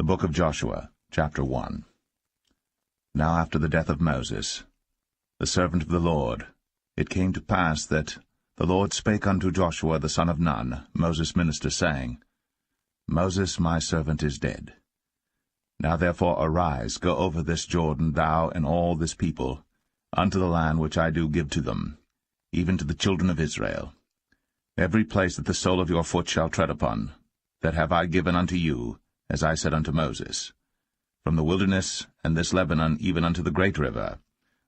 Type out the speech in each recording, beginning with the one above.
The book of Joshua, chapter 1. Now after the death of Moses, the servant of the Lord, it came to pass that the Lord spake unto Joshua the son of Nun, Moses' minister, saying, Moses my servant is dead. Now therefore arise, go over this Jordan, thou and all this people, unto the land which I do give to them, even to the children of Israel. Every place that the sole of your foot shall tread upon, that have I given unto you, as I said unto Moses, from the wilderness and this Lebanon even unto the great river,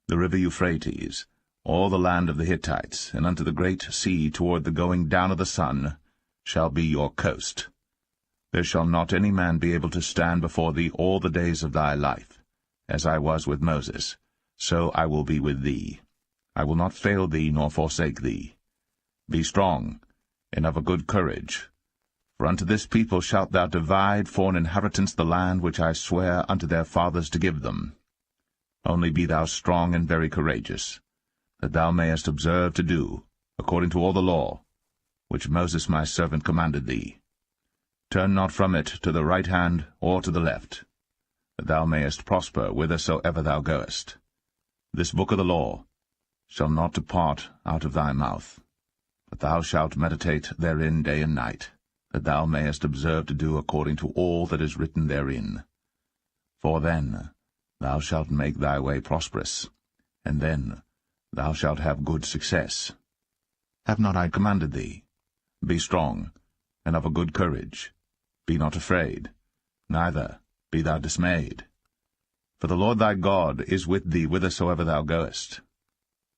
the river Euphrates, all the land of the Hittites, and unto the great sea toward the going down of the sun, shall be your coast. There shall not any man be able to stand before thee all the days of thy life. As I was with Moses, so I will be with thee. I will not fail thee nor forsake thee. Be strong, and of a good courage. For unto this people shalt thou divide for an inheritance the land which I swear unto their fathers to give them. Only be thou strong and very courageous, that thou mayest observe to do, according to all the law, which Moses my servant commanded thee. Turn not from it to the right hand or to the left, that thou mayest prosper whithersoever thou goest. This book of the law shall not depart out of thy mouth, but thou shalt meditate therein day and night, that thou mayest observe to do according to all that is written therein. For then thou shalt make thy way prosperous, and then thou shalt have good success. Have not I commanded thee? Be strong, and of a good courage. Be not afraid, neither be thou dismayed. For the Lord thy God is with thee whithersoever thou goest.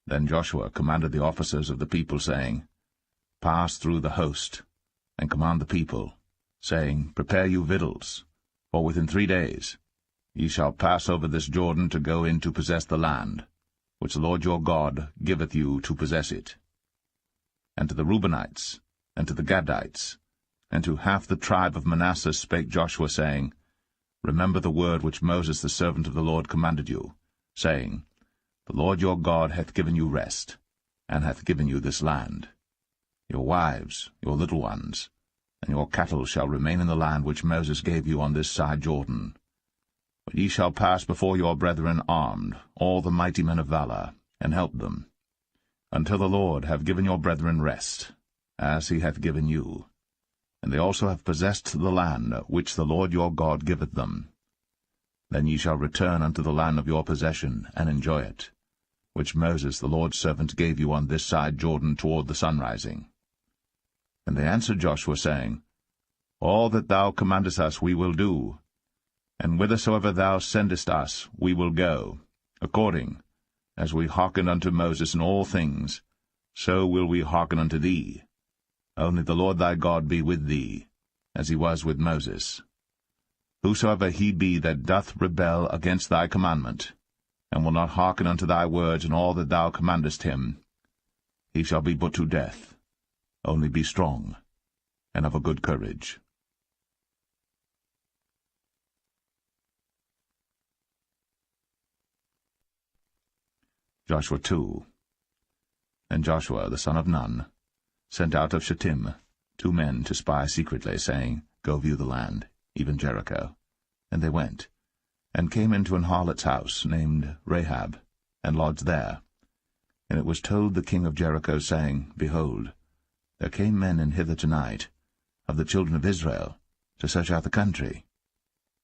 Then Joshua commanded the officers of the people, saying, Pass through the host, and command the people, saying, Prepare you victuals, for within 3 days ye shall pass over this Jordan to go in to possess the land, which the Lord your God giveth you to possess it. And to the Reubenites, and to the Gadites, and to half the tribe of Manasseh spake Joshua, saying, Remember the word which Moses the servant of the Lord commanded you, saying, The Lord your God hath given you rest, and hath given you this land. Your wives, your little ones, and your cattle shall remain in the land which Moses gave you on this side Jordan. But ye shall pass before your brethren armed, all the mighty men of valor, and help them, until the Lord have given your brethren rest, as he hath given you. And they also have possessed the land which the Lord your God giveth them. Then ye shall return unto the land of your possession, and enjoy it, which Moses the Lord's servant gave you on this side Jordan toward the sunrising. And they answered Joshua, saying, All that thou commandest us we will do, and whithersoever thou sendest us we will go, according as we hearkened unto Moses in all things, so will we hearken unto thee. Only the Lord thy God be with thee, as he was with Moses. Whosoever he be that doth rebel against thy commandment, and will not hearken unto thy words in all that thou commandest him, he shall be put to death. Only be strong, and of a good courage. Joshua 2. And Joshua the son of Nun sent out of Shittim 2 men to spy secretly, saying, Go view the land, even Jericho. And they went, and came into an harlot's house, named Rahab, and lodged there. And it was told the king of Jericho, saying, Behold, there came men in hither tonight, of the children of Israel, to search out the country.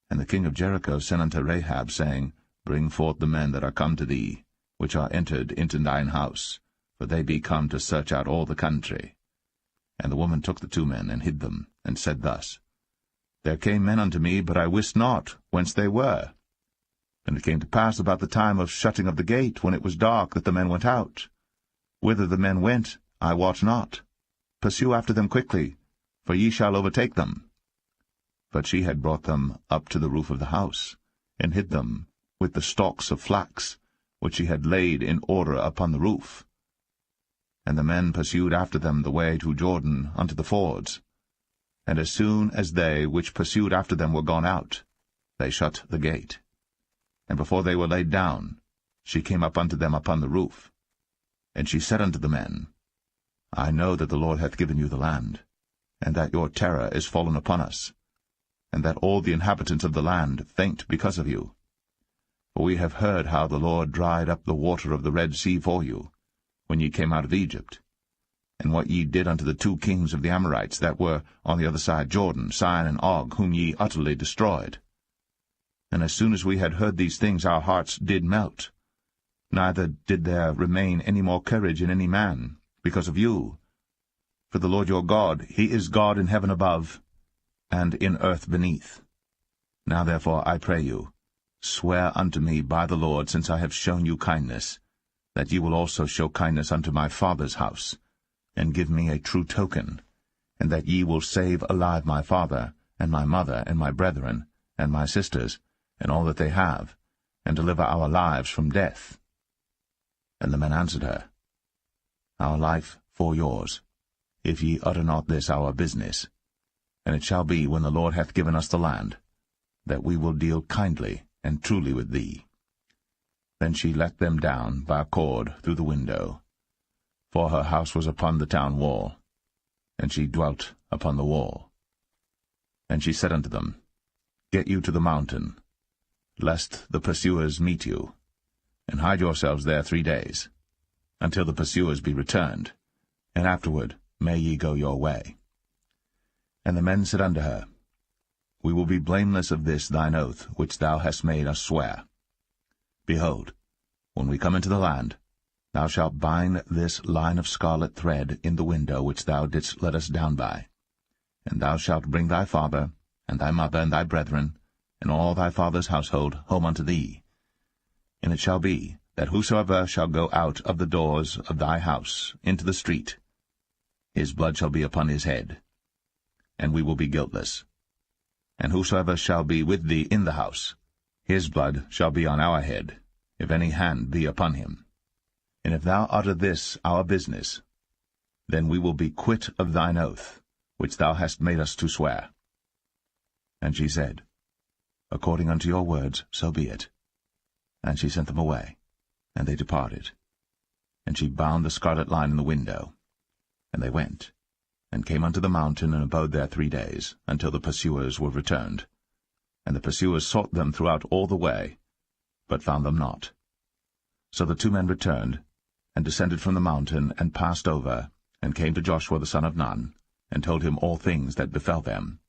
And the king of Jericho sent unto Rahab, saying, Bring forth the men that are come to thee, which are entered into thine house, for they be come to search out all the country. And the woman took the 2 men, and hid them, and said thus, There came men unto me, but I wist not whence they were. And it came to pass about the time of shutting of the gate, when it was dark, that the men went out. Whither the men went, I wot not. Pursue after them quickly, for ye shall overtake them. But she had brought them up to the roof of the house, and hid them with the stalks of flax, which she had laid in order upon the roof. And the men pursued after them the way to Jordan unto the fords. And as soon as they which pursued after them were gone out, they shut the gate. And before they were laid down, she came up unto them upon the roof. And she said unto the men, I know that the Lord hath given you the land, and that your terror is fallen upon us. and that all the inhabitants of the land faint because of you. For we have heard how the Lord dried up the water of the Red Sea for you, when ye came out of Egypt, and what ye did unto the 2 kings of the Amorites that were on the other side Jordan, Sihon and Og, whom ye utterly destroyed. And as soon as we had heard these things, our hearts did melt. Neither did there remain any more courage in any man, because of you. For the Lord your God, he is God in heaven above, and in earth beneath. Now therefore, I pray you, swear unto me by the Lord, since I have shown you kindness, that ye will also show kindness unto my father's house, and give me a true token, and that ye will save alive my father, and my mother, and my brethren, and my sisters, and all that they have, and deliver our lives from death. And the men answered her, Our life for yours, if ye utter not this our business. And it shall be, when the Lord hath given us the land, that we will deal kindly and truly with thee. Then she let them down by a cord through the window, for her house was upon the town wall, and she dwelt upon the wall. And she said unto them, Get you to the mountain, lest the pursuers meet you, and hide yourselves there 3 days, until the pursuers be returned, and afterward may ye go your way. And the men said unto her, We will be blameless of this thine oath, which thou hast made us swear. Behold, when we come into the land, thou shalt bind this line of scarlet thread in the window which thou didst let us down by. And thou shalt bring thy father, and thy mother, and thy brethren, and all thy father's household home unto thee. And it shall be, that whosoever shall go out of the doors of thy house into the street, his blood shall be upon his head, and we will be guiltless. And whosoever shall be with thee in the house, his blood shall be on our head, if any hand be upon him. And if thou utter this our business, then we will be quit of thine oath, which thou hast made us to swear. And she said, According unto your words, so be it. And she sent them away, and they departed. And she bound the scarlet line in the window. And they went, and came unto the mountain, and abode there 3 days, until the pursuers were returned. And the pursuers sought them throughout all the way, but found them not. So the 2 men returned, and descended from the mountain, and passed over, and came to Joshua the son of Nun, and told him all things that befell them.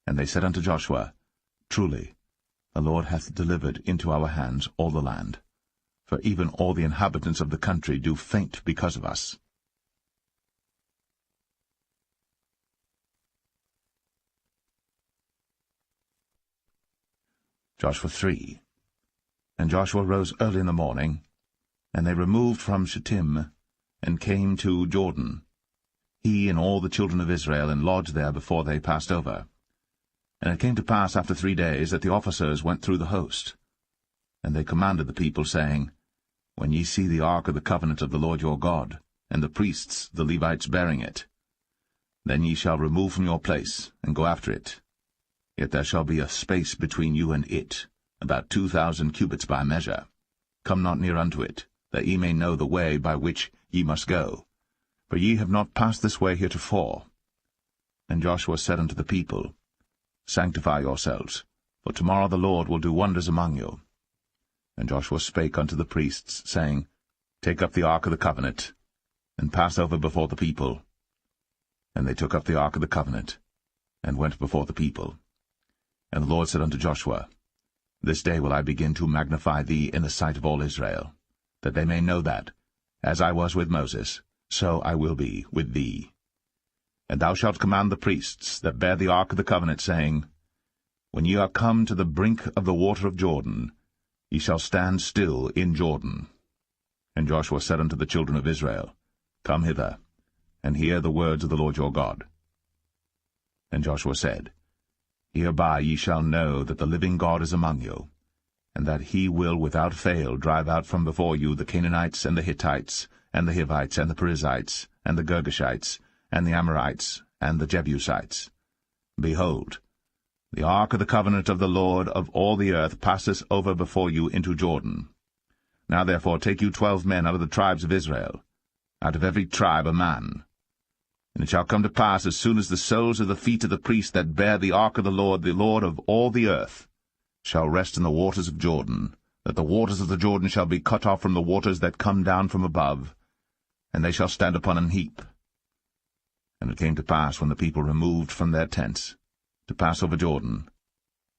And they said unto Joshua, Truly, the Lord hath delivered into our hands all the land, for even all the inhabitants of the country do faint because of us. Joshua 3. And Joshua rose early in the morning, and they removed from Shittim, and came to Jordan, he and all the children of Israel, and lodged there before they passed over. And it came to pass after 3 days that the officers went through the host. And they commanded the people, saying, When ye see the ark of the covenant of the Lord your God, and the priests the Levites bearing it, then ye shall remove from your place, and go after it. Yet there shall be a space between you and it, about 2,000 cubits by measure. Come not near unto it, that ye may know the way by which ye must go. For ye have not passed this way heretofore. And Joshua said unto the people, Sanctify yourselves, for tomorrow the Lord will do wonders among you. And Joshua spake unto the priests, saying, Take up the ark of the covenant, and pass over before the people. And they took up the ark of the covenant, and went before the people. And the Lord said unto Joshua, This day will I begin to magnify thee in the sight of all Israel, that they may know that, as I was with Moses, so I will be with thee. And thou shalt command the priests that bear the ark of the covenant, saying, When ye are come to the brink of the water of Jordan, ye shall stand still in Jordan. And Joshua said unto the children of Israel, Come hither, and hear the words of the Lord your God. And Joshua said, Hereby ye shall know that the living God is among you, and that he will without fail drive out from before you the Canaanites, and the Hittites, and the Hivites, and the Perizzites, and the Girgashites, and the Amorites, and the Jebusites. Behold, the ark of the covenant of the Lord of all the earth passeth over before you into Jordan. Now therefore take you 12 men out of the tribes of Israel, out of every tribe a man. And it shall come to pass, as soon as the soles of the feet of the priests that bear the ark of the Lord of all the earth, shall rest in the waters of Jordan, that the waters of the Jordan shall be cut off from the waters that come down from above, and they shall stand upon an heap. And it came to pass, when the people removed from their tents, to pass over Jordan,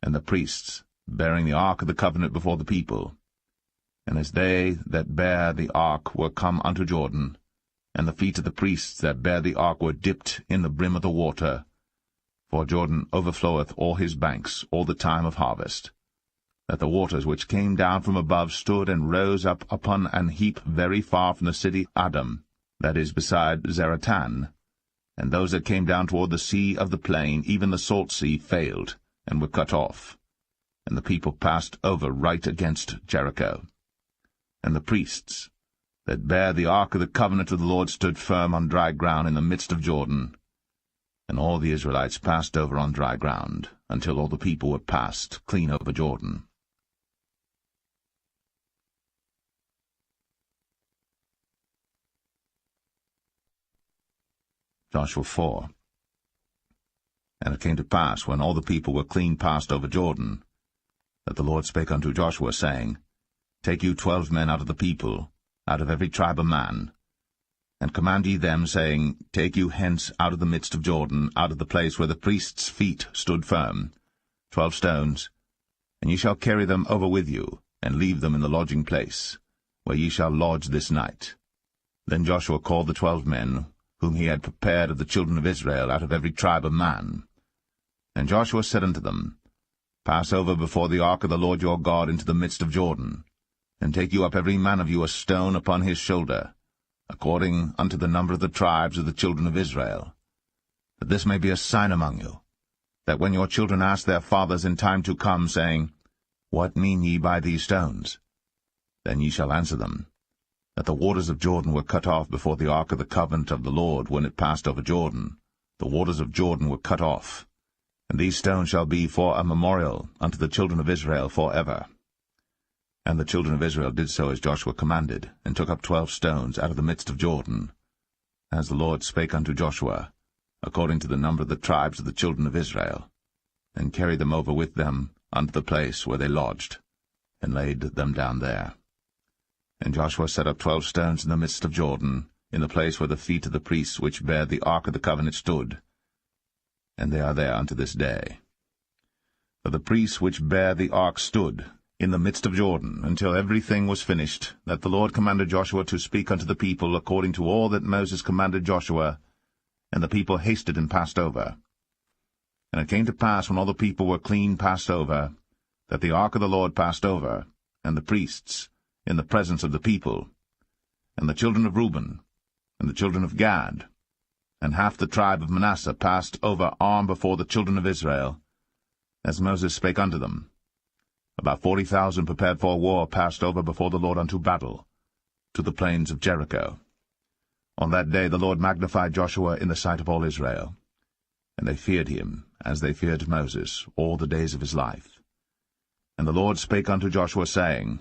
and the priests, bearing the ark of the covenant before the people, and as they that bear the ark were come unto Jordan, and the feet of the priests that bear the ark were dipped in the brim of the water, for Jordan overfloweth all his banks all the time of harvest, that the waters which came down from above stood and rose up upon an heap very far from the city Adam, that is beside Zaratan, and those that came down toward the sea of the plain, even the salt sea, failed, and were cut off, and the people passed over right against Jericho. And the priests that bare the ark of the covenant of the Lord stood firm on dry ground in the midst of Jordan, and all the Israelites passed over on dry ground, until all the people were passed clean over Jordan. Joshua 4. And it came to pass, when all the people were clean passed over Jordan, that the Lord spake unto Joshua, saying, Take you 12 men out of the people, out of every tribe a man, and command ye them, saying, Take you hence out of the midst of Jordan, out of the place where the priests' feet stood firm, 12 stones, and ye shall carry them over with you, and leave them in the lodging place, where ye shall lodge this night. Then Joshua called the 12 men, whom he had prepared of the children of Israel, out of every tribe a man. And Joshua said unto them, Pass over before the ark of the Lord your God into the midst of Jordan, and take you up every man of you a stone upon his shoulder, according unto the number of the tribes of the children of Israel, that this may be a sign among you, that when your children ask their fathers in time to come, saying, What mean ye by these stones? Then ye shall answer them, that the waters of Jordan were cut off before the ark of the covenant of the Lord when it passed over Jordan. The waters of Jordan were cut off, and these stones shall be for a memorial unto the children of Israel for ever. And the children of Israel did so as Joshua commanded, and took up 12 stones out of the midst of Jordan, as the Lord spake unto Joshua, according to the number of the tribes of the children of Israel, and carried them over with them unto the place where they lodged, and laid them down there. And Joshua set up 12 stones in the midst of Jordan, in the place where the feet of the priests which bare the ark of the covenant stood, and they are there unto this day. For the priests which bare the ark stood in the midst of Jordan, until everything was finished, that the Lord commanded Joshua to speak unto the people according to all that Moses commanded Joshua, and the people hasted and passed over. And it came to pass, when all the people were clean passed over, that the ark of the Lord passed over, and the priests, in the presence of the people, and the children of Reuben, and the children of Gad, and half the tribe of Manasseh passed over armed before the children of Israel, as Moses spake unto them. About 40,000 prepared for war passed over before the Lord unto battle, to the plains of Jericho. On that day the Lord magnified Joshua in the sight of all Israel, and they feared him, as they feared Moses, all the days of his life. And the Lord spake unto Joshua, saying,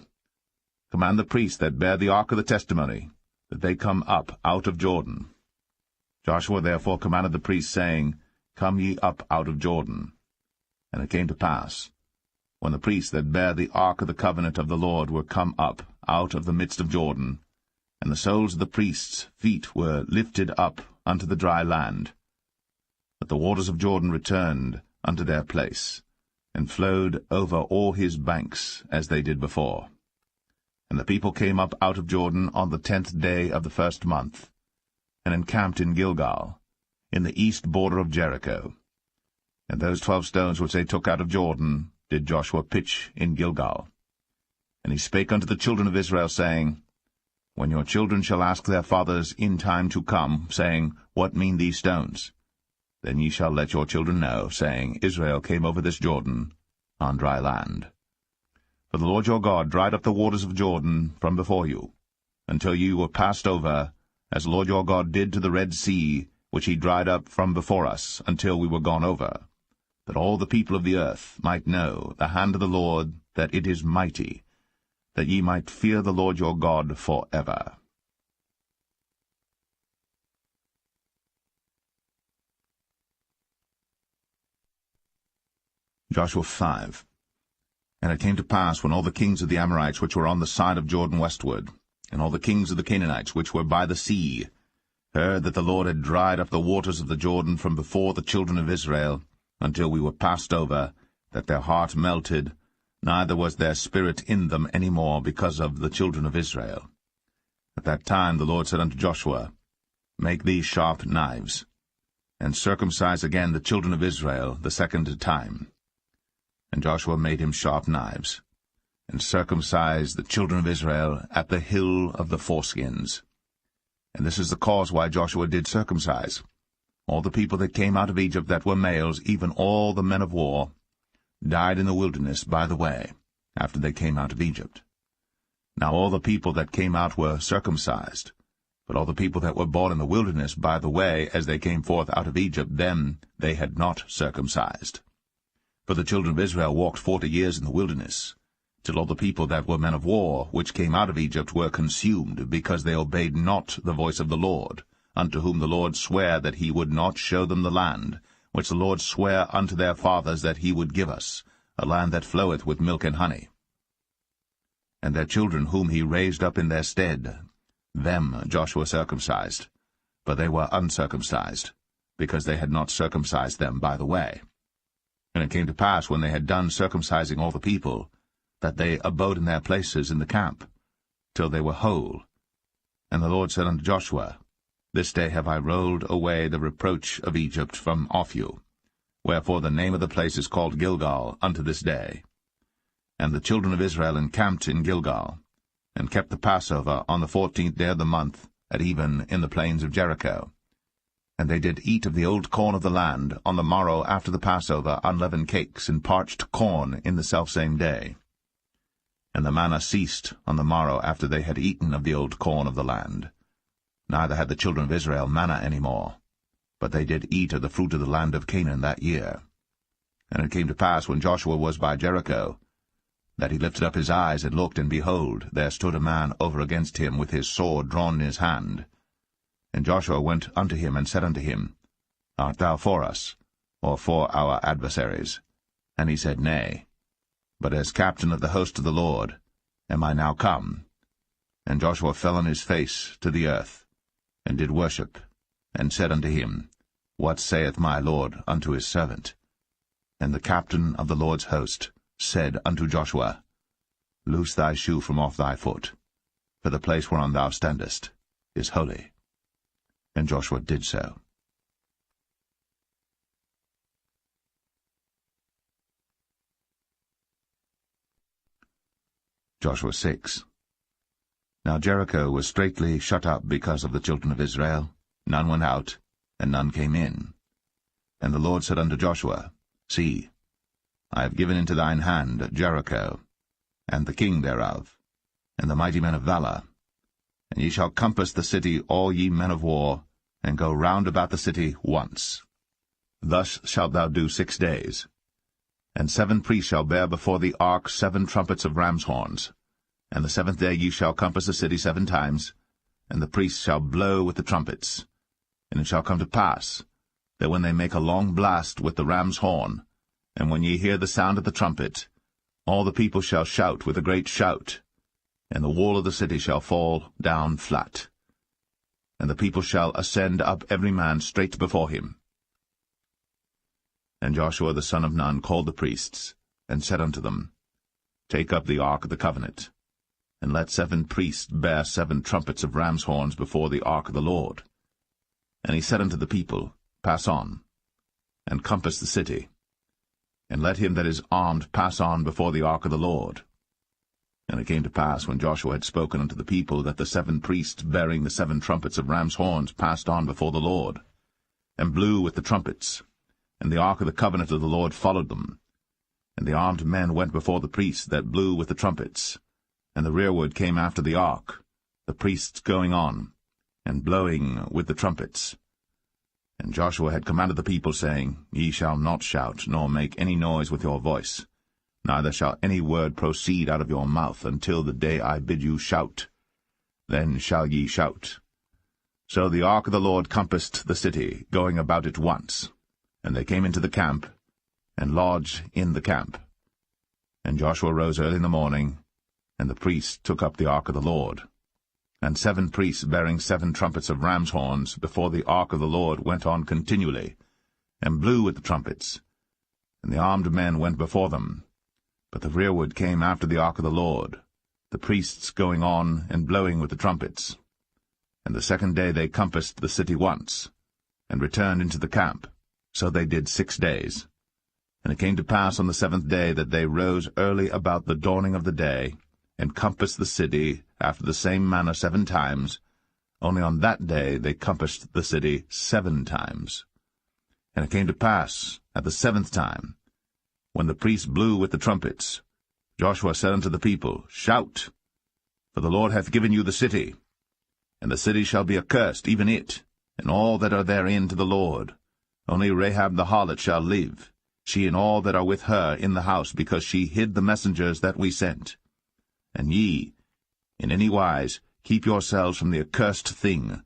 Command the priests that bear the ark of the testimony, that they come up out of Jordan. Joshua therefore commanded the priests, saying, Come ye up out of Jordan. And it came to pass, when the priests that bear the ark of the covenant of the Lord were come up out of the midst of Jordan, and the soles of the priests' feet were lifted up unto the dry land, that the waters of Jordan returned unto their place, and flowed over all his banks as they did before. And the people came up out of Jordan on the 10th day of the 1st month, and encamped in Gilgal, in the east border of Jericho. And those 12 stones which they took out of Jordan did Joshua pitch in Gilgal. And he spake unto the children of Israel, saying, When your children shall ask their fathers in time to come, saying, What mean these stones? Then ye shall let your children know, saying, Israel came over this Jordan on dry land. For the Lord your God dried up the waters of Jordan from before you, until you were passed over, as the Lord your God did to the Red Sea, which he dried up from before us, until we were gone over, that all the people of the earth might know the hand of the Lord, that it is mighty, that ye might fear the Lord your God for ever. Joshua 5. And it came to pass, when all the kings of the Amorites which were on the side of Jordan westward, and all the kings of the Canaanites which were by the sea, heard that the Lord had dried up the waters of the Jordan from before the children of Israel, until we were passed over, that their heart melted, neither was their spirit in them any more because of the children of Israel. At that time the Lord said unto Joshua, Make thee sharp knives, and circumcise again the children of Israel the second time. And Joshua made him sharp knives, and circumcised the children of Israel at the hill of the foreskins. And this is the cause why Joshua did circumcise all the people that came out of Egypt that were males, even all the men of war, died in the wilderness by the way, after they came out of Egypt. Now all the people that came out were circumcised, but all the people that were born in the wilderness by the way, as they came forth out of Egypt, them they had not circumcised. For the children of Israel walked 40 years in the wilderness, till all the people that were men of war, which came out of Egypt, were consumed, because they obeyed not the voice of the Lord, unto whom the Lord sware that he would not show them the land, which the Lord sware unto their fathers that he would give us, a land that floweth with milk and honey. And their children whom he raised up in their stead, them Joshua circumcised, but they were uncircumcised, because they had not circumcised them by the way. And it came to pass, when they had done circumcising all the people, that they abode in their places in the camp, till they were whole. And the Lord said unto Joshua, This day have I rolled away the reproach of Egypt from off you. Wherefore the name of the place is called Gilgal unto this day. And the children of Israel encamped in Gilgal, and kept the Passover on the 14th day of the month, at even in the plains of Jericho. And they did eat of the old corn of the land on the morrow after the Passover, unleavened cakes and parched corn in the selfsame day. And the manna ceased on the morrow after they had eaten of the old corn of the land. Neither had the children of Israel manna any more, but they did eat of the fruit of the land of Canaan that year. And it came to pass, when Joshua was by Jericho, that he lifted up his eyes and looked, and behold, there stood a man over against him with his sword drawn in his hand. And Joshua went unto him, and said unto him, Art thou for us, or for our adversaries? And he said, Nay, but as captain of the host of the Lord am I now come. And Joshua fell on his face to the earth, and did worship, and said unto him, What saith my Lord unto his servant? And the captain of the Lord's host said unto Joshua, Loose thy shoe from off thy foot, for the place whereon thou standest is holy. And Joshua did so. Joshua 6. Now Jericho was straitly shut up because of the children of Israel. None went out, and none came in. And the Lord said unto Joshua, See, I have given into thine hand Jericho, and the king thereof, and the mighty men of valor. And ye shall compass the city, all ye men of war, and go round about the city once. Thus shalt thou do 6 days. And 7 priests shall bear before the ark 7 trumpets of ram's horns. And the 7th day ye shall compass the city 7 times, and the priests shall blow with the trumpets. And it shall come to pass, that when they make a long blast with the ram's horn, and when ye hear the sound of the trumpet, all the people shall shout with a great shout, and the wall of the city shall fall down flat. And the people shall ascend up every man straight before him. And Joshua the son of Nun called the priests, and said unto them, Take up the ark of the covenant, and let 7 priests bear 7 trumpets of ram's horns before the ark of the Lord. And he said unto the people, Pass on, and compass the city, and let him that is armed pass on before the ark of the Lord. And it came to pass, when Joshua had spoken unto the people, that the 7 priests bearing the 7 trumpets of ram's horns passed on before the Lord, and blew with the trumpets, and the ark of the covenant of the Lord followed them. And the armed men went before the priests that blew with the trumpets, and the rearward came after the ark, the priests going on, and blowing with the trumpets. And Joshua had commanded the people, saying, Ye shall not shout, nor make any noise with your voice, neither shall any word proceed out of your mouth until the day I bid you shout. Then shall ye shout. So the ark of the Lord compassed the city, going about it once. And they came into the camp, and lodged in the camp. And Joshua rose early in the morning, and the priests took up the ark of the Lord. And 7 priests bearing 7 trumpets of ram's horns before the ark of the Lord went on continually, and blew with the trumpets. And the armed men went before them. But the rearward came after the ark of the Lord, the priests going on and blowing with the trumpets. And the 2nd day they compassed the city once, and returned into the camp. So they did 6 days. And it came to pass on the 7th day that they rose early about the dawning of the day, and compassed the city after the same manner 7 times. Only on that day they compassed the city 7 times. And it came to pass at the 7th time, when the priests blew with the trumpets, Joshua said unto the people, Shout, for the Lord hath given you the city. And the city shall be accursed, even it, and all that are therein to the Lord. Only Rahab the harlot shall live, she and all that are with her in the house, because she hid the messengers that we sent. And ye, in any wise, keep yourselves from the accursed thing,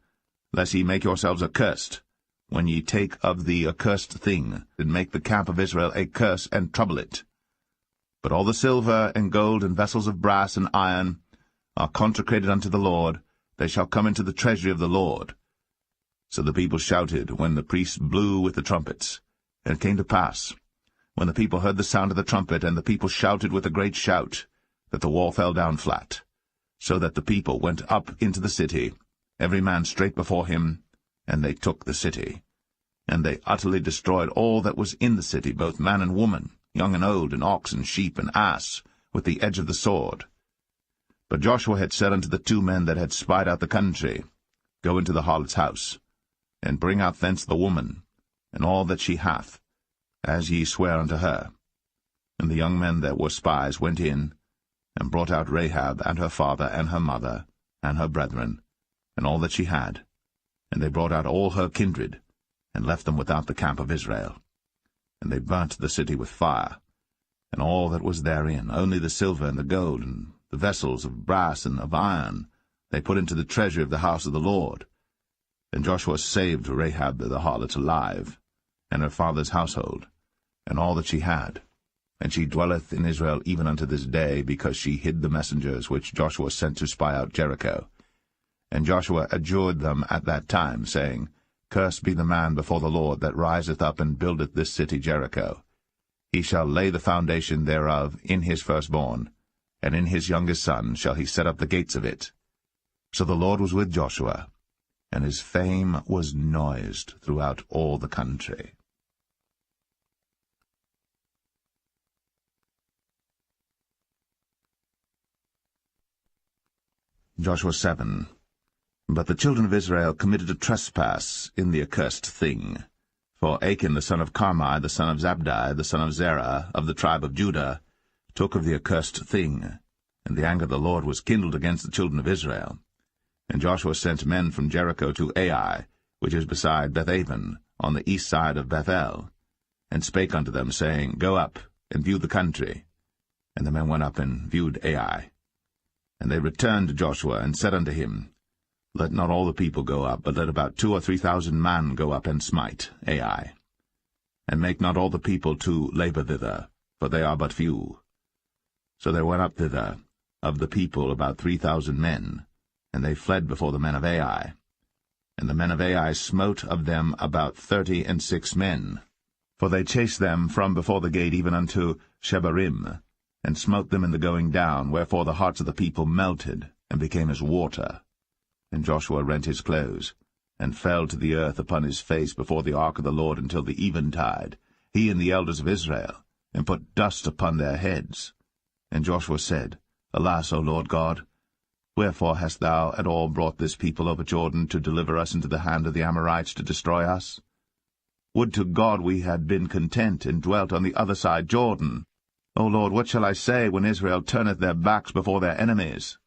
lest ye make yourselves accursed, when ye take of the accursed thing, and make the camp of Israel a curse, and trouble it. But all the silver and gold and vessels of brass and iron are consecrated unto the Lord, they shall come into the treasury of the Lord. So the people shouted when the priests blew with the trumpets. And it came to pass, when the people heard the sound of the trumpet, and the people shouted with a great shout, that the wall fell down flat, so that the people went up into the city, every man straight before him, and they took the city. And they utterly destroyed all that was in the city, both man and woman, young and old, and ox and sheep and ass, with the edge of the sword. But Joshua had said unto the 2 men that had spied out the country, Go into the harlot's house, and bring out thence the woman, and all that she hath, as ye swear unto her. And the young men that were spies went in, and brought out Rahab, and her father, and her mother, and her brethren, and all that she had. And they brought out all her kindred, and left them without the camp of Israel. And they burnt the city with fire, and all that was therein, only the silver and the gold, and the vessels of brass and of iron, they put into the treasury of the house of the Lord. And Joshua saved Rahab the harlot alive, and her father's household, and all that she had. And she dwelleth in Israel even unto this day, because she hid the messengers which Joshua sent to spy out Jericho. And Joshua adjured them at that time, saying, Cursed be the man before the Lord that riseth up and buildeth this city Jericho. He shall lay the foundation thereof in his firstborn, and in his youngest son shall he set up the gates of it. So the Lord was with Joshua, and his fame was noised throughout all the country. Joshua 7. But the children of Israel committed a trespass in the accursed thing. For Achan the son of Carmi, the son of Zabdi, the son of Zerah, of the tribe of Judah, took of the accursed thing, and the anger of the Lord was kindled against the children of Israel. And Joshua sent men from Jericho to Ai, which is beside Bethaven, on the east side of Bethel, and spake unto them, saying, Go up, and view the country. And the men went up and viewed Ai. And they returned to Joshua, and said unto him, Let not all the people go up, but let about 2,000 or 3,000 men go up and smite Ai. And make not all the people to labor thither, for they are but few. So there went up thither, of the people about 3,000 men, and they fled before the men of Ai. And the men of Ai smote of them about 36 men. For they chased them from before the gate even unto Shebarim, and smote them in the going down, wherefore the hearts of the people melted, and became as water. And Joshua rent his clothes, and fell to the earth upon his face before the ark of the Lord until the eventide, he and the elders of Israel, and put dust upon their heads. And Joshua said, Alas, O Lord God, wherefore hast thou at all brought this people over Jordan to deliver us into the hand of the Amorites to destroy us? Would to God we had been content, and dwelt on the other side Jordan. O Lord, what shall I say when Israel turneth their backs before their enemies?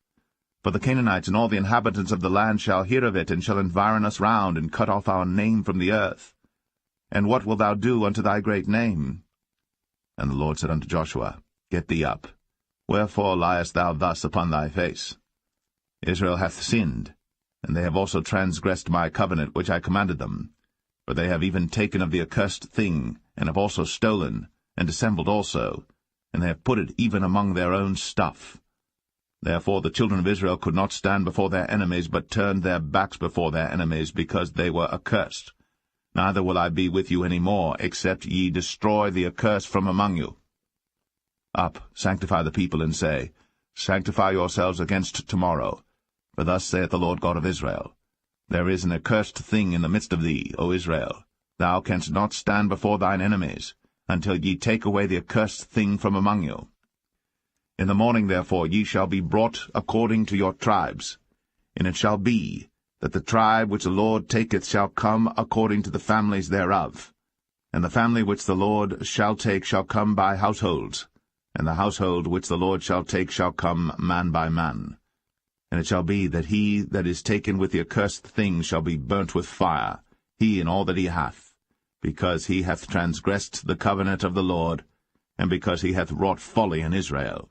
For the Canaanites and all the inhabitants of the land shall hear of it, and shall environ us round, and cut off our name from the earth. And what wilt thou do unto thy great name? And the Lord said unto Joshua, Get thee up. Wherefore liest thou thus upon thy face? Israel hath sinned, and they have also transgressed my covenant which I commanded them. For they have even taken of the accursed thing, and have also stolen, and dissembled also, and they have put it even among their own stuff. Therefore the children of Israel could not stand before their enemies, but turned their backs before their enemies, because they were accursed. Neither will I be with you any more, except ye destroy the accursed from among you. Up, sanctify the people, and say, Sanctify yourselves against tomorrow. For thus saith the Lord God of Israel, There is an accursed thing in the midst of thee, O Israel. Thou canst not stand before thine enemies, until ye take away the accursed thing from among you. In the morning therefore ye shall be brought according to your tribes. And it shall be, that the tribe which the Lord taketh shall come according to the families thereof. And the family which the Lord shall take shall come by households, and the household which the Lord shall take shall come man by man. And it shall be that he that is taken with the accursed thing shall be burnt with fire, he and all that he hath, because he hath transgressed the covenant of the Lord, and because he hath wrought folly in Israel.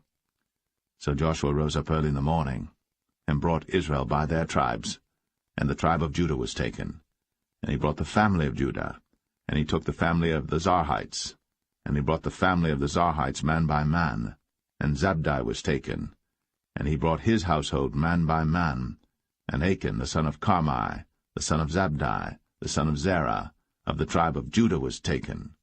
So Joshua rose up early in the morning, and brought Israel by their tribes, and the tribe of Judah was taken. And he brought the family of Judah, and he took the family of the Zarhites, and he brought the family of the Zarhites man by man, and Zabdi was taken, and he brought his household man by man, and Achan the son of Carmi, the son of Zabdi, the son of Zerah, of the tribe of Judah was taken.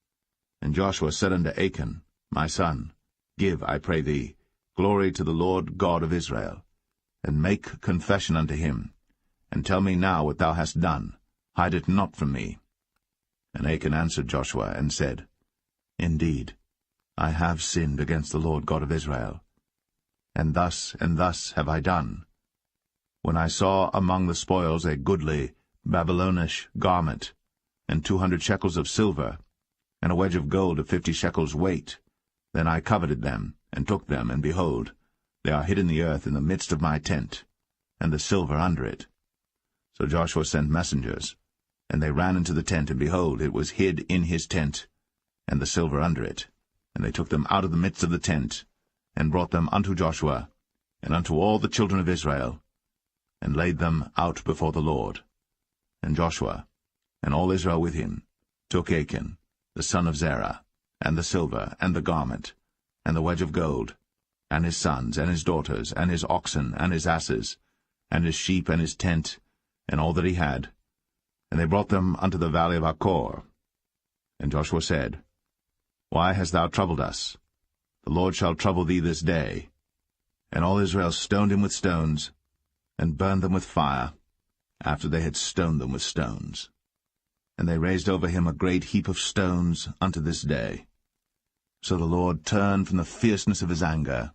And Joshua said unto Achan, My son, give, I pray thee, glory to the Lord God of Israel, and make confession unto him, and tell me now what thou hast done, hide it not from me. And Achan answered Joshua, and said, Indeed, I have sinned against the Lord God of Israel, and thus have I done. When I saw among the spoils a goodly Babylonish garment, and 200 shekels of silver, and a wedge of gold of 50 shekels weight, then I coveted them, and took them, and behold, they are hid in the earth in the midst of my tent, and the silver under it. So Joshua sent messengers, and they ran into the tent, and behold, it was hid in his tent, and the silver under it. And they took them out of the midst of the tent, and brought them unto Joshua, and unto all the children of Israel, and laid them out before the Lord. And Joshua, and all Israel with him, took Achan, the son of Zerah, and the silver, and the garment, and the wedge of gold, and his sons, and his daughters, and his oxen, and his asses, and his sheep, and his tent, and all that he had. And they brought them unto the valley of Achor. And Joshua said, Why hast thou troubled us? The Lord shall trouble thee this day. And all Israel stoned him with stones, and burned them with fire, after they had stoned them with stones. And they raised over him a great heap of stones unto this day. So the Lord turned from the fierceness of his anger,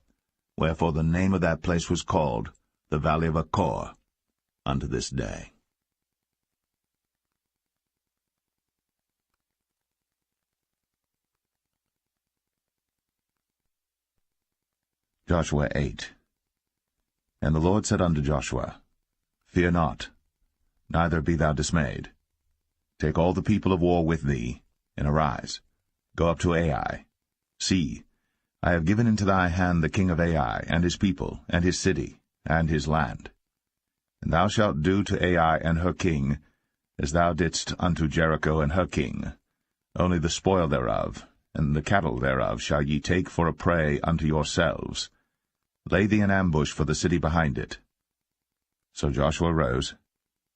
wherefore the name of that place was called the Valley of Achor unto this day. Joshua 8. And the Lord said unto Joshua, Fear not, neither be thou dismayed. Take all the people of war with thee, and arise, go up to Ai. See, I have given into thy hand the king of Ai, and his people, and his city, and his land. And thou shalt do to Ai and her king, as thou didst unto Jericho and her king. Only the spoil thereof, and the cattle thereof shall ye take for a prey unto yourselves. Lay thee an ambush for the city behind it. So Joshua rose,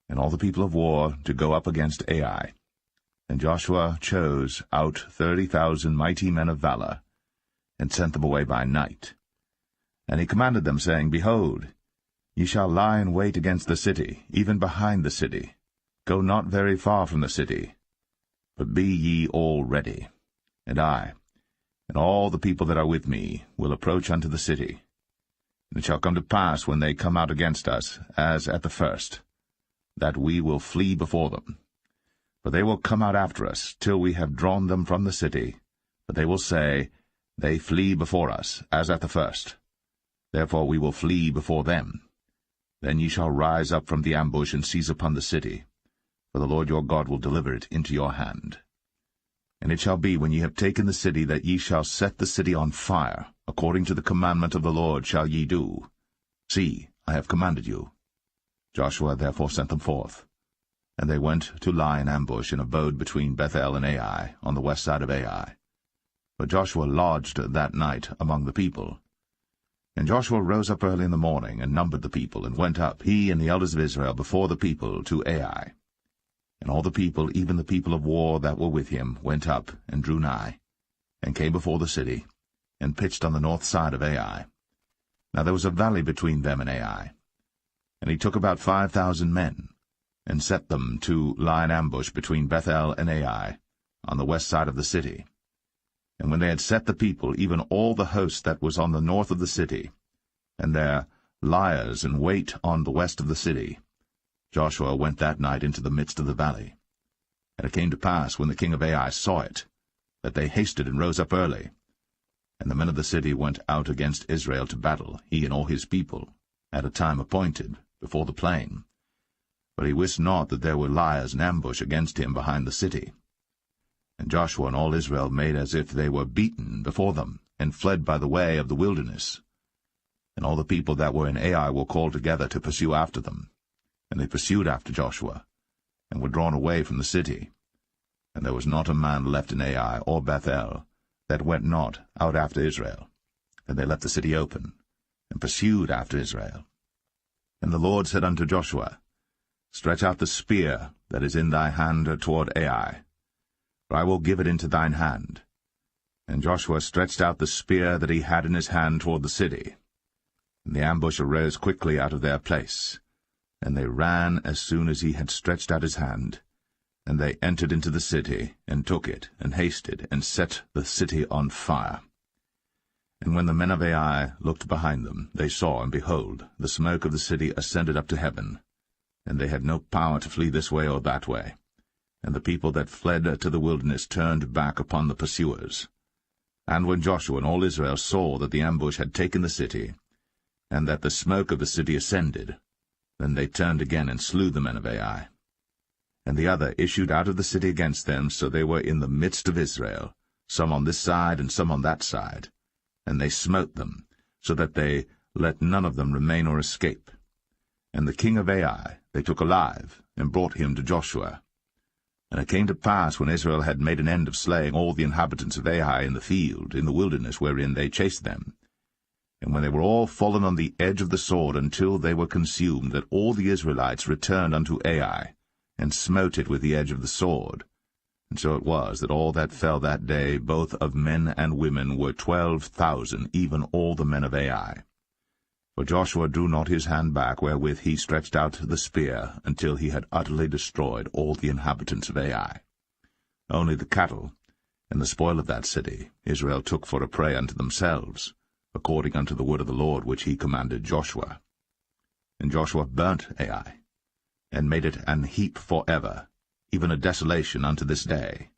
and all the people of war, to go up against Ai. And Joshua chose out 30,000 mighty men of valor, and sent them away by night. And he commanded them, saying, Behold, ye shall lie in wait against the city, even behind the city. Go not very far from the city, but be ye all ready. And I, and all the people that are with me, will approach unto the city. And it shall come to pass, when they come out against us, as at the first, that we will flee before them. For they will come out after us, till we have drawn them from the city. But they will say, They flee before us, as at the first. Therefore we will flee before them. Then ye shall rise up from the ambush, and seize upon the city. For the Lord your God will deliver it into your hand. And it shall be, when ye have taken the city, that ye shall set the city on fire. According to the commandment of the Lord shall ye do. See, I have commanded you. Joshua therefore sent them forth. And they went to lie in ambush, and abode between Bethel and Ai, on the west side of Ai. for Joshua lodged that night among the people. And Joshua rose up early in the morning, and numbered the people, and went up, he and the elders of Israel, before the people to Ai. And all the people, even the people of war that were with him, went up, and drew nigh, and came before the city, and pitched on the north side of Ai. Now there was a valley between them and Ai. And he took about 5,000 men, and set them to lie in ambush between Bethel and Ai, on the west side of the city. And when they had set the people, even all the host that was on the north of the city, and their liers in wait on the west of the city, Joshua went that night into the midst of the valley. And it came to pass, when the king of Ai saw it, that they hasted and rose up early. And the men of the city went out against Israel to battle, he and all his people, at a time appointed, before the plain. But he wist not that there were liers in ambush against him behind the city. And Joshua and all Israel made as if they were beaten before them, and fled by the way of the wilderness. And all the people that were in Ai were called together to pursue after them. And they pursued after Joshua, and were drawn away from the city. And there was not a man left in Ai or Bethel that went not out after Israel. And they left the city open, and pursued after Israel. And the Lord said unto Joshua, Stretch out the spear that is in thy hand toward Ai, for I will give it into thine hand. And Joshua stretched out the spear that he had in his hand toward the city. And the ambush arose quickly out of their place. And they ran as soon as he had stretched out his hand. And they entered into the city, and took it, and hasted, and set the city on fire. And when the men of Ai looked behind them, they saw, and behold, the smoke of the city ascended up to heaven. And they had no power to flee this way or that way. And the people that fled to the wilderness turned back upon the pursuers. And when Joshua and all Israel saw that the ambush had taken the city, and that the smoke of the city ascended, then they turned again and slew the men of Ai. And the other issued out of the city against them, so they were in the midst of Israel, some on this side and some on that side. And they smote them, so that they let none of them remain or escape. And the king of Ai they took alive, and brought him to Joshua. And it came to pass, when Israel had made an end of slaying all the inhabitants of Ai in the field, in the wilderness wherein they chased them, and when they were all fallen on the edge of the sword until they were consumed, that all the Israelites returned unto Ai, and smote it with the edge of the sword. And so it was, that all that fell that day, both of men and women, were 12,000, even all the men of Ai. For Joshua drew not his hand back, wherewith he stretched out the spear, until he had utterly destroyed all the inhabitants of Ai. Only the cattle and the spoil of that city Israel took for a prey unto themselves, according unto the word of the Lord which he commanded Joshua. And Joshua burnt Ai, and made it an heap for ever, even a desolation unto this day.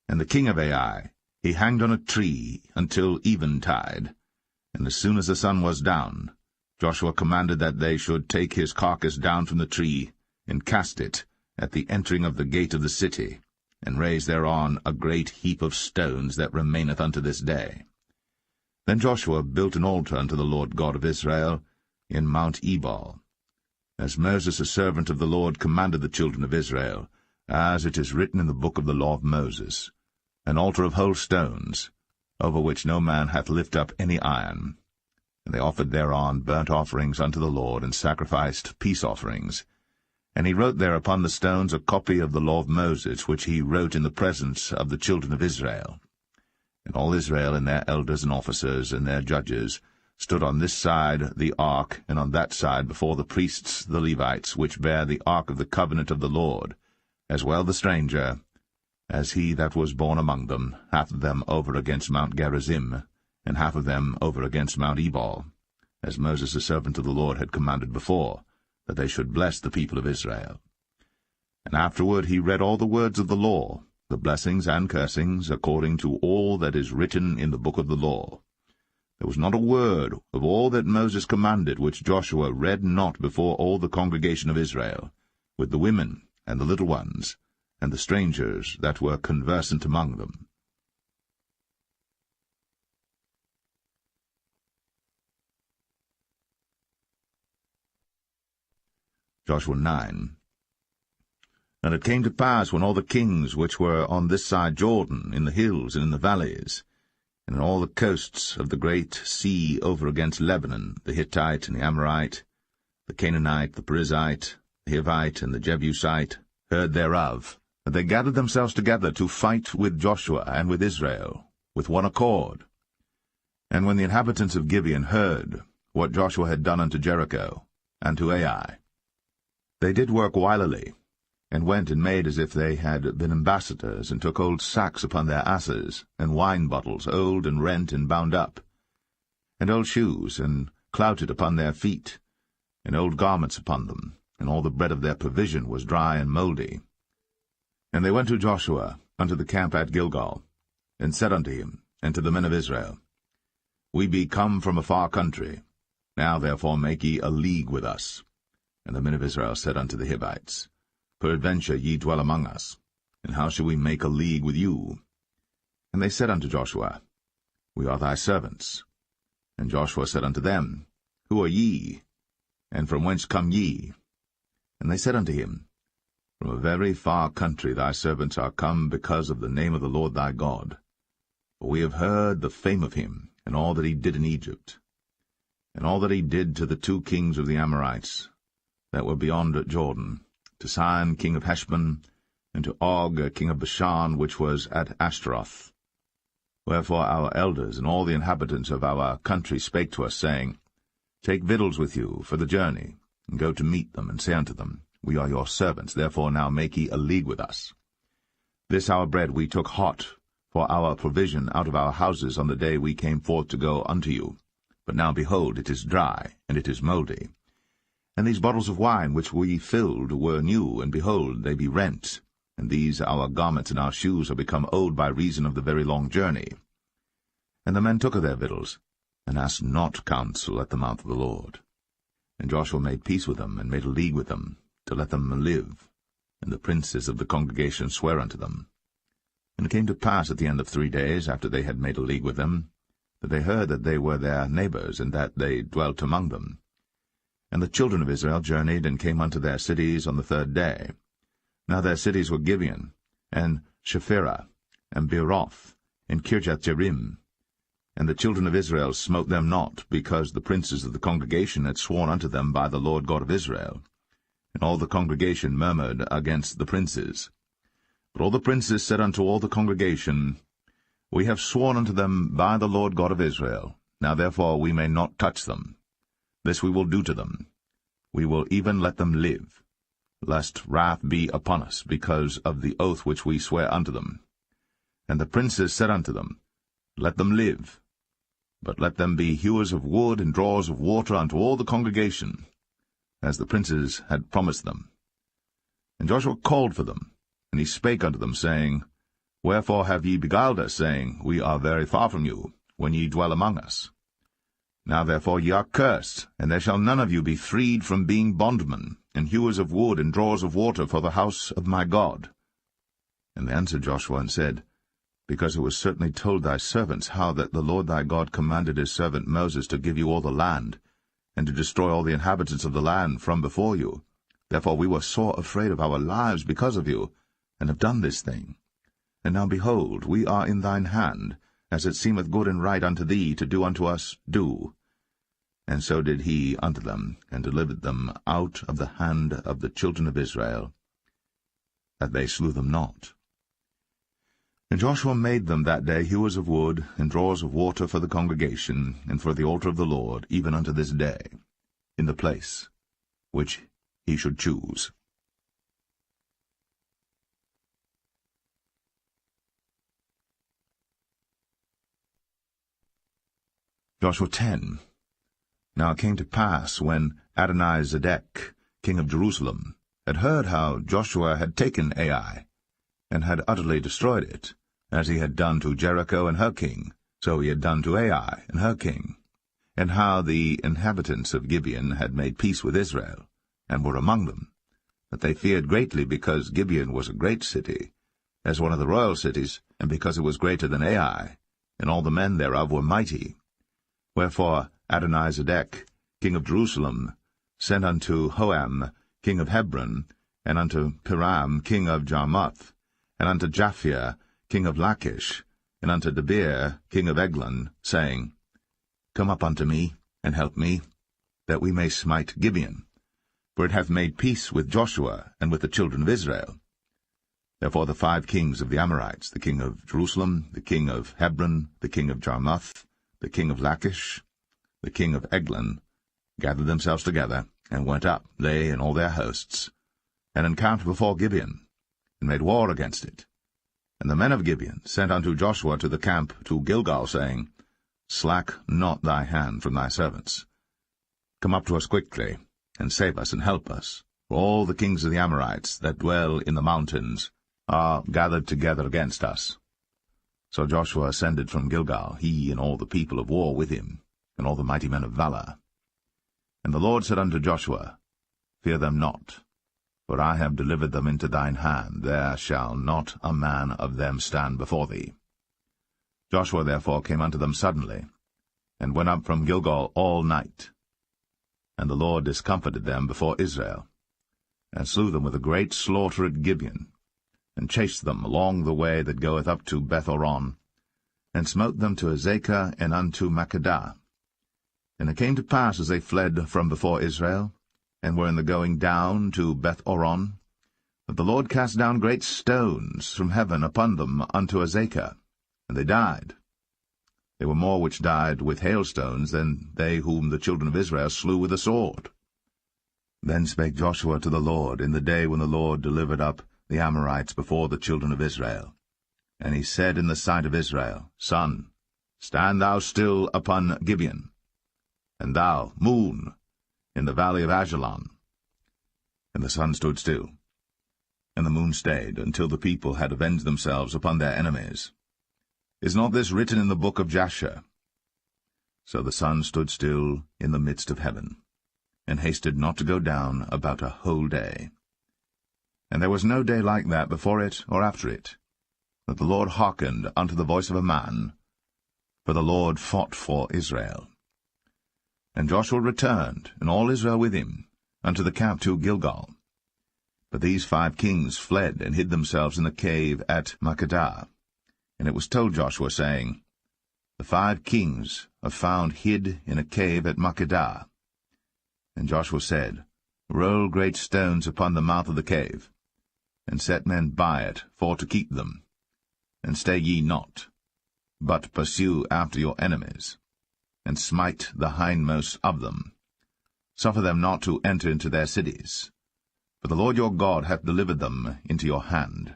And the king of Ai he hanged on a tree until eventide. And as soon as the sun was down, Joshua commanded that they should take his carcass down from the tree, and cast it at the entering of the gate of the city, and raise thereon a great heap of stones that remaineth unto this day. Then Joshua built an altar unto the Lord God of Israel in Mount Ebal, as Moses, a servant of the Lord, commanded the children of Israel, as it is written in the book of the law of Moses, an altar of whole stones, over which no man hath lifted up any iron. And they offered thereon burnt offerings unto the Lord, and sacrificed peace offerings. And he wrote there upon the stones a copy of the law of Moses, which he wrote in the presence of the children of Israel. And all Israel, and their elders and officers, and their judges, stood on this side the ark, and on that side before the priests the Levites, which bear the ark of the covenant of the Lord, as well the stranger, as he that was born among them, half of them over against Mount Gerizim, and half of them over against Mount Ebal, as Moses the servant of the Lord had commanded before, that they should bless the people of Israel. And afterward he read all the words of the law, the blessings and cursings, according to all that is written in the book of the law. There was not a word of all that Moses commanded which Joshua read not before all the congregation of Israel, with the women and the little ones, and the strangers that were conversant among them. Joshua 9. And it came to pass, when all the kings which were on this side Jordan, in the hills and in the valleys, and in all the coasts of the great sea over against Lebanon, the Hittite and the Amorite, the Canaanite, the Perizzite, the Hivite, and the Jebusite heard thereof, that they gathered themselves together to fight with Joshua and with Israel, with one accord. And when the inhabitants of Gibeon heard what Joshua had done unto Jericho and to Ai, they did work wilily, and went and made as if they had been ambassadors, and took old sacks upon their asses, and wine bottles old and rent and bound up, and old shoes, and clouted upon their feet, and old garments upon them, and all the bread of their provision was dry and mouldy. And they went to Joshua unto the camp at Gilgal, and said unto him, and to the men of Israel, We be come from a far country. Now therefore make ye a league with us. And the men of Israel said unto the Hivites, Peradventure ye dwell among us, and how shall we make a league with you? And they said unto Joshua, We are thy servants. And Joshua said unto them, Who are ye? And from whence come ye? And they said unto him, From a very far country thy servants are come because of the name of the Lord thy God. For we have heard the fame of him, and all that he did in Egypt, and all that he did to the 2 kings of the Amorites, that were beyond Jordan, to Sihon king of Heshbon, and to Og king of Bashan, which was at Ashtaroth. Wherefore our elders and all the inhabitants of our country spake to us, saying, Take victuals with you for the journey, and go to meet them, and say unto them, We are your servants, therefore now make ye a league with us. This our bread we took hot for our provision out of our houses on the day we came forth to go unto you. But now, behold, it is dry, and it is mouldy. And these bottles of wine which we filled were new, and behold, they be rent, and these our garments and our shoes are become old by reason of the very long journey. And the men took of their victuals, and asked not counsel at the mouth of the Lord. And Joshua made peace with them, and made a league with them, to let them live. And the princes of the congregation sware unto them. And it came to pass at the end of 3 days, after they had made a league with them, that they heard that they were their neighbors, and that they dwelt among them. And the children of Israel journeyed, and came unto their cities on the 3rd day. Now their cities were Gibeon, and Shepherah, and Beeroth, and Kirjath-jearim. And the children of Israel smote them not, because the princes of the congregation had sworn unto them by the Lord God of Israel. And all the congregation murmured against the princes. But all the princes said unto all the congregation, We have sworn unto them by the Lord God of Israel. Now therefore we may not touch them. This we will do to them. We will even let them live, lest wrath be upon us, because of the oath which we swear unto them. And the princes said unto them, Let them live, but let them be hewers of wood and drawers of water unto all the congregation, as the princes had promised them. And Joshua called for them, and he spake unto them, saying, Wherefore have ye beguiled us, saying, We are very far from you, when ye dwell among us? Now therefore ye are cursed, and there shall none of you be freed from being bondmen, and hewers of wood and drawers of water for the house of my God. And they answered Joshua and said, Because it was certainly told thy servants how that the Lord thy God commanded his servant Moses to give you all the land, and to destroy all the inhabitants of the land from before you. Therefore we were sore afraid of our lives because of you, and have done this thing. And now behold, we are in thine hand, as it seemeth good and right unto thee to do unto us, do. And so did he unto them, and delivered them out of the hand of the children of Israel, that they slew them not. And Joshua made them that day hewers of wood, and drawers of water for the congregation, and for the altar of the Lord, even unto this day, in the place which he should choose. Joshua 10. Now it came to pass, when Adonizedek, king of Jerusalem, had heard how Joshua had taken Ai, and had utterly destroyed it, as he had done to Jericho and her king, so he had done to Ai and her king, and how the inhabitants of Gibeon had made peace with Israel, and were among them, that they feared greatly, because Gibeon was a great city, as one of the royal cities, and because it was greater than Ai, and all the men thereof were mighty. Wherefore Adonizedek, king of Jerusalem, sent unto Hoam, king of Hebron, and unto Piram, king of Jarmuth, and unto Japhia, king of Lachish, and unto Debir king of Eglon, saying, Come up unto me, and help me, that we may smite Gibeon, for it hath made peace with Joshua and with the children of Israel. Therefore the 5 kings of the Amorites, the king of Jerusalem, the king of Hebron, the king of Jarmuth, the king of Lachish, the king of Eglon, gathered themselves together, and went up, they and all their hosts, and encamped before Gibeon, and made war against it. And the men of Gibeon sent unto Joshua to the camp to Gilgal, saying, Slack not thy hand from thy servants. Come up to us quickly, and save us and help us, for all the kings of the Amorites that dwell in the mountains are gathered together against us. So Joshua ascended from Gilgal, he and all the people of war with him, and all the mighty men of valor. And the Lord said unto Joshua, Fear them not, for I have delivered them into thine hand. There shall not a man of them stand before thee. Joshua therefore came unto them suddenly, and went up from Gilgal all night. And the Lord discomfited them before Israel, and slew them with a great slaughter at Gibeon, and chased them along the way that goeth up to Beth-horon, and smote them to Azekah and unto Makkedah. And it came to pass, as they fled from before Israel, and were in the going down to Beth-horon, that the Lord cast down great stones from heaven upon them unto Azekah, and they died. There were more which died with hailstones than they whom the children of Israel slew with the sword. Then spake Joshua to the Lord in the day when the Lord delivered up the Amorites before the children of Israel. And he said in the sight of Israel, Sun, stand thou still upon Gibeon, and thou, moon, in the valley of Ajalon. And the sun stood still, and the moon stayed, until the people had avenged themselves upon their enemies. Is not this written in the book of Jasher? So the sun stood still in the midst of heaven, and hasted not to go down about a whole day. And there was no day like that before it or after it, that the Lord hearkened unto the voice of a man, for the Lord fought for Israel. And Joshua returned, and all Israel with him, unto the camp to Gilgal. But these 5 kings fled, and hid themselves in the cave at Makkedah. And it was told Joshua, saying, The 5 kings are found hid in a cave at Makkedah. And Joshua said, Roll great stones upon the mouth of the cave, and set men by it for to keep them. And stay ye not, but pursue after your enemies, and smite the hindmost of them. Suffer them not to enter into their cities, for the Lord your God hath delivered them into your hand.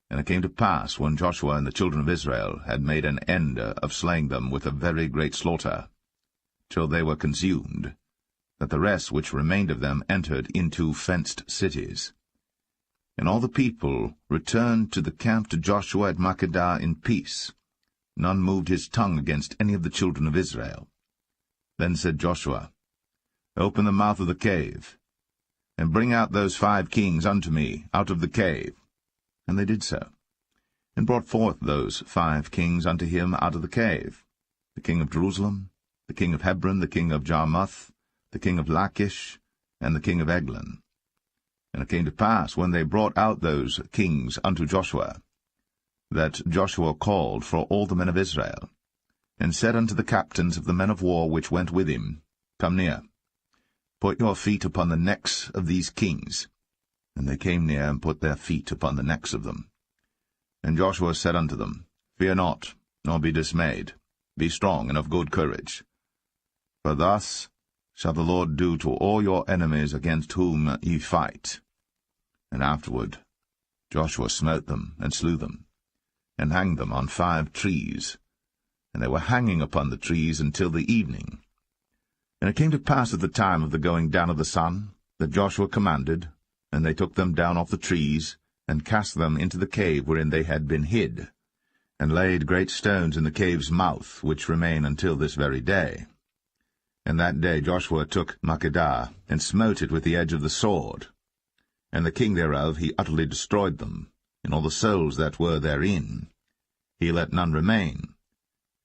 And it came to pass, when Joshua and the children of Israel had made an end of slaying them with a very great slaughter, till they were consumed, that the rest which remained of them entered into fenced cities. And all the people returned to the camp to Joshua at Makkedah in peace. None moved his tongue against any of the children of Israel. Then said Joshua, Open the mouth of the cave, and bring out those 5 kings unto me out of the cave. And they did so, and brought forth those 5 kings unto him out of the cave, the king of Jerusalem, the king of Hebron, the king of Jarmuth, the king of Lachish, and the king of Eglon. And it came to pass, when they brought out those kings unto Joshua, that Joshua called for all the men of Israel, and said unto the captains of the men of war which went with him, Come near, put your feet upon the necks of these kings. And they came near, and put their feet upon the necks of them. And Joshua said unto them, Fear not, nor be dismayed. Be strong and of good courage. For thus shall the Lord do to all your enemies against whom ye fight. And afterward Joshua smote them, and slew them, and hanged them on 5 trees. And they were hanging upon the trees until the evening. And it came to pass at the time of the going down of the sun, that Joshua commanded, and they took them down off the trees, and cast them into the cave wherein they had been hid, and laid great stones in the cave's mouth, which remain until this very day. And that day Joshua took Makkedah, and smote it with the edge of the sword. And the king thereof he utterly destroyed them, and all the souls that were therein. He let none remain.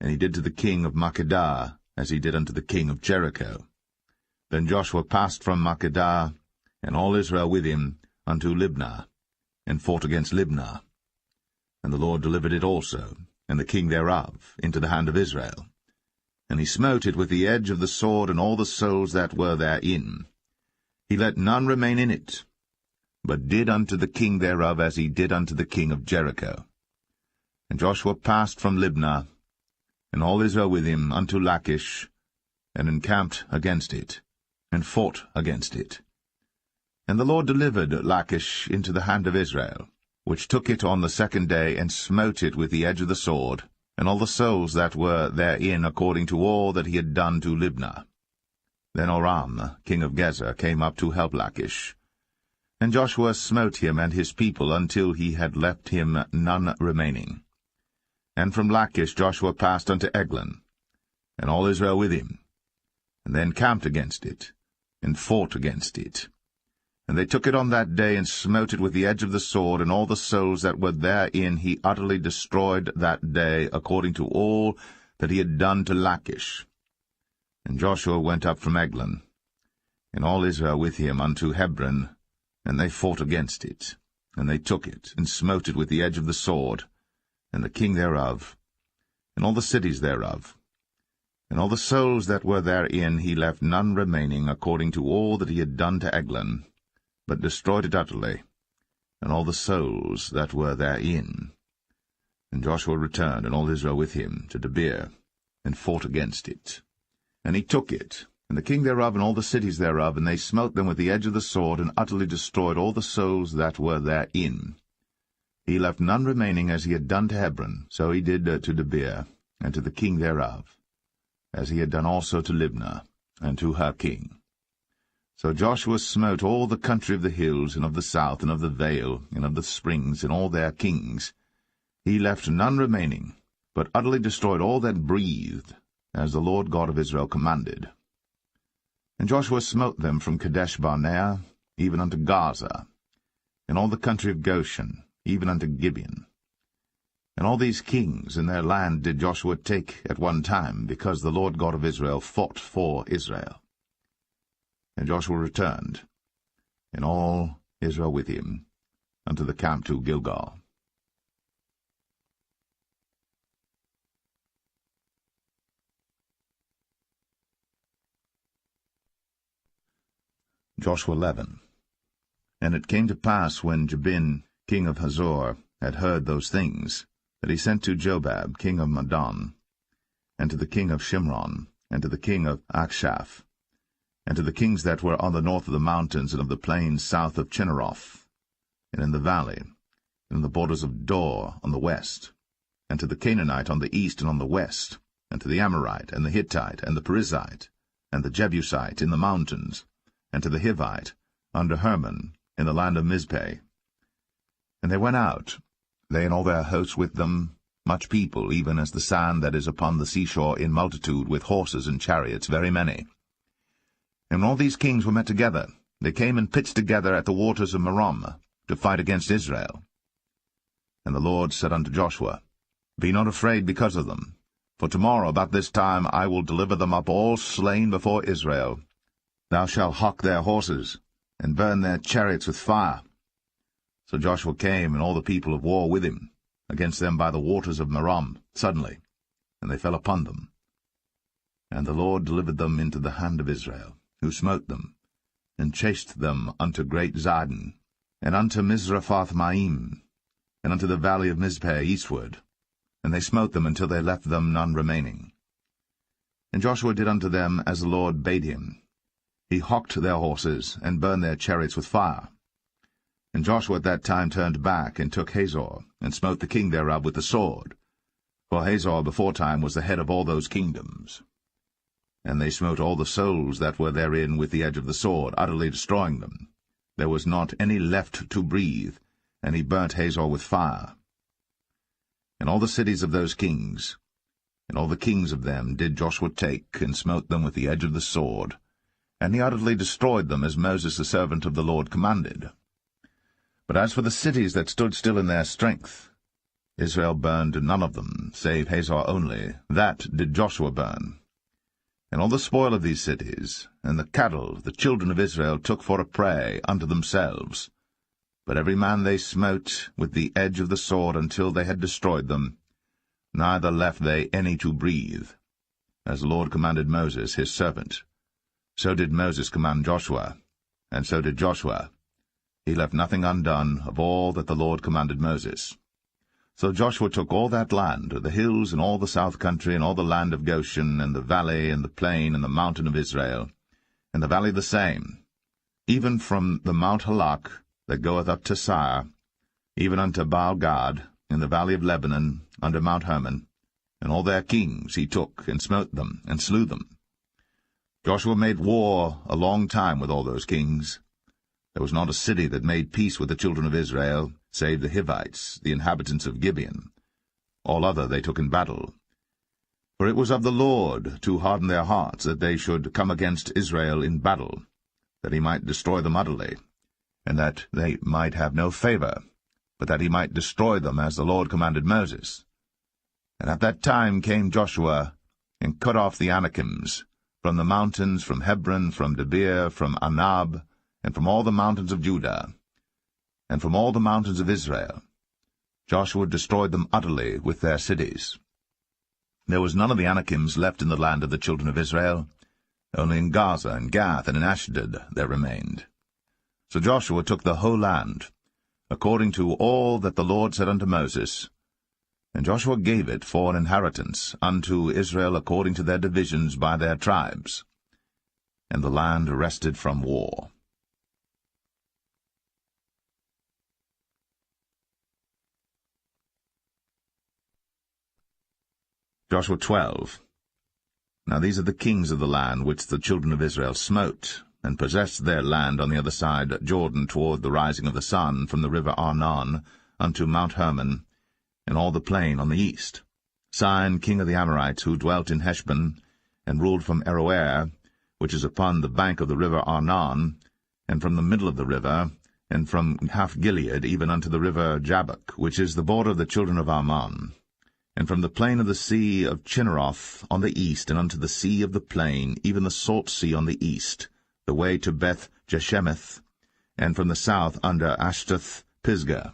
And he did to the king of Makkedah as he did unto the king of Jericho. Then Joshua passed from Makkedah, and all Israel with him, unto Libnah, and fought against Libnah. And the Lord delivered it also, and the king thereof, into the hand of Israel. And he smote it with the edge of the sword, and all the souls that were therein. He let none remain in it, but did unto the king thereof as he did unto the king of Jericho. And Joshua passed from Libnah, and all Israel with him, unto Lachish, and encamped against it, and fought against it. And the Lord delivered Lachish into the hand of Israel, which took it on the second day, and smote it with the edge of the sword, and all the souls that were therein, according to all that he had done to Libnah. Then Oram, king of Gezer, came up to help Lachish. And Joshua smote him and his people until he had left him none remaining. And from Lachish Joshua passed unto Eglon, and all Israel with him, and they encamped against it, and fought against it. And they took it on that day, and smote it with the edge of the sword, and all the souls that were therein he utterly destroyed that day, according to all that he had done to Lachish. And Joshua went up from Eglon, and all Israel with him, unto Hebron, and they fought against it. And they took it, and smote it with the edge of the sword, and the king thereof, and all the cities thereof. And all the souls that were therein he left none remaining, according to all that he had done to Eglon, but destroyed it utterly, and all the souls that were therein. And Joshua returned, and all Israel with him, to Debir, and fought against it. And he took it, and the king thereof, and all the cities thereof, and they smote them with the edge of the sword, and utterly destroyed all the souls that were therein. He left none remaining, as he had done to Hebron, so he did to Debir, and to the king thereof, as he had done also to Libnah, and to her king. So Joshua smote all the country of the hills, and of the south, and of the vale, and of the springs, and all their kings. He left none remaining, but utterly destroyed all that breathed, as the Lord God of Israel commanded. And Joshua smote them from Kadesh-barnea, even unto Gaza, and all the country of Goshen, even unto Gibeon. And all these kings in their land did Joshua take at one time, because the Lord God of Israel fought for Israel. And Joshua returned, and all Israel with him, unto the camp to Gilgal. Joshua 11. And it came to pass, when Jabin, king of Hazor, had heard those things, that he sent to Jobab, king of Madon, and to the king of Shimron, and to the king of Achshaph, and to the kings that were on the north of the mountains, and of the plains south of Chinneroth, and in the valley, and in the borders of Dor on the west, and to the Canaanite on the east and on the west, and to the Amorite, and the Hittite, and the Perizzite, and the Jebusite in the mountains, and to the Hivite, under Hermon, in the land of Mizpeh. And they went out, they and all their hosts with them, much people, even as the sand that is upon the seashore in multitude, with horses and chariots, very many. And when all these kings were met together, they came and pitched together at the waters of Merom, to fight against Israel. And the Lord said unto Joshua, Be not afraid because of them, for tomorrow about this time I will deliver them up all slain before Israel. Thou shalt hock their horses, and burn their chariots with fire. So Joshua came, and all the people of war with him, against them by the waters of Merom, suddenly, and they fell upon them. And the Lord delivered them into the hand of Israel, who smote them, and chased them unto great Zidon, and unto Mizraphoth-maim, and unto the valley of Mizpeh eastward, and they smote them until they left them none remaining. And Joshua did unto them as the Lord bade him. He hocked their horses, and burned their chariots with fire. And Joshua at that time turned back, and took Hazor, and smote the king thereof with the sword. For Hazor beforetime was the head of all those kingdoms. And they smote all the souls that were therein with the edge of the sword, utterly destroying them. There was not any left to breathe, and he burnt Hazor with fire. And all the cities of those kings, and all the kings of them, did Joshua take, and smote them with the edge of the sword, and he utterly destroyed them, as Moses the servant of the Lord commanded. But as for the cities that stood still in their strength, Israel burned none of them, save Hazor only. That did Joshua burn. And all the spoil of these cities, and the cattle, the children of Israel took for a prey unto themselves. But every man they smote with the edge of the sword until they had destroyed them, neither left they any to breathe. As the Lord commanded Moses his servant, so did Moses command Joshua, and so did Joshua. He left nothing undone of all that the Lord commanded Moses. So Joshua took all that land, the hills, and all the south country, and all the land of Goshen, and the valley, and the plain, and the mountain of Israel, and the valley the same, even from the Mount Halak, that goeth up to Sire, even unto Baal-Gad, in the valley of Lebanon, under Mount Hermon, and all their kings he took, and smote them, and slew them. Joshua made war a long time with all those kings. There was not a city that made peace with the children of Israel, save the Hivites, the inhabitants of Gibeon. All other they took in battle. For it was of the Lord to harden their hearts, that they should come against Israel in battle, that he might destroy them utterly, and that they might have no favor, but that he might destroy them as the Lord commanded Moses. And at that time came Joshua, and cut off the Anakims, from the mountains, from Hebron, from Debir, from Anab, and from all the mountains of Judah, and from all the mountains of Israel. Joshua destroyed them utterly with their cities. There was none of the Anakims left in the land of the children of Israel. Only in Gaza, and Gath, and in Ashdod there remained. So Joshua took the whole land, according to all that the Lord said unto Moses, and Joshua gave it for an inheritance unto Israel according to their divisions by their tribes. And the land rested from war. Joshua 12. Now these are the kings of the land which the children of Israel smote, and possessed their land on the other side Jordan toward the rising of the sun, from the river Arnon unto Mount Hermon, and all the plain on the east. Sihon king of the Amorites, who dwelt in Heshbon, and ruled from Aroer, which is upon the bank of the river Arnon, and from the middle of the river, and from half Gilead even unto the river Jabbok, which is the border of the children of Ammon, and from the plain of the sea of Chinneroth on the east, and unto the sea of the plain, even the salt sea on the east, the way to Beth Jeshemeth, and from the south under Ashtath Pisgah,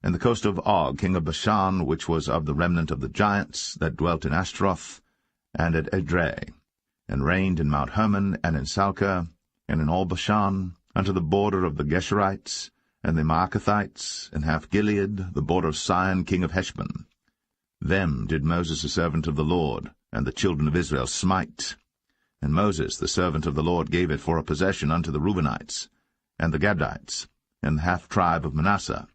and the coast of Og, king of Bashan, which was of the remnant of the giants that dwelt in Ashtaroth, and at Edrei, and reigned in Mount Hermon, and in Salcah, and in all Bashan, unto the border of the Geshurites, and the Maacathites, and half Gilead, the border of Sihon king of Heshbon. Them did Moses the servant of the Lord, and the children of Israel smite. And Moses the servant of the Lord gave it for a possession unto the Reubenites, and the Gadites, and the half tribe of Manasseh.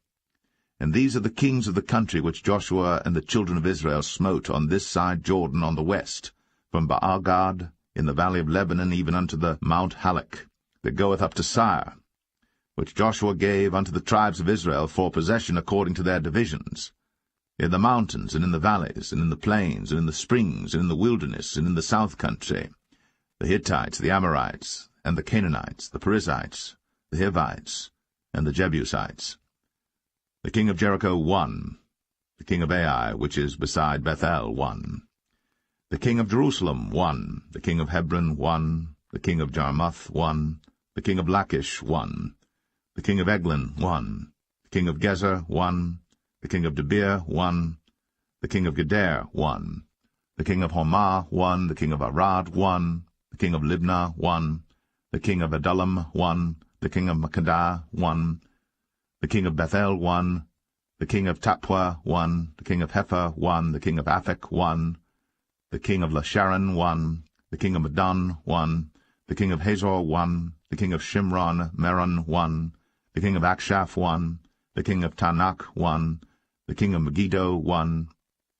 And these are the kings of the country which Joshua and the children of Israel smote on this side Jordan on the west, from Baal-Gad in the valley of Lebanon even unto the Mount Halak, that goeth up to Sire, which Joshua gave unto the tribes of Israel for possession according to their divisions, in the mountains, and in the valleys, and in the plains, and in the springs, and in the wilderness, and in the south country, the Hittites, the Amorites, and the Canaanites, the Perizzites, the Hivites, and the Jebusites. The king of Jericho won. The king of Ai, which is beside Bethel, won. The king of Jerusalem won. The king of Hebron won. The king of Jarmuth won. The king of Lachish won. The king of Eglon won. The king of Gezer won. The king of Debir won. The king of Geder won. The king of Hormah won. The king of Arad won. The king of Libnah won. The king of Adullam won. The king of Makkedah won. The king of Bethel won. The king of Tappuah won. The king of Hepher won. The king of Aphek won. The king of Lasharon won. The king of Madon won. The king of Hazor won. The king of Shimron Meron won. The king of Akshaph won. The king of Tanakh won. The king of Megiddo won.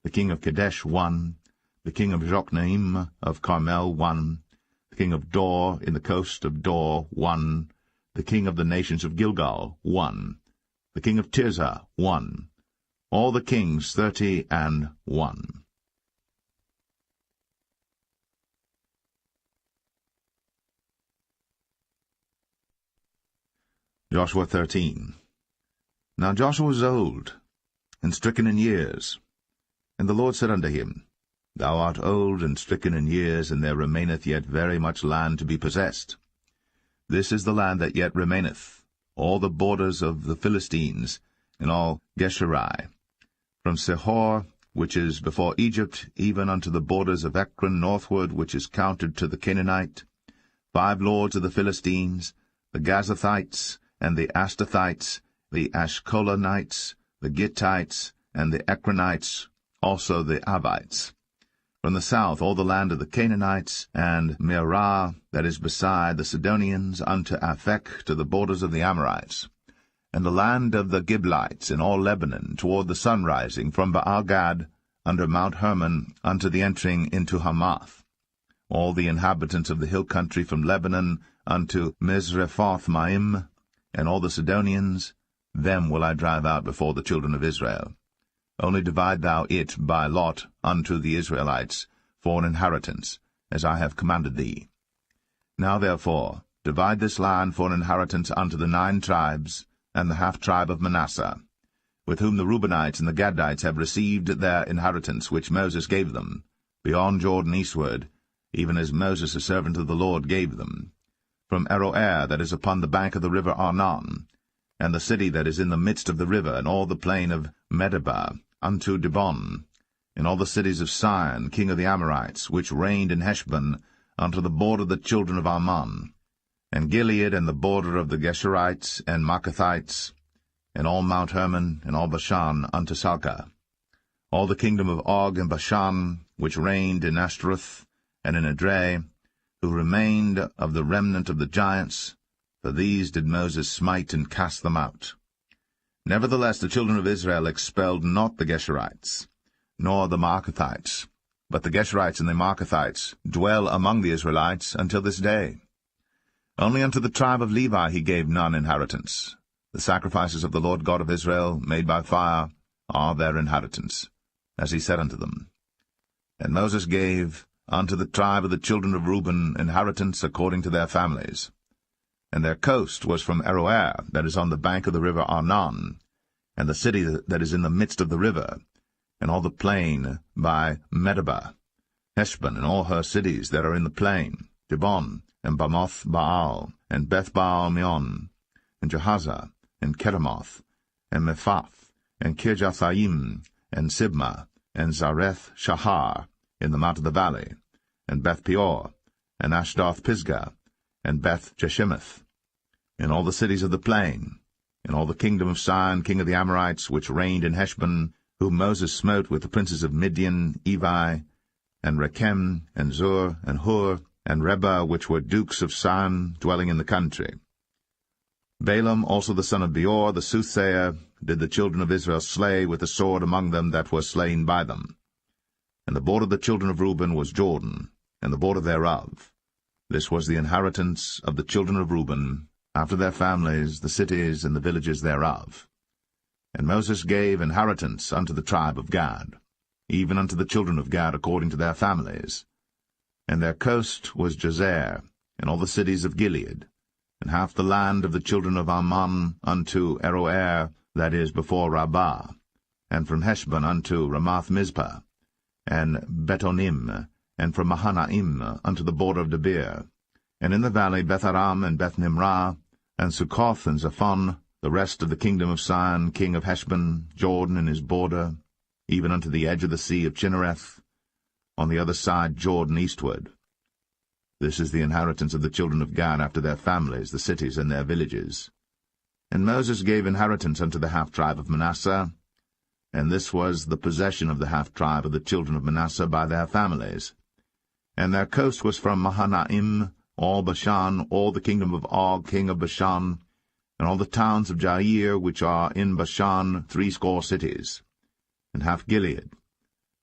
The king of Kadesh won. The king of Jokneam of Carmel won. The king of Dor in the coast of Dor won. The king of the nations of Gilgal won. The king of Tirzah won. All the kings 31. Joshua 13. Now Joshua was old, and stricken in years. And the Lord said unto him, Thou art old and stricken in years, and there remaineth yet very much land to be possessed. This is the land that yet remaineth, all the borders of the Philistines, and all Geshurai, from Sihor, which is before Egypt, even unto the borders of Ekron northward, which is counted to the Canaanite, 5 lords of the Philistines, the Gazathites, and the Ashtothites, the Ashkolanites, the Gittites, and the Ekronites, also the Avites. From the south all the land of the Canaanites, and Mearah, that is beside the Sidonians, unto Aphek, to the borders of the Amorites, and the land of the Giblites in all Lebanon, toward the sunrising, from Baal-Gad, under Mount Hermon, unto the entering into Hamath. All the inhabitants of the hill country from Lebanon unto Misrephoth-Maim, and all the Sidonians, them will I drive out before the children of Israel. Only divide thou it by lot unto the Israelites for an inheritance, as I have commanded thee. Now therefore divide this land for an inheritance unto the 9 tribes, and the half-tribe of Manasseh, with whom the Reubenites and the Gadites have received their inheritance which Moses gave them, beyond Jordan eastward, even as Moses the servant of the Lord gave them, from Aroer that is upon the bank of the river Arnon, and the city that is in the midst of the river, and all the plain of Medeba, unto Dibon, and all the cities of Sihon, king of the Amorites, which reigned in Heshbon, unto the border of the children of Ammon, and Gilead, and the border of the Geshurites and Maacathites, and all Mount Hermon, and all Bashan, unto Salcah, all the kingdom of Og and Bashan, which reigned in Ashtaroth and in Edrei, who remained of the remnant of the giants, for these did Moses smite and cast them out. Nevertheless the children of Israel expelled not the Geshurites, nor the Maacathites, but the Geshurites and the Maacathites dwell among the Israelites until this day. Only unto the tribe of Levi he gave none inheritance. The sacrifices of the Lord God of Israel, made by fire, are their inheritance, as he said unto them. And Moses gave unto the tribe of the children of Reuben inheritance according to their families. And their coast was from Aroer, that is on the bank of the river Arnon, and the city that is in the midst of the river, and all the plain by Medeba, Heshbon, and all her cities that are in the plain, Dibon, and Bamoth Baal, and Beth-Baal-Meon, and Jehazzah, and Kedemoth, and Mephath, and Kirjathaim, and Sibmah, and Zareth-Shahar, in the mount of the valley, and Beth-Peor, and Ashdoth-Pisgah, and Beth-Jeshimoth, and all the cities of the plain, and all the kingdom of Sihon, king of the Amorites, which reigned in Heshbon, whom Moses smote with the princes of Midian, Evi, and Rechem, and Zur, and Hur, and Reba, which were dukes of Sihon, dwelling in the country. Balaam also the son of Beor, the soothsayer, did the children of Israel slay with the sword among them that were slain by them. And the border of the children of Reuben was Jordan, and the border thereof. This was the inheritance of the children of Reuben, after their families, the cities and the villages thereof. And Moses gave inheritance unto the tribe of Gad, even unto the children of Gad according to their families. And their coast was Jazer, and all the cities of Gilead, and half the land of the children of Ammon unto Aroer, that is before Rabbah, and from Heshbon unto Ramath-Mizpah, and Betonim, and from Mahanaim unto the border of Debir, and in the valley Beth-Aram and Beth-Nimrah, and Succoth and Zaphon, the rest of the kingdom of Sihon, king of Heshbon, Jordan and his border, even unto the edge of the sea of Chinnereth, on the other side Jordan eastward. This is the inheritance of the children of Gad after their families, the cities and their villages. And Moses gave inheritance unto the half-tribe of Manasseh, and this was the possession of the half-tribe of the children of Manasseh by their families. And their coast was from Mahanaim, all Bashan, all the kingdom of Og, king of Bashan, and all the towns of Jair, which are in Bashan, 80 cities, and half Gilead,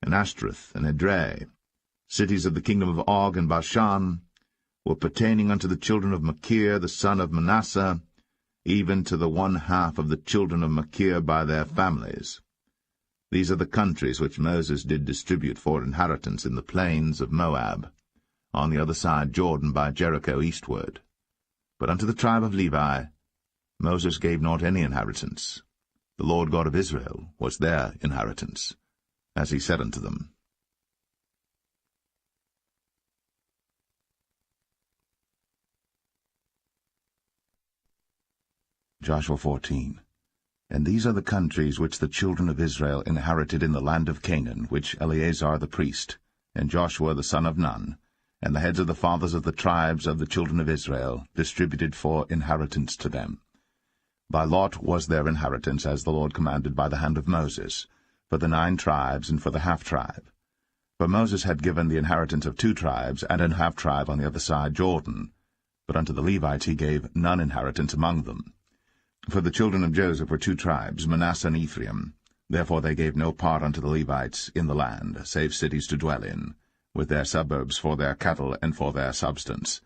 and Ashtaroth, and Edrei, cities of the kingdom of Og and Bashan, were pertaining unto the children of Machir, the son of Manasseh, even to the 1/2 of the children of Machir by their families. These are the countries which Moses did distribute for inheritance in the plains of Moab, on the other side Jordan by Jericho eastward. But unto the tribe of Levi Moses gave not any inheritance. The Lord God of Israel was their inheritance, as he said unto them. Joshua 14. And these are the countries which the children of Israel inherited in the land of Canaan, which Eleazar the priest, and Joshua the son of Nun, and the heads of the fathers of the tribes of the children of Israel, distributed for inheritance to them. By lot was their inheritance, as the Lord commanded by the hand of Moses, for the 9 tribes and for the half-tribe. For Moses had given the inheritance of 2 tribes and an half-tribe on the other side Jordan, but unto the Levites he gave none inheritance among them. For the children of Joseph were 2 tribes, Manasseh and Ephraim. Therefore they gave no part unto the Levites in the land, save cities to dwell in, with their suburbs for their cattle and for their substance.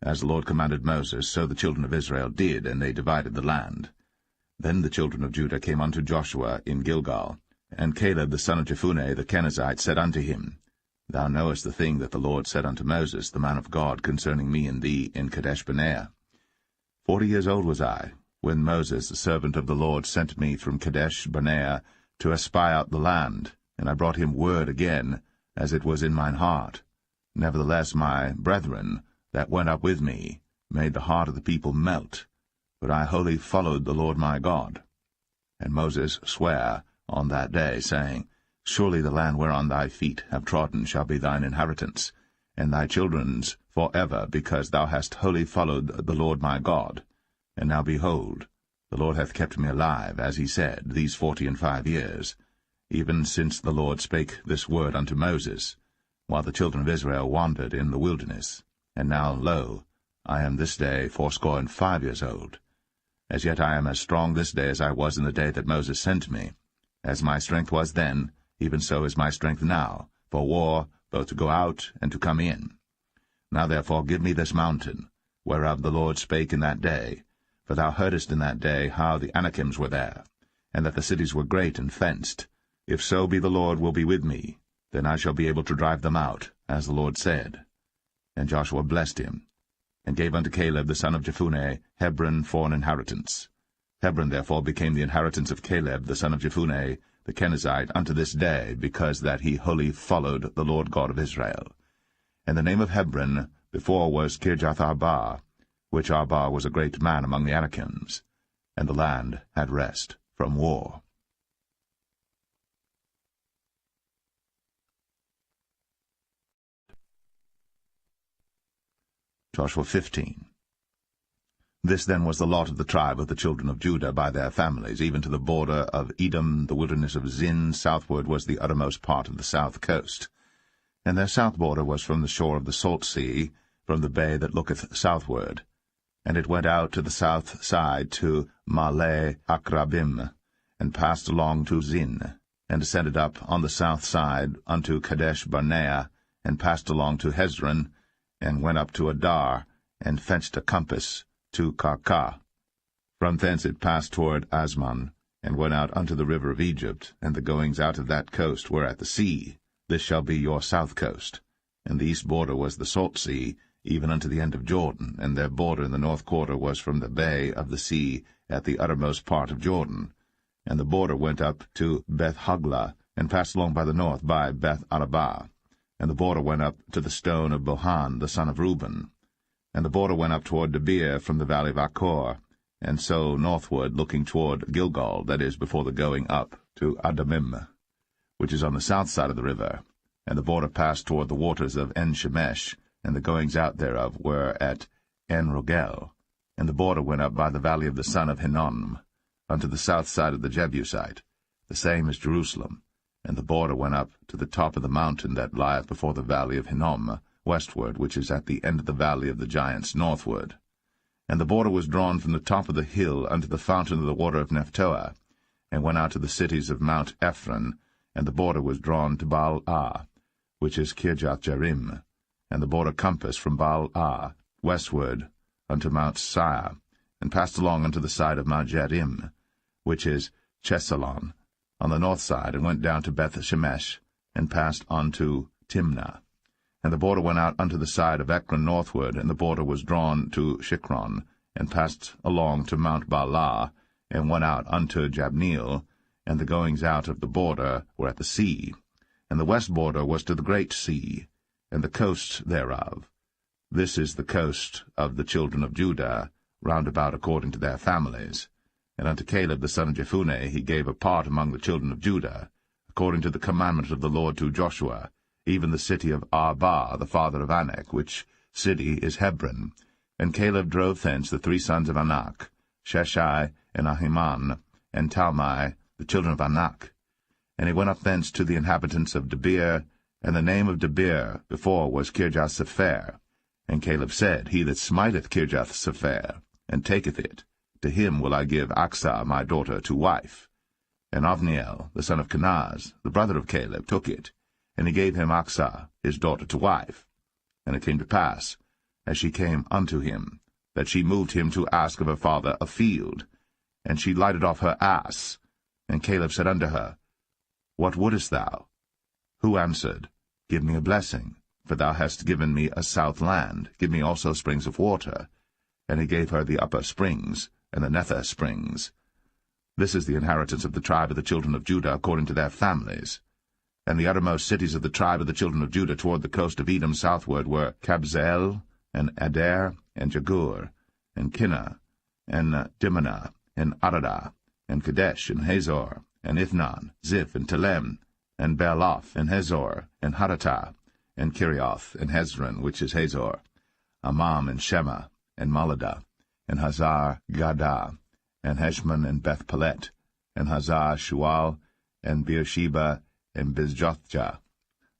As the Lord commanded Moses, so the children of Israel did, and they divided the land. Then the children of Judah came unto Joshua in Gilgal, and Caleb the son of Jephunneh the Kenizzite said unto him, Thou knowest the thing that the Lord said unto Moses, the man of God, concerning me and thee in Kadesh-barnea. 40 years old was I, when Moses, the servant of the Lord, sent me from Kadesh-barnea to espy out the land, and I brought him word again, as it was in mine heart. Nevertheless my brethren, that went up with me, made the heart of the people melt, but I wholly followed the Lord my God. And Moses sware on that day, saying, Surely the land whereon thy feet have trodden shall be thine inheritance, and thy children's for ever, because thou hast wholly followed the Lord my God. And now behold, the Lord hath kept me alive, as he said, these 45 years, even since the Lord spake this word unto Moses, while the children of Israel wandered in the wilderness. And now, lo, I am this day 85 years old. As yet I am as strong this day as I was in the day that Moses sent me. As my strength was then, even so is my strength now, for war, both to go out and to come in. Now therefore give me this mountain, whereof the Lord spake in that day, for thou heardest in that day how the Anakims were there, and that the cities were great and fenced. If so be the Lord will be with me, then I shall be able to drive them out, as the Lord said. And Joshua blessed him, and gave unto Caleb the son of Jephunneh Hebron for an inheritance. Hebron therefore became the inheritance of Caleb the son of Jephunneh the Kenizzite unto this day, because that he wholly followed the Lord God of Israel. And the name of Hebron before was Kirjath-Arba, which Arba was a great man among the Anakims, and the land had rest from war. Joshua 15. This then was the lot of the tribe of the children of Judah by their families, even to the border of Edom, the wilderness of Zin. Southward was the uttermost part of the south coast. And their south border was from the shore of the salt sea, from the bay that looketh southward. And it went out to the south side to Male Akrabim, and passed along to Zin, and descended up on the south side unto Kadesh-barnea, and passed along to Hezron, and went up to Adar, and fenced a compass to Karkah. From thence it passed toward Asmon, and went out unto the river of Egypt, and the goings out of that coast were at the sea. This shall be your south coast. And the east border was the salt sea, even unto the end of Jordan, and their border in the north quarter was from the bay of the sea at the uttermost part of Jordan. And the border went up to Beth-hoglah, and passed along by the north by Beth-arabah. And the border went up to the stone of Bohan the son of Reuben. And the border went up toward Debir from the valley of Achor, and so northward, looking toward Gilgal, that is, before the going up to Adamim, which is on the south side of the river. And the border passed toward the waters of En-shemesh, and the goings out thereof were at En-rogel. And the border went up by the valley of the son of Hinnom, unto the south side of the Jebusite, the same as Jerusalem. And the border went up to the top of the mountain that lieth before the valley of Hinnom, westward, which is at the end of the valley of the giants northward. And the border was drawn from the top of the hill unto the fountain of the water of Nephtoah, and went out to the cities of Mount Ephron, and the border was drawn to Baal-ah, which is Kirjath-jearim, and the border compassed from Baal-ah westward unto Mount Seir, and passed along unto the side of Mount Jearim, which is Chesalon, on the north side, and went down to Beth-shemesh, and passed on to Timnah. And the border went out unto the side of Ekron northward, and the border was drawn to Shikron, and passed along to Mount Baalah, and went out unto Jabneel, and the goings out of the border were at the sea. And the west border was to the great sea, and the coasts thereof. This is the coast of the children of Judah, round about according to their families. And unto Caleb the son of Jephunneh he gave a part among the children of Judah, according to the commandment of the Lord to Joshua, even the city of Arba, the father of Anak, which city is Hebron. And Caleb drove thence the 3 sons of Anak, Sheshai, and Ahiman, and Talmai, the children of Anak. And he went up thence to the inhabitants of Debir, and the name of Debir before was Kirjath-sepher. And Caleb said, He that smiteth Kirjath-sepher, and taketh it, to him will I give Achsah my daughter to wife. And Othniel, the son of Kenaz, the brother of Caleb, took it, and he gave him Achsah his daughter to wife. And it came to pass, as she came unto him, that she moved him to ask of her father a field. And she lighted off her ass. And Caleb said unto her, What wouldest thou? Who answered, Give me a blessing, for thou hast given me a south land, give me also springs of water. And he gave her the upper springs, and the nether springs. This is the inheritance of the tribe of the children of Judah according to their families. And the uttermost cities of the tribe of the children of Judah toward the coast of Edom southward were Kabzeel, and Adair, and Jagur, and Kinnah, and Dimnah, and Aradah, and Kadesh, and Hazor, and Ithnan, Ziph, and Telem, and Bealoth, and Hazor, and Haratah, and Kirioth, and Hezron, which is Hazor, Amam, and Shema, and Maladah, and Hazar-Gadah, and Heshmon, and Beth Paulett, and Hazar-Shual, and Beersheba, and Bizjothjah,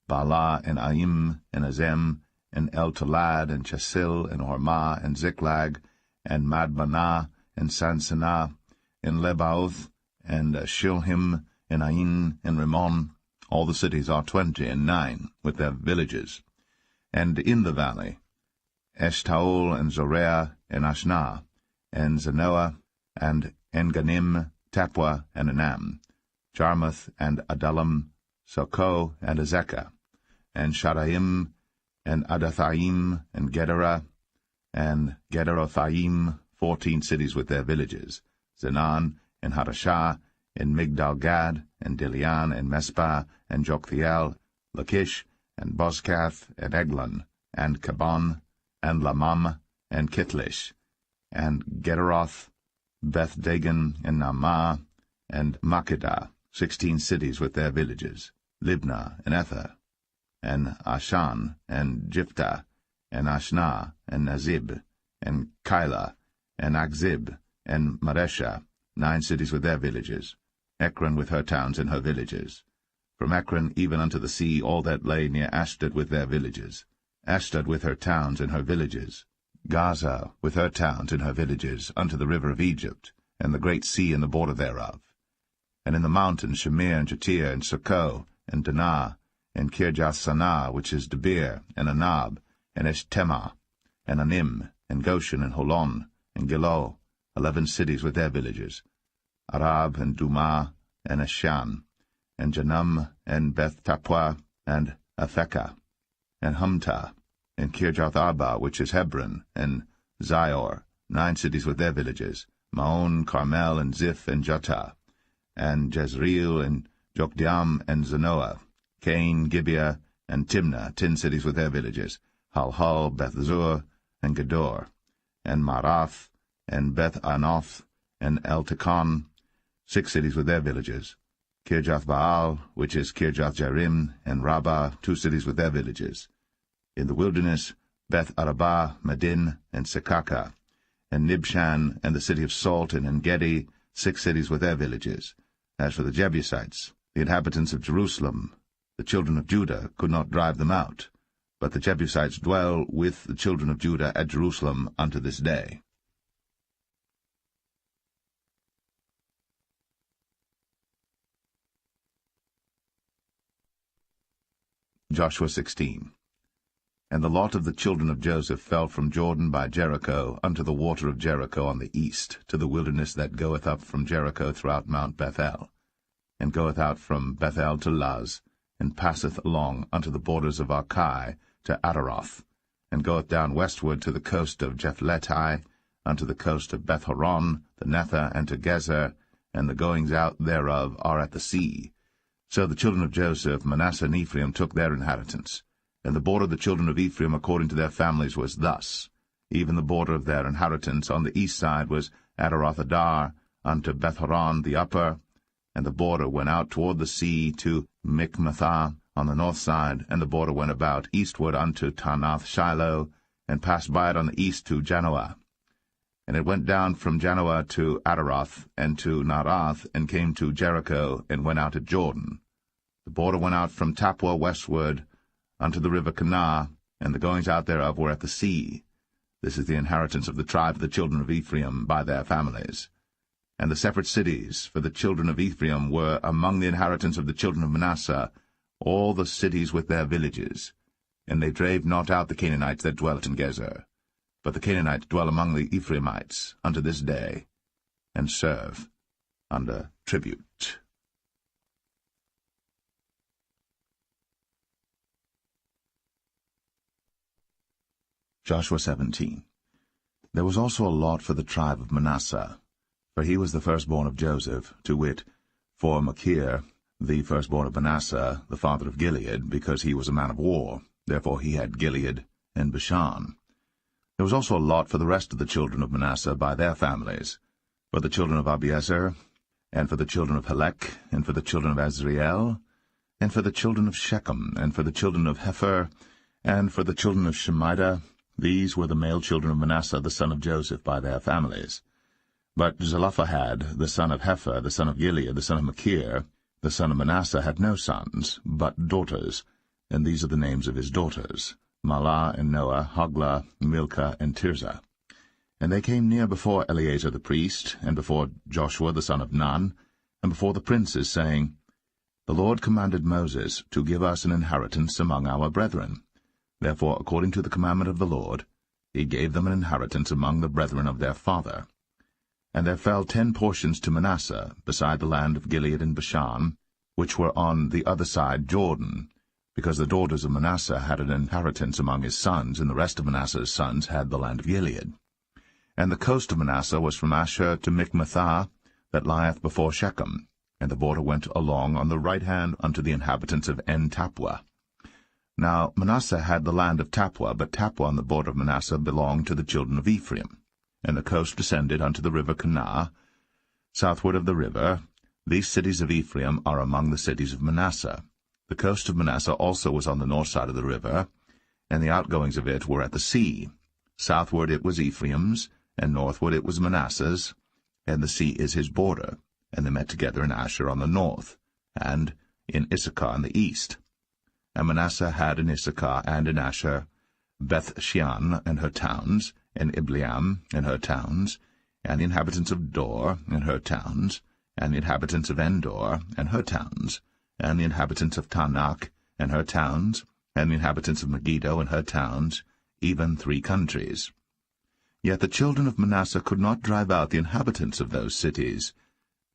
Baalah, and Aim, and Azem, and El-Tolad, and Chesil, and Hormah, and Ziklag, and Madmanah, and Sansanah, and Lebaoth, and Shilhim, and Ain, and Rimmon. All the cities are 29, with their villages. And in the valley, Eshtaol, and Zoreah, and Ashnah, and Zanoah, and Enganim, Tapua, and Anam, Jarmuth, and Adullam, Sokoh, and Azekah, and Shadaim, and Adathaim, and Gederah, and Gederothaim, 14 cities with their villages, Zenan, and Hadashah, and Migdal-Gad, and Dilian, and Mespah, and Joktheel, Lachish, and Bozkath, and Eglon, and Kabon, and Lamam, and Kitlish, and Gederoth, Beth-Dagon, and Naamah, and Makkedah, 16 cities with their villages, Libnah, and Ether, and Ashan, and Jiphthah, and Ashnah, and Nazib, and Keilah, and Akzib, and Maresha, 9 cities with their villages, Ekron with her towns and her villages. From Ekron even unto the sea all that lay near Ashdod with their villages, Ashdod with her towns and her villages, Gaza with her towns and her villages, unto the river of Egypt, and the great sea and the border thereof. And in the mountains Shamir, and Jatir, and Sokoh, and Danah, and Kirjath-sanah, which is Debir, and Anab, and Eshtema, and Anim, and Goshen, and Holon, and Gilo, 11 cities with their villages, Arab, and Dumah, and Eshan, and Janum, and Beth-Tapua, and Aphekah, and Humtah, and Kirjath-arba, which is Hebron, and Zior, 9 cities with their villages, Maon, Carmel, and Ziph, and Juttah, and Jezreel, and Jokdeam, and Zanoah, Cain, Gibeah, and Timnah, 10 cities with their villages, Halhal, Beth-zur, and Gedor, and Marath, and Beth-anoth, and El-Tekon, 6 cities with their villages, Kirjath-baal, which is Kirjath-jearim, and Rabbah, 2 cities with their villages. In the wilderness, Beth-arabah, Medin, and Sekaka, and Nibshan, and the city of Salt, and En-gedi, 6 cities with their villages. As for the Jebusites, the inhabitants of Jerusalem, the children of Judah could not drive them out, but the Jebusites dwell with the children of Judah at Jerusalem unto this day. Joshua 16. And the lot of the children of Joseph fell from Jordan by Jericho unto the water of Jericho on the east, to the wilderness that goeth up from Jericho throughout Mount Bethel, and goeth out from Bethel to Luz, and passeth along unto the borders of Archai to Adaroth, and goeth down westward to the coast of Jephletai, unto the coast of Bethhoron, the Nether, and to Gezer, and the goings out thereof are at the sea. So the children of Joseph, Manasseh, and Ephraim took their inheritance. And the border of the children of Ephraim according to their families was thus. Even the border of their inheritance on the east side was Adaroth-adar, unto Beth-horon the upper, and the border went out toward the sea to Michmethah on the north side, and the border went about eastward unto Taanath-shiloh, and passed by it on the east to Janoah. And it went down from Janoah to Adaroth, and to Naarath, and came to Jericho, and went out at Jordan. The border went out from Tappuah westward unto the river Kanah, and the goings out thereof were at the sea. This is the inheritance of the tribe of the children of Ephraim by their families. And the separate cities for the children of Ephraim were among the inheritance of the children of Manasseh, all the cities with their villages. And they drave not out the Canaanites that dwelt in Gezer. But the Canaanites dwell among the Ephraimites unto this day, and serve under tribute. Joshua 17. There was also a lot for the tribe of Manasseh, for he was the firstborn of Joseph, to wit, for Machir, the firstborn of Manasseh, the father of Gilead, because he was a man of war. Therefore he had Gilead and Bashan. There was also a lot for the rest of the children of Manasseh by their families, for the children of Abiezer, and for the children of Helek, and for the children of Azriel, and for the children of Shechem, and for the children of Hepher, and for the children of Shemida. These were the male children of Manasseh the son of Joseph by their families. But Zelophehad, the son of Hepher, the son of Gilead, the son of Machir, the son of Manasseh, had no sons, but daughters, and these are the names of his daughters, Mahlah and Noah, Hoglah, Milcah, and Tirzah. And they came near before Eleazar the priest, and before Joshua the son of Nun, and before the princes, saying, The Lord commanded Moses to give us an inheritance among our brethren. Therefore, according to the commandment of the Lord, he gave them an inheritance among the brethren of their father. And there fell 10 portions to Manasseh, beside the land of Gilead and Bashan, which were on the other side Jordan, because the daughters of Manasseh had an inheritance among his sons, and the rest of Manasseh's sons had the land of Gilead. And the coast of Manasseh was from Asher to Michmethah, that lieth before Shechem, and the border went along on the right hand unto the inhabitants of En-Tappuah. Now Manasseh had the land of Tappuah, but Tappuah on the border of Manasseh belonged to the children of Ephraim. And the coast descended unto the river Kanah, southward of the river. These cities of Ephraim are among the cities of Manasseh. The coast of Manasseh also was on the north side of the river, and the outgoings of it were at the sea. Southward it was Ephraim's, and northward it was Manasseh's, and the sea is his border. And they met together in Asher on the north, and in Issachar on the east. And Manasseh had in Issachar and in Asher Beth-shean and her towns, and Ibleam and her towns, and the inhabitants of Dor and her towns, and the inhabitants of Endor and her towns, and the inhabitants of Taanach and her towns, and the inhabitants of Megiddo and her towns, even 3 countries. Yet the children of Manasseh could not drive out the inhabitants of those cities,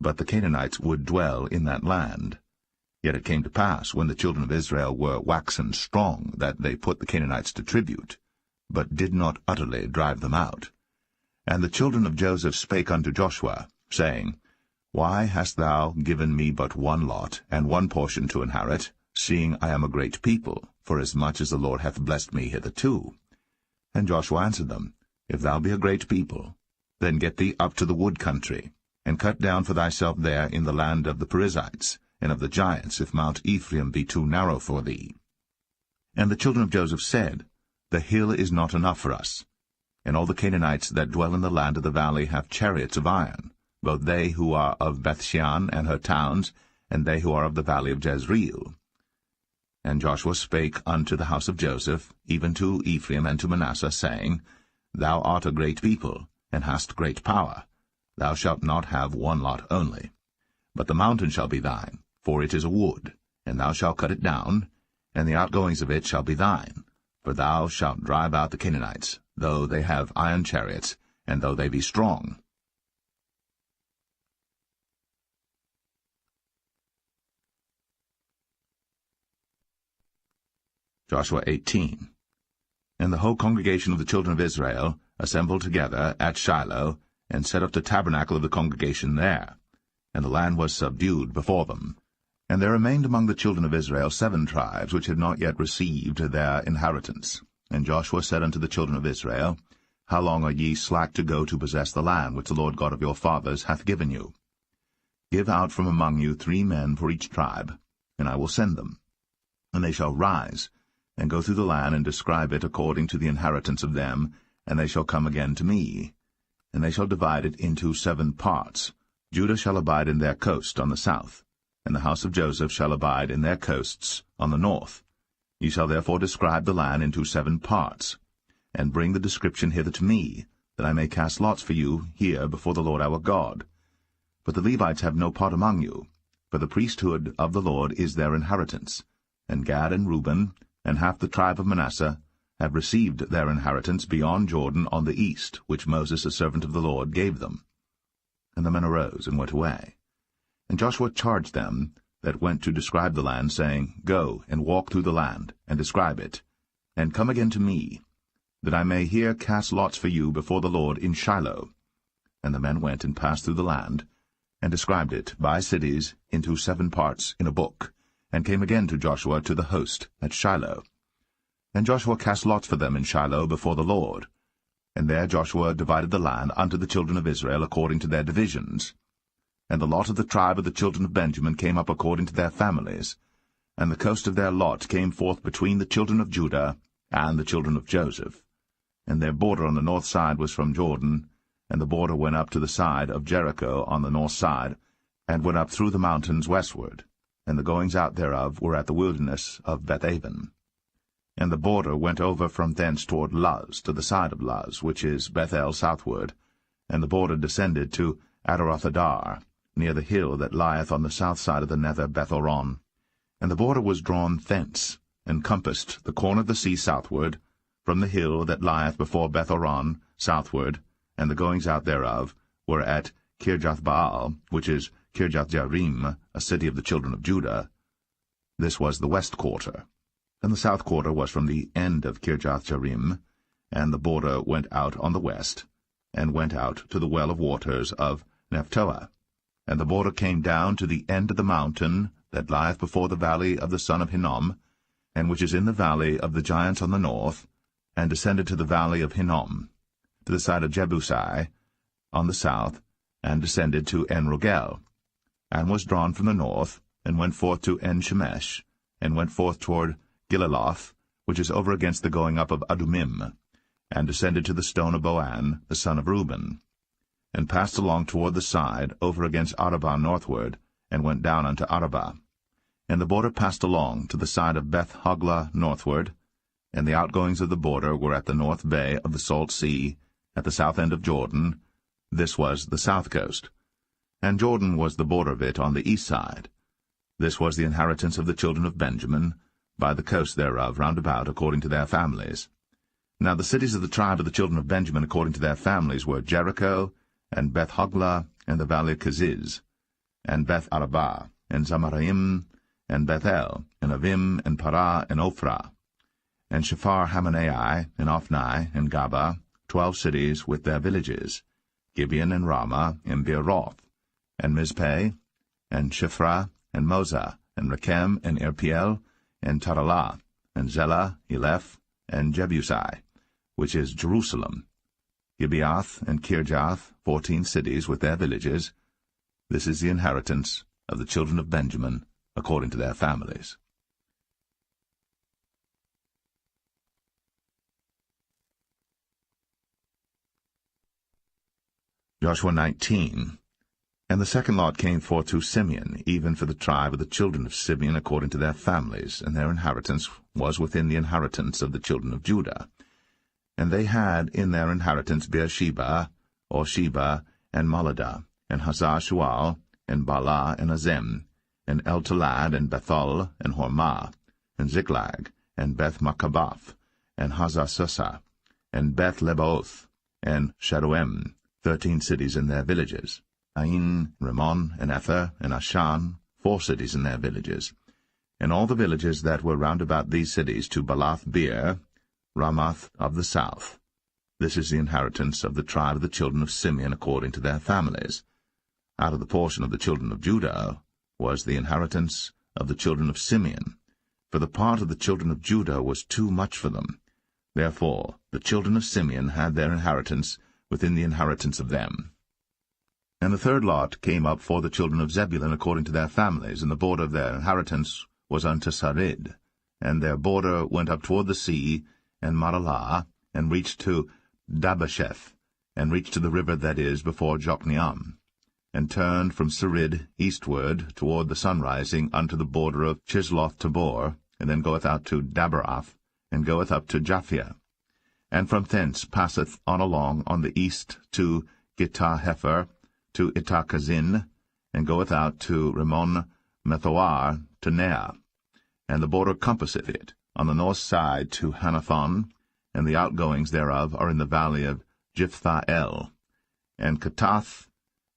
but the Canaanites would dwell in that land. Yet it came to pass, when the children of Israel were waxen strong, that they put the Canaanites to tribute, but did not utterly drive them out. And the children of Joseph spake unto Joshua, saying, Why hast thou given me but 1 lot, and 1 portion to inherit, seeing I am a great people, forasmuch as the Lord hath blessed me hitherto? And Joshua answered them, If thou be a great people, then get thee up to the wood country, and cut down for thyself there in the land of the Perizzites, and of the giants, if Mount Ephraim be too narrow for thee. And the children of Joseph said, The hill is not enough for us. And all the Canaanites that dwell in the land of the valley have chariots of iron, both they who are of Beth-shean and her towns, and they who are of the valley of Jezreel. And Joshua spake unto the house of Joseph, even to Ephraim and to Manasseh, saying, Thou art a great people, and hast great power. Thou shalt not have 1 lot only. But the mountain shall be thine, for it is a wood, and thou shalt cut it down, and the outgoings of it shall be thine. For thou shalt drive out the Canaanites, though they have iron chariots, and though they be strong. Joshua 18. And the whole congregation of the children of Israel assembled together at Shiloh, and set up the tabernacle of the congregation there. And the land was subdued before them. And there remained among the children of Israel 7 tribes, which had not yet received their inheritance. And Joshua said unto the children of Israel, how long are ye slack to go to possess the land which the Lord God of your fathers hath given you? Give out from among you 3 men for each tribe, and I will send them. And they shall rise, and go through the land, and describe it according to the inheritance of them, and they shall come again to me. And they shall divide it into 7 parts. Judah shall abide in their coast on the south, and the house of Joseph shall abide in their coasts on the north. Ye shall therefore describe the land into 7 parts, and bring the description hither to me, that I may cast lots for you here before the Lord our God. But the Levites have no part among you, for the priesthood of the Lord is their inheritance. And Gad and Reuben, and half the tribe of Manasseh, have received their inheritance beyond Jordan on the east, which Moses the servant of the Lord gave them. And the men arose and went away. And Joshua charged them that went to describe the land, saying, Go and walk through the land, and describe it, and come again to me, that I may here cast lots for you before the Lord in Shiloh. And the men went and passed through the land, and described it by cities into 7 parts in a book, and came again to Joshua to the host at Shiloh. And Joshua cast lots for them in Shiloh before the Lord. And there Joshua divided the land unto the children of Israel according to their divisions. And the lot of the tribe of the children of Benjamin came up according to their families, and the coast of their lot came forth between the children of Judah and the children of Joseph. And their border on the north side was from Jordan, and the border went up to the side of Jericho on the north side, and went up through the mountains westward, and the goings out thereof were at the wilderness of Bethaven. And the border went over from thence toward Luz, to the side of Luz, which is Bethel southward, and the border descended to Adarothadar, near the hill that lieth on the south side of the nether Bethoron. And the border was drawn thence, and compassed the corner of the sea southward, from the hill that lieth before Bethoron southward, and the goings out thereof were at Kirjathbaal, which is Kirjathjearim, a city of the children of Judah. This was the west quarter. And the south quarter was from the end of Kirjathjearim, and the border went out on the west, and went out to the well of waters of Nephtoah. And the border came down to the end of the mountain that lieth before the valley of the son of Hinnom, and which is in the valley of the giants on the north, and descended to the valley of Hinnom, to the side of Jebusai on the south, and descended to En-Rogel, and was drawn from the north, and went forth to En-Shemesh, and went forth toward Gilaloth, which is over against the going up of Adumim, and descended to the stone of Boan, the son of Reuben, and passed along toward the side, over against Arabah northward, and went down unto Arabah. And the border passed along to the side of Beth-Hoglah northward, and the outgoings of the border were at the north bay of the salt sea, at the south end of Jordan. This was the south coast. And Jordan was the border of it on the east side. This was the inheritance of the children of Benjamin, by the coast thereof round about, according to their families. Now the cities of the tribe of the children of Benjamin according to their families were Jericho, and Beth-Hoglah, and the valley of Keziz, and Beth-Arabah, and Zamaraim, and Bethel, and Avim, and Parah, and Ophrah, and Shephar-Hamanai, and Ophni, and Gaba, 12 cities with their villages, Gibeon, and Ramah, and Beeroth, and Mizpeh, and Shiphrah, and Moza, and Rechem, and Irpiel, and Taralah, and Zelah, Eleph, and Jebusai, which is Jerusalem, Gibeath, and Kirjath, 14 cities with their villages. This is the inheritance of the children of Benjamin, according to their families. Joshua 19. And the second lot came forth to Simeon, even for the tribe of the children of Simeon according to their families, and their inheritance was within the inheritance of the children of Judah. And they had in their inheritance Beersheba, or Sheba, and Moladah, and Hazar-Shual, and Bala, and Azem, and El-Talad, and Bethul, and Hormah, and Ziklag, and Beth-Makabath, and Hazar-Susah, and Beth-Lebaoth, and Sharuim, 13 cities in their villages, Ain, Rimmon, and Ether, and Ashan, 4 cities in their villages, and all the villages that were round about these cities to Balath-beer, Ramath of the south. This is the inheritance of the tribe of the children of Simeon according to their families. Out of the portion of the children of Judah was the inheritance of the children of Simeon, for the part of the children of Judah was too much for them. Therefore the children of Simeon had their inheritance within the inheritance of them. And the third lot came up for the children of Zebulun according to their families, and the border of their inheritance was unto Sarid. And their border went up toward the sea, and Maralah, and reached to Dabasheth, and reached to the river that is before Jokneam, and turned from Sarid eastward toward the sunrising unto the border of Chisloth-Tabor, and then goeth out to Daberath, and goeth up to Japhia, and from thence passeth on along on the east to Gittah-Hefer, to Ittah-Kazin, and goeth out to Rimmon-Methoar, to Nea, and the border compasseth it on the north side to Hanathon, and the outgoings thereof are in the valley of Jiphthah-El, and Katath,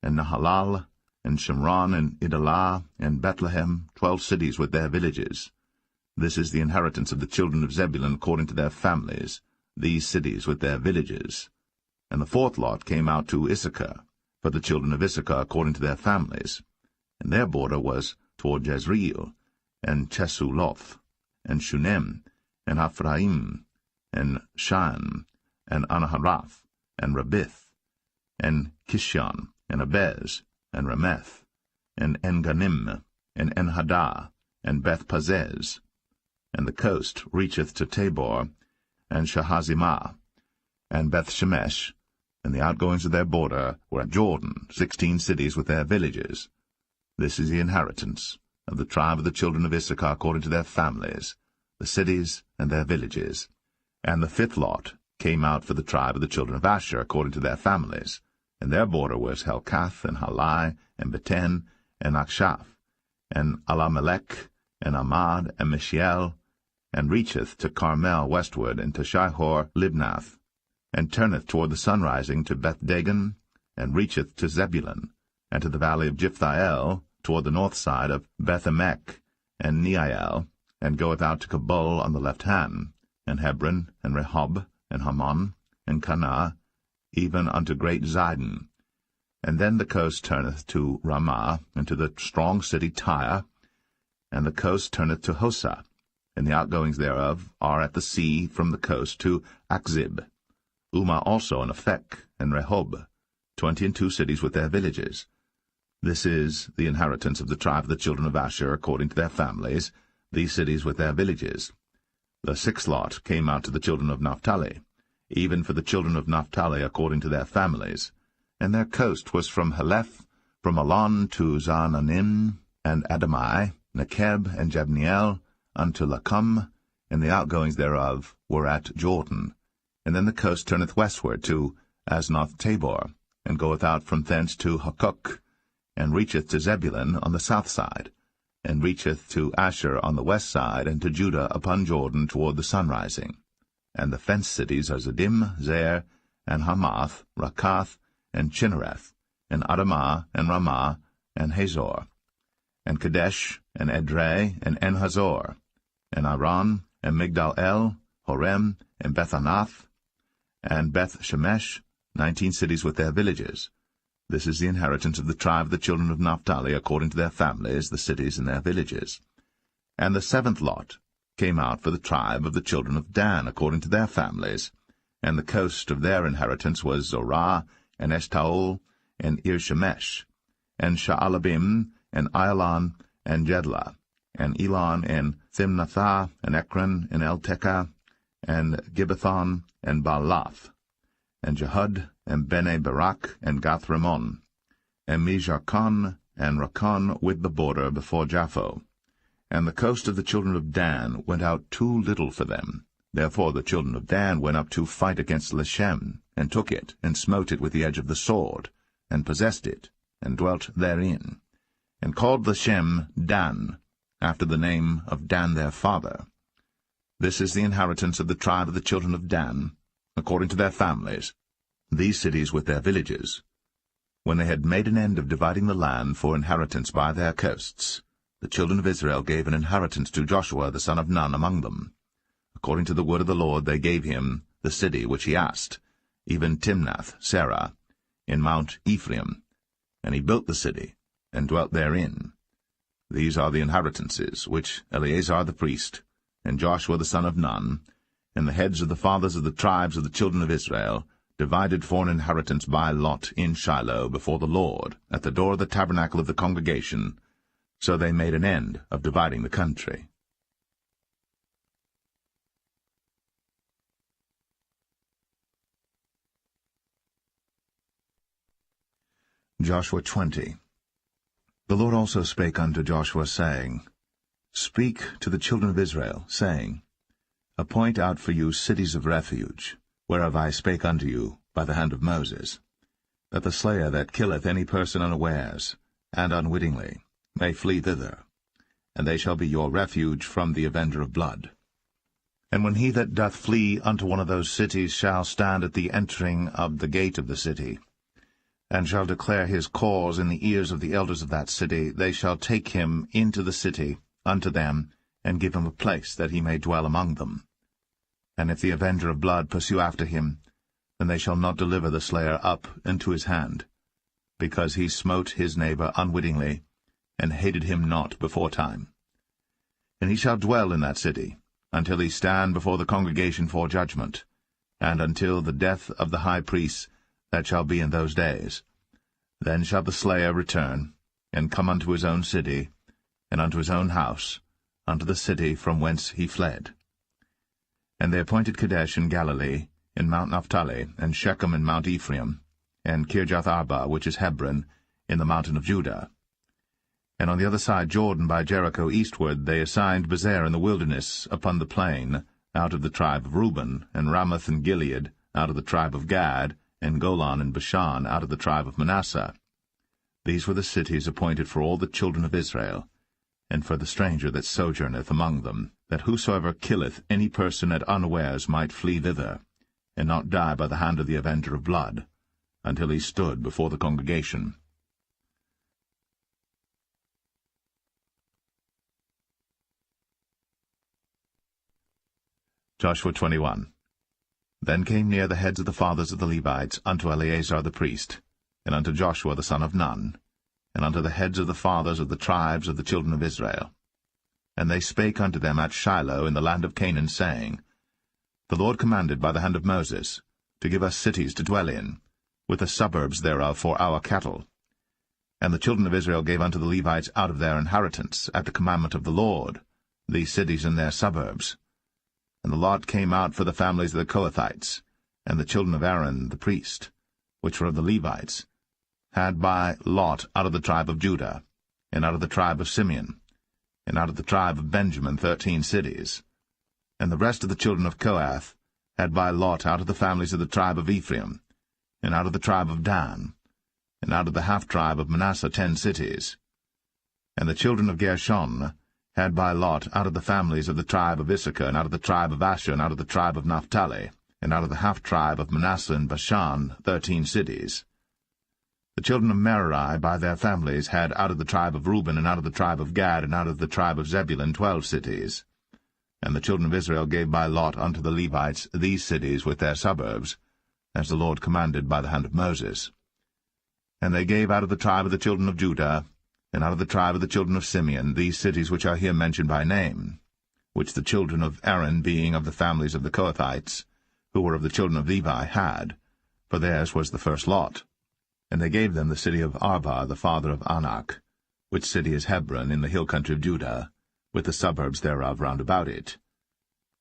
and Nahalal, and Shimron, and Idalah, and Bethlehem, 12 cities with their villages. This is the inheritance of the children of Zebulun according to their families, these cities with their villages. And the fourth lot came out to Issachar, for the children of Issachar according to their families. And their border was toward Jezreel, and Chesuloth, and Shunem, and Ephraim, and Shan, and Anaharath, and Rabith, and Kishon, and Abez, and Rameth, and Enganim, and Enhadah, and Beth-Pazez. And the coast reacheth to Tabor, and Shahazimah, and Beth-Shemesh, and the outgoings of their border were at Jordan, 16 cities with their villages. This is the inheritance of the tribe of the children of Issachar according to their families, the cities and their villages. And the fifth lot came out for the tribe of the children of Asher according to their families, and their border was Helkath, and Halai, and Beten, and Akshaph, and Alamelech, and Amad, and Mishiel, and reacheth to Carmel westward, and to Shihor-Libnath, and turneth toward the sunrising to Beth-Dagon, and reacheth to Zebulun, and to the valley of Jiphthah-El, toward the north side of Beth-Emek, and Neiel, and goeth out to Kabul on the left hand, and Hebron, and Rehob, and Hammon, and Cana, even unto great Zidon. And then the coast turneth to Ramah, and to the strong city Tyre, and the coast turneth to Hosa, and the outgoings thereof are at the sea from the coast to Akzib. Umah also, and Aphek, and Rehob, 22 cities with their villages. This is the inheritance of the tribe of the children of Asher according to their families, these cities with their villages. The sixth lot came out to the children of Naphtali, even for the children of Naphtali according to their families. And their coast was from Heleph, from Alon to Zaananim, and Adamai, Nekeb, and Jabneel, unto Lacum, and the outgoings thereof were at Jordan. And then the coast turneth westward to Aznoth-Tabor, and goeth out from thence to Hukok, and reacheth to Zebulun on the south side, and reacheth to Asher on the west side, and to Judah upon Jordan toward the sunrising. And the fenced cities are Ziddim, Zer, and Hamath, Rakath, and Chinnereth, and Adamah, and Ramah, and Hazor, and Kadesh, and Edrei, and En-Hazor, and Aran, and Migdal-El, Horem, and Bethanath, and Beth-Shemesh, 19 cities with their villages. This is the inheritance of the tribe of the children of Naphtali according to their families, the cities and their villages. And the seventh lot came out for the tribe of the children of Dan according to their families, and the coast of their inheritance was Zorah, and Eshtaol, and Ir-Shemesh, and Sha'alabim, and Ailan, and Jedlah, and Elon, and Thimnathah, and Ekron, and Eltekah, and Gibbethon, and Baalath, and Jehud, and Bene-Berak, and Gath-Rimmon, and Mijarkon, and Rakon with the border before Japho. And the coast of the children of Dan went out too little for them. Therefore the children of Dan went up to fight against Leshem, and took it, and smote it with the edge of the sword, and possessed it, and dwelt therein, and called Leshem Dan, after the name of Dan their father. This is the inheritance of the tribe of the children of Dan, according to their families, these cities with their villages. When they had made an end of dividing the land for inheritance by their coasts, the children of Israel gave an inheritance to Joshua the son of Nun among them. According to the word of the Lord they gave him the city which he asked, even Timnath-Serah, in Mount Ephraim. And he built the city, and dwelt therein. These are the inheritances which Eleazar the priest, and Joshua the son of Nun, and the heads of the fathers of the tribes of the children of Israel, divided for an inheritance by lot in Shiloh before the Lord, at the door of the tabernacle of the congregation. So they made an end of dividing the country. Joshua 20. The Lord also spake unto Joshua, saying, Speak to the children of Israel, saying, Appoint out for you cities of refuge, whereof I spake unto you by the hand of Moses, that the slayer that killeth any person unawares, and unwittingly, may flee thither, and they shall be your refuge from the avenger of blood. And when he that doth flee unto one of those cities shall stand at the entering of the gate of the city, and shall declare his cause in the ears of the elders of that city, they shall take him into the city unto them, and give him a place that he may dwell among them. And if the avenger of blood pursue after him, then they shall not deliver the slayer up into his hand, because he smote his neighbor unwittingly, and hated him not beforetime. And he shall dwell in that city, until he stand before the congregation for judgment, and until the death of the high priest that shall be in those days. Then shall the slayer return, and come unto his own city, and unto his own house, unto the city from whence he fled. And they appointed Kadesh in Galilee, in Mount Naphtali, and Shechem in Mount Ephraim, and Kirjath-Arba, which is Hebron, in the mountain of Judah. And on the other side Jordan by Jericho eastward they assigned Bezer in the wilderness upon the plain, out of the tribe of Reuben, and Ramoth and Gilead, out of the tribe of Gad, and Golan and Bashan, out of the tribe of Manasseh. These were the cities appointed for all the children of Israel, and for the stranger that sojourneth among them, that whosoever killeth any person at unawares might flee thither, and not die by the hand of the avenger of blood, until he stood before the congregation. Joshua 21. Then came near the heads of the fathers of the Levites unto Eleazar the priest, and unto Joshua the son of Nun, and unto the heads of the fathers of the tribes of the children of Israel. And they spake unto them at Shiloh in the land of Canaan, saying, The Lord commanded by the hand of Moses to give us cities to dwell in, with the suburbs thereof for our cattle. And the children of Israel gave unto the Levites out of their inheritance, at the commandment of the Lord, these cities and their suburbs. And the lot came out for the families of the Kohathites, and the children of Aaron the priest, which were of the Levites, had by lot out of the tribe of Judah, and out of the tribe of Simeon, and out of the tribe of Benjamin 13 cities. And the rest of the children of Kohath had by lot out of the families of the tribe of Ephraim, and out of the tribe of Dan, and out of the half-tribe of Manasseh 10 cities. And the children of Gershon had by lot out of the families of the tribe of Issachar, and out of the tribe of Asher, and out of the tribe of Naphtali, and out of the half-tribe of Manasseh and Bashan 13 cities. The children of Merari by their families had out of the tribe of Reuben, and out of the tribe of Gad, and out of the tribe of Zebulun 12 cities. And the children of Israel gave by lot unto the Levites these cities with their suburbs, as the Lord commanded by the hand of Moses. And they gave out of the tribe of the children of Judah, and out of the tribe of the children of Simeon, these cities which are here mentioned by name, which the children of Aaron, being of the families of the Kohathites, who were of the children of Levi, had, for theirs was the first lot. And they gave them the city of Arba, the father of Anak, which city is Hebron, in the hill country of Judah, with the suburbs thereof round about it.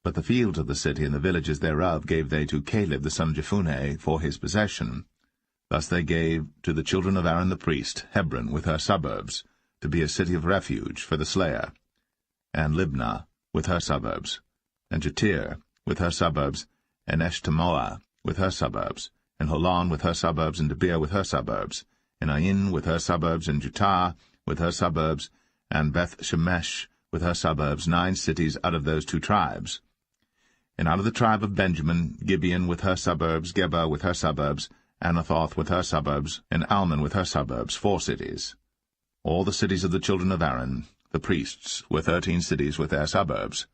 But the fields of the city and the villages thereof gave they to Caleb the son of Jephunneh for his possession. Thus they gave to the children of Aaron the priest Hebron with her suburbs, to be a city of refuge for the slayer, and Libnah with her suburbs, and Jatir with her suburbs, and Eshtemoa with her suburbs, and Holon with her suburbs, and Debir with her suburbs, and Ain with her suburbs, and Jutah with her suburbs, and Beth-Shemesh with her suburbs, 9 cities out of those 2 tribes. And out of the tribe of Benjamin, Gibeon with her suburbs, Geba with her suburbs, Anathoth with her suburbs, and Almon with her suburbs, 4 cities. All the cities of the children of Aaron, the priests, were 13 cities with their suburbs.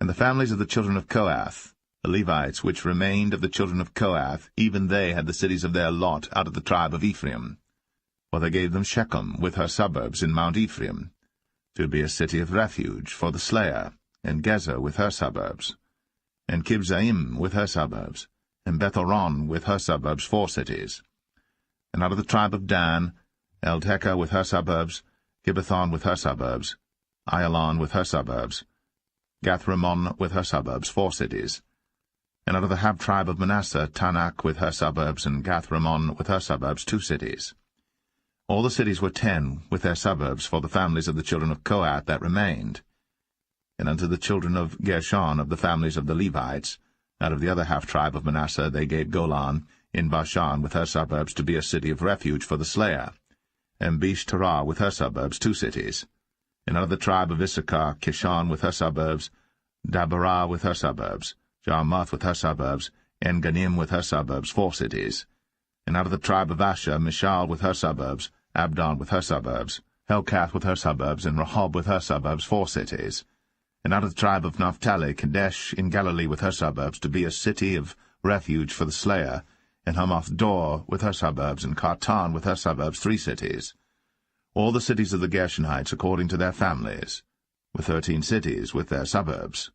And the families of the children of Kohath, the Levites which remained of the children of Kohath, even they had the cities of their lot out of the tribe of Ephraim. For they gave them Shechem with her suburbs in Mount Ephraim, to be a city of refuge for the slayer, and Gezer with her suburbs. and Kibzaim with her suburbs, and Beth-horon with her suburbs, 4 cities. And out of the tribe of Dan, Eltekeh with her suburbs, Gibbethon with her suburbs, Ayalon with her suburbs, Gath-rimmon with her suburbs, 4 cities. And out of the half-tribe of Manasseh, Tanakh with her suburbs, and Gath-rimmon with her suburbs, 2 cities. All the cities were 10 with their suburbs for the families of the children of Kohath that remained. And unto the children of Gershon of the families of the Levites, out of the other half-tribe of Manasseh, they gave Golan in Bashan with her suburbs to be a city of refuge for the slayer, and Besh-terah with her suburbs, 2 cities. And out of the tribe of Issachar, Kishon with her suburbs, Dabarah with her suburbs, Jarmuth with her suburbs, En-gannim with her suburbs, 4 cities. And out of the tribe of Asher, Mishal with her suburbs, Abdon with her suburbs, Helkath with her suburbs, and Rehob with her suburbs, 4 cities. And out of the tribe of Naphtali, Kadesh in Galilee with her suburbs, to be a city of refuge for the slayer, and Hamath-dor with her suburbs, and Kartan with her suburbs, 3 cities. All the cities of the Gershonites according to their families, with 13 cities with their suburbs.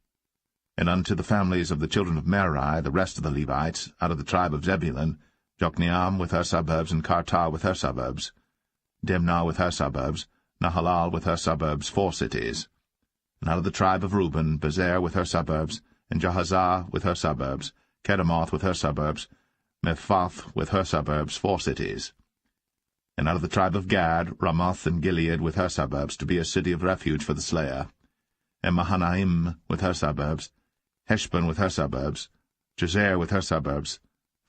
And unto the families of the children of Merari, the rest of the Levites, out of the tribe of Zebulun, Jokneam with her suburbs, and Kartar with her suburbs, Dimnah with her suburbs, Nahalal with her suburbs, 4 cities. And out of the tribe of Reuben, Bezer with her suburbs, and Jahazah with her suburbs, Kedemoth with her suburbs, Mephaath with her suburbs, 4 cities. And out of the tribe of Gad, Ramoth and Gilead with her suburbs, to be a city of refuge for the slayer, and Mahanaim with her suburbs, Heshbon with her suburbs, Jazer with her suburbs,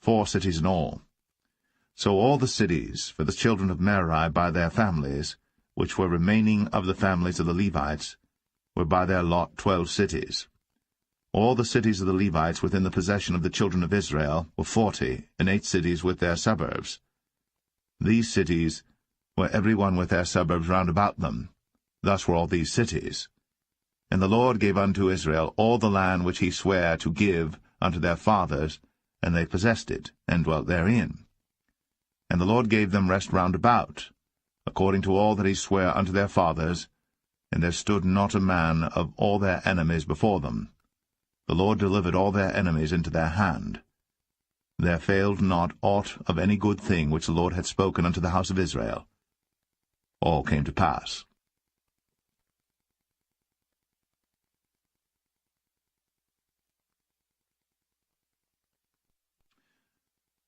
4 cities in all. So all the cities for the children of Merari by their families, which were remaining of the families of the Levites, were by their lot 12 cities. All the cities of the Levites within the possession of the children of Israel were 40, and 8 cities with their suburbs. These cities were every one with their suburbs round about them. Thus were all these cities. And the Lord gave unto Israel all the land which he sware to give unto their fathers, and they possessed it, and dwelt therein. And the Lord gave them rest round about, according to all that he sware unto their fathers, and there stood not a man of all their enemies before them. The Lord delivered all their enemies into their hand. There failed not aught of any good thing which the Lord had spoken unto the house of Israel. All came to pass.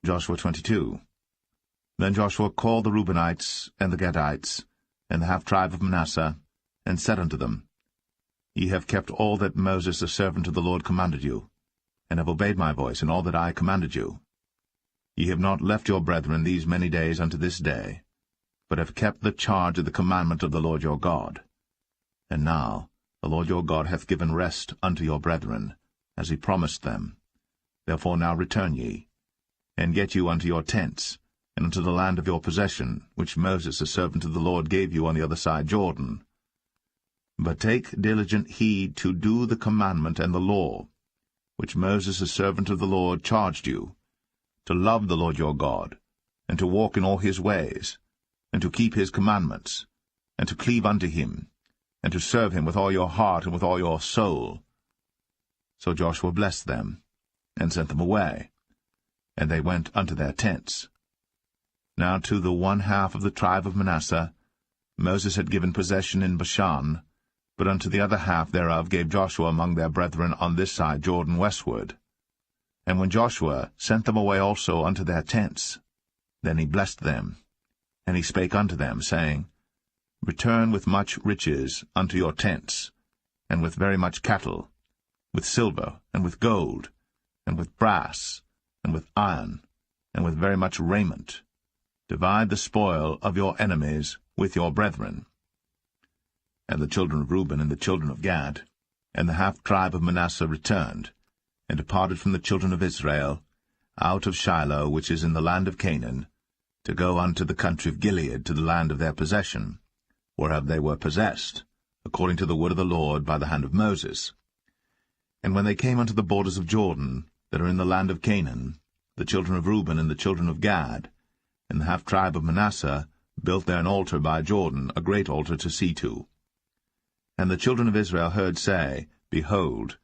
Joshua 22. Then Joshua called the Reubenites, and the Gadites, and the half-tribe of Manasseh, and said unto them, Ye have kept all that Moses the servant of the Lord commanded you, and have obeyed my voice in all that I commanded you. Ye have not left your brethren these many days unto this day, but have kept the charge of the commandment of the Lord your God. And now the Lord your God hath given rest unto your brethren, as he promised them. Therefore now return ye, and get you unto your tents, and unto the land of your possession, which Moses the servant of the Lord gave you on the other side Jordan. But take diligent heed to do the commandment and the law, which Moses the servant of the Lord charged you, to love the Lord your God, and to walk in all his ways, and to keep his commandments, and to cleave unto him, and to serve him with all your heart and with all your soul. So Joshua blessed them, and sent them away, and they went unto their tents. Now to the 1/2 of the tribe of Manasseh Moses had given possession in Bashan, but unto the other half thereof gave Joshua among their brethren on this side Jordan westward. And when Joshua sent them away also unto their tents, then he blessed them. And he spake unto them, saying, Return with much riches unto your tents, and with very much cattle, with silver, and with gold, and with brass, and with iron, and with very much raiment. Divide the spoil of your enemies with your brethren. And the children of Reuben and the children of Gad, and the half-tribe of Manasseh returned, and departed from the children of Israel, out of Shiloh, which is in the land of Canaan, to go unto the country of Gilead, to the land of their possession, whereof they were possessed, according to the word of the Lord by the hand of Moses. And when they came unto the borders of Jordan, that are in the land of Canaan, the children of Reuben and the children of Gad, and the half-tribe of Manasseh built there an altar by Jordan, a great altar to see to. And the children of Israel heard say, Behold,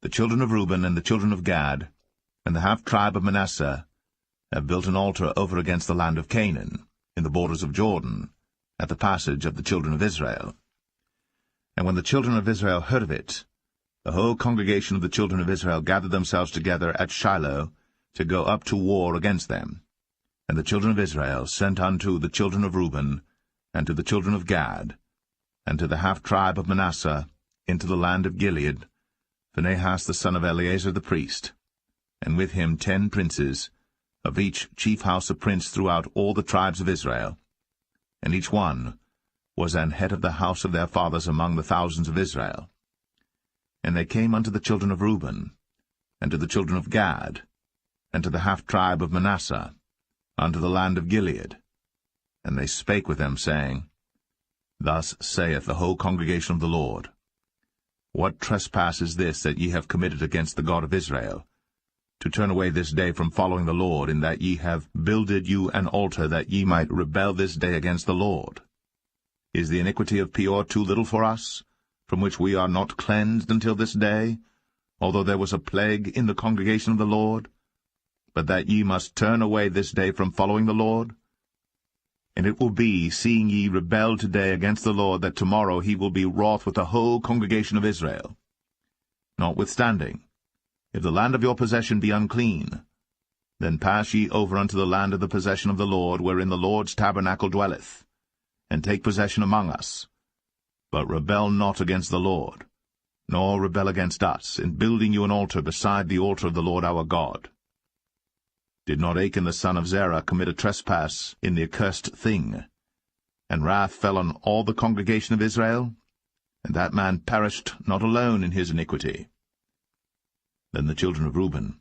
The children of Reuben and the children of Gad, and the half-tribe of Manasseh, have built an altar over against the land of Canaan, in the borders of Jordan, at the passage of the children of Israel. And when the children of Israel heard of it, the whole congregation of the children of Israel gathered themselves together at Shiloh to go up to war against them. And the children of Israel sent unto the children of Reuben, and to the children of Gad, and to the half-tribe of Manasseh, into the land of Gilead, Phinehas the son of Eleazar the priest, and with him 10 princes, of each chief house a prince throughout all the tribes of Israel. And each one was an head of the house of their fathers among the thousands of Israel. And they came unto the children of Reuben, and to the children of Gad, and to the half-tribe of Manasseh, unto the land of Gilead. And they spake with them, saying, Thus saith the whole congregation of the Lord, What trespass is this that ye have committed against the God of Israel, to turn away this day from following the Lord, in that ye have builded you an altar, that ye might rebel this day against the Lord? Is the iniquity of Peor too little for us, from which we are not cleansed until this day, although there was a plague in the congregation of the Lord, but that ye must turn away this day from following the Lord? And it will be, seeing ye rebel today against the Lord, that tomorrow he will be wroth with the whole congregation of Israel. Notwithstanding, if the land of your possession be unclean, then pass ye over unto the land of the possession of the Lord, wherein the Lord's tabernacle dwelleth, and take possession among us. But rebel not against the Lord, nor rebel against us, in building you an altar beside the altar of the Lord our God. Did not Achan the son of Zerah commit a trespass in the accursed thing, and wrath fell on all the congregation of Israel? And that man perished not alone in his iniquity. Then the children of Reuben,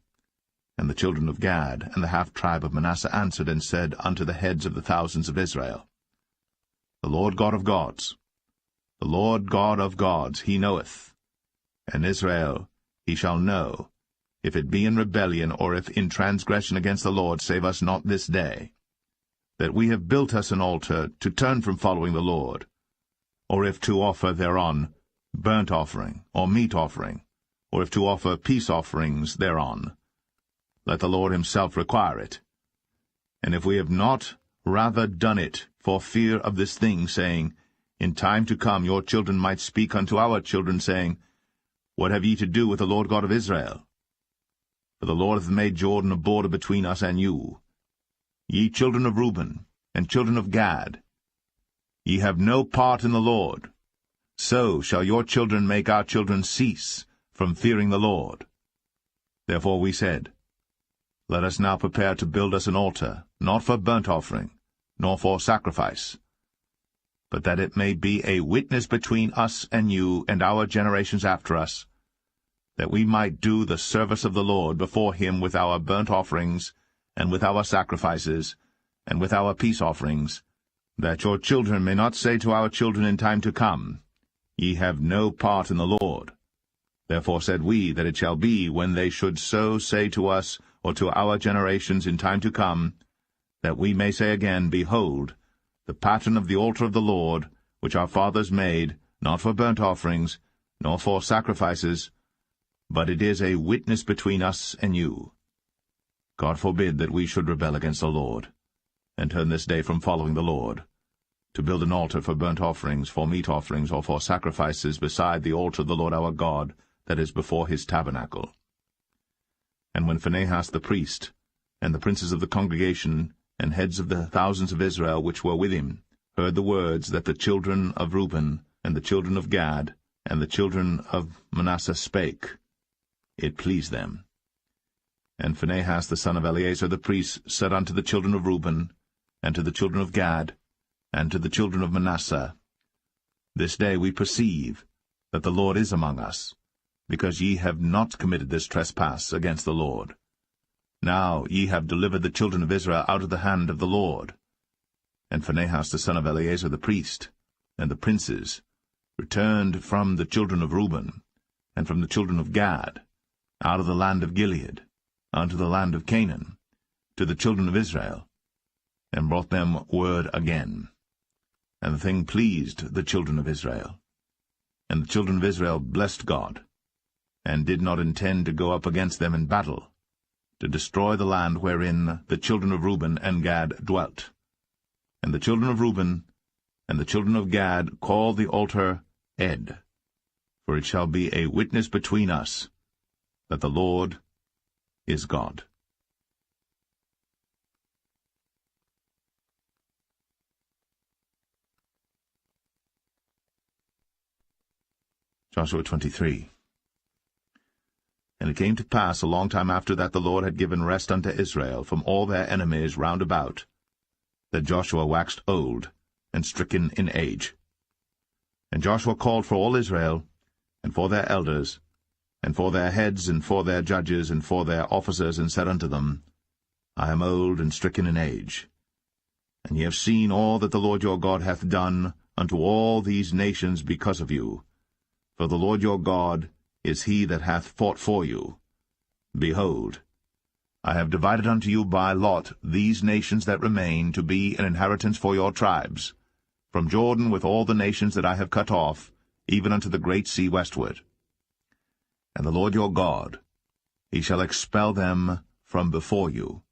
and the children of Gad, and the half-tribe of Manasseh answered and said unto the heads of the thousands of Israel, The Lord God of gods, the Lord God of gods, he knoweth, and Israel he shall know, if it be in rebellion, or if in transgression against the Lord, save us not this day, that we have built us an altar to turn from following the Lord, or if to offer thereon burnt offering, or meat offering, or if to offer peace offerings thereon. Let the Lord himself require it. And if we have not rather done it for fear of this thing, saying, In time to come your children might speak unto our children, saying, What have ye to do with the Lord God of Israel? For the Lord hath made Jordan a border between us and you. Ye children of Reuben, and children of Gad, ye have no part in the Lord. So shall your children make our children cease from fearing the Lord. Therefore we said, Let us now prepare to build us an altar, not for burnt offering, nor for sacrifice, but that it may be a witness between us and you and our generations after us, that we might do the service of the Lord before him with our burnt offerings, and with our sacrifices, and with our peace offerings, that your children may not say to our children in time to come, Ye have no part in the Lord. Therefore said we, that it shall be, when they should so say to us, or to our generations in time to come, that we may say again, Behold, the pattern of the altar of the Lord, which our fathers made, not for burnt offerings, nor for sacrifices, but it is a witness between us and you. God forbid that we should rebel against the Lord, and turn this day from following the Lord, to build an altar for burnt offerings, for meat offerings, or for sacrifices beside the altar of the Lord our God, that is before his tabernacle. And when Phinehas the priest, and the princes of the congregation, and heads of the thousands of Israel which were with him, heard the words that the children of Reuben, and the children of Gad, and the children of Manasseh spake, it pleased them. And Phinehas the son of Eleazar the priest said unto the children of Reuben, and to the children of Gad, and to the children of Manasseh, This day we perceive that the Lord is among us, because ye have not committed this trespass against the Lord. Now ye have delivered the children of Israel out of the hand of the Lord. And Phinehas the son of Eleazar the priest, and the princes, returned from the children of Reuben, and from the children of Gad, out of the land of Gilead, unto the land of Canaan, to the children of Israel, and brought them word again. And the thing pleased the children of Israel. And the children of Israel blessed God, and did not intend to go up against them in battle, to destroy the land wherein the children of Reuben and Gad dwelt. And the children of Reuben and the children of Gad called the altar Ed, for it shall be a witness between us that the Lord is God. Joshua 23. And it came to pass a long time after that the Lord had given rest unto Israel from all their enemies round about, that Joshua waxed old and stricken in age. And Joshua called for all Israel, and for their elders, and for their heads, and for their judges, and for their officers, and said unto them, I am old and stricken in age. And ye have seen all that the Lord your God hath done unto all these nations because of you. For the Lord your God is he that hath fought for you. Behold, I have divided unto you by lot these nations that remain, to be an inheritance for your tribes, from Jordan with all the nations that I have cut off, even unto the great sea westward. And the Lord your God, he shall expel them from before you,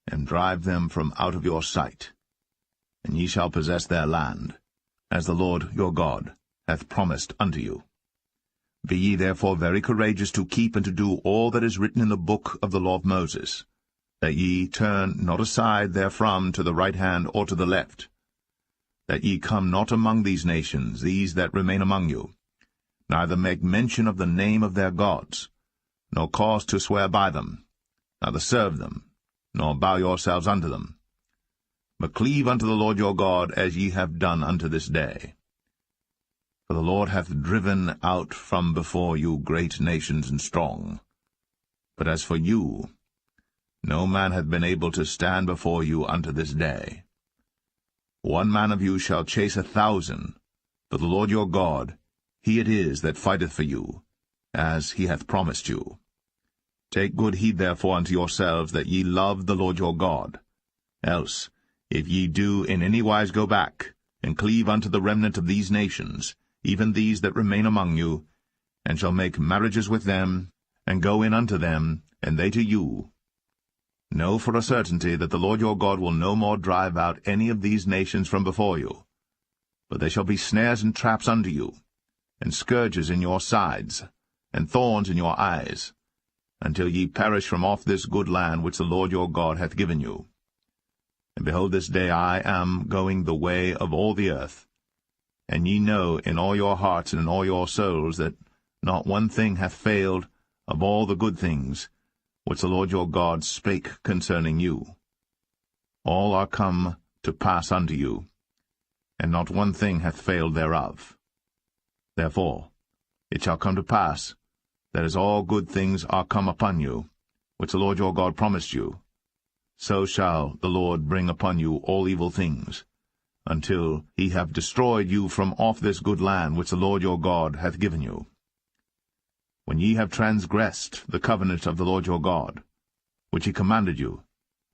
and drive them from out of your sight. And ye shall possess their land, as the Lord your God hath promised unto you. Be ye therefore very courageous to keep and to do all that is written in the book of the law of Moses, that ye turn not aside therefrom to the right hand or to the left, that ye come not among these nations, these that remain among you, neither make mention of the name of their gods, nor cause to swear by them, neither serve them, nor bow yourselves unto them, but cleave unto the Lord your God, as ye have done unto this day. For the Lord hath driven out from before you great nations and strong. But as for you, no man hath been able to stand before you unto this day. 1 man of you shall chase 1,000, but the Lord your God, he it is that fighteth for you, as he hath promised you. Take good heed therefore unto yourselves, that ye love the Lord your God. Else, if ye do in any wise go back, and cleave unto the remnant of these nations, even these that remain among you, and shall make marriages with them, and go in unto them, and they to you, know for a certainty that the Lord your God will no more drive out any of these nations from before you, but they shall be snares and traps unto you, and scourges in your sides, and thorns in your eyes, until ye perish from off this good land which the Lord your God hath given you. And behold, this day I am going the way of all the earth, and ye know in all your hearts and in all your souls that not one thing hath failed of all the good things which the Lord your God spake concerning you. All are come to pass unto you, and not one thing hath failed thereof. Therefore it shall come to pass, that as all good things are come upon you, which the Lord your God promised you, so shall the Lord bring upon you all evil things, until he have destroyed you from off this good land which the Lord your God hath given you. When ye have transgressed the covenant of the Lord your God, which he commanded you,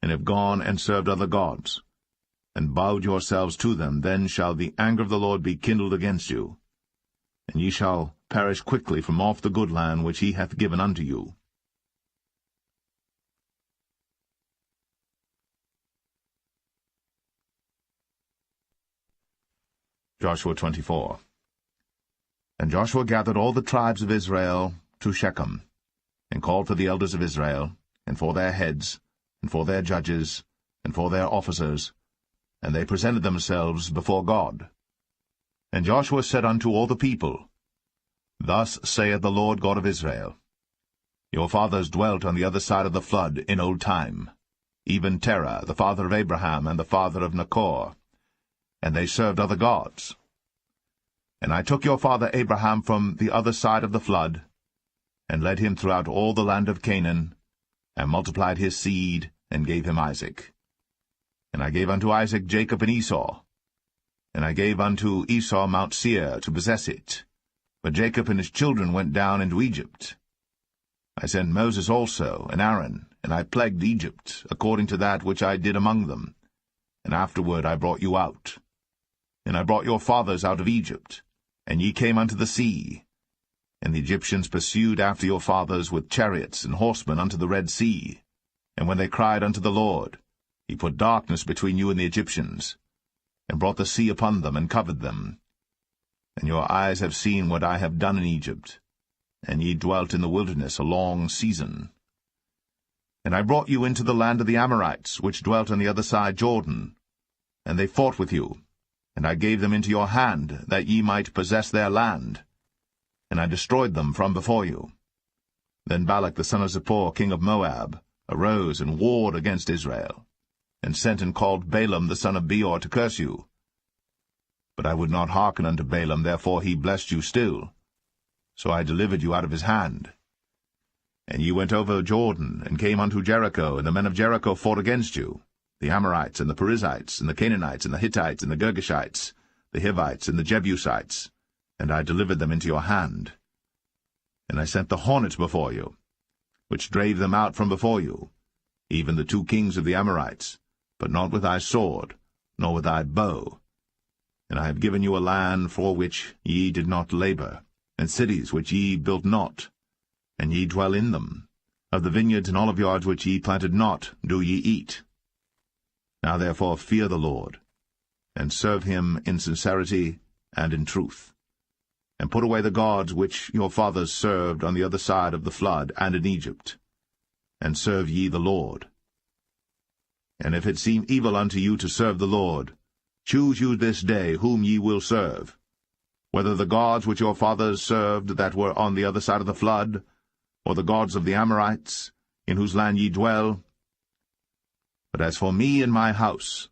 and have gone and served other gods, and bowed yourselves to them, then shall the anger of the Lord be kindled against you, and ye shall perish quickly from off the good land which he hath given unto you. Joshua 24. And Joshua gathered all the tribes of Israel to Shechem, and called for the elders of Israel, and for their heads, and for their judges, and for their officers, and they presented themselves before God. And Joshua said unto all the people, Thus saith the Lord God of Israel, Your fathers dwelt on the other side of the flood in old time, even Terah, the father of Abraham, and the father of Nachor, and they served other gods. And I took your father Abraham from the other side of the flood, and led him throughout all the land of Canaan, and multiplied his seed, and gave him Isaac. And I gave unto Isaac Jacob and Esau. And I gave unto Esau Mount Seir to possess it. But Jacob and his children went down into Egypt. I sent Moses also, and Aaron, and I plagued Egypt, according to that which I did among them. And afterward I brought you out. And I brought your fathers out of Egypt, and ye came unto the sea. And the Egyptians pursued after your fathers with chariots and horsemen unto the Red Sea. And when they cried unto the Lord, he put darkness between you and the Egyptians, and brought the sea upon them, and covered them. And your eyes have seen what I have done in Egypt, and ye dwelt in the wilderness a long season. And I brought you into the land of the Amorites, which dwelt on the other side Jordan, and they fought with you, and I gave them into your hand, that ye might possess their land, and I destroyed them from before you. Then Balak the son of Zippor, king of Moab, arose and warred against Israel, and sent and called Balaam the son of Beor to curse you. But I would not hearken unto Balaam, therefore he blessed you still. So I delivered you out of his hand. And ye went over Jordan, and came unto Jericho, and the men of Jericho fought against you, the Amorites, and the Perizzites, and the Canaanites, and the Hittites, and the Girgashites, the Hivites, and the Jebusites, and I delivered them into your hand. And I sent the hornet before you, which drave them out from before you, even the 2 kings of the Amorites, but not with thy sword, nor with thy bow. And I have given you a land for which ye did not labor, and cities which ye built not, and ye dwell in them. Of the vineyards and oliveyards which ye planted not do ye eat. Now therefore fear the Lord, and serve him in sincerity and in truth, and put away the gods which your fathers served on the other side of the flood and in Egypt, and serve ye the Lord. And if it seem evil unto you to serve the Lord, choose you this day whom ye will serve, whether the gods which your fathers served that were on the other side of the flood, or the gods of the Amorites, in whose land ye dwell. But as for me and my house,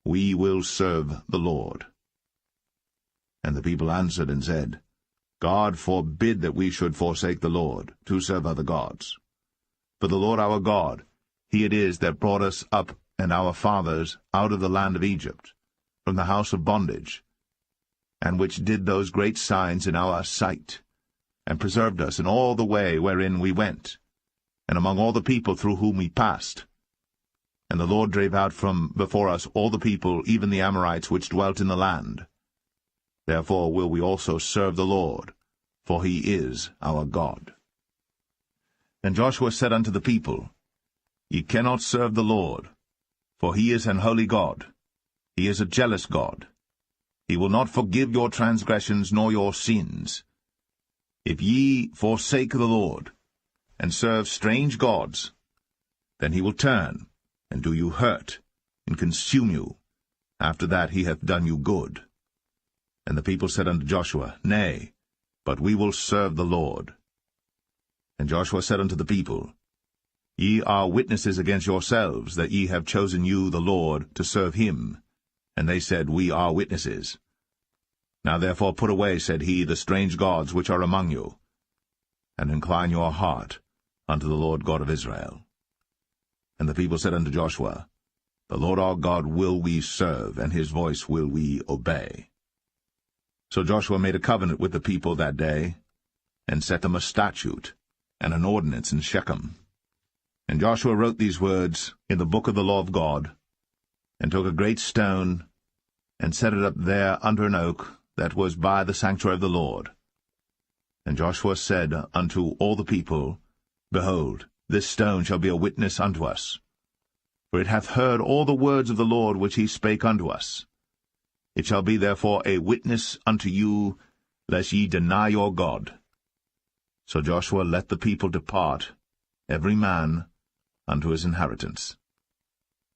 we will serve the Lord. And the people answered and said, God forbid that we should forsake the Lord, to serve other gods. For the Lord our God, he it is that brought us up and our fathers out of the land of Egypt, from the house of bondage, and which did those great signs in our sight, and preserved us in all the way wherein we went, and among all the people through whom we passed. And the Lord drave out from before us all the people, even the Amorites which dwelt in the land. Therefore will we also serve the Lord, for he is our God. And Joshua said unto the people, Ye cannot serve the Lord, for he is an holy God. He is a jealous God. He will not forgive your transgressions nor your sins. If ye forsake the Lord, and serve strange gods, then he will turn, and do you hurt, and consume you. After that he hath done you good. And the people said unto Joshua, Nay, but we will serve the Lord. And Joshua said unto the people, Ye are witnesses against yourselves, that ye have chosen you the Lord to serve him. And they said, We are witnesses. Now therefore put away, said he, the strange gods which are among you, and incline your heart unto the Lord God of Israel. And the people said unto Joshua, The Lord our God will we serve, and his voice will we obey. So Joshua made a covenant with the people that day, and set them a statute and an ordinance in Shechem. And Joshua wrote these words in the book of the law of God, and took a great stone, and set it up there under an oak that was by the sanctuary of the Lord. And Joshua said unto all the people, Behold, this stone shall be a witness unto us, for it hath heard all the words of the Lord which he spake unto us. It shall be therefore a witness unto you, lest ye deny your God. So Joshua let the people depart, every man unto his inheritance.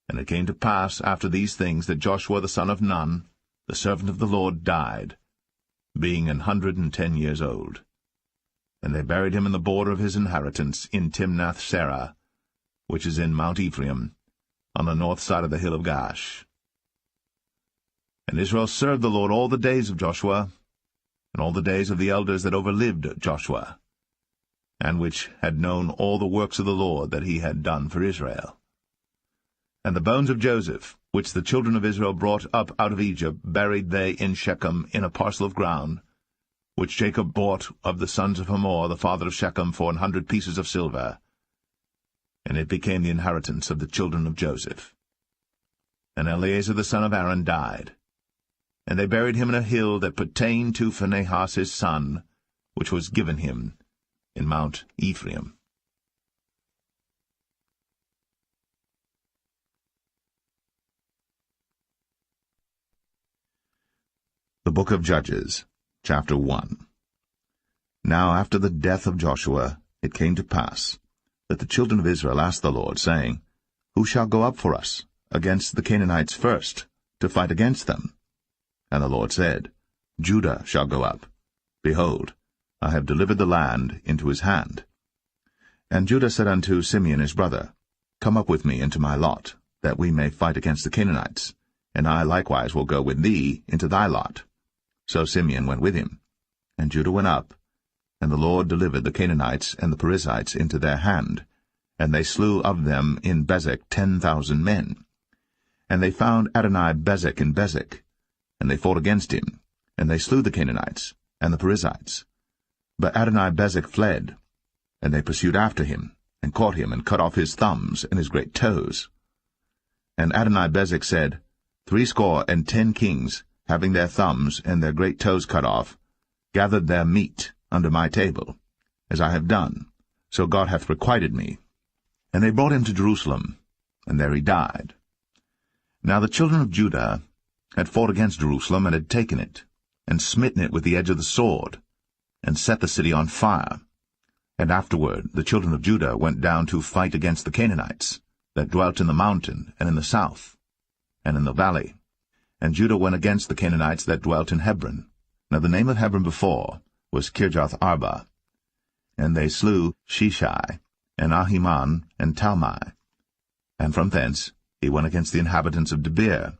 And it came to pass after these things that Joshua the son of Nun, the servant of the Lord, died, being 110 years old. And they buried him in the border of his inheritance in Timnath-serah, which is in Mount Ephraim, on the north side of the hill of Gaash. And Israel served the Lord all the days of Joshua, and all the days of the elders that overlived Joshua, and which had known all the works of the Lord that he had done for Israel. And the bones of Joseph, which the children of Israel brought up out of Egypt, buried they in Shechem in a parcel of ground, which Jacob bought of the sons of Hamor, the father of Shechem, for 100 pieces of silver. And it became the inheritance of the children of Joseph. And Eleazar the son of Aaron died. And they buried him in a hill that pertained to Phinehas his son, which was given him in Mount Ephraim. The Book of Judges, chapter 1. Now after the death of Joshua it came to pass that the children of Israel asked the Lord, saying, Who shall go up for us against the Canaanites first, to fight against them? And the Lord said, Judah shall go up. Behold, I have delivered the land into his hand. And Judah said unto Simeon his brother, Come up with me into my lot, that we may fight against the Canaanites, and I likewise will go with thee into thy lot. So Simeon went with him, and Judah went up, and the Lord delivered the Canaanites and the Perizzites into their hand, and they slew of them in Bezek 10,000 men. And they found Adoni-Bezek in Bezek, and they fought against him, and they slew the Canaanites and the Perizzites. But Adoni-Bezek fled, and they pursued after him, and caught him, and cut off his thumbs and his great toes. And Adoni-Bezek said, 60 kings, having their thumbs and their great toes cut off, gathered their meat under my table, as I have done, so God hath requited me. And they brought him to Jerusalem, and there he died. Now the children of Judah had fought against Jerusalem, and had taken it, and smitten it with the edge of the sword, and set the city on fire. And afterward the children of Judah went down to fight against the Canaanites, that dwelt in the mountain, and in the south, and in the valley. And Judah went against the Canaanites that dwelt in Hebron. Now the name of Hebron before was Kirjath-Arba. And they slew Sheshai, and Ahiman, and Talmai. And from thence he went against the inhabitants of Debir.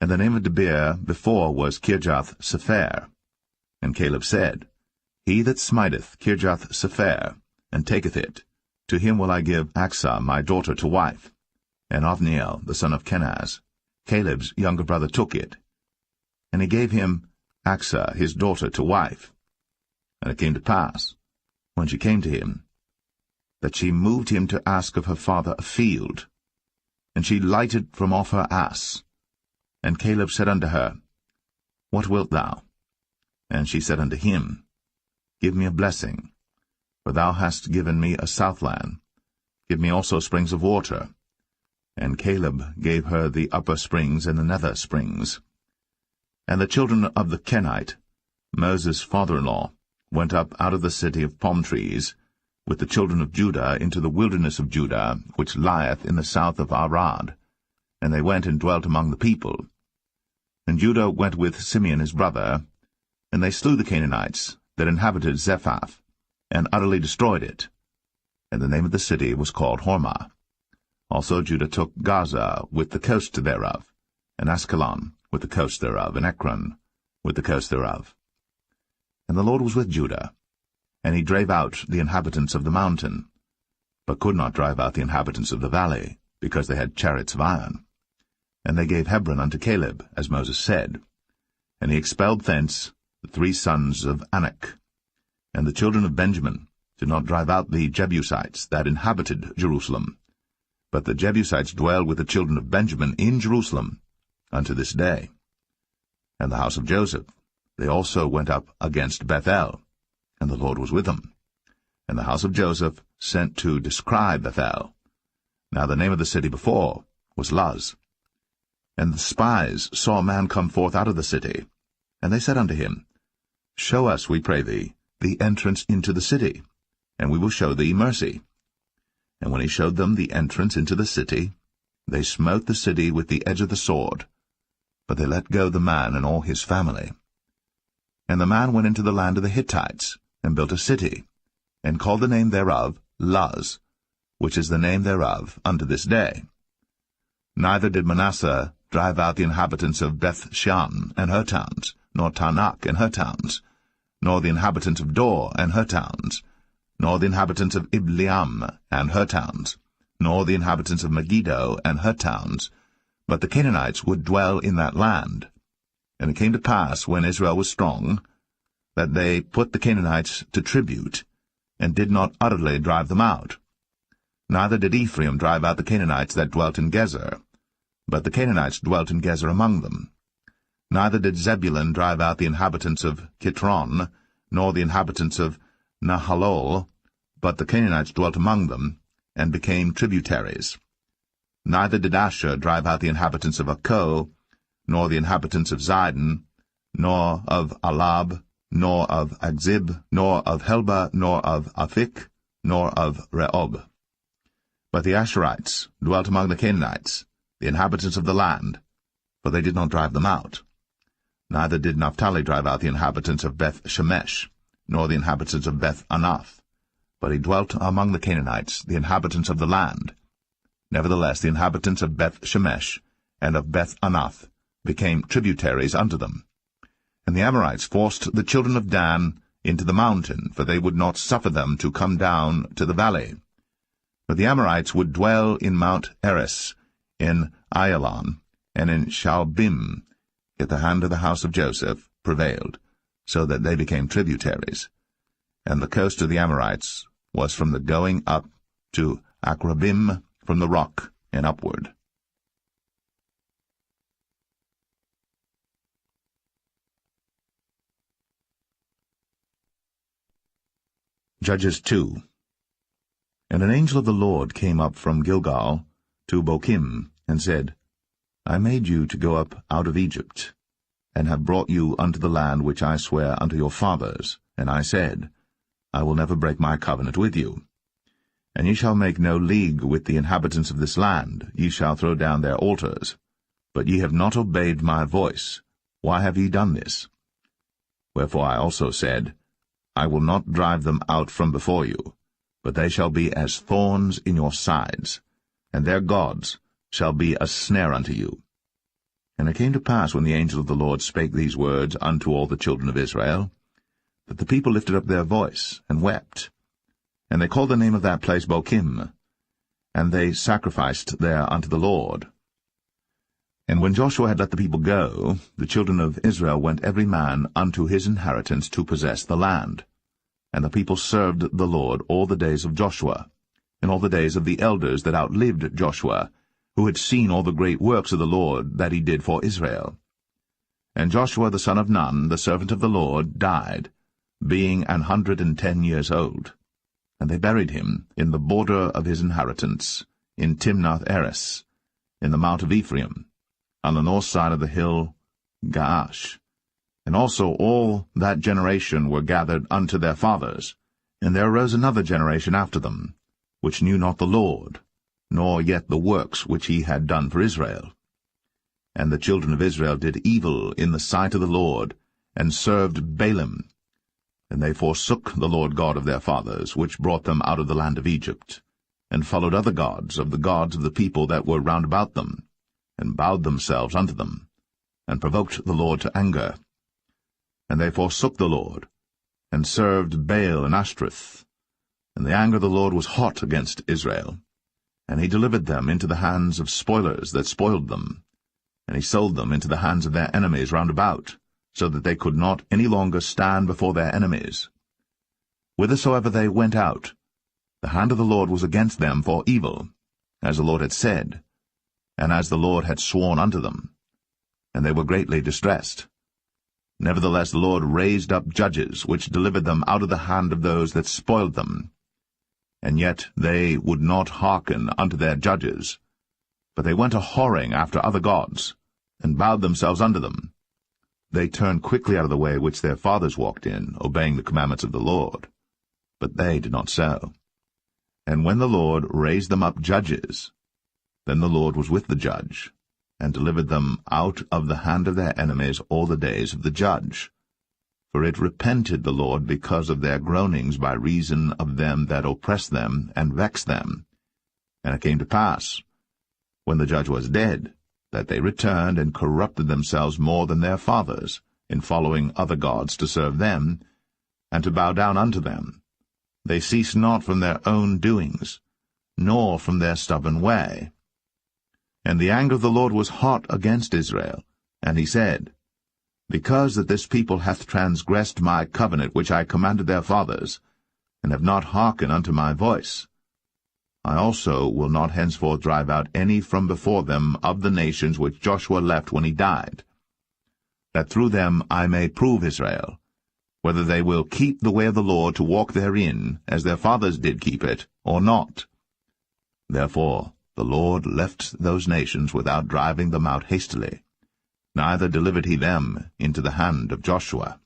And the name of Debir before was Kirjath-Sepher. And Caleb said, He that smiteth Kirjath-Sepher, and taketh it, to him will I give Achsah my daughter to wife. And Othniel the son of Kenaz, Caleb's younger brother, took it. And he gave him Achsah his daughter to wife. And it came to pass, when she came to him, that she moved him to ask of her father a field. And she lighted from off her ass. And Caleb said unto her, What wilt thou? And she said unto him, Give me a blessing, for thou hast given me a southland. Give me also springs of water. And Caleb gave her the upper springs and the nether springs. And the children of the Kenite, Moses' father-in-law, went up out of the city of palm trees, with the children of Judah into the wilderness of Judah, which lieth in the south of Arad. And they went and dwelt among the people. And Judah went with Simeon his brother, and they slew the Canaanites that inhabited Zephath, and utterly destroyed it. And the name of the city was called Hormah. Also Judah took Gaza with the coast thereof, and Askelon with the coast thereof, and Ekron with the coast thereof. And the Lord was with Judah, and he drave out the inhabitants of the mountain, but could not drive out the inhabitants of the valley, because they had chariots of iron. And they gave Hebron unto Caleb, as Moses said. And he expelled thence the 3 sons of Anak. And the children of Benjamin did not drive out the Jebusites that inhabited Jerusalem, but the Jebusites dwell with the children of Benjamin in Jerusalem unto this day. And the house of Joseph, they also went up against Bethel, and the Lord was with them. And the house of Joseph sent to descry Bethel. Now the name of the city before was Luz. And the spies saw a man come forth out of the city, and they said unto him, Show us, we pray thee, the entrance into the city, and we will show thee mercy. And when he showed them the entrance into the city, they smote the city with the edge of the sword, but they let go the man and all his family. And the man went into the land of the Hittites, and built a city, and called the name thereof Luz, which is the name thereof unto this day. Neither did Manasseh drive out the inhabitants of Beth-shan and her towns, nor Tanakh and her towns, nor the inhabitants of Dor and her towns, nor the inhabitants of Ibleam and her towns, nor the inhabitants of Megiddo and her towns, but the Canaanites would dwell in that land. And it came to pass, when Israel was strong, that they put the Canaanites to tribute, and did not utterly drive them out. Neither did Ephraim drive out the Canaanites that dwelt in Gezer, but the Canaanites dwelt in Gezer among them. Neither did Zebulun drive out the inhabitants of Kitron, nor the inhabitants of Nahalol, but the Canaanites dwelt among them, and became tributaries. Neither did Asher drive out the inhabitants of Akko, nor the inhabitants of Zidon, nor of Alab, nor of Agzib, nor of Helba, nor of Aphik, nor of Rehob. But the Asherites dwelt among the Canaanites, the inhabitants of the land, for they did not drive them out. Neither did Naphtali drive out the inhabitants of Beth-Shemesh, nor the inhabitants of Beth-Anath, but he dwelt among the Canaanites, the inhabitants of the land. Nevertheless the inhabitants of Beth-Shemesh and of Beth-Anath became tributaries unto them. And the Amorites forced the children of Dan into the mountain, for they would not suffer them to come down to the valley. But the Amorites would dwell in Mount Eres, in Ayalon, and in Shaalbim. Yet the hand of the house of Joseph prevailed, so that they became tributaries. And the coast of the Amorites was from the going up to Akrabim, from the rock and upward. Judges 2. And an angel of the Lord came up from Gilgal to Bochim, and said, I made you to go up out of Egypt, and have brought you unto the land which I swear unto your fathers. And I said, I will never break my covenant with you. And ye shall make no league with the inhabitants of this land, ye shall throw down their altars. But ye have not obeyed my voice. Why have ye done this? Wherefore I also said, I will not drive them out from before you, but they shall be as thorns in your sides, and their gods shall be a snare unto you. And it came to pass, when the angel of the Lord spake these words unto all the children of Israel, that the people lifted up their voice, and wept. And they called the name of that place Bochim, and they sacrificed there unto the Lord. And when Joshua had let the people go, the children of Israel went every man unto his inheritance to possess the land. And the people served the Lord all the days of Joshua, and all the days of the elders that outlived Joshua, who had seen all the great works of the Lord that he did for Israel. And Joshua the son of Nun, the servant of the Lord, died, being 110 years old. And they buried him in the border of his inheritance, in Timnath-Eres, in the mount of Ephraim, on the north side of the hill Gaash. And also all that generation were gathered unto their fathers. And there arose another generation after them, which knew not the Lord, nor yet the works which he had done for Israel. And the children of Israel did evil in the sight of the Lord, and served Baalim. And they forsook the Lord God of their fathers, which brought them out of the land of Egypt, and followed other gods of the people that were round about them, and bowed themselves unto them, and provoked the Lord to anger. And they forsook the Lord, and served Baal and Ashtoreth. And the anger of the Lord was hot against Israel, and he delivered them into the hands of spoilers that spoiled them, and he sold them into the hands of their enemies round about, so that they could not any longer stand before their enemies. Whithersoever they went out, the hand of the Lord was against them for evil, as the Lord had said, and as the Lord had sworn unto them, and they were greatly distressed. Nevertheless the Lord raised up judges, which delivered them out of the hand of those that spoiled them. And yet they would not hearken unto their judges, but they went a-whoring after other gods, and bowed themselves unto them. They turned quickly out of the way which their fathers walked in, obeying the commandments of the Lord. But they did not so. And when the Lord raised them up judges, then the Lord was with the judge, and delivered them out of the hand of their enemies all the days of the judge. For it repented the Lord because of their groanings by reason of them that oppressed them and vexed them. And it came to pass, when the judge was dead, that they returned and corrupted themselves more than their fathers, in following other gods to serve them, and to bow down unto them. They ceased not from their own doings, nor from their stubborn way. And the anger of the Lord was hot against Israel, and he said, Because that this people hath transgressed my covenant which I commanded their fathers, and have not hearkened unto my voice, I also will not henceforth drive out any from before them of the nations which Joshua left when he died, that through them I may prove Israel, whether they will keep the way of the Lord to walk therein, as their fathers did keep it, or not. Therefore the Lord left those nations without driving them out hastily, neither delivered he them into the hand of Joshua.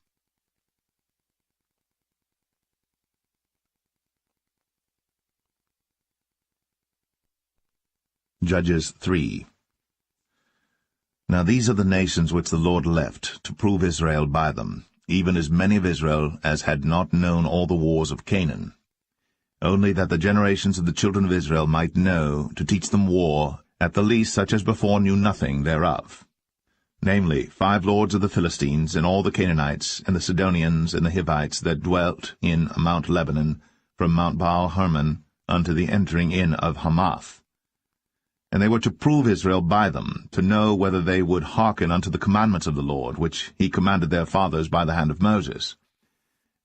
Judges 3. Now these are the nations which the Lord left, to prove Israel by them, even as many of Israel as had not known all the wars of Canaan, only that the generations of the children of Israel might know, to teach them war, at the least such as before knew nothing thereof. Namely, 5 lords of the Philistines, and all the Canaanites, and the Sidonians, and the Hivites, that dwelt in Mount Lebanon, from Mount Baal-Hermon unto the entering in of Hamath. And they were to prove Israel by them, to know whether they would hearken unto the commandments of the Lord, which he commanded their fathers by the hand of Moses.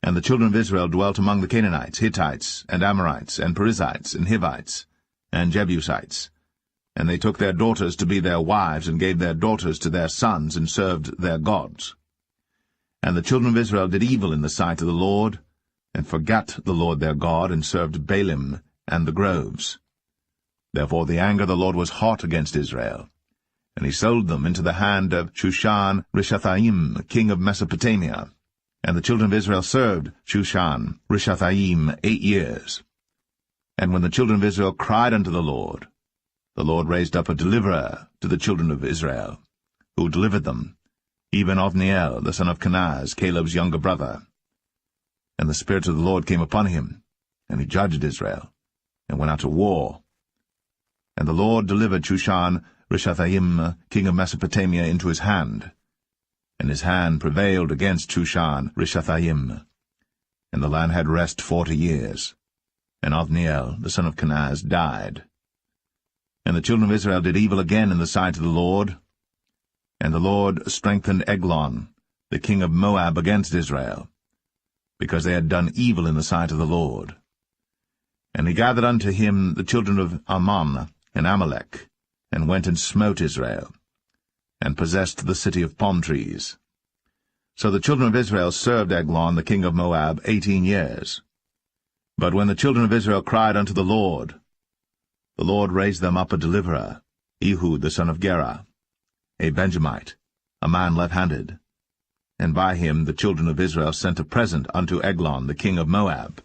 And the children of Israel dwelt among the Canaanites, Hittites, and Amorites, and Perizzites, and Hivites, and Jebusites. And they took their daughters to be their wives, and gave their daughters to their sons, and served their gods. And the children of Israel did evil in the sight of the Lord, and forgat the Lord their God, and served Baalim and the groves. Therefore the anger of the Lord was hot against Israel, and he sold them into the hand of Shushan-Rishathaim, king of Mesopotamia. And the children of Israel served Shushan-Rishathaim 8 years. And when the children of Israel cried unto the Lord raised up a deliverer to the children of Israel, who delivered them, even Othniel, the son of Kenaz, Caleb's younger brother. And the Spirit of the Lord came upon him, and he judged Israel, and went out to war. And the Lord delivered Shushan-Rishathaim, king of Mesopotamia, into his hand. And his hand prevailed against Shushan-Rishathaim. And the land had rest 40 years. And Othniel, the son of Kenaz, died. And the children of Israel did evil again in the sight of the Lord. And the Lord strengthened Eglon, the king of Moab, against Israel, because they had done evil in the sight of the Lord. And he gathered unto him the children of Ammon and Amalek, and went and smote Israel, and possessed the city of palm trees. So the children of Israel served Eglon the king of Moab 18 years. But when the children of Israel cried unto the Lord raised them up a deliverer, Ehud the son of Gera, a Benjamite, a man left-handed. And by him the children of Israel sent a present unto Eglon the king of Moab.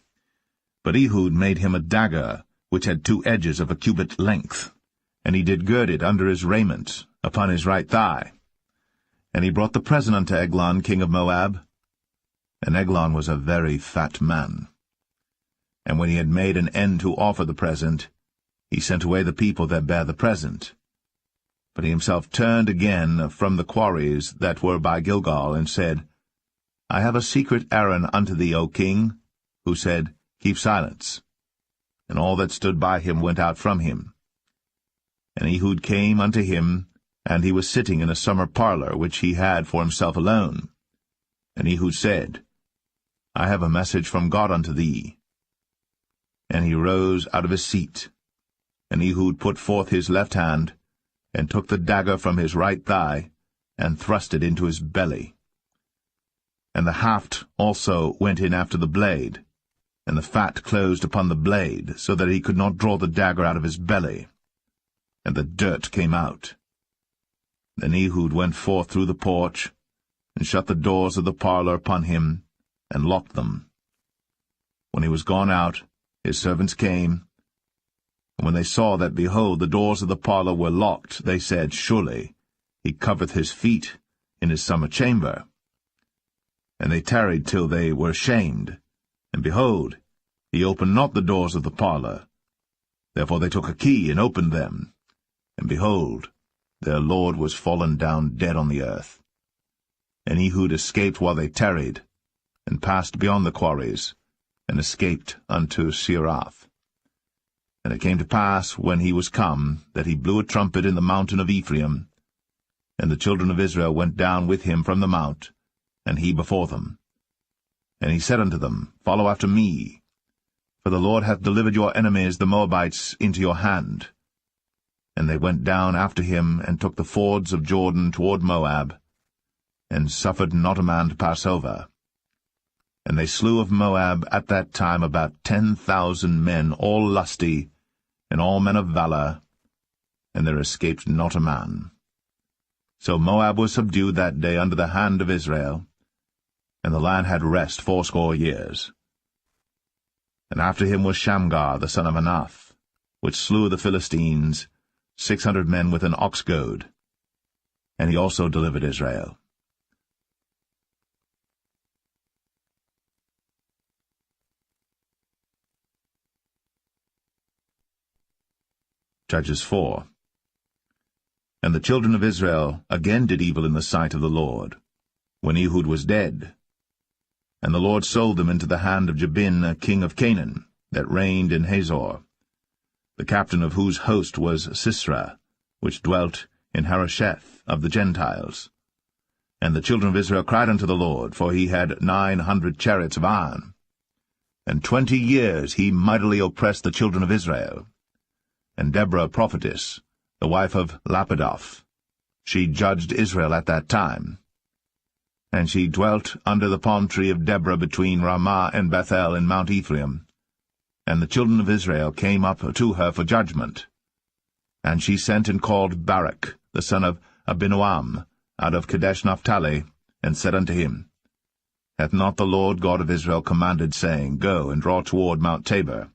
But Ehud made him a dagger, which had 2 edges of a cubit length, and he did gird it under his raiment, upon his right thigh. And he brought the present unto Eglon king of Moab. And Eglon was a very fat man. And when he had made an end to offer the present, he sent away the people that bare the present. But he himself turned again from the quarries that were by Gilgal, and said, I have a secret errand unto thee, O king. Who said, Keep silence. And all that stood by him went out from him. And Ehud came unto him, and he was sitting in a summer parlor, which he had for himself alone. And Ehud said, I have a message from God unto thee. And he rose out of his seat. And Ehud put forth his left hand, and took the dagger from his right thigh, and thrust it into his belly. And the haft also went in after the blade, and the fat closed upon the blade, so that he could not draw the dagger out of his belly. And the dirt came out. Then Ehud went forth through the porch, and shut the doors of the parlor upon him, and locked them. When he was gone out, his servants came, and when they saw that, behold, the doors of the parlor were locked, they said, Surely he covereth his feet in his summer chamber. And they tarried till they were ashamed, and behold, he opened not the doors of the parlor. Therefore they took a key and opened them, and behold, their lord was fallen down dead on the earth. And Ehud escaped while they tarried, and passed beyond the quarries, and escaped unto Seirath. And it came to pass, when he was come, that he blew a trumpet in the mountain of Ephraim, and the children of Israel went down with him from the mount, and he before them. And he said unto them, Follow after me, for the Lord hath delivered your enemies the Moabites into your hand. And they went down after him, and took the fords of Jordan toward Moab, and suffered not a man to pass over. And they slew of Moab at that time about 10,000 men, all lusty, and all men of valor, and there escaped not a man. So Moab was subdued that day under the hand of Israel, and the land had rest 80 years. And after him was Shamgar the son of Anath, which slew the Philistines, 600 men with an ox goad, and he also delivered Israel. Judges 4. And the children of Israel again did evil in the sight of the Lord, when Ehud was dead. And the Lord sold them into the hand of Jabin, king of Canaan, that reigned in Hazor, the captain of whose host was Sisera, which dwelt in Harosheth of the Gentiles. And the children of Israel cried unto the Lord, for he had 900 chariots of iron. And 20 years he mightily oppressed the children of Israel. And Deborah prophetess, the wife of Lapidoth, she judged Israel at that time. And she dwelt under the palm tree of Deborah between Ramah and Bethel in Mount Ephraim. And the children of Israel came up to her for judgment. And she sent and called Barak, the son of Abinoam, out of Kadesh Naphtali, and said unto him, Hath not the Lord God of Israel commanded, saying, Go and draw toward Mount Tabor,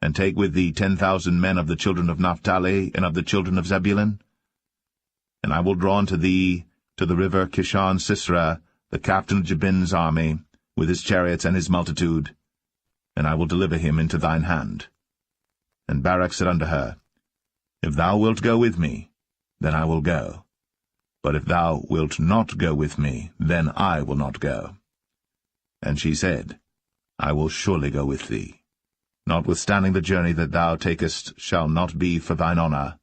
and take with thee 10,000 men of the children of Naphtali and of the children of Zebulun? And I will draw unto thee to the river Kishon Sisera, the captain of Jabin's army, with his chariots and his multitude, and I will deliver him into thine hand. And Barak said unto her, If thou wilt go with me, then I will go. But if thou wilt not go with me, then I will not go. And she said, I will surely go with thee. Notwithstanding the journey that thou takest shall not be for thine honour,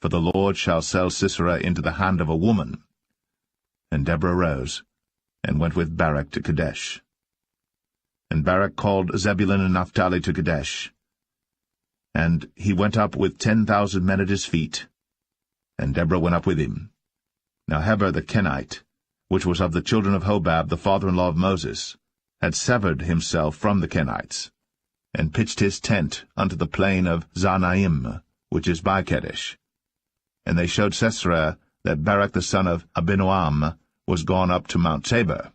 for the Lord shall sell Sisera into the hand of a woman. And Deborah rose, and went with Barak to Kadesh. And Barak called Zebulun and Naphtali to Kadesh. And he went up with 10,000 men at his feet, and Deborah went up with him. Now Heber the Kenite, which was of the children of Hobab, the father-in-law of Moses, had severed himself from the Kenites, and pitched his tent unto the plain of Zanaim, which is by Kadesh. And they showed Sisera that Barak the son of Abinoam was gone up to Mount Tabor.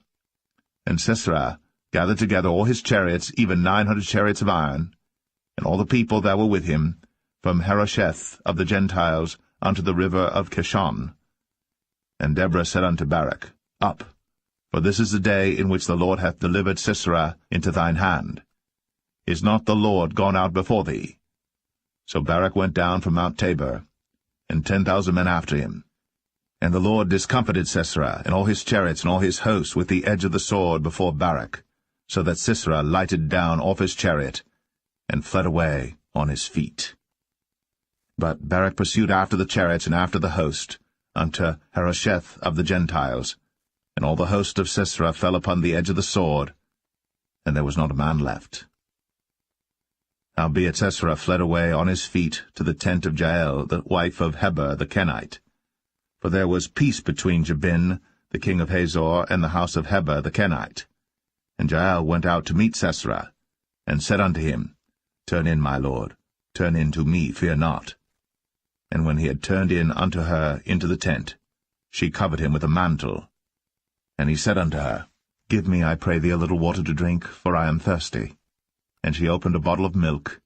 And Sisera gathered together all his chariots, even 900 chariots of iron, and all the people that were with him, from Harosheth of the Gentiles unto the river of Kishon. And Deborah said unto Barak, Up, for this is the day in which the Lord hath delivered Sisera into thine hand. Is not the Lord gone out before thee? So Barak went down from Mount Tabor, and 10,000 men after him. And the Lord discomfited Sisera, and all his chariots and all his host with the edge of the sword before Barak, so that Sisera lighted down off his chariot, and fled away on his feet. But Barak pursued after the chariots and after the host, unto Harosheth of the Gentiles, and all the host of Sisera fell upon the edge of the sword, and there was not a man left. Howbeit Sisera fled away on his feet to the tent of Jael, the wife of Heber the Kenite. For there was peace between Jabin, the king of Hazor, and the house of Heber the Kenite. And Jael went out to meet Sisera, and said unto him, Turn in, my lord, turn in to me, fear not. And when he had turned in unto her into the tent, she covered him with a mantle. And he said unto her, Give me, I pray thee, a little water to drink, for I am thirsty. And she opened a bottle of milk,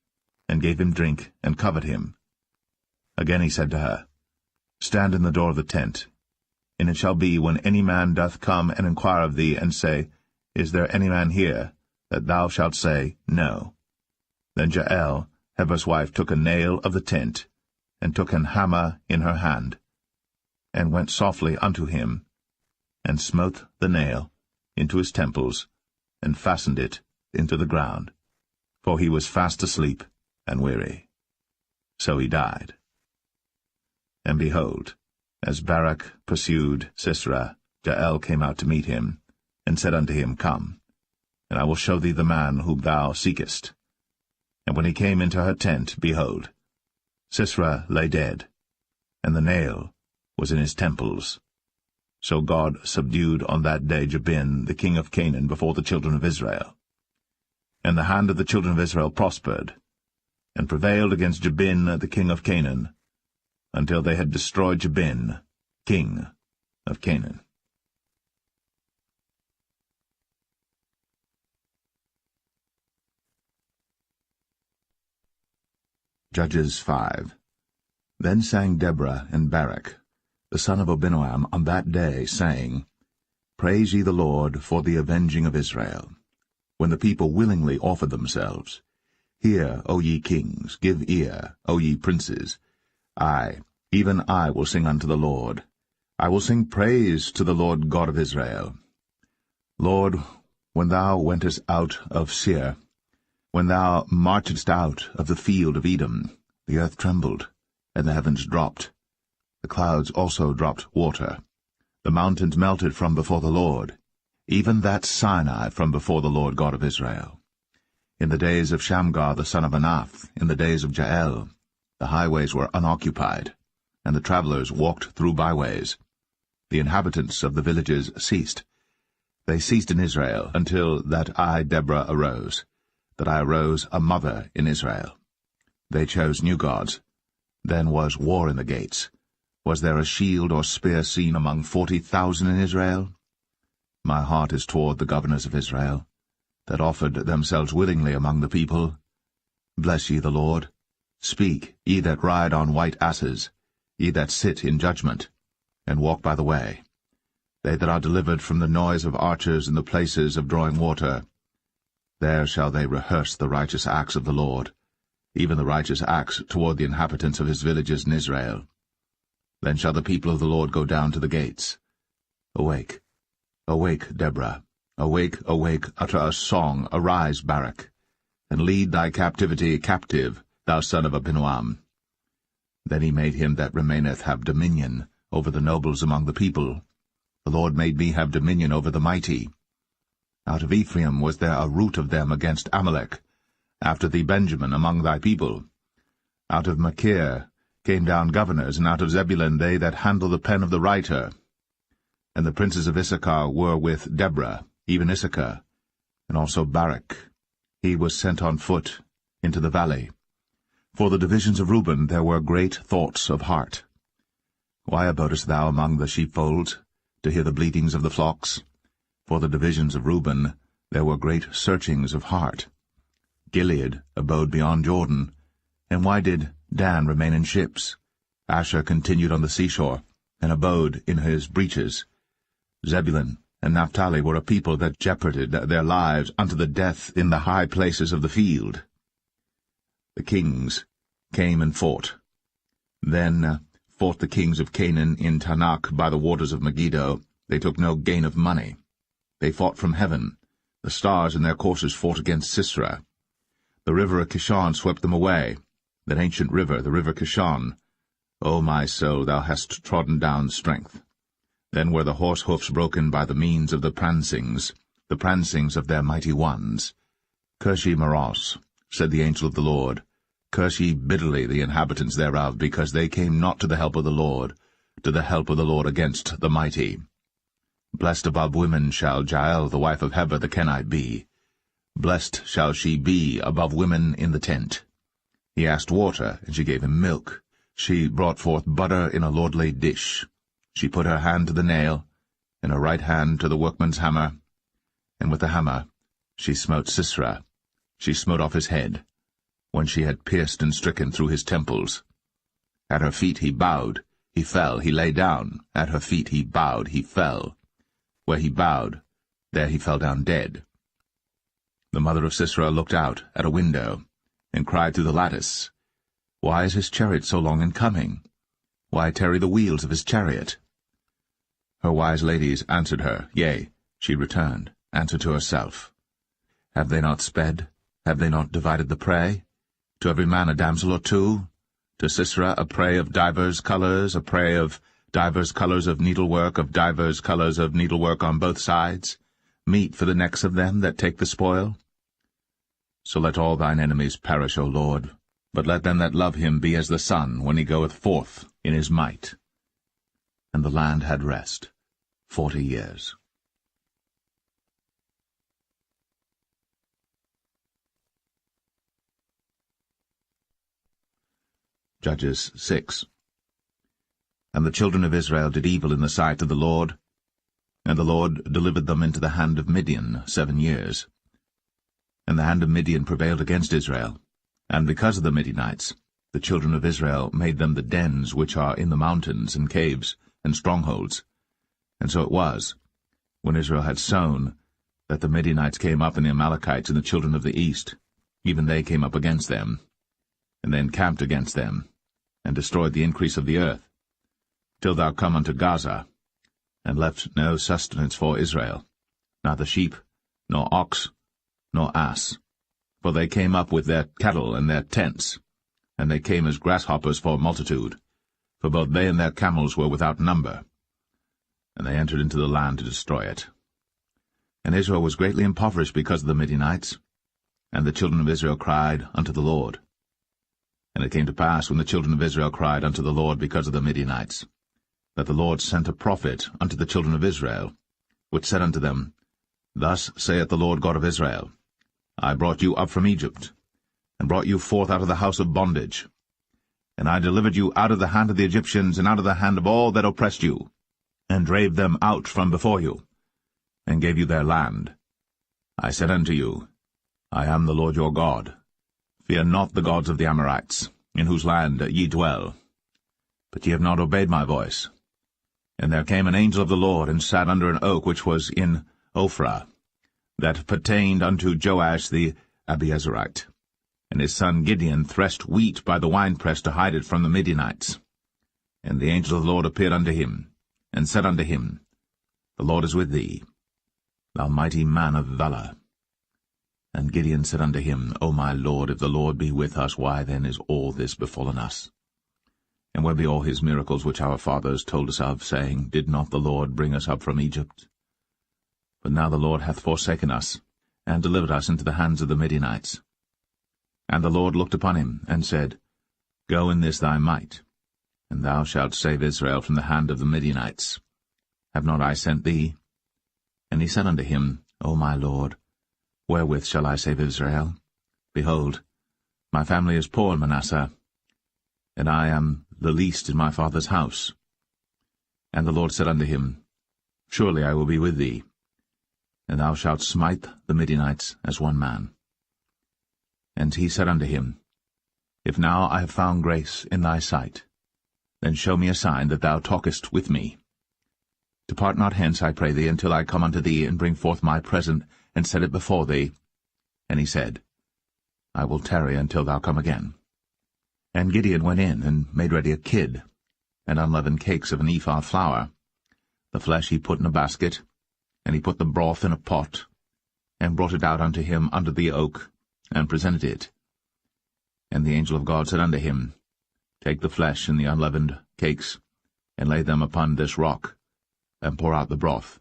and gave him drink, and covered him. Again he said to her, Stand in the door of the tent. And it shall be, when any man doth come and inquire of thee, and say, Is there any man here? That thou shalt say, No. Then Jael, Heber's wife, took a nail of the tent, and took an hammer in her hand, and went softly unto him, and smote the nail into his temples, and fastened it into the ground. For he was fast asleep and weary. So he died. And behold, as Barak pursued Sisera, Jael came out to meet him, and said unto him, Come, and I will show thee the man whom thou seekest. And when he came into her tent, behold, Sisera lay dead, and the nail was in his temples. So God subdued on that day Jabin, the king of Canaan, before the children of Israel. And the hand of the children of Israel prospered, and prevailed against Jabin, the king of Canaan, until they had destroyed Jabin, king of Canaan. Judges 5. Then sang Deborah and Barak, the son of Abinoam, on that day, saying, Praise ye the Lord for the avenging of Israel, when the people willingly offered themselves. Hear, O ye kings, give ear, O ye princes. I, even I, will sing unto the Lord. I will sing praise to the Lord God of Israel. Lord, when thou wentest out of Seir, when thou marchedst out of the field of Edom, the earth trembled, and the heavens dropped. The clouds also dropped water. The mountains melted from before the Lord, even that Sinai from before the Lord God of Israel. In the days of Shamgar the son of Anath, in the days of Jael, the highways were unoccupied, and the travelers walked through byways. The inhabitants of the villages ceased. They ceased in Israel, until that I, Deborah, arose, that I arose a mother in Israel. They chose new gods. Then was war in the gates. Was there a shield or spear seen among 40,000 in Israel? My heart is toward the governors of Israel, that offered themselves willingly among the people. Bless ye the Lord. Speak, ye that ride on white asses, ye that sit in judgment, and walk by the way. They that are delivered from the noise of archers in the places of drawing water. There shall they rehearse the righteous acts of the Lord, even the righteous acts toward the inhabitants of his villages in Israel. Then shall the people of the Lord go down to the gates. Awake, awake, Deborah. Awake, awake, utter a song, arise, Barak, and lead thy captivity captive, thou son of Abinoam. Then he made him that remaineth have dominion over the nobles among the people. The Lord made me have dominion over the mighty. Out of Ephraim was there a root of them against Amalek, after thee Benjamin among thy people. Out of Machir came down governors, and out of Zebulun they that handle the pen of the writer. And the princes of Issachar were with Deborah, even Issachar, and also Barak. He was sent on foot into the valley. For the divisions of Reuben there were great thoughts of heart. Why abodest thou among the sheepfolds, to hear the bleatings of the flocks? For the divisions of Reuben there were great searchings of heart. Gilead abode beyond Jordan. And why did Dan remain in ships? Asher continued on the seashore, and abode in his breaches. Zebulun and Naphtali were a people that jeoparded their lives unto the death in the high places of the field. The kings came and fought. Then fought the kings of Canaan in Tanakh by the waters of Megiddo. They took no gain of money. They fought from heaven. The stars in their courses fought against Sisera. The river of Kishon swept them away, that ancient river, the river Kishon. O my soul, thou hast trodden down strength. Then were the horse hoofs broken by the means of the prancings of their mighty ones. Curse ye Meroz, said the angel of the Lord. Curse ye bitterly the inhabitants thereof, because they came not to the help of the Lord, against the mighty. Blessed above women shall Jael the wife of Heber the Kenite be. Blessed shall she be above women in the tent. He asked water, and she gave him milk. She brought forth butter in a lordly dish. She put her hand to the nail, and her right hand to the workman's hammer, and with the hammer she smote Sisera. She smote off his head, when she had pierced and stricken through his temples. At her feet he bowed, he fell, he lay down. At her feet he bowed, he fell. Where he bowed, there he fell down dead. The mother of Sisera looked out at a window, and cried through the lattice, Why is his chariot so long in coming? Why tarry the wheels of his chariot? Her wise ladies answered her, yea, she returned, answered to herself. Have they not sped? Have they not divided the prey? To every man a damsel or two? To Sisera a prey of divers colours, a prey of divers colours of needlework, of divers colours of needlework on both sides, meat for the necks of them that take the spoil? So let all thine enemies perish, O Lord, but let them that love him be as the sun when he goeth forth in his might. And the land had rest, 40 years. Judges 6. And the children of Israel did evil in the sight of the Lord, and the Lord delivered them into the hand of Midian 7 years. And the hand of Midian prevailed against Israel, and because of the Midianites, the children of Israel made them the dens which are in the mountains, and caves, and strongholds. And so it was, when Israel had sown, that the Midianites came up, and the Amalekites and the children of the east, even they came up against them, and they encamped against them, and destroyed the increase of the earth, till thou come unto Gaza, and left no sustenance for Israel, neither sheep, nor ox, nor ass. For they came up with their cattle and their tents, and they came as grasshoppers for multitude, for both they and their camels were without number. And they entered into the land to destroy it. And Israel was greatly impoverished because of the Midianites, and the children of Israel cried unto the Lord. And it came to pass, when the children of Israel cried unto the Lord because of the Midianites, that the Lord sent a prophet unto the children of Israel, which said unto them, Thus saith the Lord God of Israel, I brought you up from Egypt, and brought you forth out of the house of bondage. And I delivered you out of the hand of the Egyptians, and out of the hand of all that oppressed you, and drave them out from before you, and gave you their land. I said unto you, I am the Lord your God. Fear not the gods of the Amorites, in whose land ye dwell. But ye have not obeyed my voice. And there came an angel of the Lord, and sat under an oak which was in Ophrah, that pertained unto Joash the Abiezrite. And his son Gideon threshed wheat by the winepress to hide it from the Midianites. And the angel of the Lord appeared unto him, and said unto him, The Lord is with thee, thou mighty man of valour. And Gideon said unto him, O my Lord, if the Lord be with us, why then is all this befallen us? And where be all his miracles which our fathers told us of, saying, Did not the Lord bring us up from Egypt? But now the Lord hath forsaken us, and delivered us into the hands of the Midianites. And the Lord looked upon him, and said, Go in this thy might, and thou shalt save Israel from the hand of the Midianites. Have not I sent thee? And he said unto him, O my Lord, wherewith shall I save Israel? Behold, my family is poor in Manasseh, and I am the least in my father's house. And the Lord said unto him, Surely I will be with thee, and thou shalt smite the Midianites as one man. And he said unto him, If now I have found grace in thy sight, then show me a sign that thou talkest with me. Depart not hence, I pray thee, until I come unto thee, and bring forth my present, and set it before thee. And he said, I will tarry until thou come again. And Gideon went in, and made ready a kid, and unleavened cakes of an ephah flour. The flesh he put in a basket, and he put the broth in a pot, and brought it out unto him under the oak, and presented it. And the angel of God said unto him, Take the flesh and the unleavened cakes, and lay them upon this rock, and pour out the broth.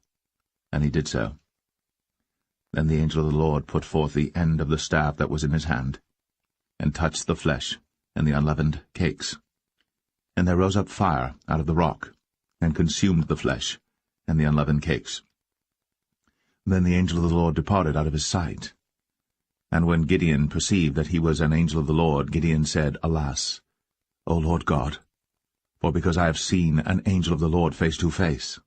And he did so. Then the angel of the Lord put forth the end of the staff that was in his hand, and touched the flesh and the unleavened cakes. And there rose up fire out of the rock, and consumed the flesh and the unleavened cakes. Then the angel of the Lord departed out of his sight. And when Gideon perceived that he was an angel of the Lord, Gideon said, Alas, O Lord God, for because I have seen an angel of the Lord face to face.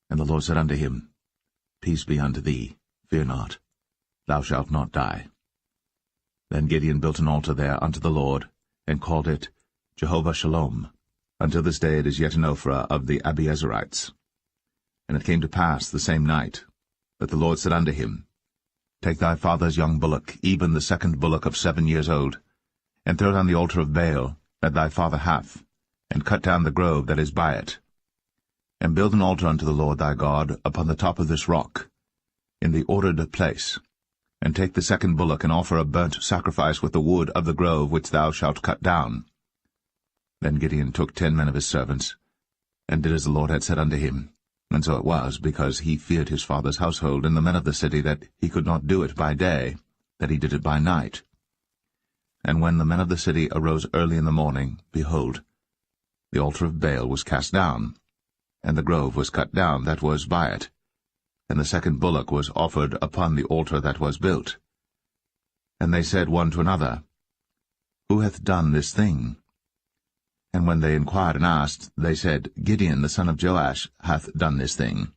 And the Lord said unto him, Peace be unto thee, fear not, thou shalt not die. Then Gideon built an altar there unto the Lord, and called it Jehovah Shalom. Until this day it is yet in Ophrah of the Abiezrites. And it came to pass the same night that the Lord said unto him, Take thy father's young bullock, even the second bullock of 7 years old, and throw it on the altar of Baal that thy father hath, and cut down the grove that is by it. And build an altar unto the Lord thy God upon the top of this rock, in the ordered place, and take the second bullock, and offer a burnt sacrifice with the wood of the grove which thou shalt cut down. Then Gideon took 10 men of his servants, and did as the Lord had said unto him. And so it was, because he feared his father's household and the men of the city, that he could not do it by day, that he did it by night. And when the men of the city arose early in the morning, behold, the altar of Baal was cast down, and the grove was cut down that was by it, and the second bullock was offered upon the altar that was built. And they said one to another, Who hath done this thing? And when they inquired and asked, they said, Gideon the son of Joash hath done this thing.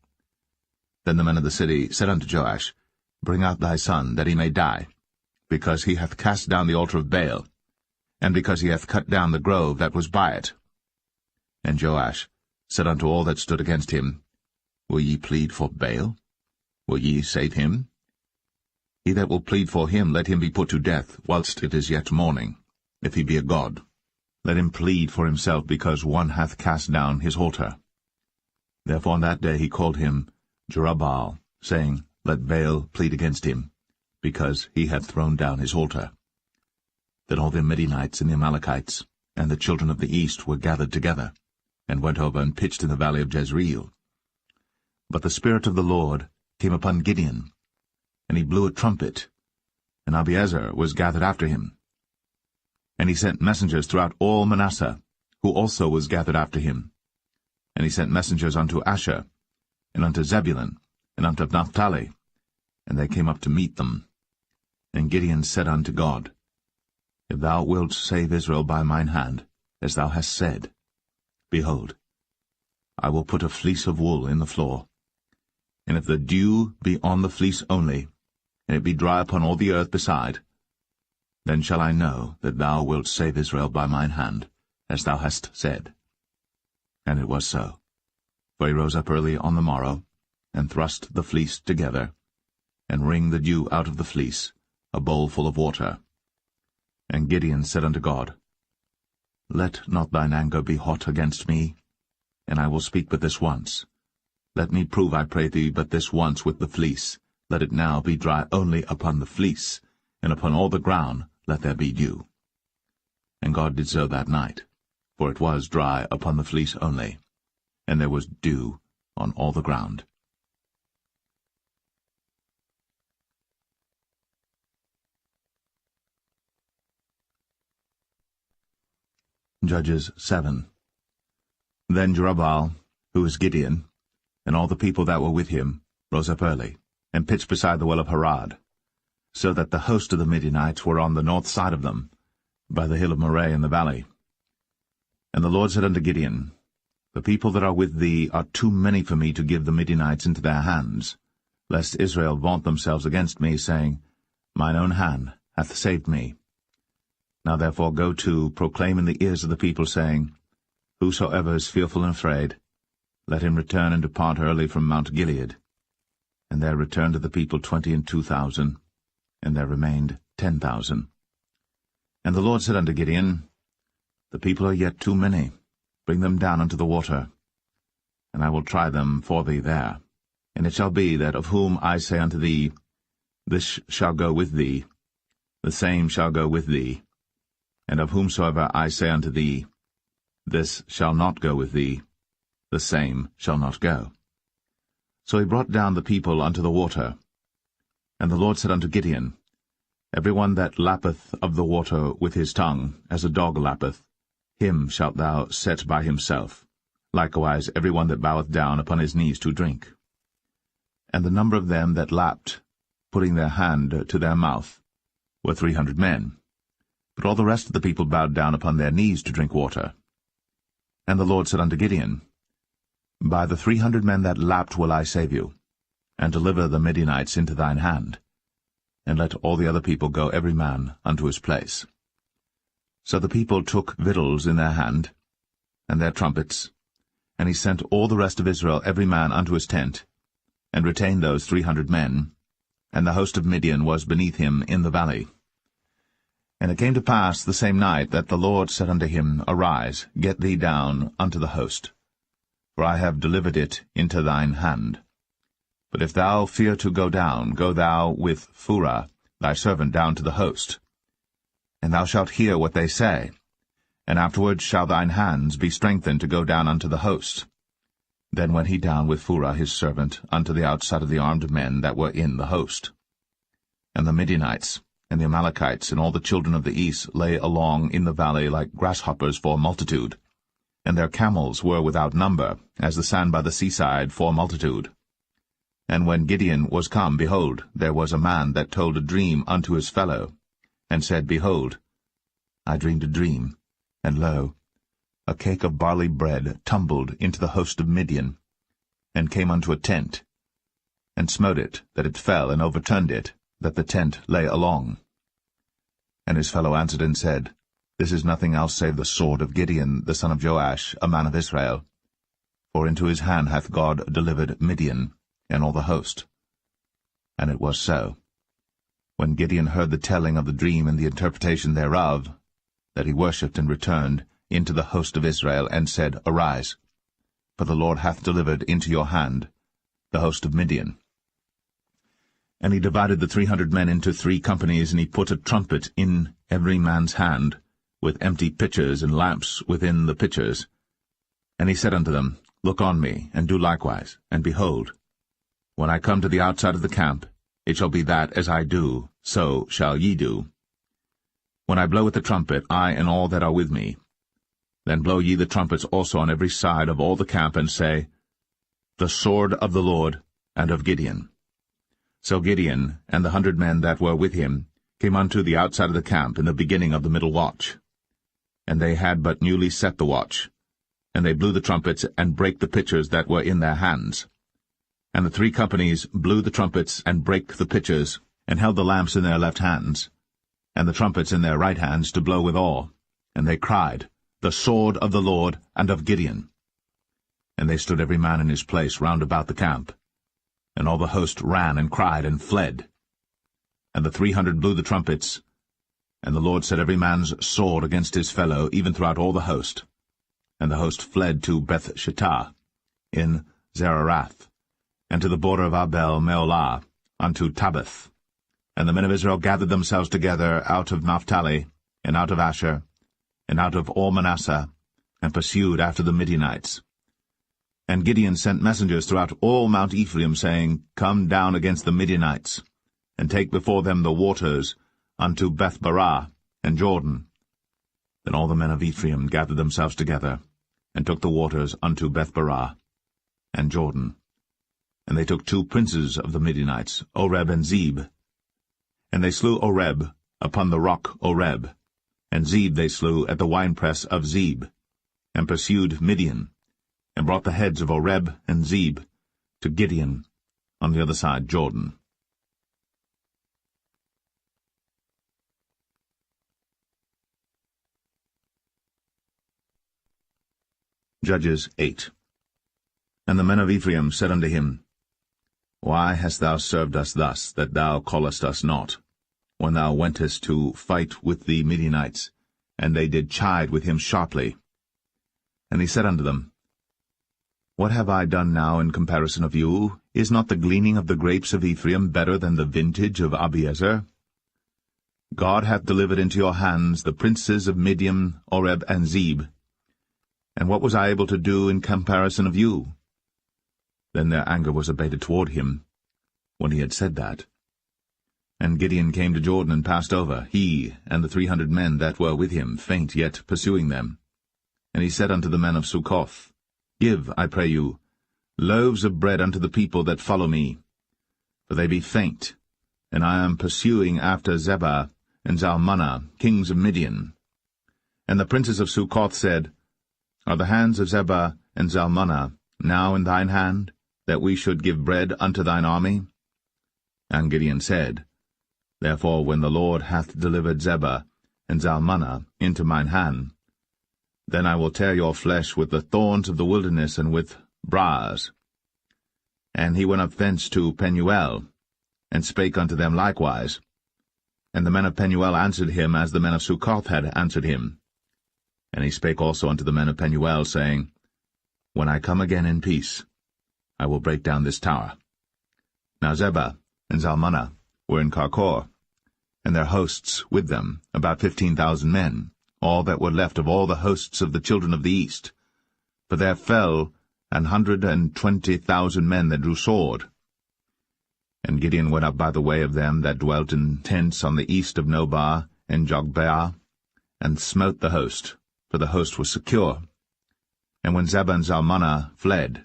Then the men of the city said unto Joash, Bring out thy son, that he may die, because he hath cast down the altar of Baal, and because he hath cut down the grove that was by it. And Joash said unto all that stood against him, Will ye plead for Baal? Will ye save him? He that will plead for him, let him be put to death, whilst it is yet morning, if he be a god. Let him plead for himself, because one hath cast down his altar. Therefore on that day he called him Jerubbaal, saying, Let Baal plead against him, because he hath thrown down his altar. Then all the Midianites and the Amalekites, and the children of the east were gathered together, and went over and pitched in the valley of Jezreel. But the Spirit of the Lord came upon Gideon, and he blew a trumpet, and Abiezer was gathered after him. And he sent messengers throughout all Manasseh, who also was gathered after him. And he sent messengers unto Asher, and unto Zebulun, and unto Naphtali, and they came up to meet them. And Gideon said unto God, If thou wilt save Israel by mine hand, as thou hast said, behold, I will put a fleece of wool in the floor. And if the dew be on the fleece only, and it be dry upon all the earth beside, then shall I know that thou wilt save Israel by mine hand, as thou hast said. And it was so. For he rose up early on the morrow, and thrust the fleece together, and wring the dew out of the fleece, a bowl full of water. And Gideon said unto God, Let not thine anger be hot against me, and I will speak but this once. Let me prove, I pray thee, but this once with the fleece. Let it now be dry only upon the fleece, and upon all the ground let there be dew. And God did so that night, for it was dry upon the fleece only, and there was dew on all the ground. Judges 7. Then Jerubbaal, who is Gideon, and all the people that were with him, rose up early, and pitched beside the well of Harad, so that the host of the Midianites were on the north side of them, by the hill of Moreh in the valley. And the Lord said unto Gideon, The people that are with thee are too many for me to give the Midianites into their hands, lest Israel vaunt themselves against me, saying, Mine own hand hath saved me. Now therefore go to, proclaim in the ears of the people, saying, Whosoever is fearful and afraid, let him return and depart early from Mount Gilead. And there returned to the people 22,000, and there remained 10,000. And the Lord said unto Gideon, The people are yet too many. Bring them down unto the water, and I will try them for thee there. And it shall be that of whom I say unto thee, This shall go with thee, the same shall go with thee. And of whomsoever I say unto thee, This shall not go with thee, the same shall not go. So he brought down the people unto the water. And the Lord said unto Gideon, Every one that lappeth of the water with his tongue, as a dog lappeth, him shalt thou set by himself, likewise every one that boweth down upon his knees to drink. And the number of them that lapped, putting their hand to their mouth, were 300 men. But all the rest of the people bowed down upon their knees to drink water. And the Lord said unto Gideon, By the 300 men that lapped will I save you, and deliver the Midianites into thine hand. And let all the other people go every man unto his place. So the people took victuals in their hand, and their trumpets, and he sent all the rest of Israel every man unto his tent, and retained those 300 men, and the host of Midian was beneath him in the valley. And it came to pass the same night that the Lord said unto him, Arise, get thee down unto the host, for I have delivered it into thine hand. But if thou fear to go down, go thou with Phurah thy servant down to the host. And thou shalt hear what they say, and afterward shall thine hands be strengthened to go down unto the host. Then went he down with Phurah his servant unto the outside of the armed men that were in the host. And the Midianites, and the Amalekites, and all the children of the east lay along in the valley like grasshoppers for multitude, and their camels were without number, as the sand by the seaside for multitude. And when Gideon was come, behold, there was a man that told a dream unto his fellow, and said, Behold, I dreamed a dream, and lo, a cake of barley bread tumbled into the host of Midian, and came unto a tent, and smote it, that it fell, and overturned it, that the tent lay along. And his fellow answered and said, This is nothing else save the sword of Gideon the son of Joash, a man of Israel. For into his hand hath God delivered Midian, and all the host. And it was so. When Gideon heard the telling of the dream and the interpretation thereof, that he worshipped and returned into the host of Israel, and said, Arise, for the Lord hath delivered into your hand the host of Midian. And he divided the 300 men into 3 companies, and he put a trumpet in every man's hand, with empty pitchers and lamps within the pitchers. And he said unto them, Look on me, and do likewise, and behold, when I come to the outside of the camp, it shall be that as I do, so shall ye do. When I blow with the trumpet, I and all that are with me, then blow ye the trumpets also on every side of all the camp, and say, The sword of the Lord and of Gideon. So Gideon and the 100 men that were with him came unto the outside of the camp in the beginning of the middle watch. And they had but newly set the watch, and they blew the trumpets, and brake the pitchers that were in their hands. And the 3 companies blew the trumpets, and brake the pitchers, and held the lamps in their left hands, and the trumpets in their right hands, to blow withal. And they cried, The sword of the Lord and of Gideon. And they stood every man in his place round about the camp. And all the host ran and cried and fled. And the 300 blew the trumpets, and the Lord set every man's sword against his fellow, even throughout all the host. And the host fled to Beth-shittah in Zererath, and to the border of Abel-meholah, unto Tabbath. And the men of Israel gathered themselves together out of Naphtali, and out of Asher, and out of all Manasseh, and pursued after the Midianites. And Gideon sent messengers throughout all Mount Ephraim, saying, Come down against the Midianites, and take before them the waters unto Beth-barah and Jordan. Then all the men of Ephraim gathered themselves together, and took the waters unto Beth-barah and Jordan. And they took 2 princes of the Midianites, Oreb and Zeb. And they slew Oreb upon the rock Oreb, and Zeb they slew at the winepress of Zeb, and pursued Midian, and brought the heads of Oreb and Zeb to Gideon on the other side Jordan. Judges 8. And the men of Ephraim said unto him, Why hast thou served us thus, that thou callest us not, when thou wentest to fight with the Midianites? And they did chide with him sharply. And he said unto them, What have I done now in comparison of you? Is not the gleaning of the grapes of Ephraim better than the vintage of Abiezer? God hath delivered into your hands the princes of Midian, Oreb and Zeb. And what was I able to do in comparison of you? Then their anger was abated toward him, when he had said that. And Gideon came to Jordan and passed over, he and the 300 men that were with him, faint yet pursuing them. And he said unto the men of Succoth, Give, I pray you, loaves of bread unto the people that follow me, for they be faint, and I am pursuing after Zebah and Zalmunna, kings of Midian. And the princes of Succoth said, Are the hands of Zebah and Zalmunna now in thine hand, that we should give bread unto thine army? And Gideon said, Therefore when the Lord hath delivered Zebah and Zalmunna into mine hand, then I will tear your flesh with the thorns of the wilderness and with briars. And he went up thence to Penuel, and spake unto them likewise. And the men of Penuel answered him as the men of Succoth had answered him. And he spake also unto the men of Penuel, saying, When I come again in peace, I will break down this tower. Now Zebah and Zalmunna were in Karkor, and their hosts with them, about 15,000 men, all that were left of all the hosts of the children of the east. For there fell 120,000 men that drew sword. And Gideon went up by the way of them that dwelt in tents on the east of Nobah and Jogbeah, and smote the host, for the host was secure. And when Zebah and Zalmunna fled,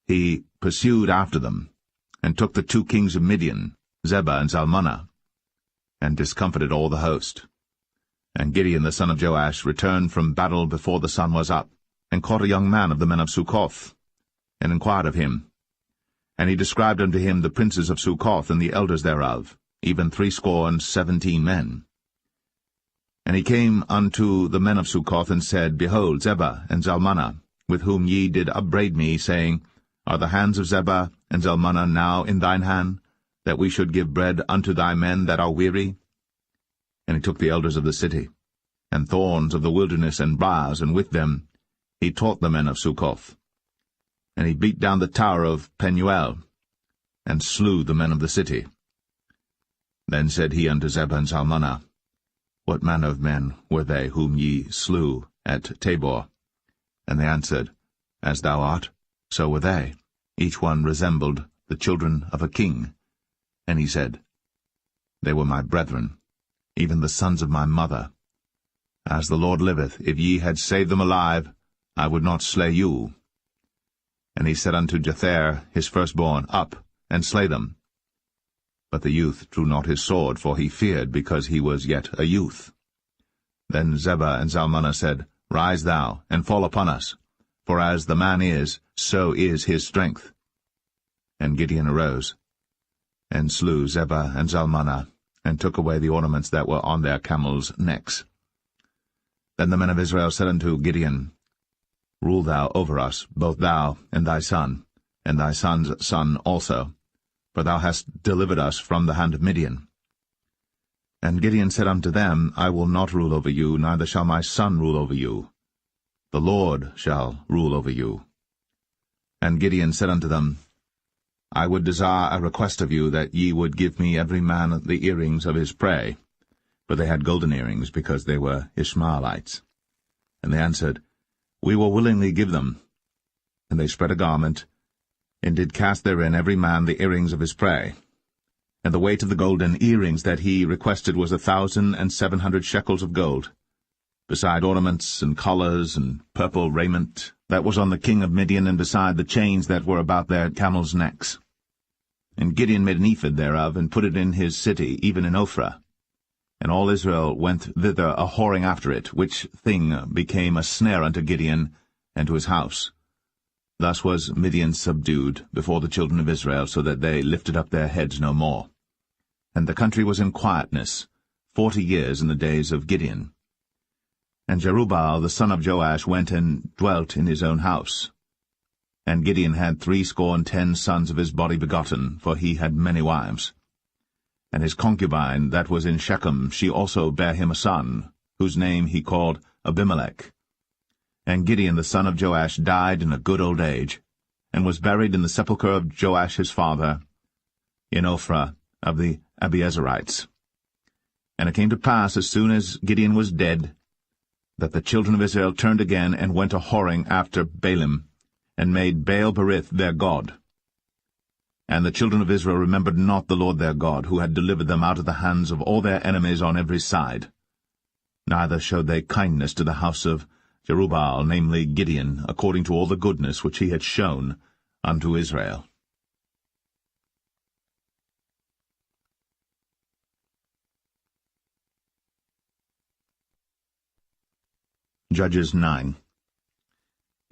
he pursued after them, and took the 2 kings of Midian, Zebah and Zalmunna, and discomfited all the host. And Gideon the son of Joash returned from battle before the sun was up, and caught a young man of the men of Succoth, and inquired of him. And he described unto him the princes of Succoth and the elders thereof, even 70 men. And he came unto the men of Succoth, and said, Behold, Zebah and Zalmunna, with whom ye did upbraid me, saying, Are the hands of Zebah and Zalmunna now in thine hand, that we should give bread unto thy men that are weary? And he took the elders of the city, and thorns of the wilderness, and briars, and with them he taught the men of Succoth. And he beat down the tower of Penuel, and slew the men of the city. Then said he unto Zebah and Zalmunna, What manner of men were they whom ye slew at Tabor? And they answered, As thou art, so were they. Each one resembled the children of a king. And he said, They were my brethren, even the sons of my mother. As the Lord liveth, if ye had saved them alive, I would not slay you. And he said unto Jether his firstborn, Up, and slay them. But the youth drew not his sword, for he feared, because he was yet a youth. Then Zebah and Zalmunna said, Rise thou, and fall upon us, for as the man is, so is his strength. And Gideon arose, and slew Zebah and Zalmunna, and took away the ornaments that were on their camels' necks. Then the men of Israel said unto Gideon, Rule thou over us, both thou and thy son son's son also, for thou hast delivered us from the hand of Midian. And Gideon said unto them, I will not rule over you, neither shall my son rule over you. The Lord shall rule over you. And Gideon said unto them, I would desire a request of you, that ye would give me every man the earrings of his prey. For they had golden earrings, because they were Ishmaelites. And they answered, We will willingly give them. And they spread a garment, and did cast therein every man the earrings of his prey. And the weight of the golden earrings that he requested was 1,700 shekels of gold, beside ornaments and collars and purple raiment that was on the king of Midian, and beside the chains that were about their camels' necks. And Gideon made an ephod thereof, and put it in his city, even in Ophrah. And all Israel went thither a-whoring after it, which thing became a snare unto Gideon and to his house. Thus was Midian subdued before the children of Israel, so that they lifted up their heads no more. And the country was in quietness 40 years in the days of Gideon. And Jerubbaal the son of Joash went and dwelt in his own house. And Gideon had 70 sons of his body begotten, for he had many wives. And his concubine that was in Shechem, she also bare him a son, whose name he called Abimelech. And Gideon the son of Joash died in a good old age, and was buried in the sepulchre of Joash his father, in Ophrah of the Abiezerites. And it came to pass, as soon as Gideon was dead, that the children of Israel turned again, and went a-whoring after Baalim, and made Baal-berith their god. And the children of Israel remembered not the Lord their God, who had delivered them out of the hands of all their enemies on every side. Neither showed they kindness to the house of Jerubbaal, namely Gideon, according to all the goodness which he had shown unto Israel. Judges 9.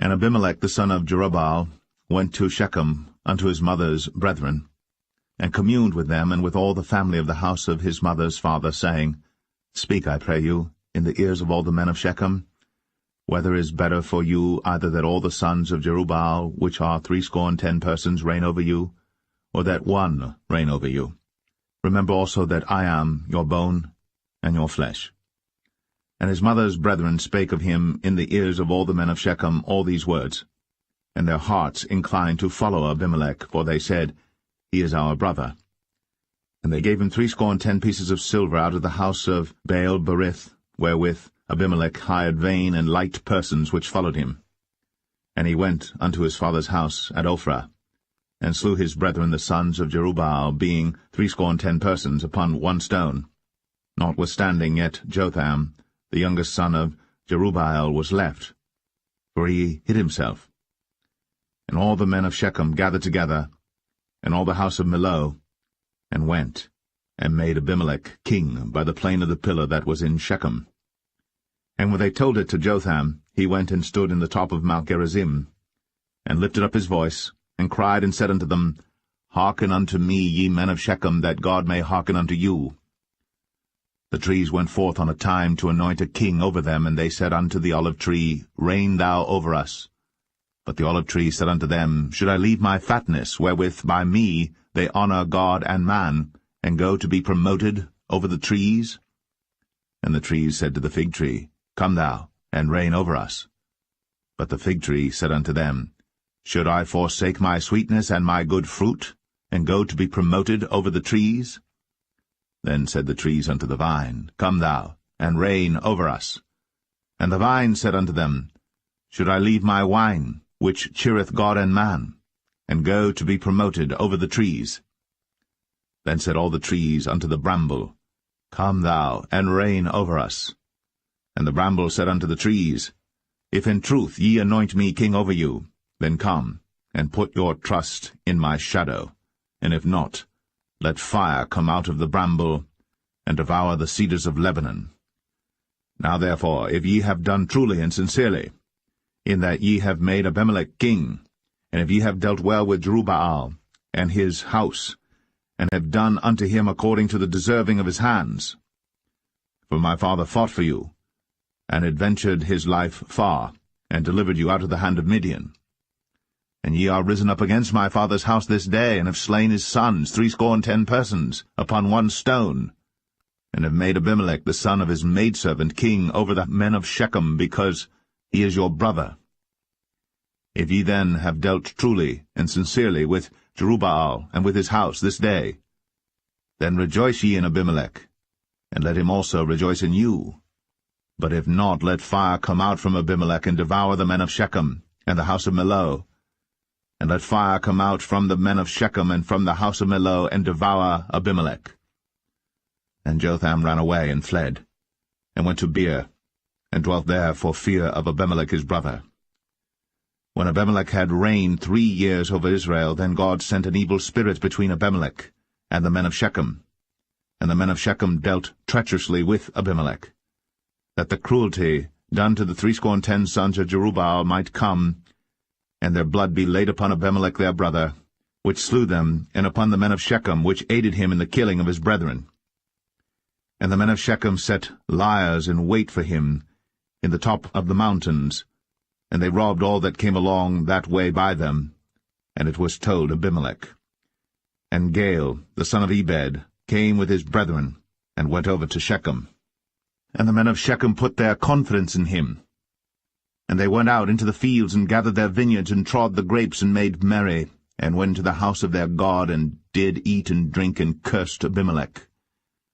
And Abimelech the son of Jerubbaal went to Shechem unto his mother's brethren, and communed with them and with all the family of the house of his mother's father, saying, Speak, I pray you, in the ears of all the men of Shechem, whether is better for you either that all the sons of Jerubbaal, which are 70 persons, reign over you, or that one reign over you? Remember also that I am your bone and your flesh. And his mother's brethren spake of him in the ears of all the men of Shechem all these words. And their hearts inclined to follow Abimelech, for they said, He is our brother. And they gave him 70 pieces of silver out of the house of Baal-berith, wherewith Abimelech hired vain and light persons which followed him. And he went unto his father's house at Ophrah, and slew his brethren the sons of Jerubbaal, being 70 persons, upon one stone. Notwithstanding yet Jotham, the youngest son of Jerubbaal, was left, for he hid himself. And all the men of Shechem gathered together, and all the house of Millo, and went, and made Abimelech king by the plain of the pillar that was in Shechem. And when they told it to Jotham, he went and stood in the top of Mount Gerizim, and lifted up his voice, and cried and said unto them, Hearken unto me, ye men of Shechem, that God may hearken unto you. The trees went forth on a time to anoint a king over them, and they said unto the olive tree, Reign thou over us. But the olive tree said unto them, Should I leave my fatness, wherewith by me they honour God and man, and go to be promoted over the trees? And the trees said to the fig tree, Come thou, and reign over us. But the fig tree said unto them, Should I forsake my sweetness and my good fruit, and go to be promoted over the trees? Then said the trees unto the vine, Come thou, and reign over us. And the vine said unto them, Should I leave my wine, which cheereth God and man, and go to be promoted over the trees? Then said all the trees unto the bramble, Come thou, and reign over us. And the bramble said unto the trees, If in truth ye anoint me king over you, then come, and put your trust in my shadow, and if not, let fire come out of the bramble, and devour the cedars of Lebanon. Now therefore, if ye have done truly and sincerely, in that ye have made Abimelech king, and if ye have dealt well with Jerubbaal and his house, and have done unto him according to the deserving of his hands, for my father fought for you, and adventured his life far, and delivered you out of the hand of Midian. And ye are risen up against my father's house this day, and have slain his sons, 70 persons, upon one stone, and have made Abimelech the son of his maidservant king over the men of Shechem, because he is your brother. If ye then have dealt truly and sincerely with Jerubbaal and with his house this day, then rejoice ye in Abimelech, and let him also rejoice in you. But if not, let fire come out from Abimelech, and devour the men of Shechem, and the house of Millo. And let fire come out from the men of Shechem, and from the house of Millo, and devour Abimelech. And Jotham ran away and fled, and went to Beer, and dwelt there for fear of Abimelech his brother. When Abimelech had reigned 3 years over Israel, then God sent an evil spirit between Abimelech and the men of Shechem. And the men of Shechem dealt treacherously with Abimelech, that the cruelty done to the 70 sons of Jerubbaal might come, and their blood be laid upon Abimelech their brother, which slew them, and upon the men of Shechem, which aided him in the killing of his brethren. And the men of Shechem set liers in wait for him in the top of the mountains, and they robbed all that came along that way by them. And it was told Abimelech. And Gaal, the son of Ebed, came with his brethren, and went over to Shechem. And the men of Shechem put their confidence in him. And they went out into the fields, and gathered their vineyards, and trod the grapes, and made merry, and went to the house of their God, and did eat and drink, and cursed Abimelech.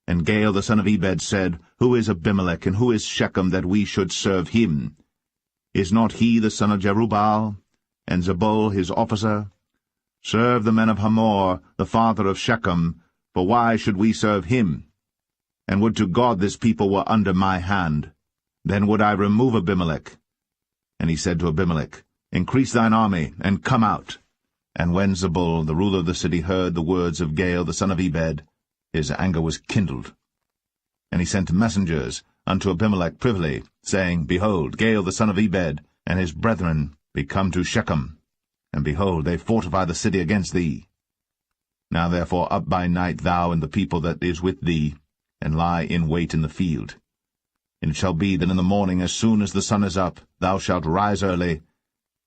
And Gaal the son of Ebed said, Who is Abimelech, and who is Shechem, that we should serve him? Is not he the son of Jerubbaal, and Zebul his officer? Serve the men of Hamor, the father of Shechem, for why should we serve him? And would to God this people were under my hand, then would I remove Abimelech. And he said to Abimelech, Increase thine army, and come out. And when Zebul, the ruler of the city, heard the words of Gaal the son of Ebed, his anger was kindled. And he sent messengers unto Abimelech privily, saying, Behold, Gaal the son of Ebed and his brethren be come to Shechem, and behold, they fortify the city against thee. Now therefore up by night thou and the people that is with thee, and lie in wait in the field. And it shall be that in the morning, as soon as the sun is up, thou shalt rise early,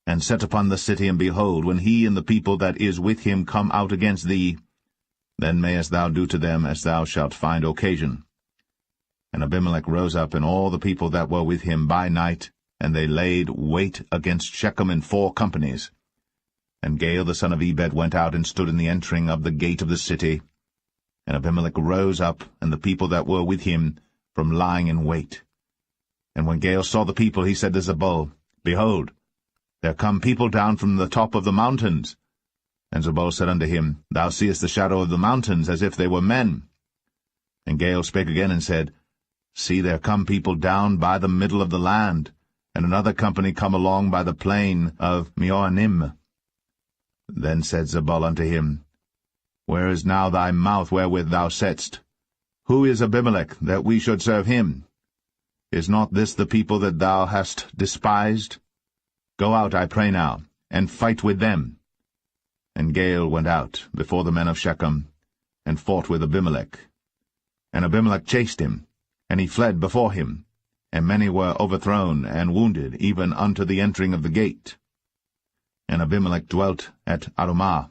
and set upon the city, and behold, when he and the people that is with him come out against thee, then mayest thou do to them as thou shalt find occasion. And Abimelech rose up, and all the people that were with him by night, and they laid wait against Shechem in 4 companies. And Gaal the son of Ebed went out and stood in the entering of the gate of the city. And Abimelech rose up, and the people that were with him, from lying in wait. And when Gaal saw the people, he said to Zebul, Behold, there come people down from the top of the mountains. And Zebul said unto him, Thou seest the shadow of the mountains, as if they were men. And Gaal spake again and said, See, there come people down by the middle of the land, and another company come along by the plain of Meonim. Then said Zebul unto him, Where is now thy mouth wherewith thou saidst, Who is Abimelech, that we should serve him? Is not this the people that thou hast despised? Go out, I pray now, and fight with them. And Gaal went out before the men of Shechem, and fought with Abimelech. And Abimelech chased him, and he fled before him, and many were overthrown and wounded, even unto the entering of the gate. And Abimelech dwelt at Arumah.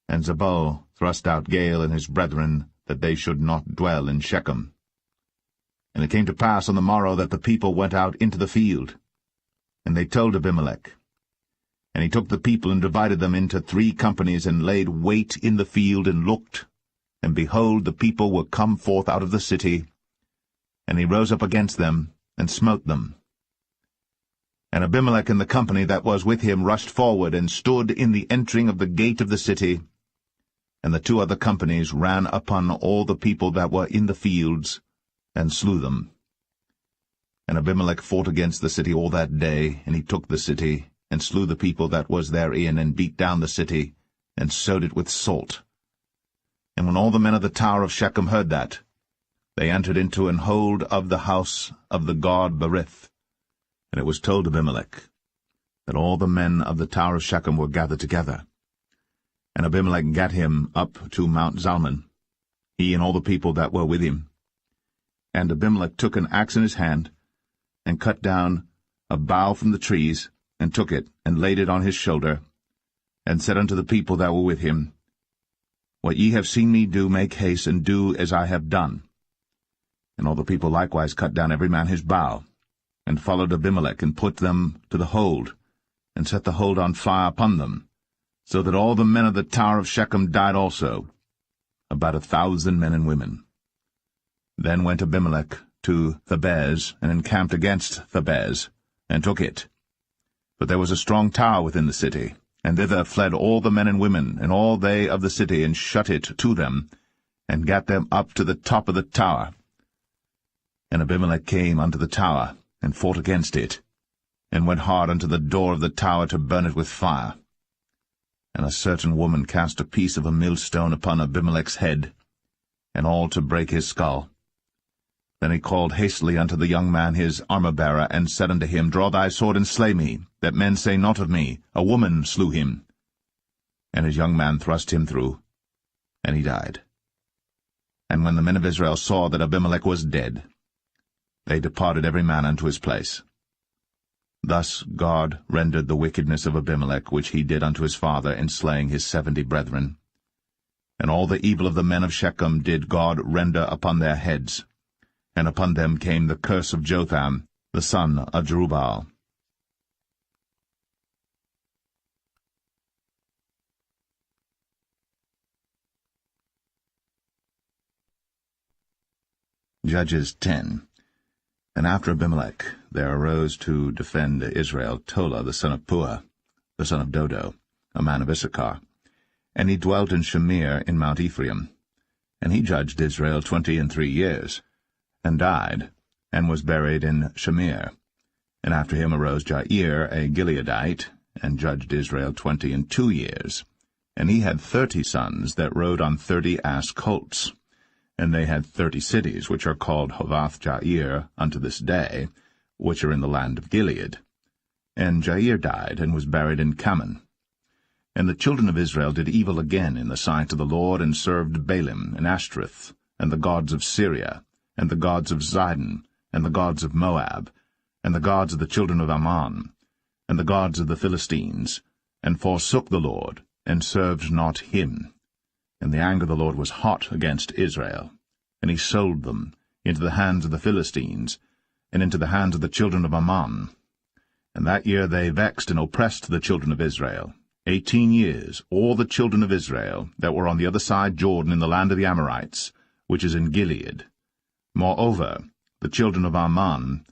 And Zebul thrust out Gaal and his brethren, that they should not dwell in Shechem. And it came to pass on the morrow that the people went out into the field. And they told Abimelech. And he took the people and divided them into 3 companies, and laid wait in the field, and looked. And behold, the people were come forth out of the city. And he rose up against them, and smote them. And Abimelech and the company that was with him rushed forward, and stood in the entering of the gate of the city. And the 2 other companies ran upon all the people that were in the fields, and slew them. And Abimelech fought against the city all that day, and he took the city, and slew the people that was therein, and beat down the city, and sowed it with salt. And when all the men of the tower of Shechem heard that, they entered into an hold of the house of the god Berith. And it was told Abimelech that all the men of the tower of Shechem were gathered together. And Abimelech gat him up to Mount Zalmon, he and all the people that were with him. And Abimelech took an axe in his hand, and cut down a bough from the trees, and took it, and laid it on his shoulder, and said unto the people that were with him, What ye have seen me do, make haste, and do as I have done. And all the people likewise cut down every man his bough, and followed Abimelech, and put them to the hold, and set the hold on fire upon them, so that all the men of the tower of Shechem died also, about 1,000 men and women. Then went Abimelech to Thebez, and encamped against Thebez, and took it. But there was a strong tower within the city, and thither fled all the men and women, and all they of the city, and shut it to them, and gat them up to the top of the tower. And Abimelech came unto the tower, and fought against it, and went hard unto the door of the tower to burn it with fire. And a certain woman cast a piece of a millstone upon Abimelech's head, and all to break his skull. Then he called hastily unto the young man his armor-bearer, and said unto him, Draw thy sword, and slay me, that men say not of me, A woman slew him. And his young man thrust him through, and he died. And when the men of Israel saw that Abimelech was dead, they departed every man unto his place. Thus God rendered the wickedness of Abimelech, which he did unto his father, in slaying his 70 brethren. And all the evil of the men of Shechem did God render upon their heads. And upon them came the curse of Jotham, the son of Jerubbaal. Judges 10. And after Abimelech there arose to defend Israel Tola the son of Puah, the son of Dodo, a man of Issachar. And he dwelt in Shamir in Mount Ephraim. And he judged Israel 23 years, and died, and was buried in Shamir. And after him arose Jair, a Gileadite, and judged Israel 22 years. And he had 30 sons that rode on 30 ass colts. And they had 30 cities, which are called Hovath-Jair unto this day, which are in the land of Gilead. And Jair died, and was buried in Kaman. And the children of Israel did evil again in the sight of the Lord, and served Baalim, and Ashtoreth, and the gods of Syria, and the gods of Zidon, and the gods of Moab, and the gods of the children of Ammon, and the gods of the Philistines, and forsook the Lord, and served not him. And the anger of the Lord was hot against Israel. And he sold them into the hands of the Philistines, and into the hands of the children of Ammon. And that year they vexed and oppressed the children of Israel. 18 years, all the children of Israel that were on the other side Jordan in the land of the Amorites, which is in Gilead. Moreover, the children of Ammon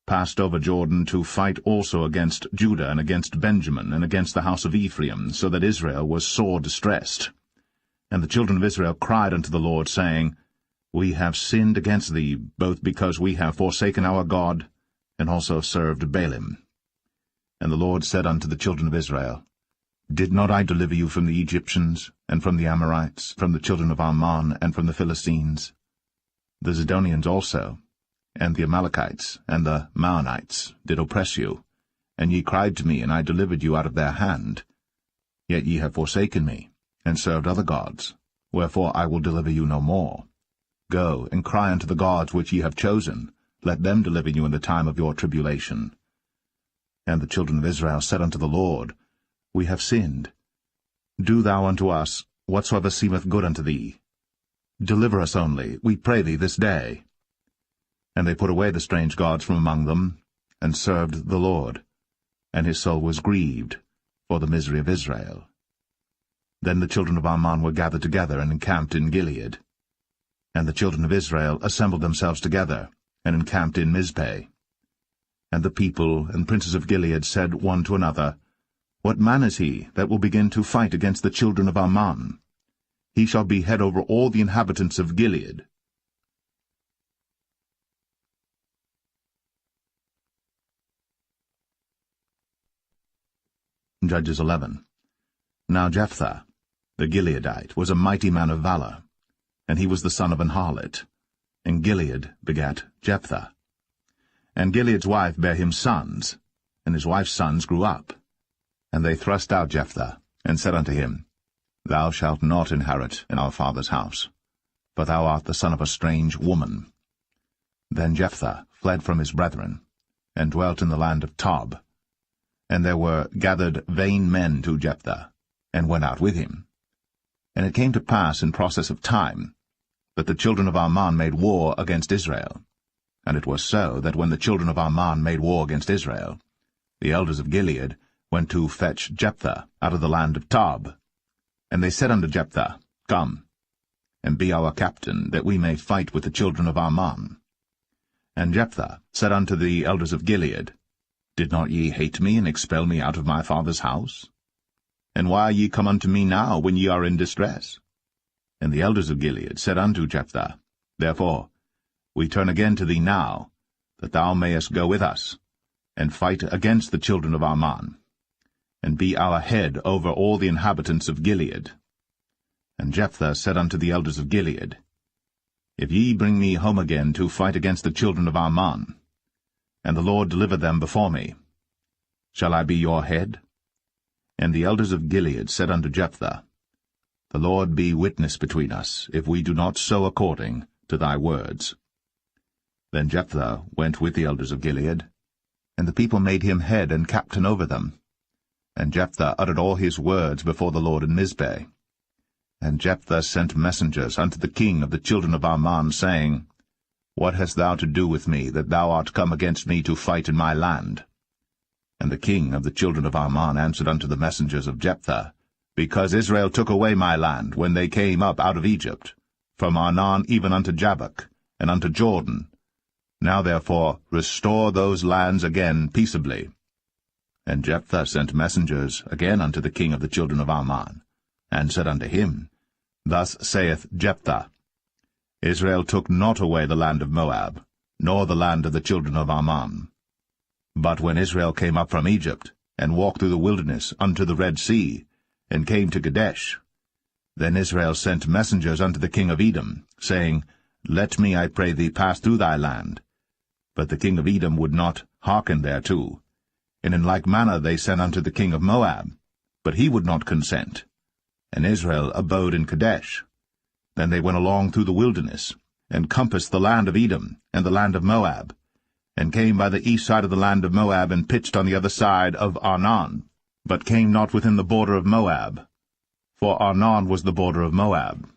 passed over Jordan to fight also against Judah, and against Benjamin, and against the house of Ephraim, so that Israel was sore distressed. And the children of Israel cried unto the Lord, saying, We have sinned against thee, both because we have forsaken our God, and also served Baalim. And the Lord said unto the children of Israel, Did not I deliver you from the Egyptians, and from the Amorites, from the children of Ammon, and from the Philistines? The Zidonians also, and the Amalekites, and the Maonites did oppress you, and ye cried to me, and I delivered you out of their hand. Yet ye have forsaken me, and served other gods, wherefore I will deliver you no more. Go, and cry unto the gods which ye have chosen, let them deliver you in the time of your tribulation. And the children of Israel said unto the Lord, We have sinned. Do thou unto us whatsoever seemeth good unto thee. Deliver us only, we pray thee, this day. And they put away the strange gods from among them, and served the Lord. And his soul was grieved for the misery of Israel. Then the children of Ammon were gathered together, and encamped in Gilead. And the children of Israel assembled themselves together, and encamped in Mizpeh. And the people and princes of Gilead said one to another, What man is he that will begin to fight against the children of Ammon? He shall be head over all the inhabitants of Gilead. Judges 11. Now Jephthah, the Gileadite, was a mighty man of valor, and he was the son of an harlot. And Gilead begat Jephthah. And Gilead's wife bare him sons, and his wife's sons grew up. And they thrust out Jephthah, and said unto him, Thou shalt not inherit in our father's house, for thou art the son of a strange woman. Then Jephthah fled from his brethren, and dwelt in the land of Tob. And there were gathered vain men to Jephthah, and went out with him. And it came to pass in process of time, that the children of Ammon made war against Israel. And it was so that when the children of Ammon made war against Israel, the elders of Gilead went to fetch Jephthah out of the land of Tob. And they said unto Jephthah, Come, and be our captain, that we may fight with the children of Ammon. And Jephthah said unto the elders of Gilead, Did not ye hate me, and expel me out of my father's house? And why are ye come unto me now, when ye are in distress? And the elders of Gilead said unto Jephthah, Therefore we turn again to thee now, that thou mayest go with us, and fight against the children of Ammon, and be our head over all the inhabitants of Gilead. And Jephthah said unto the elders of Gilead, If ye bring me home again to fight against the children of Ammon, and the Lord deliver them before me, shall I be your head? And the elders of Gilead said unto Jephthah, The Lord be witness between us, if we do not so according to thy words. Then Jephthah went with the elders of Gilead, and the people made him head and captain over them. And Jephthah uttered all his words before the Lord in Mizpeh. And Jephthah sent messengers unto the king of the children of Ammon, saying, What hast thou to do with me, that thou art come against me to fight in my land? And the king of the children of Ammon answered unto the messengers of Jephthah, Because Israel took away my land when they came up out of Egypt, from Arnon even unto Jabbok, and unto Jordan. Now therefore restore those lands again peaceably. And Jephthah sent messengers again unto the king of the children of Ammon, and said unto him, Thus saith Jephthah, Israel took not away the land of Moab, nor the land of the children of Ammon. But when Israel came up from Egypt, and walked through the wilderness unto the Red Sea, and came to Kadesh, then Israel sent messengers unto the king of Edom, saying, Let me, I pray thee, pass through thy land. But the king of Edom would not hearken thereto. And in like manner they sent unto the king of Moab, but he would not consent. And Israel abode in Kadesh. Then they went along through the wilderness, and compassed the land of Edom, and the land of Moab, and came by the east side of the land of Moab, and pitched on the other side of Arnon, but came not within the border of Moab, for Arnon was the border of Moab.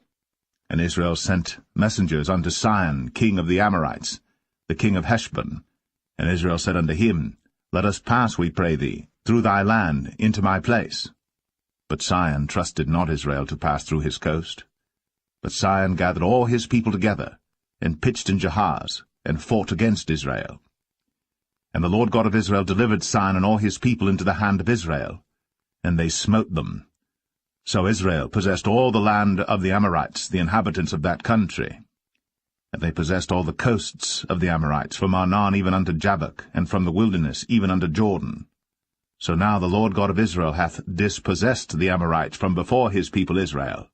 And Israel sent messengers unto Sihon, king of the Amorites, the king of Heshbon. And Israel said unto him, Let us pass, we pray thee, through thy land into my place. But Sihon trusted not Israel to pass through his coast. But Sihon gathered all his people together, and pitched in Jahaz, and fought against Israel. And the Lord God of Israel delivered Sihon and all his people into the hand of Israel, and they smote them. So Israel possessed all the land of the Amorites, the inhabitants of that country. and they possessed all the coasts of the Amorites, from Arnon even unto Jabbok, and from the wilderness even unto Jordan. So now the Lord God of Israel hath dispossessed the Amorites from before his people Israel.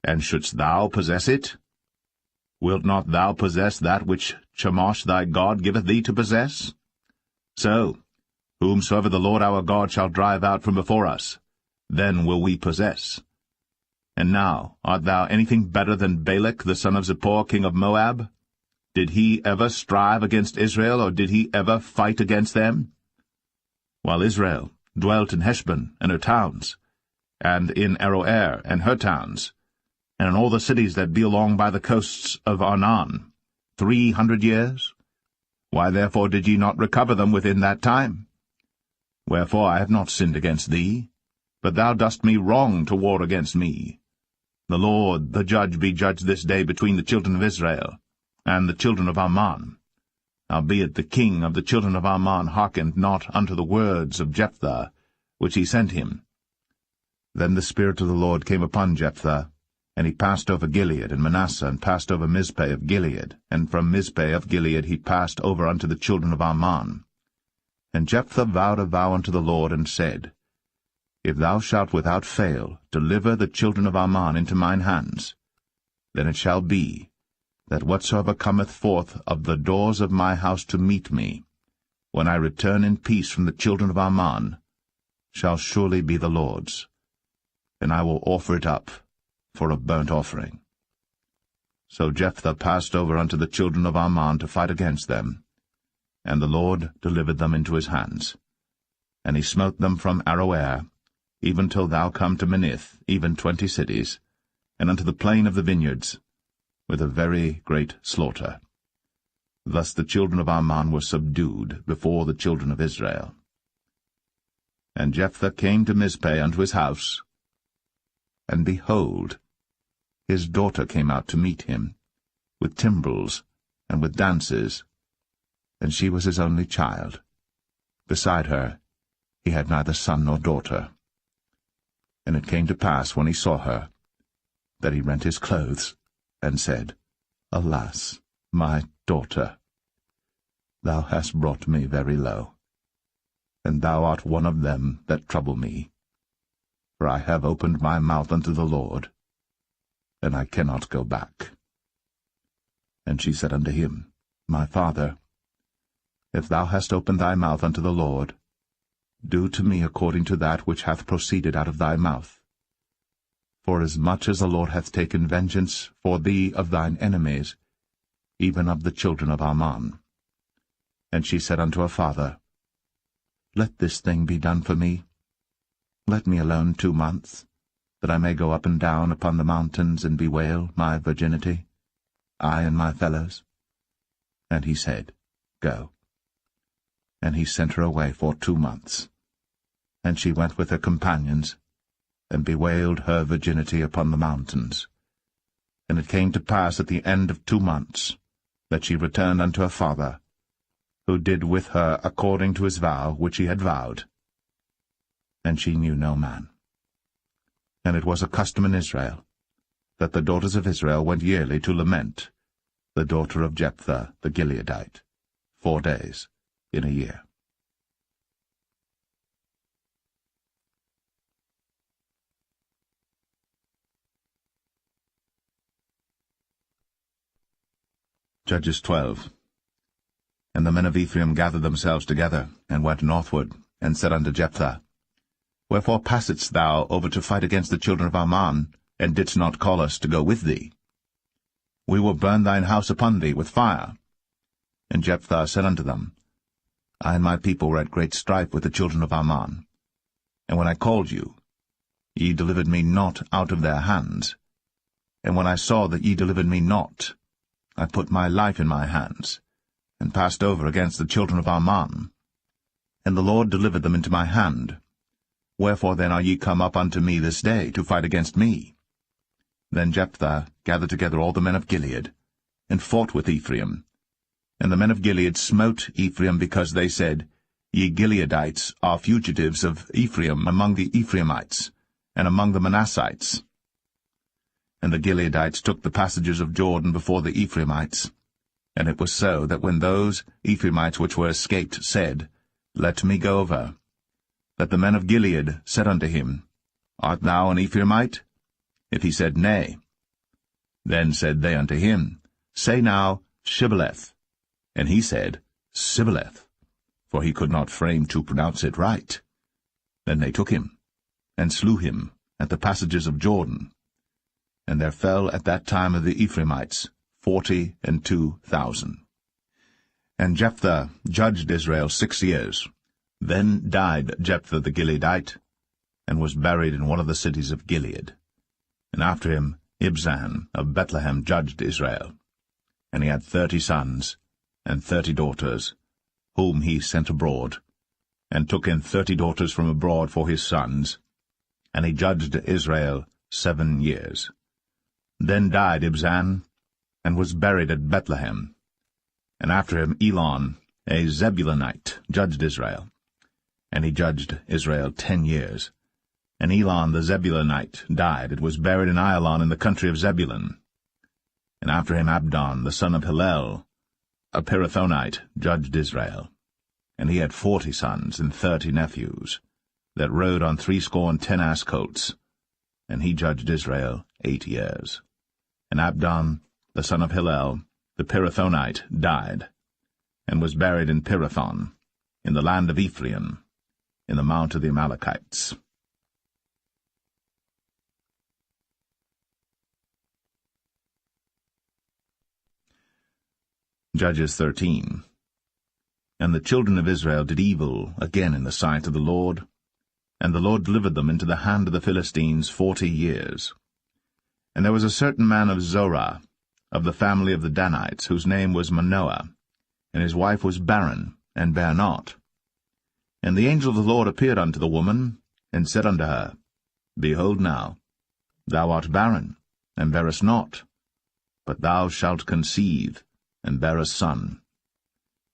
And shouldst thou possess it? Wilt not thou possess that which Chemosh thy God giveth thee to possess? So, whomsoever the Lord our God shall drive out from before us, then will we possess. And now, art thou anything better than Balak the son of Zippor, king of Moab? Did he ever strive against Israel, or did he ever fight against them? While Israel dwelt in Heshbon and her towns, and in Aroer and her towns, and in all the cities that be along by the coasts of Arnon, 300 years? Why therefore did ye not recover them within that time? Wherefore I have not sinned against thee, but thou dost me wrong to war against me. The Lord, the judge, be judged this day between the children of Israel and the children of Ammon. Howbeit the king of the children of Ammon hearkened not unto the words of Jephthah, which he sent him. Then the Spirit of the Lord came upon Jephthah, and he passed over Gilead and Manasseh, and passed over Mizpeh of Gilead, and from Mizpeh of Gilead he passed over unto the children of Ammon. And Jephthah vowed a vow unto the Lord, and said, If thou shalt without fail deliver the children of Ammon into mine hands, then it shall be, that whatsoever cometh forth of the doors of my house to meet me, when I return in peace from the children of Ammon, shall surely be the Lord's, and I will offer it up for a burnt offering. So Jephthah passed over unto the children of Ammon to fight against them, and the Lord delivered them into his hands. And he smote them from Aroer, even till thou come to Minnith, even 20 cities, and unto the plain of the vineyards, with a very great slaughter. Thus the children of Ammon were subdued before the children of Israel. And Jephthah came to Mizpeh unto his house, and behold, his daughter came out to meet him, with timbrels and with dances, and she was his only child. Beside her he had neither son nor daughter. And it came to pass, when he saw her, that he rent his clothes, and said, Alas, my daughter, thou hast brought me very low, and thou art one of them that trouble me. For I have opened my mouth unto the Lord, and I cannot go back. And she said unto him, My father, if thou hast opened thy mouth unto the Lord, do to me according to that which hath proceeded out of thy mouth. For as much as the Lord hath taken vengeance for thee of thine enemies, even of the children of Ammon. And she said unto her father, Let this thing be done for me. Let me alone 2 months, that I may go up and down upon the mountains and bewail my virginity, I and my fellows. And he said, Go. And he sent her away for 2 months. And she went with her companions, and bewailed her virginity upon the mountains. And it came to pass at the end of 2 months, that she returned unto her father, who did with her according to his vow which he had vowed. And she knew no man. And it was a custom in Israel, that the daughters of Israel went yearly to lament the daughter of Jephthah the Gileadite, 4 days in a year. Judges 12. And the men of Ephraim gathered themselves together, and went northward, and said unto Jephthah, Wherefore passedst thou over to fight against the children of Ammon, and didst not call us to go with thee? We will burn thine house upon thee with fire. And Jephthah said unto them, I and my people were at great strife with the children of Ammon. And when I called you, ye delivered me not out of their hands. And when I saw that ye delivered me not, I put my life in my hands, and passed over against the children of Ammon. And the Lord delivered them into my hand. Wherefore then are ye come up unto me this day, to fight against me? Then Jephthah gathered together all the men of Gilead, and fought with Ephraim. And the men of Gilead smote Ephraim, because they said, Ye Gileadites are fugitives of Ephraim among the Ephraimites, and among the Manassites. And the Gileadites took the passages of Jordan before the Ephraimites. And it was so that when those Ephraimites which were escaped said, Let me go over, that the men of Gilead said unto him, Art thou an Ephraimite? If he said, Nay. Then said they unto him, Say now, Shibboleth. And he said, Sibboleth, for he could not frame to pronounce it right. Then they took him, and slew him at the passages of Jordan. And there fell at that time of the Ephraimites 42,000. And Jephthah judged Israel 6 years. Then died Jephthah the Gileadite, and was buried in one of the cities of Gilead. And after him Ibzan of Bethlehem judged Israel. And he had 30 sons, and 30 daughters, whom he sent abroad, and took in 30 daughters from abroad for his sons. And he judged Israel 7 years. Then died Ibzan, and was buried at Bethlehem. And after him Elon, a Zebulunite, judged Israel. And he judged Israel 10 years. And Elon the Zebulunite died, and was buried in Ailon in the country of Zebulun. And after him Abdon, the son of Hillel, a Pirathonite, judged Israel. And he had 40 sons and 30 nephews, that rode on 70 ass colts. And he judged Israel 8 years. And Abdon, the son of Hillel, the Pirathonite, died, and was buried in Pirathon, in the land of Ephraim, in the mount of the Amalekites. Judges 13. And the children of Israel did evil again in the sight of the Lord, and the Lord delivered them into the hand of the Philistines 40 years. And there was a certain man of Zorah, of the family of the Danites, whose name was Manoah, and his wife was barren, and bare not. And the angel of the Lord appeared unto the woman, and said unto her, Behold now, thou art barren, and bearest not, but thou shalt conceive, and bear a son.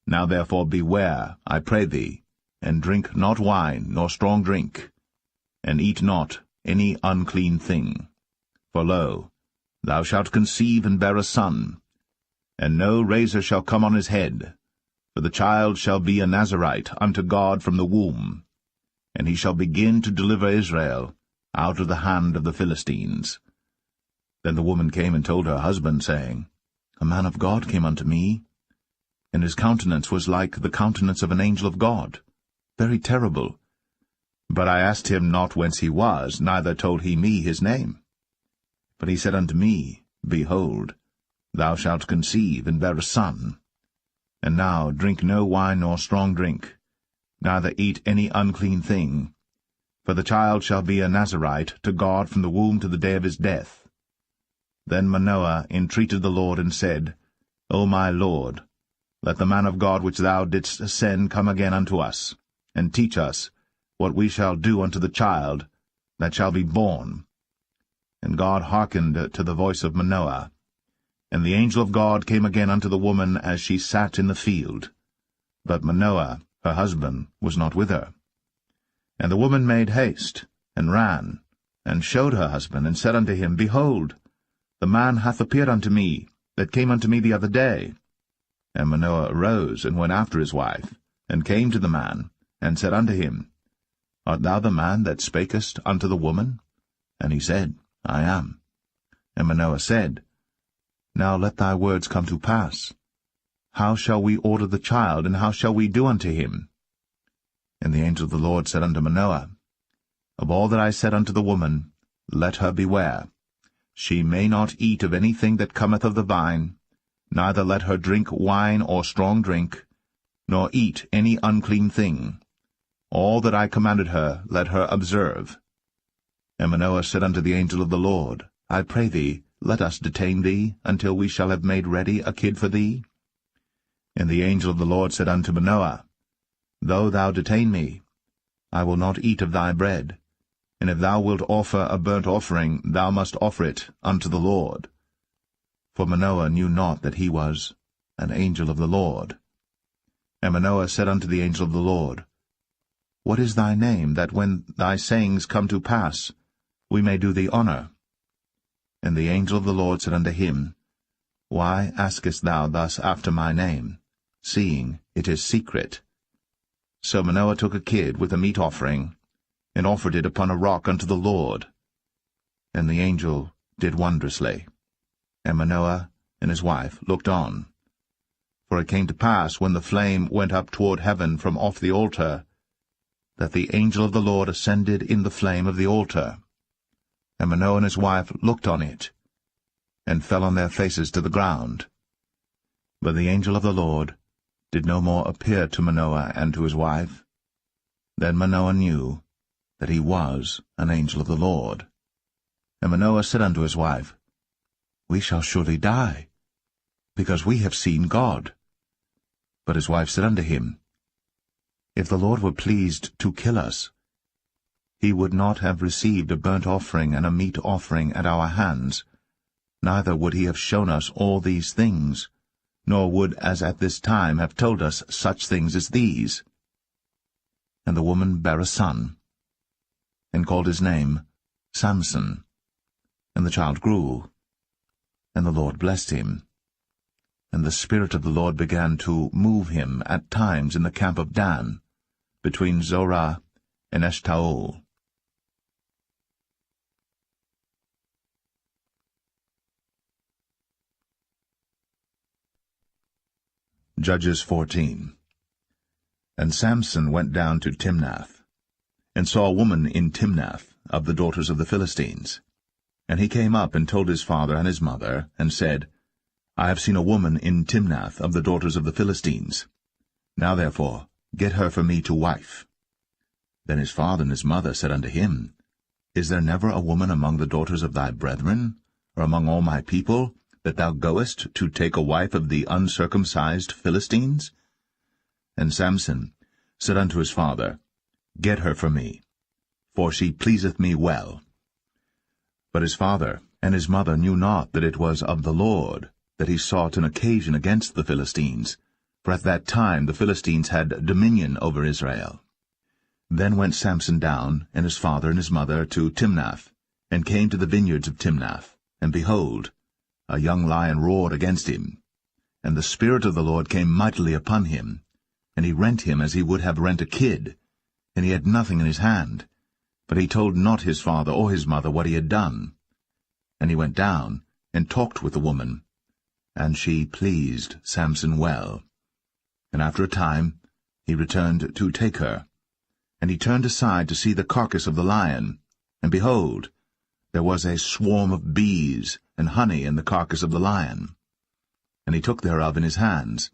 Now therefore beware, I pray thee, and drink not wine nor strong drink, and eat not any unclean thing. For lo, thou shalt conceive and bear a son, and no razor shall come on his head, for the child shall be a Nazarite unto God from the womb, and he shall begin to deliver Israel out of the hand of the Philistines. Then the woman came and told her husband, saying, A man of God came unto me, and his countenance was like the countenance of an angel of God, very terrible. But I asked him not whence he was, neither told he me his name. But he said unto me, Behold, thou shalt conceive, and bear a son. And now drink no wine nor strong drink, neither eat any unclean thing, for the child shall be a Nazarite to God from the womb to the day of his death. Then Manoah entreated the Lord, and said, O my Lord, let the man of God which thou didst send come again unto us, and teach us what we shall do unto the child that shall be born. And God hearkened to the voice of Manoah. And the angel of God came again unto the woman as she sat in the field. But Manoah, her husband, was not with her. And the woman made haste, and ran, and showed her husband, and said unto him, Behold, the man hath appeared unto me, that came unto me the other day. And Manoah arose, and went after his wife, and came to the man, and said unto him, Art thou the man that spakest unto the woman? And he said, I am. And Manoah said, Now let thy words come to pass. How shall we order the child, and how shall we do unto him? And the angel of the Lord said unto Manoah, Of all that I said unto the woman, let her beware. She may not eat of anything that cometh of the vine, neither let her drink wine or strong drink, nor eat any unclean thing. All that I commanded her let her observe. And Manoah said unto the angel of the Lord, I pray thee, let us detain thee, until we shall have made ready a kid for thee. And the angel of the Lord said unto Manoah, Though thou detain me, I will not eat of thy bread, and if thou wilt offer a burnt offering, thou must offer it unto the Lord. For Manoah knew not that he was an angel of the Lord. And Manoah said unto the angel of the Lord, What is thy name, that when thy sayings come to pass, we may do thee honor? And the angel of the Lord said unto him, Why askest thou thus after my name, seeing it is secret? So Manoah took a kid with a meat offering, and offered it upon a rock unto the Lord. And the angel did wondrously. And Manoah and his wife looked on. For it came to pass, when the flame went up toward heaven from off the altar, that the angel of the Lord ascended in the flame of the altar. And Manoah and his wife looked on it, and fell on their faces to the ground. But the angel of the Lord did no more appear to Manoah and to his wife. Then Manoah knew that he was an angel of the Lord. And Manoah said unto his wife, We shall surely die, because we have seen God. But his wife said unto him, If the Lord were pleased to kill us, he would not have received a burnt offering and a meat offering at our hands, neither would he have shown us all these things, nor would as at this time have told us such things as these. And the woman bare a son, and called his name Samson. And the child grew, and the Lord blessed him. And the Spirit of the Lord began to move him at times in the camp of Dan, between Zorah and Eshtaol. Judges 14. And Samson went down to Timnath, and saw a woman in Timnath of the daughters of the Philistines. And he came up and told his father and his mother, and said, I have seen a woman in Timnath of the daughters of the Philistines. Now therefore get her for me to wife. Then his father and his mother said unto him, Is there never a woman among the daughters of thy brethren, or among all my people, that thou goest to take a wife of the uncircumcised Philistines? And Samson said unto his father, Get her for me, for she pleaseth me well. But his father and his mother knew not that it was of the Lord that he sought an occasion against the Philistines, for at that time the Philistines had dominion over Israel. Then went Samson down, and his father and his mother, to Timnath, and came to the vineyards of Timnath. And behold, a young lion roared against him. And the Spirit of the Lord came mightily upon him, and he rent him as he would have rent a kid, and he had nothing in his hand. But he told not his father or his mother what he had done. And he went down, and talked with the woman, and she pleased Samson well. And after a time he returned to take her. And he turned aside to see the carcass of the lion, and behold, there was a swarm of bees and honey in the carcass of the lion. And he took thereof in his hands,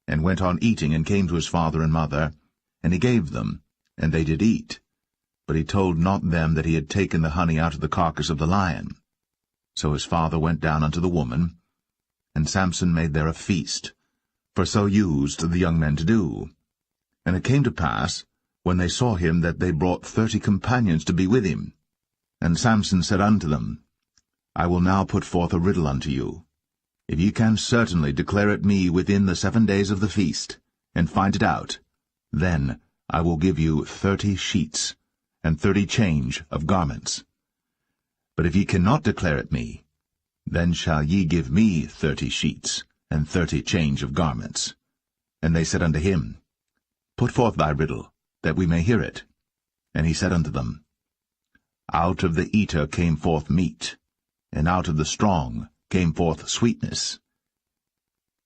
and went on eating, and came to his father and mother, and he gave them, and they did eat. But he told not them that he had taken the honey out of the carcass of the lion. So his father went down unto the woman, and Samson made there a feast, for so used the young men to do. And it came to pass, when they saw him, that they brought 30 companions to be with him. And Samson said unto them, I will now put forth a riddle unto you. If ye can certainly declare it me within the 7 days of the feast, and find it out, then I will give you 30 sheets, and 30 change of garments. But if ye cannot declare it me, then shall ye give me 30 sheets, and 30 change of garments. And they said unto him, Put forth thy riddle, that we may hear it. And he said unto them, Out of the eater came forth meat, and out of the strong came forth sweetness.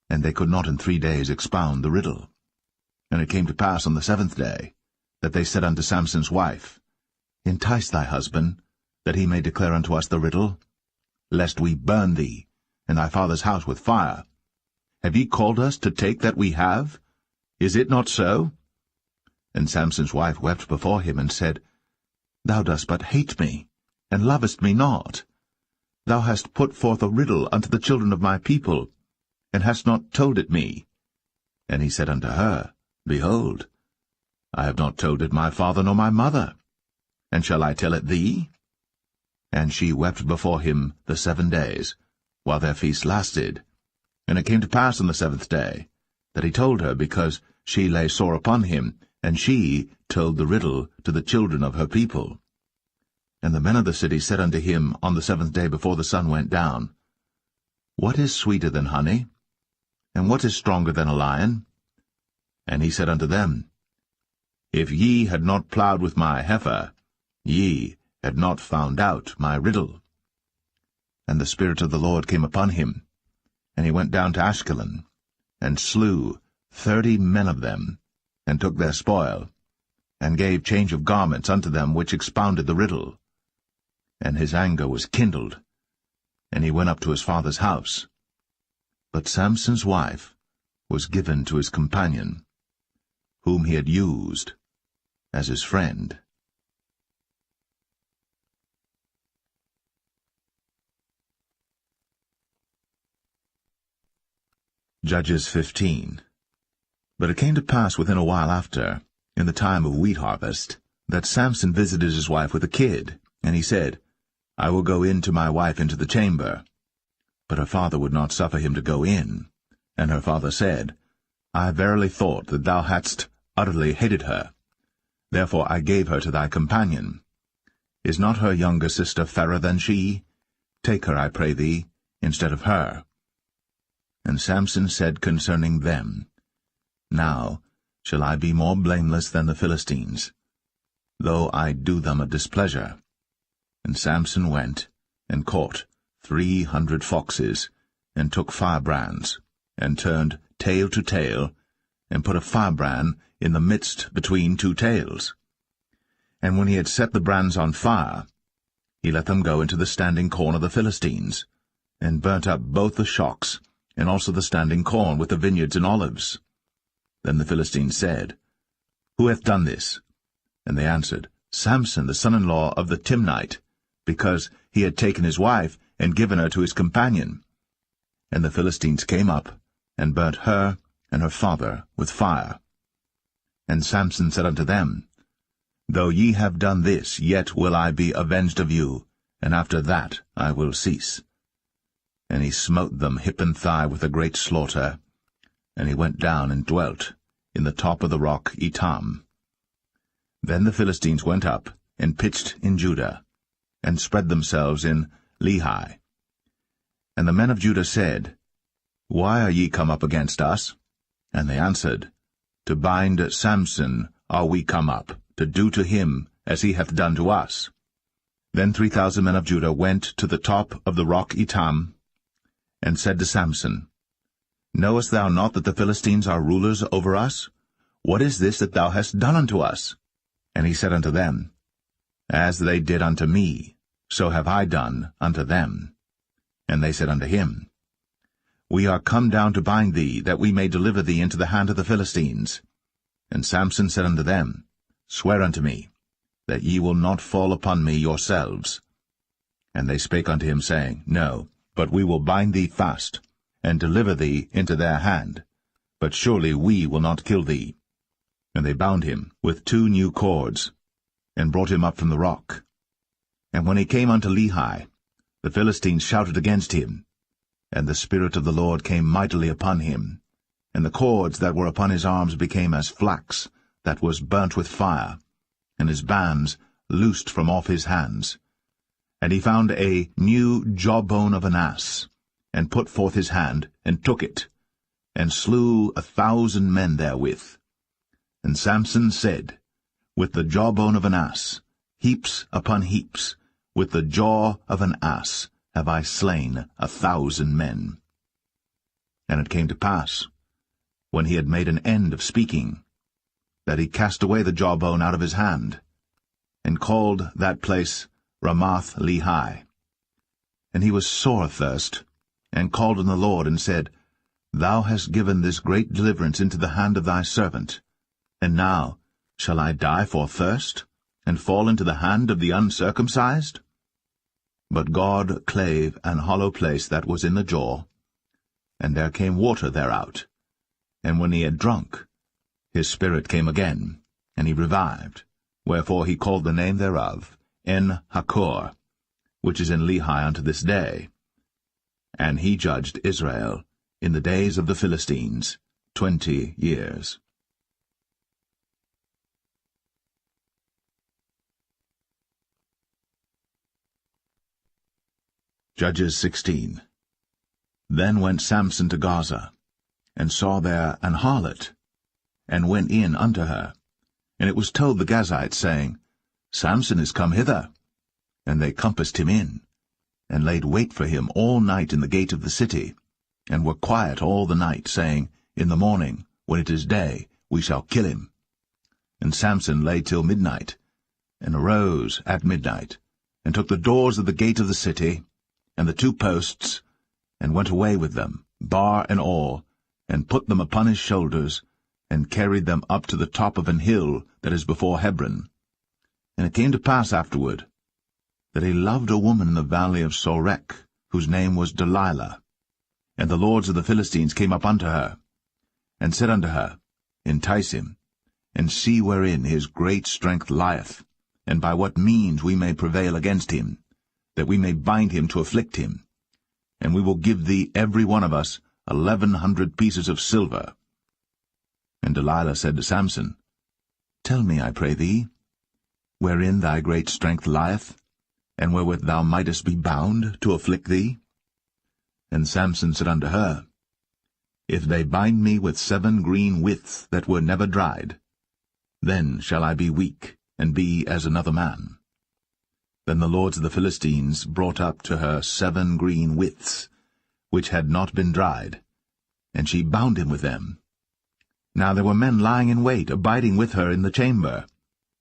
And they could not in 3 days expound the riddle. And it came to pass on the 7th day, that they said unto Samson's wife, Entice thy husband, that he may declare unto us the riddle, lest we burn thee, and thy father's house with fire. Have ye called us to take that we have? Is it not so? And Samson's wife wept before him, and said, Thou dost but hate me, and lovest me not. Thou hast put forth a riddle unto the children of my people, and hast not told it me. And he said unto her, Behold, I have not told it my father nor my mother. And shall I tell it thee? And she wept before him the 7 days, while their feast lasted. And it came to pass on the 7th day, that he told her, because she lay sore upon him, and she told the riddle to the children of her people. And the men of the city said unto him on the 7th day before the sun went down, What is sweeter than honey? And what is stronger than a lion? And he said unto them, If ye had not plowed with my heifer, ye had not found out my riddle. And the Spirit of the Lord came upon him, and he went down to Ashkelon, and slew 30 men of them, and took their spoil, and gave change of garments unto them which expounded the riddle. And his anger was kindled, and he went up to his father's house. But Samson's wife was given to his companion, whom he had used as his friend. Judges 15. But it came to pass within a while after, in the time of wheat harvest, that Samson visited his wife with a kid, and he said, I will go in to my wife into the chamber. But her father would not suffer him to go in. And her father said, I verily thought that thou hadst utterly hated her. Therefore I gave her to thy companion. Is not her younger sister fairer than she? Take her, I pray thee, instead of her. And Samson said concerning them, Now shall I be more blameless than the Philistines, though I do them a displeasure. And Samson went, and caught 300 foxes, and took firebrands, and turned tail to tail, and put a firebrand in the midst between two tails. And when he had set the brands on fire, he let them go into the standing corn of the Philistines, and burnt up both the shocks, and also the standing corn with the vineyards and olives. Then the Philistines said, Who hath done this? And they answered, Samson, the son-in-law of the Timnite, because he had taken his wife, and given her to his companion. And the Philistines came up, and burnt her and her father with fire. And Samson said unto them, Though ye have done this, yet will I be avenged of you, and after that I will cease. And he smote them hip and thigh with a great slaughter, and he went down and dwelt in the top of the rock Etam. Then the Philistines went up, and pitched in Judah, and spread themselves in Lehi. And the men of Judah said, Why are ye come up against us? And they answered, To bind Samson are we come up, to do to him as he hath done to us. Then 3,000 men of Judah went to the top of the rock Etam, and said to Samson, Knowest thou not that the Philistines are rulers over us? What is this that thou hast done unto us? And he said unto them, As they did unto me, so have I done unto them. And they said unto him, We are come down to bind thee, that we may deliver thee into the hand of the Philistines. And Samson said unto them, Swear unto me, that ye will not fall upon me yourselves. And they spake unto him, saying, No, but we will bind thee fast, and deliver thee into their hand. But surely we will not kill thee. And they bound him with 2 new cords, and brought him up from the rock. And when he came unto Lehi, the Philistines shouted against him, and the Spirit of the Lord came mightily upon him, and the cords that were upon his arms became as flax that was burnt with fire, and his bands loosed from off his hands. And he found a new jawbone of an ass, and put forth his hand, and took it, and slew 1,000 men therewith. And Samson said, With the jawbone of an ass, heaps upon heaps, with the jaw of an ass have I slain 1,000 men. And it came to pass, when he had made an end of speaking, that he cast away the jawbone out of his hand, and called that place Ramath-Lehi. And he was sore athirst, and called on the Lord, and said, Thou hast given this great deliverance into the hand of thy servant, and now shall I die for thirst, and fall into the hand of the uncircumcised? But God clave an hollow place that was in the jaw, and there came water thereout. And when he had drunk, his spirit came again, and he revived, wherefore he called the name thereof En-Hakkore, which is in Lehi unto this day. And he judged Israel in the days of the Philistines 20 years. Judges 16. Then went Samson to Gaza, and saw there an harlot, and went in unto her. And it was told the Gazites, saying, Samson is come hither. And they compassed him in, and laid wait for him all night in the gate of the city, and were quiet all the night, saying, In the morning, when it is day, we shall kill him. And Samson lay till midnight, and arose at midnight, and took the doors of the gate of the city, and the 2 posts, and went away with them, bar and all, and put them upon his shoulders, and carried them up to the top of an hill that is before Hebron. And it came to pass afterward, that he loved a woman in the valley of Sorek, whose name was Delilah. And the lords of the Philistines came up unto her, and said unto her, Entice him, and see wherein his great strength lieth, and by what means we may prevail against him, that we may bind him to afflict him. And we will give thee every one of us 1,100 pieces of silver. And Delilah said to Samson, Tell me, I pray thee, wherein thy great strength lieth, and wherewith thou mightest be bound to afflict thee? And Samson said unto her, If they bind me with 7 green withs that were never dried, then shall I be weak, and be as another man. Then the lords of the Philistines brought up to her 7 green withs, which had not been dried, and she bound him with them. Now there were men lying in wait, abiding with her in the chamber.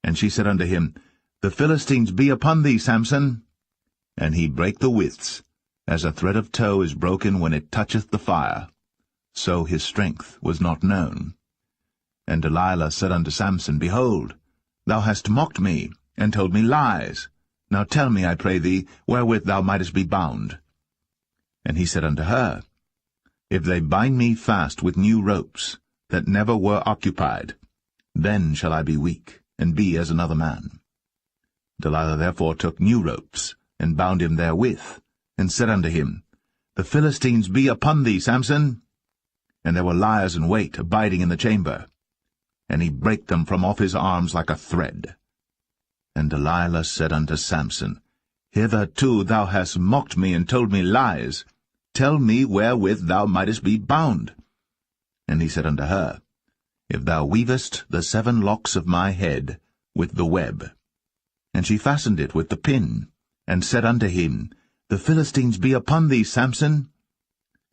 And she said unto him, The Philistines be upon thee, Samson. And he brake the withs, as a thread of tow is broken when it toucheth the fire. So his strength was not known. And Delilah said unto Samson, Behold, thou hast mocked me, and told me lies. Now tell me, I pray thee, wherewith thou mightest be bound. And he said unto her, If they bind me fast with new ropes, that never were occupied, then shall I be weak, and be as another man. Delilah therefore took new ropes, and bound him therewith, and said unto him, The Philistines be upon thee, Samson. And there were liers in wait, abiding in the chamber. And he brake them from off his arms like a thread. And Delilah said unto Samson, Hitherto thou hast mocked me, and told me lies. Tell me wherewith thou mightest be bound. And he said unto her, If thou weavest the 7 locks of my head with the web. And she fastened it with the pin, and said unto him, The Philistines be upon thee, Samson.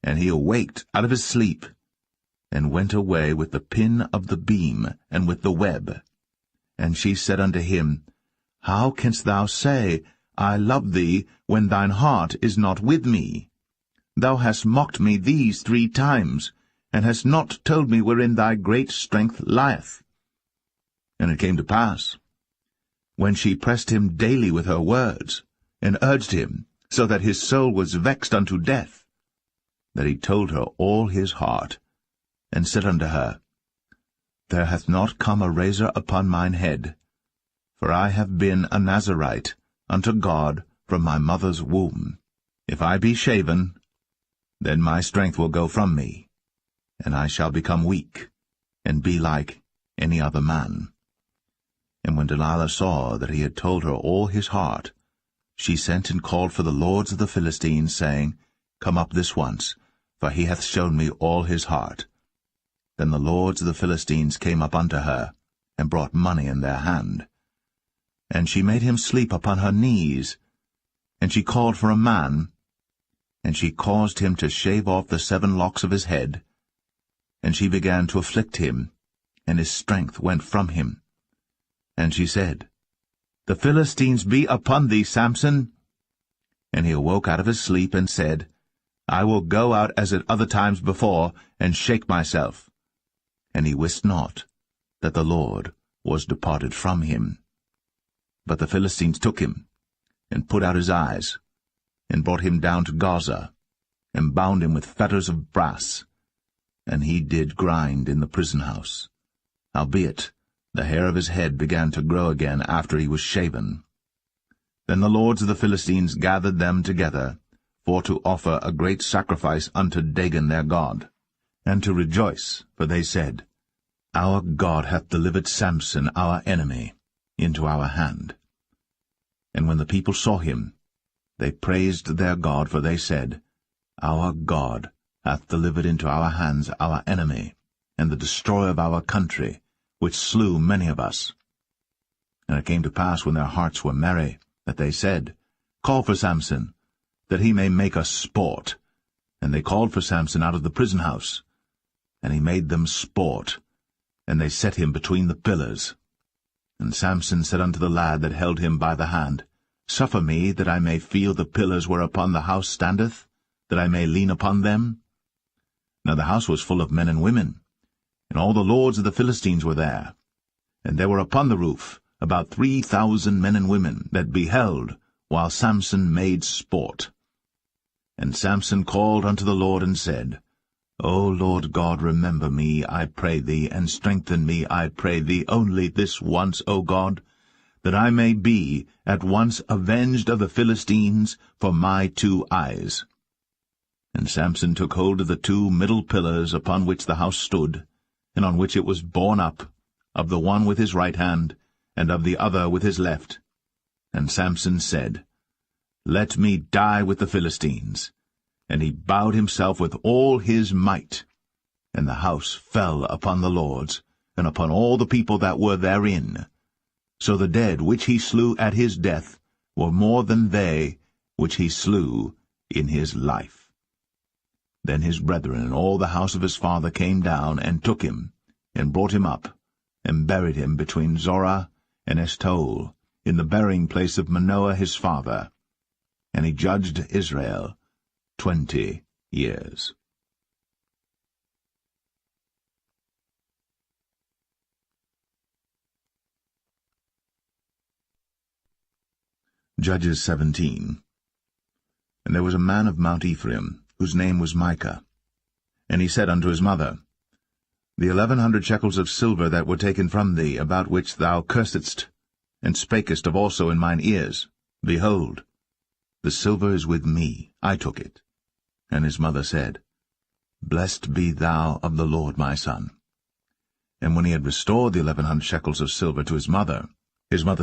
And he awaked out of his sleep, and went away with the pin of the beam, and with the web. And she said unto him, How canst thou say, I love thee, when thine heart is not with me? Thou hast mocked me these 3 times, and hast not told me wherein thy great strength lieth. And it came to pass, when she pressed him daily with her words, and urged him, so that his soul was vexed unto death, that he told her all his heart, and said unto her, There hath not come a razor upon mine head, for I have been a Nazarite unto God from my mother's womb. If I be shaven, then my strength will go from me, and I shall become weak, and be like any other man. And when Delilah saw that he had told her all his heart, she sent and called for the lords of the Philistines, saying, Come up this once, for he hath shown me all his heart. Then the lords of the Philistines came up unto her, and brought money in their hand. And she made him sleep upon her knees, and she called for a man, and she caused him to shave off the 7 locks of his head, and she began to afflict him, and his strength went from him. And she said, The Philistines be upon thee, Samson. And he awoke out of his sleep, and said, I will go out as at other times before, and shake myself. And he wist not that the Lord was departed from him. But the Philistines took him, and put out his eyes, and brought him down to Gaza, and bound him with fetters of brass. And he did grind in the prison house. Howbeit, the hair of his head began to grow again after he was shaven. Then the lords of the Philistines gathered them together, for to offer a great sacrifice unto Dagon their god, and to rejoice, for they said, Our God hath delivered Samson our enemy into our hand. And when the people saw him, They praised their God, for they said, Our God hath delivered into our hands our enemy, and the destroyer of our country, which slew many of us. And it came to pass, when their hearts were merry, that they said, Call for Samson, that he may make us sport. And they called for Samson out of the prison house. And he made them sport, and they set him between the pillars. And Samson said unto the lad that held him by the hand, Suffer me, that I may feel the pillars whereupon the house standeth, that I may lean upon them. Now the house was full of men and women, and all the lords of the Philistines were there. And there were upon the roof about 3,000 men and women, that beheld while Samson made sport. And Samson called unto the Lord, and said, O Lord God, remember me, I pray thee, and strengthen me, I pray thee, only this once, O God, that I may be at once avenged of the Philistines for my 2 eyes. And Samson took hold of the 2 middle pillars upon which the house stood, and on which it was borne up, of the one with his right hand, and of the other with his left. And Samson said, Let me die with the Philistines. And he bowed himself with all his might. And the house fell upon the lords, and upon all the people that were therein. So the dead which he slew at his death were more than they which he slew in his life. Then his brethren and all the house of his father came down, and took him, and brought him up, and buried him between Zorah and Eshtaol, in the burying place of Manoah his father. And he judged Israel 20 years. Judges 17. And there was a man of Mount Ephraim, whose name was Micah. And he said unto his mother, The 1,100 shekels of silver that were taken from thee, about which thou cursedst, and spakest of also in mine ears, behold, the silver is with me, I took it. And his mother said, Blessed be thou of the Lord, my son. And when he had restored the 1,100 shekels of silver to his mother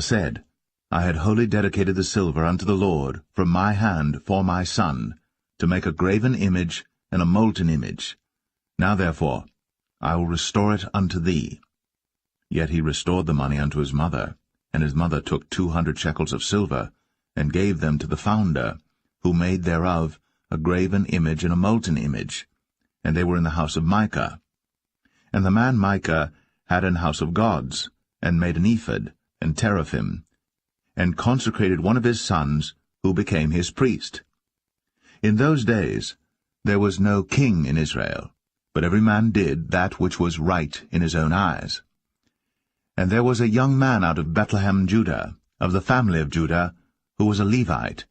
said, I had wholly dedicated the silver unto the Lord from my hand for my son, to make a graven image and a molten image. Now therefore I will restore it unto thee. Yet he restored the money unto his mother, and his mother took 200 shekels of silver, and gave them to the founder, who made thereof a graven image and a molten image, and they were in the house of Micah. And the man Micah had an house of gods, and made an ephod, and teraphim, and consecrated one of his sons, who became his priest. In those days there was no king in Israel, but every man did that which was right in his own eyes. And there was a young man out of Bethlehem, Judah, of the family of Judah, who was a Levite,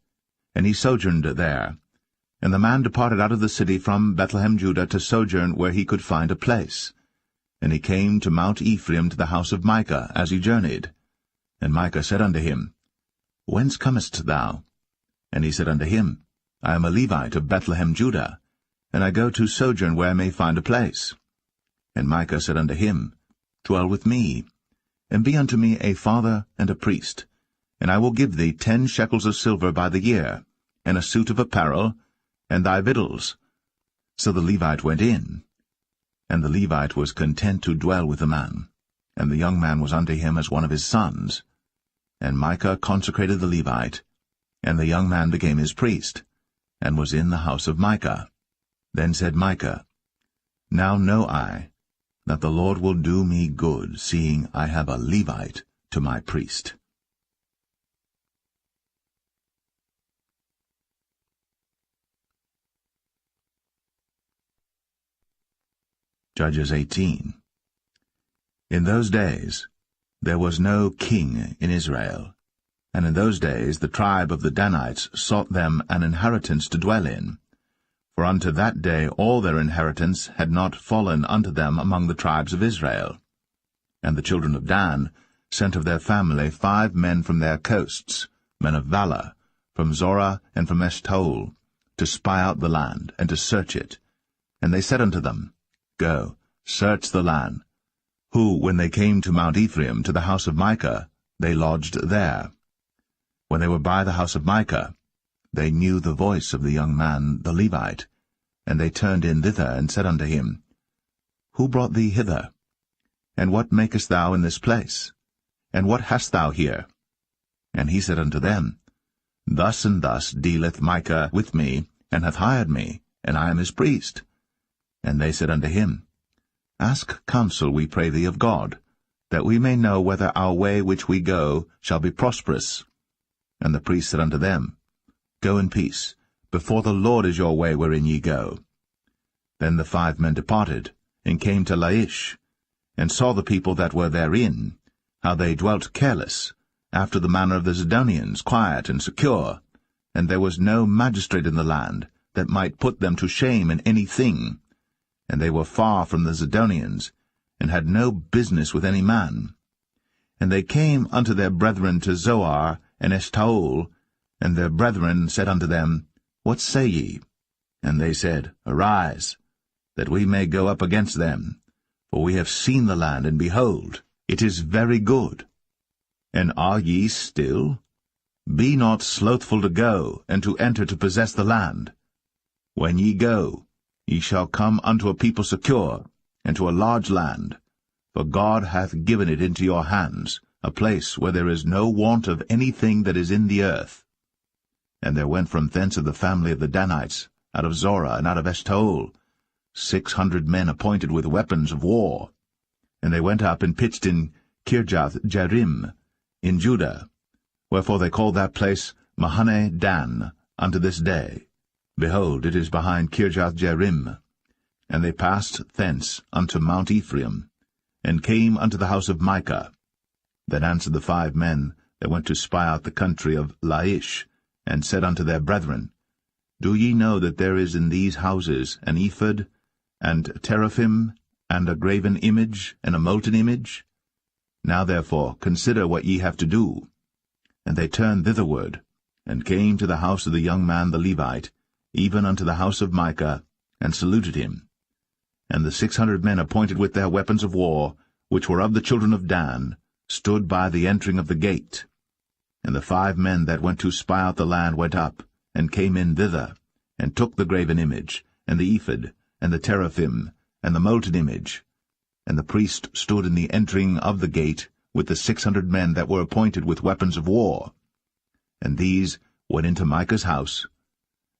and he sojourned there. And the man departed out of the city from Bethlehem, Judah, to sojourn where he could find a place. And he came to Mount Ephraim, to the house of Micah, as he journeyed. And Micah said unto him, Whence comest thou? And he said unto him, I am a Levite of Bethlehem, Judah, and I go to sojourn where I may find a place. And Micah said unto him, Dwell with me, and be unto me a father and a priest, and I will give thee 10 shekels of silver by the year, and a suit of apparel, and thy victuals. So the Levite went in. And the Levite was content to dwell with the man, and the young man was unto him as one of his sons. And Micah consecrated the Levite, and the young man became his priest, and was in the house of Micah. Then said Micah, Now know I that the Lord will do me good, seeing I have a Levite to my priest. Judges 18. In those days there was no king in Israel, and in those days the tribe of the Danites sought them an inheritance to dwell in. For unto that day all their inheritance had not fallen unto them among the tribes of Israel. And the children of Dan sent of their family 5 men from their coasts, men of valor, from Zorah and from Eshtaol, to spy out the land, and to search it. And they said unto them, Go, search the land. Who, when they came to Mount Ephraim, to the house of Micah, they lodged there. When they were by the house of Micah, they knew the voice of the young man the Levite, and they turned in thither, and said unto him, Who brought thee hither? And what makest thou in this place? And what hast thou here? And he said unto them, Thus and thus dealeth Micah with me, and hath hired me, and I am his priest. And they said unto him, Ask counsel, we pray thee, of God, that we may know whether our way which we go shall be prosperous. And the priest said unto them, Go in peace, before the Lord is your way wherein ye go. Then the 5 men departed, and came to Laish, and saw the people that were therein, how they dwelt careless, after the manner of the Zidonians, quiet and secure, and there was no magistrate in the land that might put them to shame in any thing. And they were far from the Zidonians, and had no business with any man. And they came unto their brethren to Zoar and Eshtaol, and their brethren said unto them, What say ye? And they said, Arise, that we may go up against them, for we have seen the land, and behold, it is very good. And are ye still? Be not slothful to go, and to enter to possess the land. When ye go, ye shall come unto a people secure, and to a large land, for God hath given it into your hands, a place where there is no want of anything that is in the earth. And there went from thence of the family of the Danites, out of Zorah and out of Eshtaol, 600 men appointed with weapons of war. And they went up and pitched in Kirjath-jearim, in Judah, wherefore they call that place Mahane Dan unto this day. Behold, it is behind Kirjath-jearim. And they passed thence unto Mount Ephraim, and came unto the house of Micah. Then answered the 5 men that went to spy out the country of Laish, and said unto their brethren, Do ye know that there is in these houses an ephod, and teraphim, and a graven image, and a molten image? Now therefore consider what ye have to do. And they turned thitherward, and came to the house of the young man the Levite, even unto the house of Micah, and saluted him. And the 600 men appointed with their weapons of war, which were of the children of Dan, stood by the entering of the gate. And the 5 men that went to spy out the land went up, and came in thither, and took the graven image, and the ephod, and the teraphim, and the molten image. And the priest stood in the entering of the gate with the 600 men that were appointed with weapons of war. And these went into Micah's house,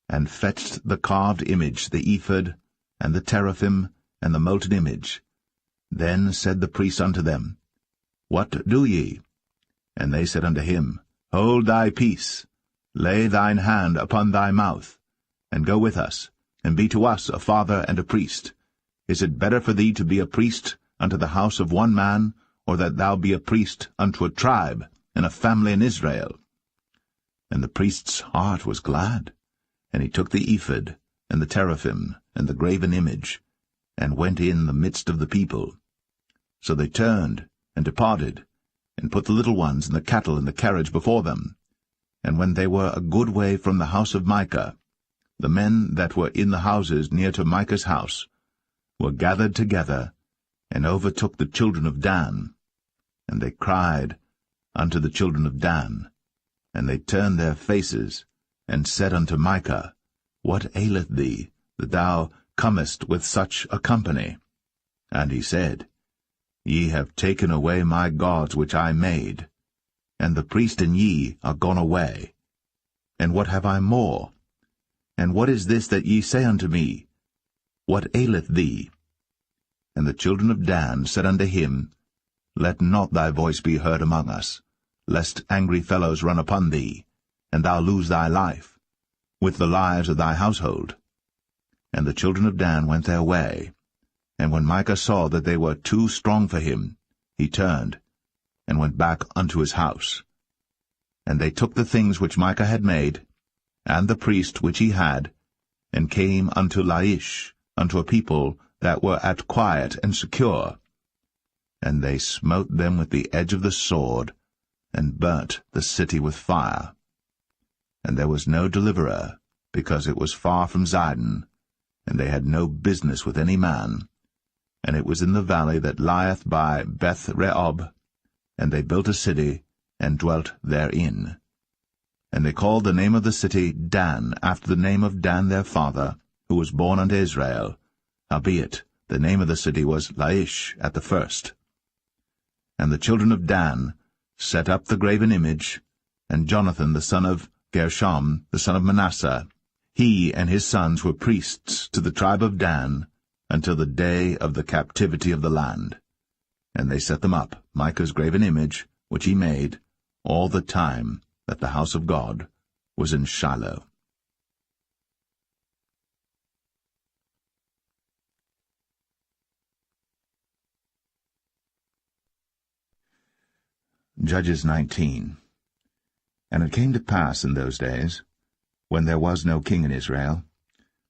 and fetched the carved image, the ephod, and the teraphim, and the molten image. Then said the priest unto them, What do ye? And they said unto him, Hold thy peace, lay thine hand upon thy mouth, and go with us, and be to us a father and a priest. Is it better for thee to be a priest unto the house of one man, or that thou be a priest unto a tribe, and a family in Israel? And the priest's heart was glad, and he took the ephod, and the teraphim, and the graven image, and went in the midst of the people. So they turned, and departed, and put the little ones and the cattle in the carriage before them. And when they were a good way from the house of Micah, the men that were in the houses near to Micah's house were gathered together, and overtook the children of Dan. And they cried unto the children of Dan, and they turned their faces, and said unto Micah, What aileth thee, that thou comest with such a company? And he said, Ye have taken away my gods which I made, and the priest and ye are gone away. And what have I more? And what is this that ye say unto me? What aileth thee? And the children of Dan said unto him, Let not thy voice be heard among us, lest angry fellows run upon thee, and thou lose thy life, with the lives of thy household. And the children of Dan went their way. And when Micah saw that they were too strong for him, he turned, and went back unto his house. And they took the things which Micah had made, and the priest which he had, and came unto Laish, unto a people that were at quiet and secure. And they smote them with the edge of the sword, and burnt the city with fire. And there was no deliverer, because it was far from Zidon, and they had no business with any man. And it was in the valley that lieth by Beth-rehob, and they built a city, and dwelt therein. And they called the name of the city Dan, after the name of Dan their father, who was born unto Israel. Howbeit, the name of the city was Laish at the first. And the children of Dan set up the graven image, and Jonathan the son of Gershom, the son of Manasseh, he and his sons were priests to the tribe of Dan, until the day of the captivity of the land. And they set them up, Micah's graven image, which he made, all the time that the house of God was in Shiloh. Judges 19. And it came to pass in those days, when there was no king in Israel,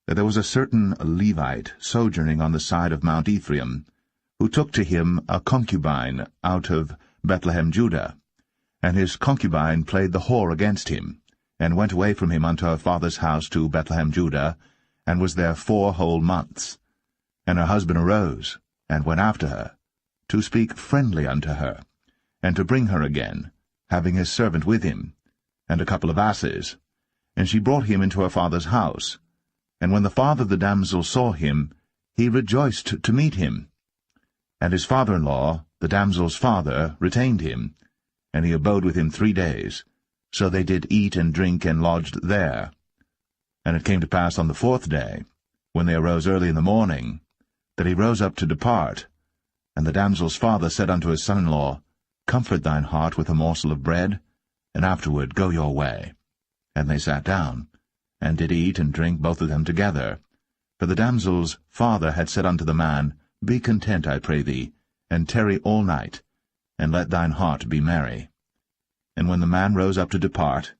that there was a certain Levite sojourning on the side of Mount Ephraim, who took to him a concubine out of Bethlehem Judah. And his concubine played the whore against him, and went away from him unto her father's house to Bethlehem Judah, and was there 4 whole months. And her husband arose, and went after her, to speak friendly unto her, and to bring her again, having his servant with him, and a couple of asses. And she brought him into her father's house. And when the father of the damsel saw him, he rejoiced to meet him. And his father-in-law, the damsel's father, retained him, and he abode with him 3 days. So they did eat and drink and lodged there. And it came to pass on the 4th day, when they arose early in the morning, that he rose up to depart. And the damsel's father said unto his son-in-law, Comfort thine heart with a morsel of bread, and afterward go your way. And they sat down, and did eat and drink both of them together. For the damsel's father had said unto the man, Be content, I pray thee, and tarry all night, and let thine heart be merry. And when the man rose up to depart,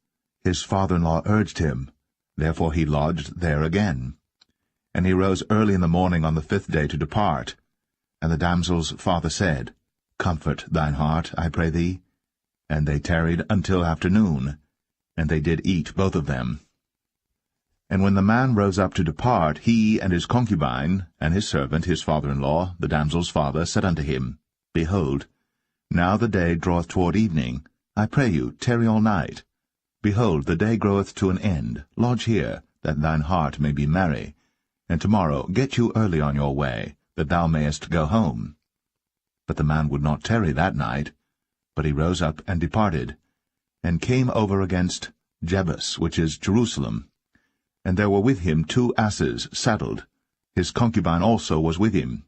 his father-in-law urged him, therefore he lodged there again. And he rose early in the morning on the 5th day to depart. And the damsel's father said, Comfort thine heart, I pray thee. And they tarried until afternoon, and they did eat both of them. And when the man rose up to depart, he and his concubine, and his servant, his father-in-law, the damsel's father, said unto him, Behold, now the day draweth toward evening. I pray you, tarry all night. Behold, the day groweth to an end. Lodge here, that thine heart may be merry. And tomorrow get you early on your way, that thou mayest go home. But the man would not tarry that night, but he rose up and departed, and came over against Jebus, which is Jerusalem. And there were with him 2 asses saddled. His concubine also was with him.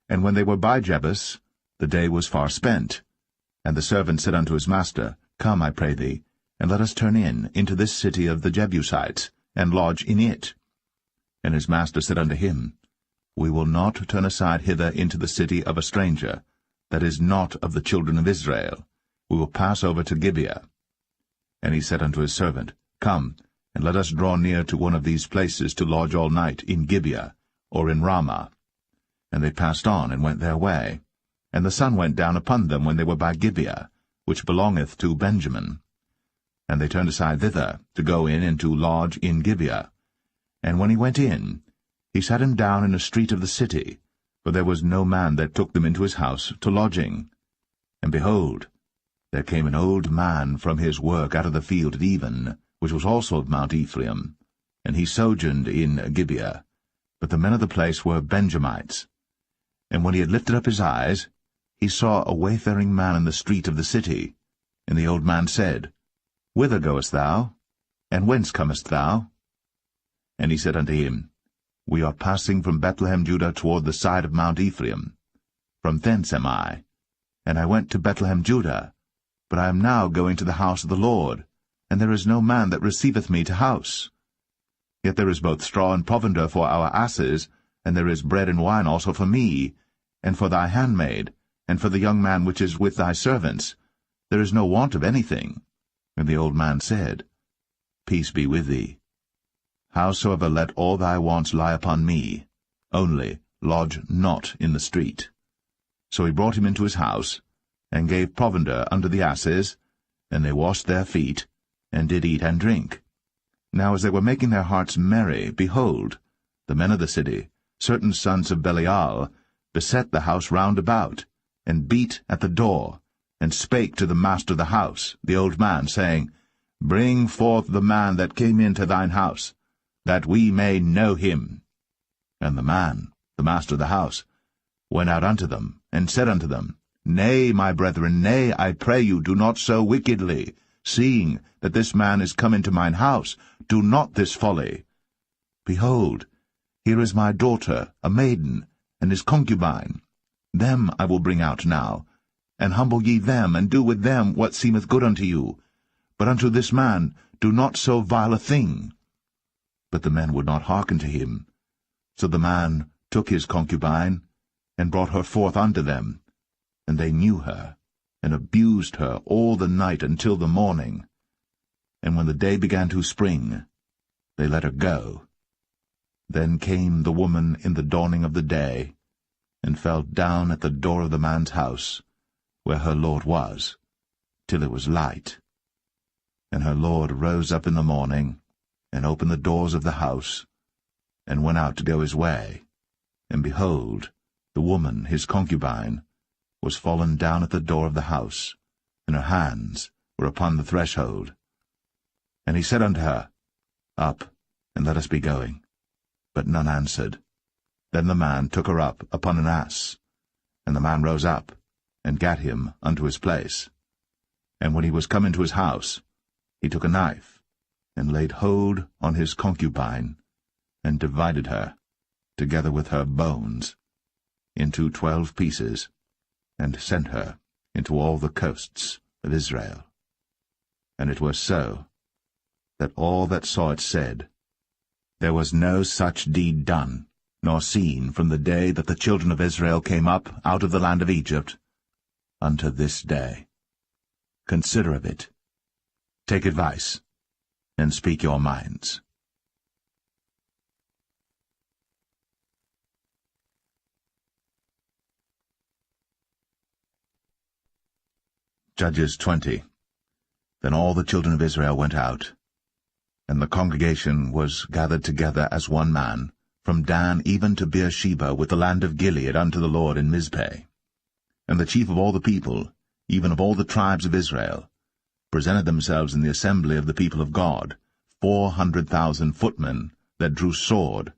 And when they were by Jebus, the day was far spent. And the servant said unto his master, Come, I pray thee, and let us turn into this city of the Jebusites, and lodge in it. And his master said unto him, We will not turn aside hither into the city of a stranger, that is not of the children of Israel. We will pass over to Gibeah. And he said unto his servant, Come, and let us draw near to one of these places to lodge all night in Gibeah, or in Ramah. And they passed on, and went their way. And the sun went down upon them when they were by Gibeah, which belongeth to Benjamin. And they turned aside thither, to go in and to lodge in Gibeah. And when he went in, he sat him down in a street of the city, for there was no man that took them into his house to lodging. And behold, there came an old man from his work out of the field at even, which was also of Mount Ephraim, and he sojourned in Gibeah. But the men of the place were Benjamites. And when he had lifted up his eyes, he saw a wayfaring man in the street of the city. And the old man said, Whither goest thou? And whence comest thou? And he said unto him, We are passing from Bethlehem Judah toward the side of Mount Ephraim. From thence am I. And I went to Bethlehem Judah, but I am now going to the house of the Lord, and there is no man that receiveth me to house. Yet there is both straw and provender for our asses, and there is bread and wine also for me, and for thy handmaid, and for the young man which is with thy servants. There is no want of anything. And the old man said, Peace be with thee. Howsoever let all thy wants lie upon me, only lodge not in the street. So he brought him into his house, and gave provender unto the asses, and they washed their feet, and did eat and drink. Now as they were making their hearts merry, behold, the men of the city, certain sons of Belial, beset the house round about, and beat at the door, and spake to the master of the house, the old man, saying, Bring forth the man that came into thine house, that we may know him. And the man, the master of the house, went out unto them, and said unto them, Nay, my brethren, nay, I pray you, do not so wickedly, seeing that this man is come into mine house. Do not this folly. Behold, here is my daughter, a maiden, and his concubine. Them I will bring out now, and humble ye them, and do with them what seemeth good unto you. But unto this man do not so vile a thing. But the men would not hearken to him. So the man took his concubine, and brought her forth unto them. And they knew her, and abused her all the night until the morning. And when the day began to spring, they let her go. Then came the woman in the dawning of the day, and fell down at the door of the man's house, where her lord was, till it was light. And her lord rose up in the morning, and opened the doors of the house, and went out to go his way. And behold, the woman, his concubine, was fallen down at the door of the house, and her hands were upon the threshold. And he said unto her, Up, and let us be going. But none answered. Then the man took her up upon an ass. And the man rose up, and gat him unto his place. And when he was come into his house, he took a knife, and laid hold on his concubine, and divided her, together with her bones, into 12 pieces, and sent her into all the coasts of Israel. And it was so, that all that saw it said, There was no such deed done, nor seen from the day that the children of Israel came up out of the land of Egypt, unto this day. Consider of it, take advice, and speak your minds. Judges 20. Then all the children of Israel went out, and the congregation was gathered together as one man, from Dan even to Beersheba, with the land of Gilead, unto the Lord in Mizpeh. And the chief of all the people, even of all the tribes of Israel, presented themselves in the assembly of the people of God, 400,000 footmen that drew sword.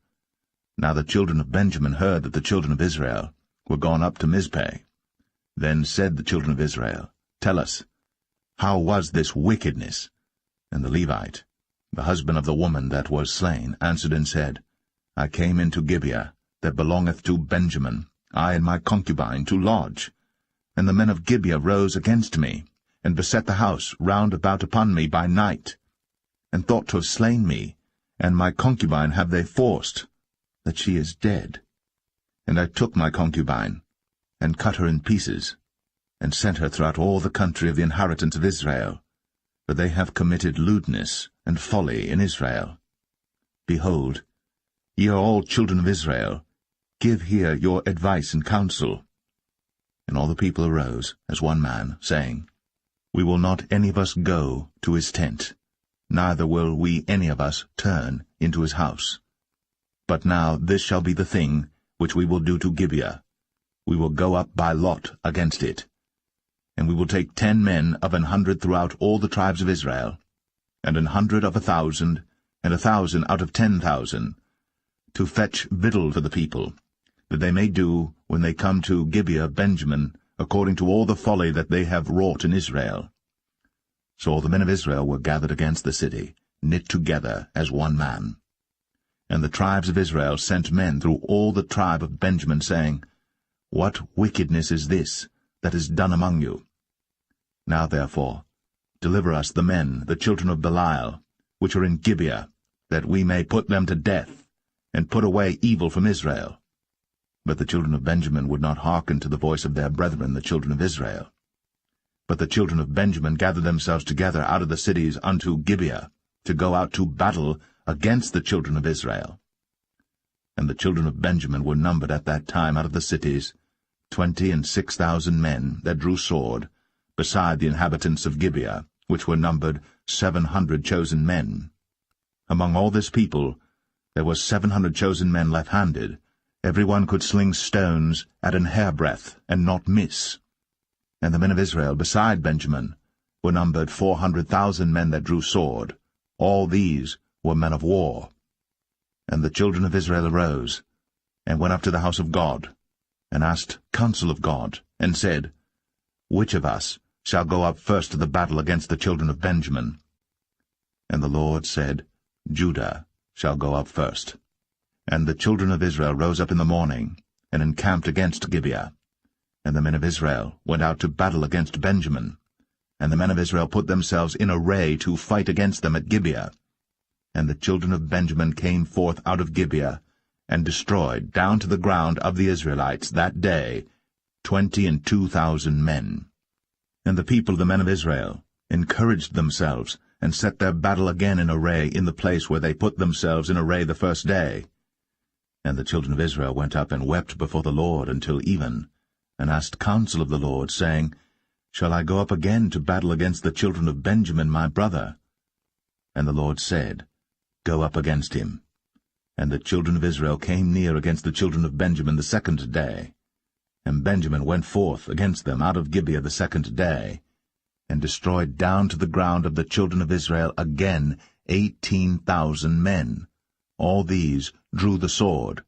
Now the children of Benjamin heard that the children of Israel were gone up to Mizpeh. Then said the children of Israel, Tell us, how was this wickedness? And the Levite, the husband of the woman that was slain, answered and said, I came into Gibeah, that belongeth to Benjamin, I and my concubine, to lodge. And the men of Gibeah rose against me, and beset the house round about upon me by night, and thought to have slain me, and my concubine have they forced, that she is dead. And I took my concubine, and cut her in pieces, and sent her throughout all the country of the inheritance of Israel, for they have committed lewdness and folly in Israel. Behold, ye are all children of Israel, give here your advice and counsel. And all the people arose as one man, saying, We will not any of us go to his tent, neither will we any of us turn into his house. But now this shall be the thing which we will do to Gibeah. We will go up by lot against it. And we will take 10 men of 100 throughout all the tribes of Israel, and 100 of 1,000, and 1,000 out of 10,000, to fetch victual for the people, that they may do, when they come to Gibeah of Benjamin, according to all the folly that they have wrought in Israel. So all the men of Israel were gathered against the city, knit together as one man. And the tribes of Israel sent men through all the tribe of Benjamin, saying, What wickedness is this that is done among you? Now therefore deliver us the men, the children of Belial, which are in Gibeah, that we may put them to death, and put away evil from Israel. But the children of Benjamin would not hearken to the voice of their brethren, the children of Israel. But the children of Benjamin gathered themselves together out of the cities unto Gibeah, to go out to battle against the children of Israel. And the children of Benjamin were numbered at that time out of the cities 26,000 men that drew sword, beside the inhabitants of Gibeah, which were numbered 700 chosen men. Among all this people there were 700 chosen men left-handed. Every one could sling stones at an hairbreadth, and not miss. And the men of Israel beside Benjamin were numbered 400,000 men that drew sword. All these were men of war. And the children of Israel arose, and went up to the house of God, and asked counsel of God, and said, Which of us shall go up first to the battle against the children of Benjamin? And the Lord said, Judah shall go up first. And the children of Israel rose up in the morning, and encamped against Gibeah. And the men of Israel went out to battle against Benjamin. And the men of Israel put themselves in array to fight against them at Gibeah. And the children of Benjamin came forth out of Gibeah, and destroyed down to the ground of the Israelites that day 22,000 men. And the people, the men of Israel, encouraged themselves, and set their battle again in array in the place where they put themselves in array the first day. And the children of Israel went up and wept before the Lord until even, and asked counsel of the Lord, saying, Shall I go up again to battle against the children of Benjamin my brother? And the Lord said, Go up against him. And the children of Israel came near against the children of Benjamin the second day. And Benjamin went forth against them out of Gibeah the second day, and destroyed down to the ground of the children of Israel again 18,000 men. All these drew the sword.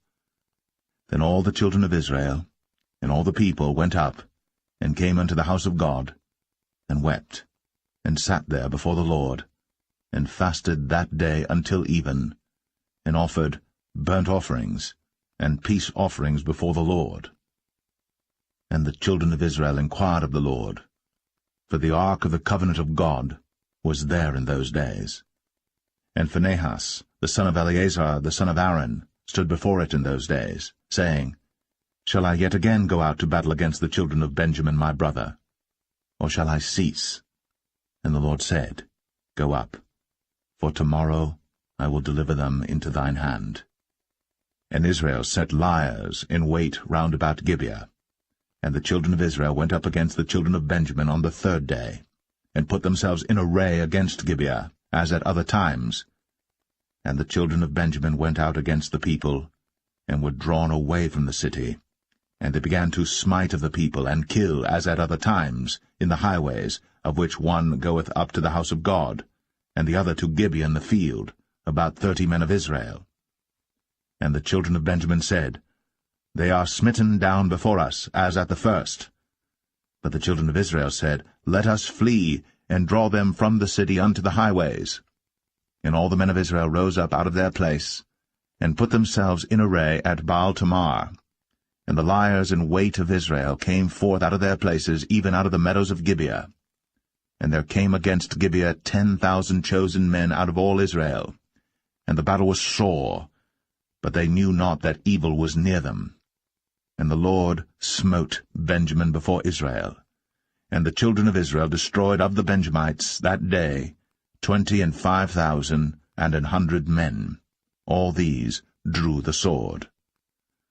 Then all the children of Israel and all the people went up, and came unto the house of God, and wept, and sat there before the Lord, and fasted that day until even, and offered burnt offerings and peace offerings before the Lord. And the children of Israel inquired of the Lord, for the ark of the covenant of God was there in those days. And Phinehas, the son of Eleazar, the son of Aaron, stood before it in those days, saying, Shall I yet again go out to battle against the children of Benjamin my brother? Or shall I cease? And the Lord said, Go up, for tomorrow I will deliver them into thine hand. And Israel set liers in wait round about Gibeah. And the children of Israel went up against the children of Benjamin on the third day, and put themselves in array against Gibeah, as at other times. And the children of Benjamin went out against the people, and were drawn away from the city. And they began to smite of the people, and kill, as at other times, in the highways, of which one goeth up to the house of God, and the other to Gibeah in the field, about 30 men of Israel. And the children of Benjamin said, They are smitten down before us, as at the first. But the children of Israel said, Let us flee, and draw them from the city unto the highways. And all the men of Israel rose up out of their place, and put themselves in array at Baal-Tamar. And the liers in wait of Israel came forth out of their places, even out of the meadows of Gibeah. And there came against Gibeah 10,000 chosen men out of all Israel. And the battle was sore, but they knew not that evil was near them. And the Lord smote Benjamin before Israel. And the children of Israel destroyed of the Benjamites that day 25,100 men. All these drew the sword.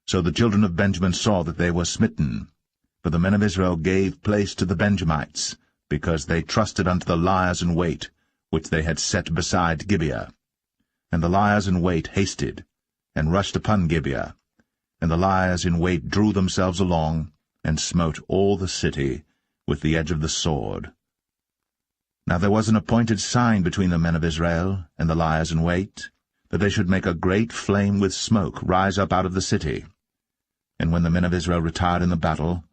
So the children of Benjamin saw that they were smitten. For the men of Israel gave place to the Benjamites, because they trusted unto the liers in wait, which they had set beside Gibeah. And the liers in wait hasted, and rushed upon Gibeah. And the liers in wait drew themselves along, and smote all the city with the edge of the sword. Now there was an appointed sign between the men of Israel and the liers in wait, that they should make a great flame with smoke rise up out of the city. And when the men of Israel retired in the battle,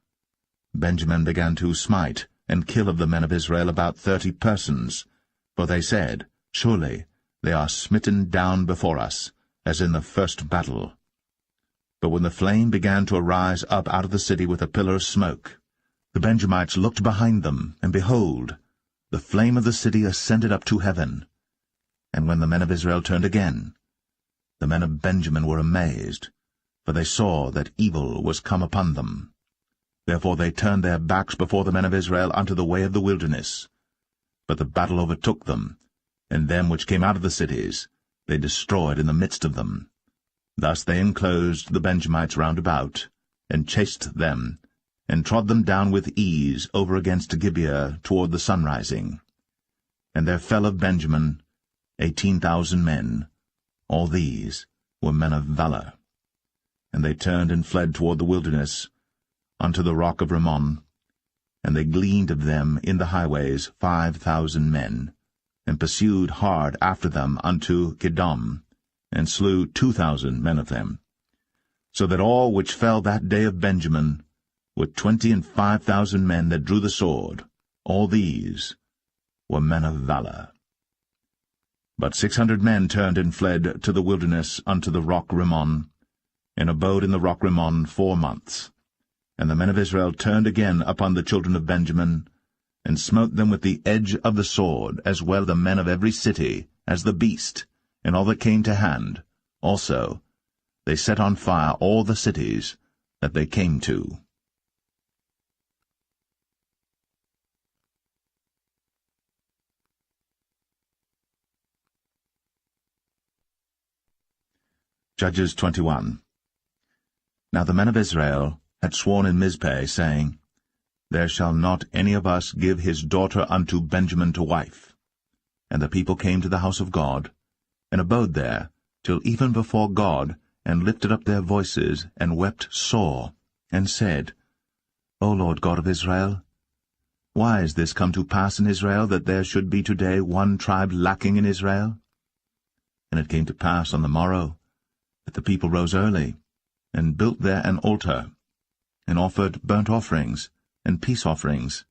Benjamin began to smite and kill of the men of Israel about 30 persons. For they said, Surely they are smitten down before us, as in the first battle. But when the flame began to arise up out of the city with a pillar of smoke, the Benjamites looked behind them, and behold, the flame of the city ascended up to heaven. And when the men of Israel turned again, the men of Benjamin were amazed, for they saw that evil was come upon them. Therefore they turned their backs before the men of Israel unto the way of the wilderness. But the battle overtook them, and them which came out of the cities they destroyed in the midst of them. Thus they enclosed the Benjamites round about, and chased them, and trod them down with ease over against Gibeah toward the sunrising. And there fell of Benjamin 18,000 men. All these were men of valor. And they turned and fled toward the wilderness, unto the rock of Rimmon, And they gleaned of them in the highways 5,000 men, and pursued hard after them unto Kidom, and slew 2,000 men of them. So that all which fell that day of Benjamin were 25,000 men that drew the sword. All these were men of valor. But 600 men turned and fled to the wilderness unto the rock Rimmon, and abode in the rock Rimmon 4 months. And the men of Israel turned again upon the children of Benjamin, and smote them with the edge of the sword, as well the men of every city as the beast, and all that came to hand. Also they set on fire all the cities that they came to. Judges 21. Now the men of Israel had sworn in Mizpeh, saying, There shall not any of us give his daughter unto Benjamin to wife. And the people came to the house of God, and abode there till even before God, and lifted up their voices, and wept sore, and said, O Lord God of Israel, why is this come to pass in Israel, that there should be today one tribe lacking in Israel? And it came to pass on the morrow, that the people rose early, and built there an altar, and offered burnt offerings and peace offerings.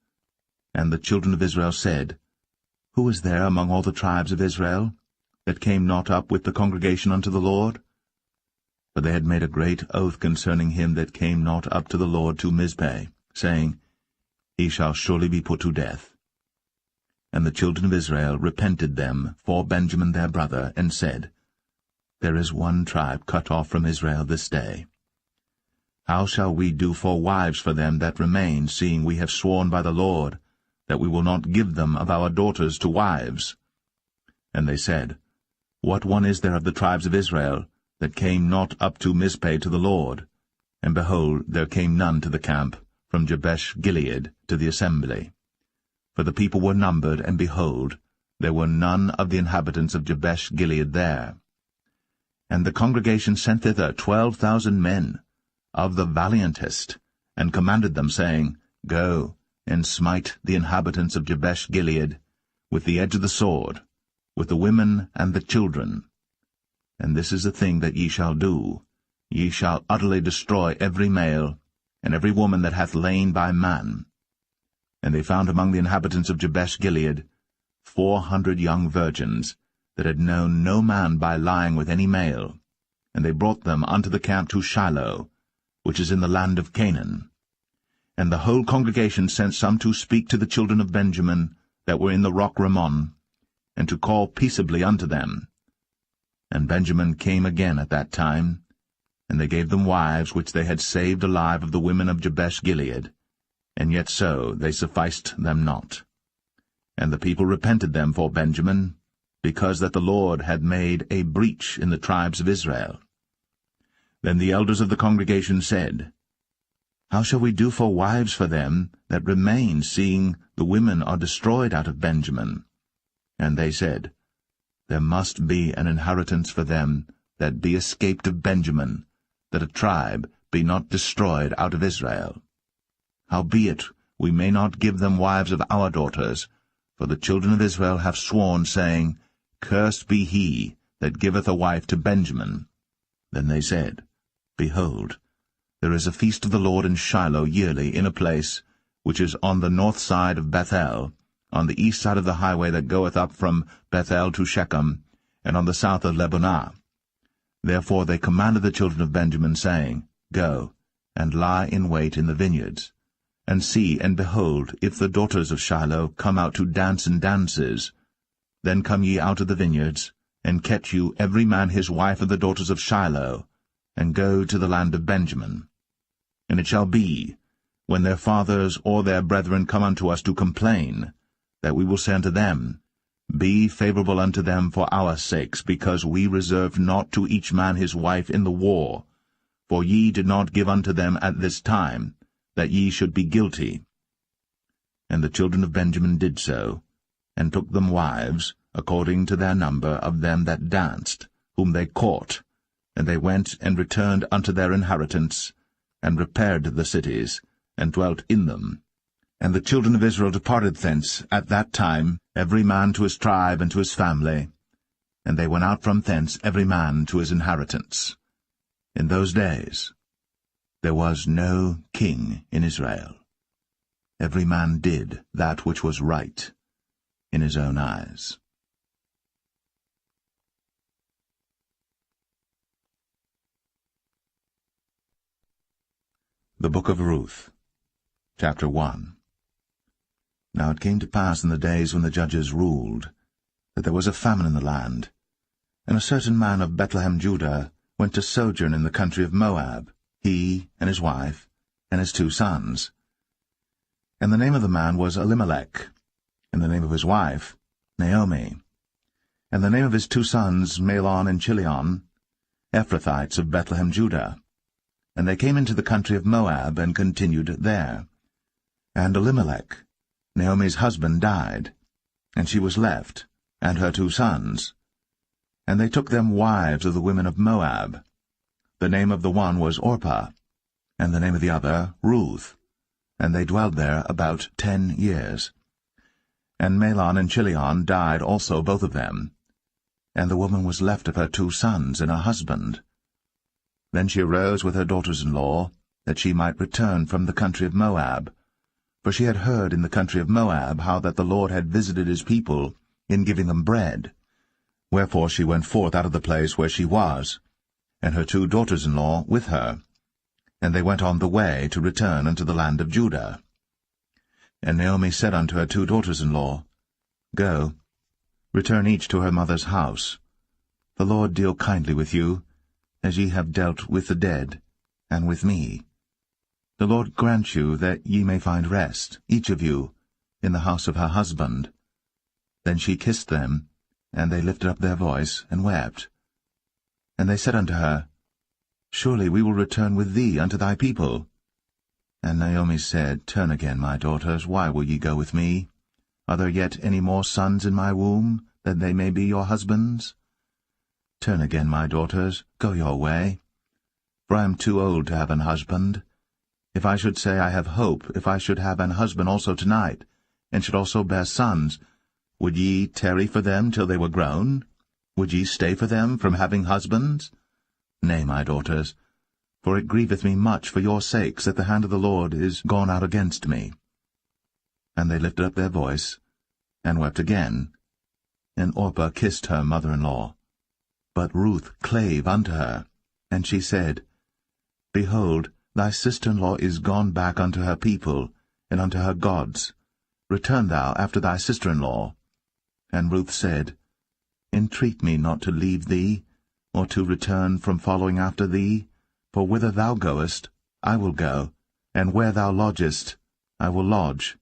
And the children of Israel said, Who is there among all the tribes of Israel that came not up with the congregation unto the Lord? For they had made a great oath concerning him that came not up to the Lord to Mizpeh, saying, He shall surely be put to death. And the children of Israel repented them for Benjamin their brother, and said, There is one tribe cut off from Israel this day. How shall we do for wives for them that remain, seeing we have sworn by the Lord that we will not give them of our daughters to wives? And they said, What one is there of the tribes of Israel that came not up to Mizpeh to the Lord? And behold, there came none to the camp from Jabesh-Gilead to the assembly. For the people were numbered, and behold, there were none of the inhabitants of Jabesh-Gilead there. And the congregation sent thither 12,000 men, of the valiantest, and commanded them, saying, Go, and smite the inhabitants of Jabesh-Gilead with the edge of the sword, with the women and the children. And this is the thing that ye shall do. Ye shall utterly destroy every male, and every woman that hath lain by man. And they found among the inhabitants of Jabesh-Gilead 400 young virgins, that had known no man by lying with any male. And they brought them unto the camp to Shiloh, which is in the land of Canaan. And the whole congregation sent some to speak to the children of Benjamin that were in the rock Rimmon, and to call peaceably unto them. And Benjamin came again at that time, and they gave them wives which they had saved alive of the women of Jabesh-Gilead, and yet so they sufficed them not. And the people repented them for Benjamin, because that the Lord had made a breach in the tribes of Israel. Then the elders of the congregation said, How shall we do for wives for them that remain, seeing the women are destroyed out of Benjamin? And they said, There must be an inheritance for them that be escaped of Benjamin, that a tribe be not destroyed out of Israel. Howbeit we may not give them wives of our daughters, for the children of Israel have sworn, saying, Cursed be he that giveth a wife to Benjamin. Then they said, Behold, there is a feast of the Lord in Shiloh yearly, in a place which is on the north side of Bethel, on the east side of the highway that goeth up from Bethel to Shechem, and on the south of Lebonah. Therefore they commanded the children of Benjamin, saying, Go, and lie in wait in the vineyards, and see, and behold, if the daughters of Shiloh come out to dance in dances, then come ye out of the vineyards, and catch you every man his wife of the daughters of Shiloh, and go to the land of Benjamin. And it shall be, when their fathers or their brethren come unto us to complain, that we will say unto them, Be favorable unto them for our sakes, because we reserved not to each man his wife in the war, for ye did not give unto them at this time, that ye should be guilty. And the children of Benjamin did so, and took them wives, according to their number of them that danced, whom they caught, and they went and returned unto their inheritance, and repaired the cities, and dwelt in them. And the children of Israel departed thence at that time, every man to his tribe and to his family. And they went out from thence every man to his inheritance. In those days there was no king in Israel. Every man did that which was right in his own eyes. The Book of Ruth, Chapter 1. Now it came to pass in the days when the judges ruled, that there was a famine in the land, and a certain man of Bethlehem, Judah, went to sojourn in the country of Moab, he and his wife, and his 2 sons. And the name of the man was Elimelech, and the name of his wife Naomi, and the name of his 2 sons Mahlon and Chilion, Ephrathites of Bethlehem, Judah. And they came into the country of Moab, and continued there. And Elimelech, Naomi's husband, died, and she was left, and her 2 sons. And they took them wives of the women of Moab. The name of the one was Orpah, and the name of the other Ruth, and they dwelled there about 10 years. And Mahlon and Chilion died also, both of them. And the woman was left of her 2 sons and her husband. Then she arose with her daughters-in-law, that she might return from the country of Moab. For she had heard in the country of Moab how that the Lord had visited his people in giving them bread. Wherefore she went forth out of the place where she was, and her 2 daughters-in-law with her. And they went on the way to return unto the land of Judah. And Naomi said unto her 2 daughters-in-law, Go, return each to her mother's house. The Lord deal kindly with you, as ye have dealt with the dead, and with me. The Lord grant you that ye may find rest, each of you, in the house of her husband. Then she kissed them, and they lifted up their voice, and wept. And they said unto her, Surely we will return with thee unto thy people. And Naomi said, Turn again, my daughters, why will ye go with me? Are there yet any more sons in my womb, that they may be your husbands? Turn again, my daughters, go your way. For I am too old to have an husband. If I should say I have hope, if I should have an husband also tonight, and should also bear sons, would ye tarry for them till they were grown? Would ye stay for them from having husbands? Nay, my daughters, for it grieveth me much for your sakes that the hand of the Lord is gone out against me. And they lifted up their voice, and wept again. And Orpah kissed her mother-in-law. But Ruth clave unto her, and she said, Behold, thy sister-in-law is gone back unto her people, and unto her gods. Return thou after thy sister-in-law. And Ruth said, Entreat me not to leave thee, or to return from following after thee, for whither thou goest, I will go, and where thou lodgest, I will lodge.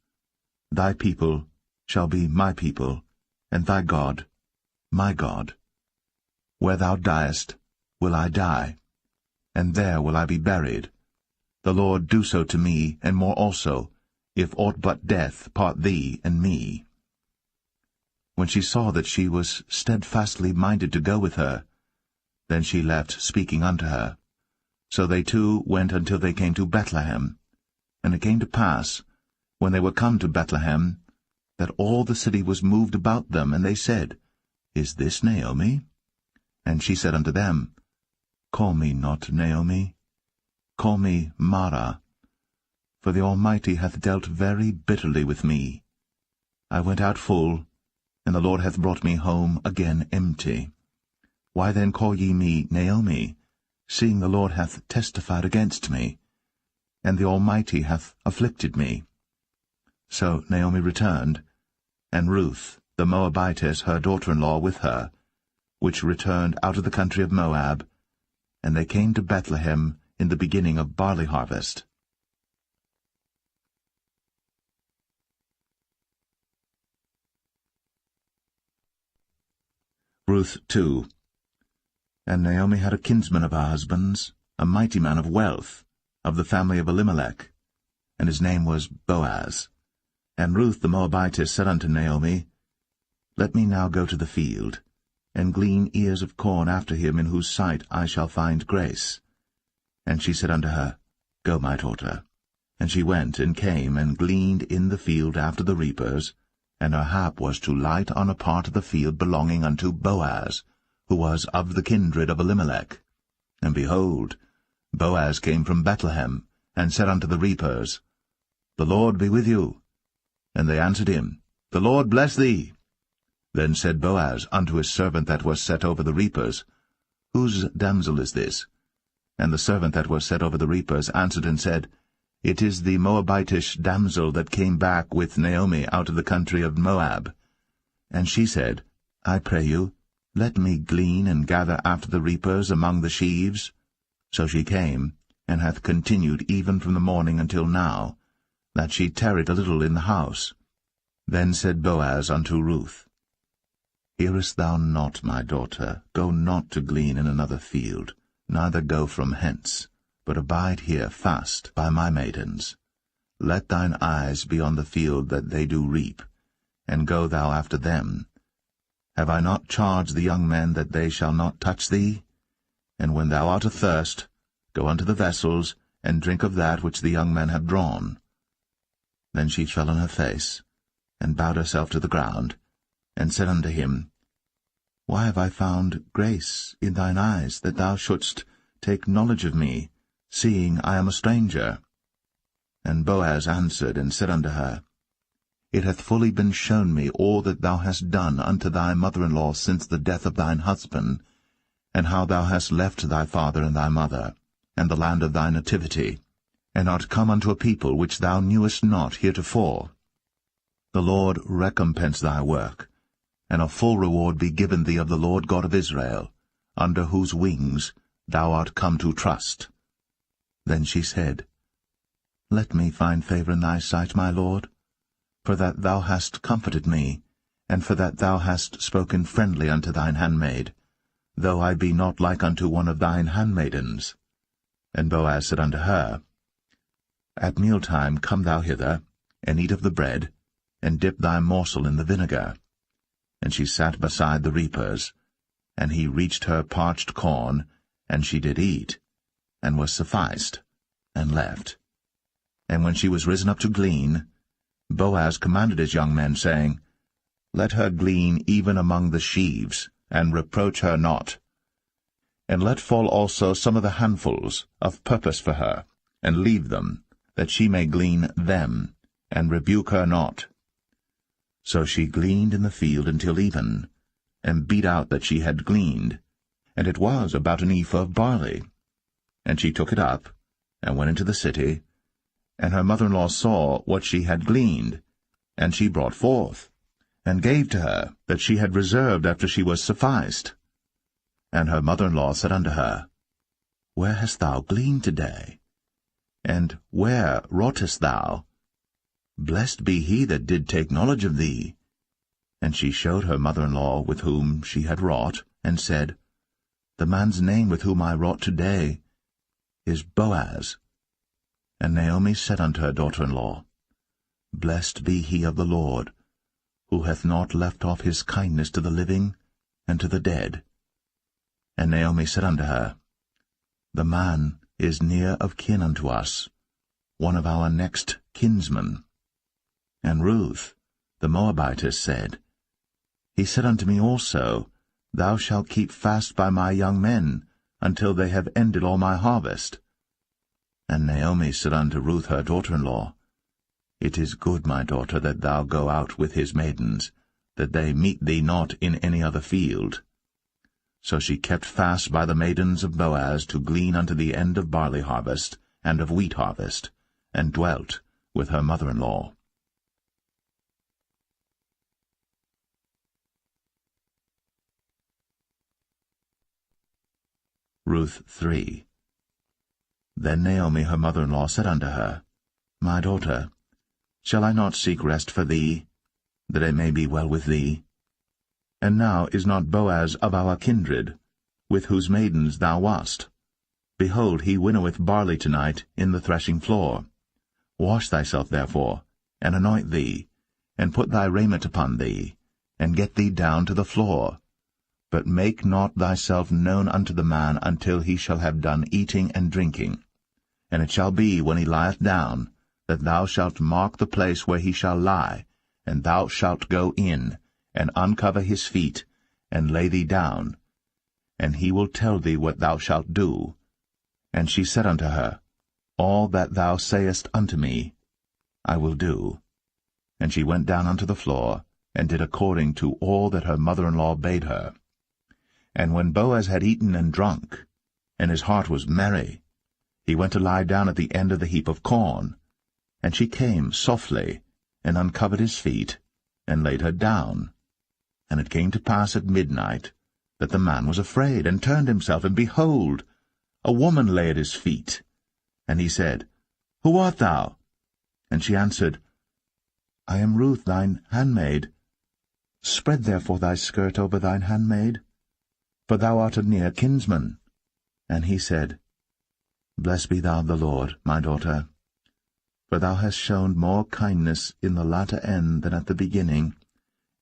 Thy people shall be my people, and thy God my God. Where thou diest, will I die, and there will I be buried. The Lord do so to me, and more also, if aught but death part thee and me. When she saw that she was steadfastly minded to go with her, then she left speaking unto her. So they 2 went until they came to Bethlehem. And it came to pass, when they were come to Bethlehem, that all the city was moved about them, and they said, Is this Naomi? And she said unto them, Call me not Naomi, call me Mara, for the Almighty hath dealt very bitterly with me. I went out full, and the Lord hath brought me home again empty. Why then call ye me Naomi, seeing the Lord hath testified against me, and the Almighty hath afflicted me? So Naomi returned, and Ruth the Moabitess her daughter-in-law with her, which returned out of the country of Moab, and they came to Bethlehem in the beginning of barley harvest. Ruth 2. And Naomi had a kinsman of her husband's, a mighty man of wealth, of the family of Elimelech, and his name was Boaz. And Ruth the Moabitess said unto Naomi, Let me now go to the field, and glean ears of corn after him in whose sight I shall find grace. And she said unto her, Go, my daughter. And she went and came and gleaned in the field after the reapers, and her hap was to light on a part of the field belonging unto Boaz, who was of the kindred of Elimelech. And behold, Boaz came from Bethlehem, and said unto the reapers, The Lord be with you. And they answered him, The Lord bless thee. Then said Boaz unto his servant that was set over the reapers, Whose damsel is this? And the servant that was set over the reapers answered and said, It is the Moabitish damsel that came back with Naomi out of the country of Moab. And she said, I pray you, let me glean and gather after the reapers among the sheaves. So she came, and hath continued even from the morning until now, that she tarried a little in the house. Then said Boaz unto Ruth, Hearest thou not, my daughter? Go not to glean in another field, neither go from hence, but abide here fast by my maidens. Let thine eyes be on the field that they do reap, and go thou after them. Have I not charged the young men that they shall not touch thee? And when thou art athirst, go unto the vessels, and drink of that which the young men have drawn. Then she fell on her face, and bowed herself to the ground, and said unto him, Why have I found grace in thine eyes, that thou shouldst take knowledge of me, seeing I am a stranger? And Boaz answered and said unto her, It hath fully been shown me all that thou hast done unto thy mother-in-law since the death of thine husband, and how thou hast left thy father and thy mother, and the land of thy nativity, and art come unto a people which thou knewest not heretofore. The Lord recompense thy work, and a full reward be given thee of the Lord God of Israel, under whose wings thou art come to trust. Then she said, Let me find favor in thy sight, my Lord, for that thou hast comforted me, and for that thou hast spoken friendly unto thine handmaid, though I be not like unto one of thine handmaidens. And Boaz said unto her, At mealtime come thou hither, and eat of the bread, and dip thy morsel in the vinegar. And she sat beside the reapers, and he reached her parched corn, and she did eat, and was sufficed, and left. And when she was risen up to glean, Boaz commanded his young men, saying, Let her glean even among the sheaves, and reproach her not. And let fall also some of the handfuls of purpose for her, and leave them, that she may glean them, and rebuke her not. So she gleaned in the field until even, and beat out that she had gleaned, and it was about an ephah of barley. And she took it up, and went into the city, and her mother-in-law saw what she had gleaned, and she brought forth, and gave to her that she had reserved after she was sufficed. And her mother-in-law said unto her, Where hast thou gleaned today? And where wroughtest thou? Blessed be he that did take knowledge of thee. And she showed her mother-in-law with whom she had wrought, and said, The man's name with whom I wrought today is Boaz. And Naomi said unto her daughter-in-law, Blessed be he of the Lord, who hath not left off his kindness to the living and to the dead. And Naomi said unto her, The man is near of kin unto us, one of our next kinsmen. And Ruth, the Moabitess, said, He said unto me also, Thou shalt keep fast by my young men, until they have ended all my harvest. And Naomi said unto Ruth her daughter-in-law, It is good, my daughter, that thou go out with his maidens, that they meet thee not in any other field. So she kept fast by the maidens of Boaz to glean unto the end of barley harvest and of wheat harvest, and dwelt with her mother-in-law. Ruth 3. Then Naomi her mother-in-law said unto her, My daughter, shall I not seek rest for thee, that it may be well with thee? And now is not Boaz of our kindred, with whose maidens thou wast? Behold, he winnoweth barley tonight in the threshing floor. Wash thyself therefore, and anoint thee, and put thy raiment upon thee, and get thee down to the floor. But make not thyself known unto the man until he shall have done eating and drinking. And it shall be, when he lieth down, that thou shalt mark the place where he shall lie, and thou shalt go in, and uncover his feet, and lay thee down, and he will tell thee what thou shalt do. And she said unto her, All that thou sayest unto me, I will do. And she went down unto the floor, and did according to all that her mother-in-law bade her. And when Boaz had eaten and drunk, and his heart was merry, he went to lie down at the end of the heap of corn. And she came softly, and uncovered his feet, and laid her down. And it came to pass at midnight, that the man was afraid, and turned himself, and behold, a woman lay at his feet. And he said, Who art thou? And she answered, I am Ruth thine handmaid. Spread therefore thy skirt over thine handmaid, for thou art a near kinsman. And he said, Blessed be thou of the Lord, my daughter, for thou hast shown more kindness in the latter end than at the beginning,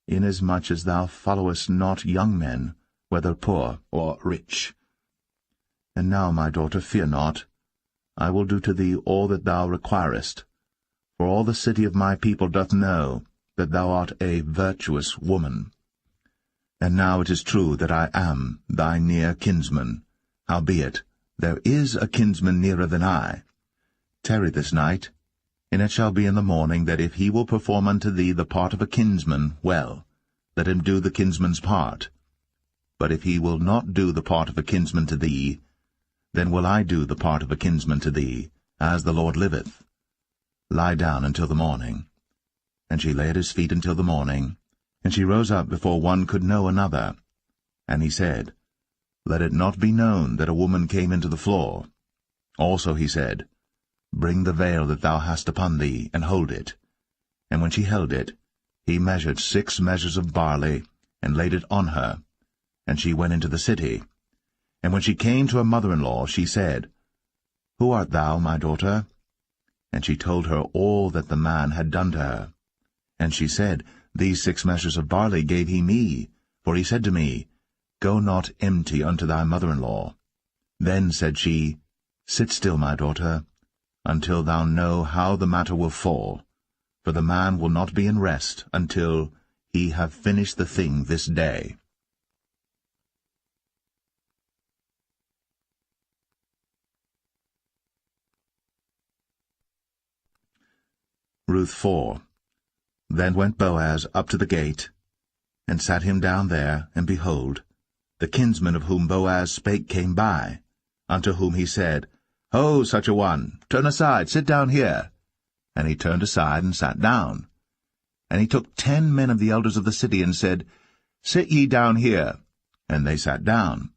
inasmuch as thou followest not young men, whether poor or rich. And now, my daughter, fear not. I will do to thee all that thou requirest, for all the city of my people doth know that thou art a virtuous woman. And now it is true that I am thy near kinsman. Howbeit, there is a kinsman nearer than I. Tarry this night, and it shall be in the morning that if he will perform unto thee the part of a kinsman, well, let him do the kinsman's part. But if he will not do the part of a kinsman to thee, then will I do the part of a kinsman to thee, as the Lord liveth. Lie down until the morning. And she lay at his feet until the morning, and she rose up before one could know another. And he said, Let it not be known that a woman came into the floor. Also he said, Bring the veil that thou hast upon thee, and hold it. And when she held it, he measured 6 measures of barley, and laid it on her. And she went into the city. And when she came to her mother-in-law, she said, Who art thou, my daughter? And she told her all that the man had done to her. And she said, These 6 measures of barley gave he me, for he said to me, Go not empty unto thy mother-in-law. Then said she, Sit still, my daughter, until thou know how the matter will fall, for the man will not be in rest until he have finished the thing this day. Ruth 4. Then went Boaz up to the gate, and sat him down there, and behold, the kinsman of whom Boaz spake came by, unto whom he said, Ho, such a one, turn aside, sit down here. And he turned aside and sat down. And he took 10 men of the elders of the city, and said, Sit ye down here. And they sat down.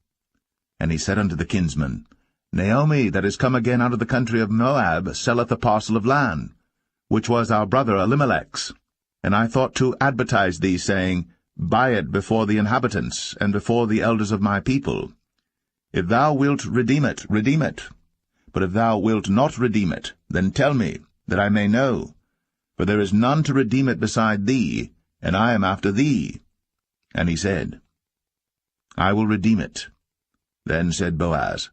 And he said unto the kinsman, Naomi, that is come again out of the country of Moab, selleth a parcel of land, which was our brother Elimelech's. And I thought to advertise thee, saying, Buy it before the inhabitants, and before the elders of my people. If thou wilt redeem it, redeem it. But if thou wilt not redeem it, then tell me, that I may know. For there is none to redeem it beside thee, and I am after thee. And he said, I will redeem it. Then said Boaz,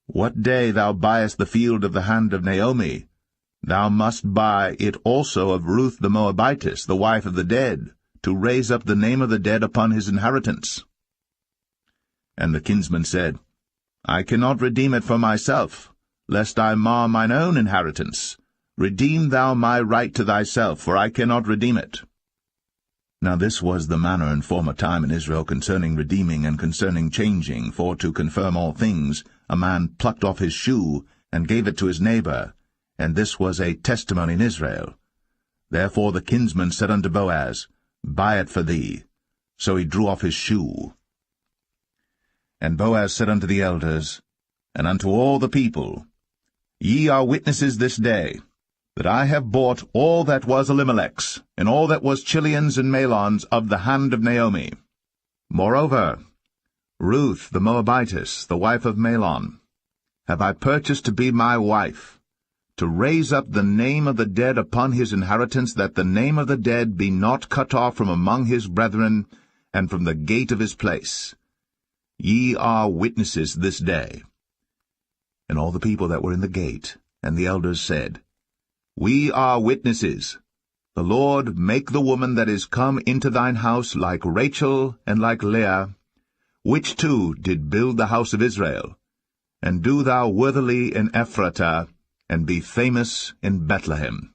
What day thou buyest the field of the hand of Naomi, thou must buy it also of Ruth the Moabitess, the wife of the dead, to raise up the name of the dead upon his inheritance. And the kinsman said, I cannot redeem it for myself, lest I mar mine own inheritance. Redeem thou my right to thyself, for I cannot redeem it. Now this was the manner in former time in Israel concerning redeeming and concerning changing, for to confirm all things, a man plucked off his shoe, and gave it to his neighbor, and this was a testimony in Israel. Therefore the kinsman said unto Boaz, Buy it for thee. So he drew off his shoe. And Boaz said unto the elders, and unto all the people, Ye are witnesses this day, that I have bought all that was Elimelech's, and all that was Chilion's and Mahlon's of the hand of Naomi. Moreover, Ruth the Moabitess, the wife of Mahlon, have I purchased to be my wife, to raise up the name of the dead upon his inheritance, that the name of the dead be not cut off from among his brethren, and from the gate of his place. Ye are witnesses this day. And all the people that were in the gate, and the elders said, We are witnesses. The Lord make the woman that is come into thine house like Rachel and like Leah, which two did build the house of Israel. And do thou worthily in Ephratah, and be famous in Bethlehem.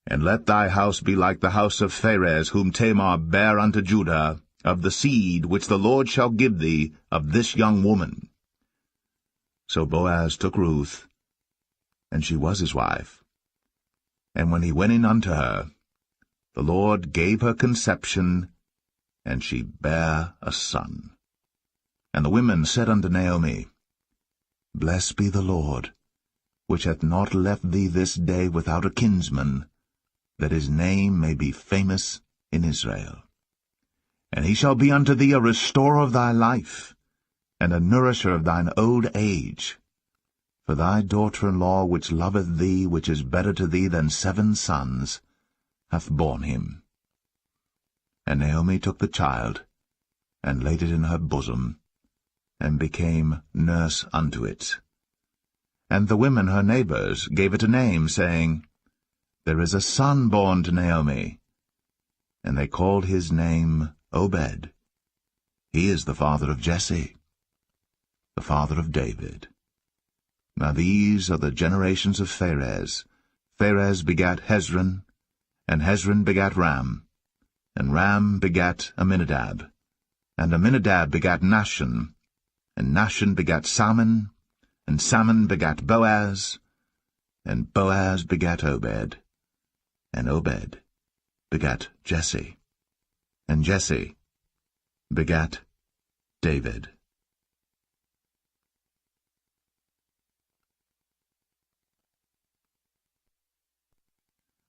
And let thy house be like the house of Pharez, whom Tamar bare unto Judah, of the seed which the Lord shall give thee of this young woman. So Boaz took Ruth, and she was his wife. And when he went in unto her, the Lord gave her conception, and she bare a son. And the women said unto Naomi, Blessed be the Lord, which hath not left thee this day without a kinsman, that his name may be famous in Israel. And he shall be unto thee a restorer of thy life, and a nourisher of thine old age. For thy daughter-in-law, which loveth thee, which is better to thee than 7 sons, hath borne him. And Naomi took the child, and laid it in her bosom, and became nurse unto it. And the women her neighbors gave it a name, saying, There is a son born to Naomi. And they called his name Obed. He is the father of Jesse, the father of David. Now these are the generations of Pharez. Pharez begat Hezron, and Hezron begat Ram, and Ram begat Amminadab, and Amminadab begat Nahshon, and Nahshon begat Salmon, and Salmon begat Boaz, and Boaz begat Obed, and Obed begat Jesse, and Jesse begat David.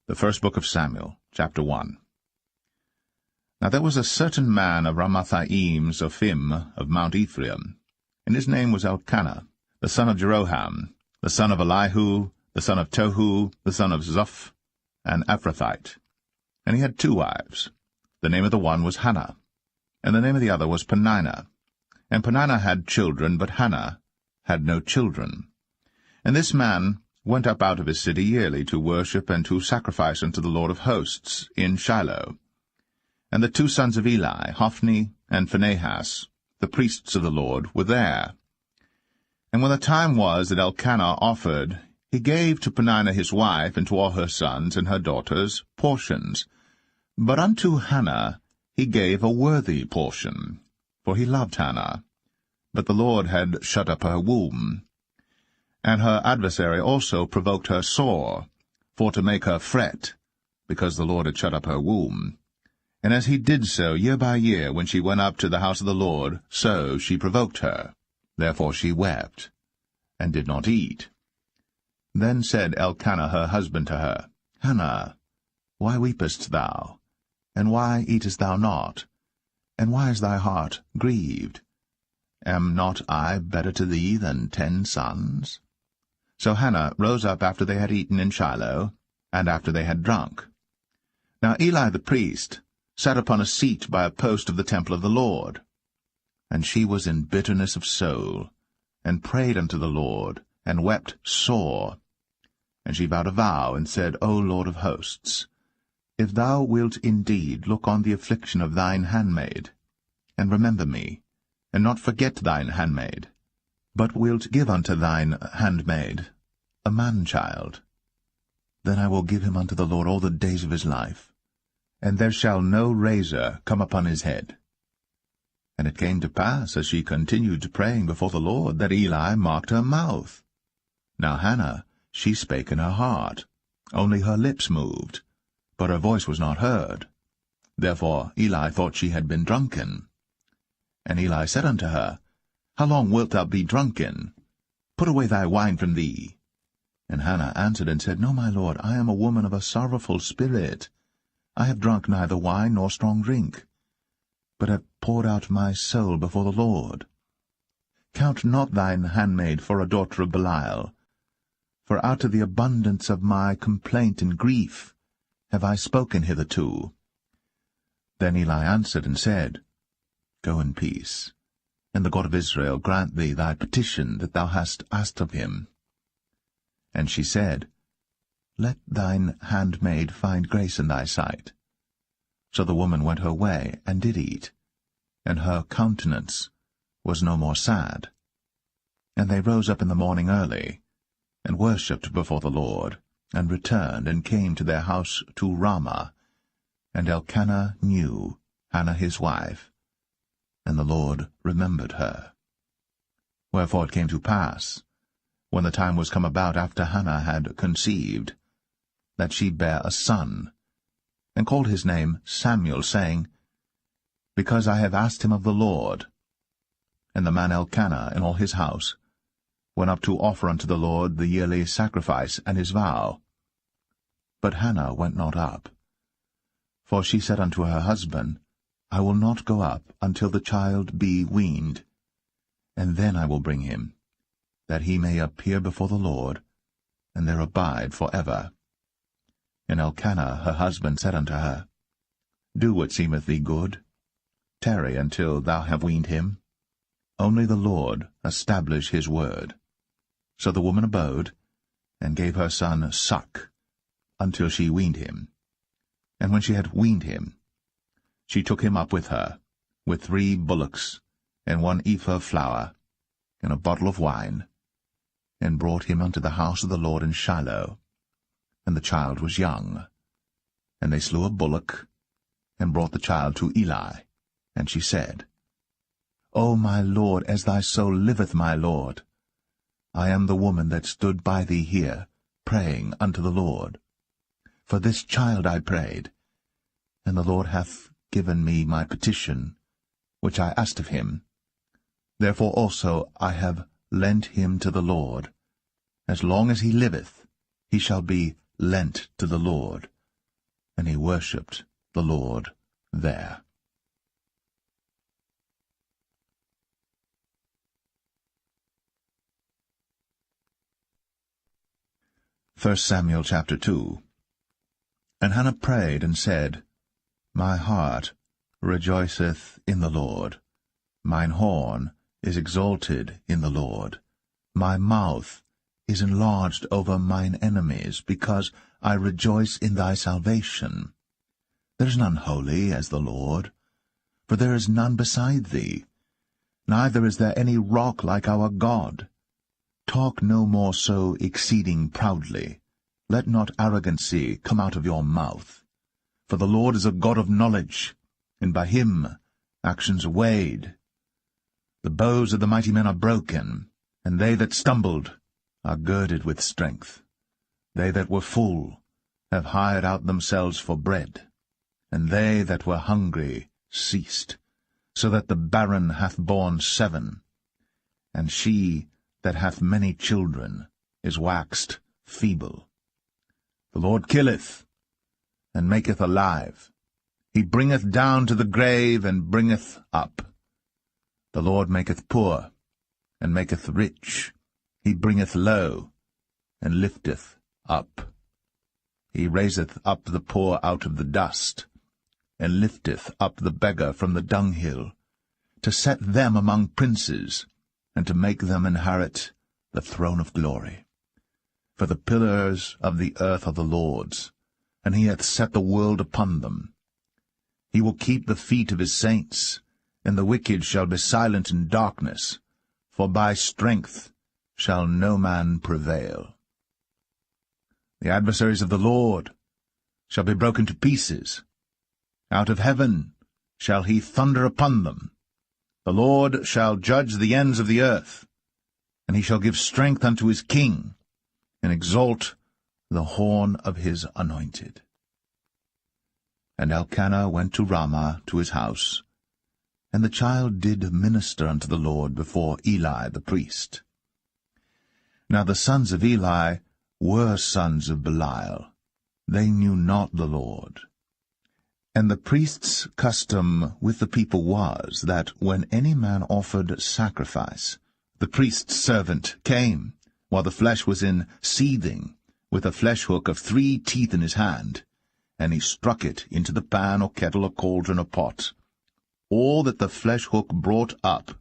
The first book of Samuel, chapter 1. Now there was a certain man of Ramathaim Zophim of Mount Ephraim, and his name was Elkanah, the son of Jeroham, the son of Elihu, the son of Tohu, the son of Zoph, an Ephrathite. And he had 2 wives. The name of the one was Hannah, and the name of the other was Peninnah. And Peninnah had children, but Hannah had no children. And this man went up out of his city yearly to worship and to sacrifice unto the Lord of hosts in Shiloh. And the 2 sons of Eli, Hophni and Phinehas, the priests of the Lord, were there. And when the time was that Elkanah offered, he gave to Peninnah his wife and to all her sons and her daughters portions. But unto Hannah he gave a worthy portion, for he loved Hannah. But the Lord had shut up her womb. And her adversary also provoked her sore, for to make her fret, because the Lord had shut up her womb. And as he did so year by year, when she went up to the house of the Lord, so she provoked her. Therefore she wept, and did not eat. Then said Elkanah her husband to her, Hannah, why weepest thou? And why eatest thou not? And why is thy heart grieved? Am not I better to thee than 10 sons? So Hannah rose up after they had eaten in Shiloh, and after they had drunk. Now Eli the priest sat upon a seat by a post of the temple of the Lord. And she was in bitterness of soul, and prayed unto the Lord, and wept sore. And she vowed a vow, and said, O Lord of hosts, if thou wilt indeed look on the affliction of thine handmaid, and remember me, and not forget thine handmaid, but wilt give unto thine handmaid a man-child, then I will give him unto the Lord all the days of his life, and there shall no razor come upon his head. And it came to pass, as she continued praying before the Lord, that Eli marked her mouth. Now Hannah, she spake in her heart, only her lips moved, but her voice was not heard. Therefore Eli thought she had been drunken. And Eli said unto her, How long wilt thou be drunken? Put away thy wine from thee. And Hannah answered and said, No, my lord, I am a woman of a sorrowful spirit. I have drunk neither wine nor strong drink, but have poured out my soul before the Lord. Count not thine handmaid for a daughter of Belial, for out of the abundance of my complaint and grief have I spoken hitherto. Then Eli answered and said, Go in peace, and the God of Israel grant thee thy petition that thou hast asked of him. And she said, let thine handmaid find grace in thy sight. So the woman went her way, and did eat, and her countenance was no more sad. And they rose up in the morning early, and worshipped before the Lord, and returned, and came to their house to Ramah. And Elkanah knew Hannah his wife, and the Lord remembered her. Wherefore it came to pass, when the time was come about after Hannah had conceived, that she bare a son, and called his name Samuel, saying, Because I have asked him of the Lord. And the man Elkanah and all his house went up to offer unto the Lord the yearly sacrifice and his vow. But Hannah went not up. For she said unto her husband, I will not go up until the child be weaned, and then I will bring him, that he may appear before the Lord, and there abide for ever. And Elkanah her husband said unto her, Do what seemeth thee good. Tarry until thou have weaned him. Only the Lord establish his word. So the woman abode, and gave her son suck, until she weaned him. And when she had weaned him, she took him up with her, with 3 bullocks, and 1 ephah of flour, and a bottle of wine, and brought him unto the house of the Lord in Shiloh. And the child was young. And they slew a bullock, and brought the child to Eli. And she said, O my lord, as thy soul liveth, my lord, I am the woman that stood by thee here, praying unto the Lord. For this child I prayed, and the Lord hath given me my petition, which I asked of him. Therefore also I have lent him to the Lord. As long as he liveth, he shall be lent to the Lord. And he worshipped the Lord there. 1 Samuel chapter 2. And Hannah prayed and said, My heart rejoiceth in the Lord. Mine horn is exalted in the Lord. My mouth is enlarged over mine enemies, because I rejoice in thy salvation. There is none holy as the Lord, for there is none beside thee, neither is there any rock like our God. Talk no more so exceeding proudly. Let not arrogancy come out of your mouth. For the Lord is a God of knowledge, and by him actions are weighed. The bows of the mighty men are broken, and they that stumbled are girded with strength. They that were full have hired out themselves for bread, and they that were hungry ceased, so that the barren hath borne 7, and she that hath many children is waxed feeble. The Lord killeth, and maketh alive. He bringeth down to the grave, and bringeth up. The Lord maketh poor, and maketh rich. He bringeth low, and lifteth up. He raiseth up the poor out of the dust, and lifteth up the beggar from the dunghill, to set them among princes, and to make them inherit the throne of glory. For the pillars of the earth are the Lord's, and he hath set the world upon them. He will keep the feet of his saints, and the wicked shall be silent in darkness, for by strength shall no man prevail. The adversaries of the Lord shall be broken to pieces. Out of heaven shall he thunder upon them. The Lord shall judge the ends of the earth, and he shall give strength unto his king, and exalt the horn of his anointed. And Elkanah went to Ramah to his house, and the child did minister unto the Lord before Eli the priest. Now the sons of Eli were sons of Belial. They knew not the Lord. And the priest's custom with the people was, that when any man offered sacrifice, the priest's servant came, while the flesh was in seething, with a flesh-hook of 3 teeth in his hand, and he struck it into the pan or kettle or cauldron or pot. All that the flesh-hook brought up,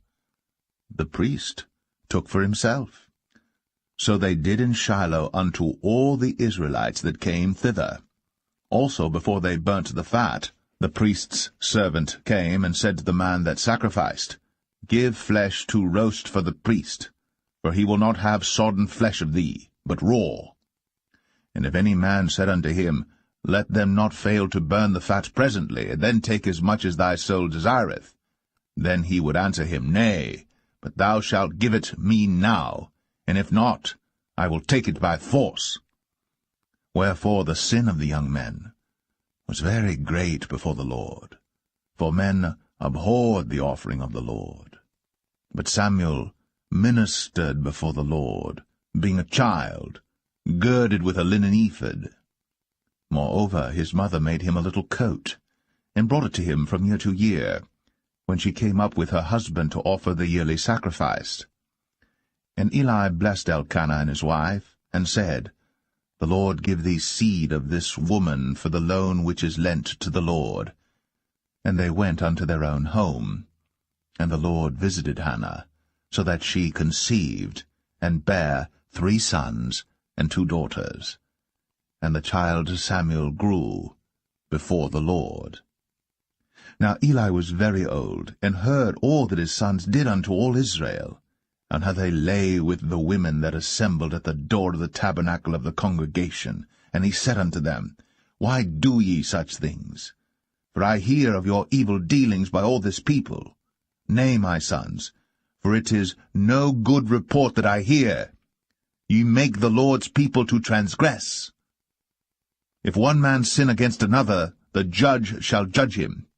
the priest took for himself. So they did in Shiloh unto all the Israelites that came thither. Also before they burnt the fat, the priest's servant came and said to the man that sacrificed, Give flesh to roast for the priest, for he will not have sodden flesh of thee, but raw. And if any man said unto him, Let them not fail to burn the fat presently, and then take as much as thy soul desireth, then he would answer him, Nay, but thou shalt give it me now, and if not, I will take it by force. Wherefore the sin of the young men was very great before the Lord, for men abhorred the offering of the Lord. But Samuel ministered before the Lord, being a child, girded with a linen ephod. Moreover, his mother made him a little coat, and brought it to him from year to year, when she came up with her husband to offer the yearly sacrifice. And Eli blessed Elkanah and his wife, and said, The Lord give thee seed of this woman for the loan which is lent to the Lord. And they went unto their own home. And the Lord visited Hannah, so that she conceived, and bare 3 sons and 2 daughters. And the child Samuel grew before the Lord. Now Eli was very old, and heard all that his sons did unto all Israel, and how they lay with the women that assembled at the door of the tabernacle of the congregation. And he said unto them, Why do ye such things? For I hear of your evil dealings by all this people. Nay, my sons, for it is no good report that I hear. Ye make the Lord's people to transgress. If one man sin against another, the judge shall judge him.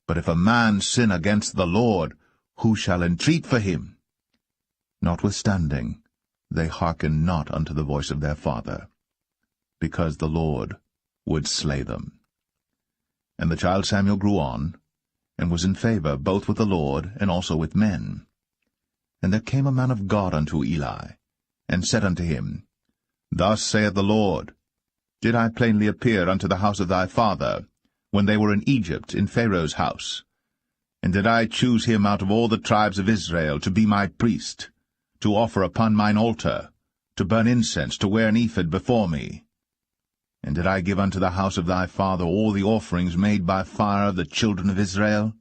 But if a man sin against the Lord, who shall entreat for him? Notwithstanding, they hearkened not unto the voice of their father, because the Lord would slay them. And the child Samuel grew on, and was in favor both with the Lord and also with men. And there came a man of God unto Eli, and said unto him, Thus saith the Lord, Did I plainly appear unto the house of thy father, when they were in Egypt, in Pharaoh's house? And did I choose him out of all the tribes of Israel to be my priest, to offer upon mine altar, to burn incense, to wear an ephod before me? And did I give unto the house of thy father all the offerings made by fire of the children of Israel?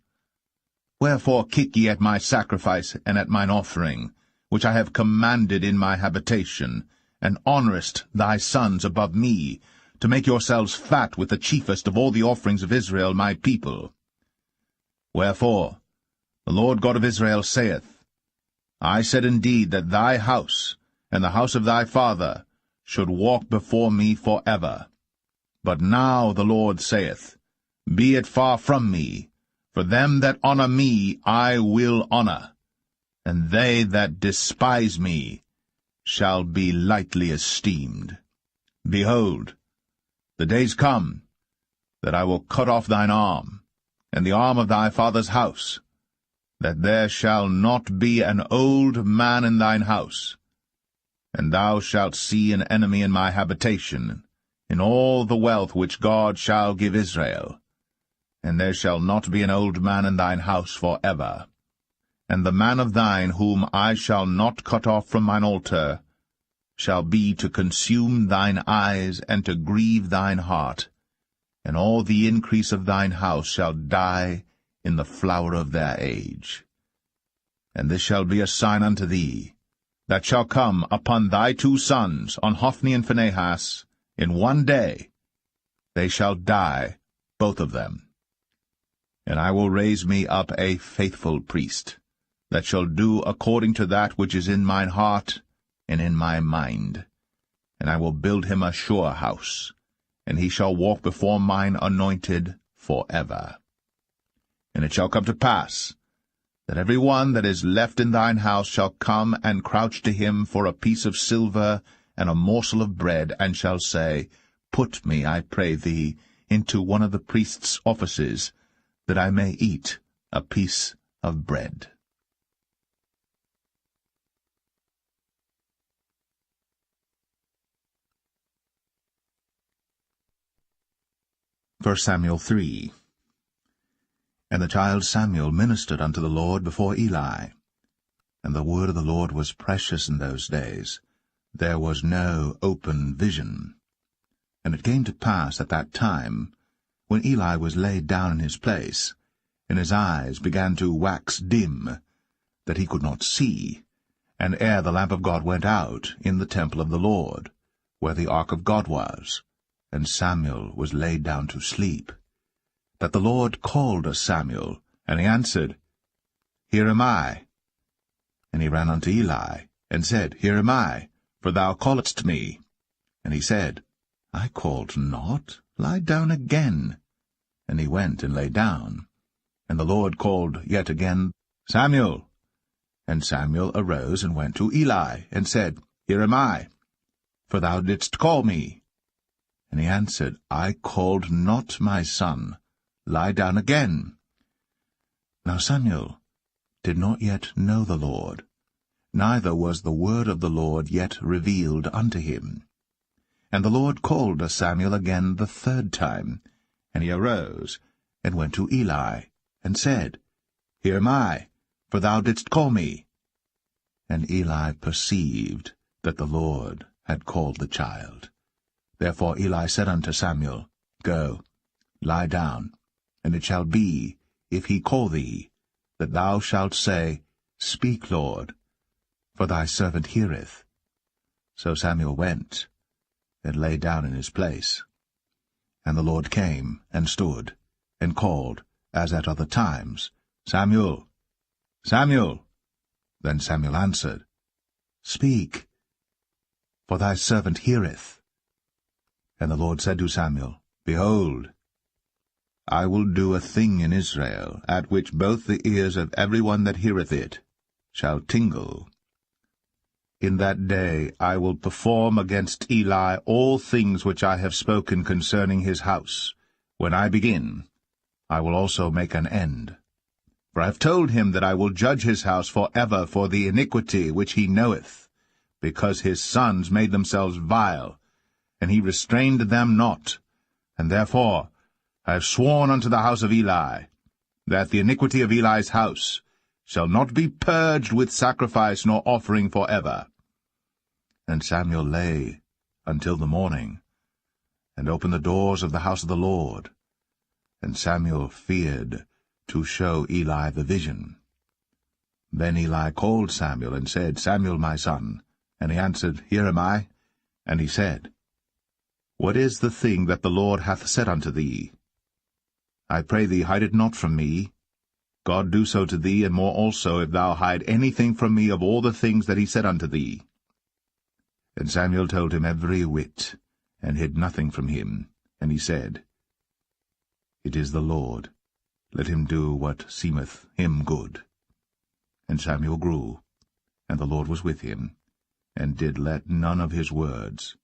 Wherefore kick ye at my sacrifice and at mine offering, which I have commanded in my habitation, and honourest thy sons above me, to make yourselves fat with the chiefest of all the offerings of Israel my people? Wherefore the Lord God of Israel saith, I said indeed that thy house, and the house of thy father, should walk before me for ever. But now the Lord saith, Be it far from me, for them that honour me I will honour, and they that despise me shall be lightly esteemed. Behold, the days come, that I will cut off thine arm, and the arm of thy father's house, that there shall not be an old man in thine house. And thou shalt see an enemy in my habitation, in all the wealth which God shall give Israel. And there shall not be an old man in thine house for ever. And the man of thine whom I shall not cut off from mine altar shall be to consume thine eyes and to grieve thine heart, and all the increase of thine house shall die in the flower of their age. And this shall be a sign unto thee, that shall come upon thy 2 sons, on Hophni and Phinehas, in one day. They shall die, both of them. And I will raise me up a faithful priest, that shall do according to that which is in mine heart and in my mind. And I will build him a sure house, and he shall walk before mine anointed for ever. And it shall come to pass, that every one that is left in thine house shall come and crouch to him for a piece of silver and a morsel of bread, and shall say, Put me, I pray thee, into one of the priest's offices, that I may eat a piece of bread. 1 Samuel 3. And the child Samuel ministered unto the Lord before Eli. And the word of the Lord was precious in those days, there was no open vision. And it came to pass at that time, when Eli was laid down in his place, and his eyes began to wax dim, that he could not see, and ere the lamp of God went out in the temple of the Lord, where the ark of God was, and Samuel was laid down to sleep, that the Lord called Samuel, and he answered, Here am I. And he ran unto Eli, and said, Here am I, for thou calledst me. And he said, I called not, lie down again. And he went and lay down. And the Lord called yet again, Samuel. And Samuel arose and went to Eli, and said, Here am I, for thou didst call me. And he answered, I called not, my son, lie down again. Now Samuel did not yet know the Lord, neither was the word of the Lord yet revealed unto him. And the Lord called Samuel again the third time, and he arose, and went to Eli, and said, Here am I, for thou didst call me. And Eli perceived that the Lord had called the child. Therefore Eli said unto Samuel, Go, lie down, and it shall be, if he call thee, that thou shalt say, Speak, Lord, for thy servant heareth. So Samuel went, and lay down in his place. And the Lord came, and stood, and called, as at other times, Samuel, Samuel. Then Samuel answered, Speak, for thy servant heareth. And the Lord said to Samuel, Behold, I will do a thing in Israel, at which both the ears of every one that heareth it shall tingle. In that day I will perform against Eli all things which I have spoken concerning his house. When I begin, I will also make an end. For I have told him that I will judge his house for ever for the iniquity which he knoweth, because his sons made themselves vile, and he restrained them not. And therefore I have sworn unto the house of Eli, that the iniquity of Eli's house shall not be purged with sacrifice nor offering for ever. And Samuel lay until the morning, and opened the doors of the house of the Lord. And Samuel feared to show Eli the vision. Then Eli called Samuel, and said, Samuel, my son. And he answered, Here am I. And he said, What is the thing that the Lord hath said unto thee? I pray thee, hide it not from me. God do so to thee, and more also, if thou hide anything from me of all the things that he said unto thee. And Samuel told him every whit, and hid nothing from him. And he said, It is the Lord. Let him do what seemeth him good. And Samuel grew, and the Lord was with him, and did let none of his words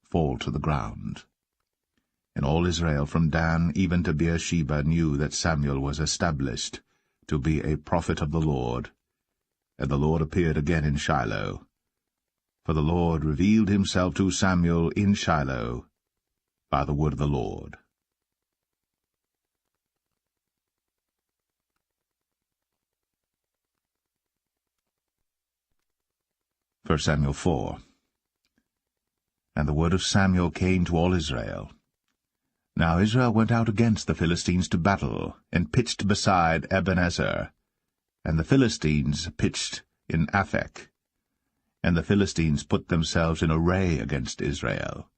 fall to the ground. And all Israel from Dan even to Beersheba knew that Samuel was established to be a prophet of the Lord. And the Lord appeared again in Shiloh. For the Lord revealed himself to Samuel in Shiloh by the word of the Lord. 1 Samuel 4. And the word of Samuel came to all Israel. Now Israel went out against the Philistines to battle, and pitched beside Ebenezer. And the Philistines pitched in Aphek. And the Philistines put themselves in array against Israel.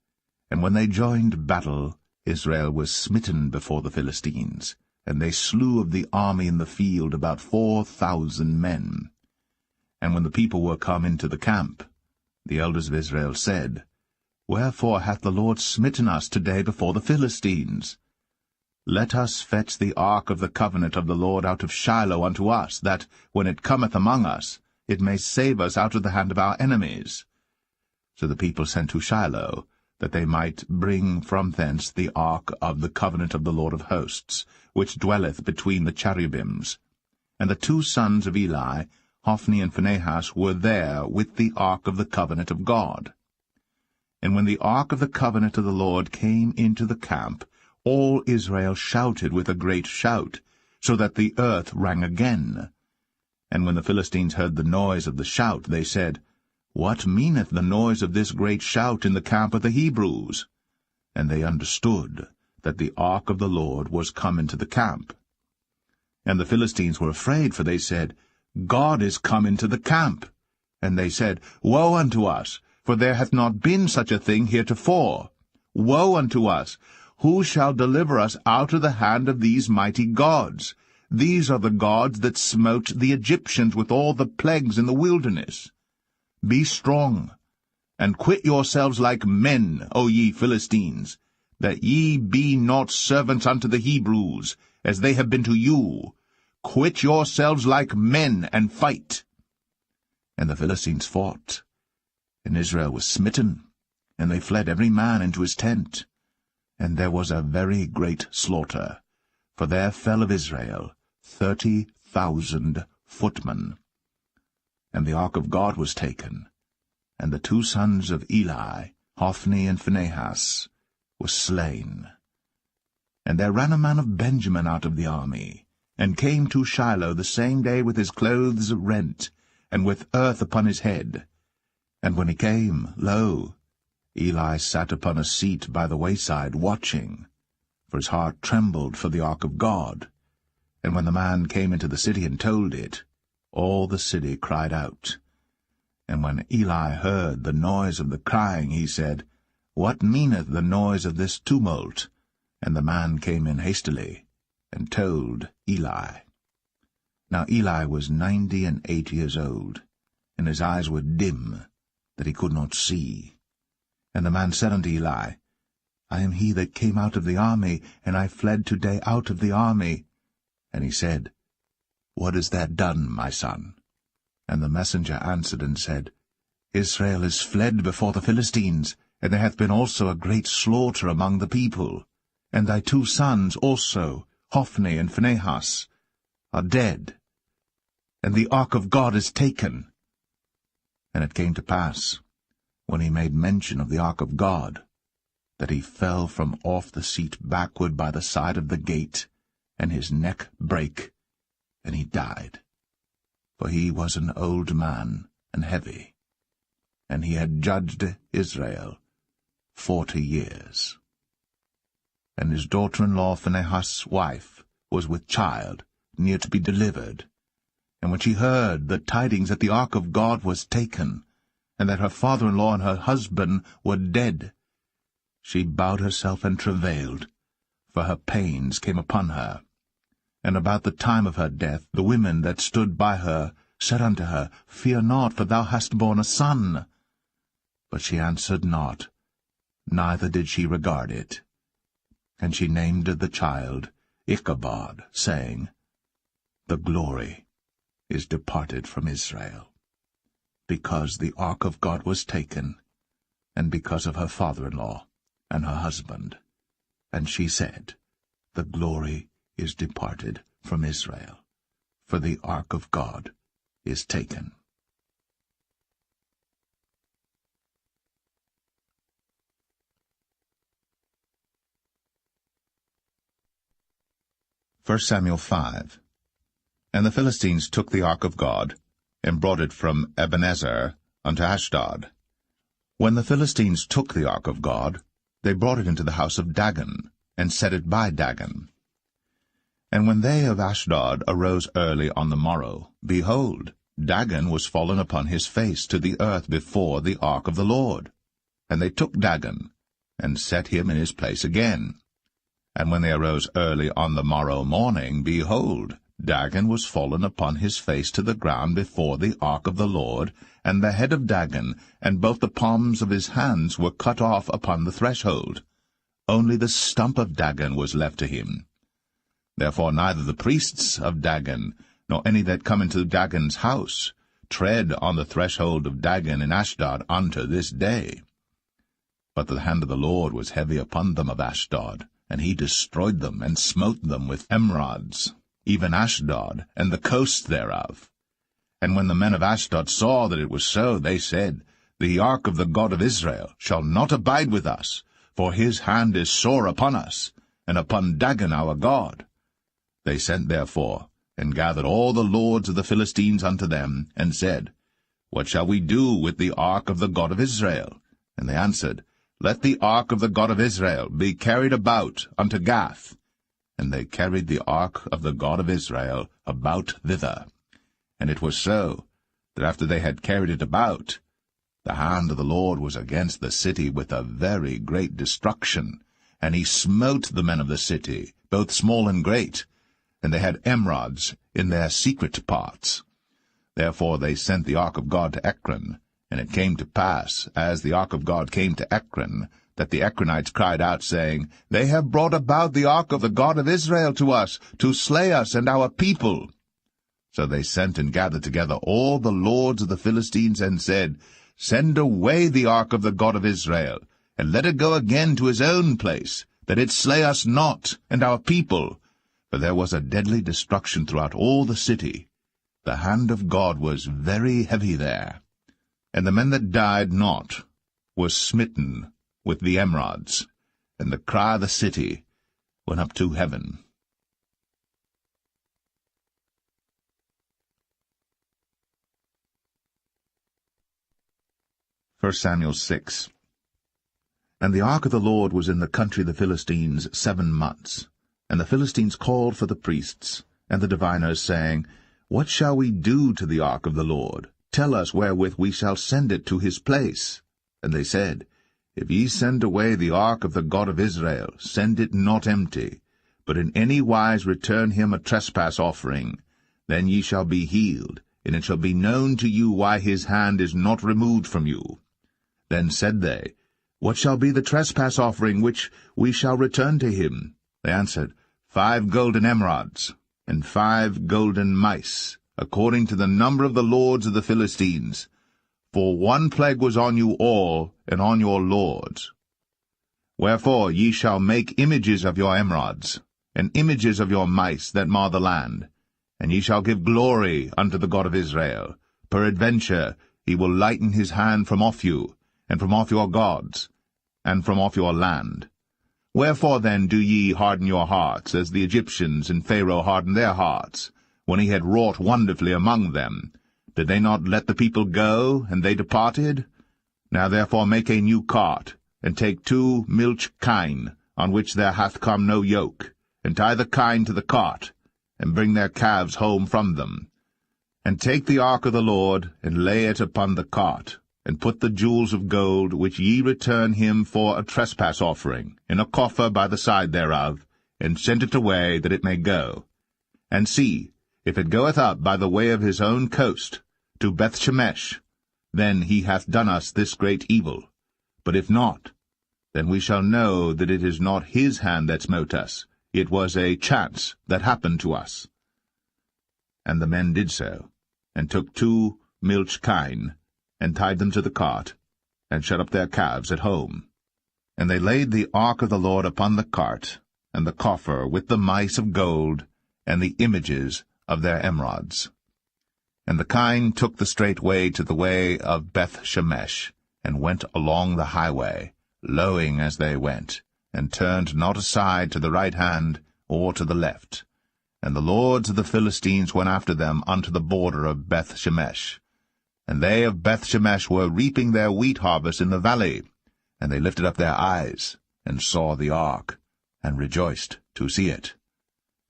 And when they joined battle, Israel was smitten before the Philistines, and they slew of the army in the field about 4,000 men. And when the people were come into the camp, the elders of Israel said, Wherefore hath the Lord smitten us today before the Philistines? Let us fetch the ark of the covenant of the Lord out of Shiloh unto us, that, when it cometh among us, it may save us out of the hand of our enemies. So the people sent to Shiloh, that they might bring from thence the ark of the covenant of the Lord of hosts, which dwelleth between the cherubims. And the two sons of Eli, Hophni and Phinehas, were there with the ark of the covenant of God. And when the ark of the covenant of the Lord came into the camp, all Israel shouted with a great shout, so that the earth rang again. And when the Philistines heard the noise of the shout, they said, What meaneth the noise of this great shout in the camp of the Hebrews? And they understood that the ark of the Lord was come into the camp. And the Philistines were afraid, for they said, God is come into the camp. And they said, Woe unto us, for there hath not been such a thing heretofore. Woe unto us! Who shall deliver us out of the hand of these mighty gods? These are the gods that smote the Egyptians with all the plagues in the wilderness. Be strong, and quit yourselves like men, O ye Philistines, that ye be not servants unto the Hebrews, as they have been to you. Quit yourselves like men, and fight. And the Philistines fought, and Israel was smitten, and they fled every man into his tent. And there was a very great slaughter, for there fell of Israel 30,000 footmen. And the ark of God was taken, and the 2 sons of Eli, Hophni and Phinehas, were slain. And there ran a man of Benjamin out of the army, and came to Shiloh the same day with his clothes rent, and with earth upon his head. And when he came, lo, Eli sat upon a seat by the wayside, watching, for his heart trembled for the ark of God. And when the man came into the city and told it, all the city cried out. And when Eli heard the noise of the crying, he said, What meaneth the noise of this tumult? And the man came in hastily, and told Eli. Now Eli was 98 years old, and his eyes were dim, that he could not see. And the man said unto Eli, I am he that came out of the army, and I fled today out of the army. And he said, What is that done, my son? And the messenger answered and said, Israel is fled before the Philistines, and there hath been also a great slaughter among the people. And thy 2 sons also, Hophni and Phinehas, are dead, and the ark of God is taken. And it came to pass, when he made mention of the ark of God, that he fell from off the seat backward by the side of the gate, and his neck brake, and he died. For he was an old man, and heavy, and he had judged Israel 40 years. And his daughter-in-law Phinehas' wife was with child, near to be delivered. And when she heard the tidings that the ark of God was taken, and that her father-in-law and her husband were dead, she bowed herself and travailed, for her pains came upon her. And about the time of her death the women that stood by her said unto her, Fear not, for thou hast borne a son. But she answered not, neither did she regard it. And she named the child Ichabod, saying, The glory is departed from Israel, because the ark of God was taken, and because of her father-in-law and her husband. And she said, The glory is departed from Israel, for the ark of God is taken. First Samuel 5. And the Philistines took the ark of God, and brought it from Ebenezer unto Ashdod. When the Philistines took the ark of God, they brought it into the house of Dagon, and set it by Dagon. And when they of Ashdod arose early on the morrow, behold, Dagon was fallen upon his face to the earth before the ark of the Lord. And they took Dagon, and set him in his place again. And when they arose early on the morrow morning, behold, Dagon was fallen upon his face to the ground before the ark of the Lord, and the head of Dagon and both the palms of his hands were cut off upon the threshold. Only the stump of Dagon was left to him. Therefore neither the priests of Dagon, nor any that come into Dagon's house, tread on the threshold of Dagon in Ashdod unto this day. But the hand of the Lord was heavy upon them of Ashdod, and he destroyed them, and smote them with emerods, even Ashdod, and the coast thereof. And when the men of Ashdod saw that it was so, they said, The ark of the God of Israel shall not abide with us, for his hand is sore upon us, and upon Dagon our God. They sent therefore, and gathered all the lords of the Philistines unto them, and said, What shall we do with the ark of the God of Israel? And they answered, Let the ark of the God of Israel be carried about unto Gath. And they carried the ark of the God of Israel about thither. And it was so, that after they had carried it about, the hand of the Lord was against the city with a very great destruction, and he smote the men of the city, both small and great, and they had emerods in their secret parts. Therefore they sent the ark of God to Ekron, and it came to pass, as the ark of God came to Ekron, that the Ekronites cried out, saying, They have brought about the ark of the God of Israel to us, to slay us and our people. So they sent and gathered together all the lords of the Philistines, and said, Send away the ark of the God of Israel, and let it go again to his own place, that it slay us not and our people. For there was a deadly destruction throughout all the city. The hand of God was very heavy there. And the men that died not were smitten with the emerods, and the cry of the city went up to heaven. 1 Samuel 6. And the ark of the Lord was in the country of the Philistines 7 months. And the Philistines called for the priests and the diviners, saying, What shall we do to the ark of the Lord? Tell us wherewith we shall send it to his place. And they said, If ye send away the ark of the God of Israel, send it not empty, but in any wise return him a trespass offering. Then ye shall be healed, and it shall be known to you why his hand is not removed from you. Then said they, What shall be the trespass offering which we shall return to him? They answered, 5 golden emerods, and 5 golden mice, according to the number of the lords of the Philistines. For 1 plague was on you all, and on your lords. Wherefore ye shall make images of your emerods, and images of your mice that mar the land, and ye shall give glory unto the God of Israel. Peradventure he will lighten his hand from off you, and from off your gods, and from off your land. Wherefore then do ye harden your hearts, as the Egyptians and Pharaoh hardened their hearts, when he had wrought wonderfully among them? Did they not let the people go, and they departed? Now therefore make a new cart, and take 2 milch kine, on which there hath come no yoke, and tie the kine to the cart, and bring their calves home from them. And take the ark of the Lord, and lay it upon the cart, and put the jewels of gold, which ye return him for a trespass offering, in a coffer by the side thereof, and send it away, that it may go. And see, if it goeth up by the way of his own coast, to Bethshemesh, then he hath done us this great evil. But if not, then we shall know that it is not his hand that smote us. It was a chance that happened to us. And the men did so, and took 2 milch kine, and tied them to the cart, and shut up their calves at home. And they laid the ark of the Lord upon the cart, and the coffer with the mice of gold, and the images of their emerods. And the kine took the straight way to the way of Bethshemesh, and went along the highway, lowing as they went, and turned not aside to the right hand or to the left. And the lords of the Philistines went after them unto the border of Bethshemesh. And they of Bethshemesh were reaping their wheat harvest in the valley. And they lifted up their eyes, and saw the ark, and rejoiced to see it.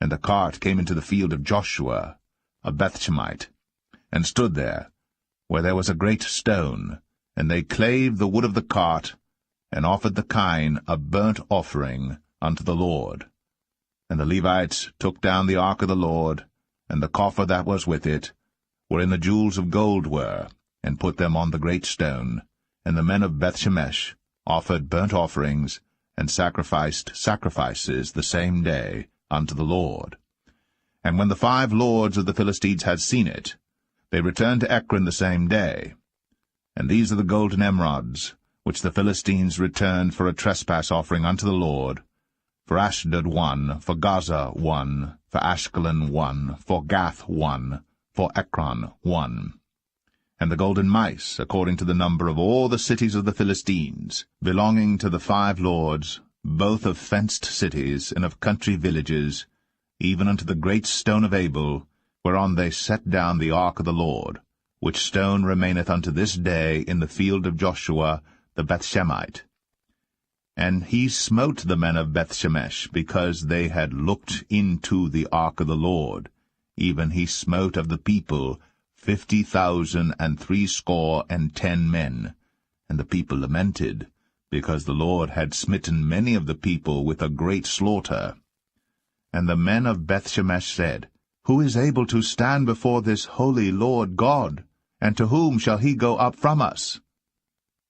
And the cart came into the field of Joshua, a Bethshemite, and stood there, where there was a great stone. And they clave the wood of the cart, and offered the kine a burnt offering unto the Lord. And the Levites took down the ark of the Lord, and the coffer that was with it, wherein the jewels of gold were, and put them on the great stone. And the men of Bethshemesh offered burnt offerings, and sacrificed sacrifices the same day unto the Lord. And when the 5 lords of the Philistines had seen it, they returned to Ekron the same day. And these are the golden emerods, which the Philistines returned for a trespass offering unto the Lord: for Ashdod 1, for Gaza 1, for Ashkelon 1, for Gath 1, for Ekron 1. And the golden mice, according to the number of all the cities of the Philistines, belonging to the 5 lords, both of fenced cities and of country villages, even unto the great stone of Abel, whereon they set down the ark of the Lord, which stone remaineth unto this day in the field of Joshua the Bethshemite. And he smote the men of Bethshemesh, because they had looked into the ark of the Lord. Even he smote of the people 50,060 men. And the people lamented, because the Lord had smitten many of the people with a great slaughter. And the men of Bethshemesh said, Who is able to stand before this holy Lord God? And to whom shall he go up from us?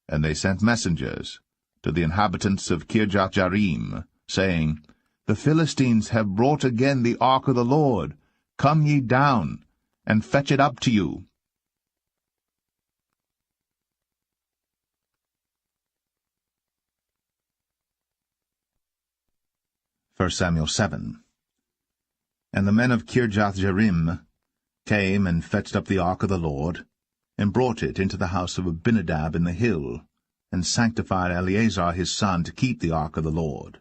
And they sent messengers to the inhabitants of Kirjath-jearim, saying, The Philistines have brought again the ark of the Lord. Come ye down, and fetch it up to you. First Samuel 7. And the men of Kirjath-jearim came and fetched up the ark of the Lord, and brought it into the house of Abinadab in the hill, and sanctified Eleazar his son to keep the ark of the Lord.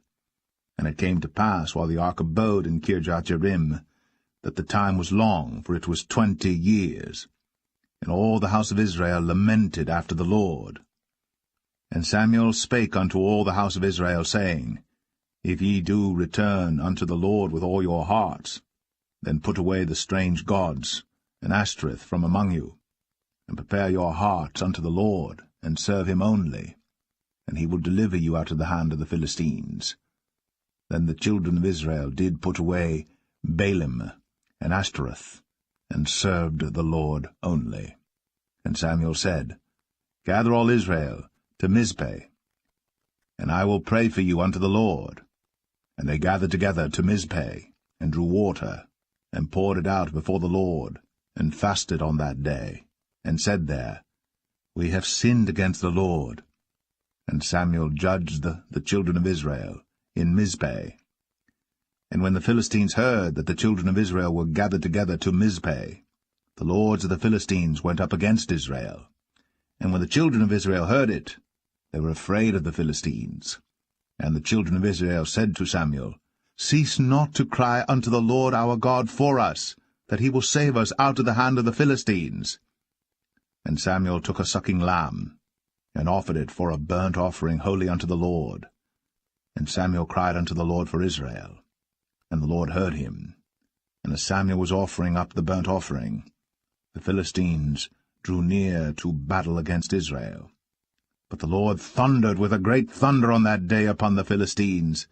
And it came to pass, while the ark abode in Kirjath-jearim, that the time was long, for it was 20 years. And all the house of Israel lamented after the Lord. And Samuel spake unto all the house of Israel, saying, If ye do return unto the Lord with all your hearts, then put away the strange gods and Ashtoreth from among you, and prepare your hearts unto the Lord, and serve him only, and he will deliver you out of the hand of the Philistines. Then the children of Israel did put away Baalim and Ashtoreth, and served the Lord only. And Samuel said, Gather all Israel to Mizpeh, and I will pray for you unto the Lord. And they gathered together to Mizpeh, and drew water, and poured it out before the Lord, and fasted on that day, and said there, We have sinned against the Lord. And Samuel judged the children of Israel in Mizpeh. And when the Philistines heard that the children of Israel were gathered together to Mizpeh, the lords of the Philistines went up against Israel. And when the children of Israel heard it, they were afraid of the Philistines. And the children of Israel said to Samuel, Cease not to cry unto the Lord our God for us, that he will save us out of the hand of the Philistines. And Samuel took a sucking lamb, and offered it for a burnt offering holy unto the Lord. And Samuel cried unto the Lord for Israel. And the Lord heard him. And as Samuel was offering up the burnt offering, the Philistines drew near to battle against Israel. But the Lord thundered with a great thunder on that day upon the Philistines,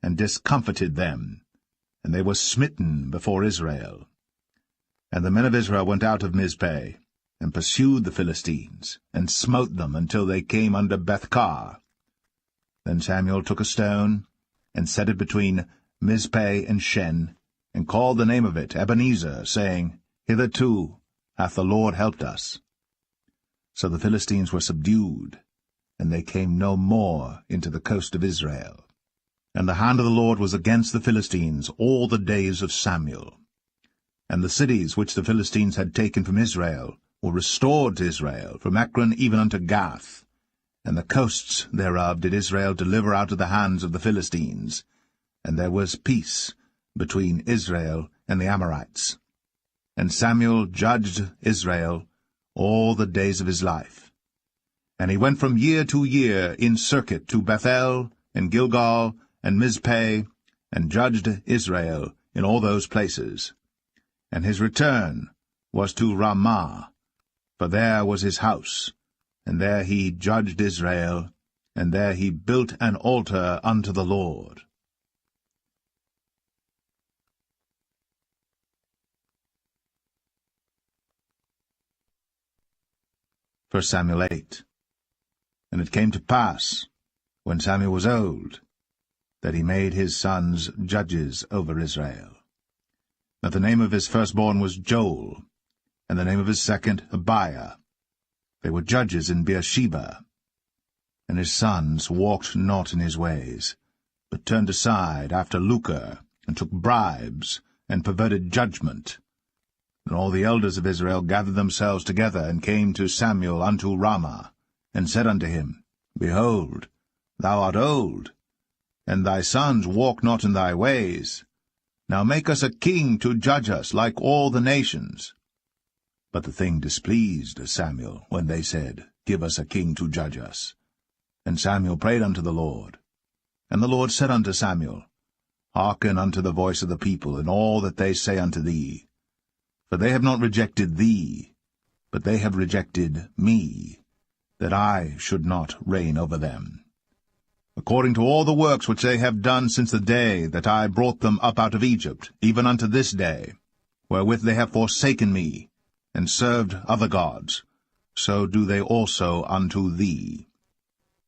and discomfited them, and they were smitten before Israel. And the men of Israel went out of Mizpeh, and pursued the Philistines, and smote them until they came unto Bethkar. Then Samuel took a stone, and set it between Mizpeh and Shen, and called the name of it Ebenezer, saying, Hitherto hath the Lord helped us. So the Philistines were subdued, and they came no more into the coast of Israel. And the hand of the Lord was against the Philistines all the days of Samuel. And the cities which the Philistines had taken from Israel were restored to Israel, from Ekron even unto Gath. And the coasts thereof did Israel deliver out of the hands of the Philistines. And there was peace between Israel and the Amorites. And Samuel judged Israel all the days of his life. And he went from year to year in circuit to Bethel, and Gilgal, and Mizpeh, and judged Israel in all those places. And his return was to Ramah, for there was his house, and there he judged Israel, and there he built an altar unto the Lord. First Samuel 8. And it came to pass, when Samuel was old, that he made his sons judges over Israel. Now the name of his firstborn was Joel, and the name of his second Abiah. They were judges in Beersheba. And his sons walked not in his ways, but turned aside after lucre, and took bribes, and perverted judgment. And all the elders of Israel gathered themselves together, and came to Samuel unto Ramah, and said unto him, Behold, thou art old, and thy sons walk not in thy ways. Now make us a king to judge us like all the nations. But the thing displeased Samuel, when they said, Give us a king to judge us. And Samuel prayed unto the Lord. And the Lord said unto Samuel, Hearken unto the voice of the people, in all that they say unto thee. For they have not rejected thee, but they have rejected me, that I should not reign over them. According to all the works which they have done since the day that I brought them up out of Egypt, even unto this day, wherewith they have forsaken me, and served other gods, so do they also unto thee.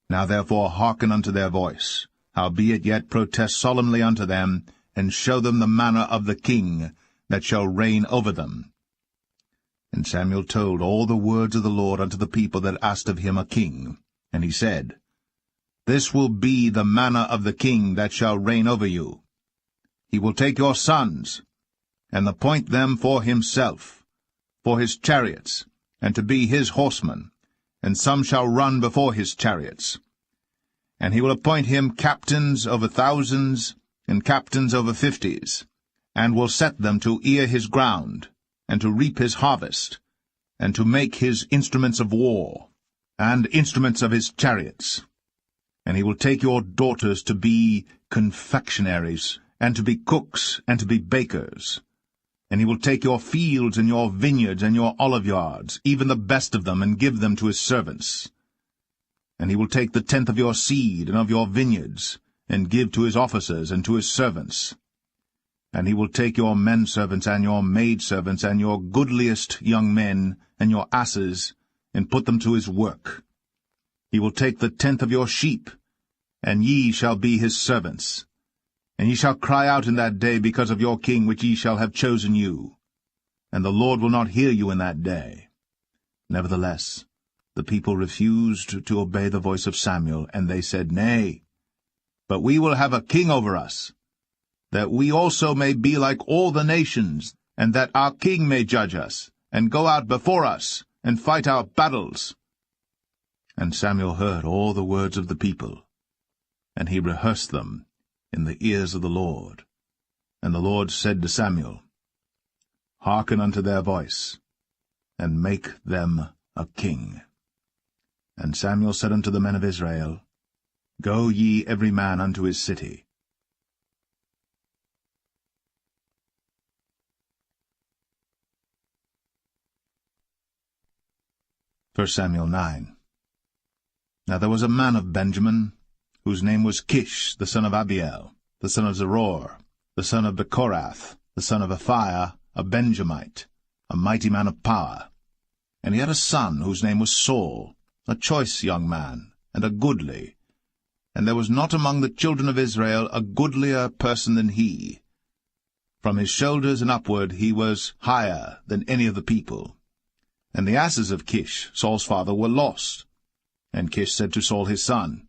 Now therefore hearken unto their voice, howbeit yet protest solemnly unto them, and show them the manner of the king that shall reign over them. And Samuel told all the words of the Lord unto the people that asked of him a king. And he said, This will be the manner of the king that shall reign over you. He will take your sons, and appoint them for himself, for his chariots, and to be his horsemen, and some shall run before his chariots. And he will appoint him captains over thousands, and captains over 50s, and will set them to ear his ground, and to reap his harvest, and to make his instruments of war, and instruments of his chariots. And he will take your daughters to be confectionaries, and to be cooks, and to be bakers. And he will take your fields, and your vineyards, and your oliveyards, even the best of them, and give them to his servants. And he will take the tenth of your seed, and of your vineyards, and give to his officers, and to his servants. And he will take your menservants, and your maidservants, and your goodliest young men, and your asses, and put them to his work. He will take the tenth of your sheep, and ye shall be his servants. And ye shall cry out in that day because of your king which ye shall have chosen you. And the Lord will not hear you in that day. Nevertheless, the people refused to obey the voice of Samuel, and they said, Nay, but we will have a king over us, that we also may be like all the nations, and that our king may judge us, and go out before us, and fight our battles. And Samuel heard all the words of the people, and he rehearsed them in the ears of the Lord. And the Lord said to Samuel, Hearken unto their voice, and make them a king. And Samuel said unto the men of Israel, Go ye every man unto his city. 1 Samuel 9. Now there was a man of Benjamin, whose name was Kish, the son of Abiel, the son of Zeror, the son of Bechorath, the son of Aphiah, a Benjamite, a mighty man of power. And he had a son whose name was Saul, a choice young man, and a goodly. And there was not among the children of Israel a goodlier person than he. From his shoulders and upward he was higher than any of the people. And the asses of Kish, Saul's father, were lost. And Kish said to Saul his son,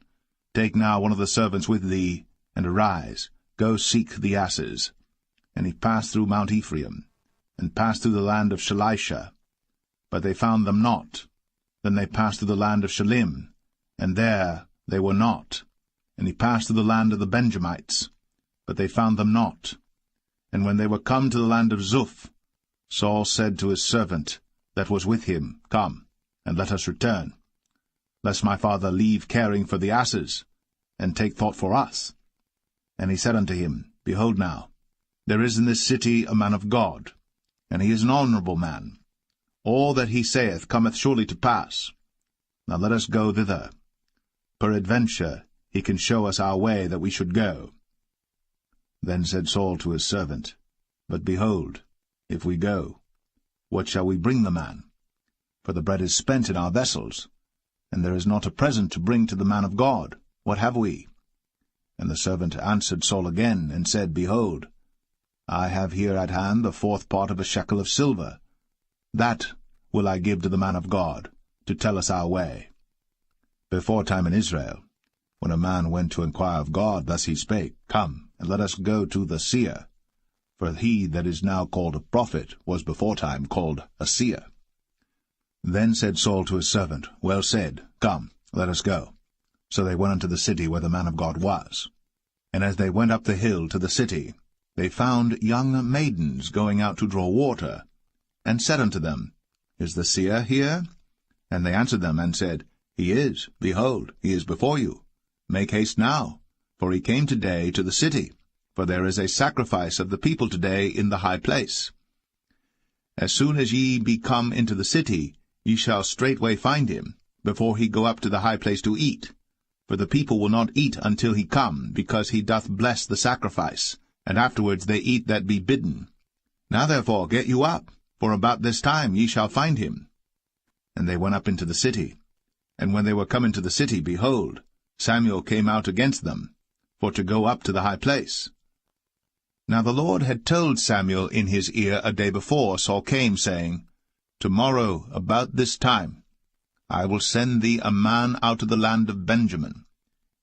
Take now one of the servants with thee, and arise, go seek the asses. And he passed through Mount Ephraim, and passed through the land of Shalisha. But they found them not. Then they passed through the land of Shalim, and there they were not. And he passed through the land of the Benjamites, but they found them not. And when they were come to the land of Zuph, Saul said to his servant that was with him, Come, and let us return, lest my father leave caring for the asses, and take thought for us. And he said unto him, Behold now, there is in this city a man of God, and he is an honorable man. All that he saith cometh surely to pass. Now let us go thither. Peradventure he can show us our way that we should go. Then said Saul to his servant, But behold, if we go, what shall we bring the man? For the bread is spent in our vessels, and there is not a present to bring to the man of God. What have we? And the servant answered Saul again, and said, Behold, I have here at hand the 4th part of a shekel of silver. That will I give to the man of God, to tell us our way. Before time in Israel, when a man went to inquire of God, thus he spake, Come, and let us go to the seer. For he that is now called a prophet was before time called a seer. Then said Saul to his servant, Well said, Come, let us go. So they went unto the city where the man of God was. And as they went up the hill to the city, they found young maidens going out to draw water, and said unto them, Is the seer here? And they answered them, and said, He is. Behold, he is before you. Make haste now, for he came today to the city, for there is a sacrifice of the people today in the high place. As soon as ye be come into the city, ye shall straightway find him, before he go up to the high place to eat. For the people will not eat until he come, because he doth bless the sacrifice, and afterwards they eat that be bidden. Now therefore get you up, for about this time ye shall find him. And they went up into the city. And when they were come into the city, behold, Samuel came out against them, for to go up to the high place. Now the Lord had told Samuel in his ear a day before Saul came, saying, Tomorrow, about this time, I will send thee a man out of the land of Benjamin,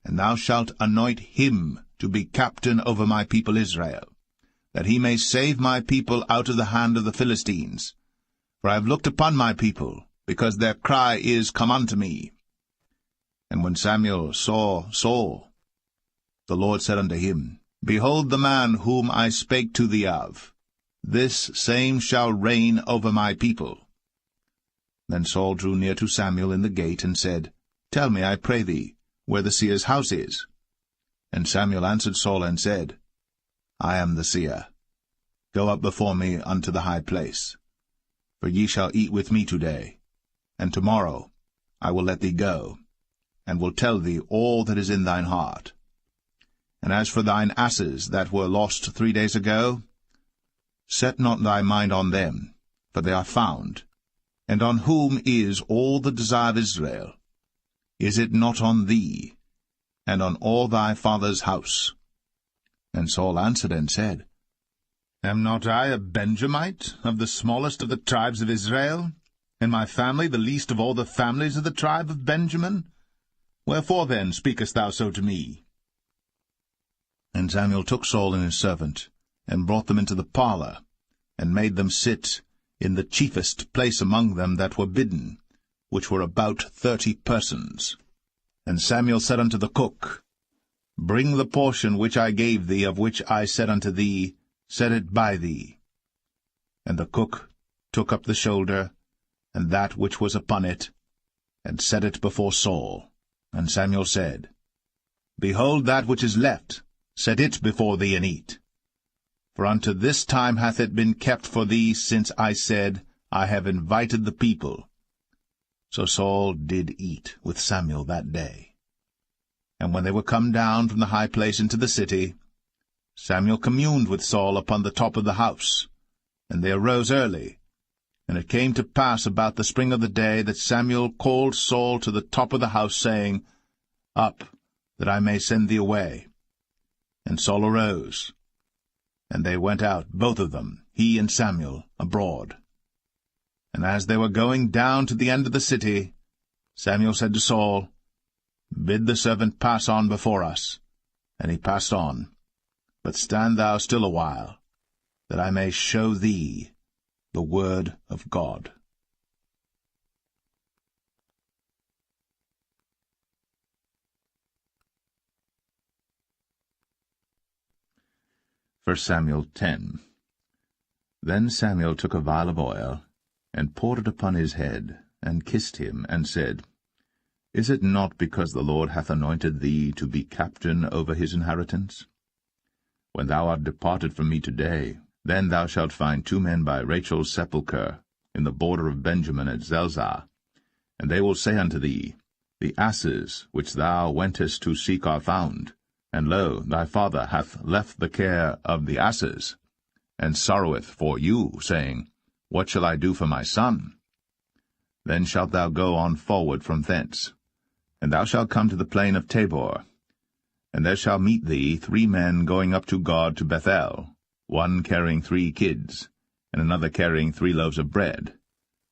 and thou shalt anoint him to be captain over my people Israel, that he may save my people out of the hand of the Philistines. For I have looked upon my people, because their cry is come unto me. And when Samuel saw Saul, the Lord said unto him, Behold the man whom I spake to thee of. This same shall reign over my people. Then Saul drew near to Samuel in the gate, and said, Tell me, I pray thee, where the seer's house is. And Samuel answered Saul, and said, I am the seer. Go up before me unto the high place. For ye shall eat with me today, and tomorrow I will let thee go, and will tell thee all that is in thine heart. And as for thine asses that were lost 3 days ago, set not thy mind on them, for they are found. And on whom is all the desire of Israel? Is it not on thee, and on all thy father's house? And Saul answered and said, Am not I a Benjamite, of the smallest of the tribes of Israel, and my family the least of all the families of the tribe of Benjamin? Wherefore then speakest thou so to me? And Samuel took Saul and his servant, and brought them into the parlour, and made them sit in the chiefest place among them that were bidden, which were about 30 persons. And Samuel said unto the cook, Bring the portion which I gave thee, of which I said unto thee, Set it by thee. And the cook took up the shoulder, and that which was upon it, and set it before Saul. And Samuel said, Behold that which is left, set it before thee, and eat. For unto this time hath it been kept for thee, since I said, I have invited the people. So Saul did eat with Samuel that day. And when they were come down from the high place into the city, Samuel communed with Saul upon the top of the house. And they arose early. And it came to pass about the spring of the day that Samuel called Saul to the top of the house, saying, Up, that I may send thee away. And Saul arose. And they went out, both of them, he and Samuel, abroad. And as they were going down to the end of the city, Samuel said to Saul, Bid the servant pass on before us. And he passed on. But stand thou still a while, that I may show thee the word of God. 1 Samuel 10. Then Samuel took a vial of oil, and poured it upon his head, and kissed him, and said, Is it not because the Lord hath anointed thee to be captain over his inheritance? When thou art departed from me today, then thou shalt find 2 men by Rachel's sepulchre, in the border of Benjamin at Zelle. And they will say unto thee, The asses which thou wentest to seek are found. And lo, thy father hath left the care of the asses, and sorroweth for you, saying, What shall I do for my son? Then shalt thou go on forward from thence, and thou shalt come to the plain of Tabor. And there shall meet thee 3 men going up to God to Bethel, one carrying 3 kids, and another carrying 3 loaves of bread,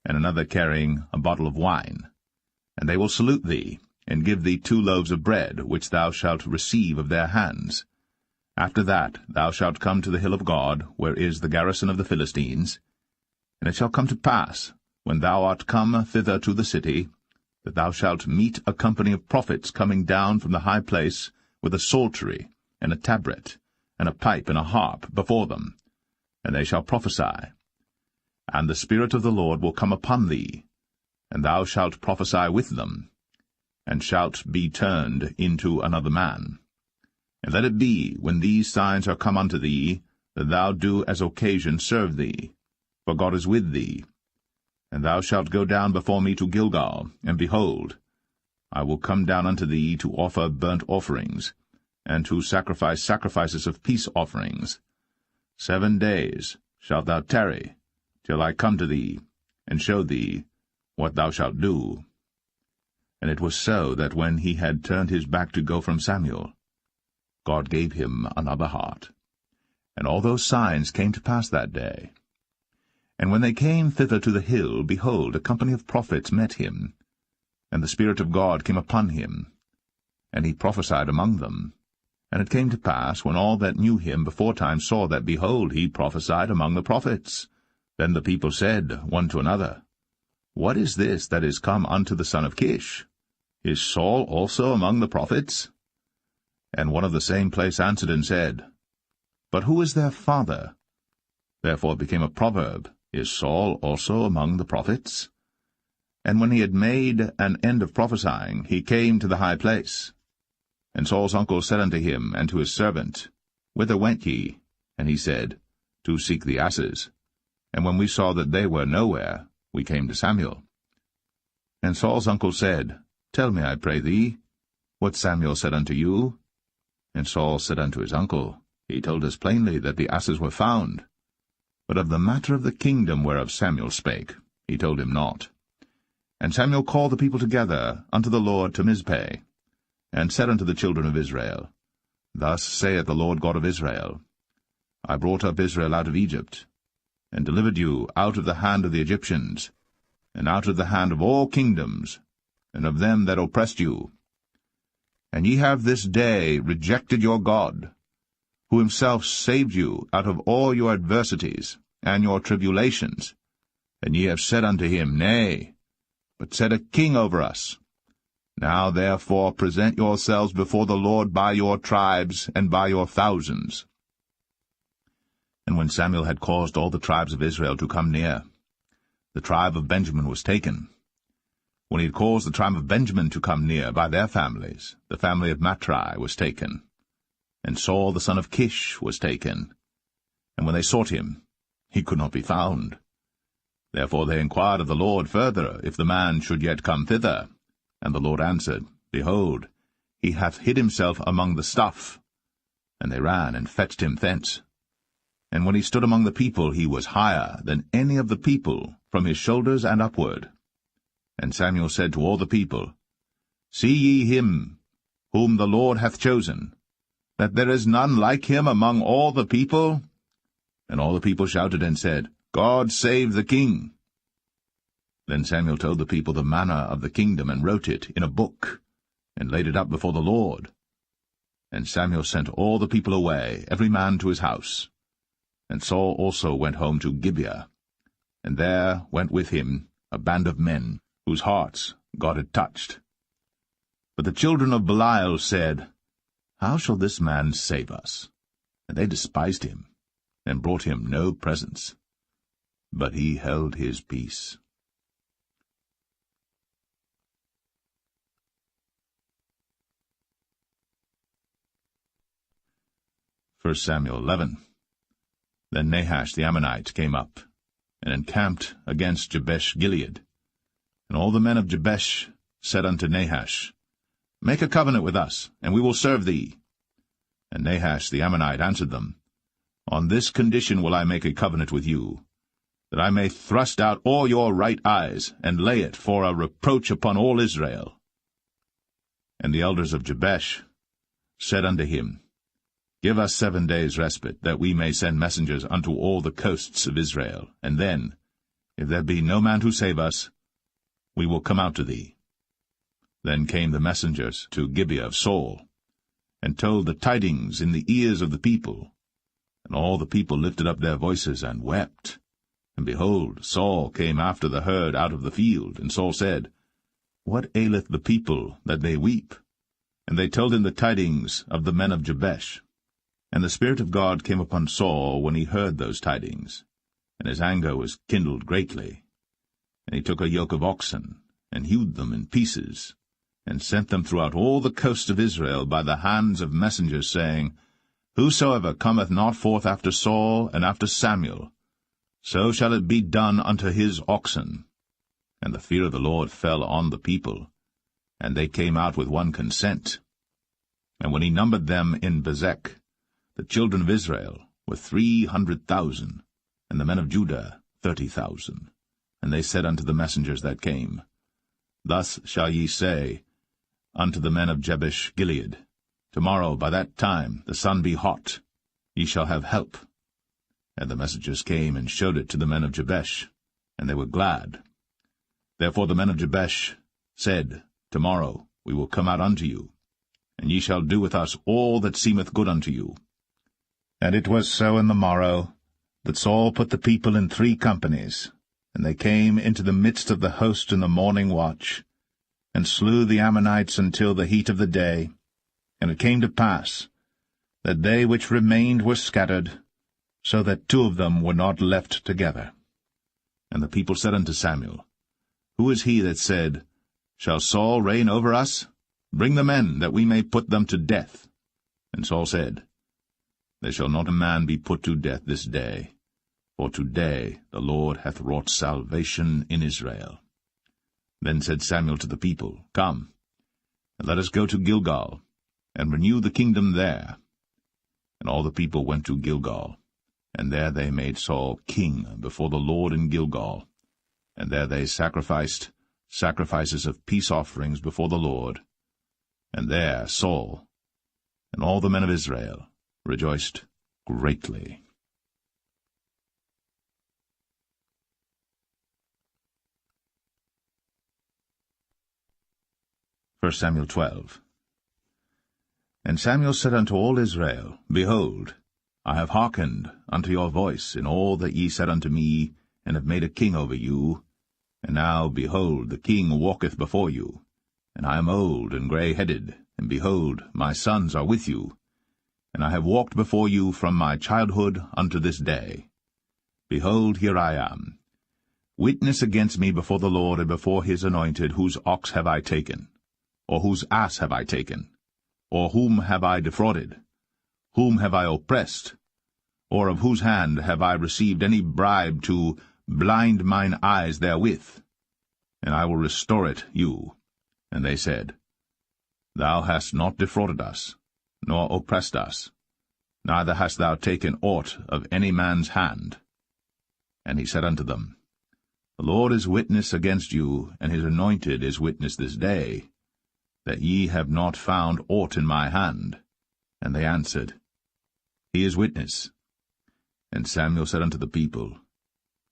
and another carrying a bottle of wine. And they will salute thee, and give thee 2 loaves of bread, which thou shalt receive of their hands. After that thou shalt come to the hill of God, where is the garrison of the Philistines. And it shall come to pass, when thou art come thither to the city, that thou shalt meet a company of prophets coming down from the high place, with a psaltery, and a tabret, and a pipe, and a harp before them, and they shall prophesy. And the Spirit of the Lord will come upon thee, and thou shalt prophesy with them, and shalt be turned into another man. And let it be, when these signs are come unto thee, that thou do as occasion serve thee, for God is with thee. And thou shalt go down before me to Gilgal, and behold, I will come down unto thee to offer burnt offerings, and to sacrifice sacrifices of peace offerings. 7 days shalt thou tarry, till I come to thee, and show thee what thou shalt do. And it was so that when he had turned his back to go from Samuel, God gave him another heart. And all those signs came to pass that day. And when they came thither to the hill, behold, a company of prophets met him, and the Spirit of God came upon him, and he prophesied among them. And it came to pass, when all that knew him beforetime saw that, behold, he prophesied among the prophets, then the people said one to another, What is this that is come unto the son of Kish? Is Saul also among the prophets? And one of the same place answered and said, But who is their father? Therefore it became a proverb, Is Saul also among the prophets? And when he had made an end of prophesying, he came to the high place. And Saul's uncle said unto him and to his servant, Whither went ye? And he said, To seek the asses. And when we saw that they were nowhere, we came to Samuel. And Saul's uncle said, Tell me, I pray thee, what Samuel said unto you. And Saul said unto his uncle, He told us plainly that the asses were found. But of the matter of the kingdom whereof Samuel spake, he told him not. And Samuel called the people together unto the Lord to Mizpeh, and said unto the children of Israel, Thus saith the Lord God of Israel, I brought up Israel out of Egypt, and delivered you out of the hand of the Egyptians, and out of the hand of all kingdoms, and of them that oppressed you. And ye have this day rejected your God, who himself saved you out of all your adversities and your tribulations. And ye have said unto him, Nay, but set a king over us. Now therefore present yourselves before the Lord by your tribes and by your thousands. And when Samuel had caused all the tribes of Israel to come near, the tribe of Benjamin was taken. When he had caused the tribe of Benjamin to come near by their families, the family of Matri was taken. And Saul the son of Kish was taken. And when they sought him, he could not be found. Therefore they inquired of the Lord further, if the man should yet come thither. And the Lord answered, Behold, he hath hid himself among the stuff. And they ran and fetched him thence. And when he stood among the people, he was higher than any of the people, from his shoulders and upward. And Samuel said to all the people, See ye him, whom the Lord hath chosen, that there is none like him among all the people? And all the people shouted and said, God save the king. Then Samuel told the people the manner of the kingdom, and wrote it in a book, and laid it up before the Lord. And Samuel sent all the people away, every man to his house. And Saul also went home to Gibeah, and there went with him a band of men, whose hearts God had touched. But the children of Belial said, How shall this man save us? And they despised him, and brought him no presents. But he held his peace. 1 Samuel 11. Then Nahash the Ammonite came up, and encamped against Jabesh-Gilead. And all the men of Jabesh said unto Nahash, Make a covenant with us, and we will serve thee. And Nahash the Ammonite answered them, On this condition will I make a covenant with you, that I may thrust out all your right eyes, and lay it for a reproach upon all Israel. And the elders of Jabesh said unto him, Give us 7 days' respite, that we may send messengers unto all the coasts of Israel, and then, if there be no man to save us, we will come out to thee. Then came the messengers to Gibeah of Saul, and told the tidings in the ears of the people. And all the people lifted up their voices and wept. And behold, Saul came after the herd out of the field, and Saul said, What aileth the people, that they weep? And they told him the tidings of the men of Jabesh. And the Spirit of God came upon Saul when he heard those tidings. and his anger was kindled greatly. And he took a yoke of oxen, and hewed them in pieces, and sent them throughout all the coasts of Israel by the hands of messengers, saying, Whosoever cometh not forth after Saul and after Samuel, so shall it be done unto his oxen. And the fear of the Lord fell on the people, and they came out with one consent. And when he numbered them in Bezek, the children of Israel were 300,000, and the men of Judah 30,000. And they said unto the messengers that came, Thus shall ye say unto the men of Jabesh Gilead, Tomorrow by that time the sun be hot, ye shall have help. And the messengers came and showed it to the men of Jabesh, and they were glad. Therefore the men of Jabesh said, Tomorrow we will come out unto you, and ye shall do with us all that seemeth good unto you. And it was so in the morrow, that Saul put the people in 3 companies, and they came into the midst of the host in the morning watch, and slew the Ammonites until the heat of the day. And it came to pass, that they which remained were scattered, so that 2 of them were not left together. And the people said unto Samuel, Who is he that said, Shall Saul reign over us? Bring the men, that we may put them to death. And Saul said, There shall not a man be put to death this day, for today the Lord hath wrought salvation in Israel. Then said Samuel to the people, Come, and let us go to Gilgal, and renew the kingdom there. And all the people went to Gilgal, and there they made Saul king before the Lord in Gilgal, and there they sacrificed sacrifices of peace offerings before the Lord. And there Saul and all the men of Israel rejoiced greatly. 1 Samuel 12. And Samuel said unto all Israel, Behold, I have hearkened unto your voice in all that ye said unto me, and have made a king over you. And now, behold, the king walketh before you. And I am old and grey-headed, and behold, my sons are with you. And I have walked before you from my childhood unto this day. Behold, here I am. Witness against me before the Lord and before his anointed, whose ox have I taken? Or whose ass have I taken? Or whom have I defrauded? Whom have I oppressed? Or of whose hand have I received any bribe to blind mine eyes therewith? And I will restore it you. And they said, Thou hast not defrauded us, nor oppressed us, neither hast thou taken aught of any man's hand. And he said unto them, The Lord is witness against you, and his anointed is witness this day, that ye have not found aught in my hand. And they answered, He is witness. And Samuel said unto the people,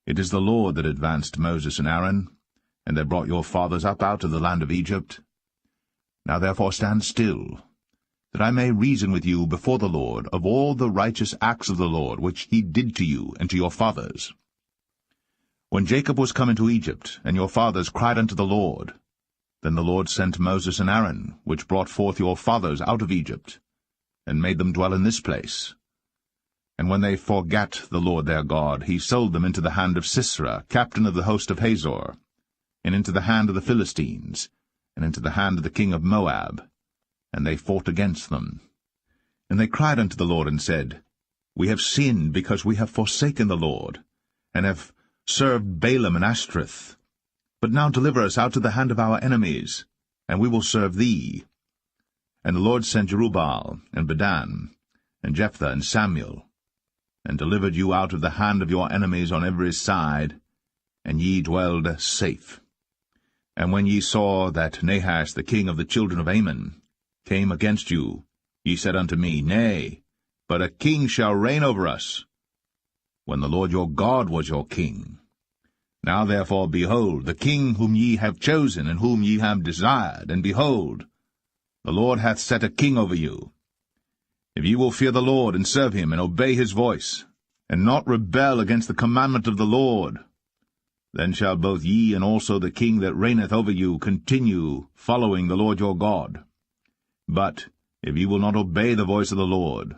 It is the Lord that advanced Moses and Aaron, and that brought your fathers up out of the land of Egypt. Now therefore stand still, that I may reason with you before the Lord of all the righteous acts of the Lord, which he did to you and to your fathers. When Jacob was come into Egypt, and your fathers cried unto the Lord, then the Lord sent Moses and Aaron, which brought forth your fathers out of Egypt, and made them dwell in this place. And when they forgat the Lord their God, he sold them into the hand of Sisera, captain of the host of Hazor, and into the hand of the Philistines, and into the hand of the king of Moab. And they fought against them. And they cried unto the Lord, and said, We have sinned, because we have forsaken the Lord, and have served Balaam and Ashtoreth. But now deliver us out of the hand of our enemies, and we will serve thee. And the Lord sent Jerubbaal, and Bedan, and Jephthah, and Samuel, and delivered you out of the hand of your enemies on every side, and ye dwelled safe. And when ye saw that Nahash the king of the children of Ammon came against you, ye said unto me, Nay, but a king shall reign over us, when the Lord your God was your king. Now therefore, behold, the king whom ye have chosen, and whom ye have desired, and behold, the Lord hath set a king over you. If ye will fear the Lord, and serve him, and obey his voice, and not rebel against the commandment of the Lord, then shall both ye and also the king that reigneth over you continue following the Lord your God. But if ye will not obey the voice of the Lord,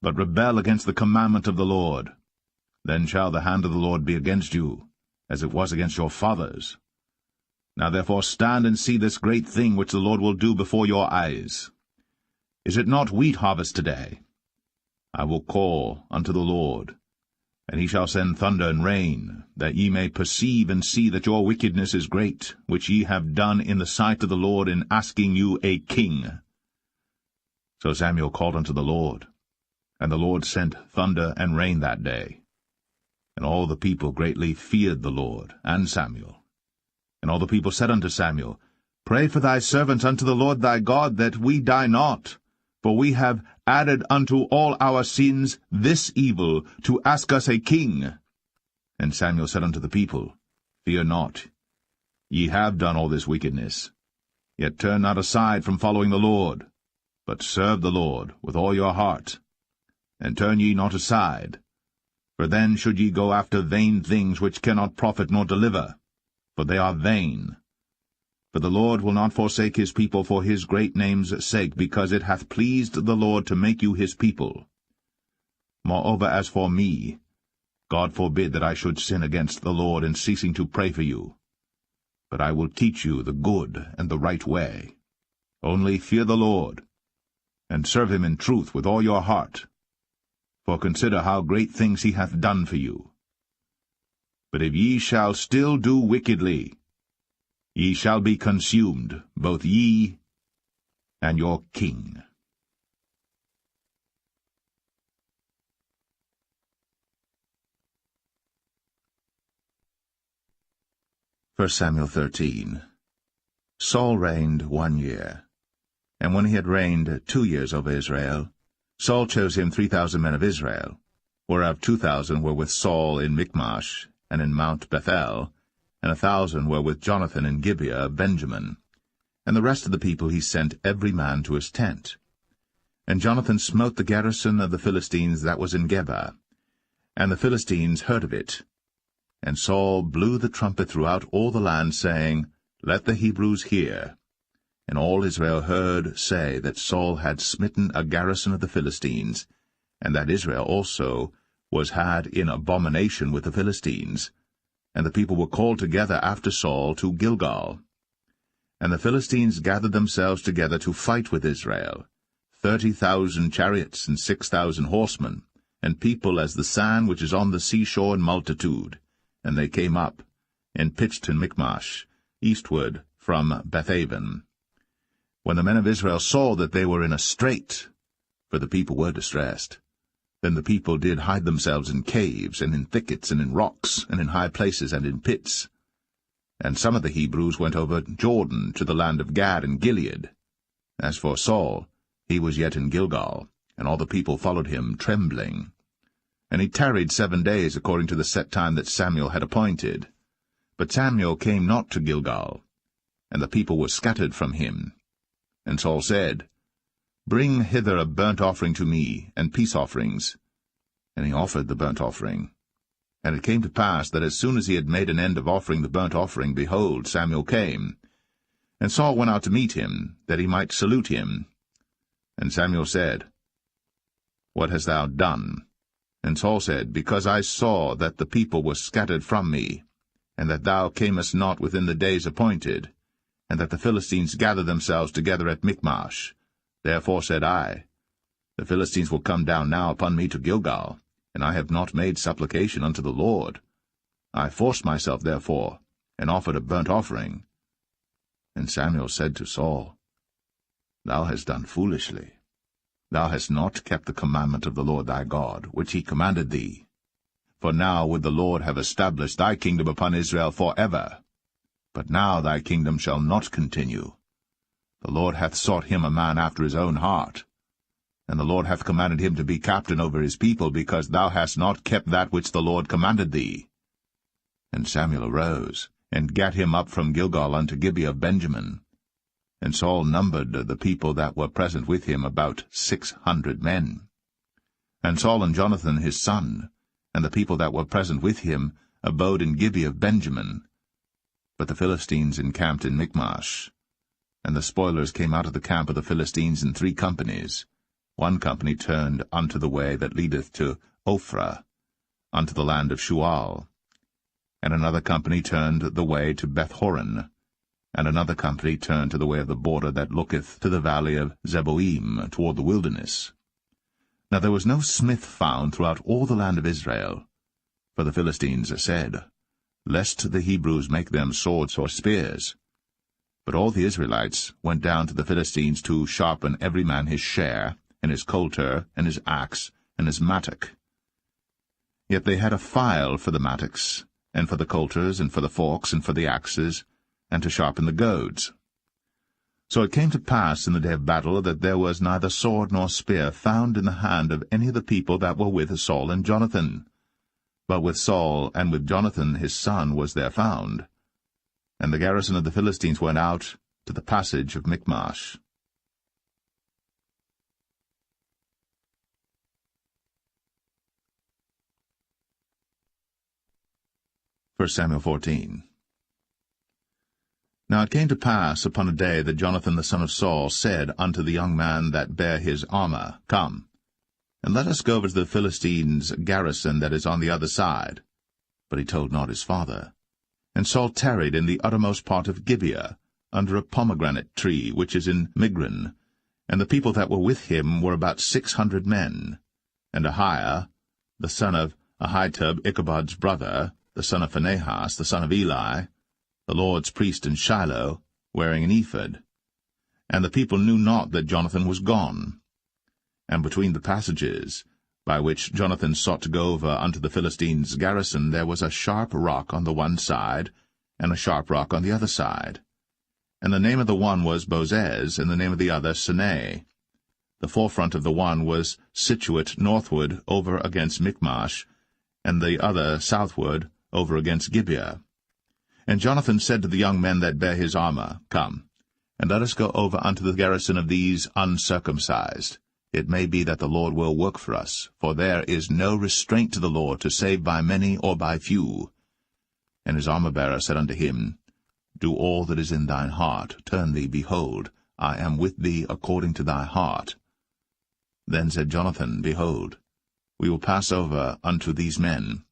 but rebel against the commandment of the Lord, then shall the hand of the Lord be against you, as it was against your fathers. Now therefore stand and see this great thing which the Lord will do before your eyes. Is it not wheat harvest today? I will call unto the Lord, and he shall send thunder and rain, that ye may perceive and see that your wickedness is great, which ye have done in the sight of the Lord in asking you a king. So Samuel called unto the Lord, and the Lord sent thunder and rain that day. And all the people greatly feared the Lord and Samuel. And all the people said unto Samuel, Pray for thy servants unto the Lord thy God, that we die not. For we have added unto all our sins this evil, to ask us a king. And Samuel said unto the people, Fear not, ye have done all this wickedness. Yet turn not aside from following the Lord, but serve the Lord with all your heart. And turn ye not aside, for then should ye go after vain things which cannot profit nor deliver, for they are vain. For the Lord will not forsake his people for his great name's sake, because it hath pleased the Lord to make you his people. Moreover, as for me, God forbid that I should sin against the Lord in ceasing to pray for you. But I will teach you the good and the right way. Only fear the Lord, and serve him in truth with all your heart. For consider how great things he hath done for you. But if ye shall still do wickedly, ye shall be consumed, both ye and your king. 1 Samuel 13. Saul reigned 1 year. And when he had reigned 2 years over Israel, Saul chose him 3,000 men of Israel, whereof 2,000 were with Saul in Michmash and in Mount Bethel, and 1,000 were with Jonathan in Gibeah of Benjamin. And the rest of the people he sent every man to his tent. And Jonathan smote the garrison of the Philistines that was in Geba, and the Philistines heard of it. And Saul blew the trumpet throughout all the land, saying, Let the Hebrews hear. And all Israel heard say that Saul had smitten a garrison of the Philistines, and that Israel also was had in abomination with the Philistines. And the people were called together after Saul to Gilgal. And the Philistines gathered themselves together to fight with Israel, 30,000 chariots and 6,000 horsemen, and people as the sand which is on the seashore in multitude. And they came up, and pitched in Michmash, eastward from Bethaven. When the men of Israel saw that they were in a strait, for the people were distressed, then the people did hide themselves in caves, and in thickets, and in rocks, and in high places, and in pits. And some of the Hebrews went over Jordan to the land of Gad and Gilead. As for Saul, he was yet in Gilgal, and all the people followed him, trembling. And he tarried 7 days, according to the set time that Samuel had appointed. But Samuel came not to Gilgal, and the people were scattered from him. And Saul said, Bring hither a burnt offering to me, and peace offerings. And he offered the burnt offering. And it came to pass that as soon as he had made an end of offering the burnt offering, behold, Samuel came. And Saul went out to meet him, that he might salute him. And Samuel said, What hast thou done? And Saul said, Because I saw that the people were scattered from me, and that thou camest not within the days appointed, and that the Philistines gathered themselves together at Michmash. Therefore said I, The Philistines will come down now upon me to Gilgal, and I have not made supplication unto the Lord. I forced myself therefore, and offered a burnt offering. And Samuel said to Saul, Thou hast done foolishly. Thou hast not kept the commandment of the Lord thy God, which he commanded thee. For now would the Lord have established thy kingdom upon Israel forever. But now thy kingdom shall not continue. The Lord hath sought him a man after his own heart. And the Lord hath commanded him to be captain over his people, because thou hast not kept that which the Lord commanded thee. And Samuel arose, and gat him up from Gilgal unto Gibeah of Benjamin. And Saul numbered the people that were present with him about 600 men. And Saul and Jonathan his son, and the people that were present with him, abode in Gibeah of Benjamin. But the Philistines encamped in Michmash. And the spoilers came out of the camp of the Philistines in 3 companies. 1 company turned unto the way that leadeth to Ophrah, unto the land of Shual. And another company turned the way to Beth-horon, and another company turned to the way of the border that looketh to the valley of Zeboim, toward the wilderness. Now there was no smith found throughout all the land of Israel, for the Philistines said, Lest the Hebrews make them swords or spears. But all the Israelites went down to the Philistines to sharpen every man his share, and his coulter, and his axe, and his mattock. Yet they had a file for the mattocks, and for the coulters, and for the forks, and for the axes, and to sharpen the goads. So it came to pass in the day of battle that there was neither sword nor spear found in the hand of any of the people that were with Saul and Jonathan. But with Saul and with Jonathan his son was there found. And the garrison of the Philistines went out to the passage of Michmash. 1 Samuel 14. Now it came to pass upon a day that Jonathan the son of Saul said unto the young man that bare his armor, Come, and let us go over to the Philistines' garrison that is on the other side. But he told not his father. And Saul tarried in the uttermost part of Gibeah, under a pomegranate tree which is in Migron. And the people that were with him were about 600 men. And Ahiah, the son of Ahitub, Ichabod's brother, the son of Phinehas, the son of Eli, the Lord's priest in Shiloh, wearing an ephod. And the people knew not that Jonathan was gone. And between the passages, by which Jonathan sought to go over unto the Philistines' garrison, there was a sharp rock on the one side, and a sharp rock on the other side. And the name of the one was Bozez, and the name of the other Sinai. The forefront of the one was situate northward over against Michmash, and the other southward over against Gibeah. And Jonathan said to the young men that bare his armor, Come, and let us go over unto the garrison of these uncircumcised. It may be that the Lord will work for us, for there is no restraint to the Lord to save by many or by few. And his armor-bearer said unto him, Do all that is in thine heart, turn thee, behold, I am with thee according to thy heart. Then said Jonathan, Behold, we will pass over unto these men,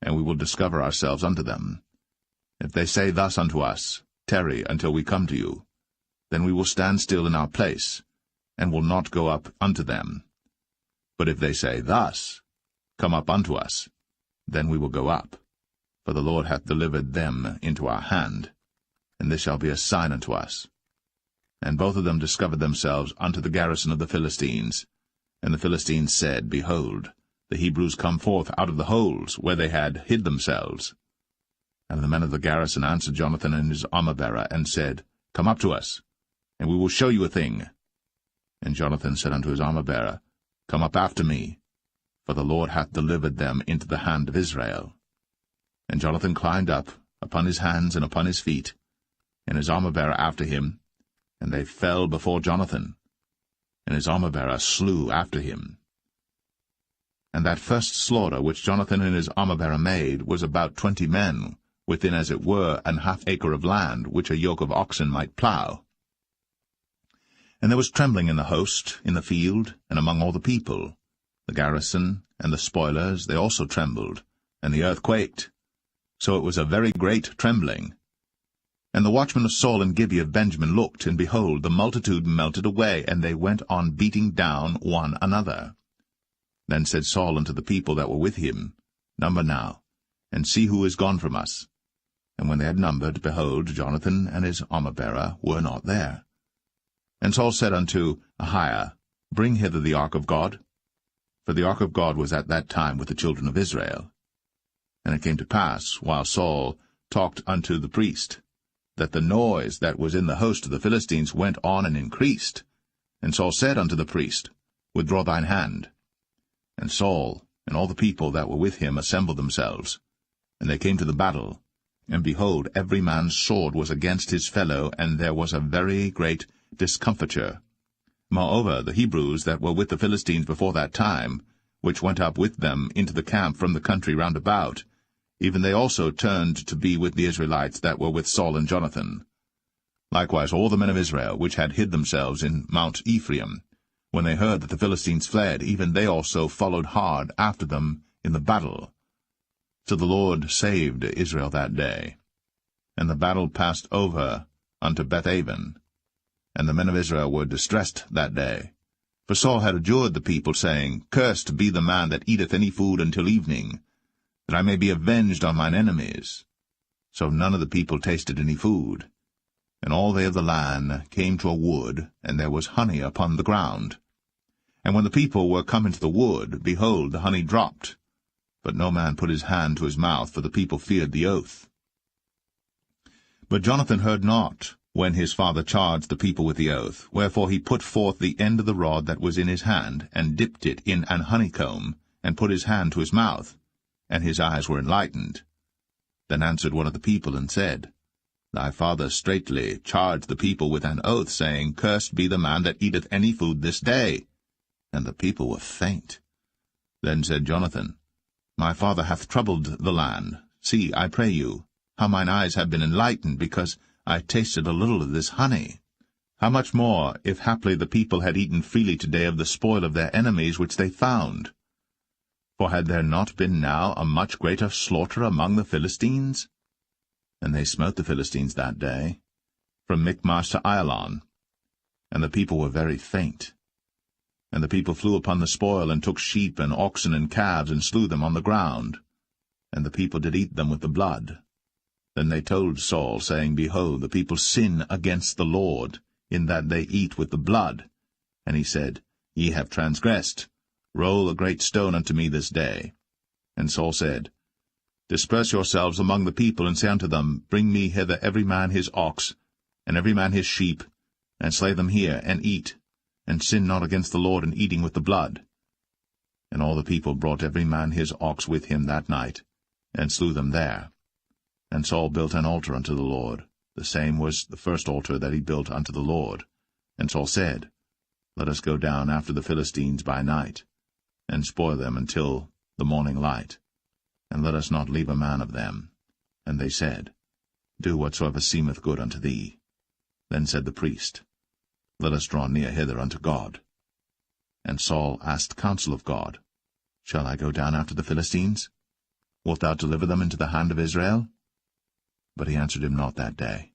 and we will discover ourselves unto them. If they say thus unto us, Tarry until we come to you, then we will stand still in our place, and will not go up unto them. But if they say thus, Come up unto us, then we will go up, for the Lord hath delivered them into our hand, and this shall be a sign unto us. And both of them discovered themselves unto the garrison of the Philistines. And the Philistines said, Behold, the Hebrews come forth out of the holes where they had hid themselves. And the men of the garrison answered Jonathan and his armor-bearer, and said, Come up to us, and we will show you a thing. And Jonathan said unto his armor-bearer, Come up after me, for the Lord hath delivered them into the hand of Israel. And Jonathan climbed up upon his hands and upon his feet, and his armor-bearer after him, and they fell before Jonathan, and his armor-bearer slew after him. And that first slaughter which Jonathan and his armor-bearer made was about 20 men, within as it were an half acre of land, which a yoke of oxen might plough. And there was trembling in the host, in the field, and among all the people. The garrison and the spoilers, they also trembled, and the earth quaked. So it was a very great trembling. And the watchmen of Saul and Gibeah of Benjamin looked, and behold, the multitude melted away, and they went on beating down one another. Then said Saul unto the people that were with him, Number now, and see who is gone from us. And when they had numbered, behold, Jonathan and his armor-bearer were not there. And Saul said unto Ahiah, Bring hither the ark of God. For the ark of God was at that time with the children of Israel. And it came to pass, while Saul talked unto the priest, that the noise that was in the host of the Philistines went on and increased. And Saul said unto the priest, Withdraw thine hand. And Saul and all the people that were with him assembled themselves. And they came to the battle. And behold, every man's sword was against his fellow, and there was a very great discomfiture. Moreover, the Hebrews that were with the Philistines before that time, which went up with them into the camp from the country round about, even they also turned to be with the Israelites that were with Saul and Jonathan. Likewise all the men of Israel, which had hid themselves in Mount Ephraim, when they heard that the Philistines fled, even they also followed hard after them in the battle. So the Lord saved Israel that day. And the battle passed over unto Bethaven. And the men of Israel were distressed that day. For Saul had adjured the people, saying, Cursed be the man that eateth any food until evening, that I may be avenged on mine enemies. So none of the people tasted any food. And all they of the land came to a wood, and there was honey upon the ground. And when the people were come into the wood, behold, the honey dropped. But no man put his hand to his mouth, for the people feared the oath. But Jonathan heard not, when his father charged the people with the oath. Wherefore he put forth the end of the rod that was in his hand, and dipped it in an honeycomb, and put his hand to his mouth, and his eyes were enlightened. Then answered one of the people, and said, Thy father straitly charged the people with an oath, saying, Cursed be the man that eateth any food this day. And the people were faint. Then said Jonathan, My father hath troubled the land. See, I pray you, how mine eyes have been enlightened, because I tasted a little of this honey. How much more, if haply the people had eaten freely today of the spoil of their enemies which they found? For had there not been now a much greater slaughter among the Philistines? And they smote the Philistines that day, from Michmash to Ailon. And the people were very faint. And the people flew upon the spoil, and took sheep and oxen and calves, and slew them on the ground. And the people did eat them with the blood. Then they told Saul, saying, Behold, the people sin against the Lord, in that they eat with the blood. And he said, Ye have transgressed. Roll a great stone unto me this day. And Saul said, Disperse yourselves among the people, and say unto them, Bring me hither every man his ox, and every man his sheep, and slay them here, and eat, and sin not against the Lord in eating with the blood. And all the people brought every man his ox with him that night, and slew them there. And Saul built an altar unto the Lord. The same was the first altar that he built unto the Lord. And Saul said, Let us go down after the Philistines by night, and spoil them until the morning light, and let us not leave a man of them. And they said, Do whatsoever seemeth good unto thee. Then said the priest, Let us draw near hither unto God. And Saul asked counsel of God, Shall I go down after the Philistines? Wilt thou deliver them into the hand of Israel? But he answered him not that day.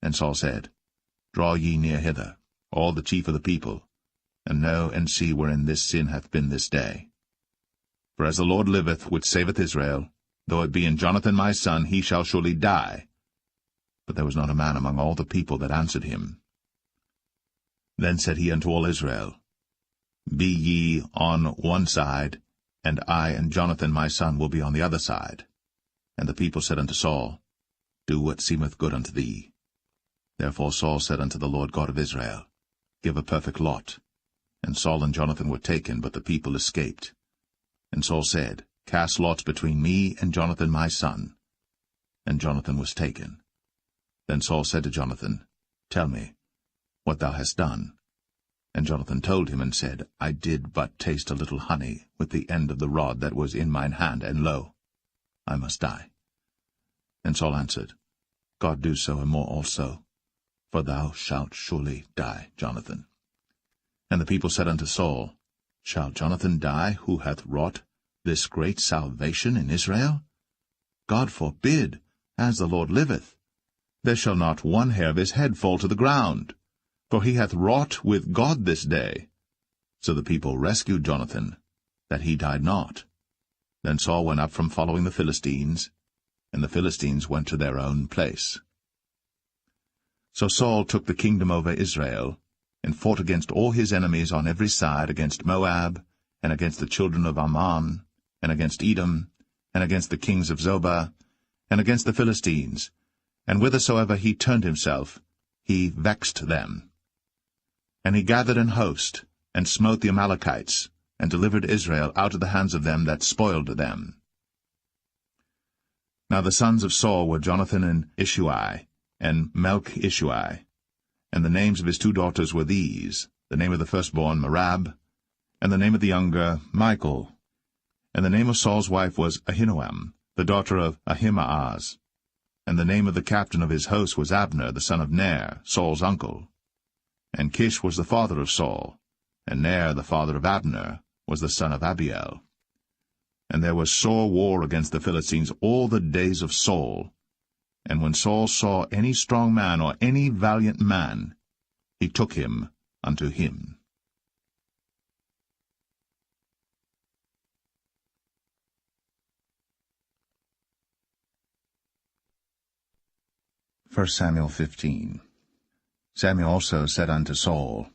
And Saul said, Draw ye near hither, all the chief of the people, and know and see wherein this sin hath been this day. For as the Lord liveth, which saveth Israel, though it be in Jonathan my son, he shall surely die. But there was not a man among all the people that answered him. Then said he unto all Israel, Be ye on one side, and I and Jonathan my son will be on the other side. And the people said unto Saul, Do what seemeth good unto thee. Therefore Saul said unto the Lord God of Israel, Give a perfect lot. And Saul and Jonathan were taken, but the people escaped. And Saul said, Cast lots between me and Jonathan my son. And Jonathan was taken. Then Saul said to Jonathan, Tell me what thou hast done. And Jonathan told him, and said, I did but taste a little honey with the end of the rod that was in mine hand, and lo, I must die. And Saul answered, God do so and more also, for thou shalt surely die, Jonathan. And the people said unto Saul, Shall Jonathan die, who hath wrought this great salvation in Israel? God forbid, as the Lord liveth. There shall not one hair of his head fall to the ground, for he hath wrought with God this day. So the people rescued Jonathan, that he died not. Then Saul went up from following the Philistines, and the Philistines went to their own place. So Saul took the kingdom over Israel, and fought against all his enemies on every side, against Moab, and against the children of Ammon, and against Edom, and against the kings of Zobah, and against the Philistines, and whithersoever he turned himself, he vexed them. And he gathered an host, and smote the Amalekites, and delivered Israel out of the hands of them that spoiled them. Now the sons of Saul were Jonathan and Ishui, and Melch-Ishui. And the names of his two daughters were these, the name of the firstborn Merab, and the name of the younger Michal. And the name of Saul's wife was Ahinoam, the daughter of Ahimaaz. And the name of the captain of his host was Abner, the son of Ner, Saul's uncle. And Kish was the father of Saul, and Ner, the father of Abner, was the son of Abiel. And there was sore war against the Philistines all the days of Saul. And when Saul saw any strong man or any valiant man, he took him unto him. 1 Samuel 15. Samuel also said unto Saul,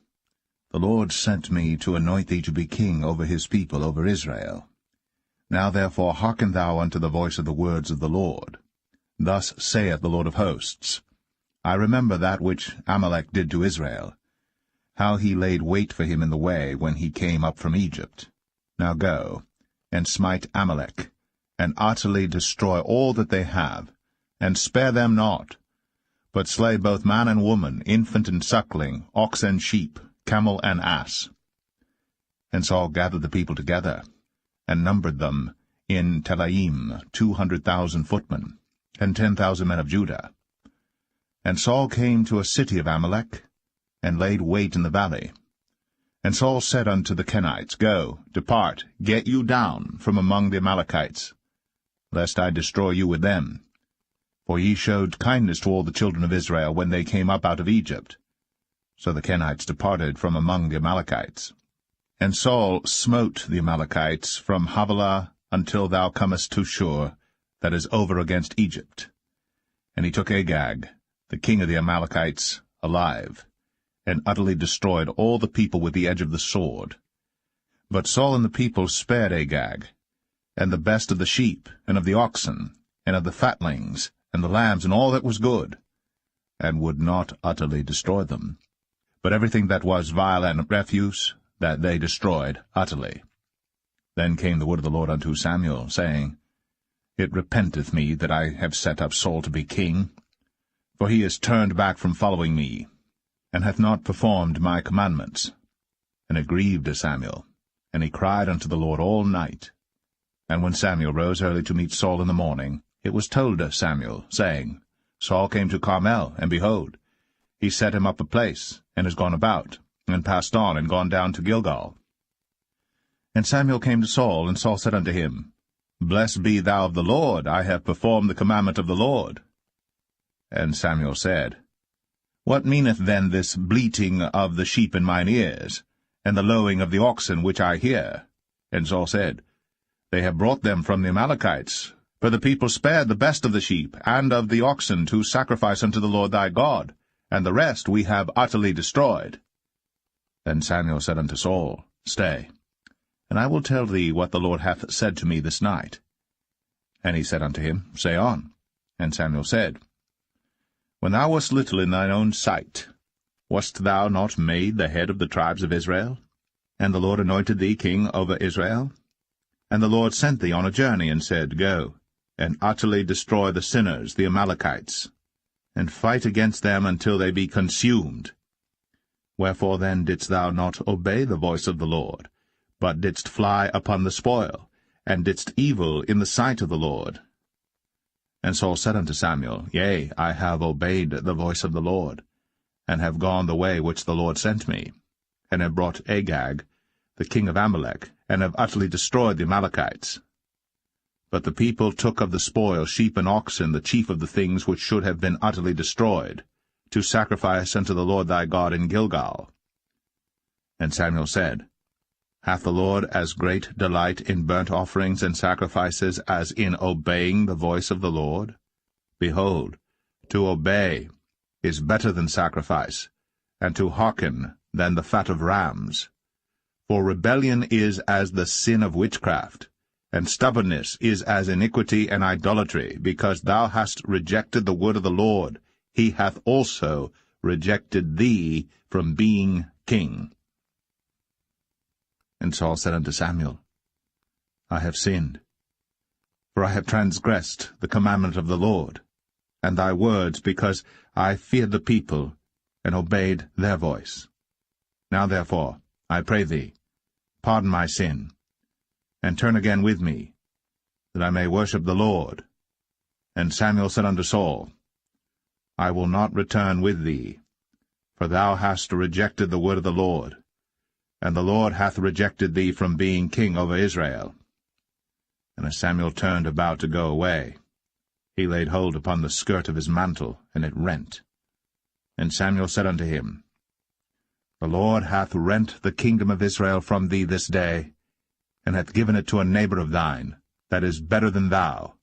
The Lord sent me to anoint thee to be king over his people, over Israel. Now therefore hearken thou unto the voice of the words of the Lord. Thus saith the Lord of hosts, I remember that which Amalek did to Israel, how he laid wait for him in the way when he came up from Egypt. Now go, and smite Amalek, and utterly destroy all that they have, and spare them not, but slay both man and woman, infant and suckling, ox and sheep, camel and ass. And Saul gathered the people together, and numbered them in Telaim 200,000 footmen, and 10,000 men of Judah. And Saul came to a city of Amalek, and laid wait in the valley. And Saul said unto the Kenites, Go, depart, get you down from among the Amalekites, lest I destroy you with them. For ye showed kindness to all the children of Israel when they came up out of Egypt. So the Kenites departed from among the Amalekites. And Saul smote the Amalekites from Havilah until thou comest to Shur, that is over against Egypt. And he took Agag, the king of the Amalekites, alive, and utterly destroyed all the people with the edge of the sword. But Saul and the people spared Agag, and the best of the sheep, and of the oxen, and of the fatlings, and the lambs, and all that was good, and would not utterly destroy them. But everything that was vile and refuse, that they destroyed utterly. Then came the word of the Lord unto Samuel, saying, It repenteth me that I have set up Saul to be king, for he is turned back from following me, and hath not performed my commandments. And it grieved Samuel, and he cried unto the Lord all night. And when Samuel rose early to meet Saul in the morning, it was told Samuel, saying, Saul came to Carmel, and behold, he set him up a place, and is gone about, and passed on, and gone down to Gilgal. And Samuel came to Saul, and Saul said unto him, Blessed be thou of the Lord, I have performed the commandment of the Lord. And Samuel said, What meaneth then this bleating of the sheep in mine ears, and the lowing of the oxen which I hear? And Saul said, They have brought them from the Amalekites, for the people spared the best of the sheep and of the oxen to sacrifice unto the Lord thy God, and the rest we have utterly destroyed. Then Samuel said unto Saul, Stay, and I will tell thee what the Lord hath said to me this night. And he said unto him, Say on. And Samuel said, When thou wast little in thine own sight, wast thou not made the head of the tribes of Israel? And the Lord anointed thee king over Israel? And the Lord sent thee on a journey, and said, Go, and utterly destroy the sinners, the Amalekites, and fight against them until they be consumed. Wherefore then didst thou not obey the voice of the Lord, but didst fly upon the spoil, and didst evil in the sight of the Lord? And Saul said unto Samuel, Yea, I have obeyed the voice of the Lord, and have gone the way which the Lord sent me, and have brought Agag, the king of Amalek, and have utterly destroyed the Amalekites. But the people took of the spoil sheep and oxen, the chief of the things which should have been utterly destroyed, to sacrifice unto the Lord thy God in Gilgal. And Samuel said, Hath the Lord as great delight in burnt offerings and sacrifices as in obeying the voice of the Lord? Behold, to obey is better than sacrifice, and to hearken than the fat of rams. For rebellion is as the sin of witchcraft, and stubbornness is as iniquity and idolatry. Because thou hast rejected the word of the Lord, he hath also rejected thee from being king. And Saul said unto Samuel, I have sinned, for I have transgressed the commandment of the Lord, and thy words, because I feared the people, and obeyed their voice. Now therefore, I pray thee, pardon my sin, and turn again with me, that I may worship the Lord. And Samuel said unto Saul, I will not return with thee, for thou hast rejected the word of the Lord, and the Lord hath rejected thee from being king over Israel. And as Samuel turned about to go away, he laid hold upon the skirt of his mantle, and it rent. And Samuel said unto him, The Lord hath rent the kingdom of Israel from thee this day, and hath given it to a neighbor of thine, that is better than thou.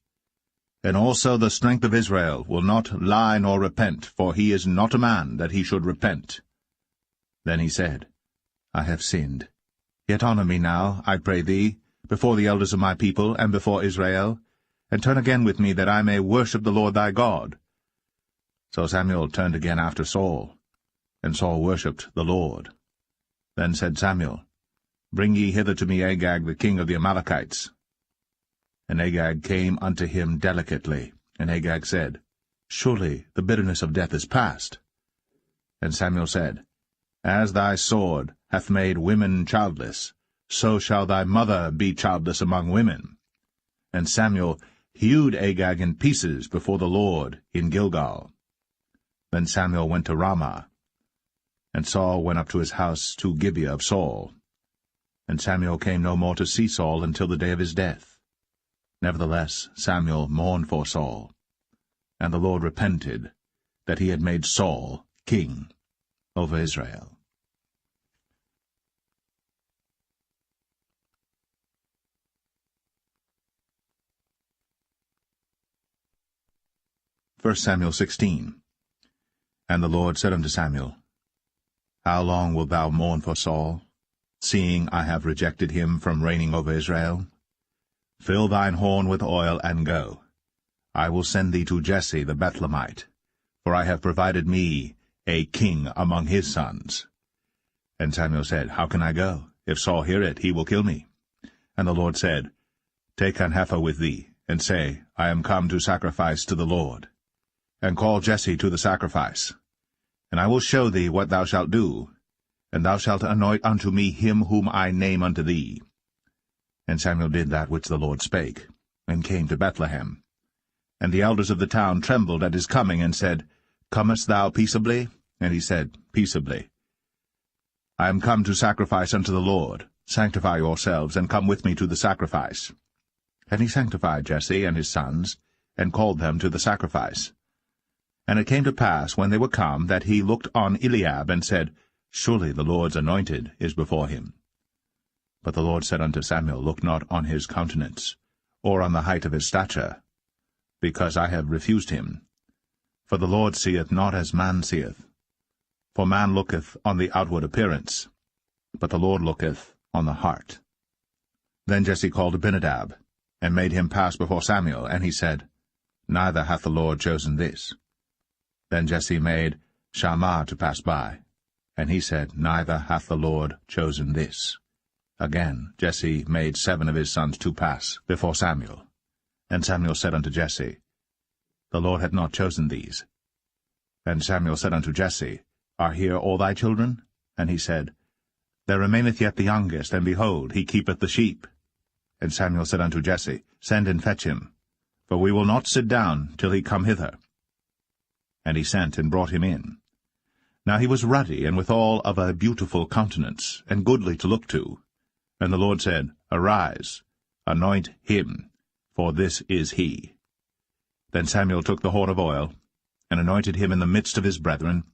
And also the strength of Israel will not lie nor repent, for he is not a man that he should repent. Then he said, I have sinned. Yet honor me now, I pray thee, before the elders of my people, and before Israel, and turn again with me, that I may worship the Lord thy God. So Samuel turned again after Saul, and Saul worshipped the Lord. Then said Samuel, Bring ye hither to me Agag the king of the Amalekites. And Agag came unto him delicately, and Agag said, Surely the bitterness of death is past. And Samuel said, As thy sword hath made women childless, so shall thy mother be childless among women. And Samuel hewed Agag in pieces before the Lord in Gilgal. Then Samuel went to Ramah, and Saul went up to his house to Gibeah of Saul. And Samuel came no more to see Saul until the day of his death. Nevertheless Samuel mourned for Saul, and the Lord repented that he had made Saul king over Israel. 1 Samuel 16. And the Lord said unto Samuel, How long wilt thou mourn for Saul, seeing I have rejected him from reigning over Israel? Fill thine horn with oil, and go. I will send thee to Jesse the Bethlehemite, for I have provided me a king among his sons. And Samuel said, How can I go? If Saul hear it, he will kill me. And the Lord said, Take an heifer with thee, and say, I am come to sacrifice to the Lord. And call Jesse to the sacrifice. And I will show thee what thou shalt do, and thou shalt anoint unto me him whom I name unto thee. And Samuel did that which the Lord spake, and came to Bethlehem. And the elders of the town trembled at his coming, and said, Comest thou peaceably? And he said, Peaceably. I am come to sacrifice unto the Lord. Sanctify yourselves, and come with me to the sacrifice. And he sanctified Jesse and his sons, and called them to the sacrifice. And it came to pass, when they were come, that he looked on Eliab, and said, Surely the Lord's anointed is before him. But the Lord said unto Samuel, Look not on his countenance, or on the height of his stature, because I have refused him. For the Lord seeth not as man seeth. For man looketh on the outward appearance, but the Lord looketh on the heart. Then Jesse called Abinadab, and made him pass before Samuel, and he said, Neither hath the Lord chosen this. Then Jesse made Shammah to pass by, and he said, Neither hath the Lord chosen this. Again Jesse made 7 of his sons to pass before Samuel. And Samuel said unto Jesse, The Lord hath not chosen these. And Samuel said unto Jesse, Are here all thy children? And he said, There remaineth yet the youngest, and behold, he keepeth the sheep. And Samuel said unto Jesse, Send and fetch him, for we will not sit down till he come hither. And he sent and brought him in. Now he was ruddy, and withal of a beautiful countenance, and goodly to look to. And the Lord said, Arise, anoint him, for this is he. Then Samuel took the horn of oil, and anointed him in the midst of his brethren.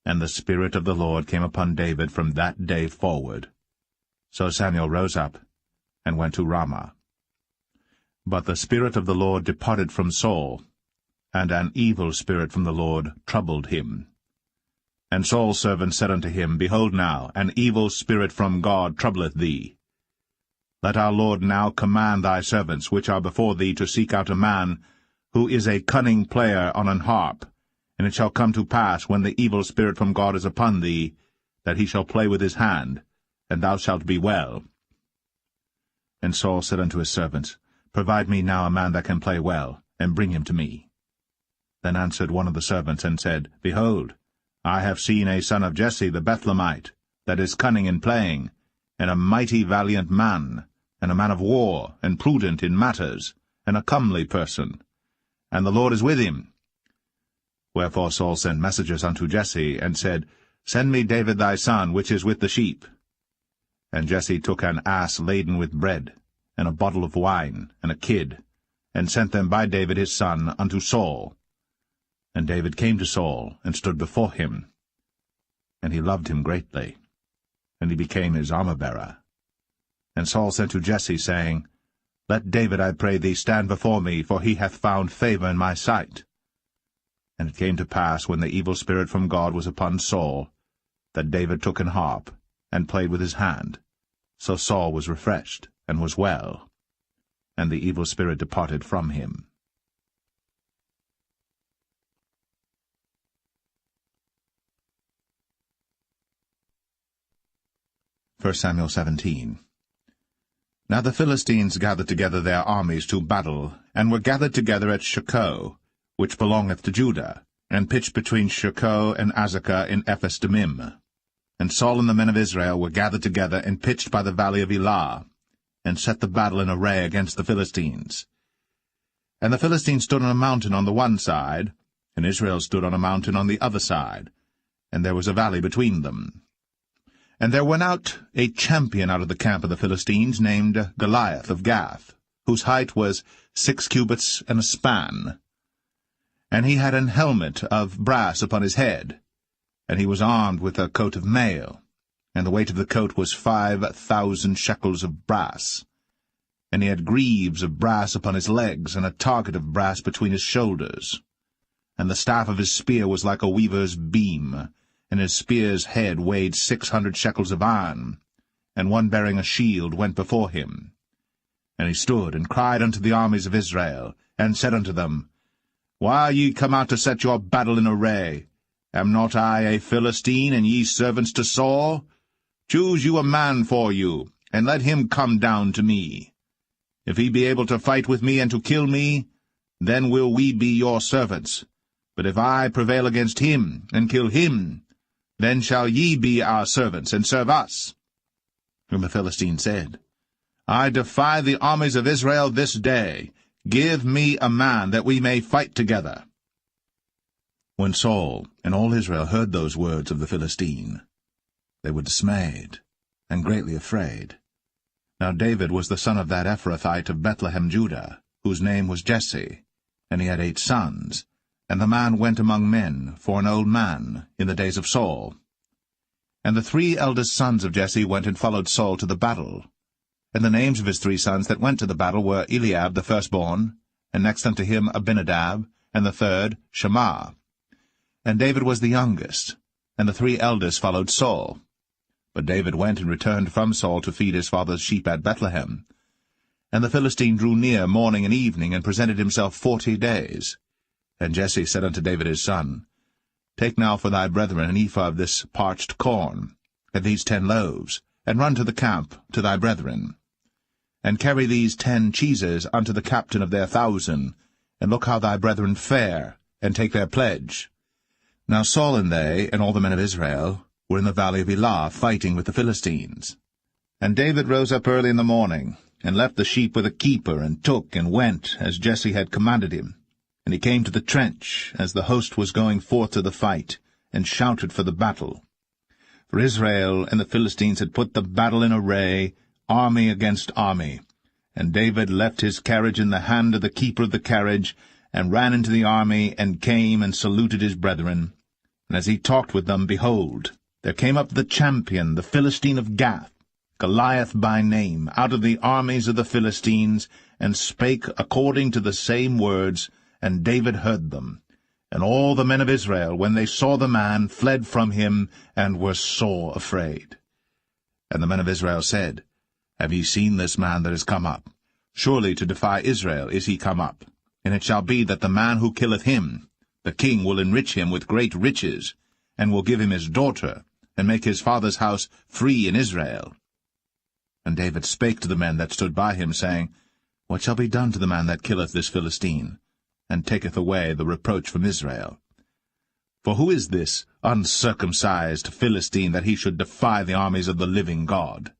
And the Spirit of the Lord came upon David from that day forward. So Samuel rose up, and went to Ramah. But the Spirit of the Lord departed from Saul, and an evil spirit from the Lord troubled him. And Saul's servant said unto him, Behold now, an evil spirit from God troubleth thee. Let our Lord now command thy servants, which are before thee, to seek out a man who is a cunning player on an harp. And it shall come to pass, when the evil spirit from God is upon thee, that he shall play with his hand, and thou shalt be well. And Saul said unto his servants, Provide me now a man that can play well, and bring him to me. Then answered one of the servants, and said, Behold, I have seen a son of Jesse the Bethlehemite, that is cunning in playing, and a mighty valiant man, and a man of war, and prudent in matters, and a comely person. And the Lord is with him. Wherefore Saul sent messengers unto Jesse, and said, Send me David thy son, which is with the sheep. And Jesse took an ass laden with bread, and a bottle of wine, and a kid, and sent them by David his son unto Saul. And David came to Saul, and stood before him. And he loved him greatly, and he became his armor-bearer. And Saul sent to Jesse, saying, Let David, I pray thee, stand before me, for he hath found favor in my sight. And it came to pass, when the evil spirit from God was upon Saul, that David took an harp, and played with his hand. So Saul was refreshed, and was well, and the evil spirit departed from him. 1 Samuel 17. Now the Philistines gathered together their armies to battle, and were gathered together at Shochoh, which belongeth to Judah, and pitched between Shochoh and Azekah in Ephes-dammim. And Saul and the men of Israel were gathered together and pitched by the valley of Elah, and set the battle in array against the Philistines. And the Philistines stood on a mountain on the one side, and Israel stood on a mountain on the other side, and there was a valley between them. And there went out a champion out of the camp of the Philistines, named Goliath of Gath, whose height was 6 cubits and a span. And he had an helmet of brass upon his head, and he was armed with a coat of mail, and the weight of the coat was 5,000 shekels of brass. And he had greaves of brass upon his legs, and a target of brass between his shoulders. And the staff of his spear was like a weaver's beam, and his spear's head weighed 600 shekels of iron, and one bearing a shield went before him. And he stood and cried unto the armies of Israel, and said unto them, Why are ye come out to set your battle in array? Am not I a Philistine, and ye servants to Saul? Choose you a man for you, and let him come down to me. If he be able to fight with me and to kill me, then will we be your servants. But if I prevail against him, and kill him, then shall ye be our servants, and serve us. And the Philistine said, I defy the armies of Israel this day. Give me a man, that we may fight together. When Saul and all Israel heard those words of the Philistine, they were dismayed, and greatly afraid. Now David was the son of that Ephrathite of Bethlehem, Judah, whose name was Jesse, and he had 8 sons. And the man went among men for an old man in the days of Saul. And the 3 eldest sons of Jesse went and followed Saul to the battle. And the names of his 3 sons that went to the battle were Eliab the firstborn, and next unto him Abinadab, and the third Shammah. And David was the youngest, and the 3 eldest followed Saul. But David went and returned from Saul to feed his father's sheep at Bethlehem. And the Philistine drew near morning and evening, and presented himself 40 days. And Jesse said unto David his son, Take now for thy brethren an ephah of this parched corn, and these 10 loaves, and run to the camp to thy brethren. And carry these 10 cheeses unto the captain of their 1,000, and look how thy brethren fare, and take their pledge. Now Saul and they, and all the men of Israel, were in the valley of Elah, fighting with the Philistines. And David rose up early in the morning, and left the sheep with a keeper, and took and went, as Jesse had commanded him. And he came to the trench, as the host was going forth to the fight, and shouted for the battle. For Israel and the Philistines had put the battle in array, army against army. And David left his carriage in the hand of the keeper of the carriage, and ran into the army, and came and saluted his brethren. And as he talked with them, behold, there came up the champion, the Philistine of Gath, Goliath by name, out of the armies of the Philistines, and spake according to the same words, and David heard them. And all the men of Israel, when they saw the man, fled from him, and were sore afraid. And the men of Israel said, Have ye seen this man that is come up? Surely to defy Israel is he come up. And it shall be that the man who killeth him, the king will enrich him with great riches, and will give him his daughter, and make his father's house free in Israel. And David spake to the men that stood by him, saying, What shall be done to the man that killeth this Philistine, and taketh away the reproach from Israel? For who is this uncircumcised Philistine, that he should defy the armies of the living God?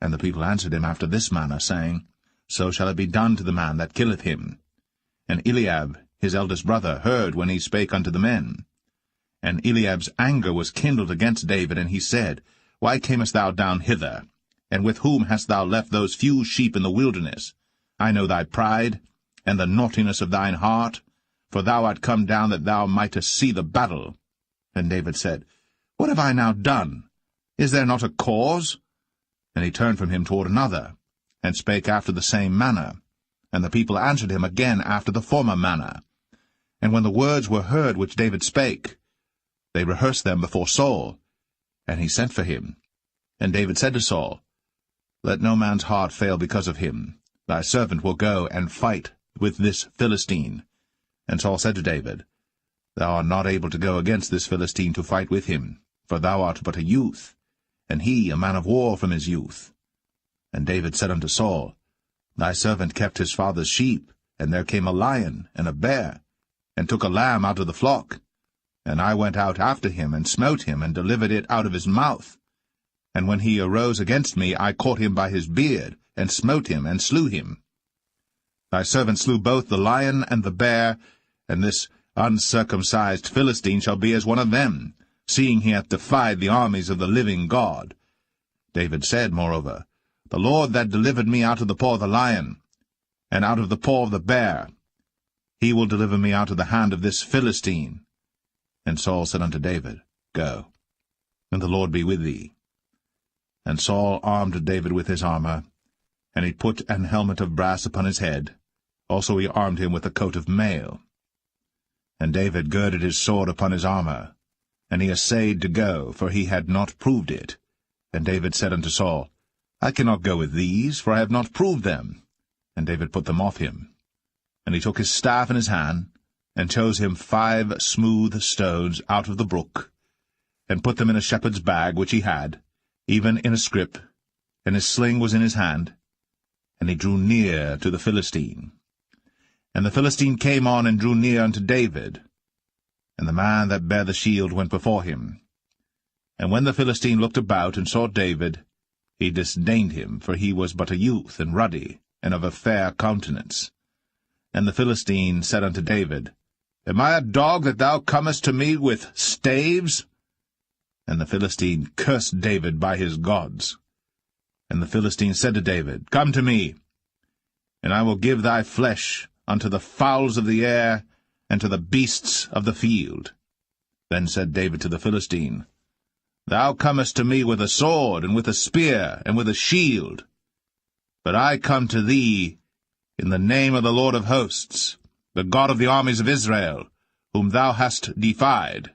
And the people answered him after this manner, saying, So shall it be done to the man that killeth him. And Eliab, his eldest brother, heard when he spake unto the men. And Eliab's anger was kindled against David, and he said, Why camest thou down hither? and with whom hast thou left those few sheep in the wilderness? I know thy pride, and the naughtiness of thine heart, for thou art come down that thou mightest see the battle. And David said, What have I now done? Is there not a cause? And he turned from him toward another, and spake after the same manner. And the people answered him again after the former manner. And when the words were heard which David spake, they rehearsed them before Saul. And he sent for him. And David said to Saul, Let no man's heart fail because of him. Thy servant will go and fight with this Philistine. And Saul said to David, Thou art not able to go against this Philistine to fight with him, for thou art but a youth, and he a man of war from his youth. And David said unto Saul, Thy servant kept his father's sheep, and there came a lion and a bear, and took a lamb out of the flock. And I went out after him, and smote him, and delivered it out of his mouth. And when he arose against me, I caught him by his beard, and smote him, and slew him. Thy servant slew both the lion and the bear, and this uncircumcised Philistine shall be as one of them, seeing he hath defied the armies of the living God. David said, moreover, The Lord that delivered me out of the paw of the lion, and out of the paw of the bear, he will deliver me out of the hand of this Philistine. And Saul said unto David, Go, and the Lord be with thee. And Saul armed David with his armor, and he put an helmet of brass upon his head. Also he armed him with a coat of mail. And David girded his sword upon his armor, and he essayed to go, for he had not proved it. And David said unto Saul, I cannot go with these, for I have not proved them. And David put them off him. And he took his staff in his hand, and chose him 5 smooth stones out of the brook, and put them in a shepherd's bag which he had, even in a scrip, and his sling was in his hand. And he drew near to the Philistine. And the Philistine came on and drew near unto David. And the man that bare the shield went before him. And when the Philistine looked about and saw David, he disdained him, for he was but a youth, and ruddy, and of a fair countenance. And the Philistine said unto David, Am I a dog that thou comest to me with staves? And the Philistine cursed David by his gods. And the Philistine said to David, Come to me, and I will give thy flesh unto the fowls of the air, and to the beasts of the field. Then said David to the Philistine, Thou comest to me with a sword, and with a spear, and with a shield. But I come to thee in the name of the Lord of hosts, the God of the armies of Israel, whom thou hast defied.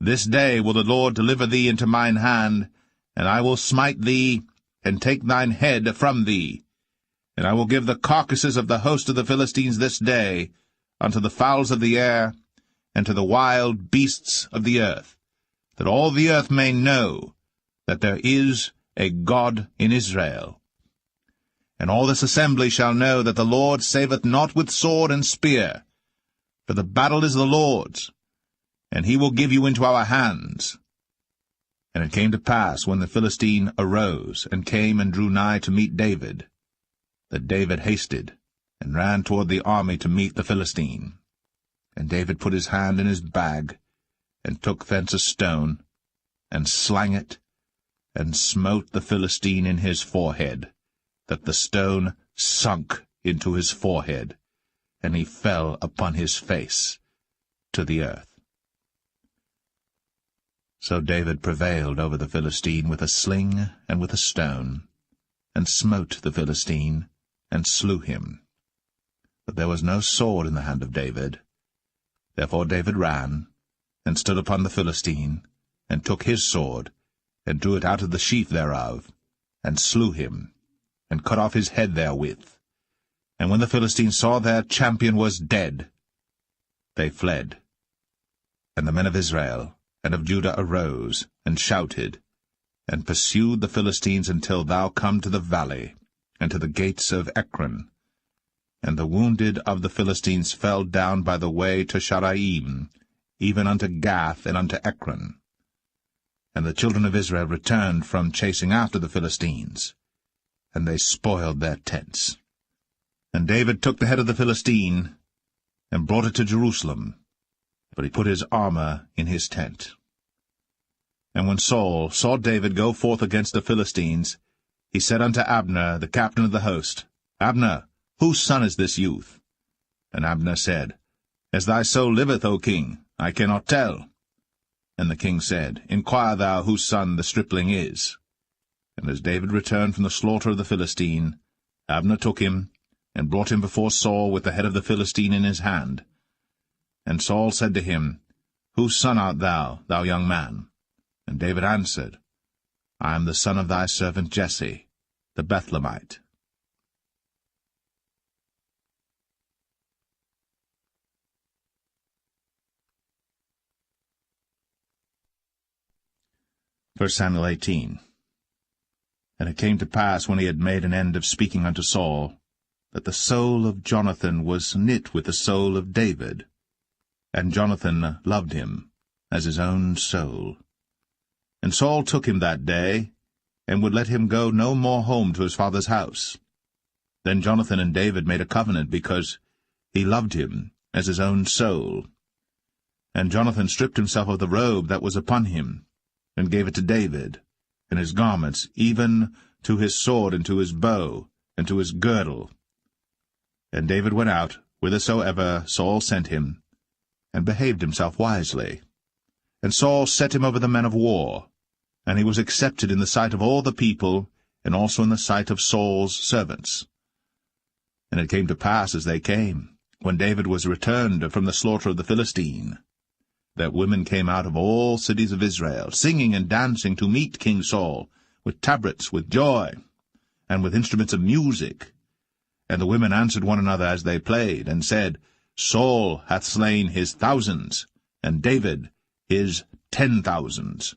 This day will the Lord deliver thee into mine hand, and I will smite thee, and take thine head from thee. And I will give the carcasses of the host of the Philistines this day unto the fowls of the air, and to the wild beasts of the earth, that all the earth may know that there is a God in Israel. And all this assembly shall know that the Lord saveth not with sword and spear, for the battle is the Lord's, and he will give you into our hands. And it came to pass, when the Philistine arose, and came and drew nigh to meet David, that David hasted, and ran toward the army to meet the Philistine. And David put his hand in his bag, and took thence a stone, and slang it, and smote the Philistine in his forehead, that the stone sunk into his forehead, and he fell upon his face to the earth. So David prevailed over the Philistine with a sling and with a stone, and smote the Philistine, and slew him. But there was no sword in the hand of David. Therefore David ran, and stood upon the Philistine, and took his sword, and drew it out of the sheath thereof, and slew him, and cut off his head therewith. And when the Philistines saw their champion was dead, they fled. And the men of Israel and of Judah arose, and shouted, and pursued the Philistines until thou come to the valley, and to the gates of Ekron. And the wounded of the Philistines fell down by the way to Sharaim, even unto Gath and unto Ekron. And the children of Israel returned from chasing after the Philistines, and they spoiled their tents. And David took the head of the Philistine, and brought it to Jerusalem, but he put his armor in his tent. And when Saul saw David go forth against the Philistines, he said unto Abner, the captain of the host, Abner, whose son is this youth? And Abner said, As thy soul liveth, O king, I cannot tell. And the king said, Inquire thou whose son the stripling is. And as David returned from the slaughter of the Philistine, Abner took him, and brought him before Saul with the head of the Philistine in his hand. And Saul said to him, Whose son art thou, thou young man? And David answered, I am the son of thy servant Jesse, the Bethlehemite. First Samuel 18. And it came to pass, when he had made an end of speaking unto Saul, that the soul of Jonathan was knit with the soul of David, and Jonathan loved him as his own soul. And Saul took him that day, and would let him go no more home to his father's house. Then Jonathan and David made a covenant, because he loved him as his own soul. And Jonathan stripped himself of the robe that was upon him, and gave it to David, and his garments, even to his sword, and to his bow, and to his girdle. And David went out whithersoever Saul sent him, and behaved himself wisely. And Saul set him over the men of war, and he was accepted in the sight of all the people, and also in the sight of Saul's servants. And it came to pass, as they came, when David was returned from the slaughter of the Philistine, that women came out of all cities of Israel, singing and dancing to meet King Saul, with tabrets, with joy, and with instruments of music. And the women answered one another as they played, and said, Saul hath slain his thousands, and David his 10,000s.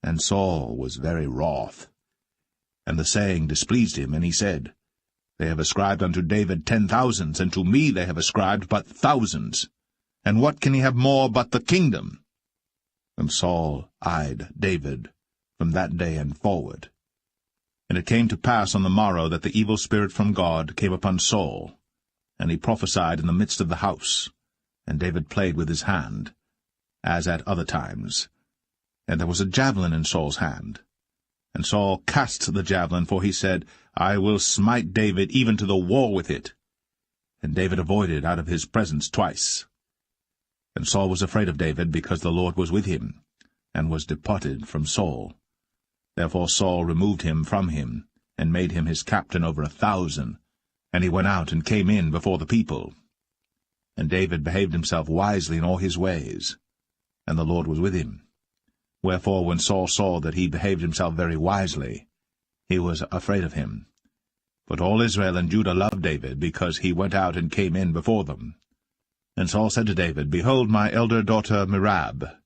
And Saul was very wroth, and the saying displeased him, and he said, They have ascribed unto David 10,000s, and to me they have ascribed but thousands. And what can he have more but the kingdom? And Saul eyed David from that day and forward. And it came to pass on the morrow that the evil spirit from God came upon Saul, and he prophesied in the midst of the house. And David played with his hand, as at other times. And there was a javelin in Saul's hand. And Saul cast the javelin, for he said, I will smite David even to the wall with it. And David avoided out of his presence twice. And Saul was afraid of David, because the Lord was with him, and was departed from Saul. Therefore Saul removed him from him, and made him his captain over 1,000. And he went out and came in before the people. And David behaved himself wisely in all his ways, and the Lord was with him. Wherefore when Saul saw that he behaved himself very wisely, he was afraid of him. But all Israel and Judah loved David, because he went out and came in before them. And Saul said to David, Behold my elder daughter Merab.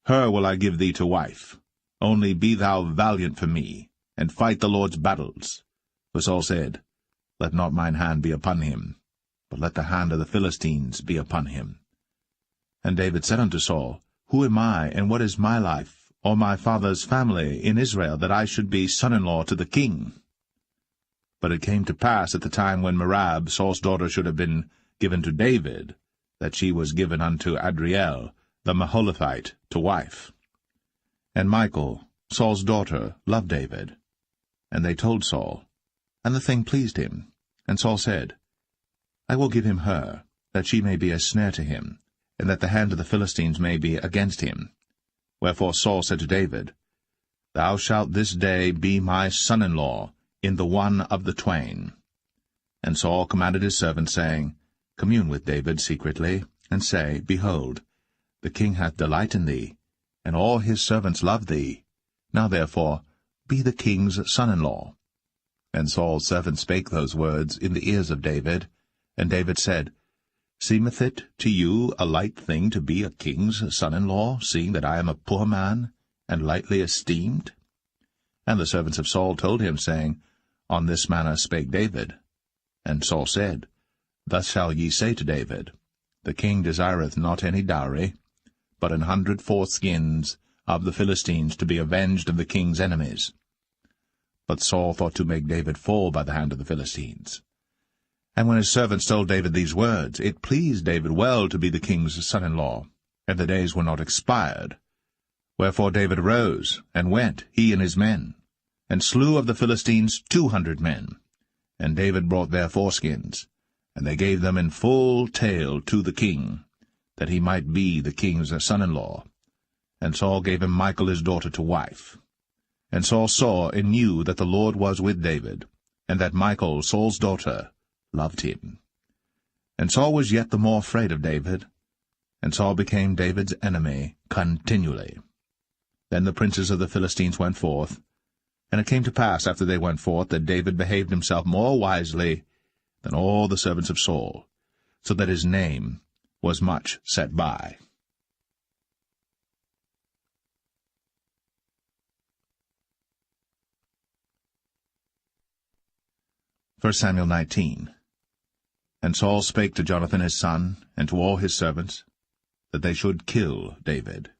Her will I give thee to wife. Only be thou valiant for me, and fight the Lord's battles. For Saul said, Let not mine hand be upon him, but let the hand of the Philistines be upon him. And David said unto Saul, Who am I, and what is my life, or my father's family in Israel, that I should be son-in-law to the king? But it came to pass at the time when Merab, Saul's daughter, should have been given to David, that she was given unto Adriel, the Maholathite, to wife. And Michal, Saul's daughter, loved David. And they told Saul, and the thing pleased him. And Saul said, I will give him her, that she may be a snare to him, and that the hand of the Philistines may be against him. Wherefore Saul said to David, Thou shalt this day be my son-in-law in the one of the twain. And Saul commanded his servants, saying, Commune with David secretly, and say, Behold, the king hath delight in thee, and all his servants love thee. Now therefore be the king's son-in-law. And Saul's servant spake those words in the ears of David. And David said, Seemeth it to you a light thing to be a king's son-in-law, seeing that I am a poor man, and lightly esteemed? And the servants of Saul told him, saying, On this manner spake David. And Saul said, Thus shall ye say to David, The king desireth not any dowry, but 100 foreskins of the Philistines to be avenged of the king's enemies. But Saul thought to make David fall by the hand of the Philistines. And when his servants told David these words, it pleased David well to be the king's son-in-law, and the days were not expired. Wherefore David arose, and went, he and his men. and slew of the Philistines 200 men. And David brought their foreskins, and they gave them in full tale to the king, that he might be the king's son-in-law. And Saul gave him Michal his daughter to wife. And Saul saw and knew that the Lord was with David, and that Michal, Saul's daughter, loved him. And Saul was yet the more afraid of David, and Saul became David's enemy continually. Then the princes of the Philistines went forth, and it came to pass after they went forth that David behaved himself more wisely than all the servants of Saul, so that his name was much set by. 1 Samuel 19. And Saul spake to Jonathan his son, and to all his servants, that they should kill David.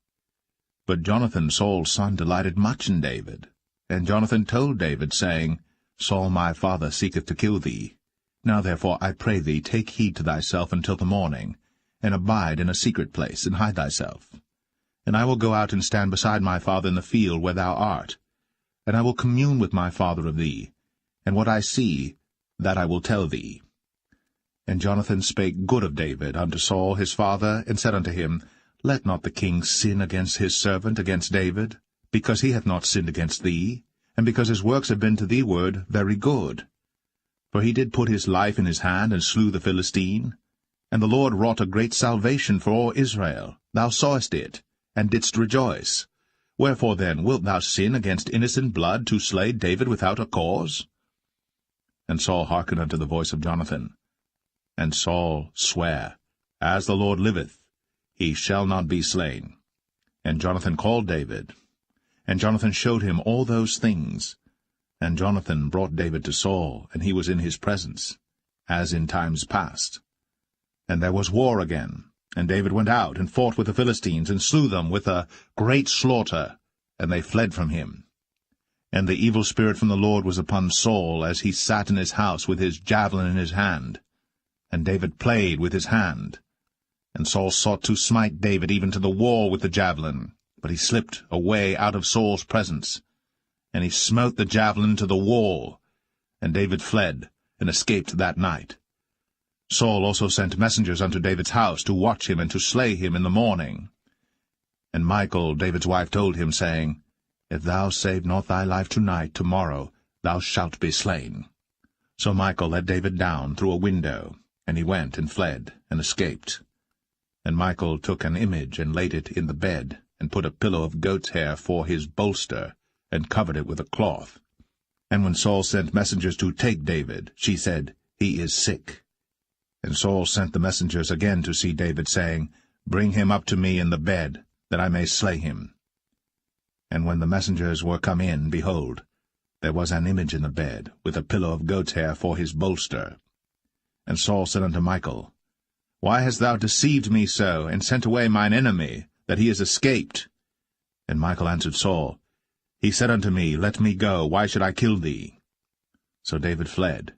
But Jonathan Saul's son delighted much in David. And Jonathan told David, saying, Saul my father seeketh to kill thee. Now therefore, I pray thee, take heed to thyself until the morning, and abide in a secret place, and hide thyself. And I will go out and stand beside my father in the field where thou art, and I will commune with my father of thee, and what I see, that I will tell thee. And Jonathan spake good of David unto Saul his father, and said unto him, Let not the king sin against his servant, against David, because he hath not sinned against thee, and because his works have been to thee ward very good. For he did put his life in his hand, and slew the Philistine. And the Lord wrought a great salvation for all Israel. Thou sawest it, and didst rejoice. Wherefore then wilt thou sin against innocent blood, to slay David without a cause? And Saul hearkened unto the voice of Jonathan. And Saul sware, As the Lord liveth, he shall not be slain. And Jonathan called David. And Jonathan showed him all those things. And Jonathan brought David to Saul, and he was in his presence, as in times past. And there was war again. And David went out, and fought with the Philistines, and slew them with a great slaughter, and they fled from him. And the evil spirit from the Lord was upon Saul, as he sat in his house with his javelin in his hand. And David played with his hand. And Saul sought to smite David even to the wall with the javelin, but he slipped away out of Saul's presence. And he smote the javelin to the wall, and David fled, and escaped that night. Saul also sent messengers unto David's house, to watch him, and to slay him in the morning. And Michal, David's wife, told him, saying, If thou save not thy life tonight, tomorrow thou shalt be slain. So Michal let David down through a window, and he went and fled, and escaped. And Michal took an image, and laid it in the bed, and put a pillow of goat's hair for his bolster, and covered it with a cloth. And when Saul sent messengers to take David, she said, He is sick. And Saul sent the messengers again to see David, saying, Bring him up to me in the bed, that I may slay him. And when the messengers were come in, behold, there was an image in the bed, with a pillow of goat's hair for his bolster. And Saul said unto Michal, Why hast thou deceived me so, and sent away mine enemy, that he is escaped? And Michal answered Saul, He said unto me, Let me go, why should I kill thee? So David fled,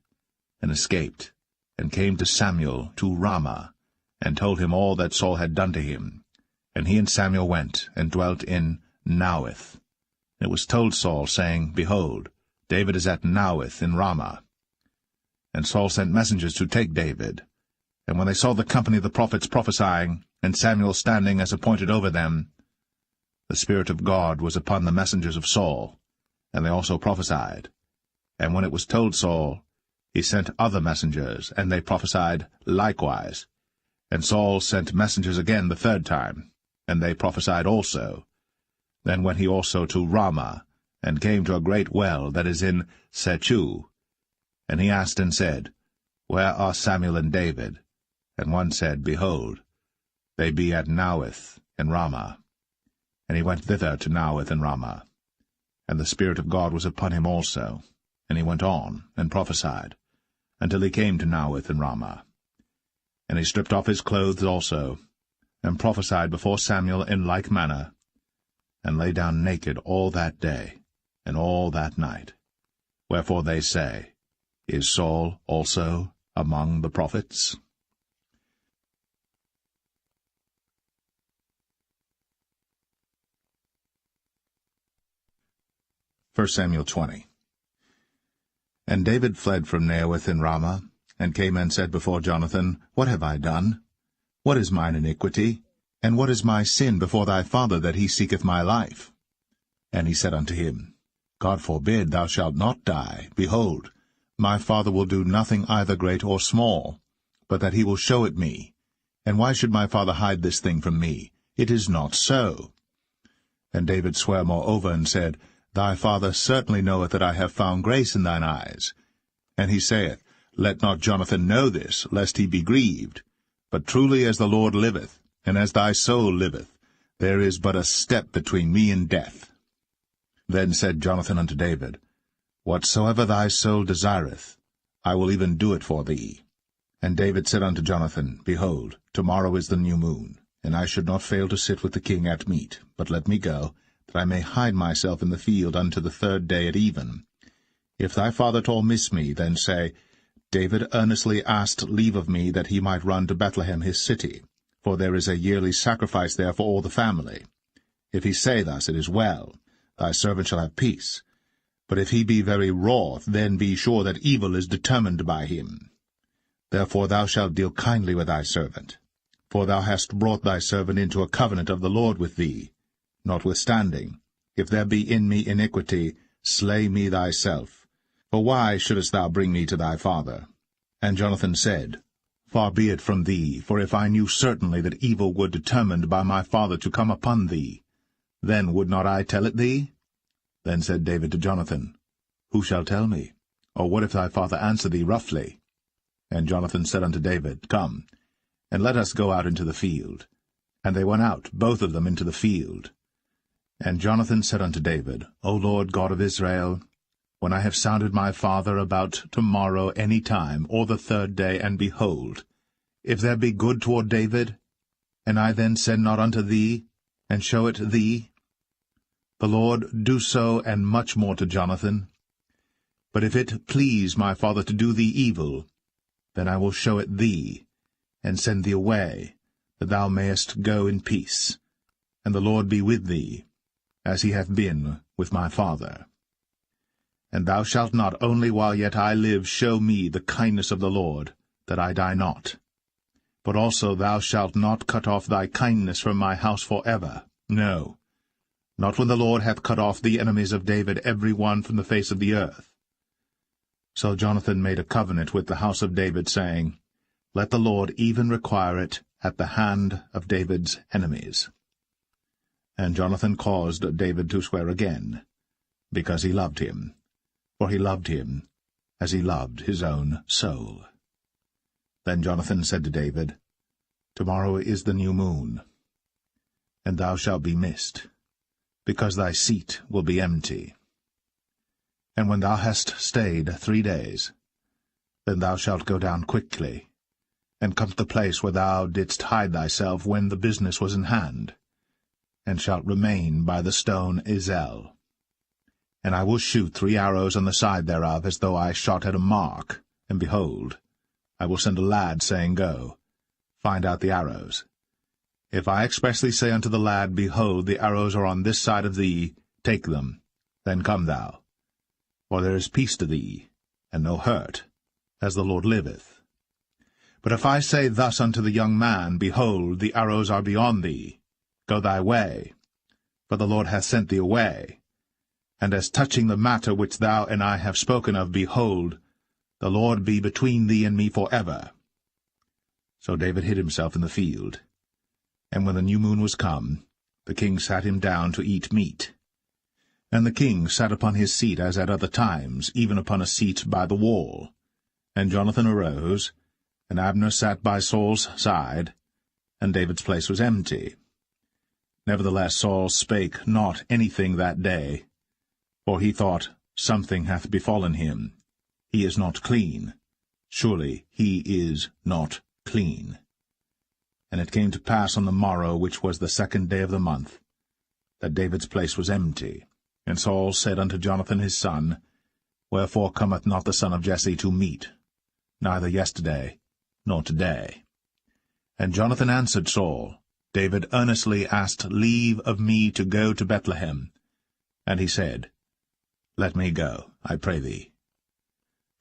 and escaped, and came to Samuel to Ramah, and told him all that Saul had done to him. And he and Samuel went, and dwelt in Naueth. It was told Saul, saying, Behold, David is at Naueth in Ramah. And Saul sent messengers to take David. And when they saw the company of the prophets prophesying, and Samuel standing as appointed over them, the Spirit of God was upon the messengers of Saul, and they also prophesied. And when it was told Saul, he sent other messengers, and they prophesied likewise. And Saul sent messengers again the third time, and they prophesied also. Then went he also to Ramah, and came to a great well that is in Sechu. And he asked and said, Where are Samuel and David? And one said, Behold, they be at Naueth in Ramah. And he went thither to Naueth in Ramah. And the Spirit of God was upon him also. And he went on, and prophesied, until he came to Naueth in Ramah. And he stripped off his clothes also, and prophesied before Samuel in like manner, and lay down naked all that day, and all that night. Wherefore they say, Is Saul also among the prophets? 1 Samuel 20. And David fled from Naioth in Ramah, and came and said before Jonathan, What have I done? What is mine iniquity? And what is my sin before thy father, that he seeketh my life? And he said unto him, God forbid, thou shalt not die. Behold, my father will do nothing either great or small, but that he will show it me. And why should my father hide this thing from me? It is not so. And David sware moreover, and said, Thy father certainly knoweth that I have found grace in thine eyes. And he saith, Let not Jonathan know this, lest he be grieved. But truly as the Lord liveth, and as thy soul liveth, there is but a step between me and death. Then said Jonathan unto David, Whatsoever thy soul desireth, I will even do it for thee. And David said unto Jonathan, Behold, tomorrow is the new moon, and I should not fail to sit with the king at meat, but let me go, that I may hide myself in the field unto the 3rd day at even. If thy father at all miss me, then say, David earnestly asked leave of me that he might run to Bethlehem his city, for there is a yearly sacrifice there for all the family. If he say thus, it is well, thy servant shall have peace. But if he be very wroth, then be sure that evil is determined by him. Therefore thou shalt deal kindly with thy servant, for thou hast brought thy servant into a covenant of the Lord with thee. Notwithstanding, if there be in me iniquity, slay me thyself. For why shouldest thou bring me to thy father? And Jonathan said, Far be it from thee, for if I knew certainly that evil were determined by my father to come upon thee, then would not I tell it thee? Then said David to Jonathan, Who shall tell me? Or what if thy father answer thee roughly? And Jonathan said unto David, Come, and let us go out into the field. And they went out, both of them, into the field. And Jonathan said unto David, O Lord God of Israel, when I have sounded my father about tomorrow any time, or the 3rd day, and behold, if there be good toward David, and I then send not unto thee, and show it thee, the Lord do so, and much more to Jonathan. But if it please my father to do thee evil, then I will show it thee, and send thee away, that thou mayest go in peace, and the Lord be with thee, as he hath been with my father. And thou shalt not only while yet I live show me the kindness of the Lord, that I die not, but also thou shalt not cut off thy kindness from my house for ever, no, not when the Lord hath cut off the enemies of David every one from the face of the earth. So Jonathan made a covenant with the house of David, saying, Let the Lord even require it at the hand of David's enemies. And Jonathan caused David to swear again, because he loved him, for he loved him as he loved his own soul. Then Jonathan said to David, Tomorrow is the new moon, and thou shalt be missed, because thy seat will be empty. And when thou hast stayed 3 days, then thou shalt go down quickly, and come to the place where thou didst hide thyself when the business was in hand, and shalt remain by the stone Zelle. And I will shoot 3 arrows on the side thereof, as though I shot at a mark, and behold, I will send a lad, saying, Go, find out the arrows. If I expressly say unto the lad, Behold, the arrows are on this side of thee, take them, then come thou. For there is peace to thee, and no hurt, as the Lord liveth. But if I say thus unto the young man, Behold, the arrows are beyond thee, go thy way, for the Lord hath sent thee away. And as touching the matter which thou and I have spoken of, behold, the Lord be between thee and me forever. So David hid himself in the field. And when the new moon was come, the king sat him down to eat meat. And the king sat upon his seat as at other times, even upon a seat by the wall. And Jonathan arose, and Abner sat by Saul's side, and David's place was empty. Nevertheless Saul spake not anything that day, for he thought, Something hath befallen him. He is not clean. Surely he is not clean. And it came to pass on the morrow, which was the 2nd day of the month, that David's place was empty. And Saul said unto Jonathan his son, Wherefore cometh not the son of Jesse to meat, neither yesterday nor today? And Jonathan answered Saul, David earnestly asked leave of me to go to Bethlehem. And he said, let me go, I pray thee.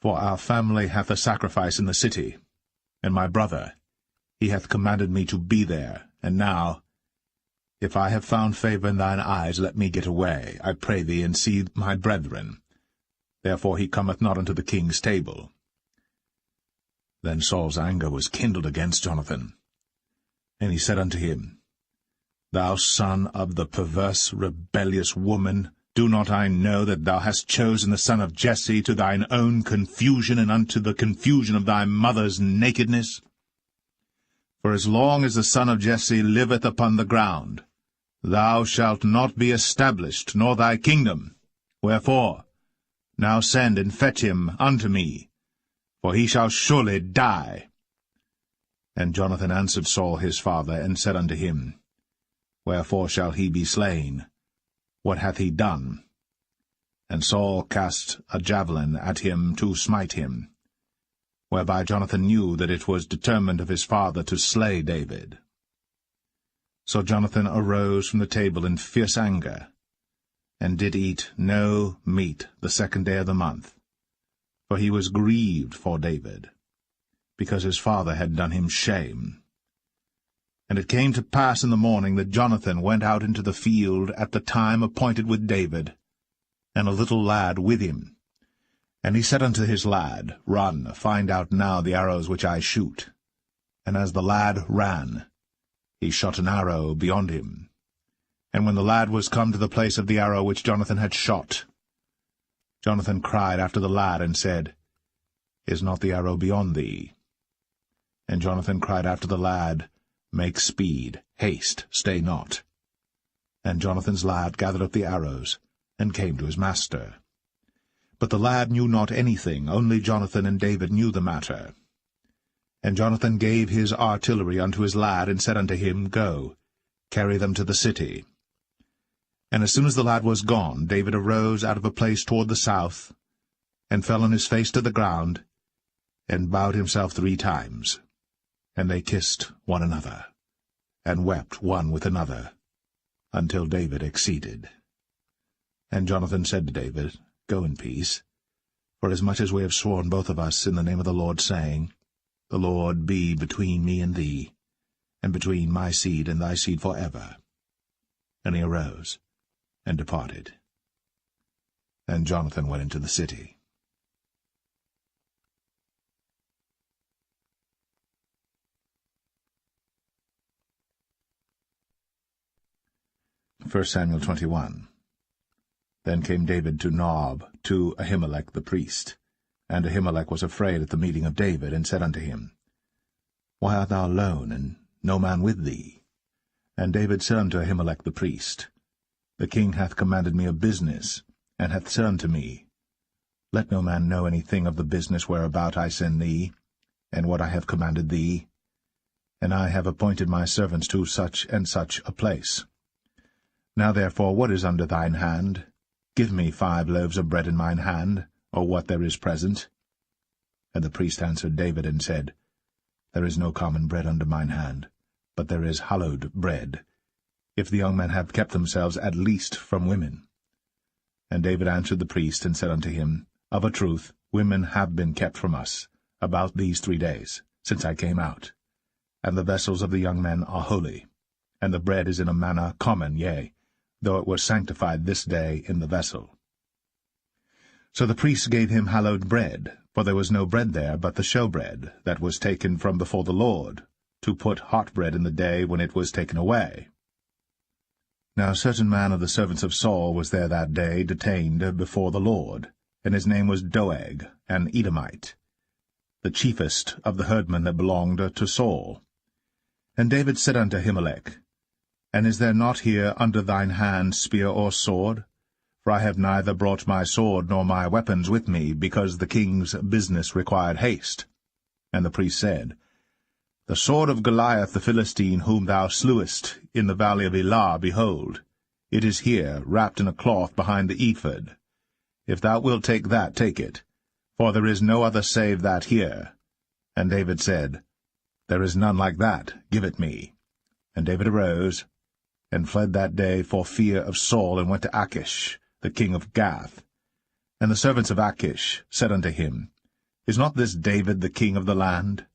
For our family hath a sacrifice in the city, and my brother, he hath commanded me to be there, and now, if I have found favour in thine eyes, let me get away, I pray thee, and see my brethren. Therefore he cometh not unto the king's table. Then Saul's anger was kindled against Jonathan, and he said unto him, Thou son of the perverse, rebellious woman, do not I know that thou hast chosen the son of Jesse to thine own confusion, and unto the confusion of thy mother's nakedness? For as long as the son of Jesse liveth upon the ground, thou shalt not be established, nor thy kingdom. Wherefore, now send and fetch him unto me, for he shall surely die. And Jonathan answered Saul his father, and said unto him, Wherefore shall he be slain? What hath he done? And Saul cast a javelin at him to smite him, whereby Jonathan knew that it was determined of his father to slay David. So Jonathan arose from the table in fierce anger, and did eat no meat the 2nd day of the month, for he was grieved for David, because his father had done him shame. And it came to pass in the morning that Jonathan went out into the field at the time appointed with David, and a little lad with him. And he said unto his lad, Run, find out now the arrows which I shoot. And as the lad ran, he shot an arrow beyond him. And when the lad was come to the place of the arrow which Jonathan had shot, Jonathan cried after the lad, and said, Is not the arrow beyond thee? And Jonathan cried after the lad, Make speed, haste, stay not. And Jonathan's lad gathered up the arrows, and came to his master. But the lad knew not anything, only Jonathan and David knew the matter. And Jonathan gave his artillery unto his lad, and said unto him, Go, carry them to the city. And as soon as the lad was gone, David arose out of a place toward the south, and fell on his face to the ground, and bowed himself 3 times. And they kissed one another, and wept one with another, until David exceeded. And Jonathan said to David, Go in peace, forasmuch as we have sworn both of us in the name of the Lord, saying, The Lord be between me and thee, and between my seed and thy seed forever. And he arose, and departed. And Jonathan went into the city. 1 Samuel 21. Then came David to Nob, to Ahimelech the priest. And Ahimelech was afraid at the meeting of David, and said unto him, Why art thou alone, and no man with thee? And David said unto Ahimelech the priest, The king hath commanded me a business, and hath said unto me, Let no man know anything of the business whereabout I send thee, and what I have commanded thee. And I have appointed my servants to such and such a place. Now therefore, what is under thine hand? Give me 5 loaves of bread in mine hand, or what there is present. And the priest answered David, and said, There is no common bread under mine hand, but there is hallowed bread, if the young men have kept themselves at least from women. And David answered the priest, and said unto him, Of a truth, women have been kept from us, about these 3 days, since I came out. And the vessels of the young men are holy, and the bread is in a manner common, yea, though it was sanctified this day in the vessel. So the priests gave him hallowed bread, for there was no bread there but the showbread, that was taken from before the Lord, to put hot bread in the day when it was taken away. Now a certain man of the servants of Saul was there that day, detained before the Lord, and his name was Doeg, an Edomite, the chiefest of the herdmen that belonged to Saul. And David said unto Ahimelech, And is there not here under thine hand spear or sword? For I have neither brought my sword nor my weapons with me, because the king's business required haste. And the priest said, The sword of Goliath the Philistine, whom thou slewest in the valley of Elah, behold, it is here, wrapped in a cloth behind the ephod. If thou wilt take that, take it, for there is no other save that here. And David said, There is none like that, give it me. And David arose, and fled that day for fear of Saul, and went to Achish, the king of Gath. And the servants of Achish said unto him, Is not this David the king of the land?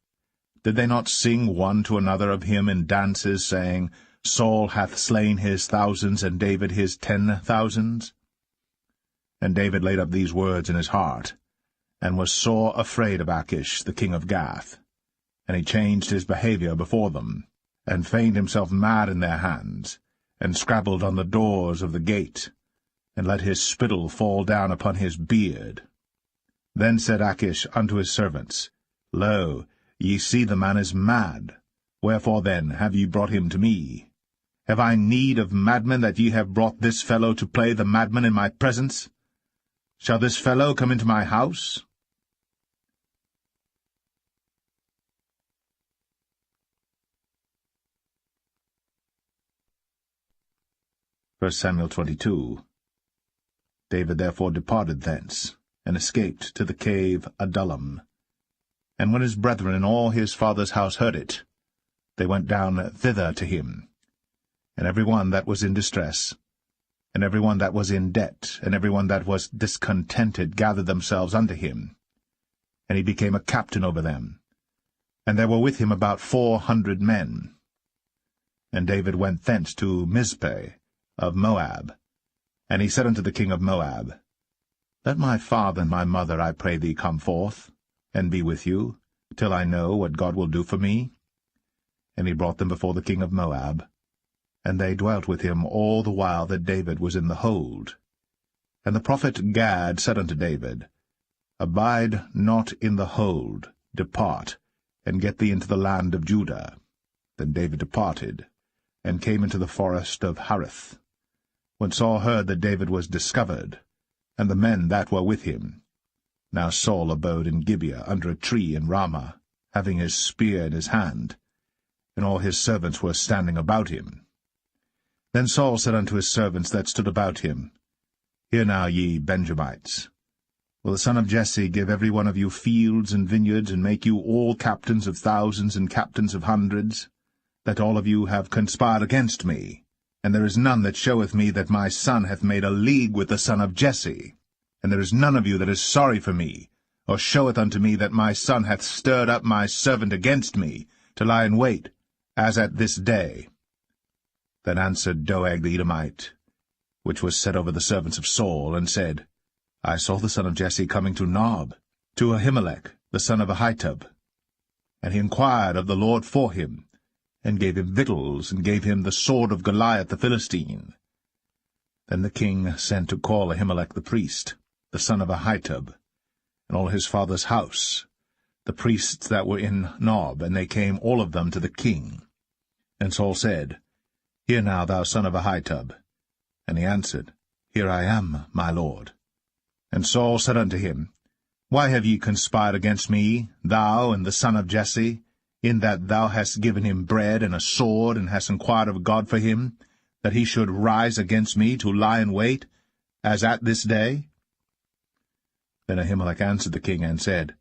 Did they not sing one to another of him in dances, saying, Saul hath slain his thousands, and David his 10,000s? And David laid up these words in his heart, and was sore afraid of Achish the king of Gath. And he changed his behaviour before them, and feigned himself mad in their hands, and scrabbled on the doors of the gate, and let his spittle fall down upon his beard. Then said Achish unto his servants, Lo, ye see the man is mad. Wherefore then have ye brought him to me? Have I need of madmen, that ye have brought this fellow to play the madman in my presence? Shall this fellow come into my house? First Samuel 22. David therefore departed thence, and escaped to the cave Adullam. And when his brethren and all his father's house heard it, they went down thither to him. And every one that was in distress, and every one that was in debt, and every one that was discontented gathered themselves unto him. And he became a captain over them. And there were with him about 400 men. And David went thence to Mizpeh of Moab. And he said unto the king of Moab, Let my father and my mother, I pray thee, come forth, and be with you, till I know what God will do for me. And he brought them before the king of Moab, and they dwelt with him all the while that David was in the hold. And the prophet Gad said unto David, Abide not in the hold, depart, and get thee into the land of Judah. Then David departed, and came into the forest of Hareth. When Saul heard that David was discovered, and the men that were with him. Now Saul abode in Gibeah under a tree in Ramah, having his spear in his hand, and all his servants were standing about him. Then Saul said unto his servants that stood about him, Hear now, ye Benjamites, will the son of Jesse give every one of you fields and vineyards, and make you all captains of thousands and captains of hundreds, that all of you have conspired against me? And there is none that showeth me that my son hath made a league with the son of Jesse. And there is none of you that is sorry for me, or showeth unto me that my son hath stirred up my servant against me, to lie in wait, as at this day. Then answered Doeg the Edomite, which was set over the servants of Saul, and said, I saw the son of Jesse coming to Nob, to Ahimelech the son of Ahitub. And he inquired of the Lord for him, and gave him victuals, and gave him the sword of Goliath the Philistine. Then the king sent to call Ahimelech the priest, the son of Ahitub, and all his father's house, the priests that were in Nob, and they came all of them to the king. And Saul said, Hear now, thou son of Ahitub. And he answered, Here I am, my lord. And Saul said unto him, Why have ye conspired against me, thou and the son of Jesse, in that thou hast given him bread and a sword, and hast inquired of God for him, that he should rise against me to lie in wait, as at this day? Then Ahimelech answered the king, and said,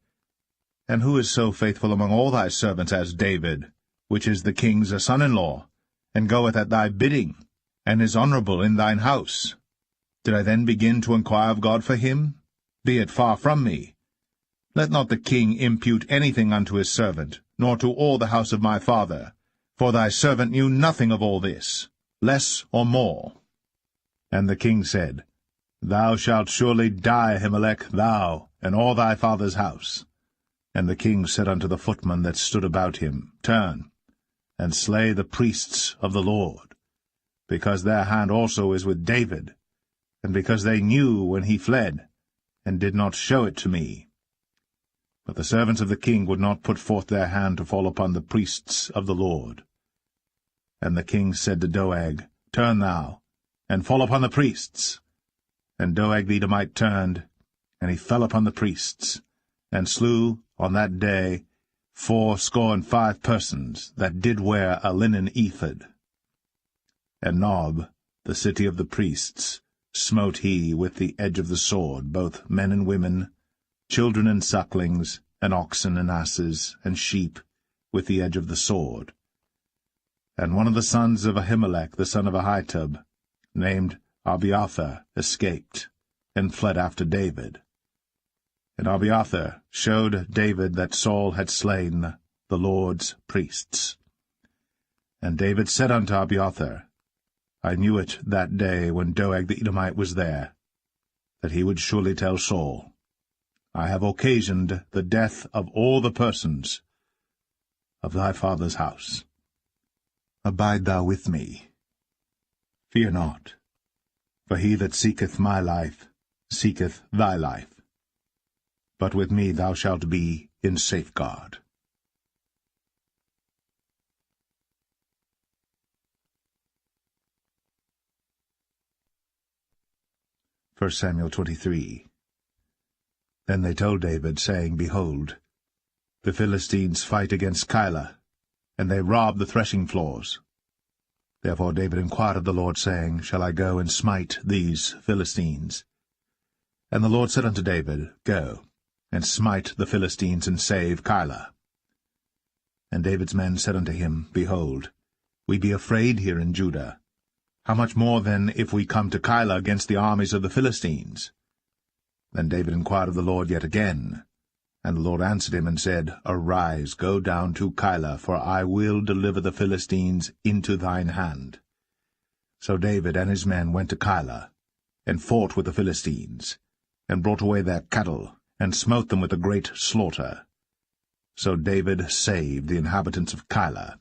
And who is so faithful among all thy servants as David, which is the king's son-in-law, and goeth at thy bidding, and is honourable in thine house? Did I then begin to inquire of God for him? Be it far from me. Let not the king impute anything unto his servant, nor to all the house of my father, for thy servant knew nothing of all this, less or more. And the king said, Thou shalt surely die, Ahimelech, thou, and all thy father's house. And the king said unto the footmen that stood about him, Turn, and slay the priests of the Lord, because their hand also is with David, and because they knew when he fled, and did not show it to me. But the servants of the king would not put forth their hand to fall upon the priests of the Lord. And the king said to Doeg, Turn thou, and fall upon the priests. And Doeg the Edomite turned, and he fell upon the priests, and slew on that day 75 persons that did wear a linen ephod. And Nob, the city of the priests, smote he with the edge of the sword, both men and women, children and sucklings, and oxen and asses, and sheep, with the edge of the sword. And one of the sons of Ahimelech, the son of Ahitub, named Abiathar, escaped, and fled after David. And Abiathar showed David that Saul had slain the Lord's priests. And David said unto Abiathar, I knew it that day when Doeg the Edomite was there, that he would surely tell Saul, I have occasioned the death of all the persons of thy father's house. Abide thou with me. Fear not, for he that seeketh my life seeketh thy life. But with me thou shalt be in safeguard. 1 Samuel 23. Then they told David, saying, Behold, the Philistines fight against Keilah, and they rob the threshing floors. Therefore David inquired of the Lord, saying, Shall I go and smite these Philistines? And the Lord said unto David, Go, and smite the Philistines, and save Keilah. And David's men said unto him, Behold, we be afraid here in Judah. How much more then if we come to Keilah against the armies of the Philistines? Then David inquired of the Lord yet again. And the Lord answered him and said, Arise, go down to Keilah, for I will deliver the Philistines into thine hand. So David and his men went to Keilah, and fought with the Philistines, and brought away their cattle, and smote them with a great slaughter. So David saved the inhabitants of Keilah.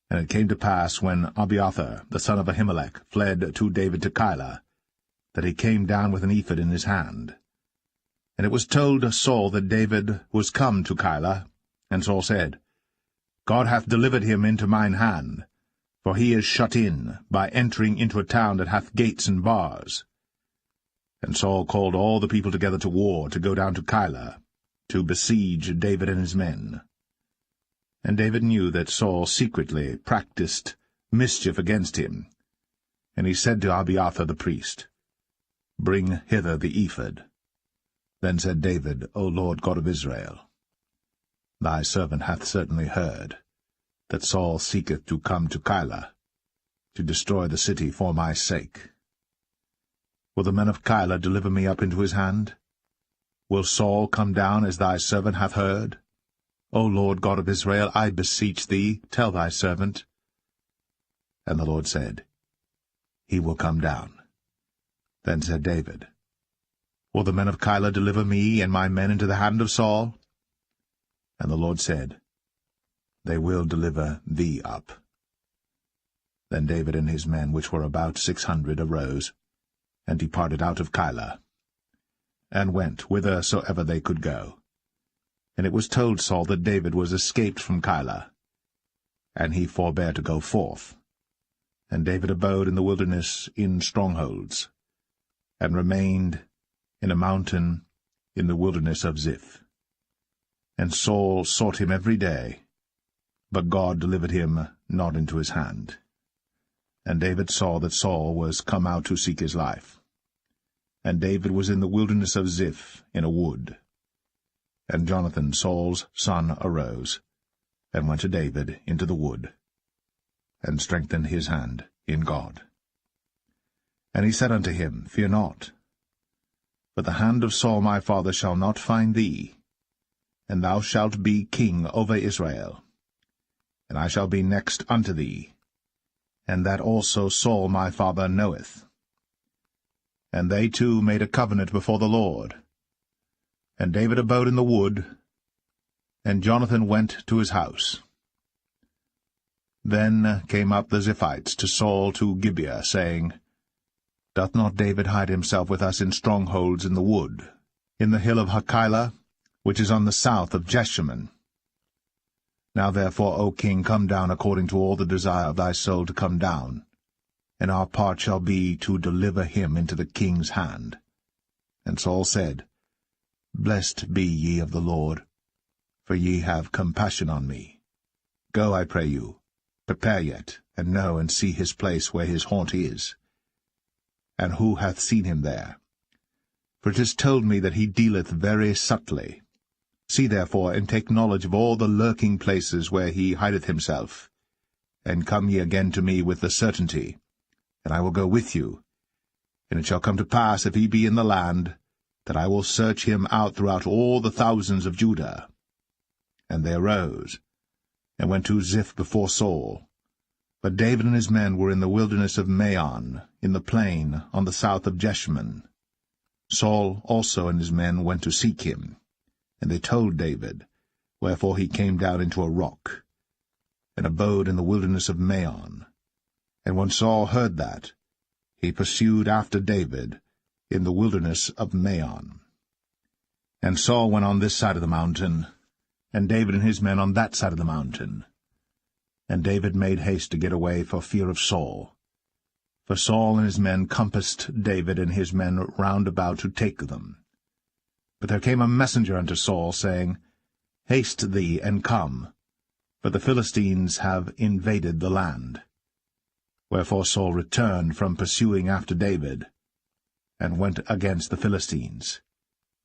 And it came to pass, when Abiathar the son of Ahimelech fled to David to Keilah, that he came down with an ephod in his hand. And it was told Saul that David was come to Keilah, and Saul said, God hath delivered him into mine hand, for he is shut in, by entering into a town that hath gates and bars. And Saul called all the people together to war, to go down to Keilah, to besiege David and his men. And David knew that Saul secretly practiced mischief against him. And he said to Abiathar the priest, Bring hither the ephod. Then said David, O Lord God of Israel, thy servant hath certainly heard that Saul seeketh to come to Keilah, to destroy the city for my sake. Will the men of Keilah deliver me up into his hand? Will Saul come down as thy servant hath heard? O Lord God of Israel, I beseech thee, tell thy servant. And the Lord said, He will come down. Then said David, Will the men of Keilah deliver me and my men into the hand of Saul? And the Lord said, They will deliver thee up. Then David and his men, which were about 600, arose, and departed out of Keilah, and went whithersoever they could go. And it was told Saul that David was escaped from Keilah, and he forbare to go forth. And David abode in the wilderness in strongholds, and remained in a mountain in the wilderness of Ziph. And Saul sought him every day, but God delivered him not into his hand. And David saw that Saul was come out to seek his life. And David was in the wilderness of Ziph in a wood. And Jonathan, Saul's son, arose, and went to David into the wood, and strengthened his hand in God. And he said unto him, Fear not, but the hand of Saul my father shall not find thee, and thou shalt be king over Israel, and I shall be next unto thee, and that also Saul my father knoweth. And they two made a covenant before the Lord. And David abode in the wood, and Jonathan went to his house. Then came up the Ziphites to Saul to Gibeah, saying, Doth not David hide himself with us in strongholds in the wood, in the hill of Hachilah, which is on the south of Jeshimon? Now therefore, O king, come down according to all the desire of thy soul to come down, and our part shall be to deliver him into the king's hand. And Saul said, Blessed be ye of the Lord, for ye have compassion on me. Go, I pray you, prepare yet, and know and see his place where his haunt is. And who hath seen him there? For it is told me that he dealeth very subtly. See therefore, and take knowledge of all the lurking places where he hideth himself, and come ye again to me with the certainty, and I will go with you, And it shall come to pass, if he be in the land, that I will search him out throughout all the thousands of Judah. And they arose, and went to Ziph before Saul. But David and his men were in the wilderness of Maon, in the plain, on the south of Jeshimon. Saul also and his men went to seek him. And they told David, wherefore he came down into a rock, and abode in the wilderness of Maon. And when Saul heard that, he pursued after David in the wilderness of Maon. And Saul went on this side of the mountain, and David and his men on that side of the mountain. And David made haste to get away for fear of Saul. For Saul and his men compassed David and his men round about to take them. But there came a messenger unto Saul, saying, Haste thee, and come, for the Philistines have invaded the land. Wherefore Saul returned from pursuing after David, and went against the Philistines.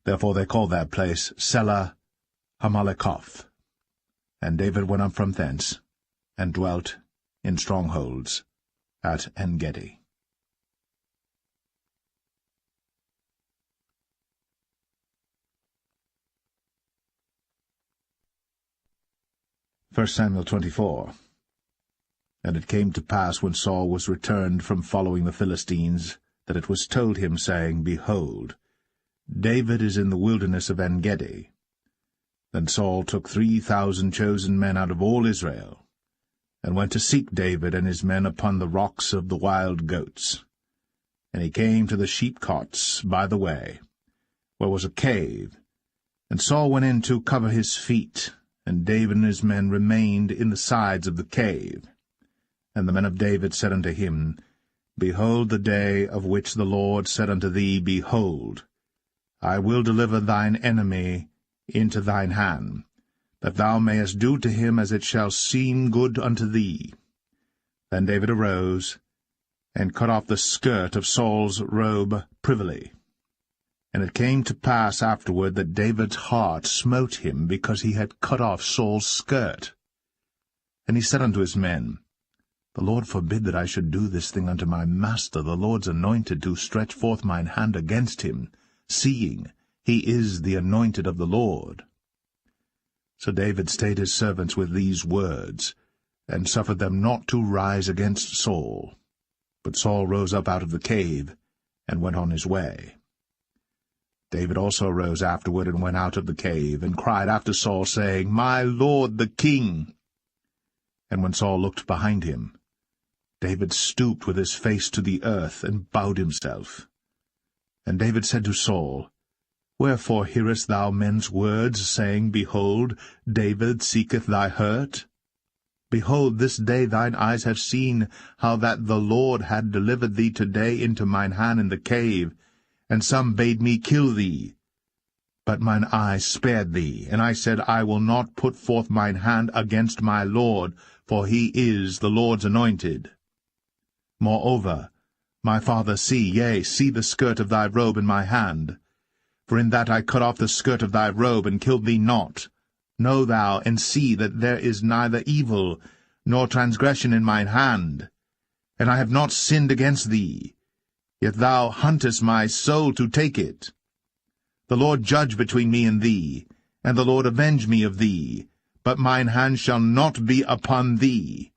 Therefore they called that place Selah Hamalekoth. And David went up from thence, and dwelt in strongholds at En-gedi. 1 Samuel 24. And it came to pass, when Saul was returned from following the Philistines, that it was told him, saying, Behold, David is in the wilderness of En-gedi. Then Saul took 3,000 chosen men out of all Israel, and went to seek David and his men upon the rocks of the wild goats. And he came to the sheepcotes by the way, where was a cave, and Saul went in to cover his feet, and David and his men remained in the sides of the cave. And the men of David said unto him, Behold the day of which the Lord said unto thee, Behold, I will deliver thine enemy into thine hand, that thou mayest do to him as it shall seem good unto thee. Then David arose, and cut off the skirt of Saul's robe privily. And it came to pass afterward that David's heart smote him, because he had cut off Saul's skirt. And he said unto his men, The Lord forbid that I should do this thing unto my master, the Lord's anointed, to stretch forth mine hand against him, seeing he is the anointed of the Lord. So David stayed his servants with these words, and suffered them not to rise against Saul. But Saul rose up out of the cave, and went on his way. David also rose afterward, and went out of the cave, and cried after Saul, saying, My lord the king. And when Saul looked behind him, David stooped with his face to the earth, and bowed himself. And David said to Saul, Wherefore hearest thou men's words, saying, Behold, David seeketh thy hurt? Behold, this day thine eyes have seen how that the Lord had delivered thee today into mine hand in the cave, and some bade me kill thee. But mine eye spared thee, and I said, I will not put forth mine hand against my Lord, for he is the Lord's anointed. Moreover, my father, see the skirt of thy robe in my hand. For in that I cut off the skirt of thy robe, and killed thee not. Know thou, and see that there is neither evil nor transgression in mine hand. And I have not sinned against thee, yet thou huntest my soul to take it. The Lord judge between me and thee, and the Lord avenge me of thee, but mine hand shall not be upon thee.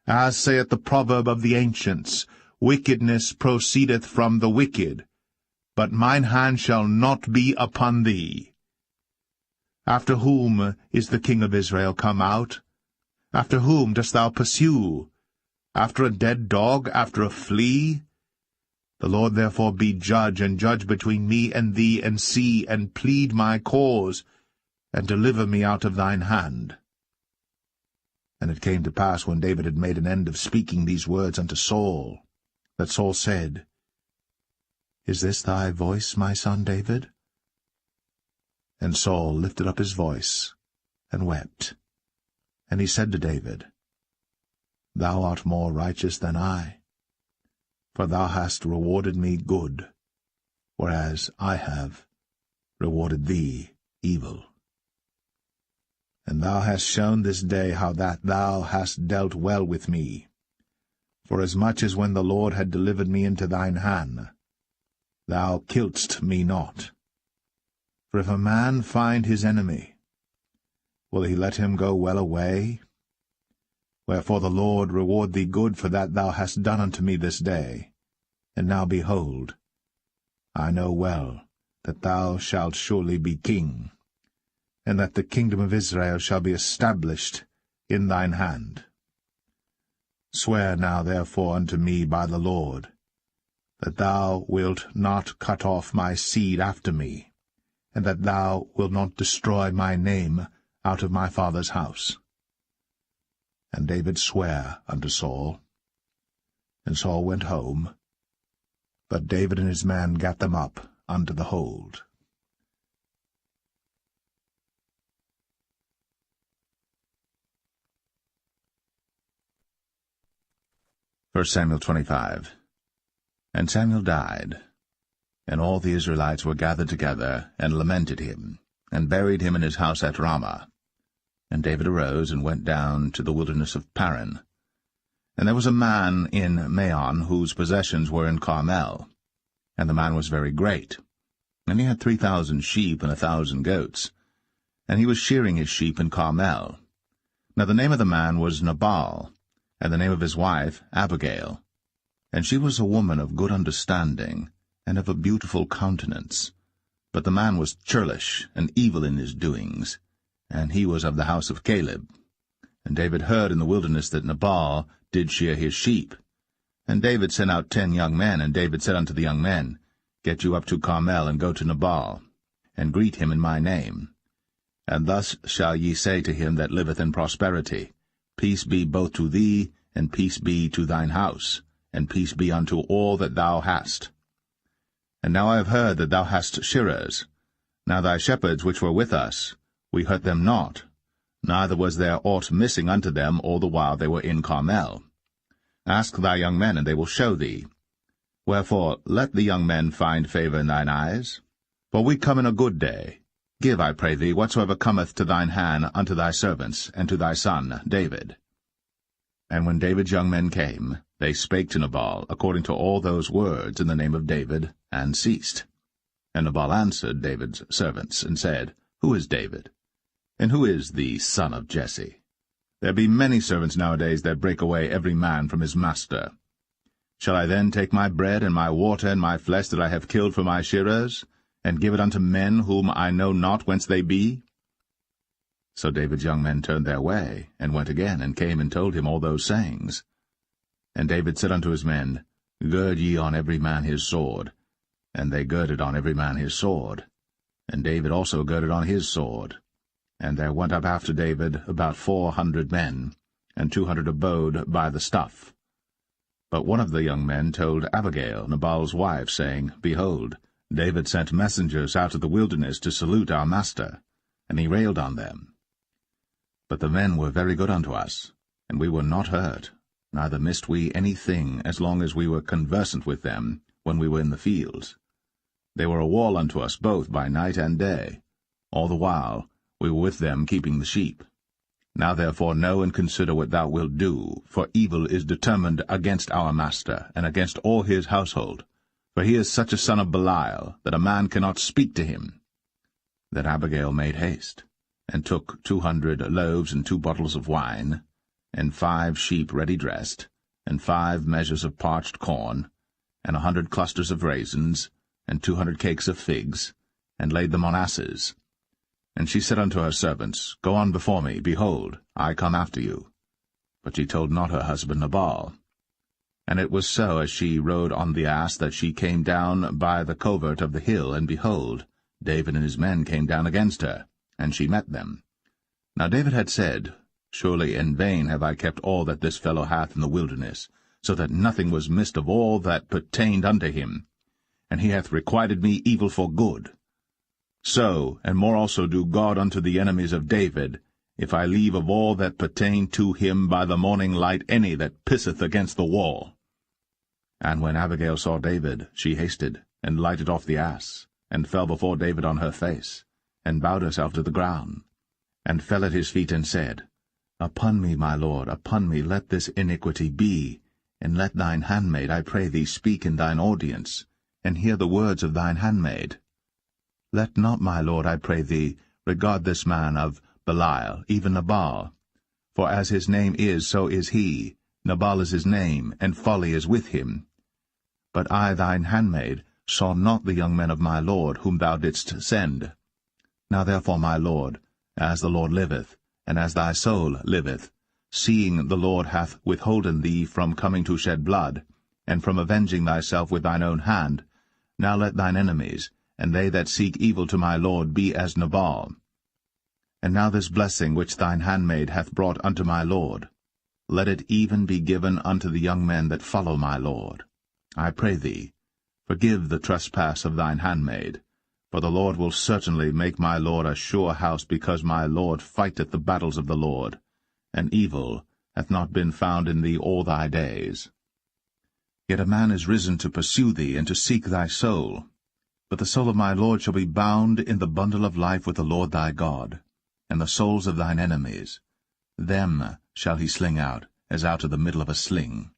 As saith the proverb of the ancients, Wickedness proceedeth from the wicked, but mine hand shall not be upon thee. After whom is the king of Israel come out? After whom dost thou pursue? After a dead dog, after a flea? The Lord therefore be judge, and judge between me and thee, and see, and plead my cause, and deliver me out of thine hand. And it came to pass, when David had made an end of speaking these words unto Saul, that Saul said, Is this thy voice, my son David? And Saul lifted up his voice, and wept. And he said to David, Thou art more righteous than I, for thou hast rewarded me good, whereas I have rewarded thee evil. And thou hast shown this day how that thou hast dealt well with me, forasmuch as when the Lord had delivered me into thine hand, thou killedst me not. For if a man find his enemy, will he let him go well away? Wherefore the Lord reward thee good for that thou hast done unto me this day. And now behold, I know well that thou shalt surely be king, and that the kingdom of Israel shall be established in thine hand. Swear now therefore unto me by the Lord, that thou wilt not cut off my seed after me, and that thou wilt not destroy my name out of my father's house. And David sware unto Saul. And Saul went home, but David and his men gat them up unto the hold. 1 Samuel 25. And Samuel died, and all the Israelites were gathered together, and lamented him, and buried him in his house at Ramah. And David arose, and went down to the wilderness of Paran. And there was a man in Maon, whose possessions were in Carmel. And the man was very great, and he had 3,000 sheep and 1,000 goats. And he was shearing his sheep in Carmel. Now the name of the man was Nabal, and the name of his wife Abigail. And she was a woman of good understanding, and of a beautiful countenance. But the man was churlish, and evil in his doings, and he was of the house of Caleb. And David heard in the wilderness that Nabal did shear his sheep. And David sent out 10 young men, and David said unto the young men, Get you up to Carmel, and go to Nabal, and greet him in my name. And thus shall ye say to him that liveth in prosperity, Peace be both to thee, and peace be to thine house, and peace be unto all that thou hast. And now I have heard that thou hast shearers. Now thy shepherds which were with us, we hurt them not, neither was there aught missing unto them all the while they were in Carmel. Ask thy young men, and they will show thee. Wherefore let the young men find favor in thine eyes. For we come in a good day. Give, I pray thee, whatsoever cometh to thine hand unto thy servants, and to thy son David. And when David's young men came, they spake to Nabal according to all those words in the name of David, and ceased. And Nabal answered David's servants, and said, Who is David? And who is the son of Jesse? There be many servants nowadays that break away every man from his master. Shall I then take my bread and my water and my flesh that I have killed for my shearers, and give it unto men whom I know not whence they be? So David's young men turned their way, and went again, and came and told him all those sayings. And David said unto his men, Gird ye on every man his sword. And they girded on every man his sword. And David also girded on his sword. And there went up after David about 400 men, and 200 abode by the stuff. But one of the young men told Abigail, Nabal's wife, saying, Behold, David sent messengers out of the wilderness to salute our master, and he railed on them. But the men were very good unto us, and we were not hurt, neither missed we any thing as long as we were conversant with them when we were in the fields. They were a wall unto us both by night and day. All the while we were with them keeping the sheep. Now therefore know and consider what thou wilt do, for evil is determined against our master, and against all his household. For he is such a son of Belial, that a man cannot speak to him. Then Abigail made haste, and took 200 loaves and 2 bottles of wine, and 5 sheep ready dressed, and 5 measures of parched corn, and 100 clusters of raisins, and 200 cakes of figs, and laid them on asses. And she said unto her servants, Go on before me, behold, I come after you. But she told not her husband Nabal. And it was so, as she rode on the ass, that she came down by the covert of the hill, and behold, David and his men came down against her, and she met them. Now David had said, Surely in vain have I kept all that this fellow hath in the wilderness, so that nothing was missed of all that pertained unto him. And he hath requited me evil for good. So, and more also do God unto the enemies of David, if I leave of all that pertain to him by the morning light any that pisseth against the wall. And when Abigail saw David, she hasted, and lighted off the ass, and fell before David on her face, and bowed herself to the ground, and fell at his feet, and said, Upon me, my lord, upon me let this iniquity be, and let thine handmaid, I pray thee, speak in thine audience, and hear the words of thine handmaid. Let not my lord, I pray thee, regard this man of Belial, even Nabal. For as his name is, so is he. Nabal is his name, and folly is with him. But I, thine handmaid, saw not the young men of my lord, whom thou didst send. Now therefore, my lord, as the Lord liveth, and as thy soul liveth, seeing the Lord hath withholden thee from coming to shed blood, and from avenging thyself with thine own hand, now let thine enemies, and they that seek evil to my lord, be as Nabal. And now this blessing which thine handmaid hath brought unto my lord, let it even be given unto the young men that follow my lord. I pray thee, forgive the trespass of thine handmaid, for the Lord will certainly make my lord a sure house, because my lord fighteth the battles of the Lord, and evil hath not been found in thee all thy days. Yet a man is risen to pursue thee, and to seek thy soul. But the soul of my lord shall be bound in the bundle of life with the Lord thy God, and the souls of thine enemies, them shall he sling out, as out of the middle of a sling.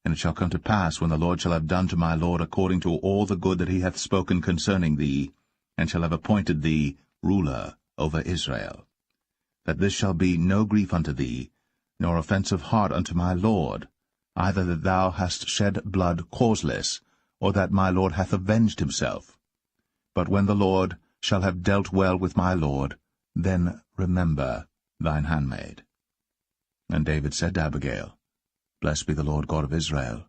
And it shall come to pass, when the Lord shall have done to my lord according to all the good that he hath spoken concerning thee, and shall have appointed thee ruler over Israel, that this shall be no grief unto thee, nor offense of heart unto my lord, either that thou hast shed blood causeless, or that my lord hath avenged himself. But when the Lord shall have dealt well with my lord, then remember thine handmaid. And David said to Abigail, Blessed be the Lord God of Israel,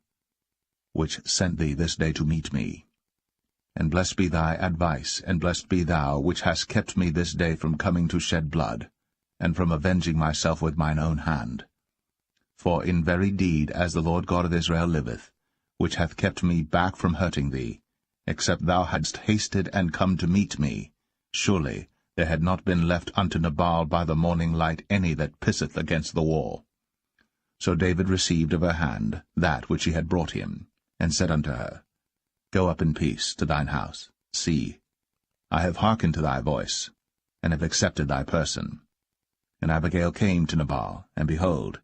which sent thee this day to meet me. And blessed be thy advice, and blessed be thou, which hast kept me this day from coming to shed blood, and from avenging myself with mine own hand. For in very deed, as the Lord God of Israel liveth, which hath kept me back from hurting thee, except thou hadst hasted and come to meet me, surely there had not been left unto Nabal by the morning light any that pisseth against the wall. So David received of her hand that which she had brought him, and said unto her, Go up in peace to thine house. See, I have hearkened to thy voice, and have accepted thy person. And Abigail came to Nabal, and behold,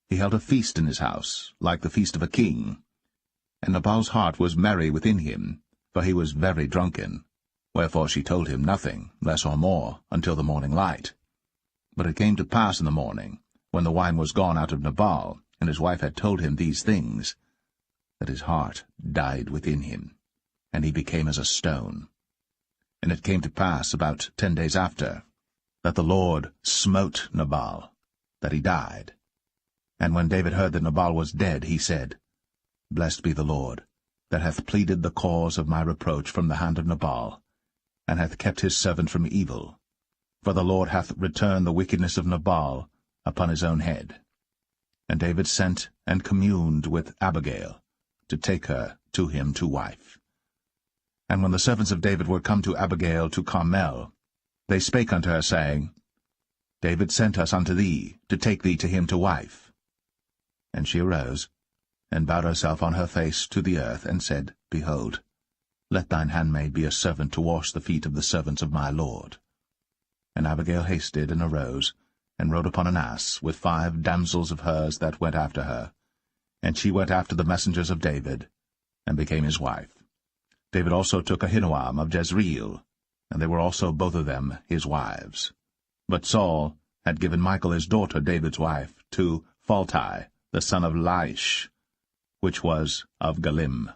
he held a feast in his house, like the feast of a king. And Nabal's heart was merry within him, for he was very drunken. Wherefore she told him nothing, less or more, until the morning light. But it came to pass in the morning, when the wine was gone out of Nabal, and his wife had told him these things, that his heart died within him, and he became as a stone. And it came to pass about 10 days after, that the Lord smote Nabal, that he died. And when David heard that Nabal was dead, he said, Blessed be the Lord, that hath pleaded the cause of my reproach from the hand of Nabal, and hath kept his servant from evil. For the Lord hath returned the wickedness of Nabal upon his own head. And David sent and communed with Abigail, to take her to him to wife. And when the servants of David were come to Abigail to Carmel, they spake unto her, saying, David sent us unto thee, to take thee to him to wife. And she arose, and bowed herself on her face to the earth, and said, Behold, let thine handmaid be a servant to wash the feet of the servants of my lord. And Abigail hasted, and arose, and rode upon an ass, with 5 damsels of hers that went after her. And she went after the messengers of David, and became his wife. David also took Ahinoam of Jezreel, and they were also both of them his wives. But Saul had given Michal his daughter, David's wife, to Phalti, the son of Laish, which was of Galim.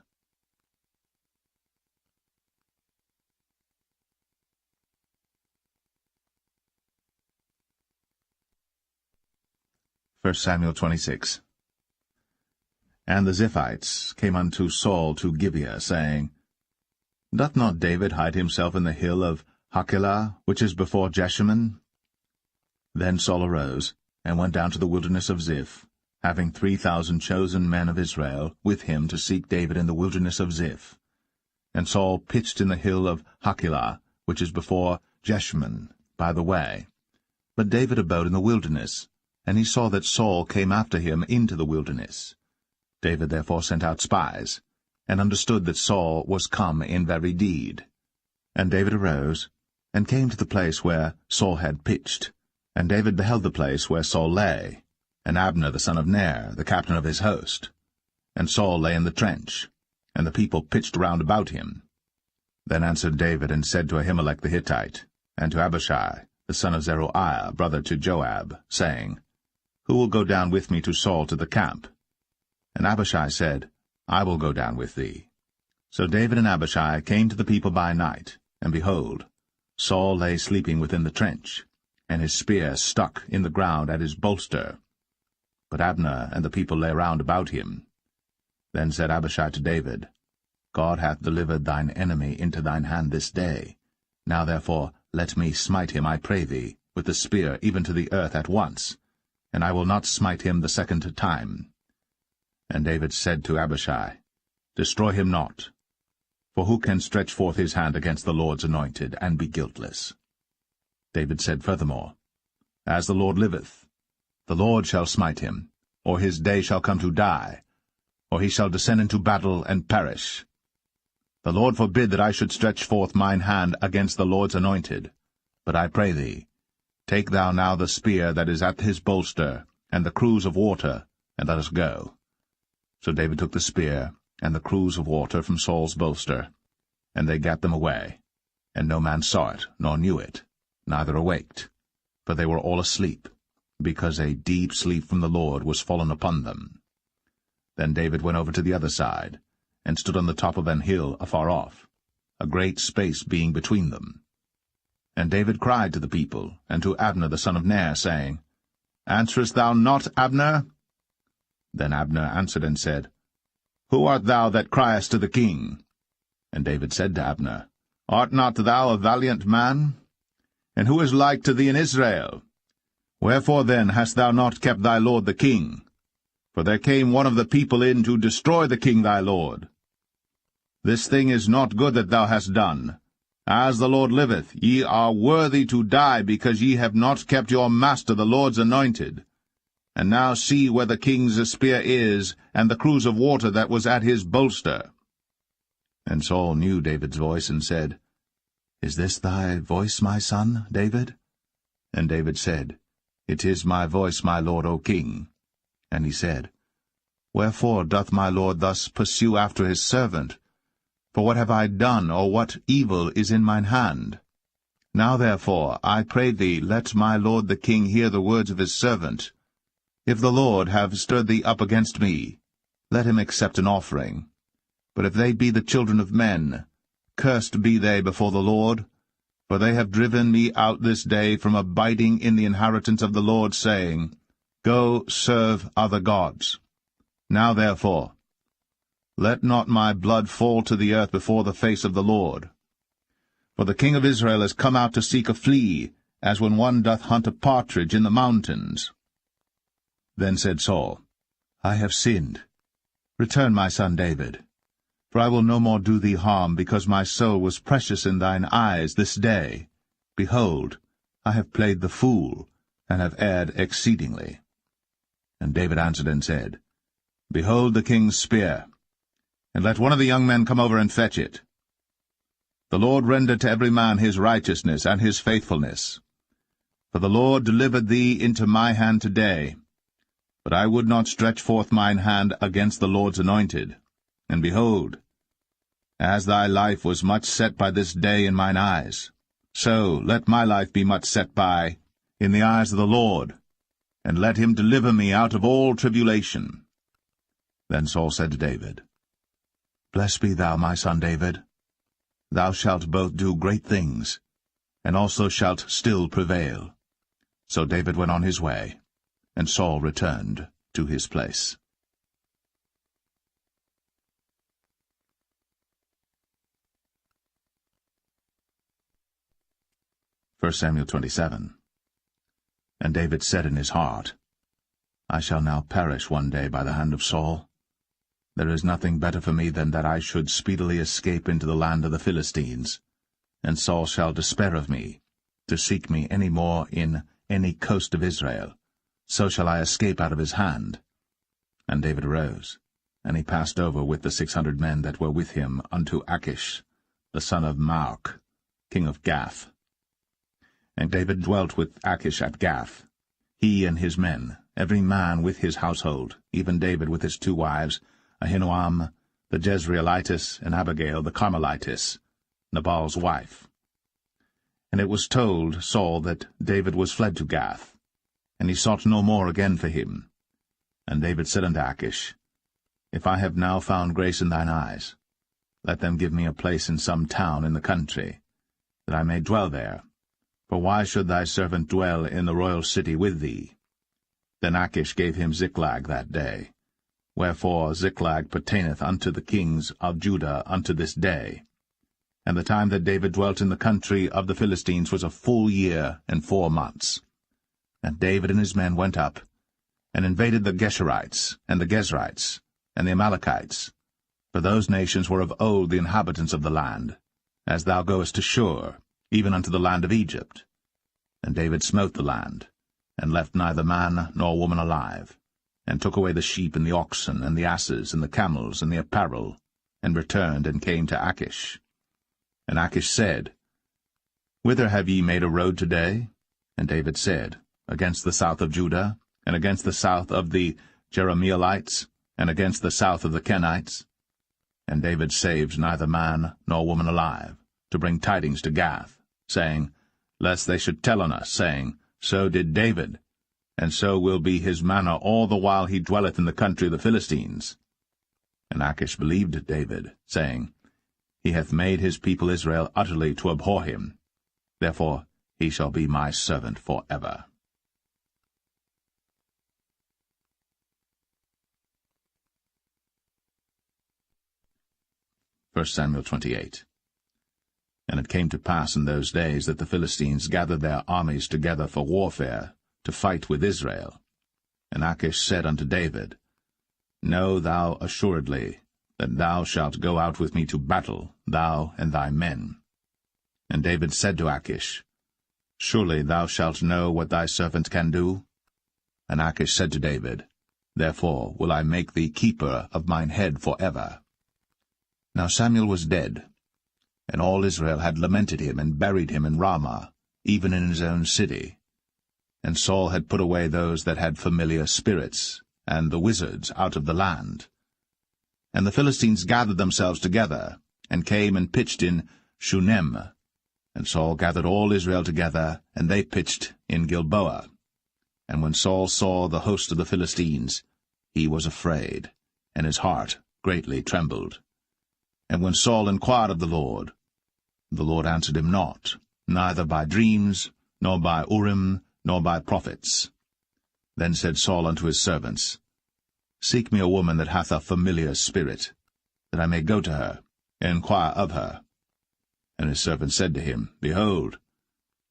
1 Samuel 26. And the Ziphites came unto Saul to Gibeah, saying, Doth not David hide himself in the hill of Hachilah, which is before Jeshimon? Then Saul arose, and went down to the wilderness of Ziph, having 3,000 chosen men of Israel with him to seek David in the wilderness of Ziph. And Saul pitched in the hill of Hachilah, which is before Jeshimon, by the way. But David abode in the wilderness, and he saw that Saul came after him into the wilderness. David therefore sent out spies, and understood that Saul was come in very deed. And David arose, and came to the place where Saul had pitched. And David beheld the place where Saul lay, and Abner the son of Ner, the captain of his host. And Saul lay in the trench. and the people pitched round about him. Then answered David and said to Ahimelech the Hittite, and to Abishai, the son of Zeruiah, brother to Joab, saying, Who will go down with me to Saul to the camp? And Abishai said, I will go down with thee. So David and Abishai came to the people by night, and behold, Saul lay sleeping within the trench, and his spear stuck in the ground at his bolster. But Abner and the people lay round about him. Then said Abishai to David, God hath delivered thine enemy into thine hand this day. Now therefore let me smite him, I pray thee, with the spear even to the earth at once, and I will not smite him the second time. And David said to Abishai, Destroy him not, for who can stretch forth his hand against the Lord's anointed, and be guiltless? David said furthermore, As the Lord liveth, the Lord shall smite him, or his day shall come to die, or he shall descend into battle and perish. The Lord forbid that I should stretch forth mine hand against the Lord's anointed. But I pray thee, take thou now the spear that is at his bolster, and the cruse of water, and let us go. So David took the spear and the cruse of water from Saul's bolster, and they gat them away. And no man saw it, nor knew it, neither awaked, for they were all asleep, because a deep sleep from the Lord was fallen upon them. Then David went over to the other side, and stood on the top of an hill afar off, a great space being between them. And David cried to the people, and to Abner the son of Ner, saying, Answerest thou not, Abner? Then Abner answered and said, Who art thou that criest to the king? And David said to Abner, Art not thou a valiant man? And who is like to thee in Israel? Wherefore then hast thou not kept thy lord the king? For there came one of the people in to destroy the king thy lord. This thing is not good that thou hast done. As the Lord liveth, ye are worthy to die, because ye have not kept your master the Lord's anointed. And now see where the king's spear is, and the cruse of water that was at his bolster. And Saul knew David's voice, and said, Is this thy voice, my son, David? And David said, It is my voice, my lord, O king. And he said, Wherefore doth my lord thus pursue after his servant? For what have I done, or what evil is in mine hand? Now therefore, I pray thee, let my lord the king hear the words of his servant. If the Lord have stirred thee up against me, let him accept an offering. But if they be the children of men, cursed be they before the Lord, for they have driven me out this day from abiding in the inheritance of the Lord, saying, Go serve other gods. Now therefore, let not my blood fall to the earth before the face of the Lord. For the king of Israel is come out to seek a flea, as when one doth hunt a partridge in the mountains. Then said Saul, I have sinned. Return, my son David. For I will no more do thee harm, because my soul was precious in thine eyes this day. Behold, I have played the fool, and have erred exceedingly. And David answered and said, Behold the king's spear, and let one of the young men come over and fetch it. The Lord render to every man his righteousness and his faithfulness. For the Lord delivered thee into my hand today. But I would not stretch forth mine hand against the Lord's anointed. And behold, as thy life was much set by this day in mine eyes, so let my life be much set by in the eyes of the Lord, and let him deliver me out of all tribulation. Then Saul said to David, Blessed be thou, my son David. Thou shalt both do great things, and also shalt still prevail. So David went on his way, and Saul returned to his place. 1 Samuel 27. And David said in his heart, I shall now perish one day by the hand of Saul. There is nothing better for me than that I should speedily escape into the land of the Philistines, and Saul shall despair of me, to seek me any more in any coast of Israel. So shall I escape out of his hand. And David arose, and he passed over with the 600 men that were with him unto Achish, the son of Maoch, king of Gath. And David dwelt with Achish at Gath, he and his men, every man with his household, even David with his 2 wives, Ahinoam, the Jezreelitess, and Abigail the Carmelitess, Nabal's wife. And it was told Saul that David was fled to Gath, and he sought no more again for him. And David said unto Achish, If I have now found grace in thine eyes, let them give me a place in some town in the country, that I may dwell there. For why should thy servant dwell in the royal city with thee? Then Achish gave him Ziklag that day. Wherefore Ziklag pertaineth unto the kings of Judah unto this day. And the time that David dwelt in the country of the Philistines was a full year and 4 months. And David and his men went up, and invaded the Geshurites, and the Gezrites, and the Amalekites, for those nations were of old the inhabitants of the land, as thou goest to Shur, even unto the land of Egypt. And David smote the land, and left neither man nor woman alive, and took away the sheep and the oxen, and the asses, and the camels, and the apparel, and returned and came to Achish. And Achish said, Whither have ye made a road today? And David said, Against the south of Judah, and against the south of the Jerahmeelites, and against the south of the Kenites. And David saved neither man nor woman alive, to bring tidings to Gath, saying, Lest they should tell on us, saying, So did David, and so will be his manner all the while he dwelleth in the country of the Philistines. And Achish believed David, saying, He hath made his people Israel utterly to abhor him. Therefore he shall be my servant for ever. 1 Samuel 28. And it came to pass in those days that the Philistines gathered their armies together for warfare, to fight with Israel. And Achish said unto David, Know thou assuredly that thou shalt go out with me to battle, thou and thy men. And David said to Achish, Surely thou shalt know what thy servant can do. And Achish said to David, Therefore will I make thee keeper of mine head for ever. Now Samuel was dead, and all Israel had lamented him, and buried him in Ramah, even in his own city. And Saul had put away those that had familiar spirits, and the wizards out of the land. And the Philistines gathered themselves together, and came and pitched in Shunem. And Saul gathered all Israel together, and they pitched in Gilboa. And when Saul saw the host of the Philistines, he was afraid, and his heart greatly trembled. And when Saul inquired of the Lord answered him not, neither by dreams, nor by Urim, nor by prophets. Then said Saul unto his servants, Seek me a woman that hath a familiar spirit, that I may go to her, and inquire of her. And his servants said to him, Behold,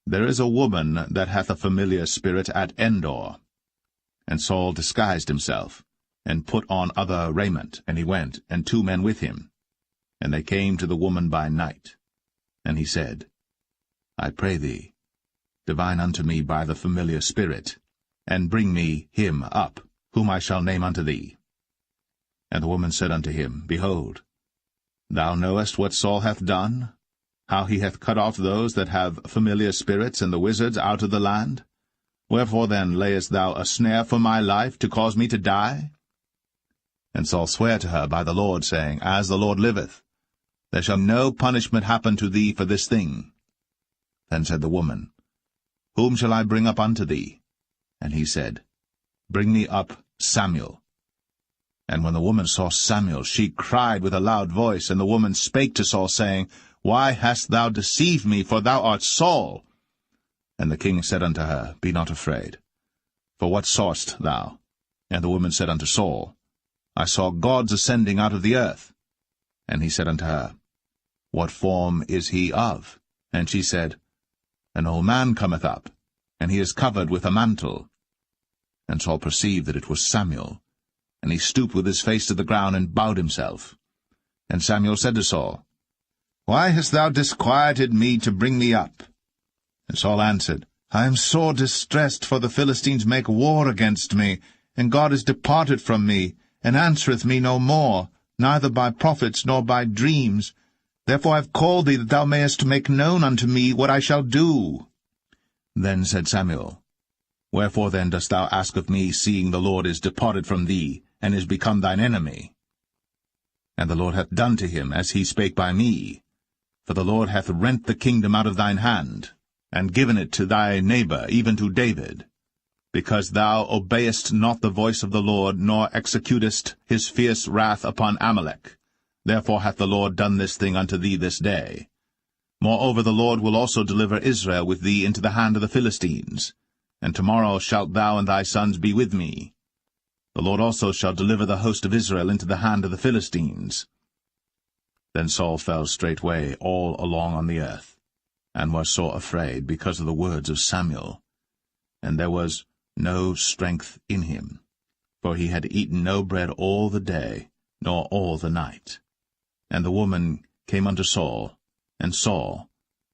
there is a woman that hath a familiar spirit at Endor. And Saul disguised himself, and put on other raiment, and he went, and 2 men with him. And they came to the woman by night. And he said, I pray thee, divine unto me by the familiar spirit, and bring me him up, whom I shall name unto thee. And the woman said unto him, Behold, thou knowest what Saul hath done, how he hath cut off those that have familiar spirits and the wizards out of the land? Wherefore then layest thou a snare for my life, to cause me to die? And Saul sware to her by the Lord, saying, As the Lord liveth, there shall no punishment happen to thee for this thing. Then said the woman, Whom shall I bring up unto thee? And he said, Bring me up Samuel. And when the woman saw Samuel, she cried with a loud voice, and the woman spake to Saul, saying, Why hast thou deceived me, for thou art Saul? And the king said unto her, Be not afraid. For what sawest thou? And the woman said unto Saul, I saw gods ascending out of the earth. And he said unto her, What form is he of? And she said, An old man cometh up, and he is covered with a mantle. And Saul perceived that it was Samuel, and he stooped with his face to the ground, and bowed himself. And Samuel said to Saul, Why hast thou disquieted me to bring me up? And Saul answered, I am sore distressed, for the Philistines make war against me, and God is departed from me, and answereth me no more, neither by prophets nor by dreams. Therefore I have called thee, that thou mayest make known unto me what I shall do. Then said Samuel, Wherefore then dost thou ask of me, seeing the Lord is departed from thee, and is become thine enemy? And the Lord hath done to him as he spake by me. For the Lord hath rent the kingdom out of thine hand, and given it to thy neighbor, even to David, because thou obeyest not the voice of the Lord, nor executest his fierce wrath upon Amalek. Therefore hath the Lord done this thing unto thee this day. Moreover the Lord will also deliver Israel with thee into the hand of the Philistines, and tomorrow shalt thou and thy sons be with me. The Lord also shall deliver the host of Israel into the hand of the Philistines. Then Saul fell straightway all along on the earth, and was sore afraid because of the words of Samuel. And there was no strength in him, for he had eaten no bread all the day, nor all the night. And the woman came unto Saul, and saw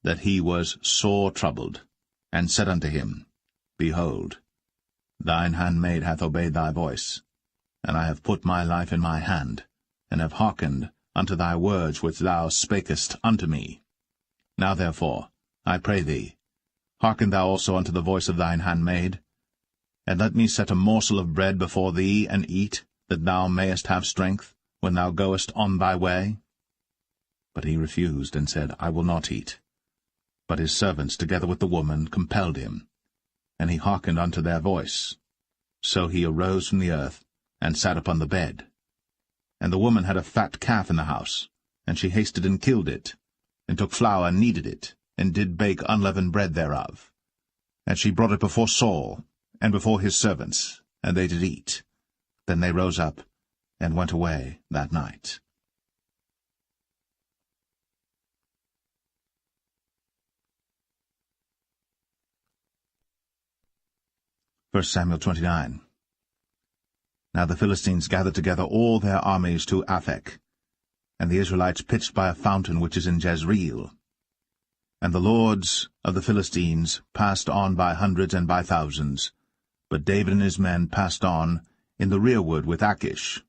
that he was sore troubled, and said unto him, Behold, thine handmaid hath obeyed thy voice, and I have put my life in my hand, and have hearkened unto thy words which thou spakest unto me. Now therefore, I pray thee, hearken thou also unto the voice of thine handmaid, and let me set a morsel of bread before thee, and eat, that thou mayest have strength, when thou goest on thy way. But he refused, and said, I will not eat. But his servants, together with the woman, compelled him, and he hearkened unto their voice. So he arose from the earth, and sat upon the bed. And the woman had a fat calf in the house, and she hasted and killed it, and took flour and kneaded it, and did bake unleavened bread thereof. And she brought it before Saul, and before his servants, and they did eat. Then they rose up, and went away that night. 1 Samuel 29. Now the Philistines gathered together all their armies to Aphek, and the Israelites pitched by a fountain which is in Jezreel. And the lords of the Philistines passed on by hundreds and by thousands, but David and his men passed on in the rearward with Achish.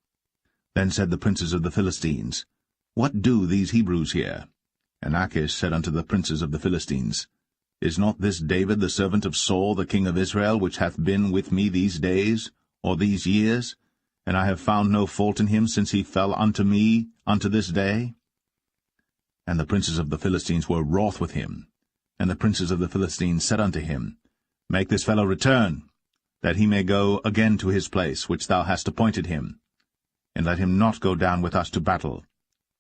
Then said the princes of the Philistines, What do these Hebrews here? And Achish said unto the princes of the Philistines, Is not this David the servant of Saul the king of Israel, which hath been with me these days, or these years? And I have found no fault in him since he fell unto me unto this day. And the princes of the Philistines were wroth with him. And the princes of the Philistines said unto him, Make this fellow return, that he may go again to his place, which thou hast appointed him. And let him not go down with us to battle,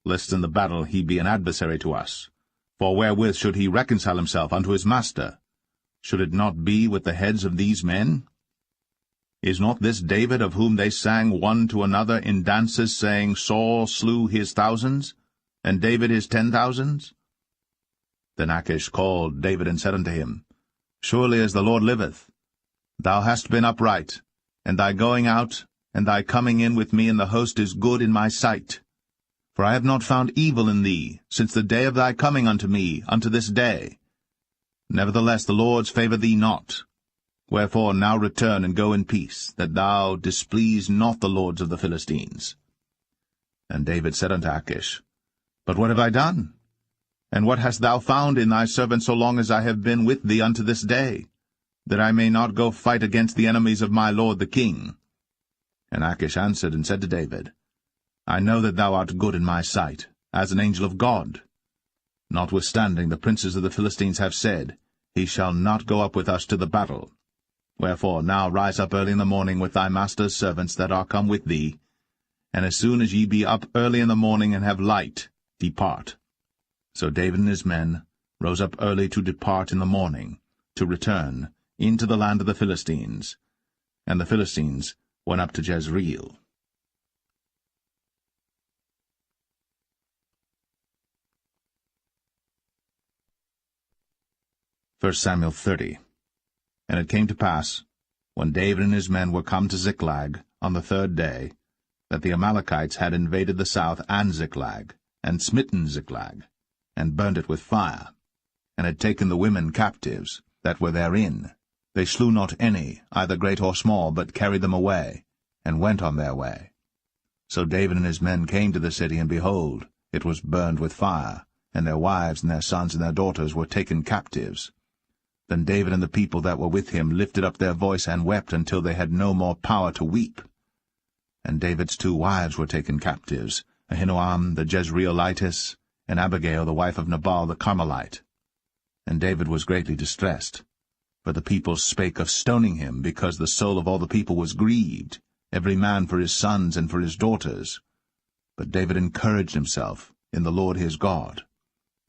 lest in the battle he be an adversary to us. For wherewith should he reconcile himself unto his master? Should it not be with the heads of these men? Is not this David, of whom they sang one to another in dances, saying, Saul slew his thousands, and David his 10,000s? Then Achish called David and said unto him, Surely as the Lord liveth, thou hast been upright, and thy going out and thy coming in with me in the host is good in my sight. For I have not found evil in thee since the day of thy coming unto me unto this day. Nevertheless the Lord's favour thee not. Wherefore now return and go in peace, that thou displease not the lords of the Philistines. And David said unto Achish, But what have I done? And what hast thou found in thy servant so long as I have been with thee unto this day, that I may not go fight against the enemies of my lord the king? And Achish answered and said to David, I know that thou art good in my sight, as an angel of God. Notwithstanding the princes of the Philistines have said, He shall not go up with us to the battle. Wherefore now rise up early in the morning with thy master's servants that are come with thee, and as soon as ye be up early in the morning and have light, depart. So David and his men rose up early to depart in the morning, to return into the land of the Philistines. And the Philistines went up to Jezreel. 1 Samuel 30. And it came to pass, when David and his men were come to Ziklag on the 3rd day, that the Amalekites had invaded the south and Ziklag, and smitten Ziklag, and burned it with fire, and had taken the women captives that were therein. They slew not any, either great or small, but carried them away, and went on their way. So David and his men came to the city, and behold, it was burned with fire, and their wives and their sons and their daughters were taken captives. Then David and the people that were with him lifted up their voice and wept until they had no more power to weep. And David's 2 wives were taken captives, Ahinoam the Jezreelitess, and Abigail the wife of Nabal the Carmelite. And David was greatly distressed. For the people spake of stoning him, because the soul of all the people was grieved, every man for his sons and for his daughters. But David encouraged himself in the Lord his God.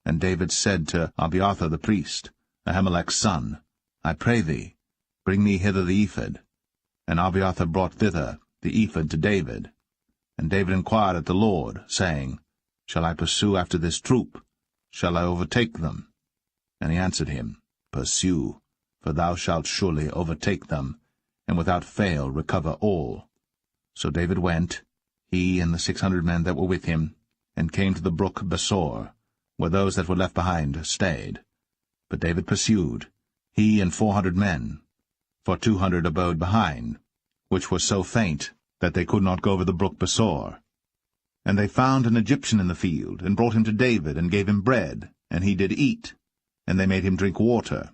And David said to Abiathar the priest, Ahimelech's son, I pray thee, bring me hither the ephod. And Abiathar brought thither the ephod to David. And David inquired at the Lord, saying, Shall I pursue after this troop? Shall I overtake them? And he answered him, Pursue, for thou shalt surely overtake them, and without fail recover all. So David went, he and the 600 men that were with him, and came to the brook Besor, where those that were left behind stayed. But David pursued, he and 400 men, for 200 abode behind, which were so faint that they could not go over the brook Besor. And they found an Egyptian in the field, and brought him to David, and gave him bread, and he did eat, and they made him drink water.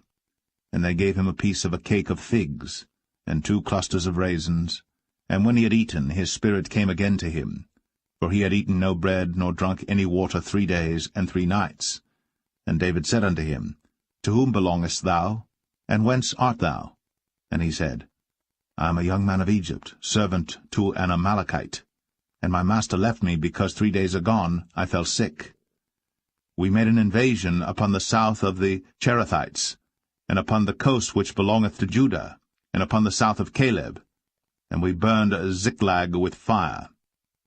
And they gave him a piece of a cake of figs, and 2 clusters of raisins. And when he had eaten, his spirit came again to him, for he had eaten no bread nor drunk any water 3 days and 3 nights. And David said unto him, To whom belongest thou, and whence art thou? And he said, I am a young man of Egypt, servant to an Amalekite, and my master left me because 3 days agone I fell sick. We made an invasion upon the south of the Cherethites, and upon the coast which belongeth to Judah, and upon the south of Caleb, and we burned Ziklag with fire.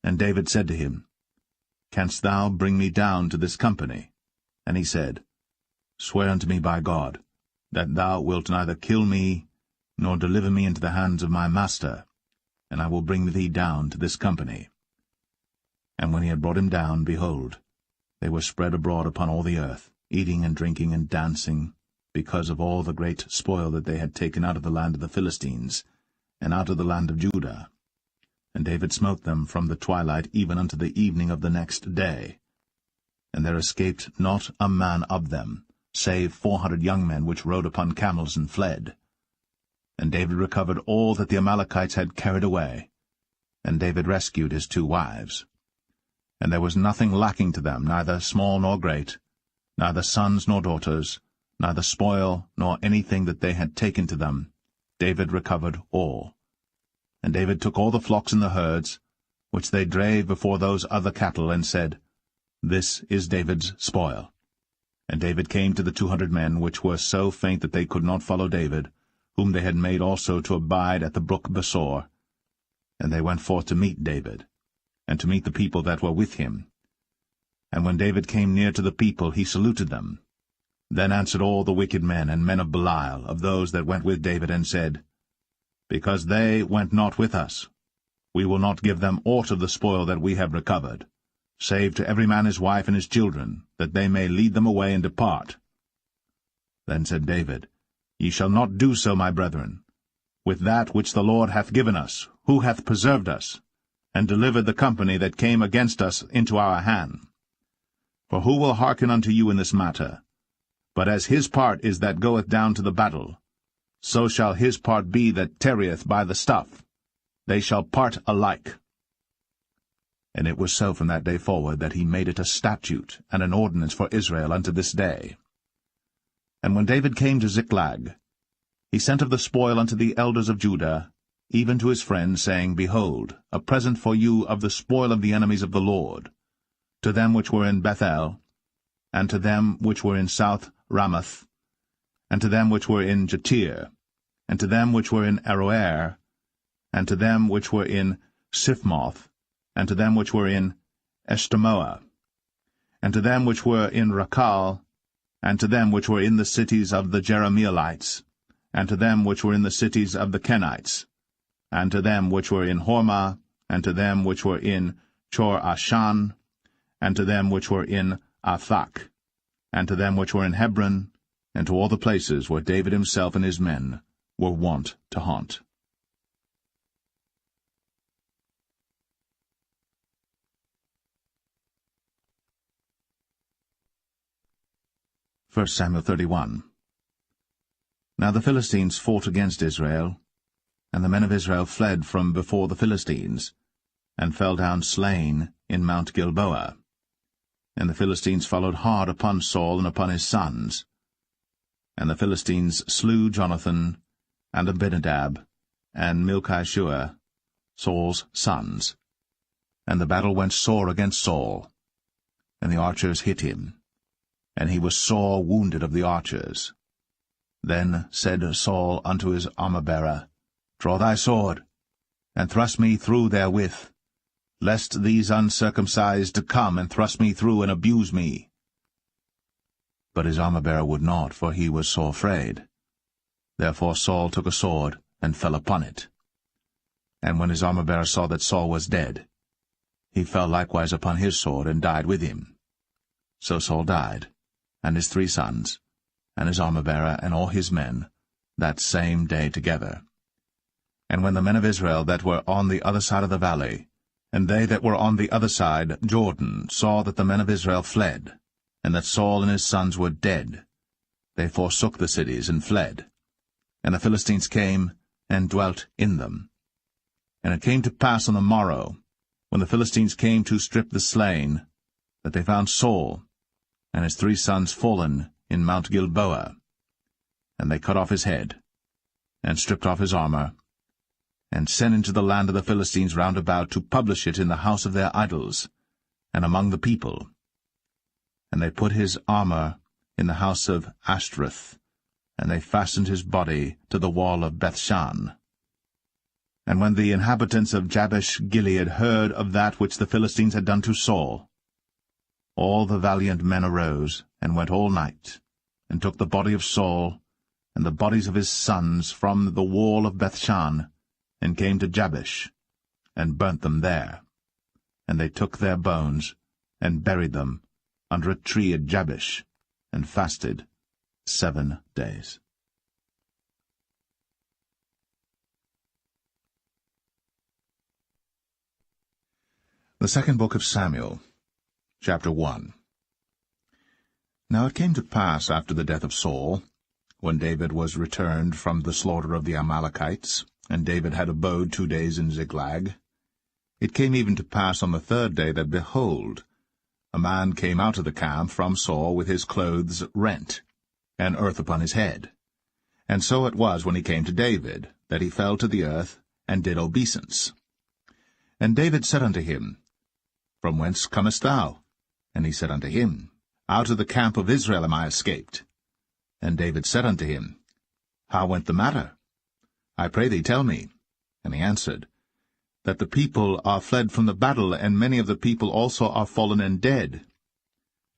And David said to him, Canst thou bring me down to this company? And he said, Swear unto me by God, that thou wilt neither kill me, nor deliver me into the hands of my master, and I will bring thee down to this company. And when he had brought him down, behold, they were spread abroad upon all the earth, eating and drinking and dancing, because of all the great spoil that they had taken out of the land of the Philistines, and out of the land of Judah. And David smote them from the twilight even unto the evening of the next day. And there escaped not a man of them, save 400 young men which rode upon camels and fled. And David recovered all that the Amalekites had carried away. And David rescued his 2 wives. And there was nothing lacking to them, neither small nor great, neither sons nor daughters, neither spoil nor anything that they had taken to them. David recovered all. And David took all the flocks and the herds, which they drave before those other cattle, and said, This is David's spoil. And David came to the 200 men, which were so faint that they could not follow David, whom they had made also to abide at the brook Besor. And they went forth to meet David, and to meet the people that were with him. And when David came near to the people, he saluted them. Then answered all the wicked men and men of Belial, of those that went with David, and said, Because they went not with us, we will not give them aught of the spoil that we have recovered, save to every man his wife and his children, that they may lead them away and depart. Then said David, Ye shall not do so, my brethren, with that which the Lord hath given us, who hath preserved us, and delivered the company that came against us into our hand. For who will hearken unto you in this matter? But as his part is that goeth down to the battle, so shall his part be that tarrieth by the stuff. They shall part alike. And it was so from that day forward that he made it a statute and an ordinance for Israel unto this day. And when David came to Ziklag, he sent of the spoil unto the elders of Judah, even to his friends, saying, Behold, a present for you of the spoil of the enemies of the Lord, to them which were in Bethel, and to them which were in South Ramoth, and to them which were in Jatir, and to them which were in Aroer, and to them which were in Siphmoth, and to them which were in Eshtemoa, and to them which were in Rakal, and to them which were in the cities of the Jerahmeelites, and to them which were in the cities of the Kenites, and to them which were in Hormah, and to them which were in Chor-Ashan, and to them which were in Athak, and to them which were in Hebron, and to all the places where David himself and his men were wont to haunt. 1 Samuel 31. Now the Philistines fought against Israel, and the men of Israel fled from before the Philistines, and fell down slain in Mount Gilboa. And the Philistines followed hard upon Saul and upon his sons. And the Philistines slew Jonathan, and Abinadab, and Malchishua, Saul's sons. And the battle went sore against Saul, and the archers hit him, and he was sore wounded of the archers. Then said Saul unto his armor-bearer, Draw thy sword, and thrust me through therewith, lest these uncircumcised come and thrust me through and abuse me. But his armor-bearer would not, for he was sore afraid. Therefore Saul took a sword, and fell upon it. And when his armor-bearer saw that Saul was dead, he fell likewise upon his sword, and died with him. So Saul died, and his 3 sons, and his armor-bearer, and all his men, that same day together. And when the men of Israel that were on the other side of the valley, and they that were on the other side, Jordan, saw that the men of Israel fled, and that Saul and his sons were dead, they forsook the cities and fled. And the Philistines came and dwelt in them. And it came to pass on the morrow, when the Philistines came to strip the slain, that they found Saul and his 3 sons fallen in Mount Gilboa. And they cut off his head, and stripped off his armor, and sent into the land of the Philistines round about to publish it in the house of their idols, and among the people. And they put his armor in the house of Ashtoreth, and they fastened his body to the wall of Bethshan. And when the inhabitants of Jabesh-Gilead heard of that which the Philistines had done to Saul, all the valiant men arose, and went all night, and took the body of Saul, and the bodies of his sons from the wall of Bethshan, and came to Jabesh, and burnt them there. And they took their bones, and buried them under a tree at Jabesh, and fasted 7 days. The second book of Samuel, chapter 1. Now it came to pass after the death of Saul, when David was returned from the slaughter of the Amalekites, and David had abode 2 days in Ziklag, it came even to pass on the 3rd day that, behold, a man came out of the camp from Saul with his clothes rent, and earth upon his head. And so it was when he came to David, that he fell to the earth, and did obeisance. And David said unto him, From whence comest thou? And he said unto him, Out of the camp of Israel am I escaped. And David said unto him, How went the matter? I pray thee, tell me. And he answered, That the people are fled from the battle, and many of the people also are fallen and dead.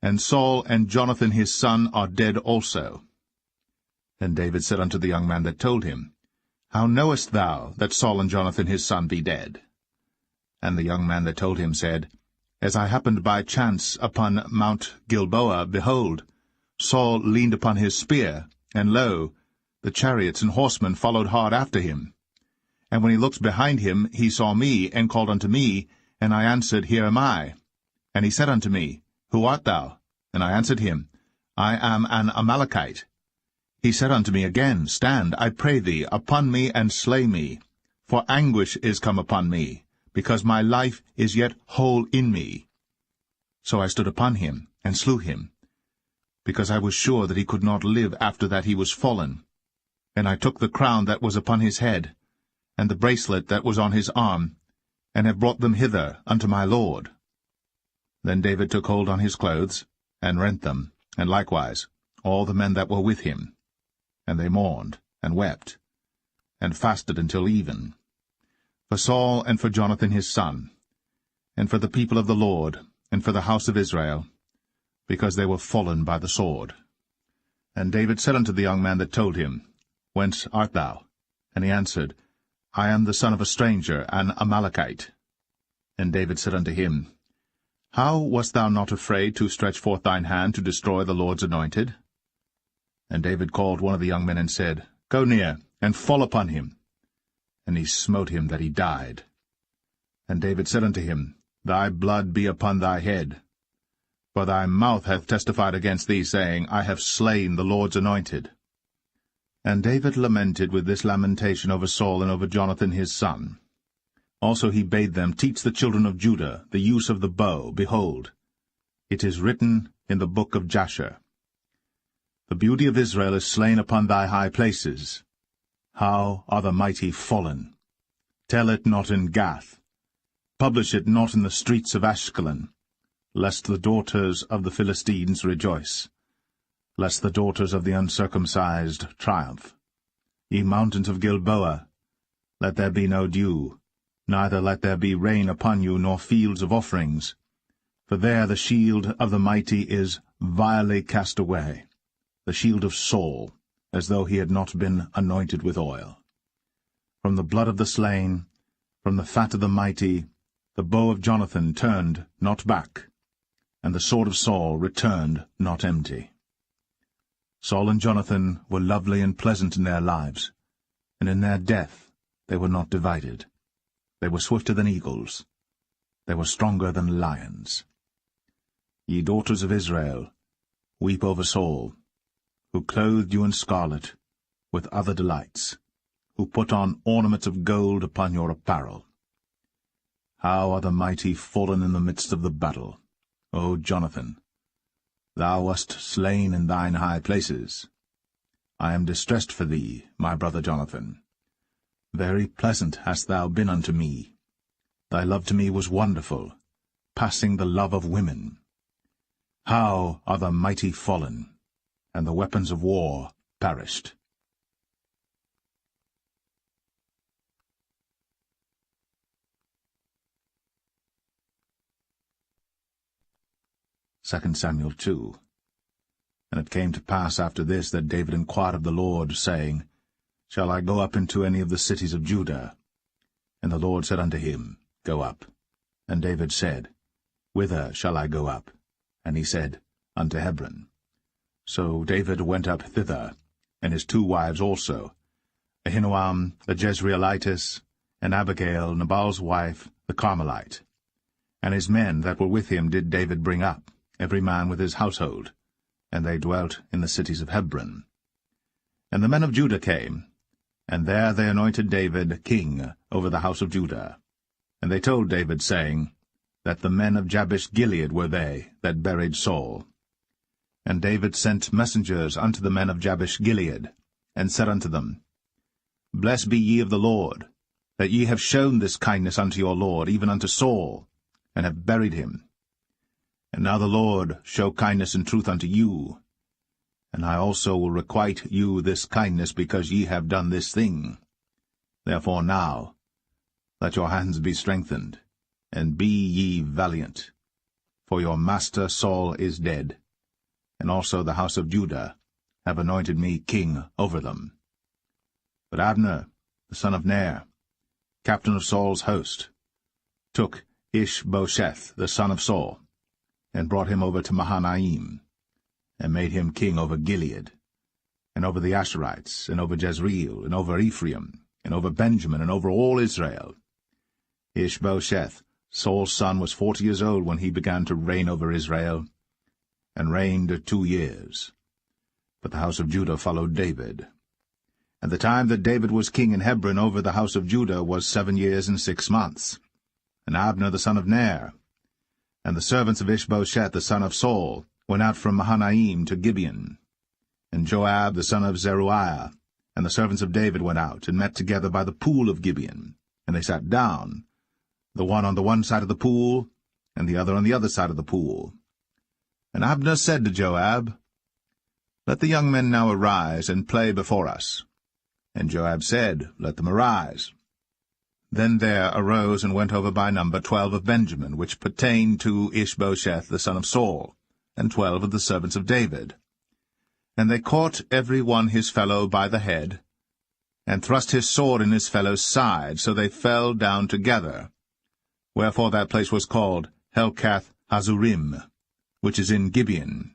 And Saul and Jonathan his son are dead also. Then David said unto the young man that told him, How knowest thou that Saul and Jonathan his son be dead? And the young man that told him said, As I happened by chance upon Mount Gilboa, behold, Saul leaned upon his spear, and lo, the chariots and horsemen followed hard after him. And when he looked behind him, he saw me, and called unto me, and I answered, Here am I. And he said unto me, Who art thou? And I answered him, I am an Amalekite. He said unto me again, Stand, I pray thee, upon me, and slay me. For anguish is come upon me, because my life is yet whole in me. So I stood upon him, and slew him, because I was sure that he could not live after that he was fallen. And I took the crown that was upon his head, and the bracelet that was on his arm, and have brought them hither unto my lord. Then David took hold on his clothes, and rent them, and likewise all the men that were with him. And they mourned, and wept, and fasted until even, for Saul and for Jonathan his son, and for the people of the Lord, and for the house of Israel, because they were fallen by the sword. And David said unto the young man that told him, Whence art thou? And he answered, I am the son of a stranger, an Amalekite. And David said unto him, How wast thou not afraid to stretch forth thine hand to destroy the Lord's anointed? And David called one of the young men, and said, Go near, and fall upon him. And he smote him that he died. And David said unto him, Thy blood be upon thy head. For thy mouth hath testified against thee, saying, I have slain the Lord's anointed. And David lamented with this lamentation over Saul and over Jonathan his son. Also he bade them teach the children of Judah the use of the bow. Behold, it is written in the book of Jasher, The beauty of Israel is slain upon thy high places. How are the mighty fallen! Tell it not in Gath. Publish it not in the streets of Ashkelon, lest the daughters of the Philistines rejoice, lest the daughters of the uncircumcised triumph. Ye mountains of Gilboa, let there be no dew, neither let there be rain upon you, nor fields of offerings. For there the shield of the mighty is vilely cast away, the shield of Saul, as though he had not been anointed with oil. From the blood of the slain, from the fat of the mighty, the bow of Jonathan turned not back, and the sword of Saul returned not empty. Saul and Jonathan were lovely and pleasant in their lives, and in their death they were not divided. They were swifter than eagles. They were stronger than lions. Ye daughters of Israel, weep over Saul, who clothed you in scarlet, with other delights, who put on ornaments of gold upon your apparel. How are the mighty fallen in the midst of the battle, O Jonathan! Thou wast slain in thine high places. I am distressed for thee, my brother Jonathan. Very pleasant hast thou been unto me. Thy love to me was wonderful, passing the love of women. How are the mighty fallen, and the weapons of war perished! 2 Samuel 2. And it came to pass after this that David inquired of the Lord, saying, Shall I go up into any of the cities of Judah? And the Lord said unto him, Go up. And David said, Whither shall I go up? And he said, Unto Hebron. So David went up thither, and his 2 wives also, Ahinoam the Jezreelitess, and Abigail Nabal's wife, the Carmelite. And his men that were with him did David bring up, every man with his household, and they dwelt in the cities of Hebron. And the men of Judah came, and there they anointed David king over the house of Judah. And they told David, saying, that the men of Jabesh-Gilead were they that buried Saul. And David sent messengers unto the men of Jabesh-Gilead, and said unto them, Blessed be ye of the Lord, that ye have shown this kindness unto your Lord, even unto Saul, and have buried him. And now the Lord show kindness and truth unto you, and I also will requite you this kindness, because ye have done this thing. Therefore now let your hands be strengthened, and be ye valiant, for your master Saul is dead, and also the house of Judah have anointed me king over them. But Abner, the son of Ner, captain of Saul's host, took Ishbosheth the son of Saul, and brought him over to Mahanaim, and made him king over Gilead, and over the Asherites, and over Jezreel, and over Ephraim, and over Benjamin, and over all Israel. Ishbosheth, Saul's son, was 40 years old when he began to reign over Israel, and reigned 2 years. But the house of Judah followed David. And the time that David was king in Hebron over the house of Judah was 7 years and 6 months. And Abner the son of Ner, and the servants of Ishbosheth the son of Saul, went out from Mahanaim to Gibeon. And Joab the son of Zeruiah, and the servants of David went out, and met together by the pool of Gibeon. And they sat down, the one on the one side of the pool, and the other on the other side of the pool. And Abner said to Joab, Let the young men now arise, and play before us. And Joab said, Let them arise. Then there arose and went over by number 12 of Benjamin, which pertained to Ishbosheth the son of Saul, and 12 of the servants of David. And they caught every one his fellow by the head, and thrust his sword in his fellow's side, so they fell down together. Wherefore that place was called Helkath Hazurim, which is in Gibeon.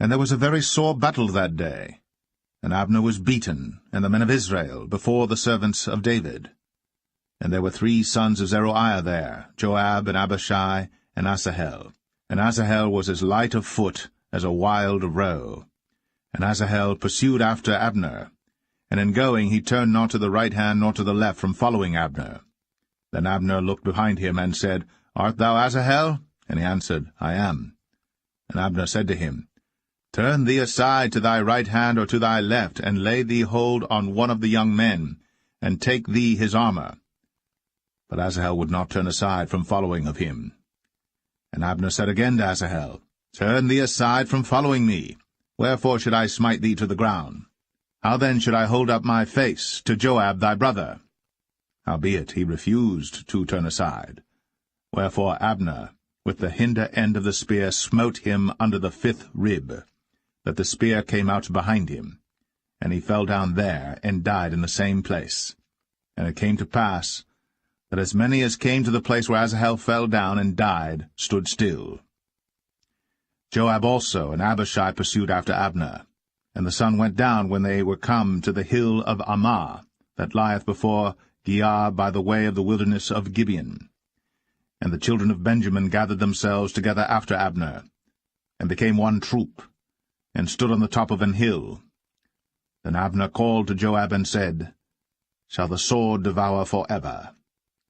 And there was a very sore battle that day, and Abner was beaten, and the men of Israel, before the servants of David. And there were 3 sons of Zeruiah there, Joab, and Abishai, and Asahel. And Asahel was as light of foot as a wild roe. And Asahel pursued after Abner, and in going he turned not to the right hand nor to the left from following Abner. Then Abner looked behind him, and said, Art thou Asahel? And he answered, I am. And Abner said to him, Turn thee aside to thy right hand or to thy left, and lay thee hold on one of the young men, and take thee his armor. But Asahel would not turn aside from following of him. And Abner said again to Asahel, Turn thee aside from following me. Wherefore should I smite thee to the ground? How then should I hold up my face to Joab thy brother? Howbeit he refused to turn aside. Wherefore Abner, with the hinder end of the spear, smote him under the 5th rib, that the spear came out behind him, and he fell down there, and died in the same place. And it came to pass, that as many as came to the place where Asahel fell down and died stood still. Joab also and Abishai pursued after Abner. And the sun went down when they were come to the hill of Ammah, that lieth before Giah by the way of the wilderness of Gibeon. And the children of Benjamin gathered themselves together after Abner, and became one troop, and stood on the top of an hill. Then Abner called to Joab and said, Shall the sword devour for ever?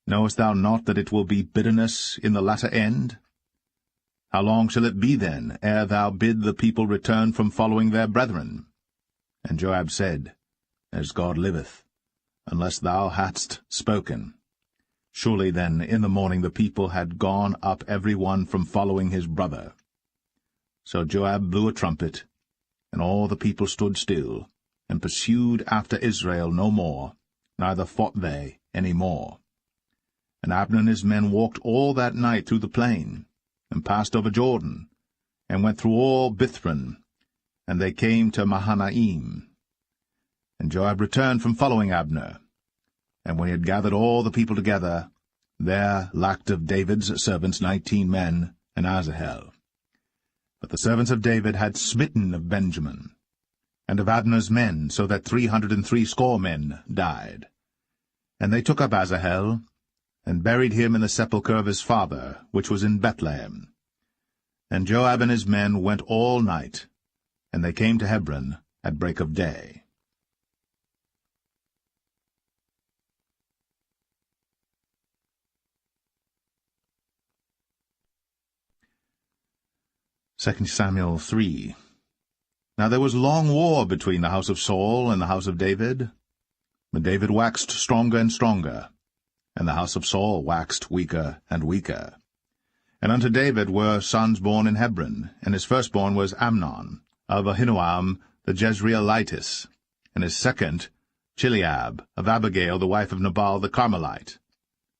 Knowest thou not that it will be bitterness in the latter end? How long shall it be then, ere thou bid the people return from following their brethren? And Joab said, As God liveth, unless thou hadst spoken. Surely then in the morning the people had gone up every one from following his brother. So Joab blew a trumpet, and all the people stood still, and pursued after Israel no more, neither fought they any more. And Abner and his men walked all that night through the plain, and passed over Jordan, and went through all Bithron, and they came to Mahanaim. And Joab returned from following Abner. And when he had gathered all the people together, there lacked of David's servants 19 men, and Asahel. But the servants of David had smitten of Benjamin, and of Abner's men, so that 360 men died. And they took up Asahel, and buried him in the sepulchre of his father, which was in Bethlehem. And Joab and his men went all night, and they came to Hebron at break of day. 2 Samuel 3. Now there was long war between the house of Saul and the house of David. But David waxed stronger and stronger, and the house of Saul waxed weaker and weaker. And unto David were sons born in Hebron, and his firstborn was Amnon, of Ahinoam the Jezreelitess, and his second Chileab, of Abigail the wife of Nabal the Carmelite,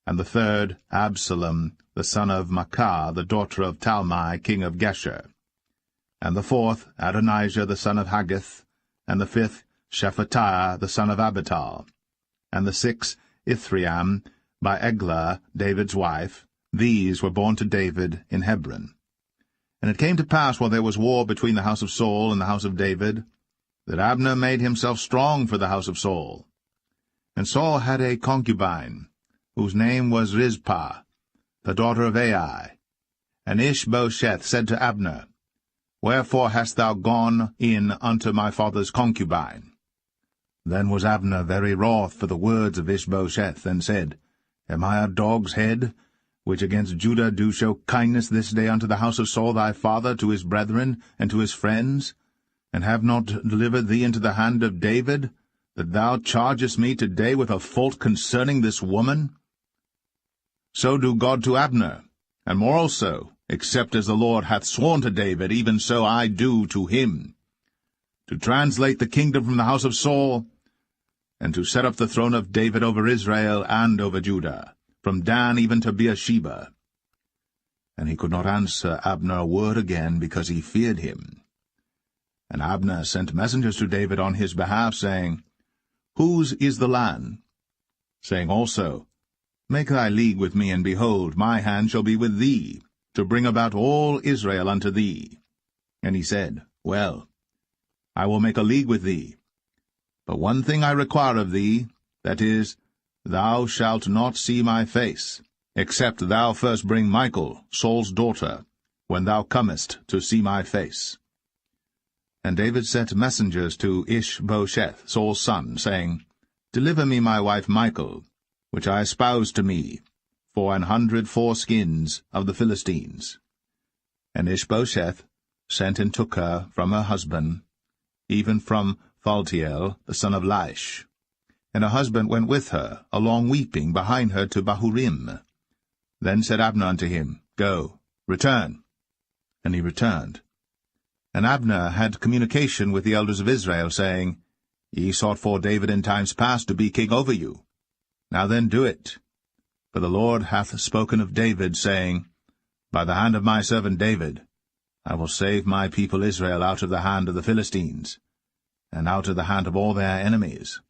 and the third Absalom the son of Maacah the daughter of Talmai king of Geshur, and the fourth Adonijah the son of Haggith, and the fifth Shephatiah the son of Abital, and the sixth Ithream by Eglah David's wife. These were born to David in Hebron. And it came to pass, while there was war between the house of Saul and the house of David, that Abner made himself strong for the house of Saul. And Saul had a concubine, whose name was Rizpah, the daughter of Ai. And Ishbosheth said to Abner, Wherefore hast thou gone in unto my father's concubine? Then was Abner very wroth for the words of Ishbosheth, and said, Am I a dog's head, which against Judah do show kindness this day unto the house of Saul thy father, to his brethren, and to his friends, and have not delivered thee into the hand of David, that thou chargest me today with a fault concerning this woman? So do God to Abner, and more also, except as the Lord hath sworn to David, even so I do to him, to translate the kingdom from the house of Saul, and to set up the throne of David over Israel and over Judah, from Dan even to Beersheba. And he could not answer Abner a word again, because he feared him. And Abner sent messengers to David on his behalf, saying, Whose is the land? Saying also, Make thy league with me, and behold, my hand shall be with thee, to bring about all Israel unto thee. And he said, Well, I will make a league with thee. But one thing I require of thee, that is, thou shalt not see my face, except thou first bring Michal, Saul's daughter, when thou comest to see my face. And David sent messengers to Ishbosheth, Saul's son, saying, Deliver me my wife Michal, which I espoused to me, 400 foreskins of the Philistines. And Ishbosheth sent and took her from her husband, even from Phaltiel the son of Laish. And her husband went with her, along weeping, behind her to Bahurim. Then said Abner unto him, Go, return. And he returned. And Abner had communication with the elders of Israel, saying, Ye sought for David in times past to be king over you. Now then do it. For the Lord hath spoken of David, saying, By the hand of my servant David I will save my people Israel out of the hand of the Philistines, and out of the hand of all their enemies.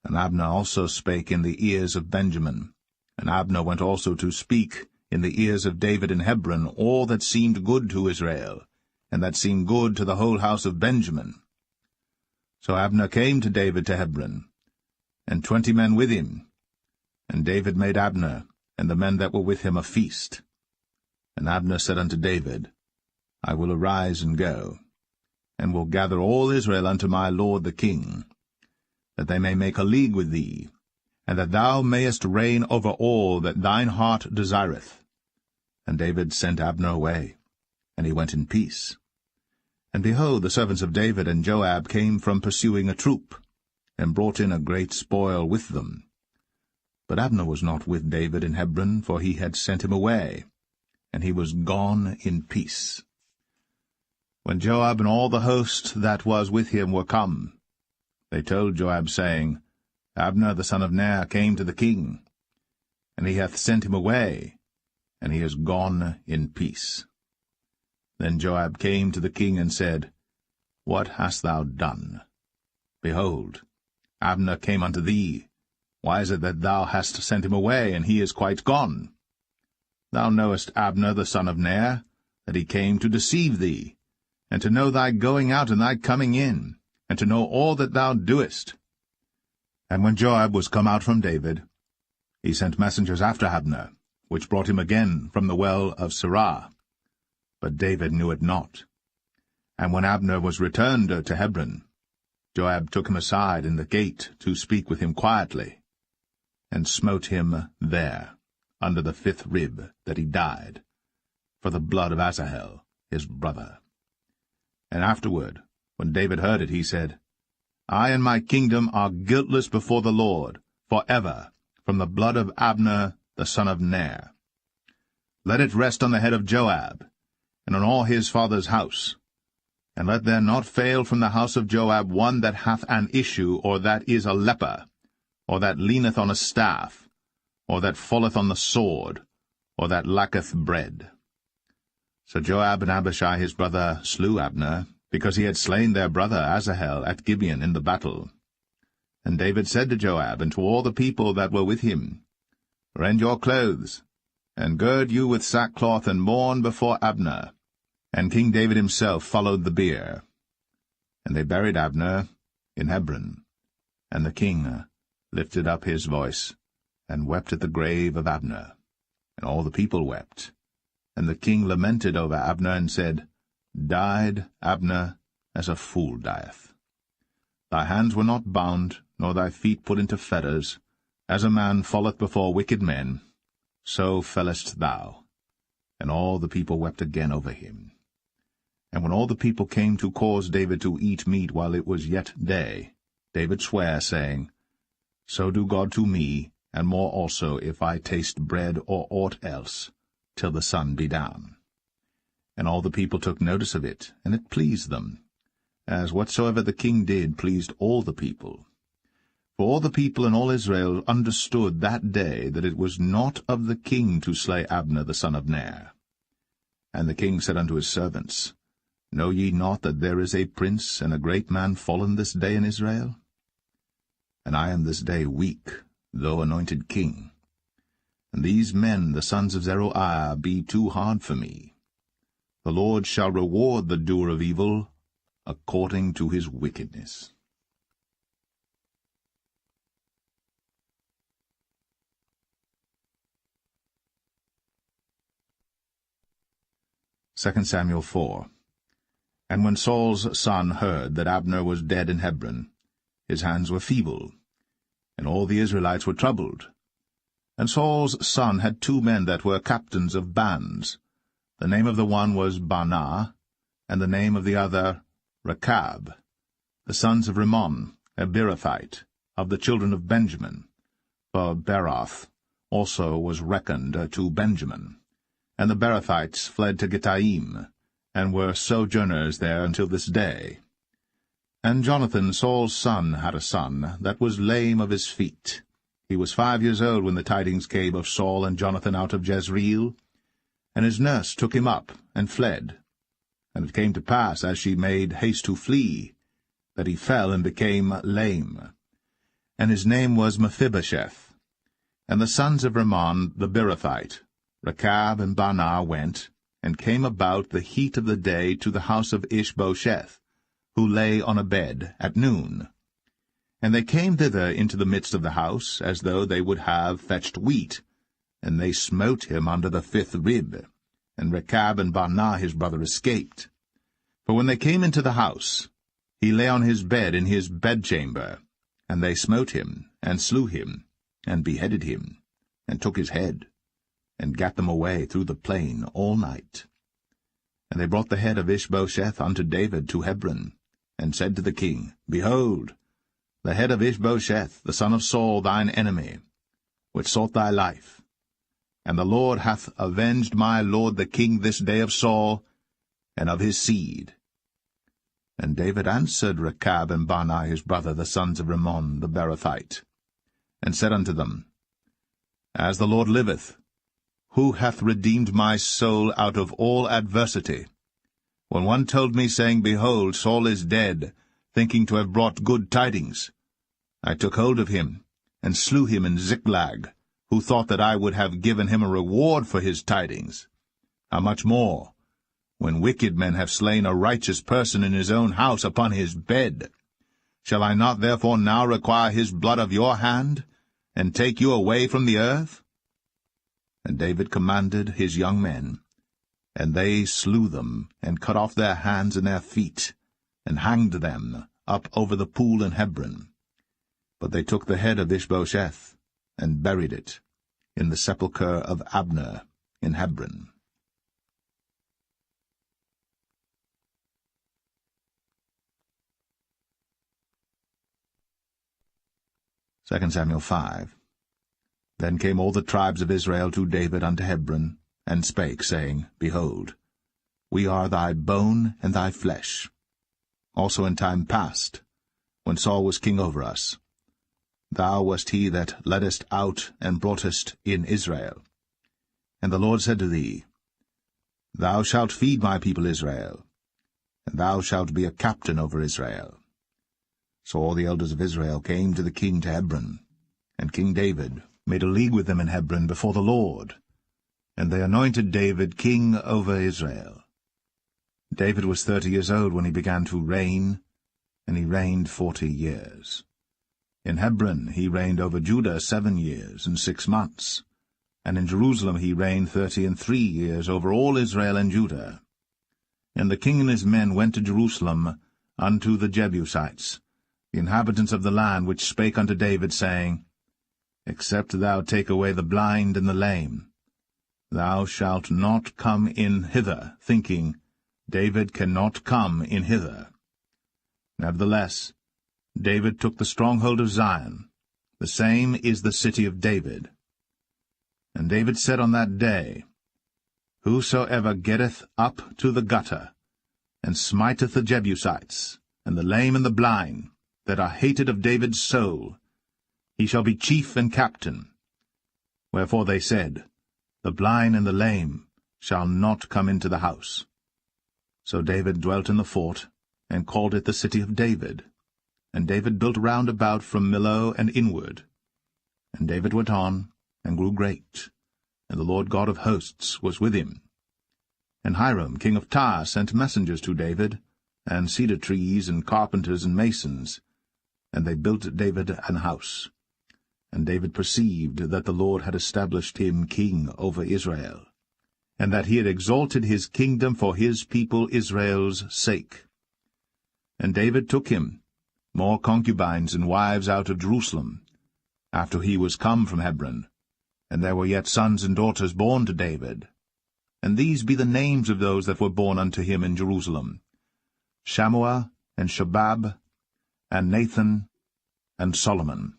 And Abner also spake in the ears of Benjamin. And Abner went also to speak in the ears of David in Hebron all that seemed good to Israel, and that seemed good to the whole house of Benjamin. So Abner came to David to Hebron, and 20 men with him. And David made Abner and the men that were with him a feast. And Abner said unto David, I will arise and go, and will gather all Israel unto my lord the king, that they may make a league with thee, and that thou mayest reign over all that thine heart desireth. And David sent Abner away, and he went in peace. And behold, the servants of David and Joab came from pursuing a troop, and brought in a great spoil with them. But Abner was not with David in Hebron, for he had sent him away, and he was gone in peace. When Joab and all the host that was with him were come, they told Joab, saying, Abner the son of Ner came to the king, and he hath sent him away, and he is gone in peace. Then Joab came to the king and said, What hast thou done? Behold, Abner came unto thee. Why is it that thou hast sent him away, and he is quite gone? Thou knowest Abner the son of Ner, that he came to deceive thee, and to know thy going out and thy coming in, and to know all that thou doest. And when Joab was come out from David, he sent messengers after Abner, which brought him again from the well of Sirah. But David knew it not. And when Abner was returned to Hebron, Joab took him aside in the gate to speak with him quietly, and smote him there, under the 5th rib, that he died, for the blood of Asahel, his brother. And afterward, when David heard it, he said, I and my kingdom are guiltless before the Lord, for ever, from the blood of Abner the son of Ner. Let it rest on the head of Joab, and on all his father's house. And let there not fail from the house of Joab one that hath an issue, or that is a leper, or that leaneth on a staff, or that falleth on the sword, or that lacketh bread. So Joab and Abishai his brother slew Abner, because he had slain their brother Asahel at Gibeon in the battle. And David said to Joab and to all the people that were with him, Rend your clothes, and gird you with sackcloth, and mourn before Abner. And King David himself followed the bier. And they buried Abner in Hebron. And the king lifted up his voice, and wept at the grave of Abner. And all the people wept. And the king lamented over Abner, and said, Died Abner as a fool dieth. Thy hands were not bound, nor thy feet put into fetters. As a man falleth before wicked men, so fellest thou. And all the people wept again over him. And when all the people came to cause David to eat meat while it was yet day, David sware, saying, So do God to me, and more also, if I taste bread or aught else, till the sun be down. And all the people took notice of it, and it pleased them, as whatsoever the king did pleased all the people. For all the people and all Israel understood that day that it was not of the king to slay Abner the son of Ner. And the king said unto his servants, Know ye not that there is a prince and a great man fallen this day in Israel? And I am this day weak, though anointed king. And these men, the sons of Zeruiah, be too hard for me. The Lord shall reward the doer of evil according to his wickedness. 2 Samuel 4. And when Saul's son heard that Abner was dead in Hebron, his hands were feeble, and all the Israelites were troubled. And Saul's son had 2 men that were captains of bands. The name of the one was Baanah, and the name of the other Rechab, the sons of Rimmon, a Beerothite, of the children of Benjamin. For Beeroth also was reckoned to Benjamin. And the Beerothites fled to Gittaim, and were sojourners there until this day. And Jonathan, Saul's son, had a son that was lame of his feet. He was 5 years old when the tidings came of Saul and Jonathan out of Jezreel. And his nurse took him up, and fled. And it came to pass, as she made haste to flee, that he fell and became lame. And his name was Mephibosheth. And the sons of Rimmon the Beerothite, Rechab and Baanah, went, and came about the heat of the day to the house of Ishbosheth, who lay on a bed, at noon. And they came thither into the midst of the house, as though they would have fetched wheat, and they smote him under the 5th rib. And Rechab and Baanah his brother escaped. For when they came into the house, he lay on his bed in his bedchamber, and they smote him, and slew him, and beheaded him, and took his head, and gat them away through the plain all night. And they brought the head of Ishbosheth unto David to Hebron, and said to the king, Behold, the head of Ishbosheth, the son of Saul, thine enemy, which sought thy life. And the Lord hath avenged my lord the king this day of Saul, and of his seed. And David answered Rechab and Baanah his brother, the sons of Rimmon the Beerothite, and said unto them, As the Lord liveth, who hath redeemed my soul out of all adversity? When one told me, saying, Behold, Saul is dead, thinking to have brought good tidings, I took hold of him, and slew him in Ziklag, who thought that I would have given him a reward for his tidings. How much more, when wicked men have slain a righteous person in his own house upon his bed? Shall I not therefore now require his blood of your hand, and take you away from the earth? And David commanded his young men, and they slew them, and cut off their hands and their feet, and hanged them up over the pool in Hebron. But they took the head of Ishbosheth, and buried it in the sepulchre of Abner in Hebron. 2 Samuel 5. Then came all the tribes of Israel to David unto Hebron, and spake, saying, Behold, we are thy bone and thy flesh. Also in time past, when Saul was king over us, thou wast he that leddest out and broughtest in Israel. And the Lord said to thee, Thou shalt feed my people Israel, and thou shalt be a captain over Israel. So all the elders of Israel came to the king to Hebron, and King David made a league with them in Hebron before the Lord, and they anointed David king over Israel. David was 30 years old when he began to reign, and he reigned 40 years. In Hebron he reigned over Judah 7 years and 6 months, and in Jerusalem he reigned 33 years over all Israel and Judah. And the king and his men went to Jerusalem unto the Jebusites, the inhabitants of the land, which spake unto David, saying, Except thou take away the blind and the lame, thou shalt not come in hither, thinking, David cannot come in hither. Nevertheless, David took the stronghold of Zion, the same is the city of David. And David said on that day, Whosoever getteth up to the gutter, and smiteth the Jebusites, and the lame and the blind, that are hated of David's soul, he shall be chief and captain. Wherefore they said, The blind and the lame shall not come into the house. So David dwelt in the fort, and called it the city of David. And David built round about from Millo and inward. And David went on, and grew great, and the Lord God of hosts was with him. And Hiram king of Tyre sent messengers to David, and cedar trees, and carpenters, and masons, and they built David an house. And David perceived that the Lord had established him king over Israel, and that he had exalted his kingdom for his people Israel's sake. And David took him more concubines and wives out of Jerusalem, after he was come from Hebron, And there were yet sons and daughters born to David. And these be the names of those that were born unto him in Jerusalem: Shammua, and Shobab, and Nathan, and Solomon.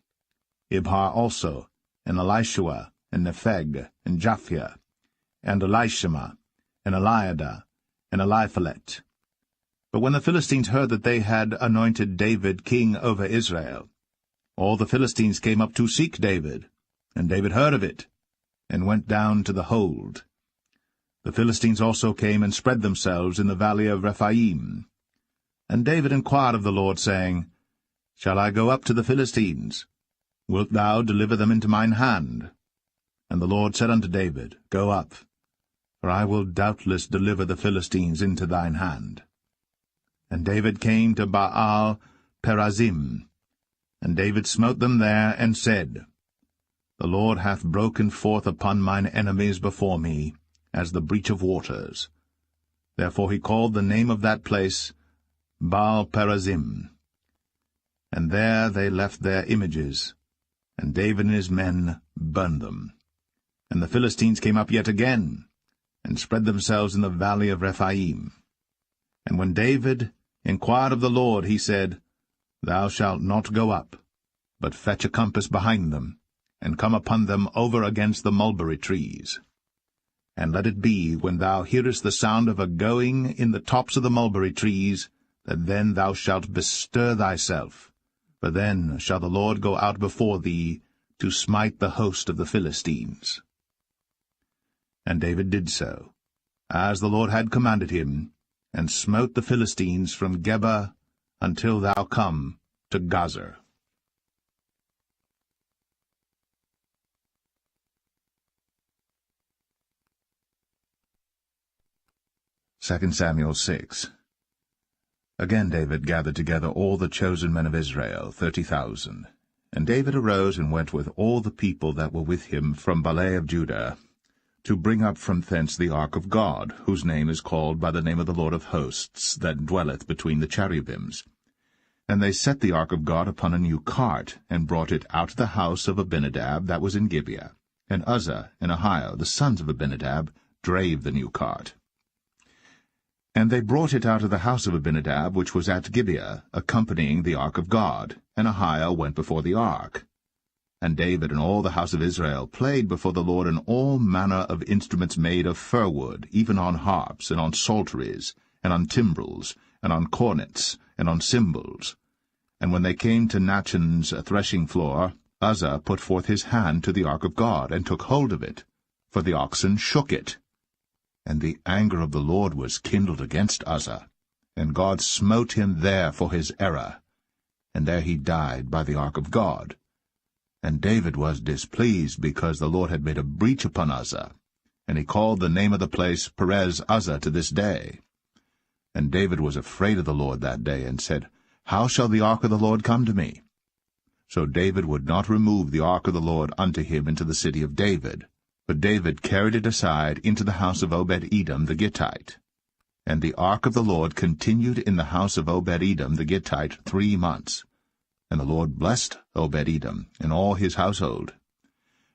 Ibhar also, and Elishua, and Nepheg, and Japhia, and Elishama, and Eliada, and Eliphalet. But when the Philistines heard that they had anointed David king over Israel, all the Philistines came up to seek David, and David heard of it, and went down to the hold. The Philistines also came and spread themselves in the valley of Rephaim. And David inquired of the Lord, saying, Shall I go up to the Philistines? Wilt thou deliver them into mine hand? And the Lord said unto David, Go up, for I will doubtless deliver the Philistines into thine hand. And David came to Baal Perazim, and David smote them there, and said, The Lord hath broken forth upon mine enemies before me, as the breach of waters. Therefore he called the name of that place Baal Perazim. And there they left their images, and David and his men burned them. And the Philistines came up yet again, and spread themselves in the valley of Rephaim. And when David inquired of the Lord, he said, Thou shalt not go up, but fetch a compass behind them, and come upon them over against the mulberry trees. And let it be, when thou hearest the sound of a going in the tops of the mulberry trees, that then thou shalt bestir thyself, for then shall the Lord go out before thee to smite the host of the Philistines. And David did so, as the Lord had commanded him, and smote the Philistines from Geba until thou come to Gazer. 2 Samuel 6. Again David gathered together all the chosen men of Israel, 30,000. And David arose and went with all the people that were with him from Baale of Judah, to bring up from thence the ark of God, whose name is called by the name of the Lord of hosts, that dwelleth between the cherubims. And they set the ark of God upon a new cart, and brought it out of the house of Abinadab that was in Gibeah. And Uzzah and Ahio, the sons of Abinadab, drave the new cart. And they brought it out of the house of Abinadab, which was at Gibeah, accompanying the ark of God, and Ahio went before the ark. And David and all the house of Israel played before the Lord in all manner of instruments made of fir wood, even on harps, and on psalteries, and on timbrels, and on cornets, and on cymbals. And when they came to Nachon's threshing floor, Uzzah put forth his hand to the ark of God, and took hold of it, for the oxen shook it. And the anger of the Lord was kindled against Uzzah, and God smote him there for his error, and there he died by the ark of God. And David was displeased, because the Lord had made a breach upon Uzzah, and he called the name of the place Perez Uzzah to this day. And David was afraid of the Lord that day, and said, How shall the ark of the Lord come to me? So David would not remove the ark of the Lord unto him into the city of David, but David carried it aside into the house of Obed-Edom the Gittite. And the ark of the Lord continued in the house of Obed-Edom the Gittite 3 months. And the Lord blessed Obed-Edom and all his household.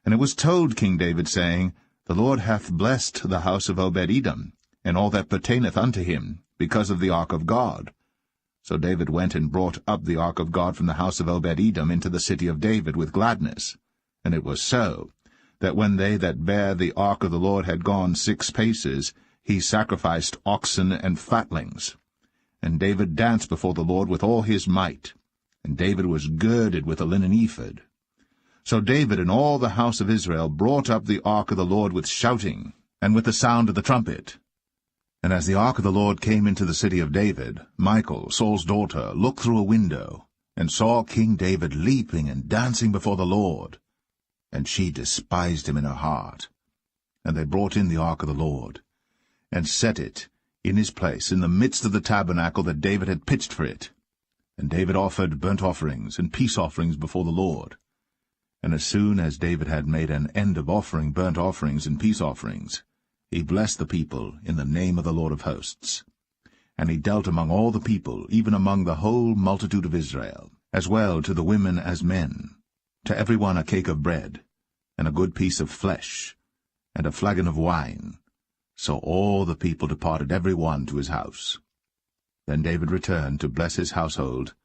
And it was told King David, saying, The Lord hath blessed the house of Obed-Edom, and all that pertaineth unto him, because of the ark of God. So David went and brought up the ark of God from the house of Obed-Edom into the city of David with gladness. And it was so, that when they that bare the ark of the Lord had gone 6 paces, he sacrificed oxen and fatlings. And David danced before the Lord with all his might, and David was girded with a linen ephod. So David and all the house of Israel brought up the ark of the Lord with shouting, and with the sound of the trumpet. And as the ark of the Lord came into the city of David, Michal, Saul's daughter, looked through a window, and saw King David leaping and dancing before the Lord. And she despised him in her heart. And they brought in the ark of the Lord, and set it in his place in the midst of the tabernacle that David had pitched for it. And David offered burnt offerings and peace offerings before the Lord. And as soon as David had made an end of offering burnt offerings and peace offerings, he blessed the people in the name of the Lord of hosts. And he dealt among all the people, even among the whole multitude of Israel, as well to the women as men, to every one a cake of bread, and a good piece of flesh, and a flagon of wine. So all the people departed every one to his house. Then David returned to bless his household,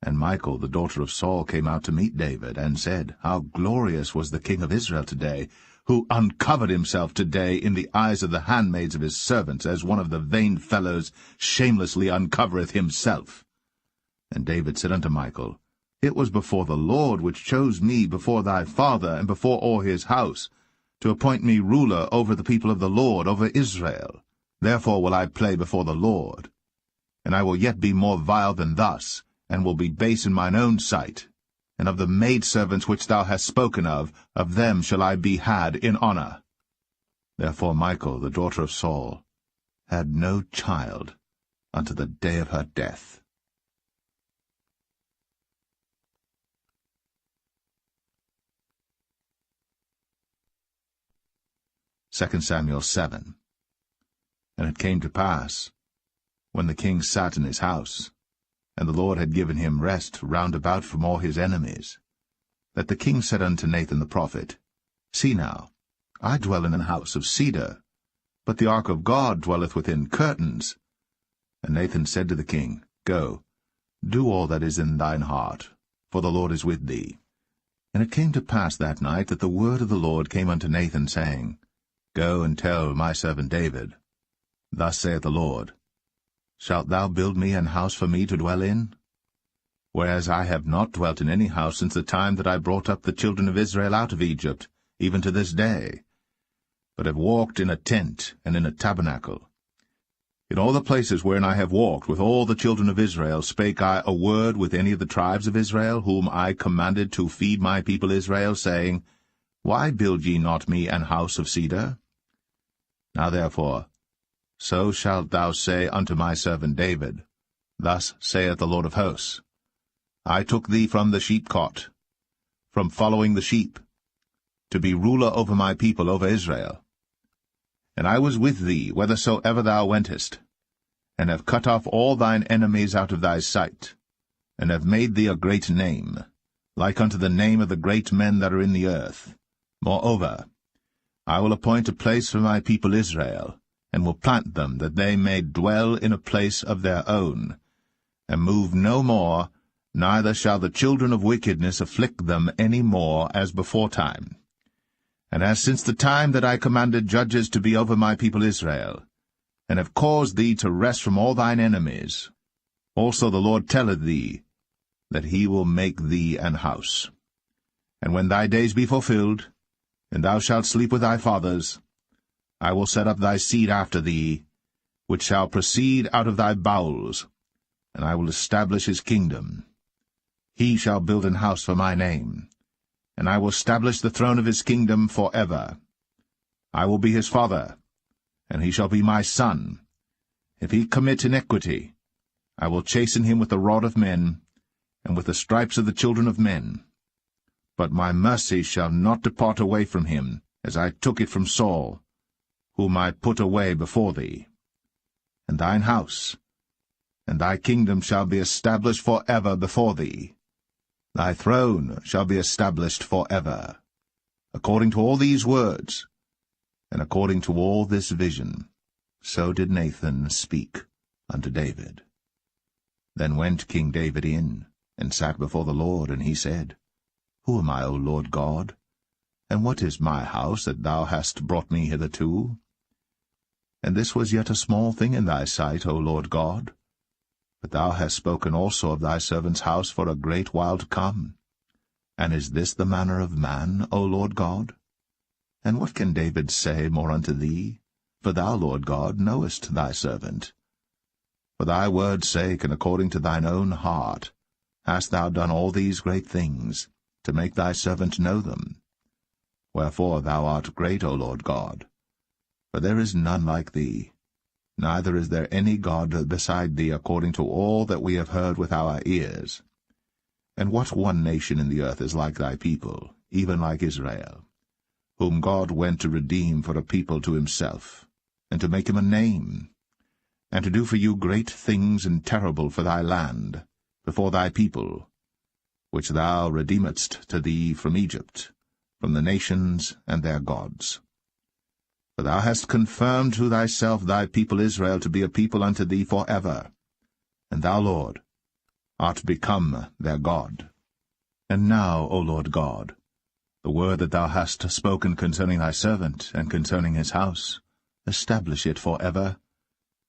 and Michal the daughter of Saul came out to meet David, and said, How glorious was the king of Israel today, who uncovered himself today in the eyes of the handmaids of his servants, as one of the vain fellows shamelessly uncovereth himself. And David said unto Michal, It was before the Lord which chose me before thy father, and before all his house, to appoint me ruler over the people of the Lord, over Israel. Therefore will I play before the Lord. And I will yet be more vile than thus, and will be base in mine own sight. And of the maidservants which thou hast spoken of them shall I be had in honor. Therefore Michal, the daughter of Saul, had no child unto the day of her death. 2 Samuel 7. And it came to pass, when the king sat in his house, and the Lord had given him rest round about from all his enemies, that the king said unto Nathan the prophet, See now, I dwell in an house of cedar, but the ark of God dwelleth within curtains. And Nathan said to the king, Go, do all that is in thine heart, for the Lord is with thee. And it came to pass that night that the word of the Lord came unto Nathan, saying, Go and tell my servant David, Thus saith the Lord, Shalt thou build me an house for me to dwell in? Whereas I have not dwelt in any house since the time that I brought up the children of Israel out of Egypt, even to this day, but have walked in a tent and in a tabernacle. In all the places wherein I have walked with all the children of Israel spake I a word with any of the tribes of Israel, whom I commanded to feed my people Israel, saying, Why build ye not me an house of cedar? Now therefore, so shalt thou say unto my servant David, Thus saith the Lord of hosts, I took thee from the sheepcot, from following the sheep, to be ruler over my people, over Israel. And I was with thee whithersoever thou wentest, and have cut off all thine enemies out of thy sight, and have made thee a great name, like unto the name of the great men that are in the earth. Moreover, I will appoint a place for my people Israel, and will plant them, that they may dwell in a place of their own, and move no more, neither shall the children of wickedness afflict them any more as beforetime. And as since the time that I commanded judges to be over my people Israel, and have caused thee to rest from all thine enemies, also the Lord telleth thee, that he will make thee an house. And when thy days be fulfilled, and thou shalt sleep with thy fathers, I will set up thy seed after thee, which shall proceed out of thy bowels, and I will establish his kingdom. He shall build an house for my name, and I will establish the throne of his kingdom for ever. I will be his father, and he shall be my son. If he commit iniquity, I will chasten him with the rod of men, and with the stripes of the children of men. But my mercy shall not depart away from him, as I took it from Saul, whom I put away before thee. And thine house, and thy kingdom shall be established for ever before thee. Thy throne shall be established for ever. According to all these words, and according to all this vision, so did Nathan speak unto David. Then went King David in, and sat before the Lord, and he said, Who am I, O Lord God? And what is my house that thou hast brought me hitherto? And this was yet a small thing in thy sight, O Lord God. But thou hast spoken also of thy servant's house for a great while to come. And is this the manner of man, O Lord God? And what can David say more unto thee? For thou, Lord God, knowest thy servant. For thy word's sake, and according to thine own heart, hast thou done all these great things, to make thy servant know them. Wherefore thou art great, O Lord God. For there is none like thee, neither is there any God beside thee, according to all that we have heard with our ears. And what one nation in the earth is like thy people, even like Israel, whom God went to redeem for a people to himself, and to make him a name, and to do for you great things and terrible for thy land, before thy people, which thou redeemedst to thee from Egypt, from the nations and their gods. For thou hast confirmed to thyself thy people Israel to be a people unto thee for ever, and thou, Lord, art become their God. And now, O Lord God, the word that thou hast spoken concerning thy servant and concerning his house, establish it for ever,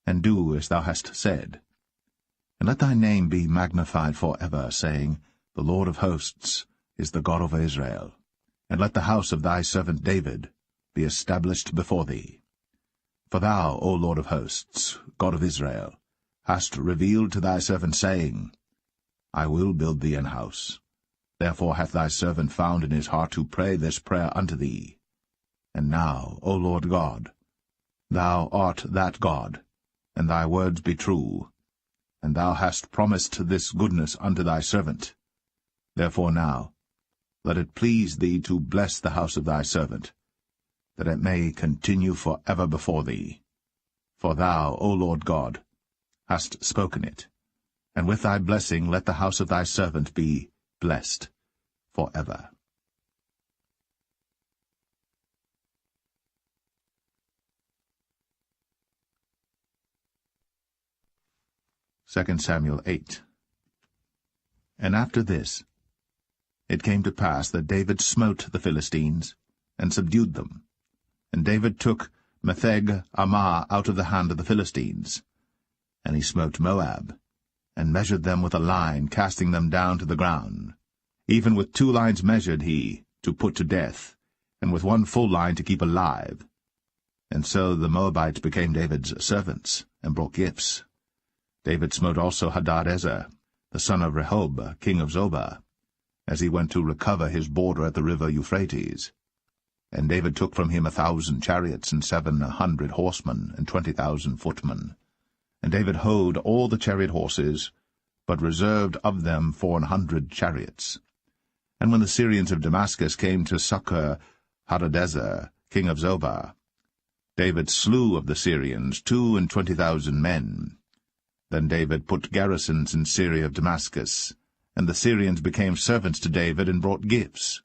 and do as thou hast said. And let thy name be magnified for ever, saying, The Lord of hosts is the God of Israel. And let the house of thy servant David be established before thee. For thou, O Lord of hosts, God of Israel, hast revealed to thy servant, saying, I will build thee an house. Therefore hath thy servant found in his heart to pray this prayer unto thee. And now, O Lord God, thou art that God, and thy words be true, and thou hast promised this goodness unto thy servant. Therefore now, let it please thee to bless the house of thy servant, that it may continue for ever before thee. For thou, O Lord God, hast spoken it, and with thy blessing let the house of thy servant be blessed for ever. 2 Samuel 8. And after this, it came to pass that David smote the Philistines, and subdued them. And David took Metheg-Ammah out of the hand of the Philistines. And he smote Moab, and measured them with a line, casting them down to the ground. Even with 2 lines measured he, to put to death, and with 1 full line to keep alive. And so the Moabites became David's servants, and brought gifts. David smote also Hadadezer, the son of Rehob, king of Zobah, as he went to recover his border at the river Euphrates. And David took from him 1,000 chariots, and 700 horsemen, and 20,000 footmen. And David houghed all the chariot horses, but reserved of them 400 chariots. And when the Syrians of Damascus came to succor Hadadezer, king of Zobah, David slew of the Syrians 22,000 men. Then David put garrisons in Syria of Damascus, and the Syrians became servants to David and brought gifts.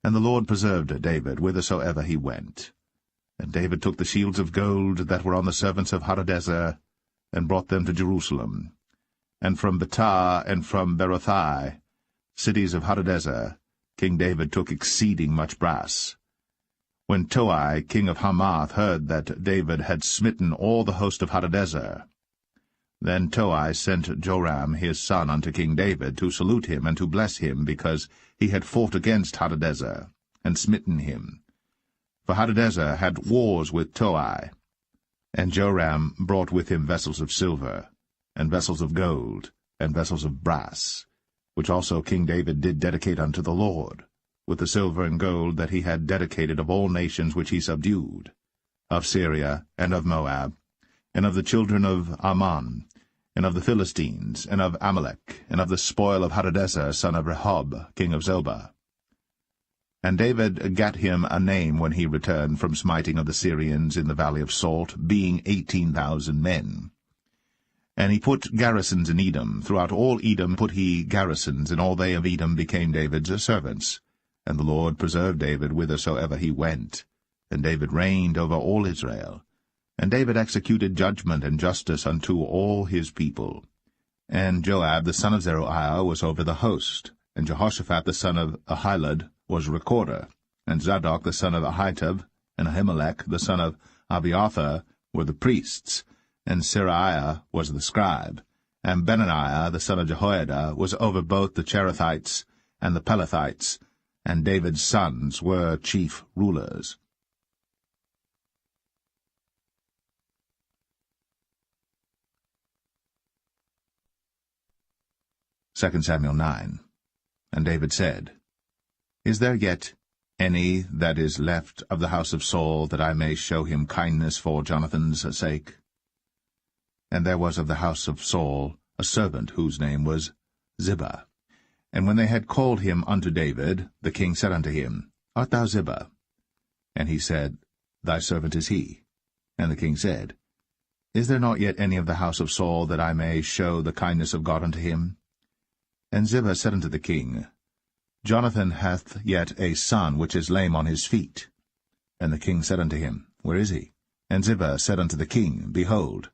And the Lord preserved David whithersoever he went. And David took the shields of gold that were on the servants of Hadadezer, and brought them to Jerusalem. And from Betah and from Berothai, cities of Hadadezer, King David took exceeding much brass. When Toi, king of Hamath, heard that David had smitten all the host of Hadadezer, then Toi sent Joram his son unto King David to salute him and to bless him, because he had fought against Hadadezer, and smitten him. For Hadadezer had wars with Toi. And Joram brought with him vessels of silver, and vessels of gold, and vessels of brass, which also King David did dedicate unto the Lord, with the silver and gold that he had dedicated of all nations which he subdued, of Syria, and of Moab, and of the children of Ammon, and of the Philistines, and of Amalek, and of the spoil of Hadadezer, son of Rehob, king of Zobah. And David gat him a name when he returned from smiting of the Syrians in the valley of Salt, being 18,000 men. And he put garrisons in Edom. Throughout all Edom put he garrisons, and all they of Edom became David's servants. And the Lord preserved David whithersoever he went. And David reigned over all Israel. And David executed judgment and justice unto all his people. And Joab the son of Zeruiah was over the host, and Jehoshaphat the son of Ahilud was recorder, and Zadok the son of Ahitub, and Ahimelech the son of Abiathar were the priests, and Seraiah was the scribe, and Benaniah the son of Jehoiada was over both the Cherethites and the Pelethites, and David's sons were chief rulers. 2 Samuel 9. And David said, Is there yet any that is left of the house of Saul, that I may show him kindness for Jonathan's sake? And there was of the house of Saul a servant whose name was Ziba. And when they had called him unto David, the king said unto him, Art thou Ziba? And he said, Thy servant is he. And the king said, Is there not yet any of the house of Saul, that I may show the kindness of God unto him? And Ziba said unto the king, Jonathan hath yet a son which is lame on his feet. And the king said unto him, Where is he? And Ziba said unto the king, Behold,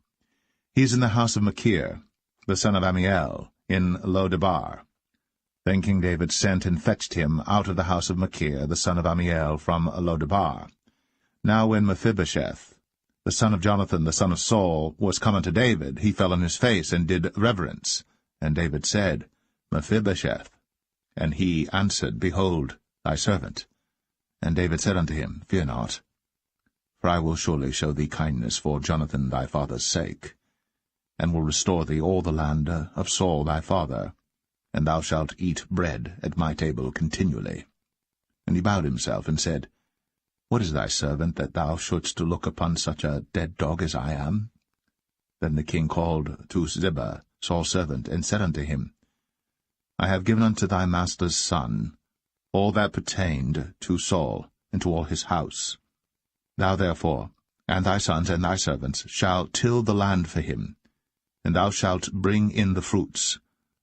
he is in the house of Machir, the son of Ammiel, in Lo-debar. Then King David sent and fetched him out of the house of Machir, the son of Ammiel, from Lo-debar. Now when Mephibosheth, the son of Jonathan, the son of Saul, was come unto David, he fell on his face, and did reverence. And David said, Mephibosheth. And he answered, Behold, thy servant. And David said unto him, Fear not, for I will surely show thee kindness for Jonathan thy father's sake, and will restore thee all the land of Saul thy father, and thou shalt eat bread at my table continually. And he bowed himself, and said, What is thy servant, that thou shouldst look upon such a dead dog as I am? Then the king called to Ziba, Saul's servant, and said unto him, I have given unto thy master's son all that pertained to Saul, and to all his house. Thou therefore, and thy sons and thy servants, shall till the land for him, and thou shalt bring in the fruits,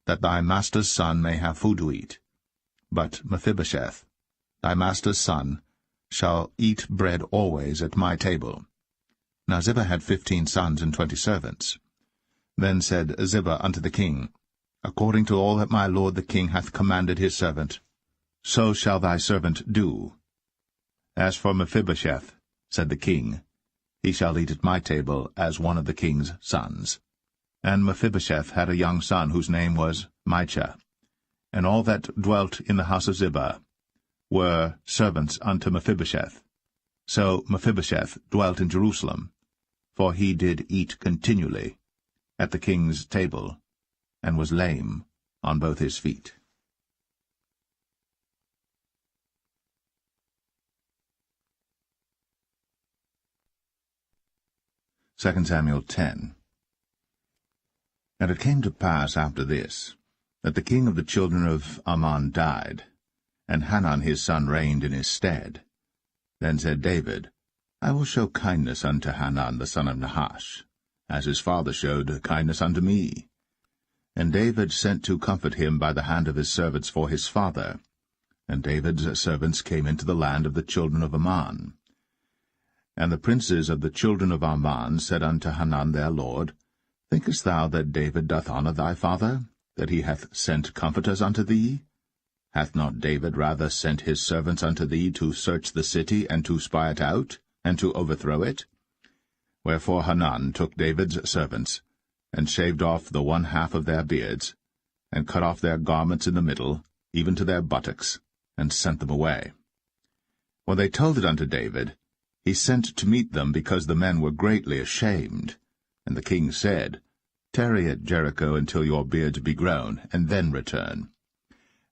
that thy master's son may have food to eat. But Mephibosheth, thy master's son, shall eat bread always at my table. Now Ziba had 15 sons and 20 servants. Then said Ziba unto the king, According to all that my lord the king hath commanded his servant, so shall thy servant do. As for Mephibosheth, said the king, he shall eat at my table as one of the king's sons. And Mephibosheth had a young son whose name was Micah. And all that dwelt in the house of Ziba were servants unto Mephibosheth. So Mephibosheth dwelt in Jerusalem, for he did eat continually at the king's table, and was lame on both his feet. 2 Samuel 10. And it came to pass after this, that the king of the children of Ammon died, and Hanan his son reigned in his stead. Then said David, I will show kindness unto Hanan the son of Nahash, as his father showed kindness unto me. And David sent to comfort him by the hand of his servants for his father. And David's servants came into the land of the children of Ammon. And the princes of the children of Ammon said unto Hanan their lord, Thinkest thou that David doth honour thy father, that he hath sent comforters unto thee? Hath not David rather sent his servants unto thee to search the city, and to spy it out, and to overthrow it? Wherefore Hanan took David's servants, and shaved off the one half of their beards, and cut off their garments in the middle, even to their buttocks, and sent them away. When they told it unto David, he sent to meet them, because the men were greatly ashamed. And the king said, Tarry at Jericho until your beards be grown, and then return.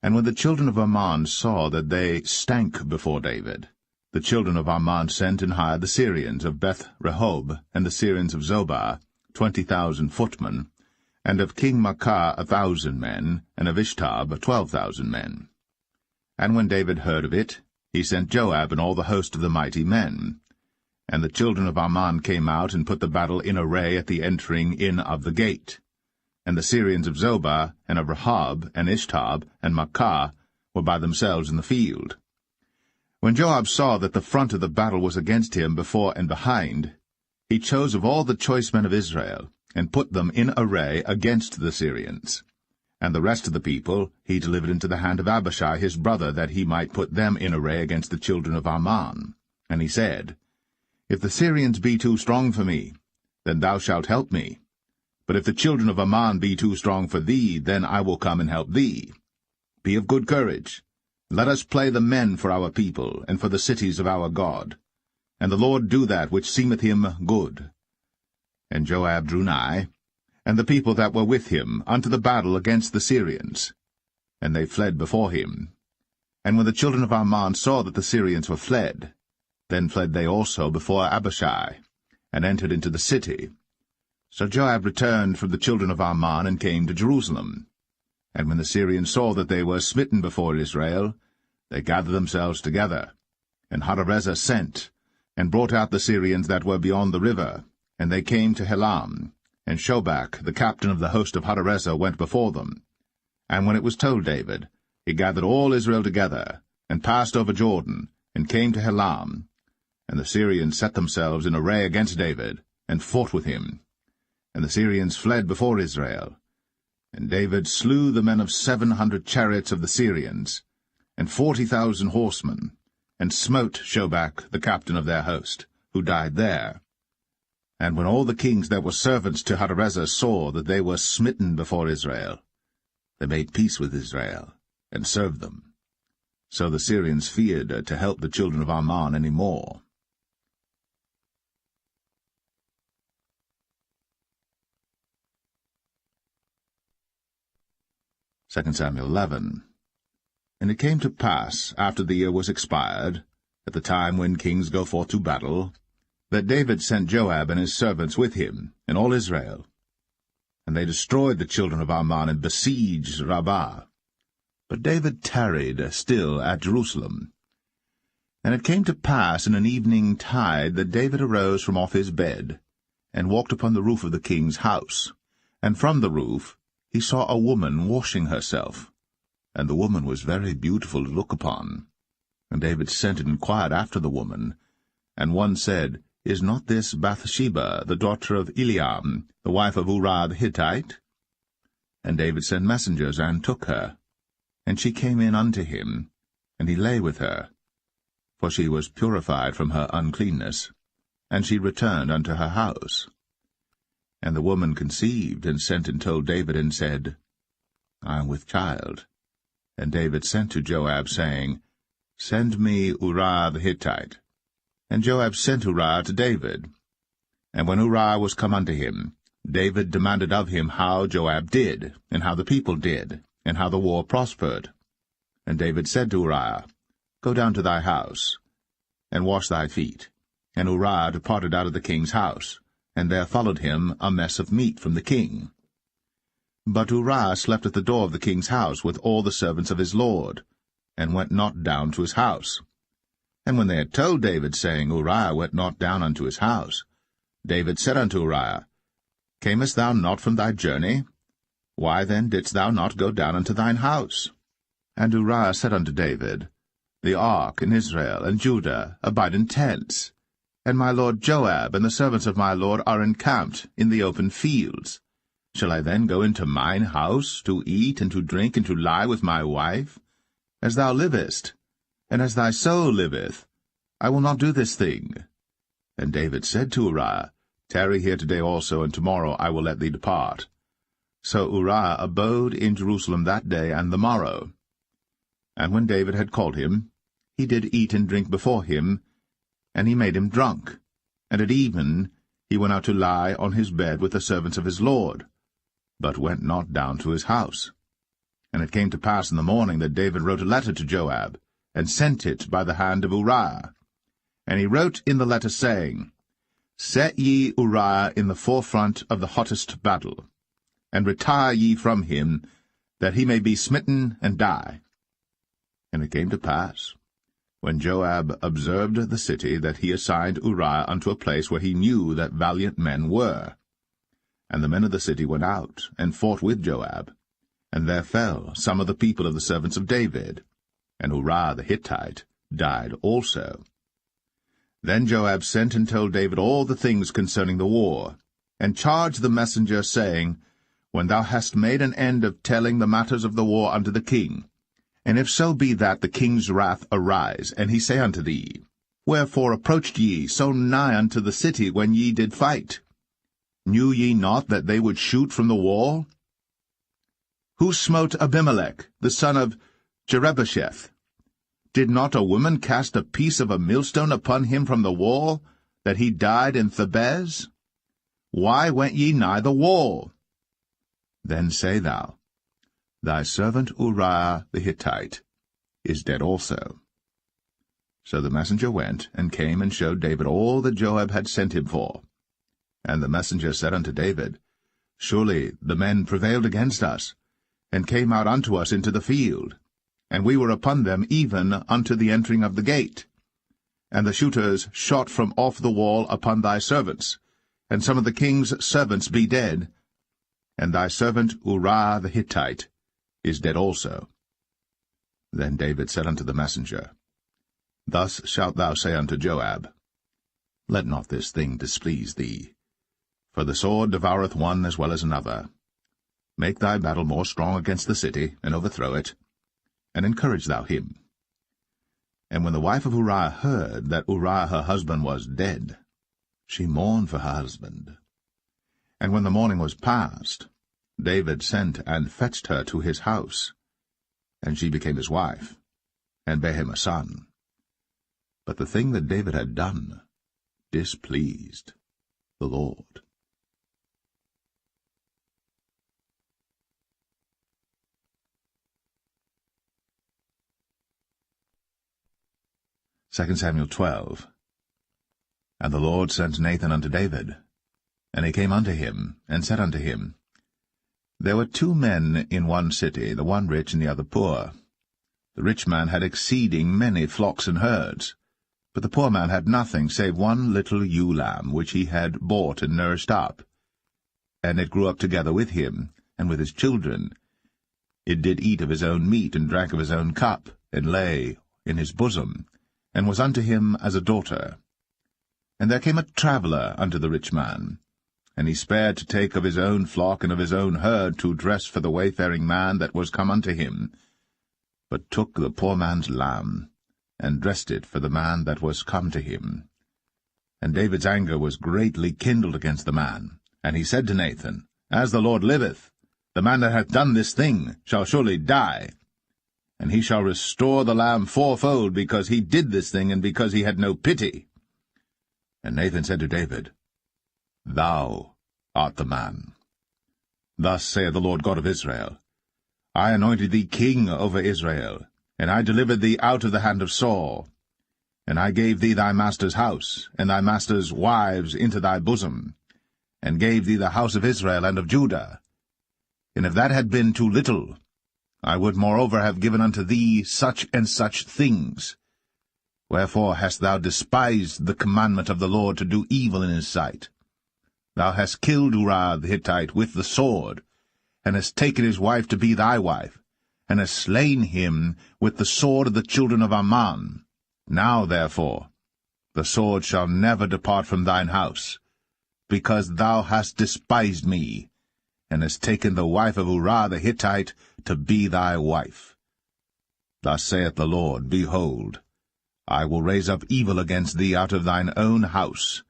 And when the children of Ammon saw that they stank before David, the children of Ammon sent and hired the Syrians of Beth-rehob, and the Syrians of Zobah, 20,000 footmen, and of King Maachah 1,000 men, and of Ishtab 12,000 men. And when David heard of it, he sent Joab and all the host of the mighty men. And the children of Ammon came out and put the battle in array at the entering in of the gate. And the Syrians of Zobah, and of Rehob, and Ishtab, and Maachah were by themselves in the field. When Joab saw that the front of the battle was against him before and behind, he chose of all the choice men of Israel, and put them in array against the Syrians. And the rest of the people he delivered into the hand of Abishai his brother, that he might put them in array against the children of Ammon. And he said, If the Syrians be too strong for me, then thou shalt help me. But if the children of Ammon be too strong for thee, then I will come and help thee. Be of good courage. Let us play the men for our people, and for the cities of our God. And the Lord do that which seemeth him good. And Joab drew nigh, and the people that were with him, unto the battle against the Syrians. And they fled before him. And when the children of Ammon saw that the Syrians were fled, then fled they also before Abishai, and entered into the city. So Joab returned from the children of Ammon, and came to Jerusalem. And when the Syrians saw that they were smitten before Israel, they gathered themselves together. And Hadarezer sent, and brought out the Syrians that were beyond the river, and they came to Helam. And Shobach, the captain of the host of Hadarezer, went before them. And when it was told David, he gathered all Israel together, and passed over Jordan, and came to Helam. And the Syrians set themselves in array against David, and fought with him. And the Syrians fled before Israel. And David slew the men of 700 chariots of the Syrians, and 40,000 horsemen, and smote Shobach, the captain of their host, who died there. And when all the kings that were servants to Hadarezer saw that they were smitten before Israel, they made peace with Israel, and served them. So the Syrians feared to help the children of Ammon any more. Second Samuel 11. And it came to pass, after the year was expired, at the time when kings go forth to battle, that David sent Joab and his servants with him, and all Israel. And they destroyed the children of Ammon, and besieged Rabbah. But David tarried still at Jerusalem. And it came to pass in an evening tide that David arose from off his bed, and walked upon the roof of the king's house. And from the roof he saw a woman washing herself, and the woman was very beautiful to look upon. And David sent and inquired after the woman. And one said, Is not this Bathsheba, the daughter of Eliam, the wife of Uriah the Hittite? And David sent messengers, and took her. And she came in unto him, and he lay with her, for she was purified from her uncleanness, and she returned unto her house. And the woman conceived, and sent and told David, and said, I am with child. And David sent to Joab, saying, Send me Uriah the Hittite. And Joab sent Uriah to David. And when Uriah was come unto him, David demanded of him how Joab did, and how the people did, and how the war prospered. And David said to Uriah, Go down to thy house, and wash thy feet. And Uriah departed out of the king's house, and there followed him a mess of meat from the king. But Uriah slept at the door of the king's house with all the servants of his lord, and went not down to his house. And when they had told David, saying, Uriah went not down unto his house, David said unto Uriah, Camest thou not from thy journey? Why then didst thou not go down unto thine house? And Uriah said unto David, The ark and Israel and Judah abide in tents, and my lord Joab and the servants of my lord are encamped in the open fields. Shall I then go into mine house, to eat and to drink and to lie with my wife? As thou livest, and as thy soul liveth, I will not do this thing. And David said to Uriah, Tarry here today also, and tomorrow I will let thee depart. So Uriah abode in Jerusalem that day and the morrow. And when David had called him, he did eat and drink before him, and he made him drunk. And at even he went out to lie on his bed with the servants of his lord, but went not down to his house. And it came to pass in the morning that David wrote a letter to Joab, and sent it by the hand of Uriah. And he wrote in the letter, saying, Set ye Uriah in the forefront of the hottest battle, and retire ye from him, that he may be smitten and die. And it came to pass, when Joab observed the city, that he assigned Uriah unto a place where he knew that valiant men were. And the men of the city went out, and fought with Joab, and there fell some of the people of the servants of David, and Uriah the Hittite died also. Then Joab sent and told David all the things concerning the war, and charged the messenger, saying, When thou hast made an end of telling the matters of the war unto the king, and if so be that the king's wrath arise, and he say unto thee, Wherefore approached ye so nigh unto the city when ye did fight? Knew ye not that they would shoot from the wall? Who smote Abimelech, the son of Jerubbesheth? Did not a woman cast a piece of a millstone upon him from the wall, that he died in Thebez? Why went ye nigh the wall? Then say thou, Thy servant Uriah the Hittite is dead also. So the messenger went, and came and showed David all that Joab had sent him for. And the messenger said unto David, Surely the men prevailed against us, and came out unto us into the field, and we were upon them even unto the entering of the gate. And the shooters shot from off the wall upon thy servants, and some of the king's servants be dead, and thy servant Uriah the Hittite is dead also. Then David said unto the messenger, Thus shalt thou say unto Joab, Let not this thing displease thee, for the sword devoureth one as well as another. Make thy battle more strong against the city, and overthrow it, and encourage thou him. And when the wife of Uriah heard that Uriah her husband was dead, she mourned for her husband. And when the morning was past, David sent and fetched her to his house, and she became his wife, and bare him a son. But the thing that David had done displeased the Lord. Second Samuel 12. And the Lord sent Nathan unto David. And he came unto him, and said unto him, There were 2 men in one city, the one rich and the other poor. The rich man had exceeding many flocks and herds, but the poor man had nothing save one little ewe lamb, which he had bought and nourished up. And it grew up together with him, and with his children. It did eat of his own meat, and drank of his own cup, and lay in his bosom, and was unto him as a daughter. And there came a traveller unto the rich man, and he spared to take of his own flock and of his own herd to dress for the wayfaring man that was come unto him, but took the poor man's lamb, and dressed it for the man that was come to him. And David's anger was greatly kindled against the man, and he said to Nathan, As the Lord liveth, the man that hath done this thing shall surely die, and he shall restore the lamb 4-fold, because he did this thing, and because he had no pity. And Nathan said to David, Thou art the man. Thus saith the Lord God of Israel, I anointed thee king over Israel, and I delivered thee out of the hand of Saul. And I gave thee thy master's house, and thy master's wives into thy bosom, and gave thee the house of Israel and of Judah. And if that had been too little, I would moreover have given unto thee such and such things. Wherefore hast thou despised the commandment of the Lord to do evil in his sight? Thou hast killed Uriah the Hittite with the sword, and hast taken his wife to be thy wife, and hast slain him with the sword of the children of Ammon. Now, therefore, the sword shall never depart from thine house, because thou hast despised me, and hast taken the wife of Uriah the Hittite to be thy wife. Thus saith the Lord, Behold, I will raise up evil against thee out of thine own house,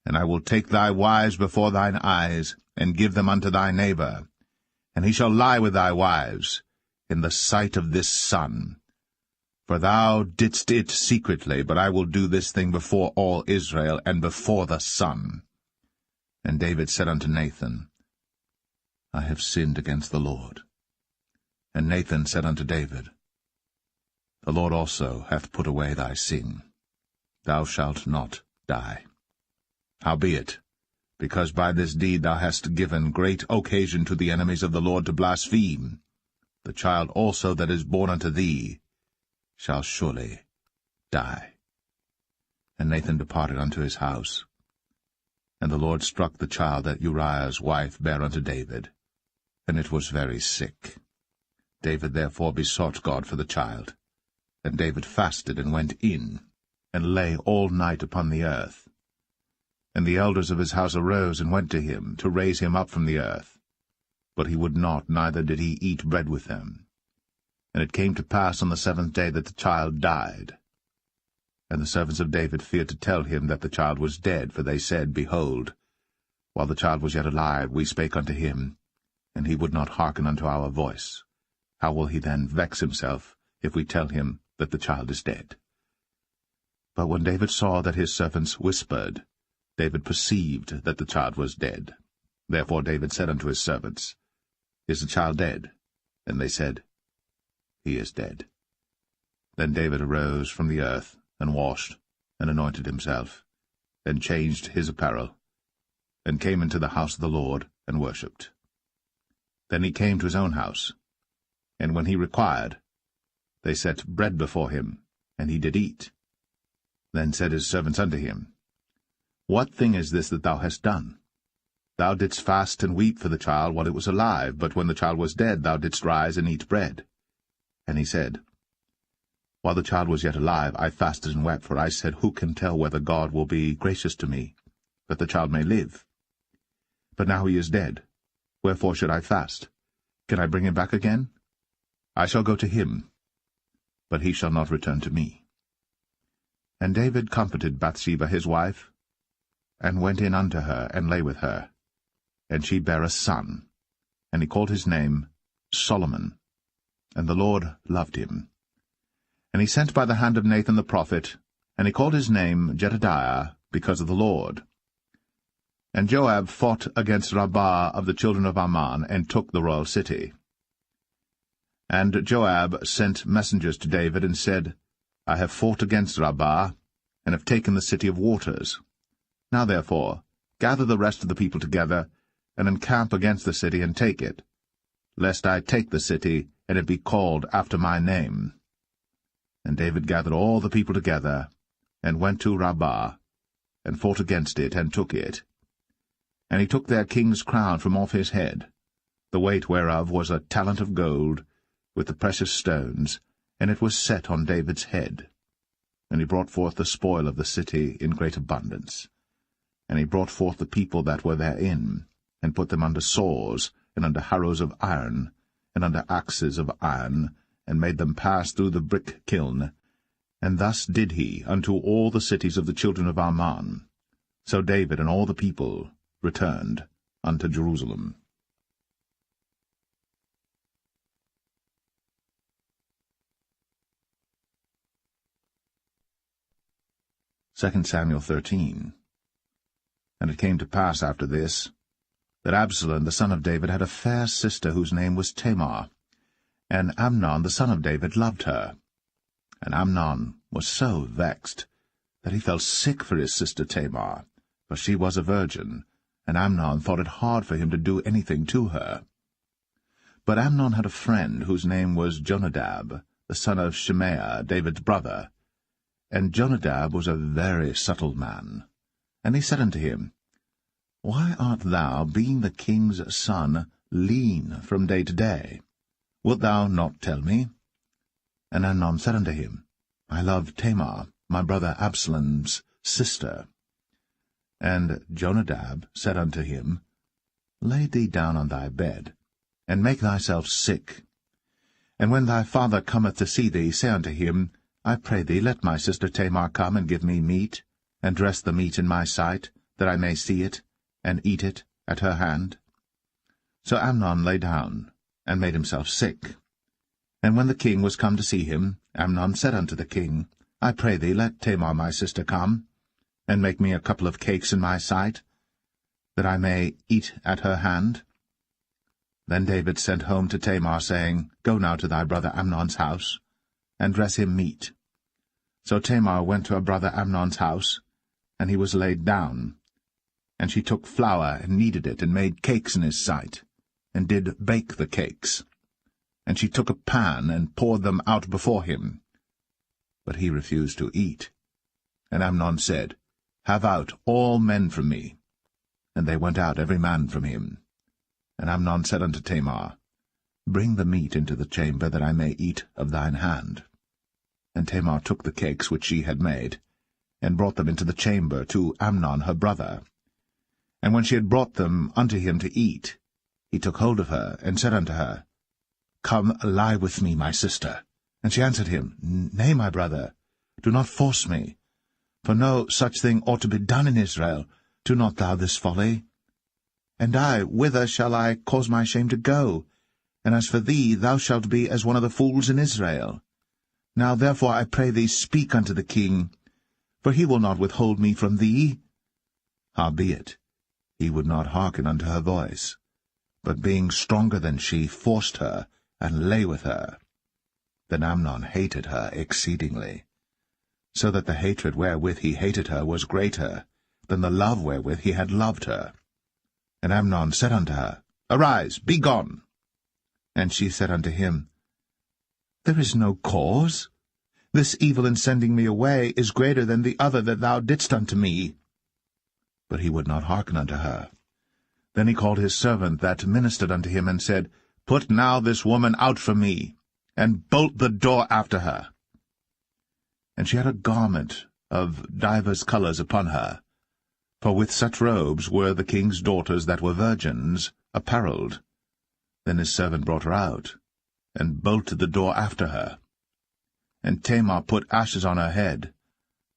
and I will take thy wives before thine eyes, and give them unto thy neighbor, and he shall lie with thy wives in the sight of this sun. For thou didst it secretly, but I will do this thing before all Israel, and before the sun. And David said unto Nathan, I have sinned against the Lord. And Nathan said unto David, The Lord also hath put away thy sin. Thou shalt not die. Howbeit, because by this deed thou hast given great occasion to the enemies of the Lord to blaspheme, the child also that is born unto thee shall surely die. And Nathan departed unto his house. And the Lord struck the child that Uriah's wife bare unto David, and it was very sick. David therefore besought God for the child. And David fasted, and went in, and lay all night upon the earth. And the elders of his house arose, and went to him, to raise him up from the earth. But he would not, neither did he eat bread with them. And it came to pass on the 7th day that the child died. And the servants of David feared to tell him that the child was dead, for they said, Behold, while the child was yet alive, we spake unto him, and he would not hearken unto our voice. How will he then vex himself, if we tell him that the child is dead? But when David saw that his servants whispered, David perceived that the child was dead. Therefore David said unto his servants, Is the child dead? And they said, He is dead. Then David arose from the earth, and washed, and anointed himself, and changed his apparel, and came into the house of the Lord, and worshipped. Then he came to his own house, and when he required, they set bread before him, and he did eat. Then said his servants unto him, What thing is this that thou hast done? Thou didst fast and weep for the child while it was alive, but when the child was dead thou didst rise and eat bread. And he said, While the child was yet alive, I fasted and wept, for I said, Who can tell whether God will be gracious to me, that the child may live? But now he is dead. Wherefore should I fast? Can I bring him back again? I shall go to him, but he shall not return to me. And David comforted Bathsheba his wife, and went in unto her, and lay with her. And she bare a son, and he called his name Solomon. And the Lord loved him. And he sent by the hand of Nathan the prophet, and he called his name Jedediah, because of the Lord. And Joab fought against Rabbah of the children of Ammon, and took the royal city. And Joab sent messengers to David, and said, I have fought against Rabbah, and have taken the city of waters. Now therefore, gather the rest of the people together, and encamp against the city, and take it, lest I take the city, and it be called after my name. And David gathered all the people together, and went to Rabbah, and fought against it, and took it. And he took their king's crown from off his head, the weight whereof was a talent of gold, with the precious stones, and it was set on David's head. And he brought forth the spoil of the city in great abundance. And he brought forth the people that were therein, and put them under saws, and under harrows of iron, and under axes of iron, and made them pass through the brick kiln. And thus did he unto all the cities of the children of Ammon. So David and all the people returned unto Jerusalem. 2 Samuel 13. And it came to pass after this, that Absalom the son of David had a fair sister whose name was Tamar, and Amnon the son of David loved her. And Amnon was so vexed that he felt sick for his sister Tamar, for she was a virgin, and Amnon thought it hard for him to do anything to her. But Amnon had a friend whose name was Jonadab, the son of Shimea, David's brother. And Jonadab was a very subtle man. And he said unto him, Why art thou, being the king's son, lean from day to day? Wilt thou not tell me? And Amnon said unto him, I love Tamar, my brother Absalom's sister. And Jonadab said unto him, Lay thee down on thy bed, and make thyself sick. And when thy father cometh to see thee, say unto him, I pray thee, let my sister Tamar come and give me meat, and dress the meat in my sight, that I may see it, and eat it at her hand. So Amnon lay down, and made himself sick. And when the king was come to see him, Amnon said unto the king, I pray thee, let Tamar my sister come, and make me a couple of cakes in my sight, that I may eat at her hand. Then David sent home to Tamar, saying, Go now to thy brother Amnon's house, and dress him meat. So Tamar went to her brother Amnon's house, and he was laid down. And she took flour, and kneaded it, and made cakes in his sight, and did bake the cakes. And she took a pan, and poured them out before him. But he refused to eat. And Amnon said, Have out all men from me. And they went out every man from him. And Amnon said unto Tamar, Bring the meat into the chamber, that I may eat of thine hand. And Tamar took the cakes which she had made, and brought them into the chamber to Amnon her brother. And when she had brought them unto him to eat, he took hold of her, and said unto her, Come, lie with me, my sister. And she answered him, Nay, my brother, do not force me. For no such thing ought to be done in Israel. Do not thou this folly. And I, whither shall I cause my shame to go? And as for thee, thou shalt be as one of the fools in Israel. Now therefore I pray thee, speak unto the king, for he will not withhold me from thee. Howbeit, he would not hearken unto her voice, but being stronger than she, forced her, and lay with her. Then Amnon hated her exceedingly, so that the hatred wherewith he hated her was greater than the love wherewith he had loved her. And Amnon said unto her, Arise, be gone. And she said unto him, There is no cause. This evil in sending me away is greater than the other that thou didst unto me. But he would not hearken unto her. Then he called his servant that ministered unto him, and said, Put now this woman out from me, and bolt the door after her. And she had a garment of divers colours upon her, for with such robes were the king's daughters that were virgins apparelled. Then his servant brought her out, and bolted the door after her. And Tamar put ashes on her head,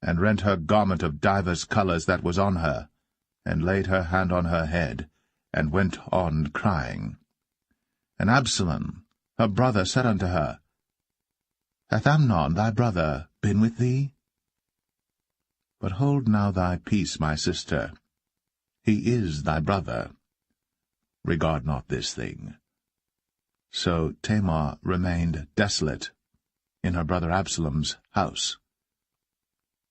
and rent her garment of divers colours that was on her, and laid her hand on her head, and went on crying. And Absalom, her brother, said unto her, Hath Amnon thy brother been with thee? But hold now thy peace, my sister. He is thy brother. Regard not this thing. So Tamar remained desolate in her brother Absalom's house.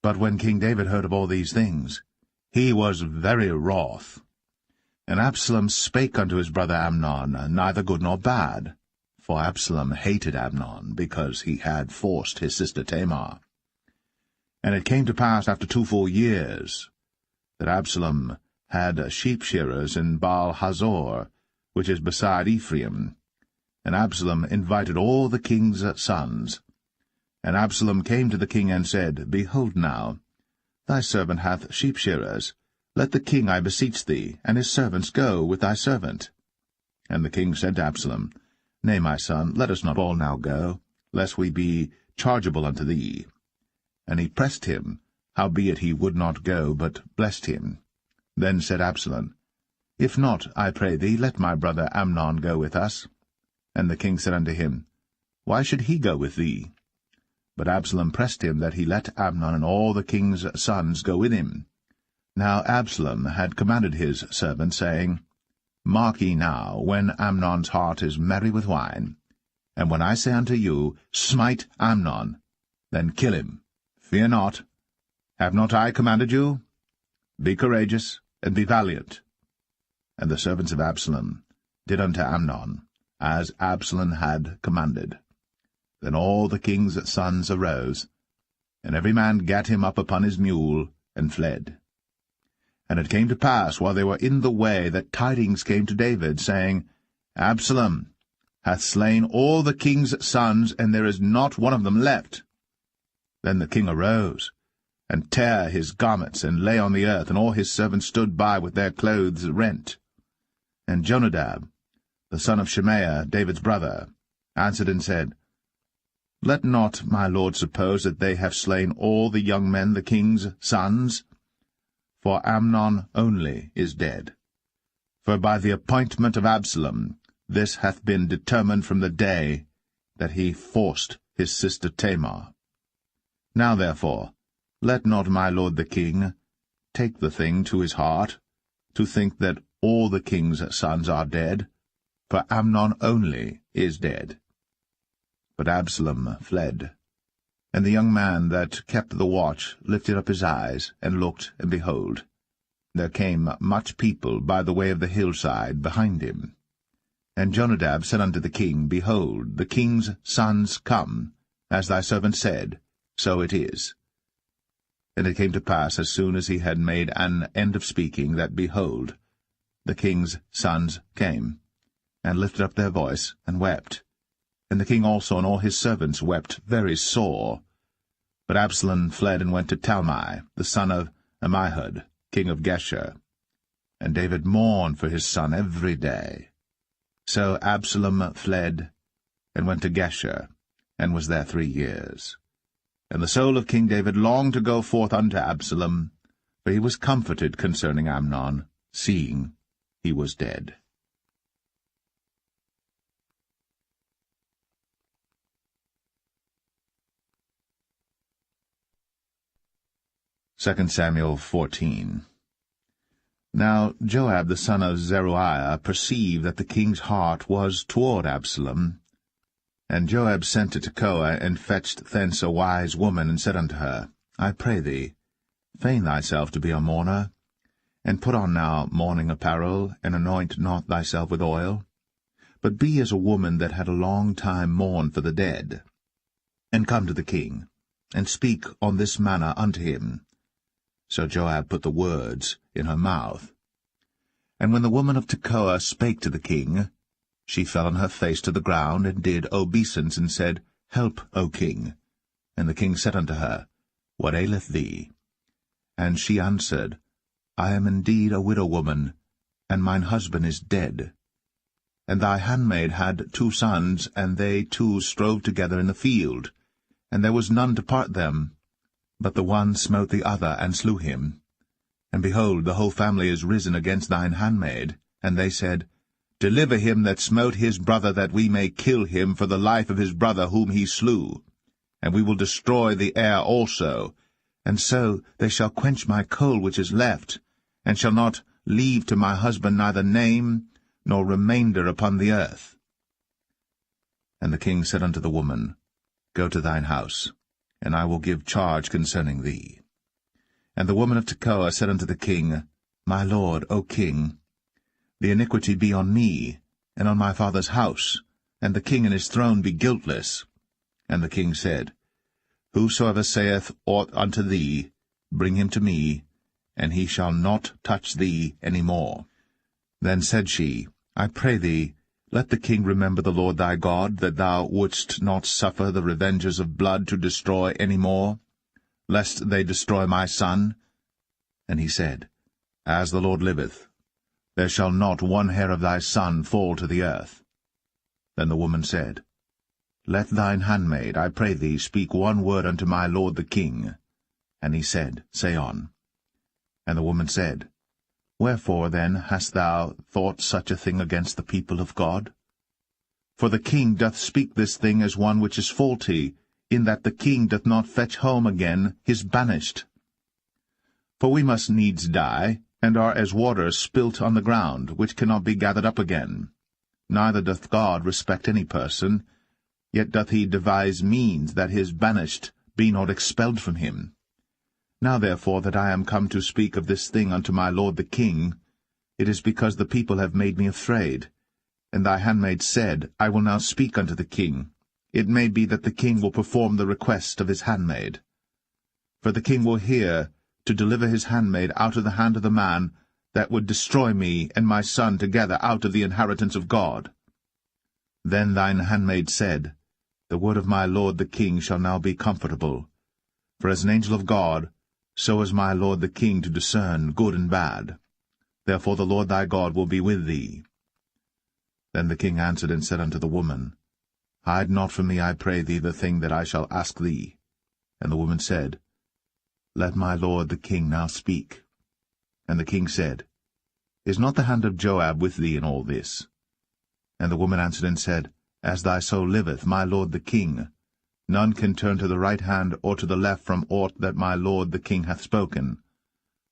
But when King David heard of all these things, he was very wroth. And Absalom spake unto his brother Amnon, neither good nor bad, for Absalom hated Amnon, because he had forced his sister Tamar. And it came to pass after 2 full years, that Absalom had sheep-shearers in Baal-Hazor, which is beside Ephraim. And Absalom invited all the king's sons. And Absalom came to the king and said, Behold now, thy servant hath sheep-shearers. Let the king, I beseech thee, and his servants go with thy servant. And the king said to Absalom, Nay, my son, let us not all now go, lest we be chargeable unto thee. And he pressed him, howbeit he would not go, but blessed him. Then said Absalom, If not, I pray thee, let my brother Amnon go with us. And the king said unto him, Why should he go with thee? But Absalom pressed him that he let Amnon and all the king's sons go with him. Now Absalom had commanded his servant, saying, Mark ye now, when Amnon's heart is merry with wine, and when I say unto you, Smite Amnon, then kill him. Fear not. Have not I commanded you? Be courageous, and be valiant. And the servants of Absalom did unto Amnon, as Absalom had commanded. Then all the king's sons arose, and every man gat him up upon his mule, and fled. And it came to pass, while they were in the way, that tidings came to David, saying, Absalom hath slain all the king's sons, and there is not one of them left. Then the king arose, and tare his garments, and lay on the earth, and all his servants stood by with their clothes rent. And Jonadab, the son of Shimea, David's brother, answered and said, Let not my lord suppose that they have slain all the young men, the king's sons, for Amnon only is dead. For by the appointment of Absalom this hath been determined from the day that he forced his sister Tamar. Now therefore, let not my lord the king take the thing to his heart, to think that all the king's sons are dead, for Amnon only is dead. But Absalom fled. And the young man that kept the watch lifted up his eyes, and looked, and behold, there came much people by the way of the hillside behind him. And Jonadab said unto the king, Behold, the king's sons come, as thy servant said, so it is. And it came to pass, as soon as he had made an end of speaking, that, behold, the king's sons came, and lifted up their voice, and wept. And the king also and all his servants wept very sore. But Absalom fled and went to Talmai, the son of Ammihud, king of Geshur. And David mourned for his son every day. So Absalom fled, and went to Geshur, and was there 3 years. And the soul of King David longed to go forth unto Absalom, for he was comforted concerning Amnon, seeing he was dead. 2 Samuel 14. Now Joab the son of Zeruiah perceived that the king's heart was toward Absalom. And Joab sent to Tekoa, and fetched thence a wise woman, and said unto her, I pray thee, feign thyself to be a mourner, and put on now mourning apparel, and anoint not thyself with oil, but be as a woman that had a long time mourned for the dead. And come to the king, and speak on this manner unto him. So Joab put the words in her mouth. And when the woman of Tekoa spake to the king, she fell on her face to the ground, and did obeisance, and said, Help, O king. And the king said unto her, What aileth thee? And she answered, I am indeed a widow woman, and mine husband is dead. And thy handmaid had 2 sons, and they 2 strove together in the field, and there was none to part them. But the one smote the other, and slew him. And behold, the whole family is risen against thine handmaid. And they said, Deliver him that smote his brother, that we may kill him for the life of his brother whom he slew. And we will destroy the heir also. And so they shall quench my coal which is left, and shall not leave to my husband neither name nor remainder upon the earth. And the king said unto the woman, Go to thine house, and I will give charge concerning thee. And the woman of Tekoa said unto the king, My lord, O king, the iniquity be on me, and on my father's house, and the king and his throne be guiltless. And the king said, Whosoever saith aught unto thee, bring him to me, and he shall not touch thee any more. Then said she, I pray thee, let the king remember the Lord thy God, that thou wouldst not suffer the revengers of blood to destroy any more, lest they destroy my son. And he said, As the Lord liveth, there shall not one hair of thy son fall to the earth. Then the woman said, Let thine handmaid, I pray thee, speak one word unto my lord the king. And he said, Say on. And the woman said, Wherefore then hast thou thought such a thing against the people of God? For the king doth speak this thing as one which is faulty, in that the king doth not fetch home again his banished. For we must needs die, and are as water spilt on the ground, which cannot be gathered up again. Neither doth God respect any person, yet doth he devise means that his banished be not expelled from him. Now therefore that I am come to speak of this thing unto my lord the king, it is because the people have made me afraid. And thy handmaid said, I will now speak unto the king. It may be that the king will perform the request of his handmaid. For the king will hear to deliver his handmaid out of the hand of the man that would destroy me and my son together out of the inheritance of God. Then thine handmaid said, The word of my lord the king shall now be comfortable. For as an angel of God, so is my lord the king to discern good and bad. Therefore the Lord thy God will be with thee. Then the king answered and said unto the woman, Hide not from me, I pray thee, the thing that I shall ask thee. And the woman said, Let my lord the king now speak. And the king said, Is not the hand of Joab with thee in all this? And the woman answered and said, As thy soul liveth, my lord the king, none can turn to the right hand or to the left from aught that my lord the king hath spoken.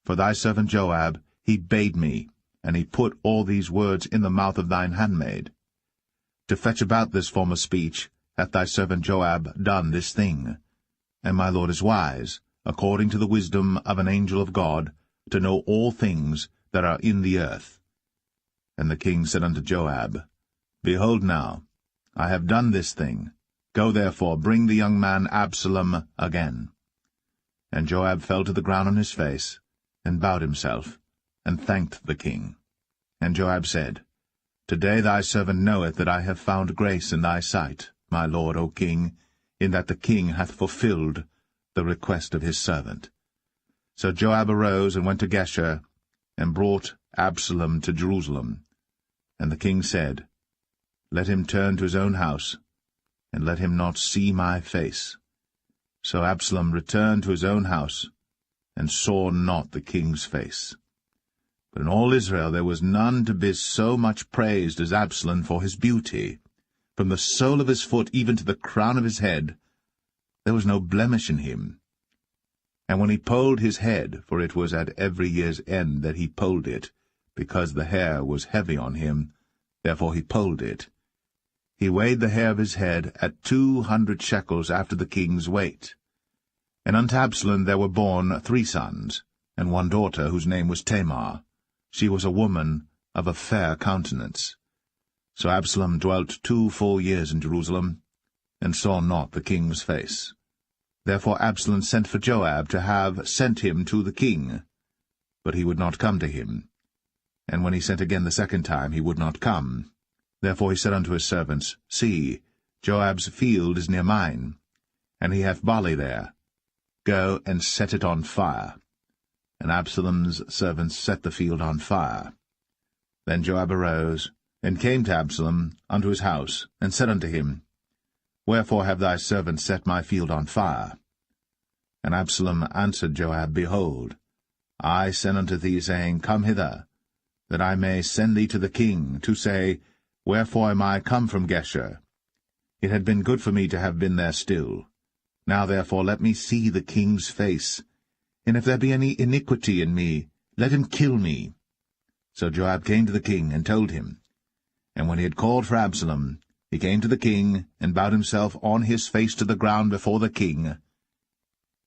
For thy servant Joab, he bade me, and he put all these words in the mouth of thine handmaid. To fetch about this former speech hath thy servant Joab done this thing. And my lord is wise, according to the wisdom of an angel of God, to know all things that are in the earth. And the king said unto Joab, Behold now, I have done this thing. Go therefore, bring the young man Absalom again. And Joab fell to the ground on his face, and bowed himself, and thanked the king. And Joab said, Today thy servant knoweth that I have found grace in thy sight, my lord, O king, in that the king hath fulfilled the request of his servant. So Joab arose and went to Geshur, and brought Absalom to Jerusalem. And the king said, Let him turn to his own house, and let him not see my face. So Absalom returned to his own house, and saw not the king's face. But in all Israel there was none to be so much praised as Absalom for his beauty. From the sole of his foot even to the crown of his head, there was no blemish in him. And when he polled his head, for it was at every year's end that he polled it, because the hair was heavy on him, therefore he polled it, he weighed the hair of his head at 200 shekels after the king's weight. And unto Absalom there were born 3 sons, and 1 daughter, whose name was Tamar. She was a woman of a fair countenance. So Absalom dwelt 2 full years in Jerusalem, and saw not the king's face. Therefore Absalom sent for Joab to have sent him to the king. But he would not come to him. And when he sent again the 2nd time, he would not come. Therefore he said unto his servants, See, Joab's field is near mine, and he hath barley there. Go and set it on fire. And Absalom's servants set the field on fire. Then Joab arose, and came to Absalom unto his house, and said unto him, Wherefore have thy servants set my field on fire? And Absalom answered Joab, Behold, I sent unto thee, saying, Come hither, that I may send thee to the king, to say, Wherefore am I come from Geshur? It had been good for me to have been there still. Now therefore let me see the king's face, and if there be any iniquity in me, let him kill me. So Joab came to the king, and told him. And when he had called for Absalom, he came to the king, and bowed himself on his face to the ground before the king.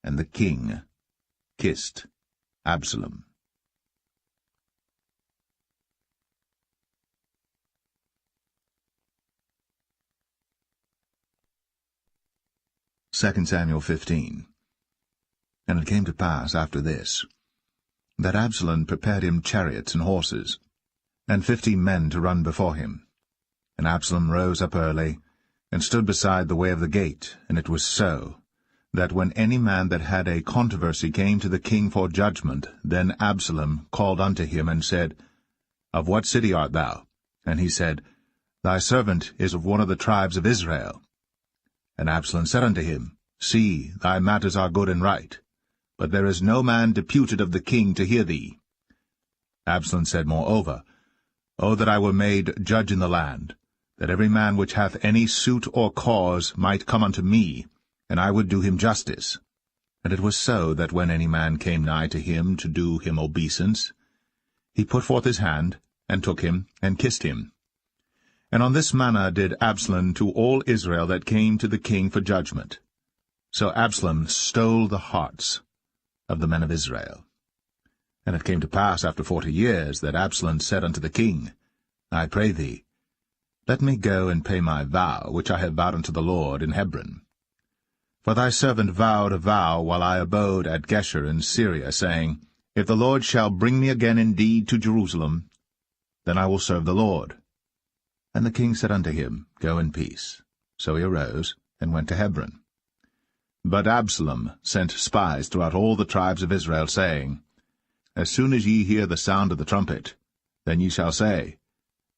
And the king kissed Absalom. 2 Samuel 15. And it came to pass after this, that Absalom prepared him chariots and horses, and 50 men to run before him. And Absalom rose up early, and stood beside the way of the gate. And it was so, that when any man that had a controversy came to the king for judgment, then Absalom called unto him, and said, Of what city art thou? And he said, Thy servant is of one of the tribes of Israel. And Absalom said unto him, See, thy matters are good and right, but there is no man deputed of the king to hear thee. Absalom said moreover, O that I were made judge in the land, that every man which hath any suit or cause might come unto me, and I would do him justice. And it was so, that when any man came nigh to him to do him obeisance, he put forth his hand, and took him, and kissed him. And on this manner did Absalom to all Israel that came to the king for judgment. So Absalom stole the hearts of the men of Israel. And it came to pass after 40 years that Absalom said unto the king, I pray thee, let me go and pay my vow, which I have vowed unto the Lord in Hebron. For thy servant vowed a vow while I abode at Geshur in Syria, saying, If the Lord shall bring me again indeed to Jerusalem, then I will serve the Lord. And the king said unto him, Go in peace. So he arose, and went to Hebron. But Absalom sent spies throughout all the tribes of Israel, saying, As soon as ye hear the sound of the trumpet, then ye shall say,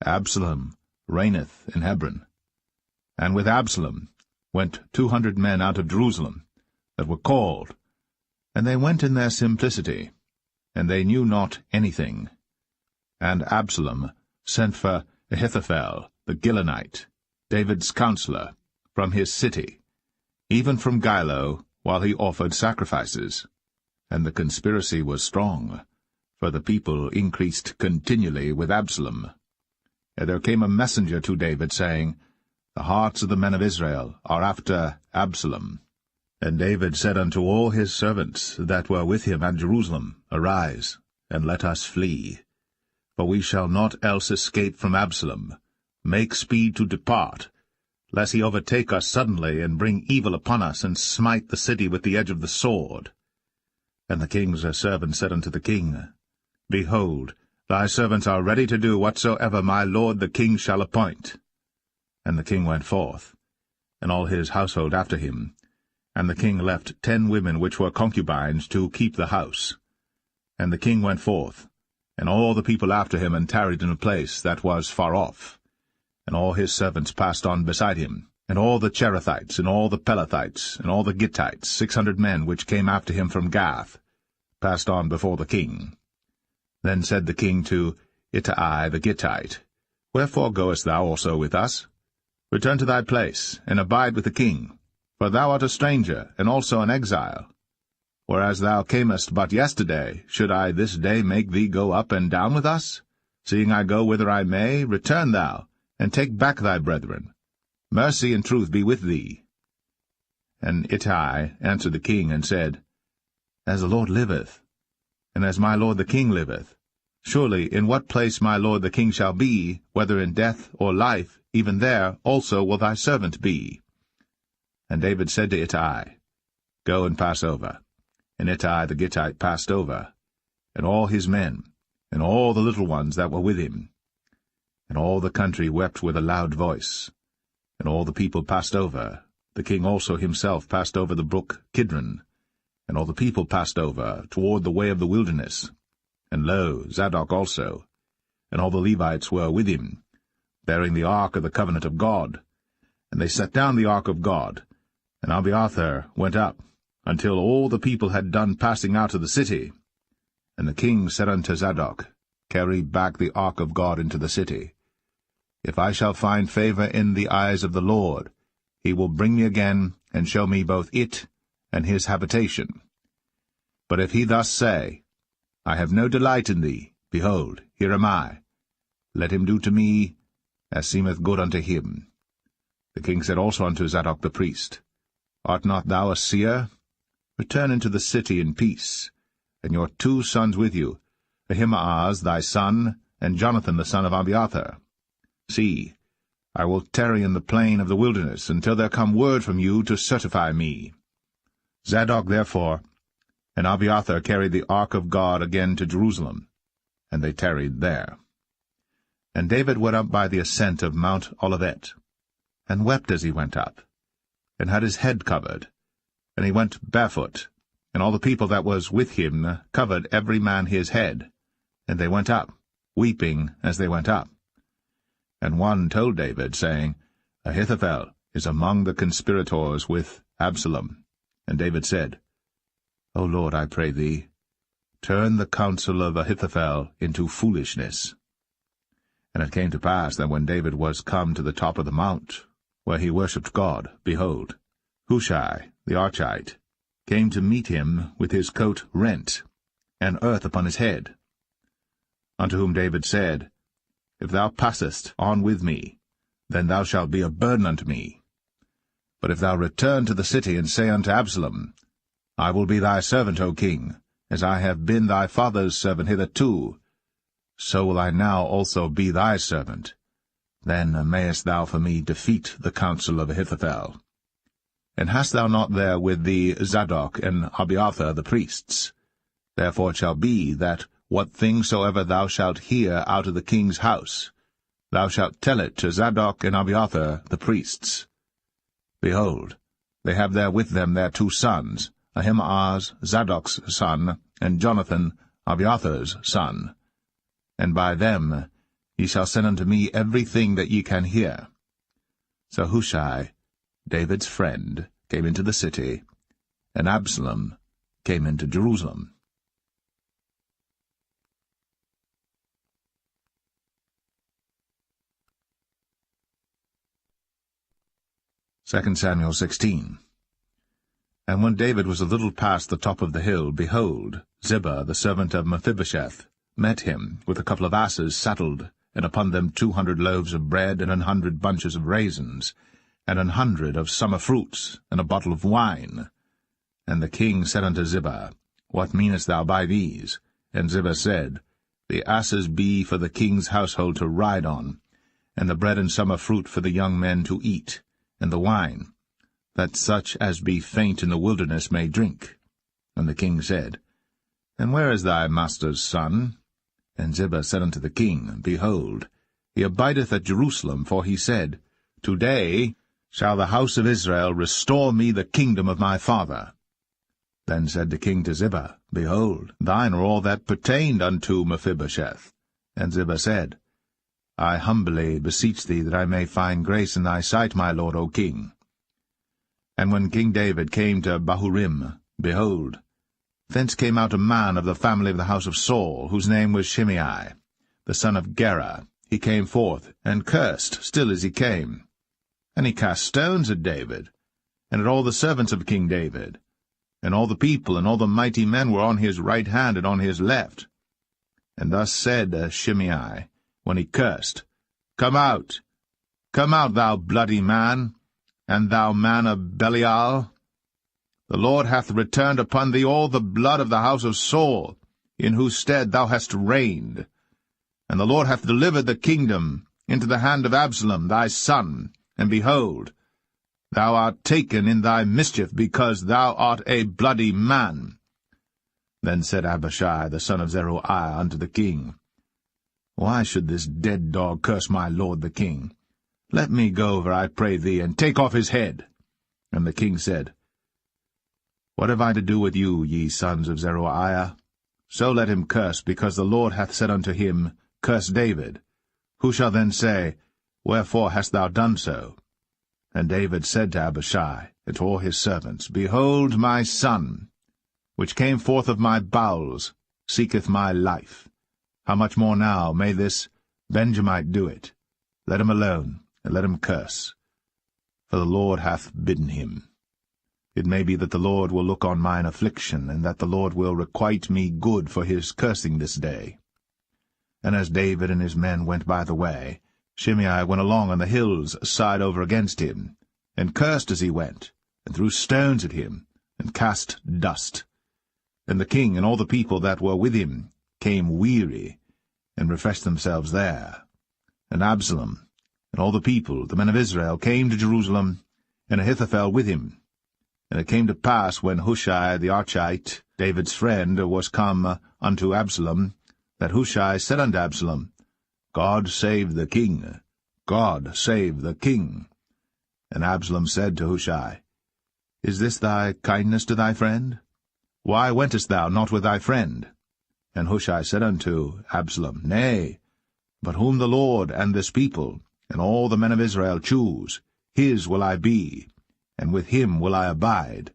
Absalom reigneth in Hebron. And with Absalom went 200 men out of Jerusalem, that were called, and they went in their simplicity, and they knew not anything. And Absalom sent for Ahithophel the Gilonite, David's counselor, from his city, even from Gilo, while he offered sacrifices. And the conspiracy was strong, for the people increased continually with Absalom. And there came a messenger to David, saying, The hearts of the men of Israel are after Absalom. And David said unto all his servants that were with him at Jerusalem, Arise, and let us flee. For we shall not else escape from Absalom. Make speed to depart, lest he overtake us suddenly, and bring evil upon us, and smite the city with the edge of the sword. And the king's servant said unto the king, Behold, thy servants are ready to do whatsoever my lord the king shall appoint. And the king went forth, and all his household after him. And the king left 10 women which were concubines to keep the house. And the king went forth, and all the people after him, and tarried in a place that was far off. And all his servants passed on beside him, and all the Cherethites, and all the Pelethites, and all the Gittites, 600 men which came after him from Gath, passed on before the king. Then said the king to Ittai the Gittite, Wherefore goest thou also with us? Return to thy place, and abide with the king, for thou art a stranger, and also an exile. Whereas thou camest but yesterday, should I this day make thee go up and down with us? Seeing I go whither I may, return thou, and take back thy brethren. Mercy and truth be with thee. And Ittai answered the king, and said, As the Lord liveth, and as my lord the king liveth, surely in what place my lord the king shall be, whether in death or life, even there also will thy servant be. And David said to Ittai, Go and pass over. And Ittai the Gittite passed over, and all his men, and all the little ones that were with him. And all the country wept with a loud voice. And all the people passed over. The king also himself passed over the brook Kidron, And all the people passed over toward the way of the wilderness. And lo, Zadok also, and all the Levites were with him, bearing the ark of the covenant of God. And they set down the ark of God, and Abiathar went up, until all the people had done passing out of the city. And the king said unto Zadok, Carry back the ark of God into the city. If I shall find favor in the eyes of the Lord, he will bring me again, and show me both it and his habitation. But if he thus say, I have no delight in thee, behold, here am I. Let him do to me as seemeth good unto him. The king said also unto Zadok the priest, Art not thou a seer? Return into the city in peace, and your 2 sons with you, Ahimaaz thy son, and Jonathan the son of Abiathar. See, I will tarry in the plain of the wilderness, until there come word from you to certify me. Zadok therefore and Abiathar carried the ark of God again to Jerusalem, and they tarried there. And David went up by the ascent of Mount Olivet, and wept as he went up, and had his head covered, and he went barefoot, and all the people that was with him covered every man his head, and they went up, weeping as they went up. And one told David, saying, Ahithophel is among the conspirators with Absalom. And David said, O Lord, I pray thee, turn the counsel of Ahithophel into foolishness. And it came to pass that when David was come to the top of the mount, where he worshipped God, behold, Hushai the Archite came to meet him with his coat rent, and earth upon his head. Unto whom David said, If thou passest on with me, then thou shalt be a burden unto me. But if thou return to the city, and say unto Absalom, I will be thy servant, O king, as I have been thy father's servant hitherto, so will I now also be thy servant. Then mayest thou for me defeat the counsel of Ahithophel. And hast thou not there with thee Zadok and Abiathar the priests? Therefore it shall be that what thing soever thou shalt hear out of the king's house, thou shalt tell it to Zadok and Abiathar the priests. Behold, they have there with them their 2 sons, Ahimaaz Zadok's son, and Jonathan Abiathar's son. And by them ye shall send unto me everything that ye can hear. So Hushai, David's friend, came into the city, and Absalom came into Jerusalem. 2 Samuel 16. And when David was a little past the top of the hill, behold, Ziba, the servant of Mephibosheth, met him with a couple of asses saddled, and upon them 200 loaves of bread, and 100 bunches of raisins, and 100 of summer fruits, and a bottle of wine. And the king said unto Ziba, What meanest thou by these? And Ziba said, The asses be for the king's household to ride on, and the bread and summer fruit for the young men to eat, and the wine, that such as be faint in the wilderness may drink. And the king said, And where is thy master's son? And Ziba said unto the king, Behold, he abideth at Jerusalem, for he said, Today shall the house of Israel restore me the kingdom of my father. Then said the king to Ziba, Behold, thine are all that pertained unto Mephibosheth. And Ziba said, I humbly beseech thee that I may find grace in thy sight, my lord, O king. And when King David came to Bahurim, behold, thence came out a man of the family of the house of Saul, whose name was Shimei, the son of Gera. He came forth, and cursed still as he came. And he cast stones at David, and at all the servants of King David. And all the people and all the mighty men were on his right hand and on his left. And thus said Shimei, when he cursed, come out, thou bloody man, and thou man of Belial. The Lord hath returned upon thee all the blood of the house of Saul, in whose stead thou hast reigned. And the Lord hath delivered the kingdom into the hand of Absalom thy son, and behold, thou art taken in thy mischief, because thou art a bloody man. Then said Abishai the son of Zeruiah unto the king, Why should this dead dog curse my lord the king? Let me go over, I pray thee, and take off his head. And the king said, What have I to do with you, ye sons of Zeruiah? So let him curse, because the Lord hath said unto him, Curse David. Who shall then say, Wherefore hast thou done so? And David said to Abishai and to all his servants, Behold, my son, which came forth of my bowels, seeketh my life. How much more now may this Benjamite do it? Let him alone, and let him curse, for the Lord hath bidden him. It may be that the Lord will look on mine affliction, and that the Lord will requite me good for his cursing this day. And as David and his men went by the way, Shimei went along on the hills side over against him, and cursed as he went, and threw stones at him, and cast dust. And the king and all the people that were with him came weary, and refreshed themselves there. And Absalom and all the people, the men of Israel, came to Jerusalem, and Ahithophel with him. And it came to pass, when Hushai the Archite, David's friend, was come unto Absalom, that Hushai said unto Absalom, God save the king, God save the king. And Absalom said to Hushai, Is this thy kindness to thy friend? Why wentest thou not with thy friend? And Hushai said unto Absalom, Nay, but whom the Lord and this people, and all the men of Israel choose, his will I be, and with him will I abide.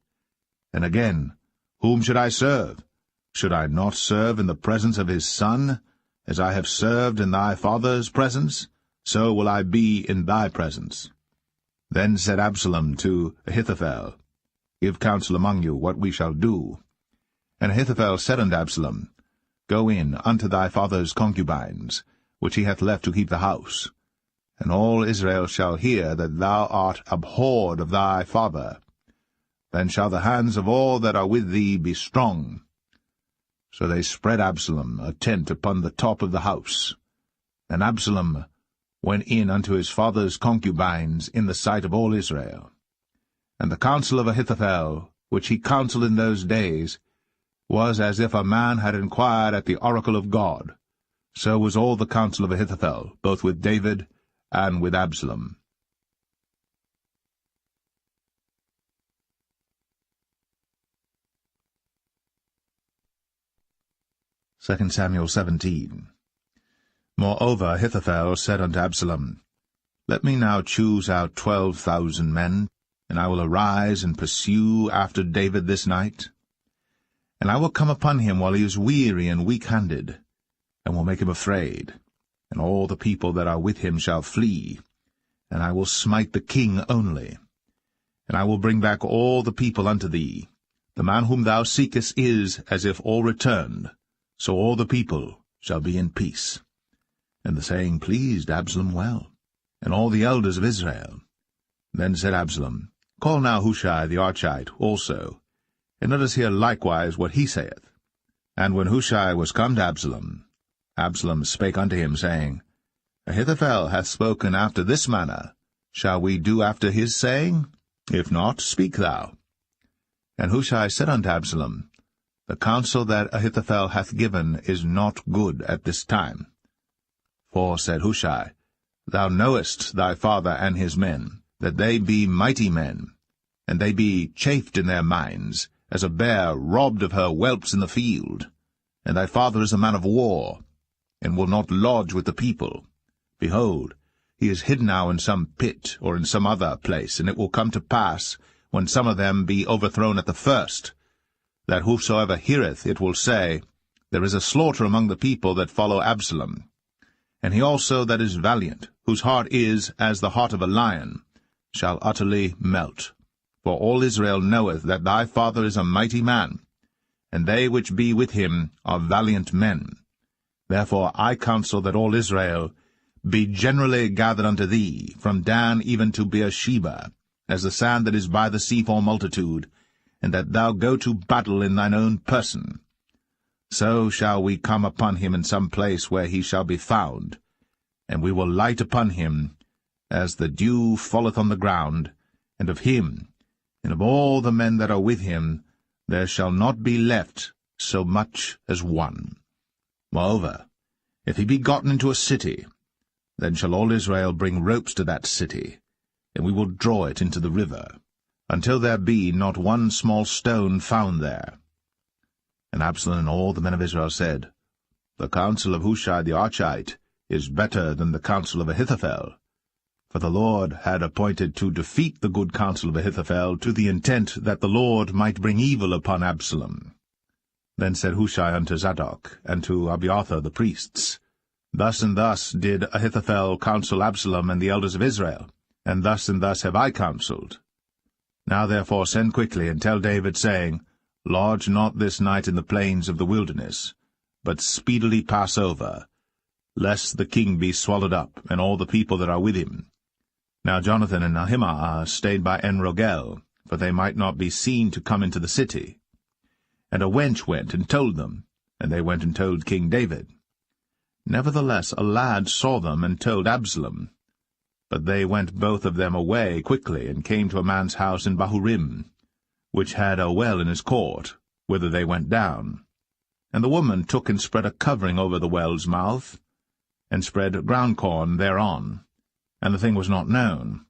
And again, whom should I serve? Should I not serve in the presence of his son? As I have served in thy father's presence, so will I be in thy presence. Then said Absalom to Ahithophel, Give counsel among you what we shall do. And Ahithophel said unto Absalom, Go in unto thy father's concubines, which he hath left to keep the house. And all Israel shall hear that thou art abhorred of thy father. Then shall the hands of all that are with thee be strong. So they spread Absalom a tent upon the top of the house. And Absalom went in unto his father's concubines in the sight of all Israel. And the counsel of Ahithophel, which he counselled in those days, was as if a man had inquired at the oracle of God. So was all the counsel of Ahithophel, both with David and with Absalom. 2 Samuel 17. Moreover Ahithophel said unto Absalom, Let me now choose out 12,000 men, and I will arise and pursue after David this night. And I will come upon him while he is weary and weak-handed, and will make him afraid. And all the people that are with him shall flee, and I will smite the king only. And I will bring back all the people unto thee. The man whom thou seekest is as if all returned, so all the people shall be in peace. And the saying pleased Absalom well, and all the elders of Israel. Then said Absalom, Call now Hushai the Archite also, and let us hear likewise what he saith. And when Hushai was come to Absalom, Absalom spake unto him, saying, Ahithophel hath spoken after this manner. Shall we do after his saying? If not, speak thou. And Hushai said unto Absalom, The counsel that Ahithophel hath given is not good at this time. For, said Hushai, Thou knowest thy father and his men, that they be mighty men, and they be chafed in their minds, as a bear robbed of her whelps in the field. And thy father is a man of war, and will not lodge with the people. Behold, he is hid now in some pit, or in some other place, and it will come to pass, when some of them be overthrown at the first, that whosoever heareth it will say, There is a slaughter among the people that follow Absalom. And he also that is valiant, whose heart is as the heart of a lion, shall utterly melt. For all Israel knoweth that thy father is a mighty man, and they which be with him are valiant men. Therefore I counsel that all Israel be generally gathered unto thee, from Dan even to Beersheba, as the sand that is by the sea for multitude, and that thou go to battle in thine own person. So shall we come upon him in some place where he shall be found, and we will light upon him as the dew falleth on the ground, and of him, and of all the men that are with him, there shall not be left so much as one. Moreover, if he be gotten into a city, then shall all Israel bring ropes to that city, and we will draw it into the river. until there be not one small stone found there. And Absalom and all the men of Israel said, The counsel of Hushai the Archite is better than the counsel of Ahithophel. For the Lord had appointed to defeat the good counsel of Ahithophel, to the intent that the Lord might bring evil upon Absalom. Then said Hushai unto Zadok, and to Abiathar the priests, Thus and thus did Ahithophel counsel Absalom and the elders of Israel, and thus have I counselled. Now therefore send quickly, and tell David, saying, Lodge not this night in the plains of the wilderness, but speedily pass over, lest the king be swallowed up, and all the people that are with him. Now Jonathan and Ahimaaz stayed by En-rogel, for they might not be seen to come into the city. And a wench went and told them, and they went and told King David. Nevertheless a lad saw them and told Absalom. But they went both of them away quickly, and came to a man's house in Bahurim, which had a well in his court, whither they went down. And the woman took and spread a covering over the well's mouth, and spread ground corn thereon, and the thing was not known.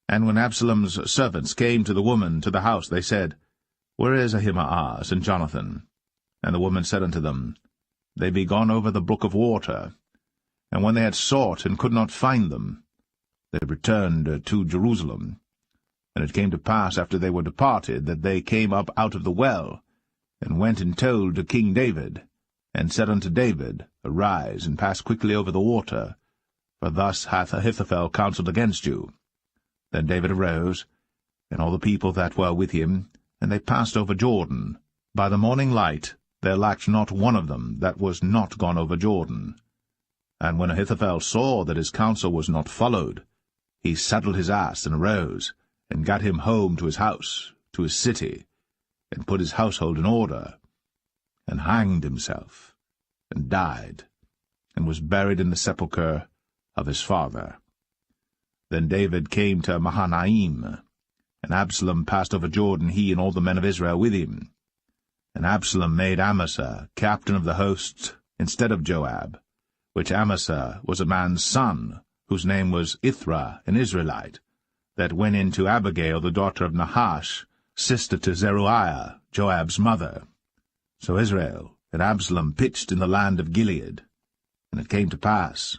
And when Absalom's servants came to the woman to the house, they said, Where is Ahimaaz and Jonathan? And the woman said unto them, They be gone over the brook of water. And when they had sought and could not find them, they returned to Jerusalem. And it came to pass, after they were departed, that they came up out of the well, and went and told to King David, and said unto David, Arise, and pass quickly over the water, for thus hath Ahithophel counselled against you. Then David arose, and all the people that were with him, and they passed over Jordan. By the morning light there lacked not one of them that was not gone over Jordan. And when Ahithophel saw that his counsel was not followed, he saddled his ass, and arose, and gat him home to his house, to his city, and put his household in order, and hanged himself, and died, and was buried in the sepulchre of his father. Then David came to Mahanaim, and Absalom passed over Jordan, he and all the men of Israel with him. And Absalom made Amasa captain of the host instead of Joab, which Amasa was a man's son, whose name was Ithra, an Israelite, that went in to Abigail the daughter of Nahash, sister to Zeruiah, Joab's mother. So Israel and Absalom pitched in the land of Gilead. And it came to pass,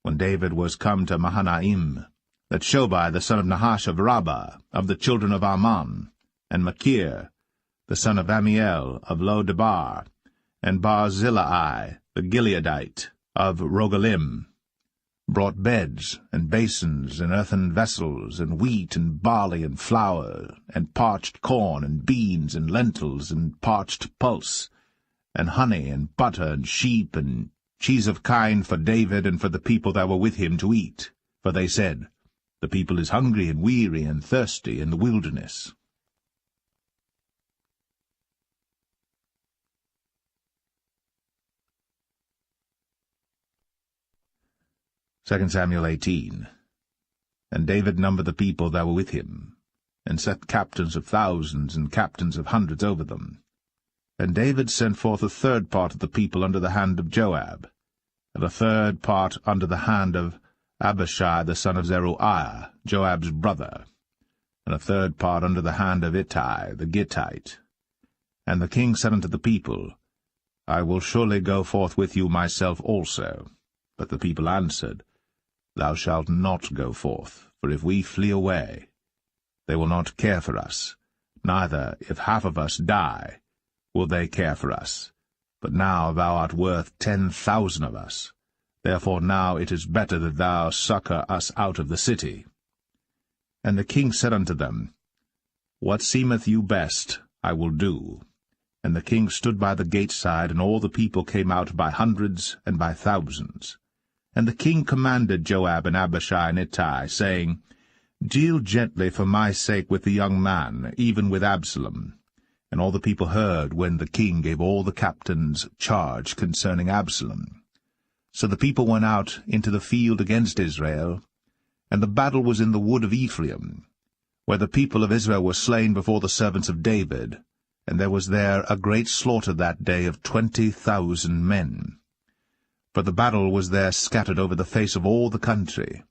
when David was come to Mahanaim, that Shobai the son of Nahash of Rabbah, of the children of Ammon, and Machir the son of Amiel of Lo-debar, and Barzillai the Gileadite of Rogelim, brought beds, and basins, and earthen vessels, and wheat, and barley, and flour, and parched corn, and beans, and lentils, and parched pulse, and honey, and butter, and sheep, and cheese of kine for David and for the people that were with him to eat. For they said, The people is hungry, and weary, and thirsty in the wilderness. 2 Samuel 18. And David numbered the people that were with him, and set captains of thousands and captains of hundreds over them. And David sent forth a third part of the people under the hand of Joab, and a third part under the hand of Abishai the son of Zeruiah, Joab's brother, and a third part under the hand of Ittai the Gittite. And the king said unto the people, I will surely go forth with you myself also. But the people answered, Thou shalt not go forth, for if we flee away, they will not care for us, neither, if half of us die, will they care for us. But now thou art worth 10,000 of us. Therefore now it is better that thou succour us out of the city. And the king said unto them, What seemeth you best, I will do. And the king stood by the gate side, and all the people came out by hundreds and by thousands. And the king commanded Joab and Abishai and Ittai, saying, Deal gently for my sake with the young man, even with Absalom. And all the people heard when the king gave all the captains charge concerning Absalom. So the people went out into the field against Israel, and the battle was in the wood of Ephraim, where the people of Israel were slain before the servants of David, and there was there a great slaughter that day of 20,000 men. For the battle was there scattered over the face of all the country,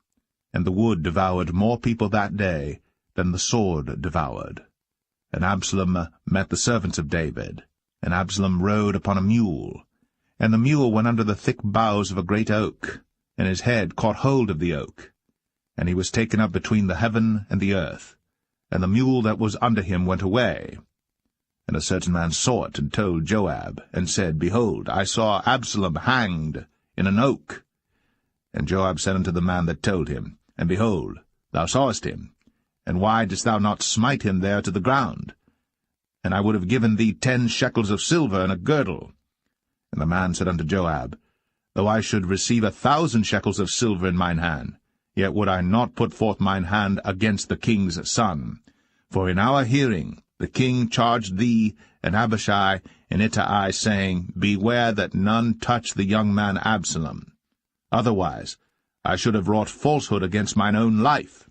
and the wood devoured more people that day than the sword devoured. And Absalom met the servants of David, and Absalom rode upon a mule. And the mule went under the thick boughs of a great oak, and his head caught hold of the oak. And he was taken up between the heaven and the earth, and the mule that was under him went away. And a certain man saw it, and told Joab, and said, Behold, I saw Absalom hanged in an oak. And Joab said unto the man that told him, And behold, thou sawest him, and why didst thou not smite him there to the ground? And I would have given thee 10 shekels of silver and a girdle. And the man said unto Joab, Though I should receive 1,000 shekels of silver in mine hand, yet would I not put forth mine hand against the king's son. For in our hearing the king charged thee and Abishai and Ittai, saying, Beware that none touch the young man Absalom. Otherwise I should have wrought falsehood against mine own life.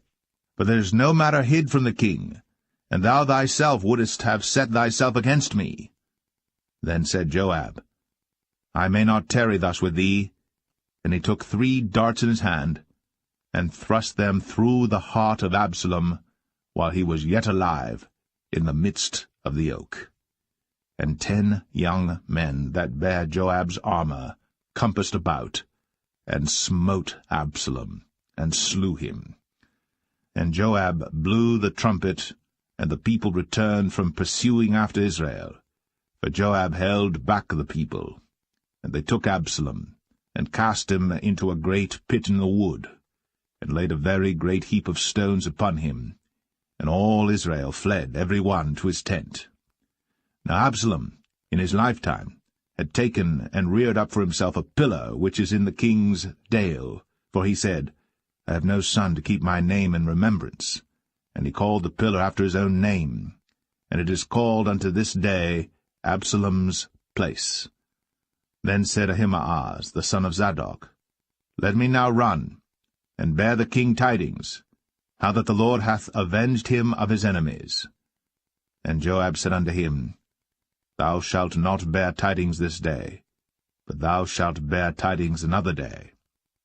For there is no matter hid from the king, and thou thyself wouldest have set thyself against me. Then said Joab, I may not tarry thus with thee. And he took 3 darts in his hand, and thrust them through the heart of Absalom, while he was yet alive, in the midst of the oak. And 10 young men that bare Joab's armor compassed about, and smote Absalom, and slew him. And Joab blew the trumpet, and the people returned from pursuing after Israel. For Joab held back the people. And they took Absalom, and cast him into a great pit in the wood, and laid a very great heap of stones upon him. And all Israel fled, every one to his tent. Now Absalom, in his lifetime, had taken and reared up for himself a pillar which is in the king's dale, for he said, I have no son to keep my name in remembrance. And he called the pillar after his own name, and it is called unto this day Absalom's place. Then said Ahimaaz, the son of Zadok, Let me now run, and bear the king tidings, how that the Lord hath avenged him of his enemies. And Joab said unto him, Thou shalt not bear tidings this day, but thou shalt bear tidings another day.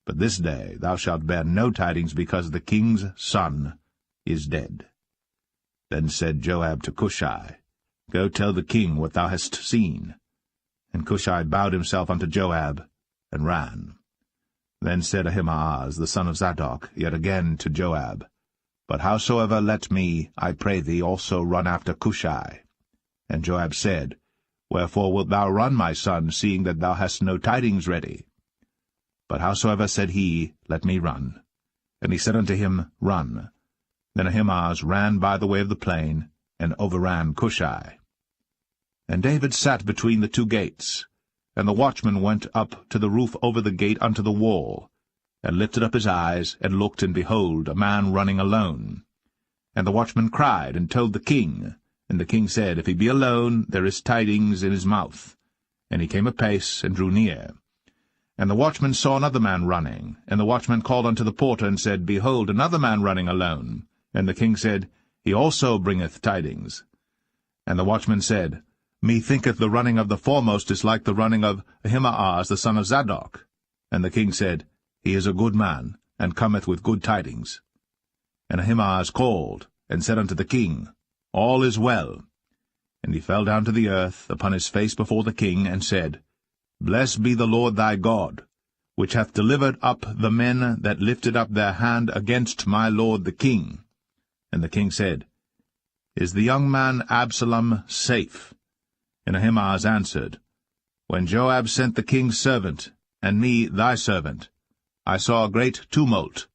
But this day thou shalt bear no tidings, because the king's son is dead. Then said Joab to Cushai, Go tell the king what thou hast seen. And Cushai bowed himself unto Joab, and ran. Then said Ahimaaz, the son of Zadok, yet again to Joab, But howsoever let me, I pray thee, also run after Cushai. And Joab said, Wherefore wilt thou run, my son, seeing that thou hast no tidings ready? But howsoever said he, Let me run. And he said unto him, Run. Then Ahimaaz ran by the way of the plain, and overran Cushai. And David sat between the 2 gates, and the watchman went up to the roof over the gate unto the wall, and lifted up his eyes, and looked, and behold, a man running alone. And the watchman cried, and told the king. And the king said, If he be alone, there is tidings in his mouth. And he came apace, and drew near. And the watchman saw another man running. And the watchman called unto the porter, and said, Behold, another man running alone. And the king said, He also bringeth tidings. And the watchman said, Methinketh the running of the foremost is like the running of Ahimaaz the son of Zadok. And the king said, He is a good man, and cometh with good tidings. And Ahimaaz called, and said unto the king, All is well. And he fell down to the earth upon his face before the king, and said, Blessed be the Lord thy God, which hath delivered up the men that lifted up their hand against my lord the king. And the king said, Is the young man Absalom safe? And Ahimaaz answered, When Joab sent the king's servant, and me thy servant, I saw a great tumult,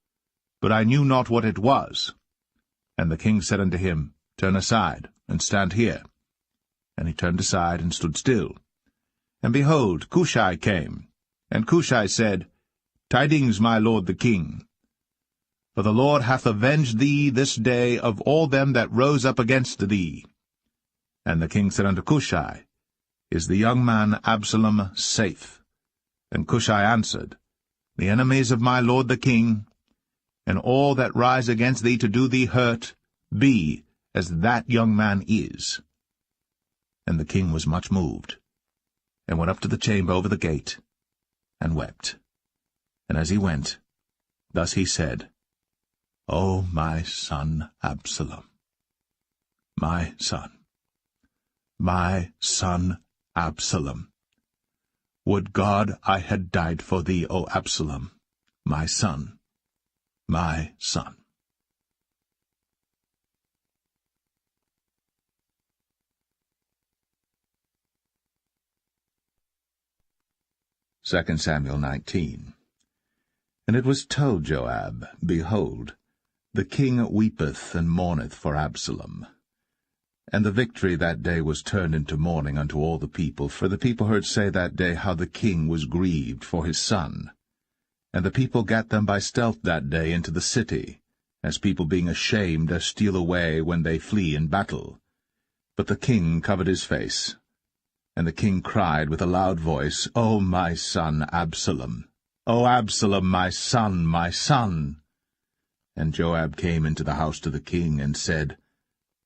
but I knew not what it was. And the king said unto him, Turn aside, and stand here. And he turned aside, and stood still. And behold, Cushai came. And Cushai said, Tidings, my lord the king. For the Lord hath avenged thee this day of all them that rose up against thee. And the king said unto Cushai, Is the young man Absalom safe? And Cushai answered, The enemies of my lord the king, and all that rise against thee to do thee hurt, be as that young man is. And the king was much moved, and went up to the chamber over the gate, and wept. And as he went, thus he said, O my son Absalom, my son Absalom, would God I had died for thee, O Absalom, my son, my son. 2 Samuel 19. And it was told Joab, Behold, the king weepeth and mourneth for Absalom. And the victory that day was turned into mourning unto all the people, for the people heard say that day how the king was grieved for his son. And the people gat them by stealth that day into the city, as people being ashamed steal away when they flee in battle. But the king covered his face. And the king cried with a loud voice, O my son Absalom! O Absalom, my son, my son! And Joab came into the house to the king, and said,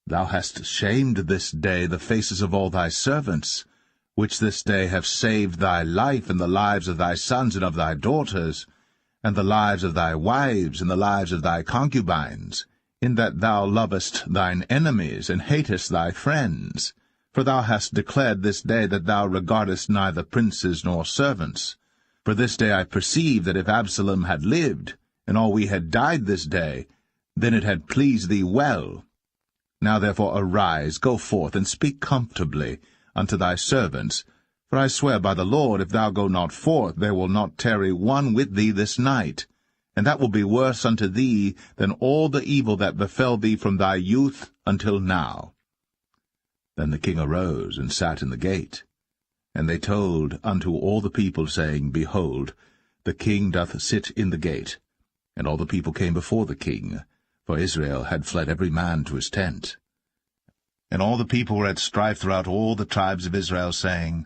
Thou hast shamed this day the faces of all thy servants, which this day have saved thy life and the lives of thy sons and of thy daughters, and the lives of thy wives and the lives of thy concubines, in that thou lovest thine enemies and hatest thy friends. For thou hast declared this day that thou regardest neither princes nor servants. For this day I perceive that if Absalom had lived, and all we had died this day, then it had pleased thee well. Now therefore arise, go forth, and speak comfortably unto thy servants. For I swear by the Lord, if thou go not forth, there will not tarry one with thee this night. And that will be worse unto thee than all the evil that befell thee from thy youth until now. Then the king arose and sat in the gate. And they told unto all the people, saying, Behold, the king doth sit in the gate. And all the people came before the king, for Israel had fled every man to his tent. And all the people were at strife throughout all the tribes of Israel, saying,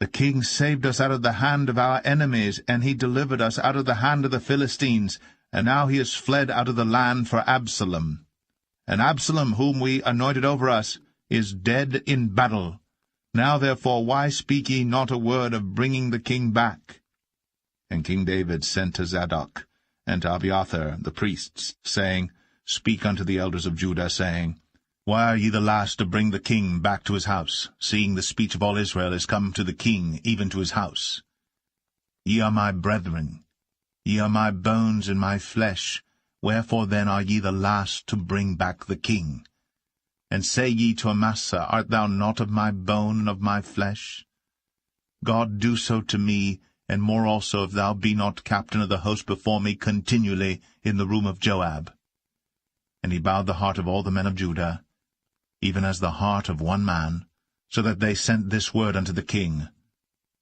The king saved us out of the hand of our enemies, and he delivered us out of the hand of the Philistines, and now he is fled out of the land for Absalom. And Absalom, whom we anointed over us, is dead in battle. Now therefore why speak ye not a word of bringing the king back? And King David sent to Zadok and to Abiathar the priests, saying, Speak unto the elders of Judah, saying, Why are ye the last to bring the king back to his house, seeing the speech of all Israel is come to the king, even to his house? Ye are my brethren, ye are my bones and my flesh, wherefore then are ye the last to bring back the king? And say ye to Amasa, Art thou not of my bone and of my flesh? God do so to me, and more also, if thou be not captain of the host before me continually in the room of Joab. And he bowed the heart of all the men of Judah, even as the heart of one man, so that they sent this word unto the king,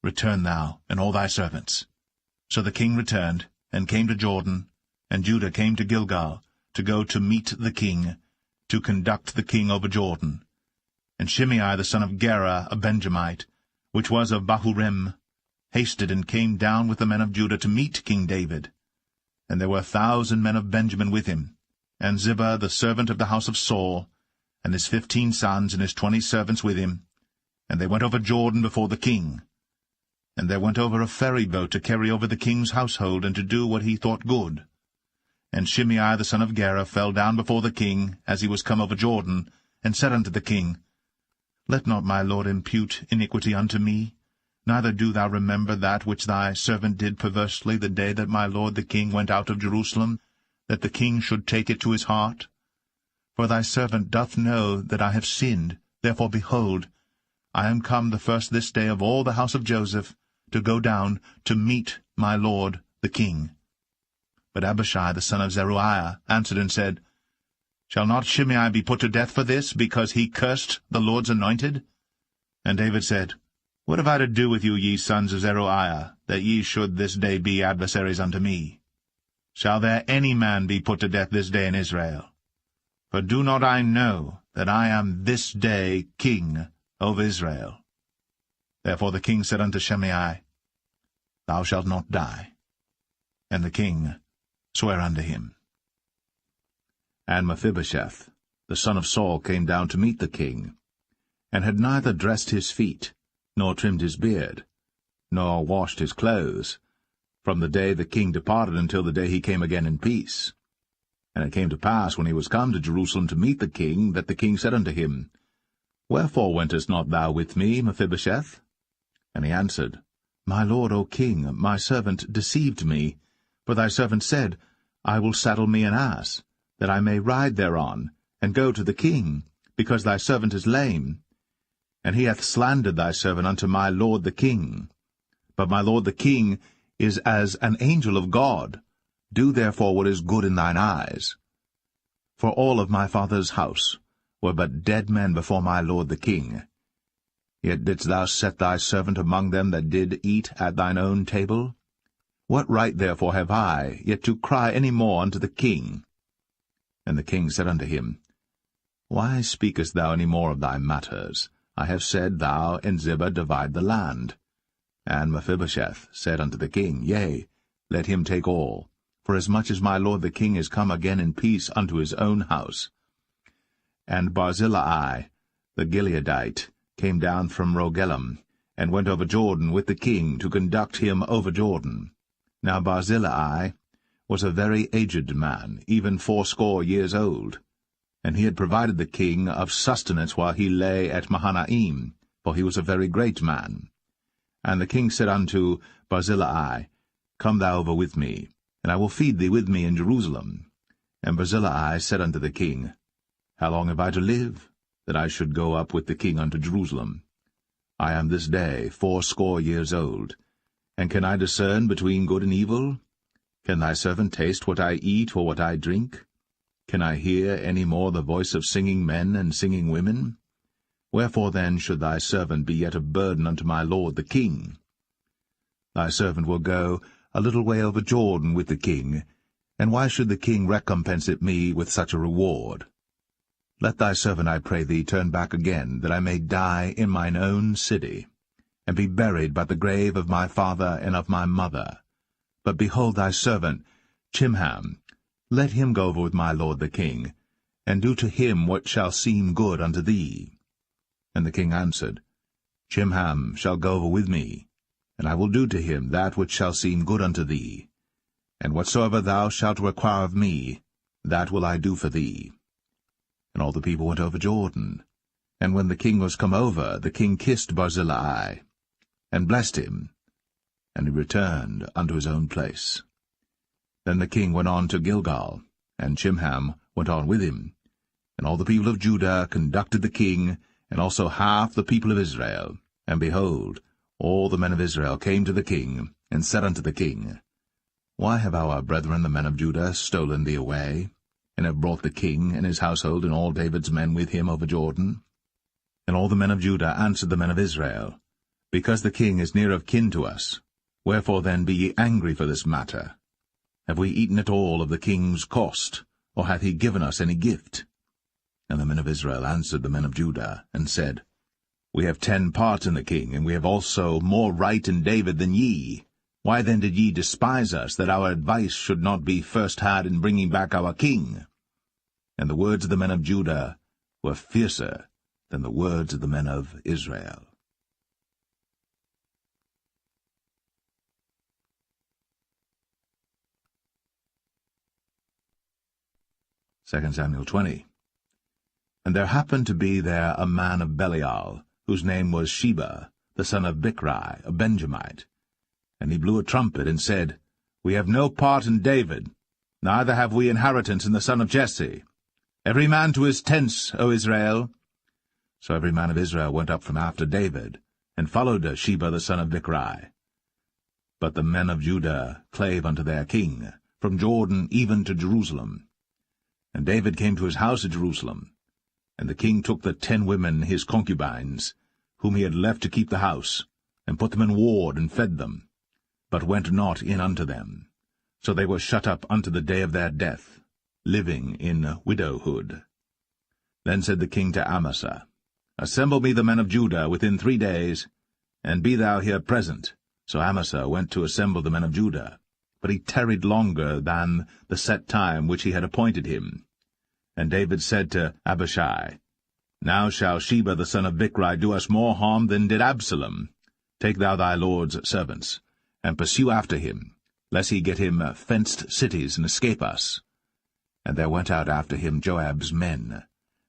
Return thou, and all thy servants. So the king returned, and came to Jordan, and Judah came to Gilgal, to go to meet the king, to conduct the king over Jordan. And Shimei the son of Gera, a Benjamite, which was of Bahurim, hasted and came down with the men of Judah to meet King David. And there were 1,000 men of Benjamin with him, and Ziba the servant of the house of Saul, and his 15 sons and his 20 servants with him. And they went over Jordan before the king. And there went over a ferry boat to carry over the king's household, and to do what he thought good. And Shimei the son of Gera fell down before the king, as he was come over Jordan, and said unto the king, Let not my lord impute iniquity unto me, neither do thou remember that which thy servant did perversely the day that my lord the king went out of Jerusalem, that the king should take it to his heart. For thy servant doth know that I have sinned, therefore, behold, I am come the first this day of all the house of Joseph, to go down to meet my lord the king. But Abishai the son of Zeruiah answered and said, Shall not Shimei be put to death for this, because he cursed the Lord's anointed? And David said, What have I to do with you, ye sons of Zeruiah, that ye should this day be adversaries unto me? Shall there any man be put to death this day in Israel? For do not I know that I am this day king over Israel? Therefore the king said unto Shimei, Thou shalt not die. And the king sware unto him. And Mephibosheth, the son of Saul, came down to meet the king, and had neither dressed his feet, nor trimmed his beard, nor washed his clothes, from the day the king departed until the day he came again in peace. And it came to pass, when he was come to Jerusalem to meet the king, that the king said unto him, Wherefore wentest not thou with me, Mephibosheth? And he answered, My lord, O king, my servant deceived me. For thy servant said, I will saddle me an ass, that I may ride thereon, and go to the king, because thy servant is lame. And he hath slandered thy servant unto my lord the king. But my lord the king is as an angel of God. Do therefore what is good in thine eyes. For all of my father's house were but dead men before my lord the king. Yet didst thou set thy servant among them that did eat at thine own table? What right therefore have I yet to cry any more unto the king? And the king said unto him, Why speakest thou any more of thy matters? I have said, Thou and Ziba divide the land. And Mephibosheth said unto the king, Yea, let him take all, forasmuch as my lord the king is come again in peace unto his own house. And Barzillai the Gileadite came down from Rogelim, and went over Jordan with the king to conduct him over Jordan. Now Barzillai was a very aged man, even 80 years old, and he had provided the king of sustenance while he lay at Mahanaim, for he was a very great man. And the king said unto Barzillai, Come thou over with me, and I will feed thee with me in Jerusalem. And Barzillai said unto the king, How long have I to live, that I should go up with the king unto Jerusalem? I am this day 80 years old, and can I discern between good and evil? Can thy servant taste what I eat or what I drink? Can I hear any more the voice of singing men and singing women? Wherefore then should thy servant be yet a burden unto my lord the king? Thy servant will go a little way over Jordan with the king, and why should the king recompense it me with such a reward? Let thy servant, I pray thee, turn back again, that I may die in mine own city, and be buried by the grave of my father and of my mother. But behold thy servant, Chimham, let him go over with my lord the king, and do to him what shall seem good unto thee. And the king answered, Chimham shall go over with me, and I will do to him that which shall seem good unto thee. And whatsoever thou shalt require of me, that will I do for thee. And all the people went over Jordan. And when the king was come over, the king kissed Barzillai, and blessed him, and he returned unto his own place. Then the king went on to Gilgal, and Chimham went on with him. And all the people of Judah conducted the king, and also half the people of Israel. And behold, all the men of Israel came to the king, and said unto the king, Why have our brethren the men of Judah stolen thee away, and have brought the king and his household and all David's men with him over Jordan? And all the men of Judah answered the men of Israel, Because the king is near of kin to us. Wherefore then be ye angry for this matter? Have we eaten at all of the king's cost, or hath he given us any gift? And the men of Israel answered the men of Judah, and said, We have 10 parts in the king, and we have also more right in David than ye. Why then did ye despise us, that our advice should not be first had in bringing back our king? And the words of the men of Judah were fiercer than the words of the men of Israel. 2 Samuel 20. And there happened to be there a man of Belial, whose name was Sheba, the son of Bichri, a Benjamite. And he blew a trumpet, and said, We have no part in David, neither have we inheritance in the son of Jesse. Every man to his tents, O Israel. So every man of Israel went up from after David, and followed Sheba the son of Bichri. But the men of Judah clave unto their king, from Jordan even to Jerusalem. And David came to his house at Jerusalem. And the king took the 10 women his concubines, whom he had left to keep the house, and put them in ward, and fed them, but went not in unto them. So they were shut up unto the day of their death, living in widowhood. Then said the king to Amasa, Assemble me the men of Judah within 3 days, and be thou here present. So Amasa went to assemble the men of Judah, but he tarried longer than the set time which he had appointed him. And David said to Abishai, Now shall Sheba the son of Bichri do us more harm than did Absalom. Take thou thy lord's servants, and pursue after him, lest he get him fenced cities and escape us. And there went out after him Joab's men,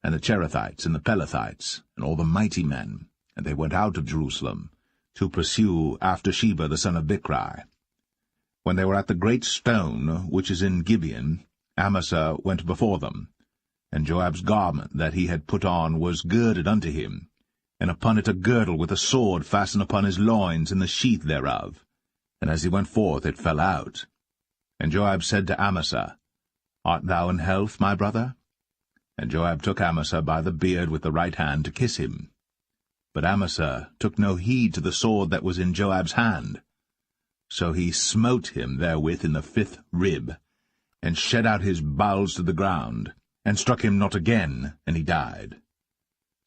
and the Cherethites and the Pelethites, and all the mighty men, and they went out of Jerusalem, to pursue after Sheba the son of Bichri. When they were at the great stone which is in Gibeon, Amasa went before them, and Joab's garment that he had put on was girded unto him, and upon it a girdle with a sword fastened upon his loins in the sheath thereof. And as he went forth it fell out. And Joab said to Amasa, Art thou in health, my brother? And Joab took Amasa by the beard with the right hand to kiss him. But Amasa took no heed to the sword that was in Joab's hand. So he smote him therewith in the 5th rib, and shed out his bowels to the ground, and struck him not again, and he died.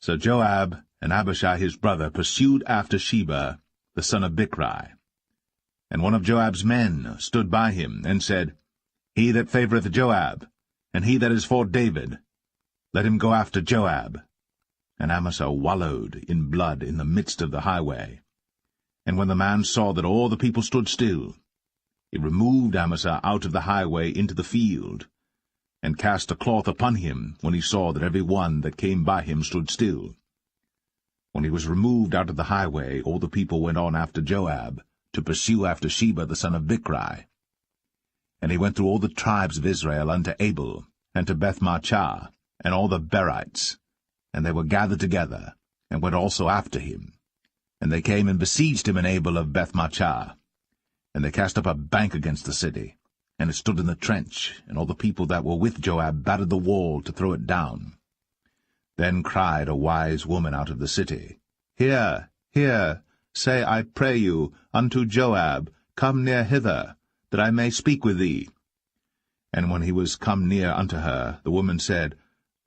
So Joab and Abishai his brother pursued after Sheba the son of Bichri. And one of Joab's men stood by him, and said, He that favoureth Joab, and he that is for David, let him go after Joab. And Amasa wallowed in blood in the midst of the highway. And when the man saw that all the people stood still, he removed Amasa out of the highway into the field, and cast a cloth upon him, when he saw that every one that came by him stood still. When he was removed out of the highway, all the people went on after Joab, to pursue after Sheba the son of Bichri. And he went through all the tribes of Israel unto Abel, and to Bethmachah, and all the Berites, and they were gathered together, and went also after him. And they came and besieged him in Abel of Bethmachah. And they cast up a bank against the city, and it stood in the trench, and all the people that were with Joab battered the wall to throw it down. Then cried a wise woman out of the city, Hear, hear, say, I pray you, unto Joab, Come near hither, that I may speak with thee. And when he was come near unto her, the woman said,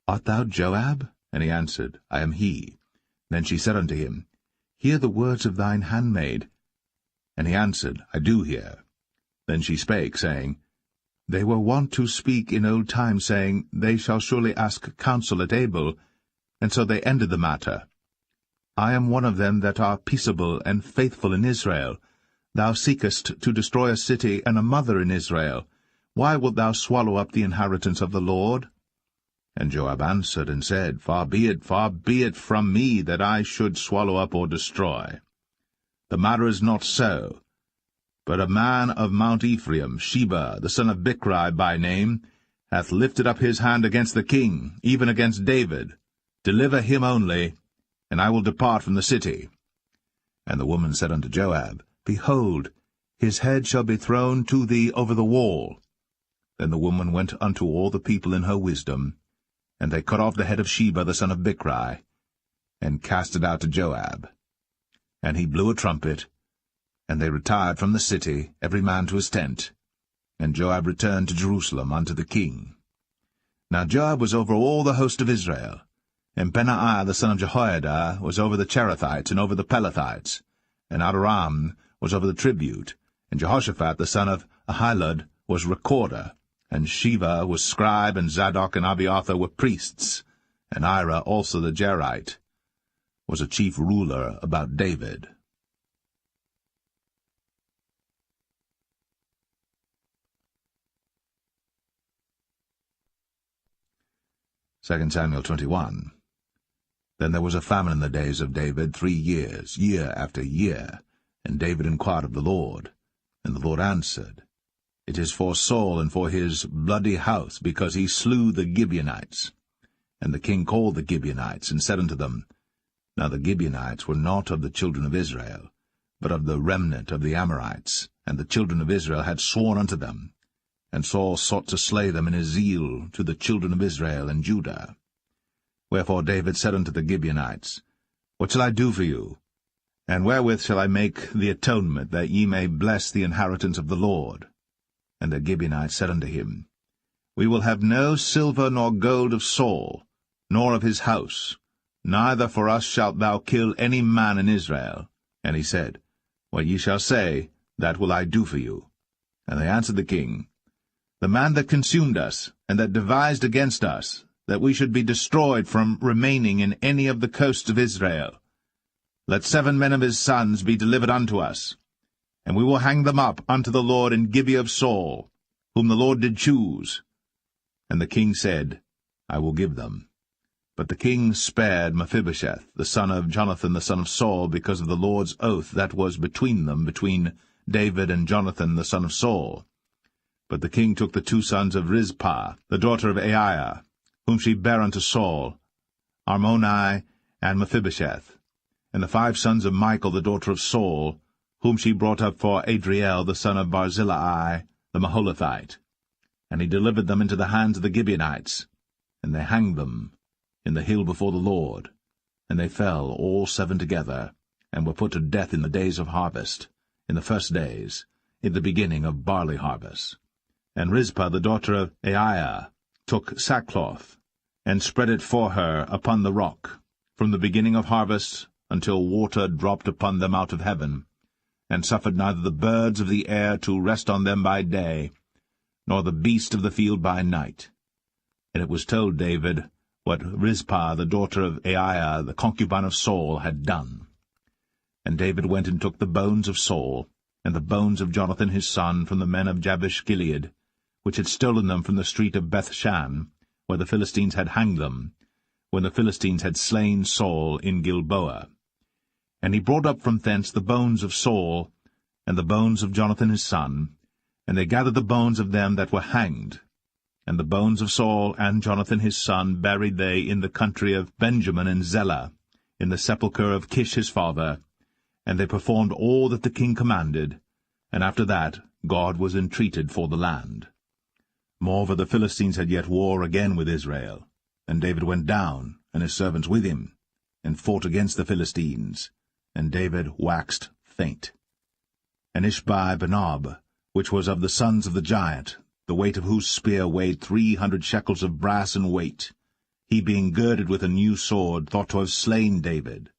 Art thou Joab? And he answered, I am he. Then she said unto him, Hear the words of thine handmaid. And he answered, I do hear. Then she spake, saying, They were wont to speak in old time, saying, They shall surely ask counsel at Abel. And so they ended the matter. I am one of them that are peaceable and faithful in Israel. Thou seekest to destroy a city and a mother in Israel. Why wilt thou swallow up the inheritance of the Lord? And Joab answered and said, far be it from me that I should swallow up or destroy. The matter is not so. But a man of Mount Ephraim, Sheba, the son of Bichri by name, hath lifted up his hand against the king, even against David. Deliver him only, and I will depart from the city. And the woman said unto Joab, Behold, his head shall be thrown to thee over the wall. Then the woman went unto all the people in her wisdom, and they cut off the head of Sheba the son of Bichri, and cast it out to Joab. And he blew a trumpet, and they retired from the city, every man to his tent. And Joab returned to Jerusalem unto the king. Now Joab was over all the host of Israel, and Benaiah the son of Jehoiada was over the Cherethites and over the Pelethites, and Adoram was over the tribute, and Jehoshaphat the son of Ahilud was recorder, and Sheva was scribe, and Zadok and Abiathar were priests, and Ira also the Jerite was a chief ruler about David. Second Samuel 21. Then there was a famine in the days of David 3 years, year after year. And David inquired of the Lord. And the Lord answered, It is for Saul and for his bloody house, because he slew the Gibeonites. And the king called the Gibeonites, and said unto them, Now the Gibeonites were not of the children of Israel, but of the remnant of the Amorites, and the children of Israel had sworn unto them. And Saul sought to slay them in his zeal to the children of Israel and Judah. Wherefore David said unto the Gibeonites, What shall I do for you? And wherewith shall I make the atonement, that ye may bless the inheritance of the Lord? And the Gibeonites said unto him, We will have no silver nor gold of Saul, nor of his house, neither for us shalt thou kill any man in Israel. And he said, What ye shall say, that will I do for you. And they answered the king, The man that consumed us, and that devised against us, that we should be destroyed from remaining in any of the coasts of Israel. Let 7 men of his sons be delivered unto us, and we will hang them up unto the Lord in Gibeah of Saul, whom the Lord did choose. And the king said, I will give them. But the king spared Mephibosheth, the son of Jonathan the son of Saul, because of the Lord's oath that was between them, between David and Jonathan the son of Saul. But the king took the 2 sons of Rizpah, the daughter of Aiah, whom she bare unto Saul, Armoni and Mephibosheth, and the 5 sons of Michal the daughter of Saul, whom she brought up for Adriel the son of Barzillai the Maholathite. And he delivered them into the hands of the Gibeonites, and they hanged them in the hill before the Lord. And they fell all 7 together, and were put to death in the days of harvest, in the first days, in the beginning of barley harvest. And Rizpah the daughter of Aiah took sackcloth, and spread it for her upon the rock, from the beginning of harvest until water dropped upon them out of heaven, and suffered neither the birds of the air to rest on them by day, nor the beast of the field by night. And it was told David what Rizpah the daughter of Aiah, the concubine of Saul, had done. And David went and took the bones of Saul, and the bones of Jonathan his son, from the men of Jabesh-Gilead, which had stolen them from the street of Bethshan, where the Philistines had hanged them, when the Philistines had slain Saul in Gilboa. And he brought up from thence the bones of Saul, and the bones of Jonathan his son, and they gathered the bones of them that were hanged. And the bones of Saul and Jonathan his son buried they in the country of Benjamin in Zelle, in the sepulchre of Kish his father. And they performed all that the king commanded, and after that God was entreated for the land. Moreover, the Philistines had yet war again with Israel, and David went down, and his servants with him, and fought against the Philistines, and David waxed faint. And Ishbi-Benob, which was of the sons of the giant, the weight of whose spear weighed 300 shekels of brass in weight, he being girded with a new sword, thought to have slain David.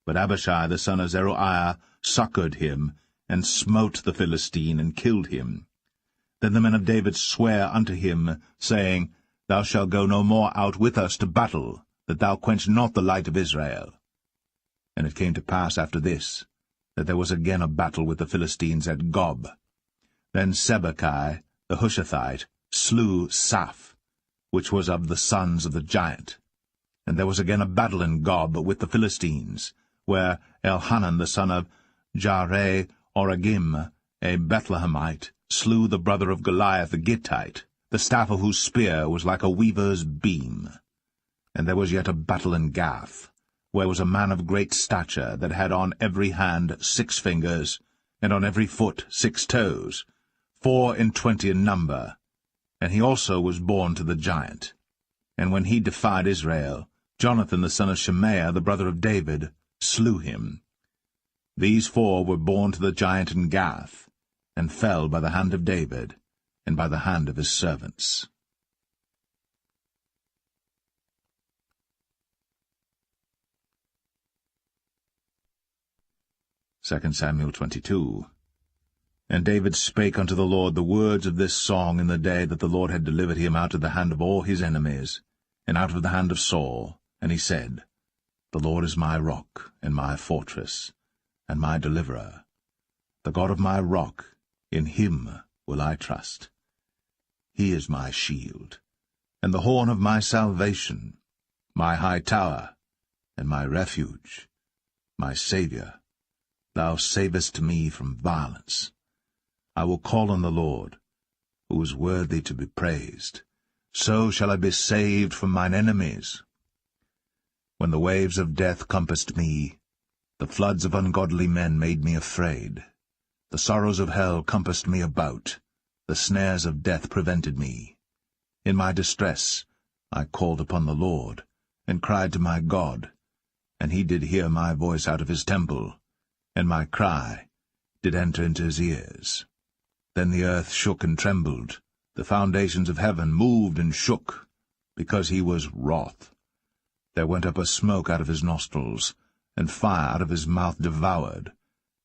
But Abishai the son of Zeruiah succoured him, and smote the Philistine, and killed him. Then the men of David sware unto him, saying, Thou shalt go no more out with us to battle, that thou quench not the light of Israel. And it came to pass after this, that there was again a battle with the Philistines at Gob. Then Sibbechai the Hushathite slew Saph, which was of the sons of the giant. And there was again a battle in Gob with the Philistines, where Elhanan the son of Jareh-Oragim, a Bethlehemite, slew the brother of Goliath the Gittite, the staff of whose spear was like a weaver's beam. And there was yet a battle in Gath, where was a man of great stature, that had on every hand 6 fingers, and on every foot 6 toes, 24 in number, and he also was born to the giant. And when he defied Israel, Jonathan the son of Shemaiah, the brother of David, slew him. These 4 were born to the giant in Gath, and fell by the hand of David, and by the hand of his servants. Second Samuel 22. And David spake unto the Lord the words of this song in the day that the Lord had delivered him out of the hand of all his enemies, and out of the hand of Saul. And he said, The Lord is my rock, and my fortress, and my deliverer. The God of my rock, in him will I trust. He is my shield, and the horn of my salvation, my high tower, and my refuge, my Saviour. Thou savest me from violence. I will call on the Lord, who is worthy to be praised. So shall I be saved from mine enemies. When the waves of death compassed me, the floods of ungodly men made me afraid. The sorrows of hell compassed me about, the snares of death prevented me. In my distress I called upon the Lord, and cried to my God, and he did hear my voice out of his temple, and my cry did enter into his ears. Then the earth shook and trembled, the foundations of heaven moved and shook, because he was wroth. There went up a smoke out of his nostrils, and fire out of his mouth devoured.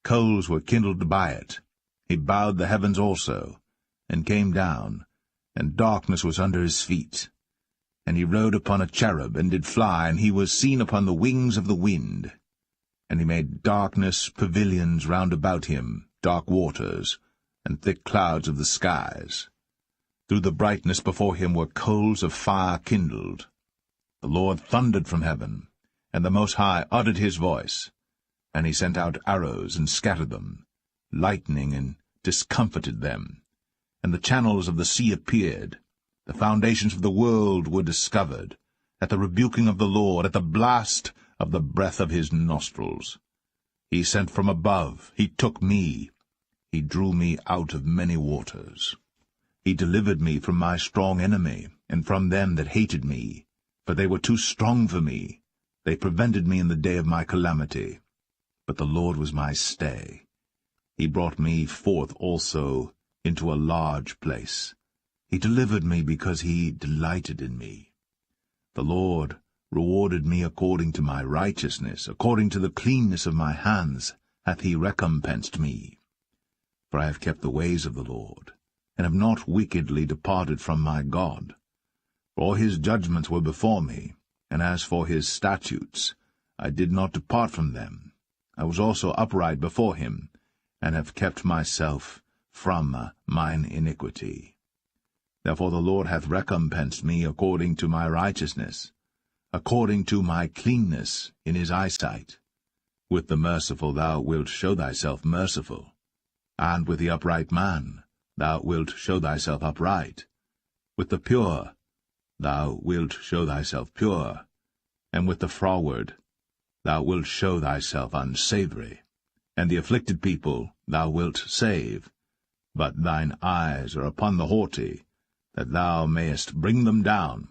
Coals were kindled by it. He bowed the heavens also, and came down, and darkness was under his feet. And he rode upon a cherub, and did fly, and he was seen upon the wings of the wind. And he made darkness pavilions round about him, dark waters, and thick clouds of the skies. Through the brightness before him were coals of fire kindled. The Lord thundered from heaven, and the Most High uttered his voice. And he sent out arrows and scattered them, lightning and discomfited them. And the channels of the sea appeared. The foundations of the world were discovered, at the rebuking of the Lord, at the blast of the breath of his nostrils. He sent from above, he took me, he drew me out of many waters. He delivered me from my strong enemy, and from them that hated me, for they were too strong for me. They prevented me in the day of my calamity. But the Lord was my stay. He brought me forth also into a large place. He delivered me because he delighted in me. The Lord rewarded me according to my righteousness, according to the cleanness of my hands hath he recompensed me. For I have kept the ways of the Lord, and have not wickedly departed from my God. For all his judgments were before me, and as for his statutes, I did not depart from them. I was also upright before him, and have kept myself from mine iniquity. Therefore the Lord hath recompensed me according to my righteousness, according to my cleanness in his eyesight. With the merciful thou wilt show thyself merciful, and with the upright man thou wilt show thyself upright. With the pure thou wilt show thyself pure, and with the froward thou wilt show thyself unsavoury. And the afflicted people thou wilt save, but thine eyes are upon the haughty, that thou mayest bring them down.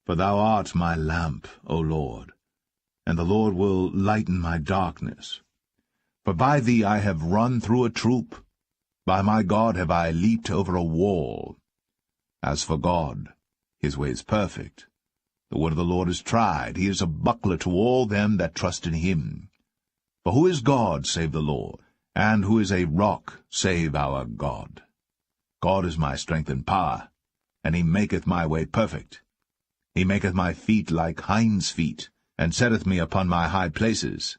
For thou art my lamp, O Lord, and the Lord will lighten my darkness. For by thee I have run through a troop, by my God have I leaped over a wall. As for God, his way is perfect. The word of the Lord is tried. He is a buckler to all them that trust in him. For who is God save the Lord? And who is a rock save our God? God is my strength and power, and he maketh my way perfect. He maketh my feet like hinds' feet, and setteth me upon my high places.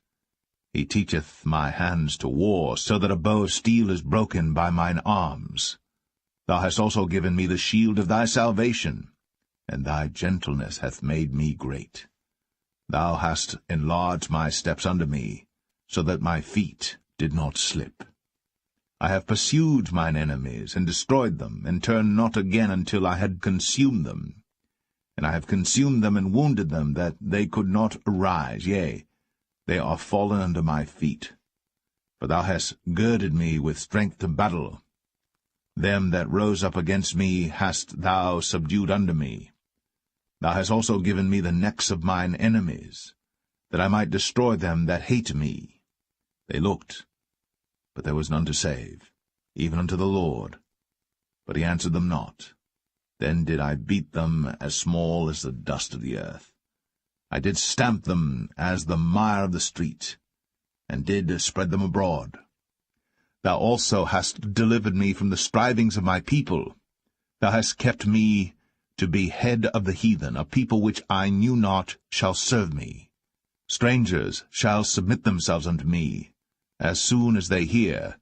He teacheth my hands to war, so that a bow of steel is broken by mine arms. Thou hast also given me the shield of thy salvation, and thy gentleness hath made me great. Thou hast enlarged my steps under me, so that my feet did not slip. I have pursued mine enemies, and destroyed them, and turned not again until I had consumed them. And I have consumed them and wounded them, that they could not arise, yea, they are fallen under my feet. For thou hast girded me with strength to battle. Them that rose up against me hast thou subdued under me. Thou hast also given me the necks of mine enemies, that I might destroy them that hate me. They looked, but there was none to save, even unto the Lord. But he answered them not. Then did I beat them as small as the dust of the earth. I did stamp them as the mire of the street, and did spread them abroad. Thou also hast delivered me from the strivings of my people. Thou hast kept me to be head of the heathen. A people which I knew not shall serve me. Strangers shall submit themselves unto me. As soon as they hear,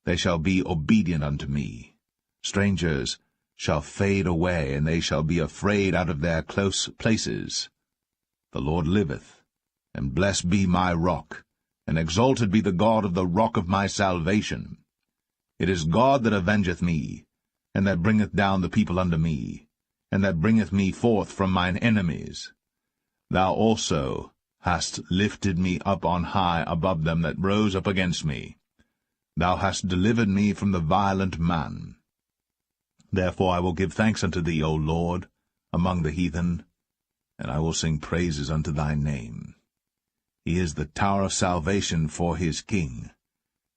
they shall be obedient unto me. Strangers shall fade away, and they shall be afraid out of their close places. The Lord liveth, and blessed be my rock, and exalted be the God of the rock of my salvation. It is God that avengeth me, and that bringeth down the people unto me, and that bringeth me forth from mine enemies. Thou also hast lifted me up on high above them that rose up against me. Thou hast delivered me from the violent man. Therefore I will give thanks unto thee, O Lord, among the heathen, and I will sing praises unto thy name. He is the tower of salvation for his king,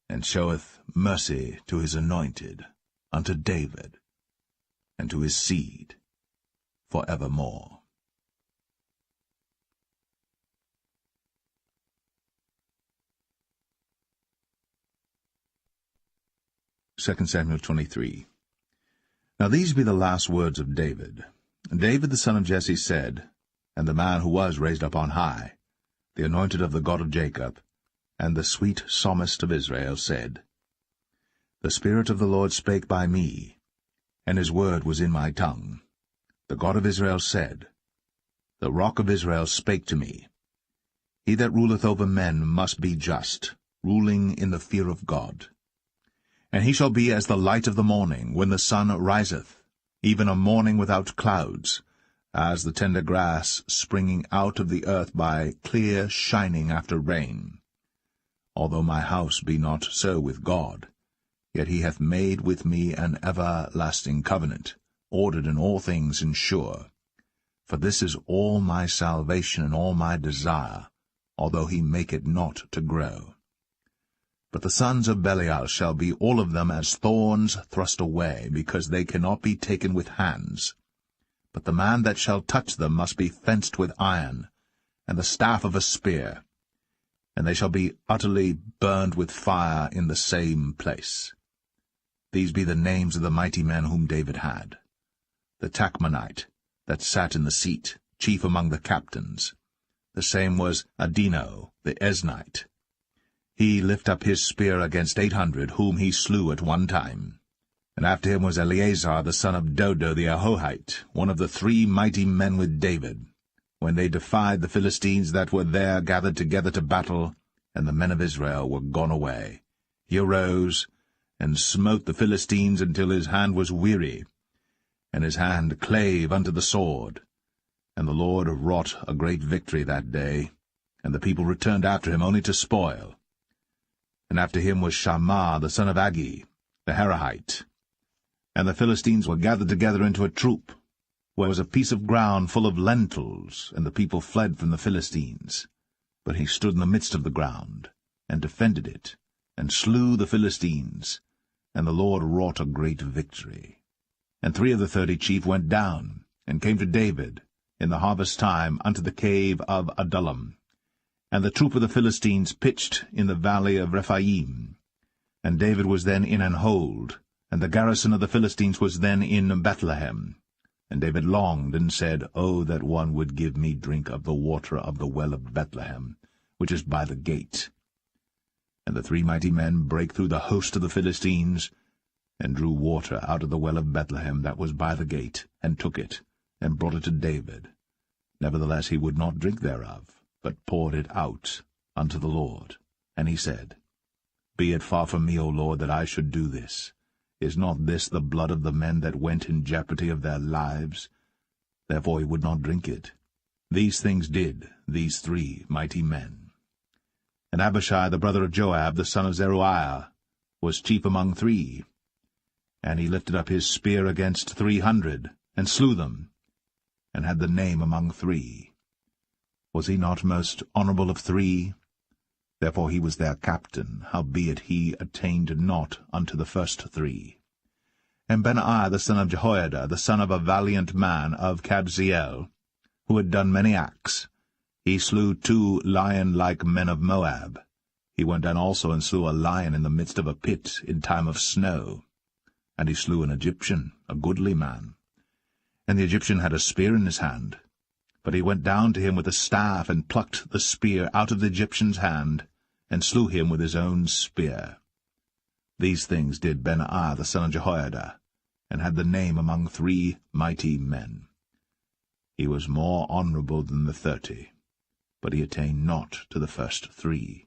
and showeth mercy to his anointed, unto David, and to his seed for evermore. 2 Samuel 23. Now these be the last words of David. David the son of Jesse said, and the man who was raised up on high, the anointed of the God of Jacob, and the sweet psalmist of Israel, said, The Spirit of the Lord spake by me, and his word was in my tongue. The God of Israel said, The rock of Israel spake to me, He that ruleth over men must be just, ruling in the fear of God. And he shall be as the light of the morning, when the sun riseth, even a morning without clouds, as the tender grass springing out of the earth by clear shining after rain. Although my house be not so with God, yet he hath made with me an everlasting covenant, ordered in all things and sure. For this is all my salvation and all my desire, although he make it not to grow. But the sons of Belial shall be all of them as thorns thrust away, because they cannot be taken with hands. But the man that shall touch them must be fenced with iron, and the staff of a spear, and they shall be utterly burned with fire in the same place. These be the names of the mighty men whom David had. The Tachmonite, that sat in the seat, chief among the captains. The same was Adino, the Esnite. He lift up his spear against 800, whom he slew at one time. And after him was Eleazar the son of Dodo the Ahohite, one of the 3 mighty men with David, when they defied the Philistines that were there gathered together to battle, and the men of Israel were gone away. He arose, and smote the Philistines until his hand was weary, and his hand clave unto the sword. And the Lord wrought a great victory that day, and the people returned after him only to spoil. And after him was Shammah the son of Agi, the Harahite. And the Philistines were gathered together into a troop, where was a piece of ground full of lentils, and the people fled from the Philistines. But he stood in the midst of the ground, and defended it, and slew the Philistines, and the Lord wrought a great victory. And 3 of the 30 chief went down, and came to David, in the harvest time, unto the cave of Adullam. And the troop of the Philistines pitched in the valley of Rephaim. And David was then in an hold, and the garrison of the Philistines was then in Bethlehem. And David longed, and said, O that one would give me drink of the water of the well of Bethlehem, which is by the gate. And the 3 mighty men brake through the host of the Philistines, and drew water out of the well of Bethlehem that was by the gate, and took it, and brought it to David. Nevertheless he would not drink thereof, but poured it out unto the Lord. And he said, Be it far from me, O Lord, that I should do this. Is not this the blood of the men that went in jeopardy of their lives? Therefore he would not drink it. These things did these 3 mighty men. And Abishai the brother of Joab, the son of Zeruiah, was chief among 3. And he lifted up his spear against 300, and slew them, and had the name among 3. Was he not most honorable of 3? Therefore he was their captain, howbeit he attained not unto the first 3. And Benaiah the son of Jehoiada, the son of a valiant man of Kabzeel, who had done many acts, he slew 2 lion-like men of Moab. He went down also and slew a lion in the midst of a pit in time of snow. And he slew an Egyptian, a goodly man. And the Egyptian had a spear in his hand. But he went down to him with a staff, and plucked the spear out of the Egyptian's hand, and slew him with his own spear. These things did Benaiah the son of Jehoiada, and had the name among 3 mighty men. He was more honorable than the 30, but he attained not to the first 3.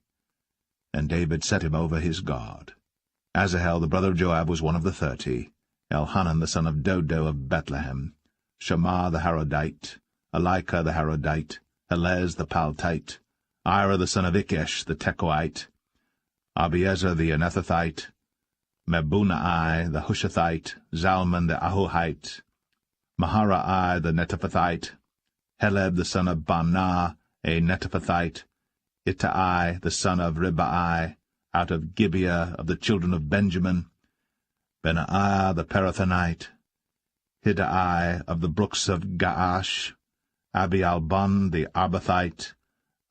And David set him over his guard. Asahel the brother of Joab was one of the 30, Elhanan the son of Dodo of Bethlehem, Shammah the Harodite, Elika the Harodite, Helez the Paltite, Ira the son of Ikesh the Tekoite, Abiezer the Anethathite, Mebunai the Hushathite, Zalman the Ahohite, Maharai the Netophathite, Heleb the son of Baanah, a Netophathite, Ittai the son of Ribai, out of Gibeah of the children of Benjamin, Benaiah the Parathonite, Hiddai of the brooks of Gaash, Abialbon the Arbathite,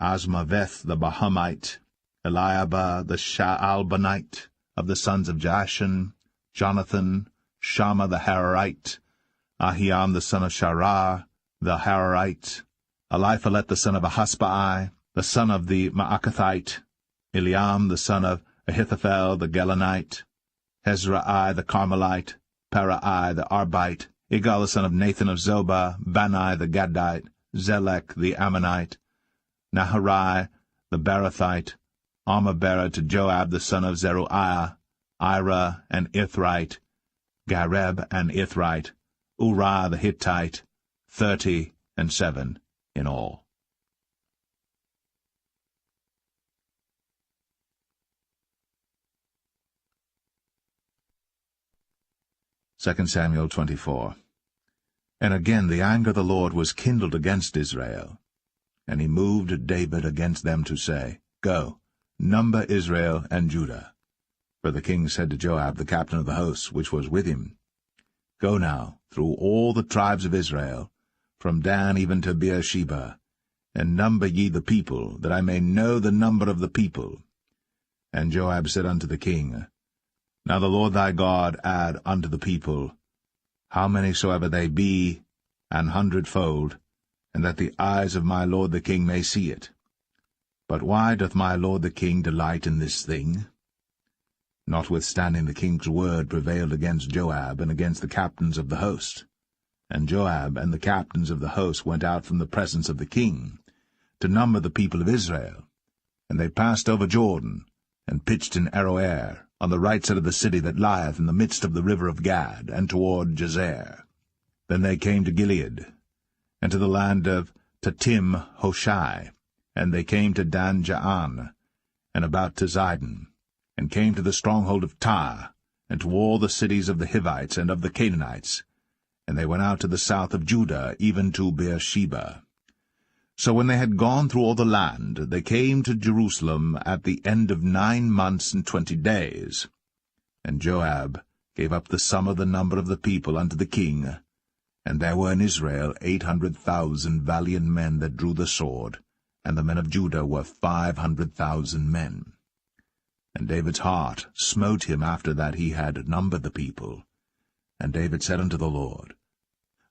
Asmaveth the Bahamite, Eliabah the Shaalbanite, of the sons of Jashan, Jonathan, Shammah the Hararite, Ahiam the son of Sharah, the Hararite, Eliphalet the son of Ahasbai, the son of the Maacathite, Eliam the son of Ahithophel the Gelonite, Hezrai the Carmelite, Parai the Arbite, Igal the son of Nathan of Zobah, Bani the Gadite, Zelek the Ammonite, Naharai the Barathite, armor-bearer to Joab the son of Zeruiah, Ira and Ithrite, Gareb and Ithrite, Uriah the Hittite, 37 in all. 2 Samuel 24. And again the anger of the Lord was kindled against Israel. And he moved David against them to say, Go, number Israel and Judah. For the king said to Joab, the captain of the host, which was with him, Go now through all the tribes of Israel, from Dan even to Beersheba, and number ye the people, that I may know the number of the people. And Joab said unto the king, Now the Lord thy God add unto the people, how many soever they be, 100-fold, and that the eyes of my lord the king may see it. But why doth my lord the king delight in this thing? Notwithstanding the king's word prevailed against Joab and against the captains of the host. And Joab and the captains of the host went out from the presence of the king, to number the people of Israel. And they passed over Jordan, and pitched in Aroer, on the right side of the city that lieth in the midst of the river of Gad, and toward Jazer. Then they came to Gilead, and to the land of Tatim Hoshai, and they came to Dan Jaan, and about to Zidon, and came to the stronghold of Tyre, and to all the cities of the Hivites and of the Canaanites, and they went out to the south of Judah, even to Beersheba. So when they had gone through all the land, they came to Jerusalem at the end of 9 months and 20 days. And Joab gave up the sum of the number of the people unto the king, and there were in Israel 800,000 valiant men that drew the sword, and the men of Judah were 500,000 men. And David's heart smote him after that he had numbered the people. And David said unto the Lord,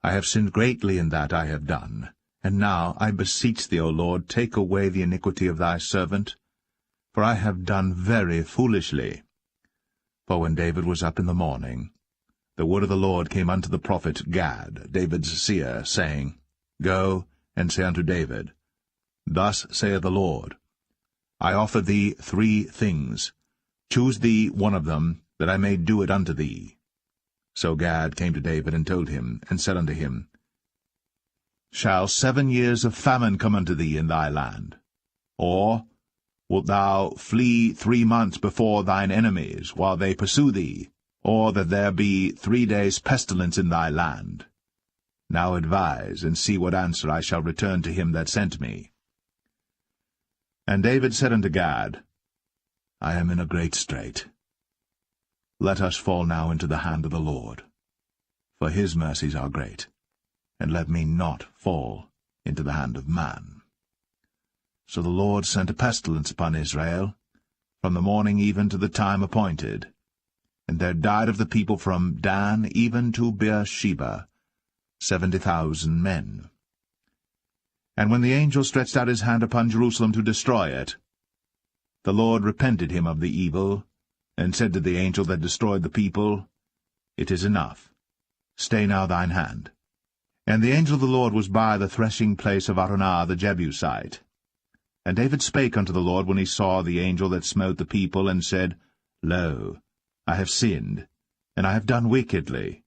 I have sinned greatly in that I have done. And now, I beseech thee, O Lord, take away the iniquity of thy servant, for I have done very foolishly. For when David was up in the morning, the word of the Lord came unto the prophet Gad, David's seer, saying, Go, and say unto David, Thus saith the Lord, I offer thee 3 things. Choose thee one of them, that I may do it unto thee. So Gad came to David, and told him, and said unto him, Shall 7 years of famine come unto thee in thy land? Or wilt thou flee 3 months before thine enemies, while they pursue thee? Or that there be 3 days' pestilence in thy land? Now advise, and see what answer I shall return to him that sent me. And David said unto Gad, I am in a great strait. Let us fall now into the hand of the Lord, for his mercies are great, and let me not fall into the hand of man. So the Lord sent a pestilence upon Israel, from the morning even to the time appointed. And there died of the people from Dan even to Beersheba 70,000 men. And when the angel stretched out his hand upon Jerusalem to destroy it, the Lord repented him of the evil, and said to the angel that destroyed the people, It is enough. Stay now thine hand. And the angel of the Lord was by the threshing place of Araunah the Jebusite. And David spake unto the Lord when he saw the angel that smote the people, and said, Lo, I have sinned, and I have done wickedly.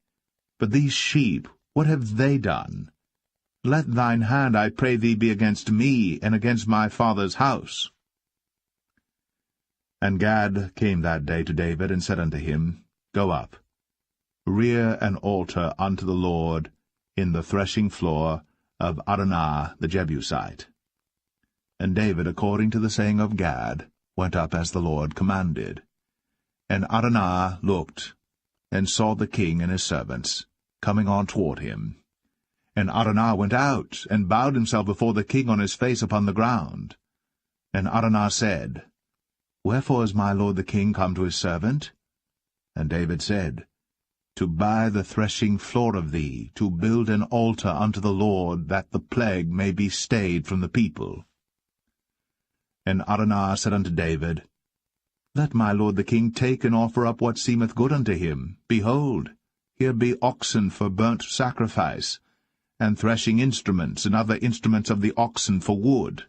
But these sheep, what have they done? Let thine hand, I pray thee, be against me, and against my father's house. And Gad came that day to David, and said unto him, Go up, rear an altar unto the Lord in the threshing floor of Araunah the Jebusite. And David, according to the saying of Gad, went up as the Lord commanded. And Araunah looked, and saw the king and his servants coming on toward him. And Araunah went out, and bowed himself before the king on his face upon the ground. And Araunah said, Wherefore is my lord the king come to his servant? And David said, To buy the threshing floor of thee, to build an altar unto the Lord, that the plague may be stayed from the people. And Araunah said unto David, Let my lord the king take and offer up what seemeth good unto him. Behold, Here be oxen for burnt sacrifice, and threshing instruments, and other instruments of the oxen for wood.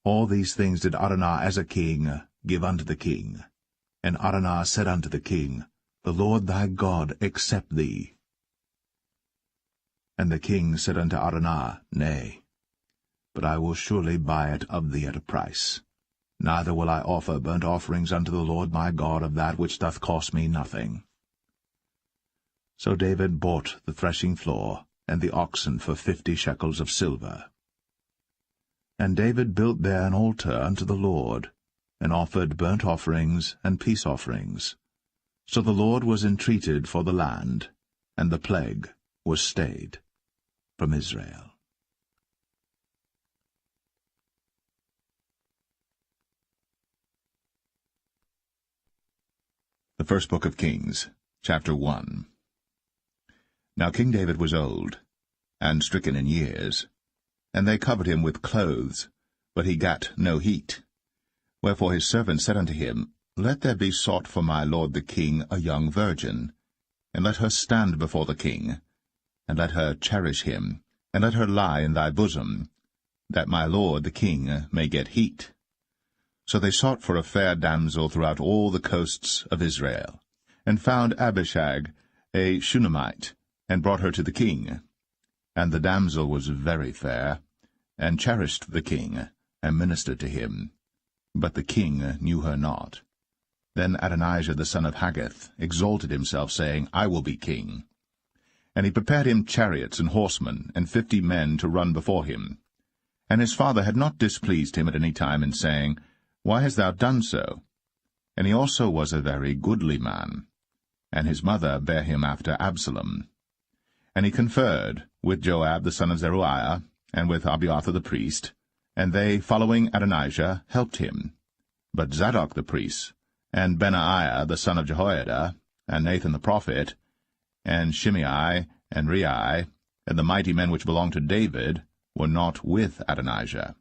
All these things did Adonijah as a king give unto the king. And Adonijah said unto the king, The Lord thy God accept thee. And the king said unto Adonijah, Nay, but I will surely buy it of thee at a price. Neither will I offer burnt offerings unto the Lord my God of that which doth cost me nothing. So David bought the threshing floor and the oxen for 50 shekels of silver. And David built there an altar unto the Lord, and offered burnt offerings and peace offerings. So the Lord was entreated for the land, and the plague was stayed from Israel. The First Book of Kings, Chapter 1. Now King David was old, and stricken in years, and they covered him with clothes, but he gat no heat. Wherefore his servants said unto him, Let there be sought for my lord the king a young virgin, and let her stand before the king, and let her cherish him, and let her lie in thy bosom, that my lord the king may get heat. So they sought for a fair damsel throughout all the coasts of Israel, and found Abishag, a Shunammite, and brought her to the king. And the damsel was very fair, and cherished the king, and ministered to him. But the king knew her not. Then Adonijah the son of Haggith exalted himself, saying, I will be king. And he prepared him chariots and horsemen, and 50 men to run before him. And his father had not displeased him at any time in saying, Why hast thou done so? And he also was a very goodly man. And his mother bare him after Absalom. And he conferred with Joab the son of Zeruiah, and with Abiathar the priest, and they, following Adonijah, helped him. But Zadok the priest, and Benaiah the son of Jehoiada, and Nathan the prophet, and Shimei, and Rei, and the mighty men which belonged to David, were not with Adonijah.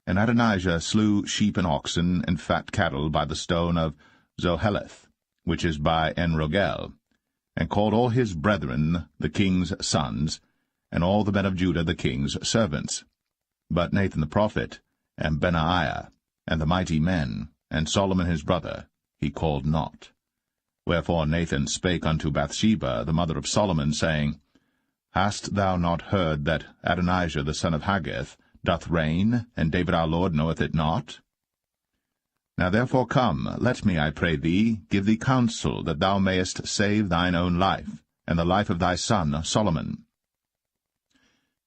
And Adonijah slew sheep and oxen and fat cattle by the stone of Zoheleth, which is by En-Rogel, and called all his brethren the king's sons, and all the men of Judah the king's servants. But Nathan the prophet, and Benaiah, and the mighty men, and Solomon his brother, he called not. Wherefore Nathan spake unto Bathsheba, the mother of Solomon, saying, Hast thou not heard that Adonijah the son of Haggith doth reign, and David our Lord knoweth it not? Now therefore come, let me, I pray thee, give thee counsel, that thou mayest save thine own life, and the life of thy son Solomon.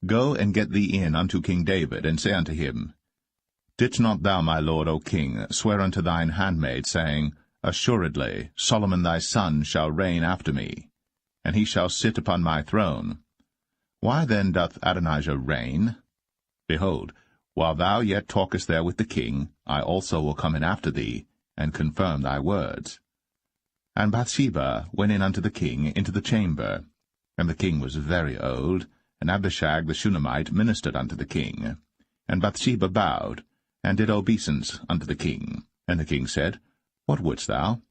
Go and get thee in unto King David, and say unto him, Didst not thou, my lord, O king, swear unto thine handmaid, saying, Assuredly Solomon thy son shall reign after me, and he shall sit upon my throne. Why then doth Adonijah reign? Behold, while thou yet talkest there with the king, I also will come in after thee, and confirm thy words. And Bathsheba went in unto the king into the chamber. And the king was very old, and Abishag the Shunammite ministered unto the king. And Bathsheba bowed, and did obeisance unto the king. And the king said, What wouldst thou?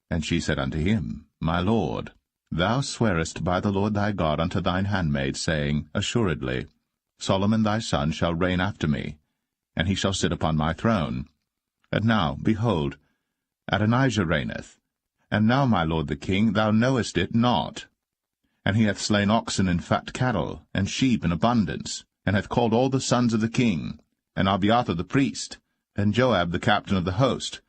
And she said unto him, My lord, thou swearest by the Lord thy God unto thine handmaid, saying, Assuredly Solomon thy son shall reign after me, and he shall sit upon my throne. And now, behold, Adonijah reigneth. And now, my lord the king, thou knowest it not. And he hath slain oxen and fat cattle, and sheep in abundance, and hath called all the sons of the king, and Abiathar the priest, and Joab the captain of the host.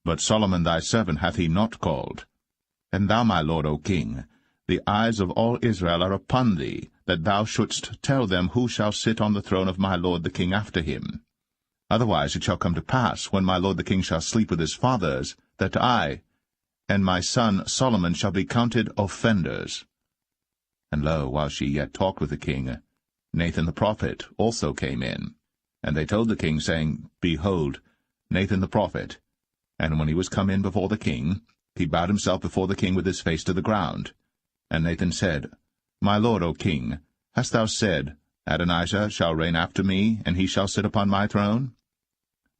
But Solomon thy servant hath he not called. And thou, my lord, O king, the eyes of all Israel are upon thee, that thou shouldst tell them who shall sit on the throne of my lord the king after him. Otherwise it shall come to pass, when my lord the king shall sleep with his fathers, that I and my son Solomon shall be counted offenders. And lo, while she yet talked with the king, Nathan the prophet also came in. And they told the king, saying, Behold, Nathan the prophet. And when he was come in before the king, he bowed himself before the king with his face to the ground. And Nathan said, My lord, O king, hast thou said, Adonijah shall reign after me, and he shall sit upon my throne?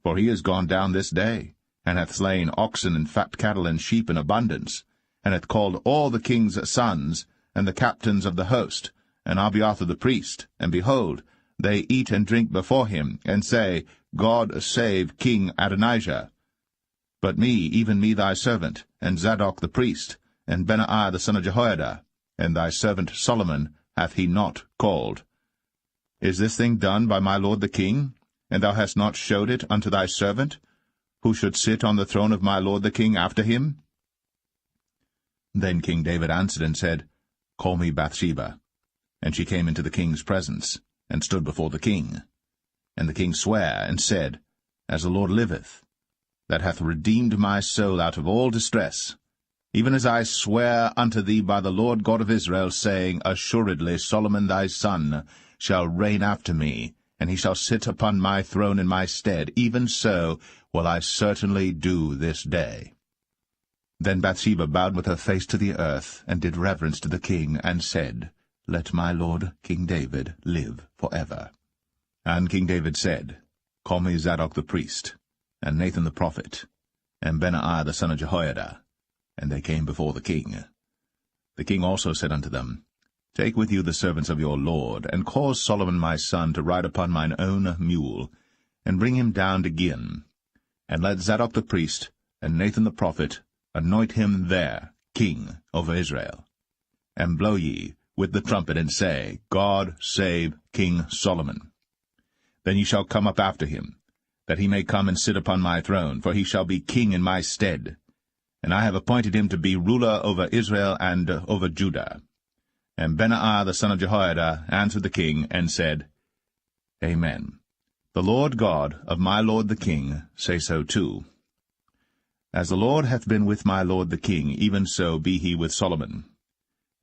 For he is gone down this day, and hath slain oxen and fat cattle and sheep in abundance, and hath called all the king's sons, and the captains of the host, and Abiathar the priest, and behold, they eat and drink before him, and say, God save King Adonijah. But me, even me thy servant, and Zadok the priest, and Benaiah the son of Jehoiada, and thy servant Solomon hath he not called. Is this thing done by my lord the king? And thou hast not showed it unto thy servant, who should sit on the throne of my lord the king after him? Then King David answered and said, Call me Bathsheba. And she came into the king's presence, and stood before the king. And the king sware, and said, As the Lord liveth, that hath redeemed my soul out of all distress, even as I swear unto thee by the Lord God of Israel, saying, Assuredly Solomon thy son shall reign after me, and he shall sit upon my throne in my stead, even so will I certainly do this day. Then Bathsheba bowed with her face to the earth, and did reverence to the king, and said, Let my lord King David live for ever. And King David said, Call me Zadok the priest, and Nathan the prophet, and Benaiah the son of Jehoiada. And they came before the king. The king also said unto them, Take with you the servants of your lord, and cause Solomon my son to ride upon mine own mule, and bring him down to Gin. And let Zadok the priest, and Nathan the prophet, anoint him there king over Israel. And blow ye with the trumpet, and say, God save King Solomon. Then ye shall come up after him, that he may come and sit upon my throne, for he shall be king in my stead. And I have appointed him to be ruler over Israel and over Judah. And Benaiah the son of Jehoiada answered the king, and said, Amen. The Lord God of my lord the king say so too. As the Lord hath been with my lord the king, even so be he with Solomon,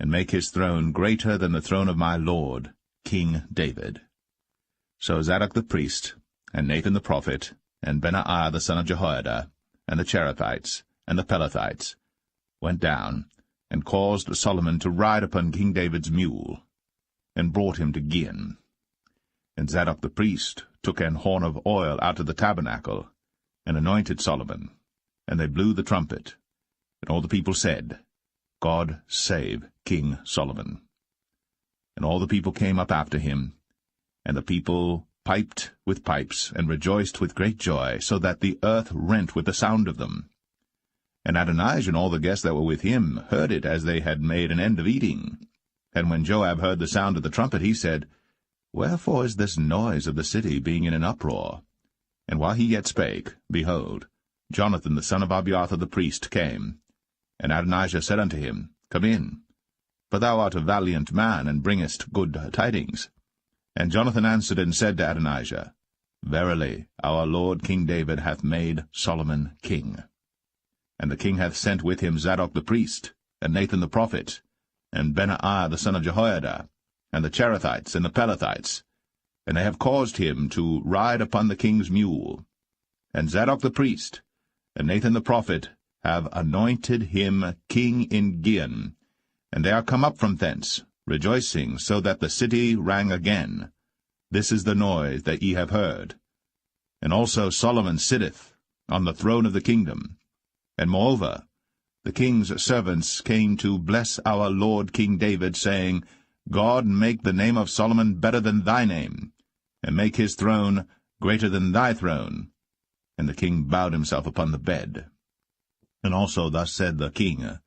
and make his throne greater than the throne of my lord, King David. So Zadok the priest, and Nathan the prophet, and Benaiah the son of Jehoiada, and the Cherethites, and the Pelethites, went down, and caused Solomon to ride upon King David's mule, and brought him to Gin. And Zadok the priest took an horn of oil out of the tabernacle, and anointed Solomon, and they blew the trumpet. And all the people said, God save King Solomon. And all the people came up after him, and the people piped with pipes, and rejoiced with great joy, so that the earth rent with the sound of them. And Adonijah and all the guests that were with him heard it as they had made an end of eating. And when Joab heard the sound of the trumpet, he said, Wherefore is this noise of the city being in an uproar? And while he yet spake, behold, Jonathan the son of Abiathar the priest came. And Adonijah said unto him, Come in, for thou art a valiant man, and bringest good tidings. And Jonathan answered and said to Adonijah, Verily, our lord King David hath made Solomon king. And the king hath sent with him Zadok the priest, and Nathan the prophet, and Benaiah the son of Jehoiada, and the Cherethites and the Pelethites, and they have caused him to ride upon the king's mule. And Zadok the priest, and Nathan the prophet, have anointed him king in Gin, and they are come up from thence, rejoicing, so that the city rang again. This is the noise that ye have heard. And also Solomon sitteth on the throne of the kingdom. And moreover, the king's servants came to bless our lord King David, saying, God make the name of Solomon better than thy name, and make his throne greater than thy throne. And the king bowed himself upon the bed. And also thus said the king,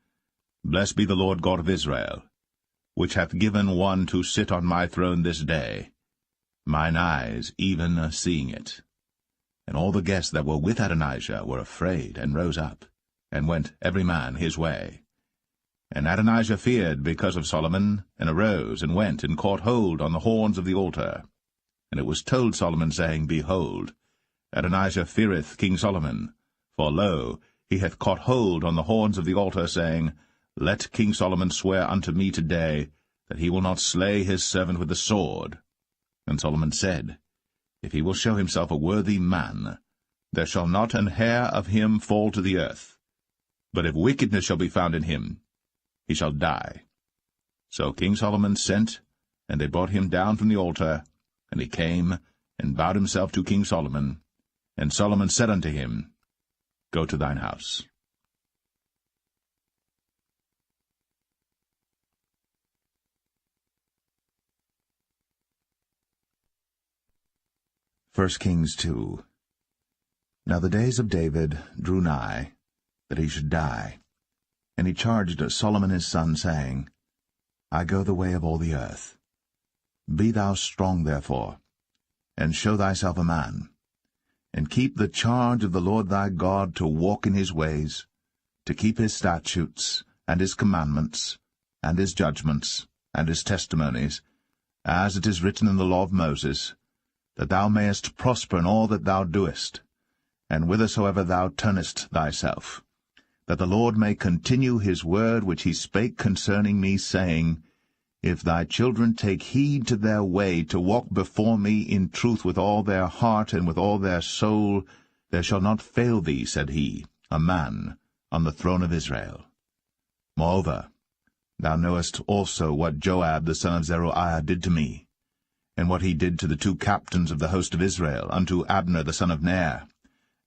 Blessed be the Lord God of Israel, which hath given one to sit on my throne this day, mine eyes even seeing it. And all the guests that were with Adonijah were afraid, and rose up, and went every man his way. And Adonijah feared because of Solomon, and arose, and went, and caught hold on the horns of the altar. And it was told Solomon, saying, Behold, Adonijah feareth King Solomon, for, lo, he hath caught hold on the horns of the altar, saying, Let King Solomon swear unto me today, that he will not slay his servant with the sword. And Solomon said, If he will show himself a worthy man, there shall not an hair of him fall to the earth. But if wickedness shall be found in him, he shall die. So King Solomon sent, and they brought him down from the altar, and he came, and bowed himself to King Solomon. And Solomon said unto him, Go to thine house. 1 Kings 2. Now the days of David drew nigh, that he should die. And he charged Solomon his son, saying, I go the way of all the earth. Be thou strong therefore, and show thyself a man, and keep the charge of the Lord thy God, to walk in his ways, to keep his statutes, and his commandments, and his judgments, and his testimonies, as it is written in the law of Moses, that thou mayest prosper in all that thou doest, and whithersoever thou turnest thyself, that the Lord may continue his word which he spake concerning me, saying, If thy children take heed to their way, to walk before me in truth with all their heart and with all their soul, there shall not fail thee, said he, a man on the throne of Israel. Moreover, thou knowest also what Joab the son of Zeruiah did to me, and what he did to the 2 captains of the host of Israel, unto Abner the son of Ner,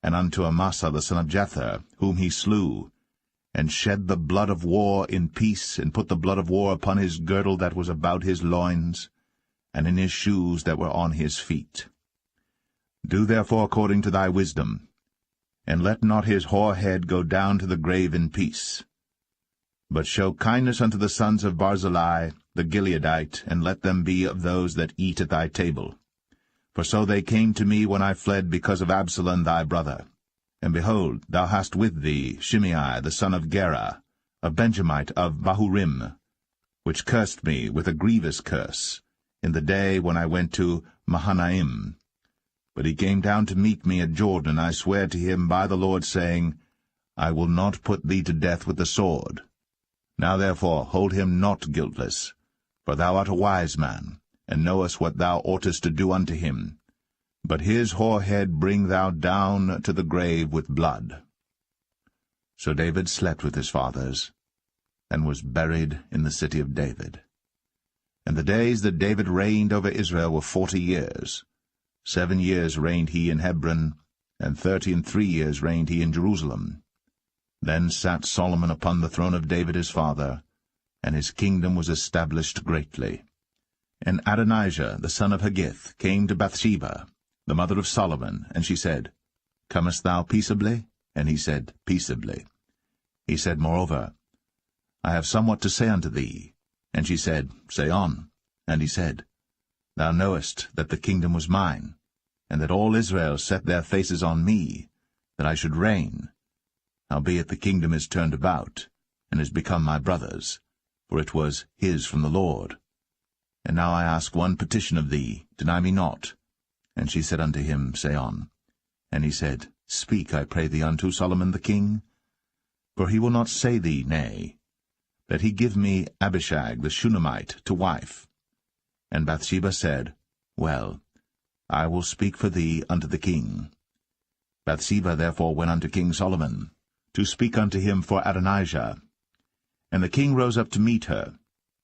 and unto Amasa the son of Jether, whom he slew, and shed the blood of war in peace, and put the blood of war upon his girdle that was about his loins, and in his shoes that were on his feet. Do therefore according to thy wisdom, and let not his hoar head go down to the grave in peace. But show kindness unto the sons of Barzillai the Gileadite, and let them be of those that eat at thy table. For so they came to me when I fled because of Absalom thy brother. And behold, thou hast with thee Shimei the son of Gera, a Benjamite of Bahurim, which cursed me with a grievous curse, in the day when I went to Mahanaim. But he came down to meet me at Jordan, and I sware to him by the Lord, saying, I will not put thee to death with the sword. Now therefore hold him not guiltless, for thou art a wise man, and knowest what thou oughtest to do unto him. But his hoar head bring thou down to the grave with blood. So David slept with his fathers, and was buried in the city of David. And the days that David reigned over Israel were 40 years. 7 years reigned he in Hebron, and 33 years reigned he in Jerusalem. Then sat Solomon upon the throne of David his father, and his kingdom was established greatly. And Adonijah the son of Haggith came to Bathsheba, the mother of Solomon, and she said, Comest thou peaceably? And he said, Peaceably. He said, Moreover, I have somewhat to say unto thee. And she said, Say on. And he said, Thou knowest that the kingdom was mine, and that all Israel set their faces on me, that I should reign. Howbeit the kingdom is turned about, and is become my brother's, for it was his from the Lord. And now I ask one petition of thee, deny me not. And she said unto him, Say on. And he said, Speak, I pray thee, unto Solomon the king. For he will not say thee nay, that he give me Abishag the Shunammite to wife. And Bathsheba said, Well, I will speak for thee unto the king. Bathsheba therefore went unto King Solomon, to speak unto him for Adonijah. And the king rose up to meet her,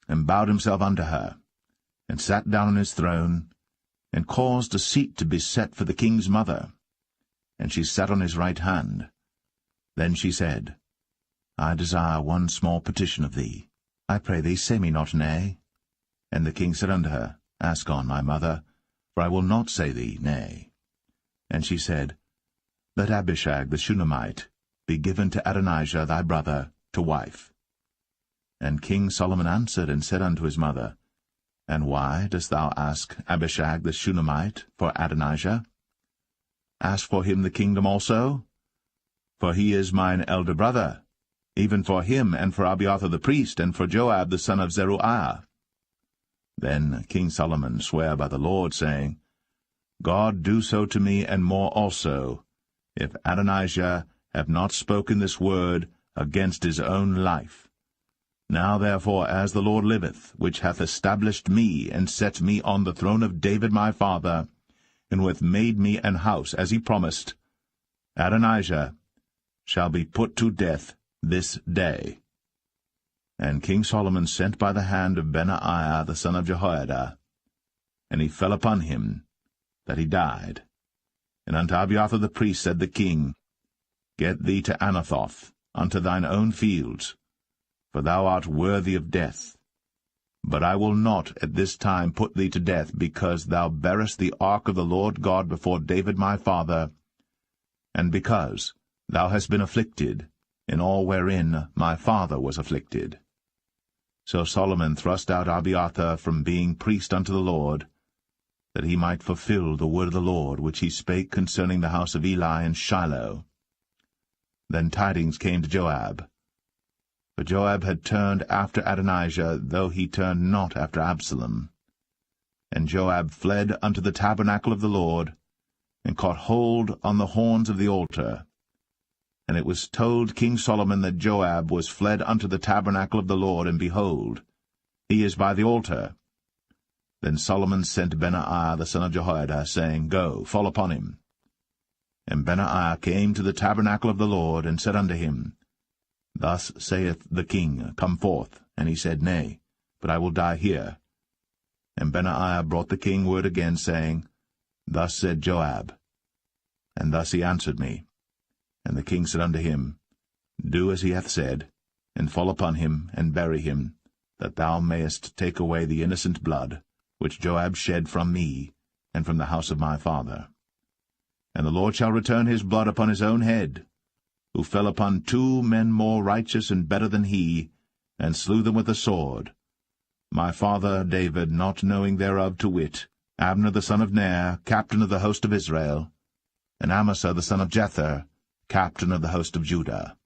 and bowed himself unto her, and sat down on his throne, and caused a seat to be set for the king's mother. And she sat on his right hand. Then she said, I desire one small petition of thee. I pray thee, say me not nay. And the king said unto her, Ask on, my mother, for I will not say thee nay. And she said, Let Abishag the Shunammite be given to Adonijah thy brother to wife. And King Solomon answered and said unto his mother, And why dost thou ask Abishag the Shunammite for Adonijah? Ask for him the kingdom also? For he is mine elder brother, even for him, and for Abiathar the priest, and for Joab the son of Zeruiah. Then King Solomon sware by the Lord, saying, God do so to me, and more also, if Adonijah have not spoken this word against his own life. Now therefore, as the Lord liveth, which hath established me, and set me on the throne of David my father, and who hath made me an house, as he promised, Adonijah shall be put to death this day. And King Solomon sent by the hand of Benaiah the son of Jehoiada, and he fell upon him, that he died. And unto Abiathar the priest said the king, Get thee to Anathoth, unto thine own fields, for thou art worthy of death. But I will not at this time put thee to death, because thou bearest the ark of the Lord God before David my father, and because thou hast been afflicted in all wherein my father was afflicted. So Solomon thrust out Abiathar from being priest unto the Lord, that he might fulfill the word of the Lord, which he spake concerning the house of Eli in Shiloh. Then tidings came to Joab. For Joab had turned after Adonijah, though he turned not after Absalom. And Joab fled unto the tabernacle of the Lord, and caught hold on the horns of the altar. And it was told King Solomon that Joab was fled unto the tabernacle of the Lord, and behold, he is by the altar. Then Solomon sent Benaiah the son of Jehoiada, saying, Go, fall upon him. And Benaiah came to the tabernacle of the Lord, and said unto him, Thus saith the king, Come forth. And he said, Nay, but I will die here. And Benaiah brought the king word again, saying, Thus said Joab. And thus he answered me. And the king said unto him, Do as he hath said, and fall upon him, and bury him, that thou mayest take away the innocent blood, which Joab shed from me, and from the house of my father. And the Lord shall return his blood upon his own head, who fell upon 2 men more righteous and better than he, and slew them with the sword. My father David, not knowing thereof, to wit, Abner the son of Ner, captain of the host of Israel, and Amasa the son of Jether, captain of the host of Judah.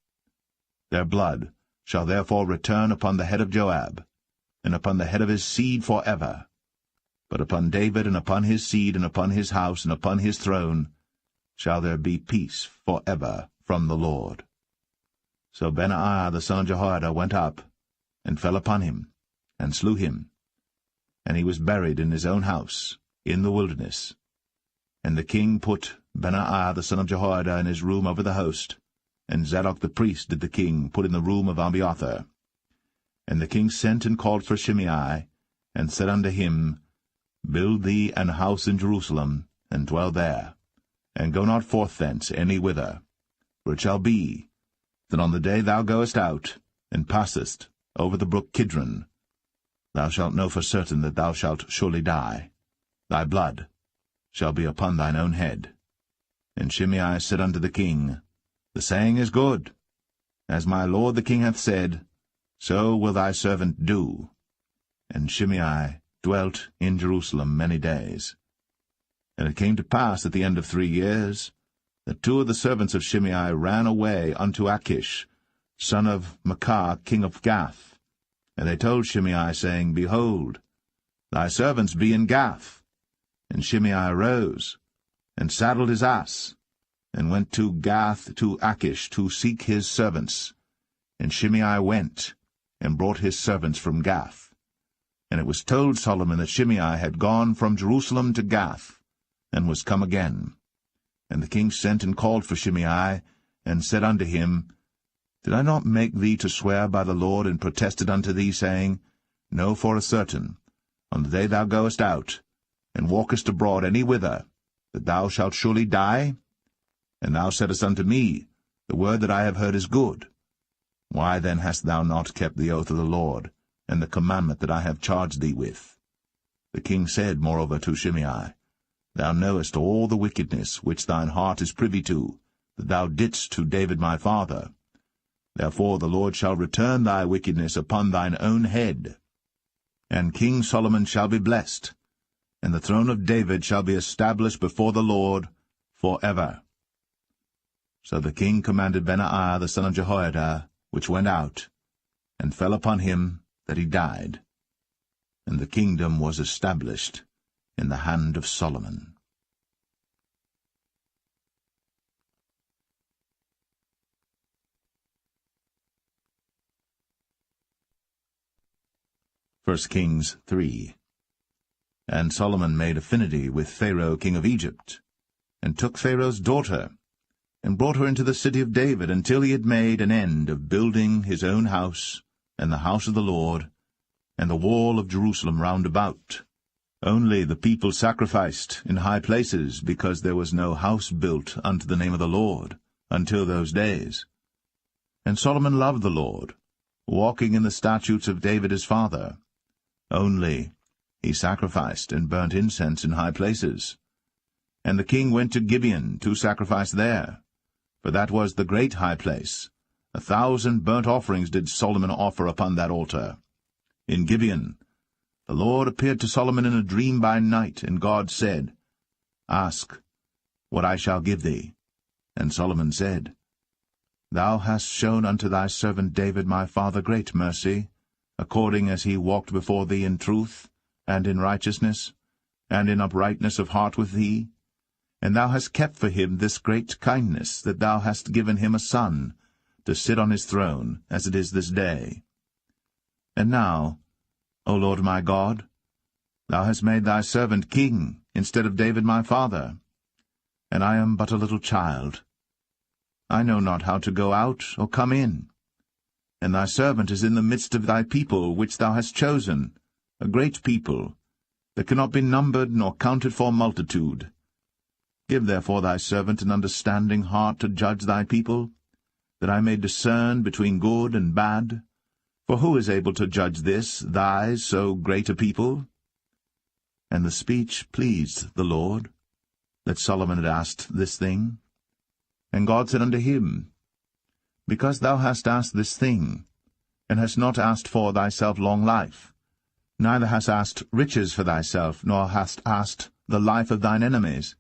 Their blood shall therefore return upon the head of Joab, and upon the head of his seed for ever. But upon David, and upon his seed, and upon his house, and upon his throne, shall there be peace for ever from the Lord. So Benaiah the son of Jehoiada went up, and fell upon him, and slew him. And he was buried in his own house, in the wilderness. And the king put Benaiah the son of Jehoiada in his room over the host, and Zadok the priest did the king put in the room of Abiathar. And the king sent and called for Shimei, and said unto him, Build thee an house in Jerusalem, and dwell there, and go not forth thence any whither. For it shall be, that on the day thou goest out, and passest over the brook Kidron, thou shalt know for certain that thou shalt surely die. Thy blood shall be upon thine own head. And Shimei said unto the king, The saying is good. As my lord the king hath said, so will thy servant do. And Shimei dwelt in Jerusalem many days. And it came to pass at the end of 3 years, that 2 of the servants of Shimei ran away unto Achish, son of Maachah, king of Gath. And they told Shimei, saying, Behold, thy servants be in Gath. And Shimei arose, and saddled his ass, and went to Gath to Achish to seek his servants. And Shimei went, and brought his servants from Gath. And it was told Solomon that Shimei had gone from Jerusalem to Gath, and was come again. And the king sent and called for Shimei, and said unto him, Did I not make thee to swear by the Lord, and protested unto thee, saying, Know for a certain, on the day thou goest out, and walkest abroad any whither, that thou shalt surely die? And thou saidst unto me, The word that I have heard is good. Why then hast thou not kept the oath of the Lord, and the commandment that I have charged thee with? The king said moreover to Shimei, Thou knowest all the wickedness which thine heart is privy to, that thou didst to David my father. Therefore the Lord shall return thy wickedness upon thine own head. And King Solomon shall be blessed, and the throne of David shall be established before the Lord for ever. So the king commanded Benaiah the son of Jehoiada, which went out, and fell upon him that he died. And the kingdom was established in the hand of Solomon. First Kings 3. And Solomon made affinity with Pharaoh king of Egypt, and took Pharaoh's daughter, and brought her into the city of David, until he had made an end of building his own house, and the house of the Lord, and the wall of Jerusalem round about. Only the people sacrificed in high places, because there was no house built unto the name of the Lord, until those days. And Solomon loved the Lord, walking in the statutes of David his father. Only he sacrificed and burnt incense in high places. And the king went to Gibeon to sacrifice there, for that was the great high place. 1,000 burnt offerings did Solomon offer upon that altar. In Gibeon the Lord appeared to Solomon in a dream by night, and God said, Ask what I shall give thee. And Solomon said, Thou hast shown unto thy servant David my father great mercy, according as he walked before thee in truth, and in righteousness, and in uprightness of heart with thee. And thou hast kept for him this great kindness, that thou hast given him a son, to sit on his throne, as it is this day. And now, O Lord my God, thou hast made thy servant king, instead of David my father. And I am but a little child. I know not how to go out or come in. And thy servant is in the midst of thy people, which thou hast chosen, a great people, that cannot be numbered nor counted for multitude. Give therefore thy servant an understanding heart to judge thy people, that I may discern between good and bad. For who is able to judge this, thy so great a people? And the speech pleased the Lord, that Solomon had asked this thing. And God said unto him, Because thou hast asked this thing, and hast not asked for thyself long life, neither hast asked riches for thyself, nor hast asked the life of thine enemies,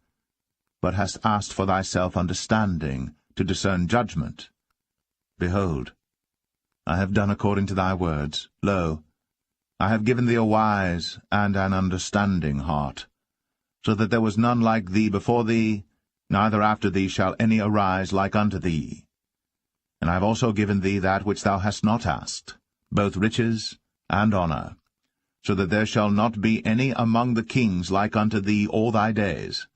but hast asked for thyself understanding, to discern judgment. Behold, I have done according to thy words. Lo, I have given thee a wise and an understanding heart, so that there was none like thee before thee, neither after thee shall any arise like unto thee. And I have also given thee that which thou hast not asked, both riches and honour, so that there shall not be any among the kings like unto thee all thy days.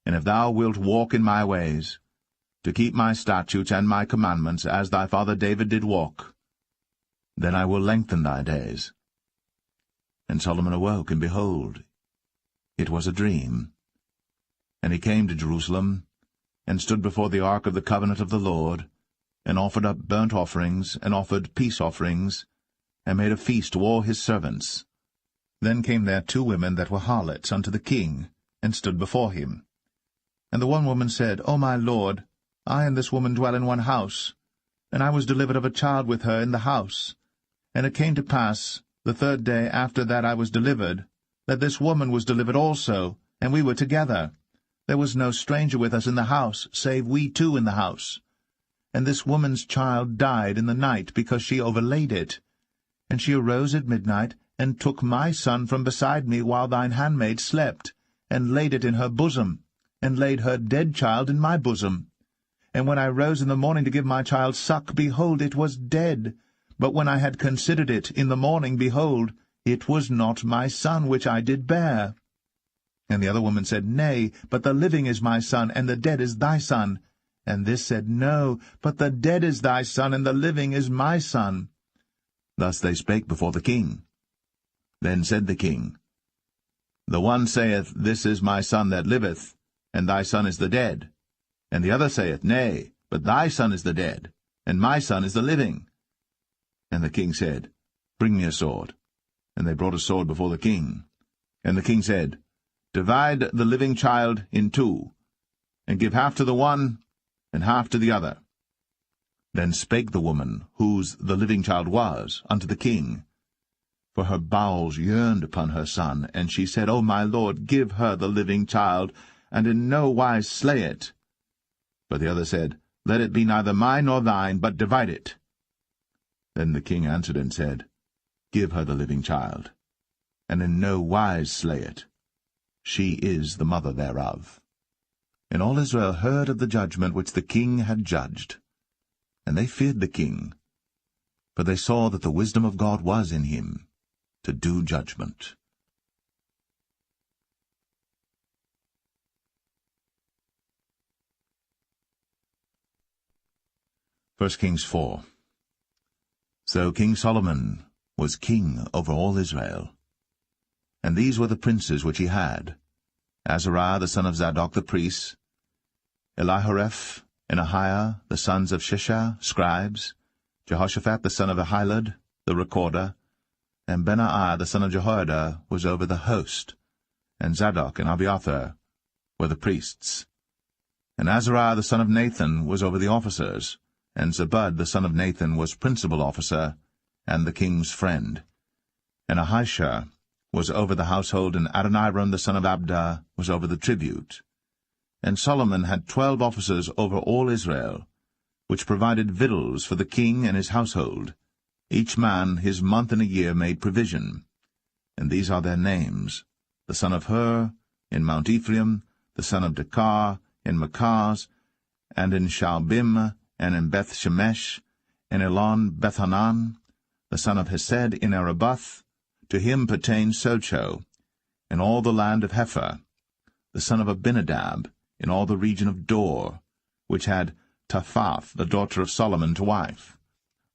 And if thou wilt walk in my ways, to keep my statutes and my commandments, as thy father David did walk, then I will lengthen thy days. And Solomon awoke, and behold, it was a dream. And he came to Jerusalem, and stood before the ark of the covenant of the Lord, and offered up burnt offerings, and offered peace offerings, and made a feast to all his servants. Then came there 2 women that were harlots unto the king, and stood before him. And the one woman said, O my lord, I and this woman dwell in one house, and I was delivered of a child with her in the house. And it came to pass, the 3rd day after that I was delivered, that this woman was delivered also, and we were together. There was no stranger with us in the house, save we 2 in the house. And this woman's child died in the night, because she overlaid it. And she arose at midnight, and took my son from beside me while thine handmaid slept, and laid it in her bosom, and laid her dead child in my bosom. And when I rose in the morning to give my child suck, behold, it was dead. But when I had considered it in the morning, behold, it was not my son which I did bear. And the other woman said, Nay, but the living is my son, and the dead is thy son. And this said, No, but the dead is thy son, and the living is my son. Thus they spake before the king. Then said the king, The one saith, This is my son that liveth, and thy son is the dead. And the other saith, Nay, but thy son is the dead, and my son is the living. And the king said, Bring me a sword. And they brought a sword before the king. And the king said, Divide the living child in 2, and give half to the one, and half to the other. Then spake the woman, whose the living child was, unto the king. For her bowels yearned upon her son, and she said, O my lord, give her the living child, and in no wise slay it. But the other said, Let it be neither mine nor thine, but divide it. Then the king answered and said, Give her the living child, and in no wise slay it. She is the mother thereof. And all Israel heard of the judgment which the king had judged. And they feared the king, for they saw that the wisdom of God was in him, to do judgment. 1 Kings 4. So King Solomon was king over all Israel. And these were the princes which he had: Azariah the son of Zadok the priest, Elihoreph and Ahiah the sons of Shishah, scribes, Jehoshaphat the son of Ahilud, the recorder, And Benaiah the son of Jehoiada was over the host, and Zadok and Abiathar were the priests. And Azariah the son of Nathan was over the officers, and Zabud the son of Nathan was principal officer, and the king's friend. And Ahisha was over the household, and Adoniram the son of Abda was over the tribute. And Solomon had 12 officers over all Israel, which provided victuals for the king and his household. Each man his month in a year made provision. And these are their names: the son of Hur, in Mount Ephraim, the son of Dekar, in Makaz, and in Shaalbim, and in Beth-Shemesh, and Elon Bethanan, the son of Hesed in Arabath. To him pertained Socho, in all the land of Hepher, the son of Abinadab, in all the region of Dor, which had Taphath, the daughter of Solomon, to wife.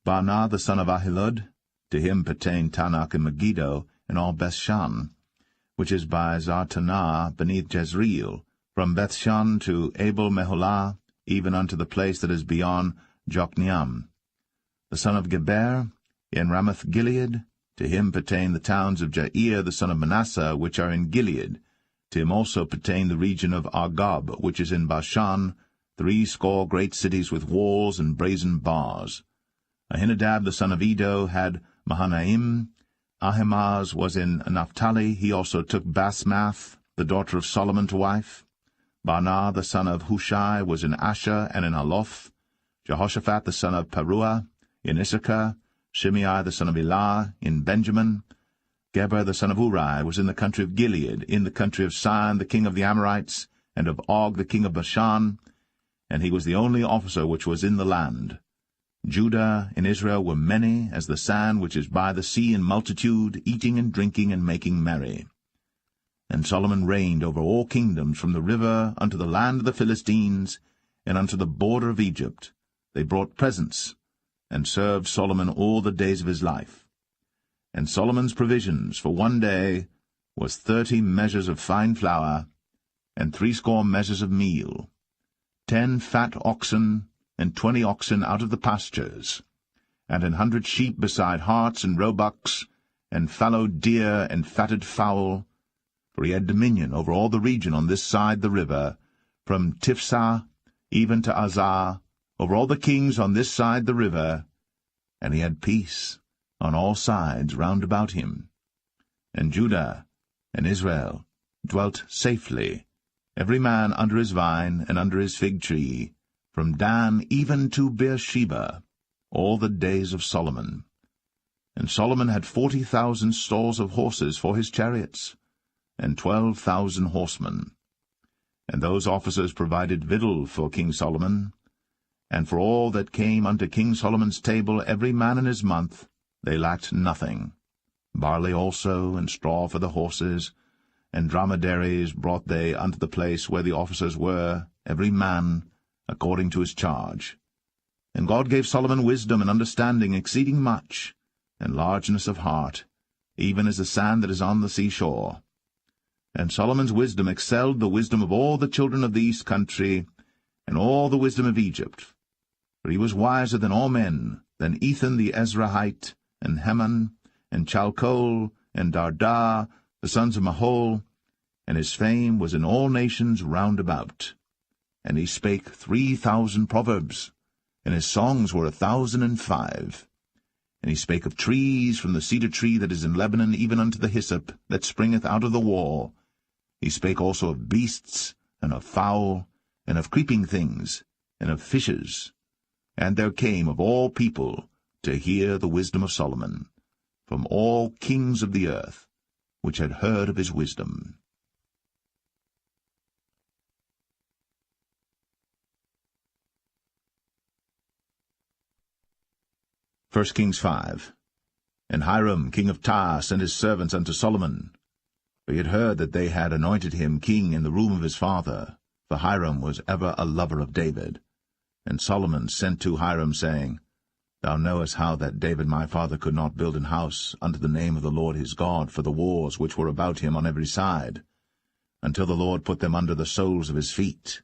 Baanah the son of Ahilud, to him pertained Tanakh and Megiddo, in all Bethshan, which is by Zartanah beneath Jezreel, from Bethshan to Abel-Meholah, even unto the place that is beyond Jokneam. The son of Geber, in Ramoth-Gilead, to him pertain the towns of Jair the son of Manasseh, which are in Gilead. To him also pertain the region of Argob, which is in Bashan, 80 great cities with walls and brazen bars. Ahinadab the son of Edo had Mahanaim. Ahimaaz was in Naphtali. He also took Basmath, the daughter of Solomon, to wife. Baanah the son of Hushai was in Asher and in Aloth. Jehoshaphat the son of Paruah in Issachar. Shimei the son of Elah in Benjamin. Geber the son of Uri was in the country of Gilead, in the country of Sihon the king of the Amorites, and of Og the king of Bashan, and he was the only officer which was in the land. Judah and Israel were many as the sand which is by the sea in multitude, eating and drinking and making merry. And Solomon reigned over all kingdoms, from the river unto the land of the Philistines, and unto the border of Egypt. They brought presents, and served Solomon all the days of his life. And Solomon's provisions for one day was 30 measures of fine flour, and 80 measures of meal, 10 fat oxen, and 20 oxen out of the pastures, and 100 sheep beside harts and roebucks, and fallow deer and fatted fowl, for he had dominion over all the region on this side the river, from Tiphsah even to Azar, over all the kings on this side the river, and he had peace on all sides round about him. And Judah and Israel dwelt safely, every man under his vine and under his fig tree, from Dan even to Beersheba, all the days of Solomon. And Solomon had 40,000 stalls of horses for his chariots, and 12,000 horsemen. And those officers provided victual for King Solomon, and for all that came unto King Solomon's table, every man in his month, they lacked nothing. Barley also, and straw for the horses, and dromedaries brought they unto the place where the officers were, every man according to his charge. And God gave Solomon wisdom and understanding exceeding much, and largeness of heart, even as the sand that is on the seashore. And Solomon's wisdom excelled the wisdom of all the children of the east country, and all the wisdom of Egypt. For he was wiser than all men, than Ethan the Ezrahite, and Heman, and Chalcol, and Darda, the sons of Mahol, and his fame was in all nations round about. And he spake 3,000 proverbs, and his songs were 1,005. And he spake of trees, from the cedar tree that is in Lebanon even unto the hyssop that springeth out of the wall. He spake also of beasts, and of fowl, and of creeping things, and of fishes. And there came of all people to hear the wisdom of Solomon, from all kings of the earth, which had heard of his wisdom. 1 Kings 5. And Hiram king of Tyre sent his servants unto Solomon, for he had heard that they had anointed him king in the room of his father, for Hiram was ever a lover of David. And Solomon sent to Hiram, saying, Thou knowest how that David my father could not build an house unto the name of the Lord his God for the wars which were about him on every side, until the Lord put them under the soles of his feet.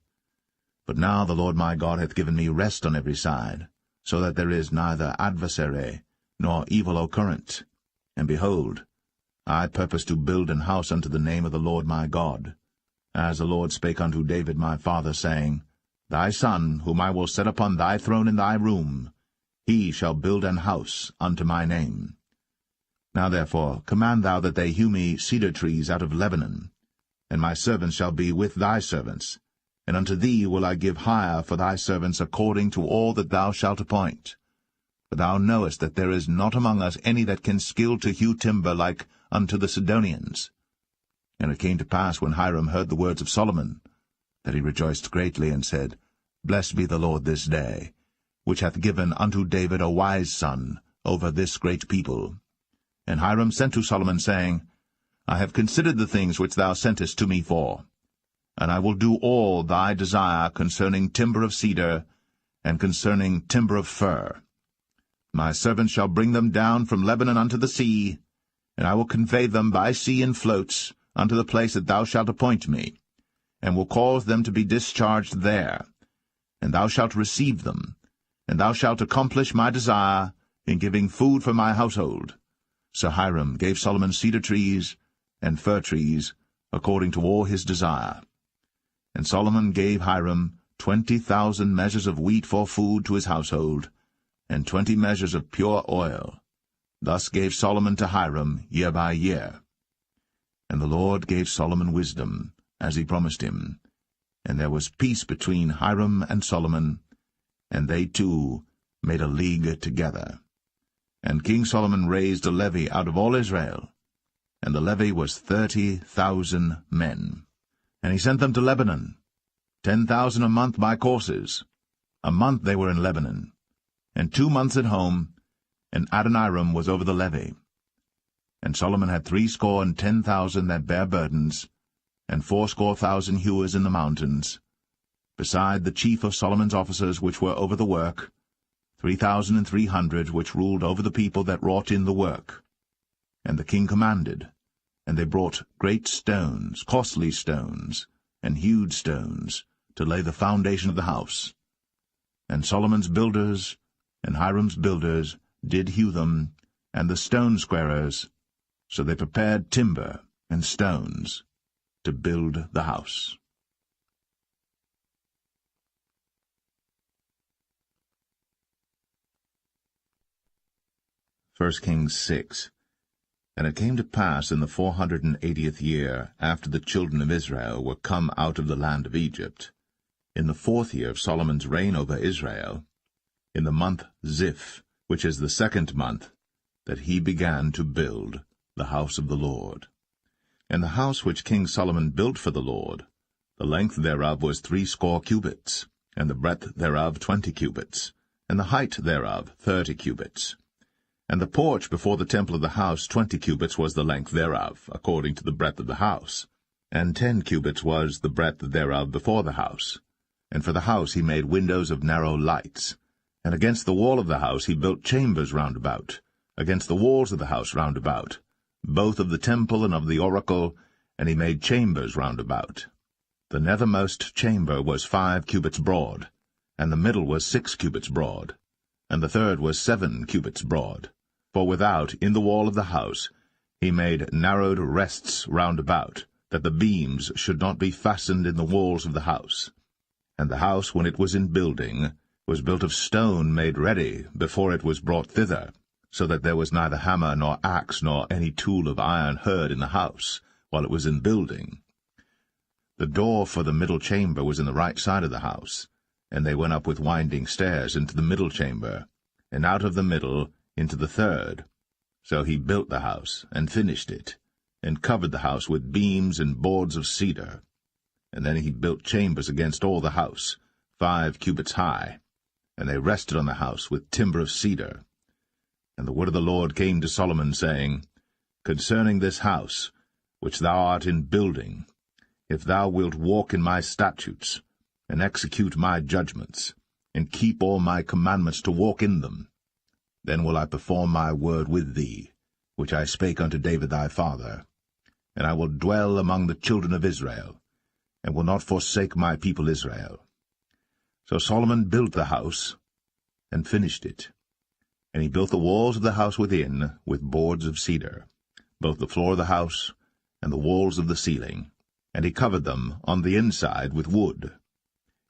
But now the Lord my God hath given me rest on every side, so that there is neither adversary nor evil occurrent. And behold, I purpose to build an house unto the name of the Lord my God, as the Lord spake unto David my father, saying, Thy son, whom I will set upon thy throne in thy room, he shall build an house unto my name. Now therefore command thou that they hew me cedar trees out of Lebanon, and my servants shall be with thy servants, and unto thee will I give hire for thy servants according to all that thou shalt appoint. For thou knowest that there is not among us any that can skill to hew timber like unto the Sidonians. And it came to pass, when Hiram heard the words of Solomon, that he rejoiced greatly, and said, Blessed be the Lord this day, which hath given unto David a wise son over this great people. And Hiram sent to Solomon, saying, I have considered the things which thou sentest to me for, and I will do all thy desire concerning timber of cedar, and concerning timber of fir. My servants shall bring them down from Lebanon unto the sea, and I will convey them by sea in floats unto the place that thou shalt appoint me, and will cause them to be discharged there. And thou shalt receive them, and thou shalt accomplish my desire in giving food for my household. So Hiram gave Solomon cedar trees and fir trees, according to all his desire. And Solomon gave Hiram 20,000 measures of wheat for food to his household, and 20 measures of pure oil. Thus gave Solomon to Hiram year by year. And the Lord gave Solomon wisdom, as he promised him. And there was peace between Hiram and Solomon, and they two made a league together. And King Solomon raised a levy out of all Israel, and the levy was 30,000 men. And he sent them to Lebanon, 10,000 a month by courses. A month they were in Lebanon, and 2 months at home, and Adoniram was over the levy. And Solomon had 70,000 that bare burdens, and 80,000 hewers in the mountains, beside the chief of Solomon's officers which were over the work, 3,300 which ruled over the people that wrought in the work. And the king commanded, and they brought great stones, costly stones, and hewed stones, to lay the foundation of the house. And Solomon's builders and Hiram's builders did hew them, and the stone squarers, so they prepared timber and stones to build the house. 1 Kings 6. And it came to pass in the 480th year, after the children of Israel were come out of the land of Egypt, in the 4th year of Solomon's reign over Israel, in the month Ziph, which is the 2nd month, that he began to build the house of the Lord. And the house which King Solomon built for the Lord, the length thereof was 80 cubits, and the breadth thereof 20 cubits, and the height thereof 30 cubits. And the porch before the temple of the house 20 cubits was the length thereof, according to the breadth of the house, and 10 cubits was the breadth thereof before the house. And for the house he made windows of narrow lights. And against the wall of the house he built chambers round about, against the walls of the house round about, both of the temple and of the oracle, and he made chambers round about. The nethermost chamber was 5 cubits broad, and the middle was 6 cubits broad, and the third was 7 cubits broad. For without, in the wall of the house, he made narrowed rests round about, that the beams should not be fastened in the walls of the house. And the house, when it was in building, was built of stone made ready before it was brought thither, so that there was neither hammer nor axe nor any tool of iron heard in the house, while it was in building. The door for the middle chamber was in the right side of the house, and they went up with winding stairs into the middle chamber, and out of the middle into the third. So he built the house, and finished it, and covered the house with beams and boards of cedar. And then he built chambers against all the house, 5 cubits high, and they rested on the house with timber of cedar. And the word of the Lord came to Solomon, saying, Concerning this house, which thou art in building, if thou wilt walk in my statutes, and execute my judgments, and keep all my commandments to walk in them, then will I perform my word with thee, which I spake unto David thy father, and I will dwell among the children of Israel, and will not forsake my people Israel. So Solomon built the house, and finished it. And he built the walls of the house within with boards of cedar, both the floor of the house and the walls of the ceiling. And he covered them on the inside with wood,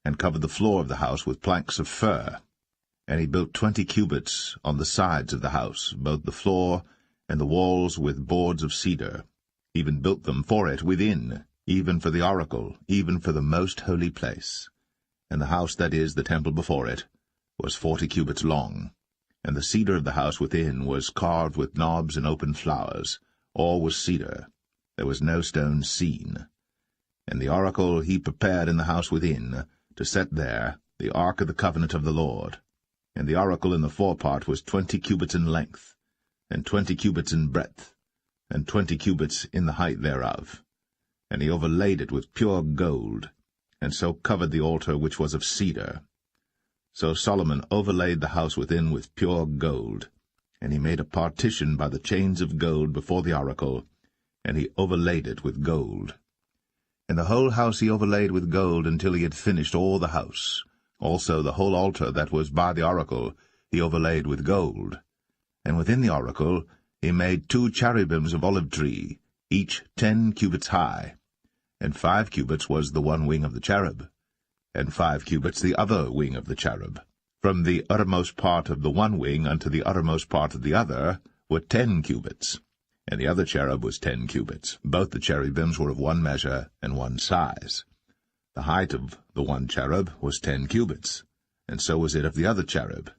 and covered the floor of the house with planks of fir. And he built 20 cubits on the sides of the house, both the floor and the walls with boards of cedar, even built them for it within, even for the oracle, even for the most holy place. And the house, that is, the temple before it, was 40 cubits long. And the cedar of the house within was carved with knobs and open flowers. All was cedar. There was no stone seen. And the oracle he prepared in the house within, to set there the ark of the covenant of the Lord. And the oracle in the forepart was 20 cubits in length, and 20 cubits in breadth, and 20 cubits in the height thereof. And he overlaid it with pure gold, and so covered the altar which was of cedar. So Solomon overlaid the house within with pure gold, and he made a partition by the chains of gold before the oracle, and he overlaid it with gold. And the whole house he overlaid with gold until he had finished all the house. Also the whole altar that was by the oracle he overlaid with gold. And within the oracle he made 2 cherubims of olive tree, each 10 cubits high. And 5 cubits was the one wing of the cherub, and 5 cubits the other wing of the cherub. From the uttermost part of the one wing unto the uttermost part of the other were 10 cubits. And the other cherub was 10 cubits. Both the cherubims were of one measure and one size. The height of the one cherub was 10 cubits, and so was it of the other cherub.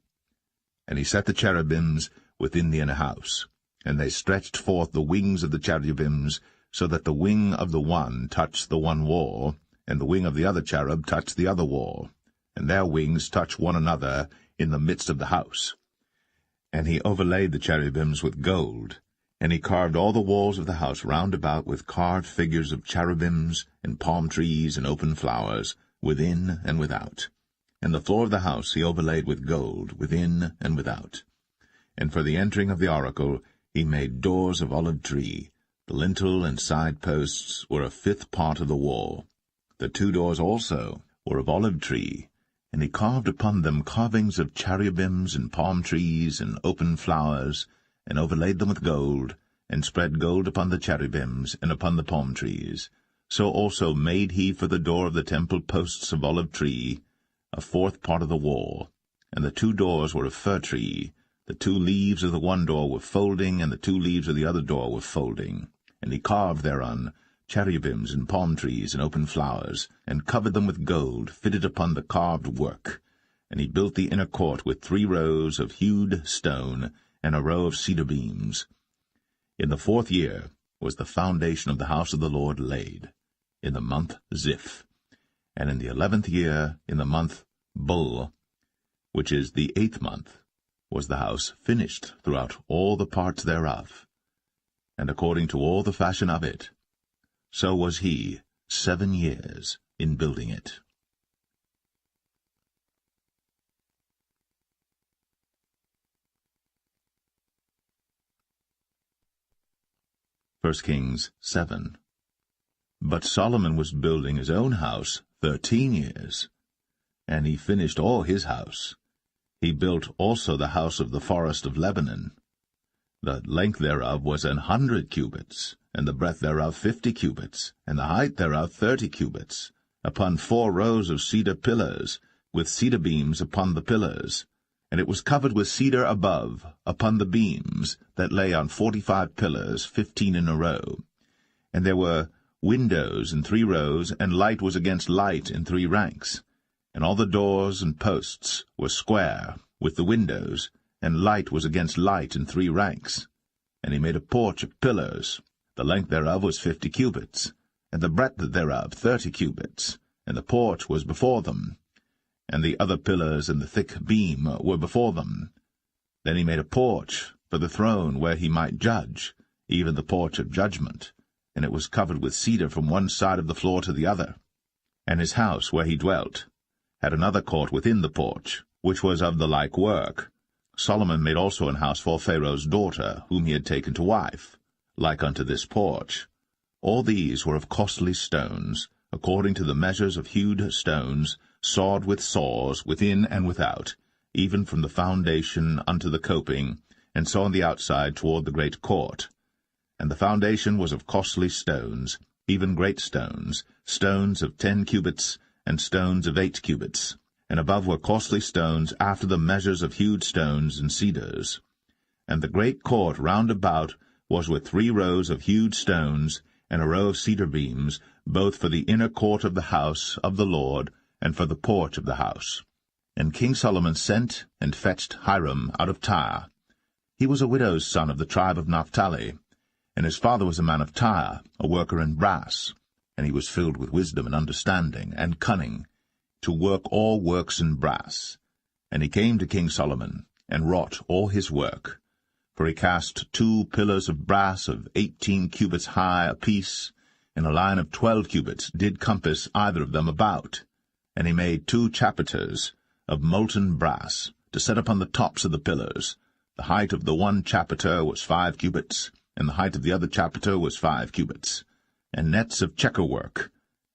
And he set the cherubims within the inner house, and they stretched forth the wings of the cherubims, so that the wing of the one touched the one wall, and the wing of the other cherub touched the other wall, and their wings touched one another in the midst of the house. And he overlaid the cherubims with gold, and he carved all the walls of the house round about with carved figures of cherubims, and palm trees, and open flowers, within and without. And the floor of the house he overlaid with gold, within and without. And for the entering of the oracle he made doors of olive tree. The lintel and side posts were a 5th part of the wall. The 2 doors also were of olive tree, and he carved upon them carvings of cherubims and palm trees and open flowers, and overlaid them with gold, and spread gold upon the cherubims and upon the palm trees. So also made he for the door of the temple posts of olive tree, a 4th part of the wall. And the 2 doors were of fir tree. The 2 leaves of the one door were folding, and the 2 leaves of the other door were folding. And he carved thereon cherubims and palm trees and open flowers, and covered them with gold, fitted upon the carved work. And he built the inner court with 3 rows of hewed stone, and a row of cedar beams. In the 4th year was the foundation of the house of the Lord laid, in the month Ziph. And in the 11th year, in the month Bul, which is the 8th month, was the house finished throughout all the parts thereof. And according to all the fashion of it, so was he 7 years in building it. 1 Kings 7. But Solomon was building his own house 13 years, and he finished all his house. He built also the house of the forest of Lebanon. The length thereof was 100 cubits, and the breadth thereof 50 cubits, and the height thereof 30 cubits, upon 4 rows of cedar pillars, with cedar beams upon the pillars. And it was covered with cedar above, upon the beams, that lay on 45 pillars, 15 in a row. And there were windows in 3 rows, and light was against light in 3 ranks. And all the doors and posts were square, with the windows, and light was against light in 3 ranks. And he made a porch of pillars. The length thereof was 50 cubits, and the breadth thereof 30 cubits, and the porch was before them. And the other pillars and the thick beam were before them. Then he made a porch for the throne where he might judge, even the porch of judgment, and it was covered with cedar from one side of the floor to the other. And his house where he dwelt had another court within the porch, which was of the like work. Solomon made also an house for Pharaoh's daughter, whom he had taken to wife, like unto this porch. All these were of costly stones, according to the measures of hewed stones, sawed with saws, within and without, even from the foundation unto the coping, and so on the outside toward the great court. And the foundation was of costly stones, even great stones, stones of 10 cubits, and stones of 8 cubits. And above were costly stones after the measures of hewed stones and cedars. And the great court round about was with 3 rows of hewed stones, and a row of cedar beams, both for the inner court of the house of the Lord, and for the porch of the house. And King Solomon sent and fetched Hiram out of Tyre. He was a widow's son of the tribe of Naphtali, and his father was a man of Tyre, a worker in brass, and he was filled with wisdom and understanding and cunning, to work all works in brass. And he came to King Solomon, and wrought all his work. For he cast 2 pillars of brass of 18 cubits high apiece, and a line of 12 cubits did compass either of them about. And he made 2 chapiters of molten brass, to set upon the tops of the pillars. The height of the one chapiter was 5 cubits, and the height of the other chapiter was 5 cubits. And nets of checker-work,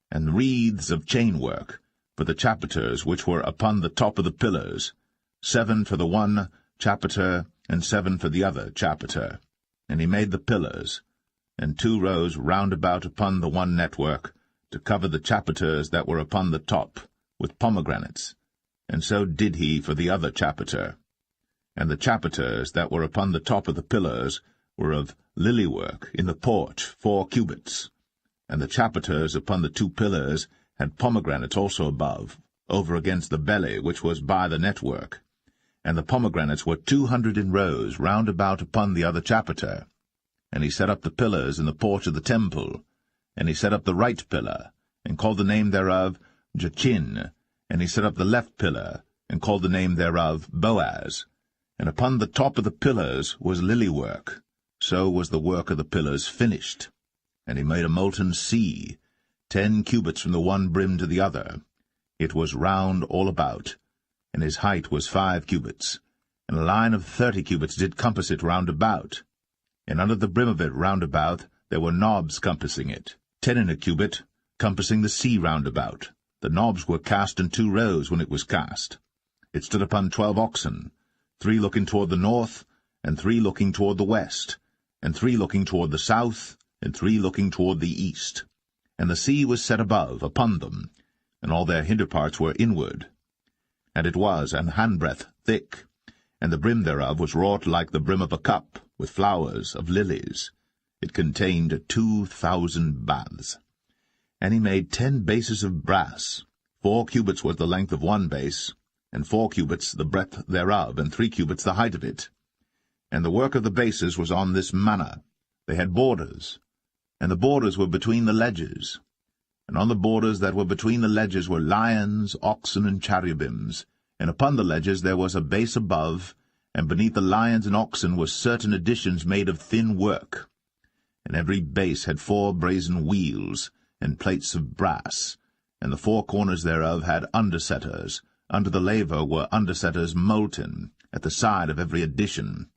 and wreaths of chain-work, for the chapiters which were upon the top of the pillars, 7 for the one chapiter, and 7 for the other chapiter. And he made the pillars, and 2 rows round about upon the one network, to cover the chapiters that were upon the top, with pomegranates. And so did he for the other chapiter. And the chapiters that were upon the top of the pillars were of lily-work in the porch 4 cubits. And the chapiters upon the 2 pillars had pomegranates also above, over against the belly which was by the network. And the pomegranates were 200 in rows round about upon the other chapiter. And he set up the pillars in the porch of the temple. And he set up the right pillar, and called the name thereof Jachin. And he set up the left pillar, and called the name thereof Boaz. And upon the top of the pillars was lily-work. So was the work of the pillars finished. And he made a molten sea, 10 cubits from the one brim to the other. It was round all about, and his height was 5 cubits. And a line of 30 cubits did compass it round about. And under the brim of it round about there were knobs compassing it, 10 in a cubit, compassing the sea round about. The knobs were cast in 2 rows when it was cast. It stood upon 12 oxen, 3 looking toward the north, and 3 looking toward the west, and 3 looking toward the south, and 3 looking toward the east. And the sea was set above upon them, and all their hinder parts were inward. And it was an handbreadth thick, and the brim thereof was wrought like the brim of a cup, with flowers of lilies. It contained 2,000 baths. And he made 10 bases of brass. 4 cubits was the length of one base, and 4 cubits the breadth thereof, and 3 cubits the height of it. And the work of the bases was on this manner. They had borders, and the borders were between the ledges. And on the borders that were between the ledges were lions, oxen, and cherubims. And upon the ledges there was a base above, and beneath the lions and oxen were certain additions made of thin work. And every base had 4 brazen wheels, and plates of brass, and the 4 corners thereof had undersetters. Under the laver were undersetters molten, at the side of every addition.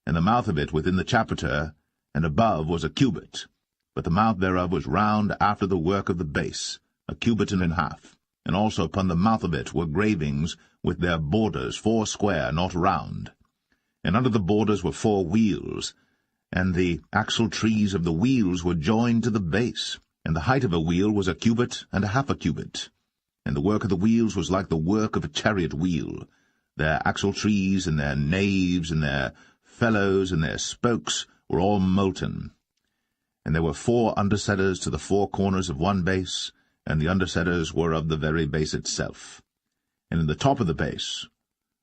And the mouth of it within the chapiter, and above was a cubit, but the mouth thereof was round after the work of the base, a cubit and an half. And also upon the mouth of it were gravings with their borders 4 square, not round. And under the borders were 4 wheels, and the axle trees of the wheels were joined to the base. And the height of a wheel was a cubit and a half a cubit. And the work of the wheels was like the work of a chariot wheel. Their axle trees and their naves and their felloes and their spokes were all molten. And there were 4 undersetters to the 4 corners of one base, and the undersetters were of the very base itself. And in the top of the base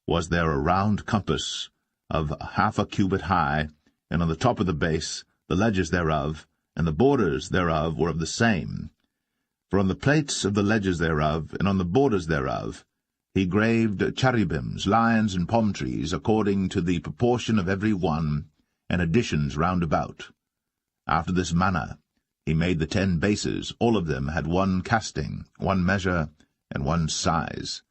was there a round compass of half a cubit high, and on the top of the base the ledges thereof, and the borders thereof were of the same. For on the plates of the ledges thereof, and on the borders thereof, he graved cherubims, lions, and palm trees, according to the proportion of every one, and additions round about. After this manner he made the 10 bases. All of them had 1 casting, 1 measure, and 1 size.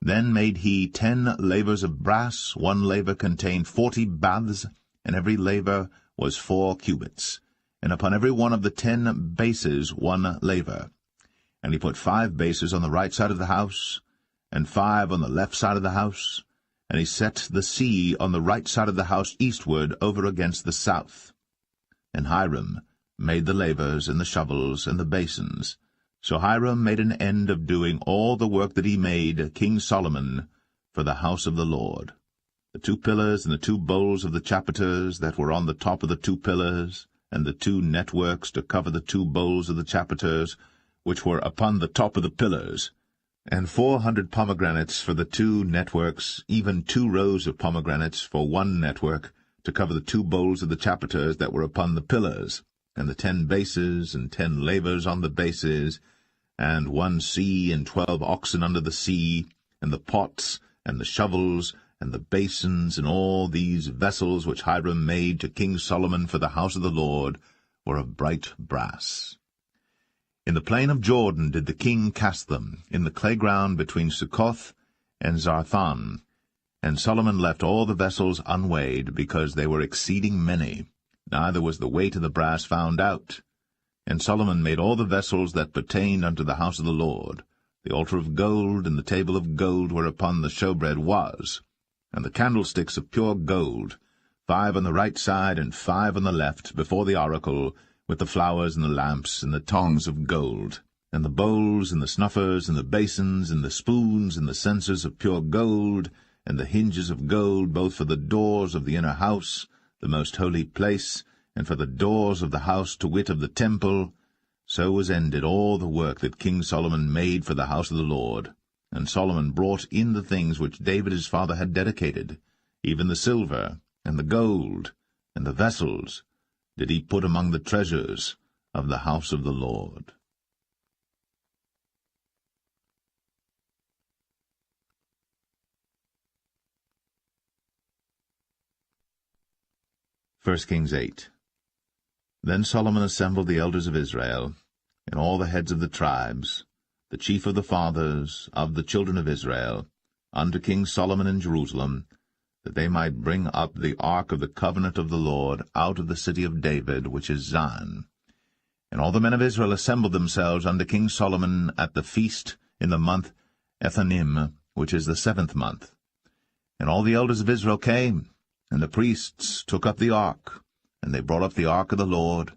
Then made he 10 lavers of brass. 1 laver contained 40 baths, and every laver was 4 cubits. And upon every one of the 10 bases 1 laver. And he put 5 bases on the right side of the house, and 5 on the left side of the house, and he set the sea on the right side of the house eastward over against the south. And Hiram made the lavers and the shovels and the basins. So Hiram made an end of doing all the work that he made King Solomon for the house of the Lord. The 2 pillars and the 2 bowls of the chapiters that were on the top of the 2 pillars, and the 2 networks to cover the 2 bowls of the chapiters, which were upon the top of the pillars, and 400 pomegranates for the 2 networks, even 2 rows of pomegranates for 1 network, to cover the 2 bowls of the chapiters that were upon the pillars, and the 10 bases, and 10 lavers on the bases, and 1 sea, and 12 oxen under the sea, and the pots, and the shovels, and the basins, and all these vessels which Hiram made to King Solomon for the house of the Lord, were of bright brass. In the plain of Jordan did the king cast them, in the clay ground between Succoth and Zarthan. And Solomon left all the vessels unweighed, because they were exceeding many, neither was the weight of the brass found out. And Solomon made all the vessels that pertained unto the house of the Lord, the altar of gold, and the table of gold whereupon the showbread was, and the candlesticks of pure gold, 5 on the right side and 5 on the left, before the oracle, with the flowers and the lamps and the tongs of gold, and the bowls and the snuffers and the basins and the spoons and the censers of pure gold, and the hinges of gold, both for the doors of the inner house, the most holy place, and for the doors of the house, to wit, of the temple. So was ended all the work that King Solomon made for the house of the Lord. And Solomon brought in the things which David his father had dedicated, even the silver, and the gold, and the vessels, did he put among the treasures of the house of the Lord. 1 Kings 8. Then Solomon assembled the elders of Israel, and all the heads of the tribes, the chief of the fathers of the children of Israel, unto King Solomon in Jerusalem, that they might bring up the ark of the covenant of the Lord out of the city of David, which is Zion. And all the men of Israel assembled themselves unto King Solomon at the feast in the month Ethanim, which is the 7th month. And all the elders of Israel came, and the priests took up the ark, and they brought up the ark of the Lord,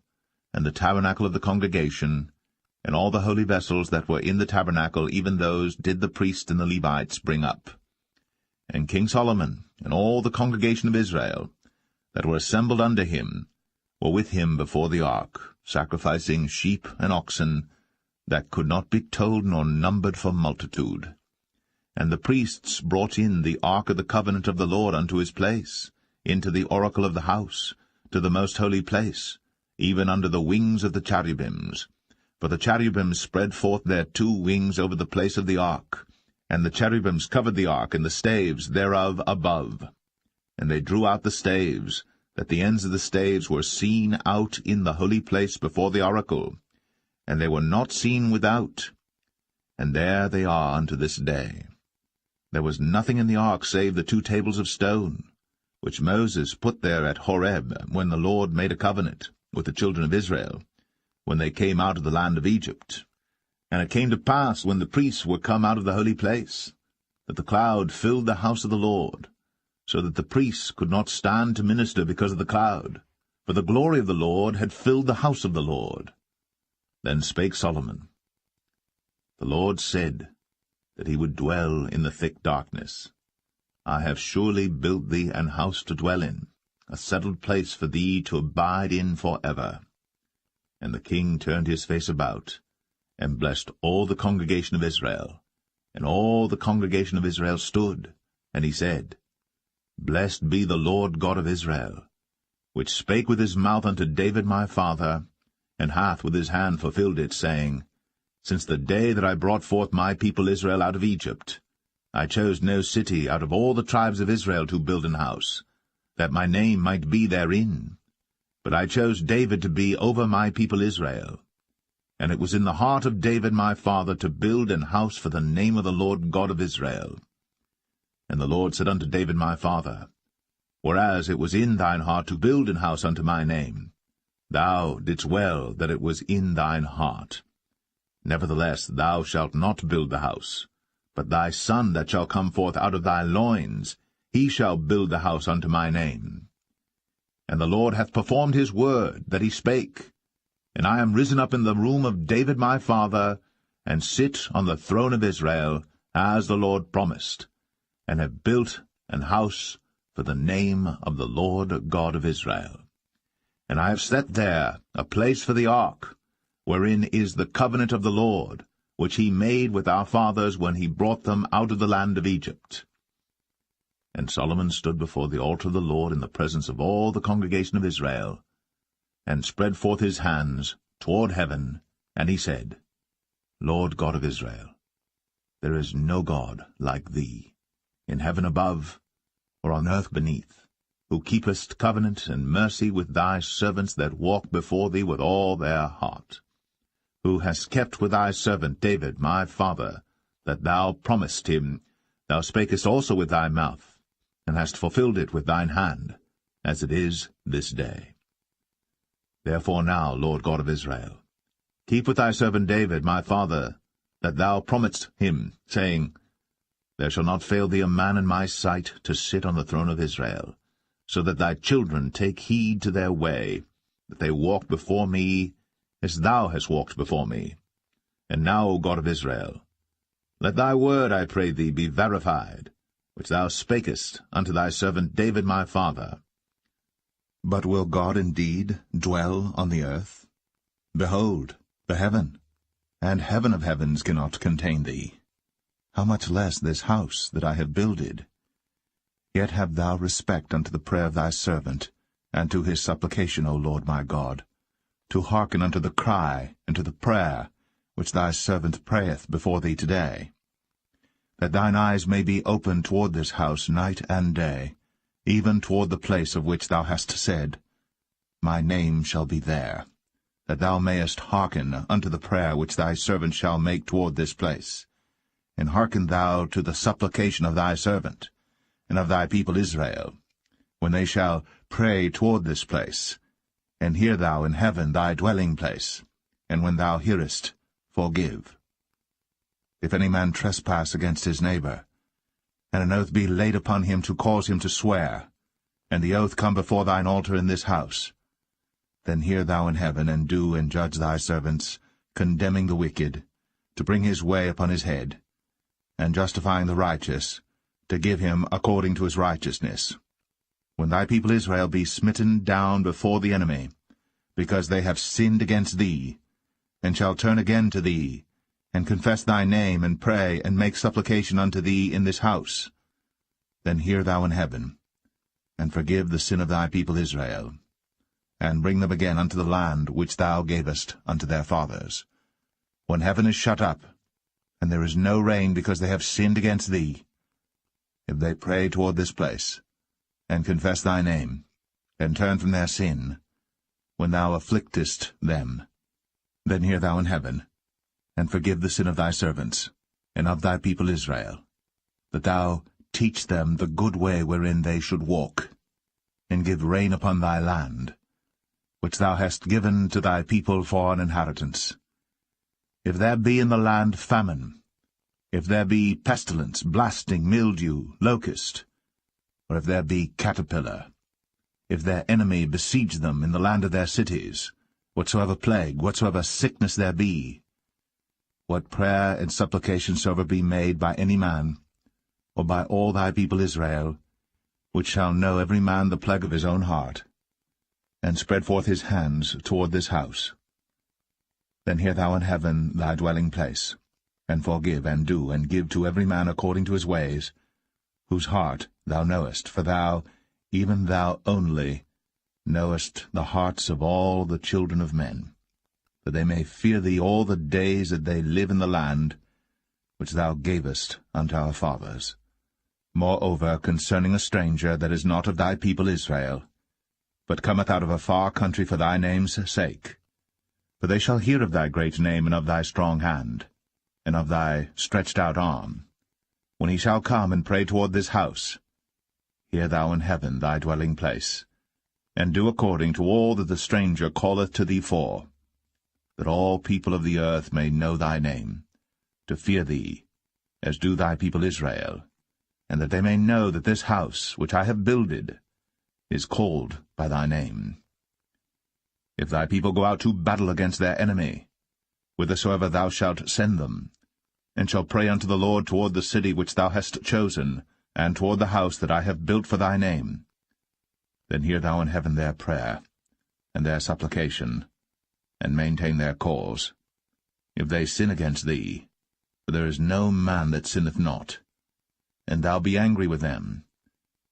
and the tabernacle of the congregation, and all the holy vessels that were in the tabernacle, even those did the priests and the Levites bring up. And King Solomon, and all the congregation of Israel, that were assembled unto him, were with him before the ark, sacrificing sheep and oxen, that could not be told nor numbered for multitude. And the priests brought in the ark of the covenant of the Lord unto his place, into the oracle of the house, to the most holy place, even under the wings of the cherubims. For the cherubims spread forth their 2 wings over the place of the ark, and the cherubims covered the ark and the staves thereof above. And they drew out the staves, that the ends of the staves were seen out in the holy place before the oracle, and they were not seen without. And there they are unto this day. There was nothing in the ark save the 2 tables of stone, which Moses put there at Horeb, when the Lord made a covenant with the children of Israel, when they came out of the land of Egypt. And it came to pass, when the priests were come out of the holy place, that the cloud filled the house of the Lord, so that the priests could not stand to minister because of the cloud, for the glory of the Lord had filled the house of the Lord. Then spake Solomon, The Lord said that he would dwell in the thick darkness. I have surely built thee an house to dwell in, a settled place for thee to abide in for ever. And the king turned his face about, and blessed all the congregation of Israel. And all the congregation of Israel stood, and he said, Blessed be the Lord God of Israel, which spake with his mouth unto David my father, and hath with his hand fulfilled it, saying, Since the day that I brought forth my people Israel out of Egypt, I chose no city out of all the tribes of Israel to build an house, that my name might be therein. But I chose David to be over my people Israel. And it was in the heart of David my father to build an house for the name of the Lord God of Israel. And the Lord said unto David my father, Whereas it was in thine heart to build an house unto my name, thou didst well that it was in thine heart. Nevertheless thou shalt not build the house, but thy son that shall come forth out of thy loins, he shall build the house unto my name. And the Lord hath performed his word that he spake. And I am risen up in the room of David my father, and sit on the throne of Israel, as the Lord promised, and have built an house for the name of the Lord God of Israel. And I have set there a place for the ark, wherein is the covenant of the Lord, which he made with our fathers when he brought them out of the land of Egypt. And Solomon stood before the altar of the Lord in the presence of all the congregation of Israel, and spread forth his hands toward heaven, and he said, Lord God of Israel, there is no God like thee, in heaven above, or on earth beneath, who keepest covenant and mercy with thy servants that walk before thee with all their heart, who hast kept with thy servant David my father, that thou promised him, thou spakest also with thy mouth, and hast fulfilled it with thine hand, as it is this day. Therefore now, Lord God of Israel, keep with thy servant David my father, that thou promised him, saying, There shall not fail thee a man in my sight to sit on the throne of Israel, so that thy children take heed to their way, that they walk before me as thou hast walked before me. And now, O God of Israel, let thy word, I pray thee, be verified, which thou spakest unto thy servant David my father. But will God indeed dwell on the earth? Behold, the heaven, and heaven of heavens cannot contain thee. How much less this house that I have builded? Yet have thou respect unto the prayer of thy servant, and to his supplication, O Lord my God, to hearken unto the cry and to the prayer which thy servant prayeth before thee today, that thine eyes may be open toward this house night and day, even toward the place of which thou hast said, My name shall be there, that thou mayest hearken unto the prayer which thy servant shall make toward this place. And hearken thou to the supplication of thy servant, and of thy people Israel, when they shall pray toward this place. And hear thou in heaven thy dwelling place, and when thou hearest, forgive. If any man trespass against his neighbor, and an oath be laid upon him to cause him to swear, and the oath come before thine altar in this house, then hear thou in heaven, and do and judge thy servants, condemning the wicked, to bring his way upon his head, and justifying the righteous, to give him according to his righteousness. When thy people Israel be smitten down before the enemy, because they have sinned against thee, and shall turn again to thee, and confess thy name, and pray, and make supplication unto thee in this house, then hear thou in heaven, and forgive the sin of thy people Israel, and bring them again unto the land which thou gavest unto their fathers. When heaven is shut up, and there is no rain because they have sinned against thee, if they pray toward this place, and confess thy name, and turn from their sin, when thou afflictest them, then hear thou in heaven, and forgive the sin of thy servants, and of thy people Israel, that thou teach them the good way wherein they should walk, and give rain upon thy land, which thou hast given to thy people for an inheritance. If there be in the land famine, if there be pestilence, blasting, mildew, locust, or if there be caterpillar, if their enemy besiege them in the land of their cities, whatsoever plague, whatsoever sickness there be, what prayer and supplication soever be made by any man, or by all thy people Israel, which shall know every man the plague of his own heart, and spread forth his hands toward this house, then hear thou in heaven thy dwelling place, and forgive, and do, and give to every man according to his ways, whose heart thou knowest, for thou, even thou only, knowest the hearts of all the children of men, that they may fear thee all the days that they live in the land which thou gavest unto our fathers. Moreover, concerning a stranger that is not of thy people Israel, but cometh out of a far country for thy name's sake, for they shall hear of thy great name, and of thy strong hand, and of thy stretched out arm, when he shall come and pray toward this house, hear thou in heaven thy dwelling place, and do according to all that the stranger calleth to thee for, that all people of the earth may know thy name, to fear thee, as do thy people Israel, and that they may know that this house which I have builded is called by thy name. If thy people go out to battle against their enemy, whithersoever thou shalt send them, and shall pray unto the Lord toward the city which thou hast chosen, and toward the house that I have built for thy name, then hear thou in heaven their prayer, and their supplication, and maintain their cause. If they sin against thee, for there is no man that sinneth not, and thou be angry with them,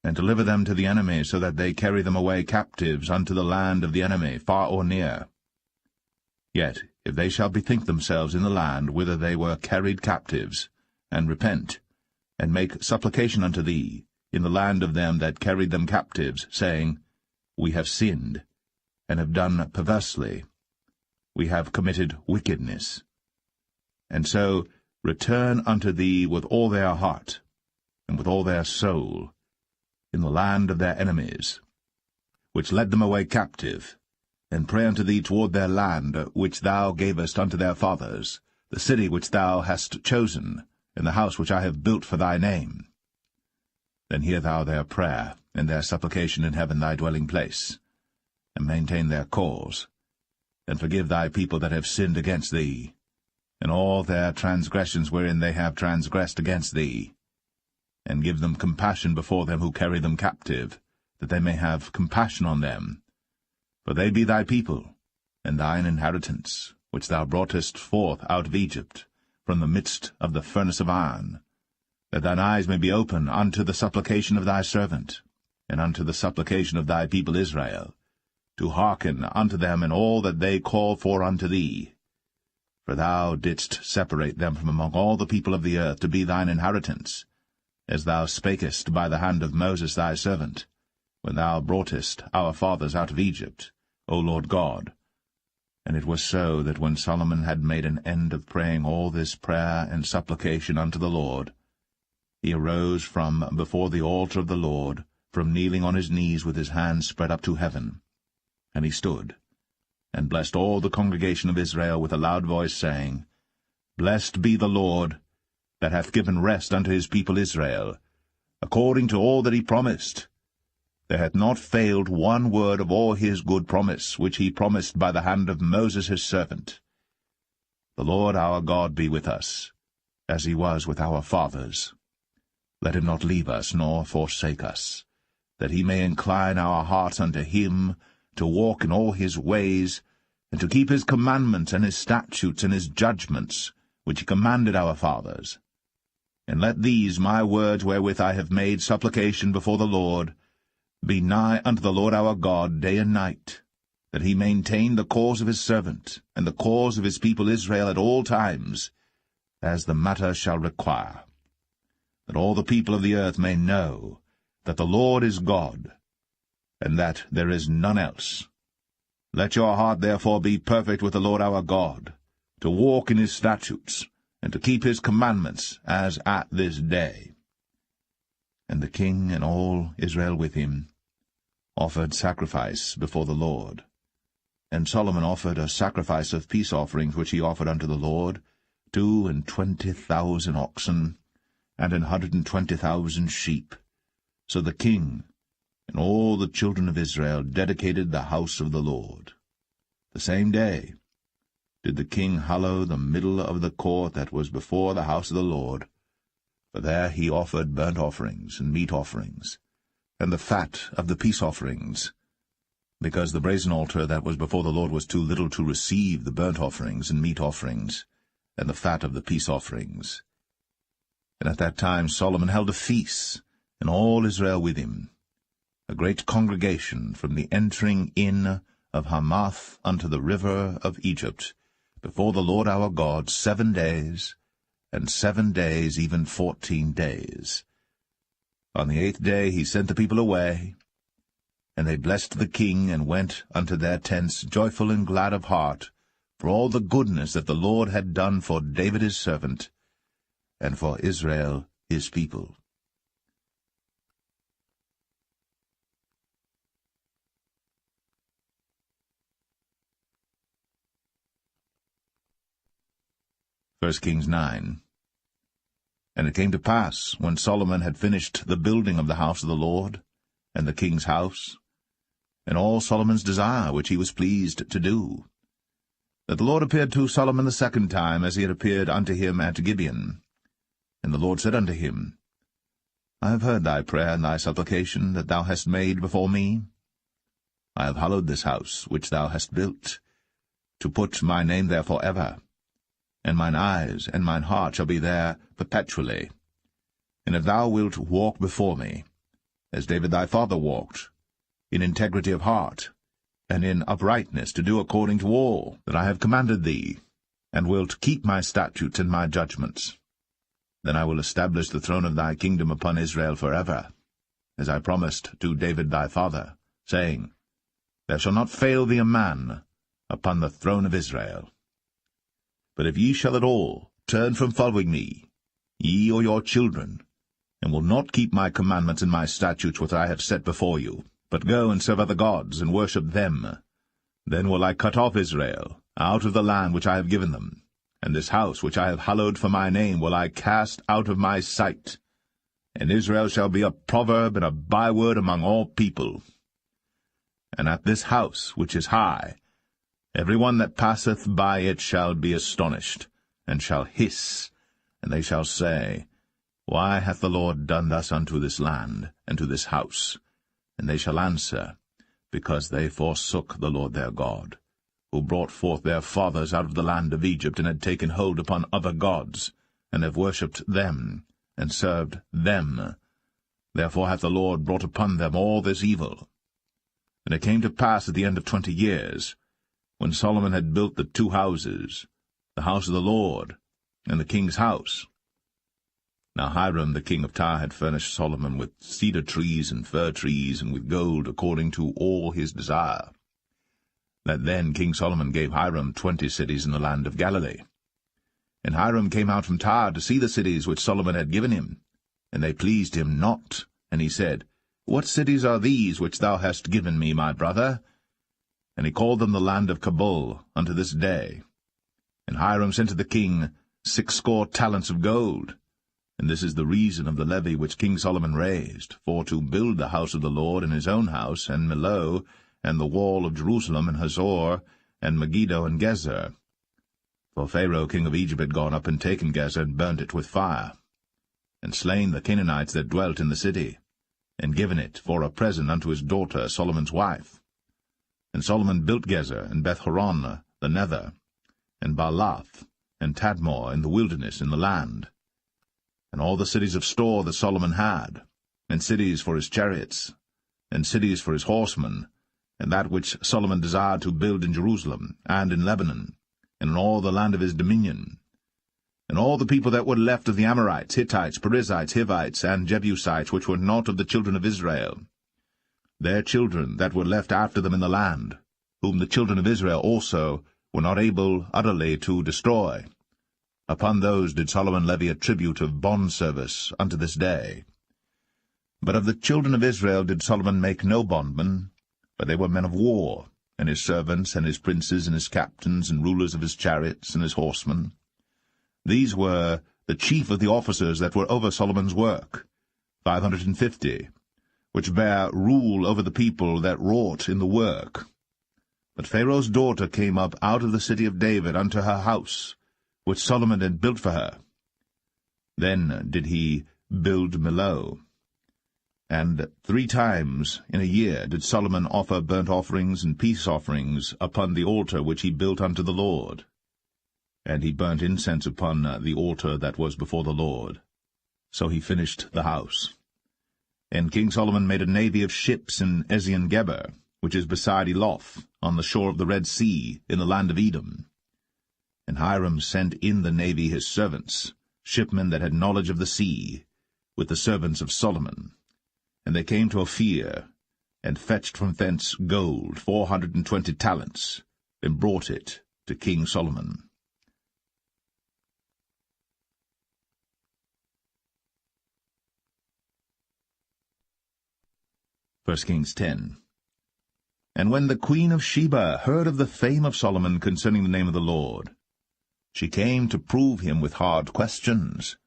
and deliver them to the enemy, so that they carry them away captives unto the land of the enemy, far or near. Yet if they shall bethink themselves in the land whither they were carried captives, and repent, and make supplication unto thee in the land of them that carried them captives, saying, We have sinned, and have done perversely, we have committed wickedness, and so return unto thee with all their heart, and with all their soul, in the land of their enemies, which led them away captive, and pray unto thee toward their land, which thou gavest unto their fathers, the city which thou hast chosen, and the house which I have built for thy name. Then hear thou their prayer, and their supplication in heaven thy dwelling place, and maintain their cause, and forgive thy people that have sinned against thee, and all their transgressions wherein they have transgressed against thee, and give them compassion before them who carry them captive, that they may have compassion on them. For they be thy people, and thine inheritance, which thou broughtest forth out of Egypt, from the midst of the furnace of iron, that thine eyes may be open unto the supplication of thy servant, and unto the supplication of thy people Israel, to hearken unto them in all that they call for unto thee. For thou didst separate them from among all the people of the earth to be thine inheritance, as thou spakest by the hand of Moses thy servant, when thou broughtest our fathers out of Egypt, O Lord God. And it was so that when Solomon had made an end of praying all this prayer and supplication unto the Lord, he arose from before the altar of the Lord, from kneeling on his knees with his hands spread up to heaven. And he stood, and blessed all the congregation of Israel with a loud voice, saying, Blessed be the Lord, that hath given rest unto his people Israel, according to all that he promised. There hath not failed one word of all his good promise, which he promised by the hand of Moses his servant. The Lord our God be with us, as he was with our fathers. Let him not leave us, nor forsake us, that he may incline our hearts unto him, to walk in all his ways, and to keep his commandments and his statutes and his judgments, which he commanded our fathers. And let these my words wherewith I have made supplication before the Lord be nigh unto the Lord our God day and night, that he maintain the cause of his servant, and the cause of his people Israel at all times, as the matter shall require, that all the people of the earth may know that the Lord is God, and that there is none else. Let your heart therefore be perfect with the Lord our God, to walk in his statutes, and to keep his commandments, as at this day. And the king and all Israel with him offered sacrifice before the Lord. And Solomon offered a sacrifice of peace offerings, which he offered unto the Lord, 22,000 oxen, and 120,000 sheep. So the king and all the children of Israel dedicated the house of the Lord. The same day did the king hallow the middle of the court that was before the house of the Lord, for there he offered burnt offerings and meat offerings, and the fat of the peace offerings, because the brazen altar that was before the Lord was too little to receive the burnt offerings and meat offerings, and the fat of the peace offerings. And at that time Solomon held a feast, and all Israel with him, a great congregation from the entering in of Hamath unto the river of Egypt, before the Lord our God 7 days, and 7 days, even 14 days. On the 8th day he sent the people away, and they blessed the king, and went unto their tents joyful and glad of heart, for all the goodness that the Lord had done for David his servant, and for Israel his people. First Kings 9. And it came to pass, when Solomon had finished the building of the house of the Lord, and the king's house, and all Solomon's desire which he was pleased to do, that the Lord appeared to Solomon the second time, as he had appeared unto him at Gibeon. And the Lord said unto him, I have heard thy prayer and thy supplication that thou hast made before me. I have hallowed this house which thou hast built, to put my name there for ever, and mine eyes and mine heart shall be there perpetually. And if thou wilt walk before me, as David thy father walked, in integrity of heart, and in uprightness, to do according to all that I have commanded thee, and wilt keep my statutes and my judgments, then I will establish the throne of thy kingdom upon Israel forever, as I promised to David thy father, saying, There shall not fail thee a man upon the throne of Israel. But if ye shall at all turn from following me, ye or your children, and will not keep my commandments and my statutes which I have set before you, but go and serve other gods, and worship them, then will I cut off Israel out of the land which I have given them, and this house which I have hallowed for my name will I cast out of my sight, and Israel shall be a proverb and a byword among all people. And at this house which is high, every one that passeth by it shall be astonished, and shall hiss, and they shall say, Why hath the Lord done thus unto this land, and to this house? And they shall answer, Because they forsook the Lord their God, who brought forth their fathers out of the land of Egypt, and had taken hold upon other gods, and have worshipped them, and served them. Therefore hath the Lord brought upon them all this evil. And it came to pass at the end of 20 years, when Solomon had built the 2 houses, the house of the Lord, and the king's house. Now Hiram the king of Tyre had furnished Solomon with cedar trees and fir trees, and with gold according to all his desire. That then King Solomon gave Hiram 20 cities in the land of Galilee. And Hiram came out from Tyre to see the cities which Solomon had given him, and they pleased him not. And he said, What cities are these which thou hast given me, my brother? And he called them the land of Cabul unto this day. And Hiram sent to the king 60 talents of gold. And this is the reason of the levy which King Solomon raised, for to build the house of the Lord, and his own house, and Millo, and the wall of Jerusalem, and Hazor, and Megiddo, and Gezer. For Pharaoh king of Egypt had gone up and taken Gezer, and burnt it with fire, and slain the Canaanites that dwelt in the city, and given it for a present unto his daughter Solomon's wife. And Solomon built Gezer, and Beth-horon the nether, and Baalath, and Tadmor in the wilderness in the land, and all the cities of store that Solomon had, and cities for his chariots, and cities for his horsemen, and that which Solomon desired to build in Jerusalem, and in Lebanon, and in all the land of his dominion. And all the people that were left of the Amorites, Hittites, Perizzites, Hivites, and Jebusites, which were not of the children of Israel, their children that were left after them in the land, whom the children of Israel also were not able utterly to destroy, upon those did Solomon levy a tribute of bondservice unto this day. But of the children of Israel did Solomon make no bondmen, but they were men of war, and his servants, and his princes, and his captains, and rulers of his chariots, and his horsemen. These were the chief of the officers that were over Solomon's work, 550, which bare rule over the people that wrought in the work. But Pharaoh's daughter came up out of the city of David unto her house, which Solomon had built for her. Then did he build Millo. And 3 times in a year did Solomon offer burnt offerings and peace offerings upon the altar which he built unto the Lord. And he burnt incense upon the altar that was before the Lord. So he finished the house. And King Solomon made a navy of ships in Ezion-Geber, which is beside Eloth, on the shore of the Red Sea, in the land of Edom. And Hiram sent in the navy his servants, shipmen that had knowledge of the sea, with the servants of Solomon. And they came to Ophir, and fetched from thence gold 420 talents, and brought it to King Solomon. 1 Kings 10. And when the queen of Sheba heard of the fame of Solomon concerning the name of the Lord, she came to prove him with hard questions.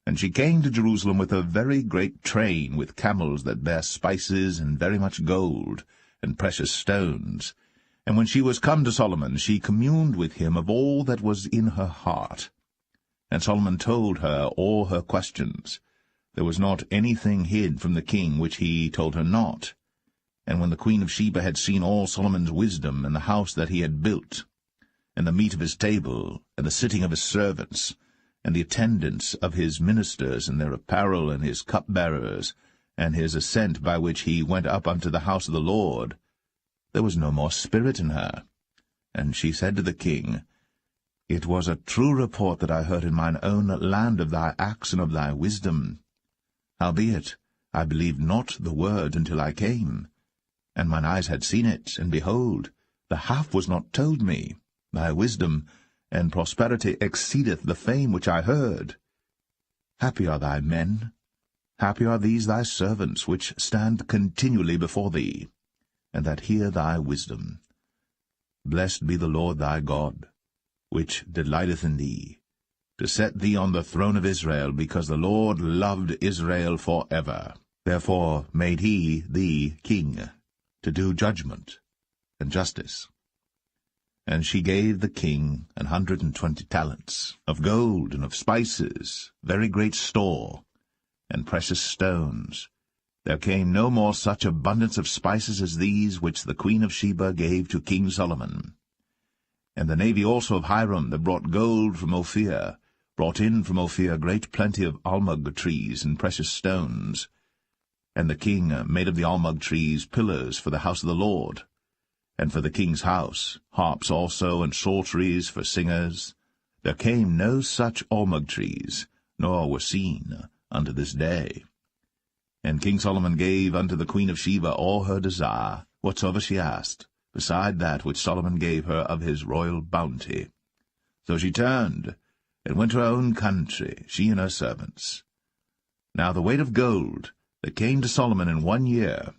And she came to Jerusalem with a very great train, with camels that bare spices, and very much gold, and precious stones. And when she was come to Solomon, she communed with him of all that was in her heart. And Solomon told her all her questions. There was not anything hid from the king which he told her not. And when the queen of Sheba had seen all Solomon's wisdom, and the house that he had built, and the meat of his table, and the sitting of his servants, and the attendance of his ministers, and their apparel, and his cupbearers, and his ascent by which he went up unto the house of the Lord, there was no more spirit in her. And she said to the king, It was a true report that I heard in mine own land of thy acts and of thy wisdom. Howbeit, I believed not the word until I came. And mine eyes had seen it, and behold, the half was not told me. Thy wisdom and prosperity exceedeth the fame which I heard. Happy are thy men, happy are these thy servants, which stand continually before thee, and that hear thy wisdom. Blessed be the Lord thy God, which delighteth in thee, to set thee on the throne of Israel, because the Lord loved Israel for ever. Therefore made he thee king, to do judgment and justice. And she gave the king 120 talents of gold, and of spices, very great store, and precious stones. There came no more such abundance of spices as these which the queen of Sheba gave to King Solomon. And the navy also of Hiram, that brought gold from Ophir, brought in from Ophir great plenty of almug trees and precious stones. And the king made of the almug trees pillars for the house of the Lord, and for the king's house, harps also, and psalteries for singers. There came no such almug trees, nor were seen unto this day. And King Solomon gave unto the queen of Sheba all her desire, whatsoever she asked, beside that which Solomon gave her of his royal bounty. So she turned, and went to her own country, she and her servants. Now the weight of gold that came to Solomon in 1 year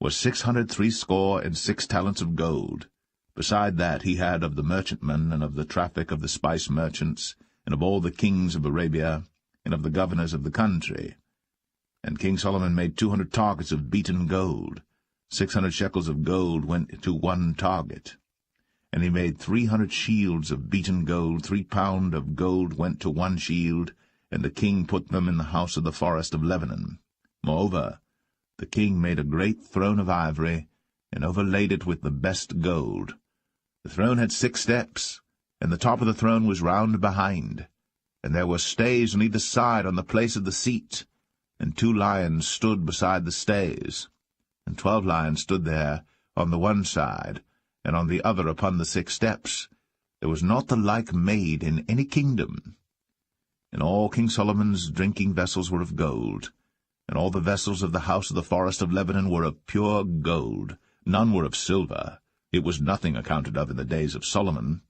was 666 talents of gold. Beside that he had of the merchantmen, and of the traffic of the spice merchants, and of all the kings of Arabia, and of the governors of the country. And King Solomon made 200 targets of beaten gold. 600 shekels of gold went to 1 target. And he made 300 shields of beaten gold. 3 pound of gold went to 1 shield, and the king put them in the house of the forest of Lebanon. Moreover, the king made a great throne of ivory, and overlaid it with the best gold. The throne had 6 steps, and the top of the throne was round behind. And there were stays on either side on the place of the seat, and 2 lions stood beside the stays. And 12 lions stood there on the one side, and on the other upon the 6 steps. There was not the like made in any kingdom. And all King Solomon's drinking vessels were of gold, and all the vessels of the house of the forest of Lebanon were of pure gold. None were of silver. It was nothing accounted of in the days of Solomon.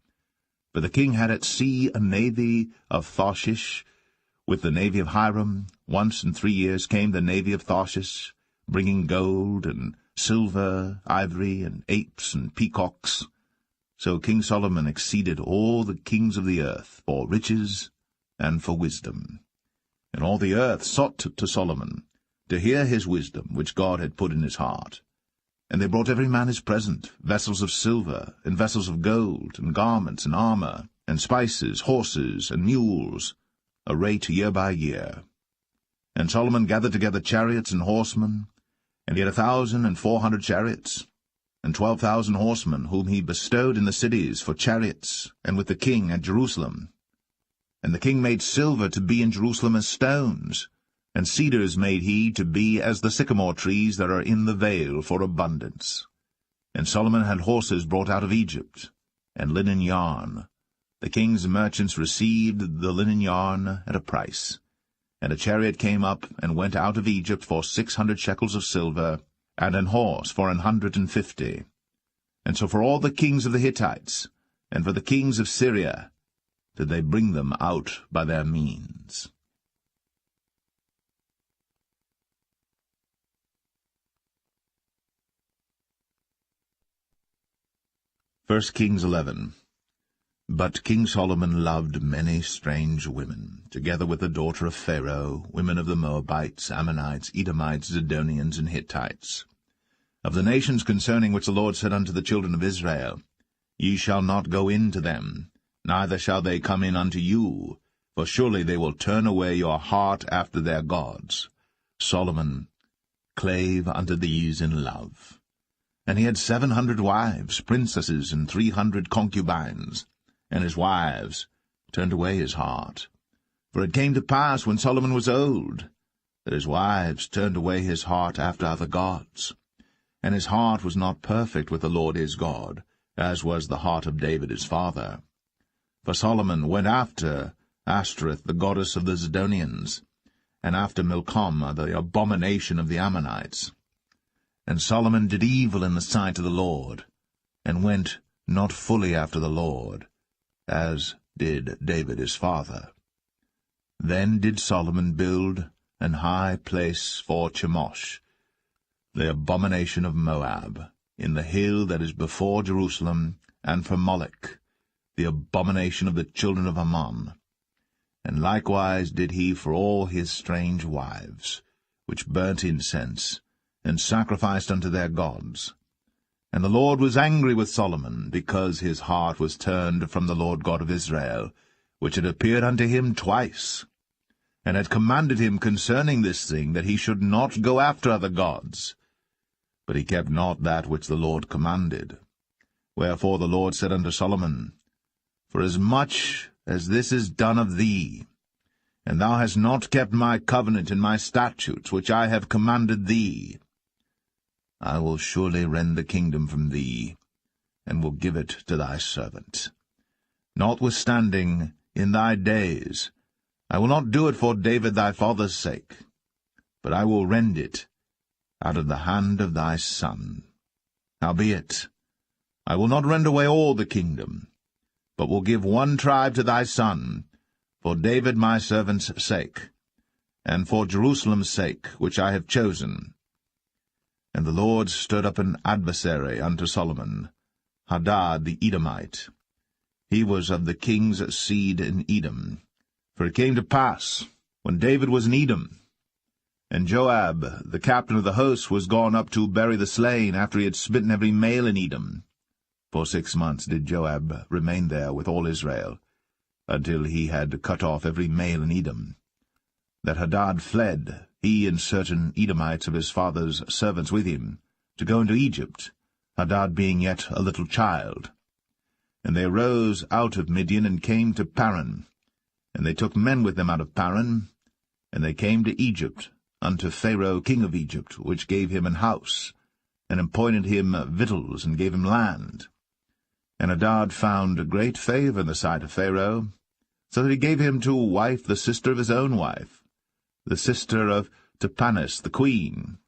But the king had at sea a navy of Tarshish, with the navy of Hiram. Once in 3 years came the navy of Tarshish, bringing gold and silver, ivory, and apes and peacocks. So King Solomon exceeded all the kings of the earth for riches and for wisdom. And all the earth sought to Solomon, to hear his wisdom, which God had put in his heart. And they brought every man his present, vessels of silver, and vessels of gold, and garments, and armor, and spices, horses, and mules, a rate year by year. And Solomon gathered together chariots and horsemen, and he had 1,400 chariots, and 12,000 horsemen, whom he bestowed in the cities for chariots, and with the king at Jerusalem. And the king made silver to be in Jerusalem as stones, and cedars made he to be as the sycamore trees that are in the vale for abundance. And Solomon had horses brought out of Egypt, and linen yarn. The king's merchants received the linen yarn at a price. And a chariot came up and went out of Egypt for 600 shekels of silver, and an horse for 150. And so for all the kings of the Hittites, and for the kings of Syria, did they bring them out by their means. 1 Kings 11. But King Solomon loved many strange women, together with the daughter of Pharaoh, women of the Moabites, Ammonites, Edomites, Zidonians, and Hittites. Of the nations concerning which the Lord said unto the children of Israel, Ye shall not go in to them, neither shall they come in unto you, for surely they will turn away your heart after their gods. Solomon clave unto these in love. And he had 700 wives, princesses, and 300 concubines, and his wives turned away his heart. For it came to pass, when Solomon was old, that his wives turned away his heart after other gods. And his heart was not perfect with the Lord his God, as was the heart of David his father. For Solomon went after Ashtoreth, the goddess of the Zidonians, and after Milcom, the abomination of the Ammonites. And Solomon did evil in the sight of the Lord, and went not fully after the Lord, as did David his father. Then did Solomon build an high place for Chemosh, the abomination of Moab, in the hill that is before Jerusalem, and for Molech, the abomination of the children of Ammon. And likewise did he for all his strange wives, which burnt incense, and sacrificed unto their gods. And the Lord was angry with Solomon, because his heart was turned from the Lord God of Israel, which had appeared unto him twice, and had commanded him concerning this thing, that he should not go after other gods. But he kept not that which the Lord commanded. Wherefore the Lord said unto Solomon, Forasmuch as this is done of thee, and thou hast not kept my covenant and my statutes, which I have commanded thee, I will surely rend the kingdom from thee, and will give it to thy servant. Notwithstanding, in thy days, I will not do it for David thy father's sake, but I will rend it out of the hand of thy son. Howbeit, I will not rend away all the kingdom, but will give one tribe to thy son, for David my servant's sake, and for Jerusalem's sake, which I have chosen. And the Lord stirred up an adversary unto Solomon, Hadad the Edomite. He was of the king's seed in Edom. For it came to pass, when David was in Edom, and Joab, the captain of the host, was gone up to bury the slain, after he had smitten every male in Edom. For 6 months did Joab remain there with all Israel, until he had cut off every male in Edom. That Hadad fled, he and certain Edomites of his father's servants with him, to go into Egypt, Hadad being yet a little child. And they arose out of Midian, and came to Paran. And they took men with them out of Paran, and they came to Egypt, unto Pharaoh king of Egypt, which gave him an house, and appointed him victuals, and gave him land. And Hadad found great favour in the sight of Pharaoh, so that he gave him to wife the sister of his own wife, the sister of Tahpenes the queen.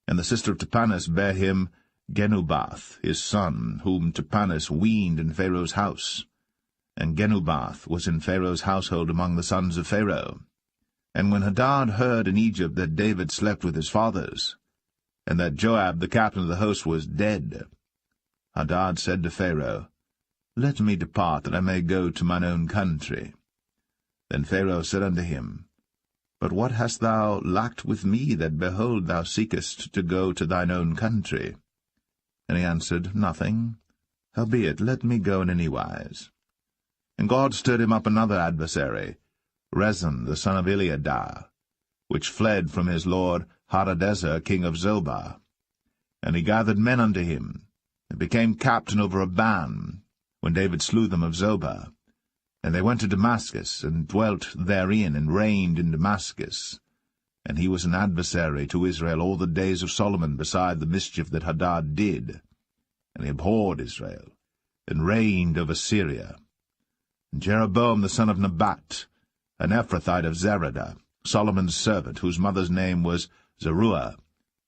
And the sister of Tahpenes bare him Genubath his son, whom Tahpenes weaned in Pharaoh's house. And Genubath was in Pharaoh's household among the sons of Pharaoh. And when Hadad heard in Egypt that David slept with his fathers, and that Joab the captain of the host was dead, Hadad said to Pharaoh, Let me depart, that I may go to mine own country. Then Pharaoh said unto him, But what hast thou lacked with me, that, behold, thou seekest to go to thine own country? And he answered, Nothing. Howbeit, let me go in any wise. And God stirred him up another adversary, Rezon the son of Eliadah, which fled from his lord Hadadezer king of Zobah. And he gathered men unto him, and became captain over a band, when David slew them of Zobah. And they went to Damascus, and dwelt therein, and reigned in Damascus. And he was an adversary to Israel all the days of Solomon, beside the mischief that Hadad did. And he abhorred Israel, and reigned over Syria. And Jeroboam the son of Nebat, an Ephrathite of Zeradah, Solomon's servant, whose mother's name was Zeruiah,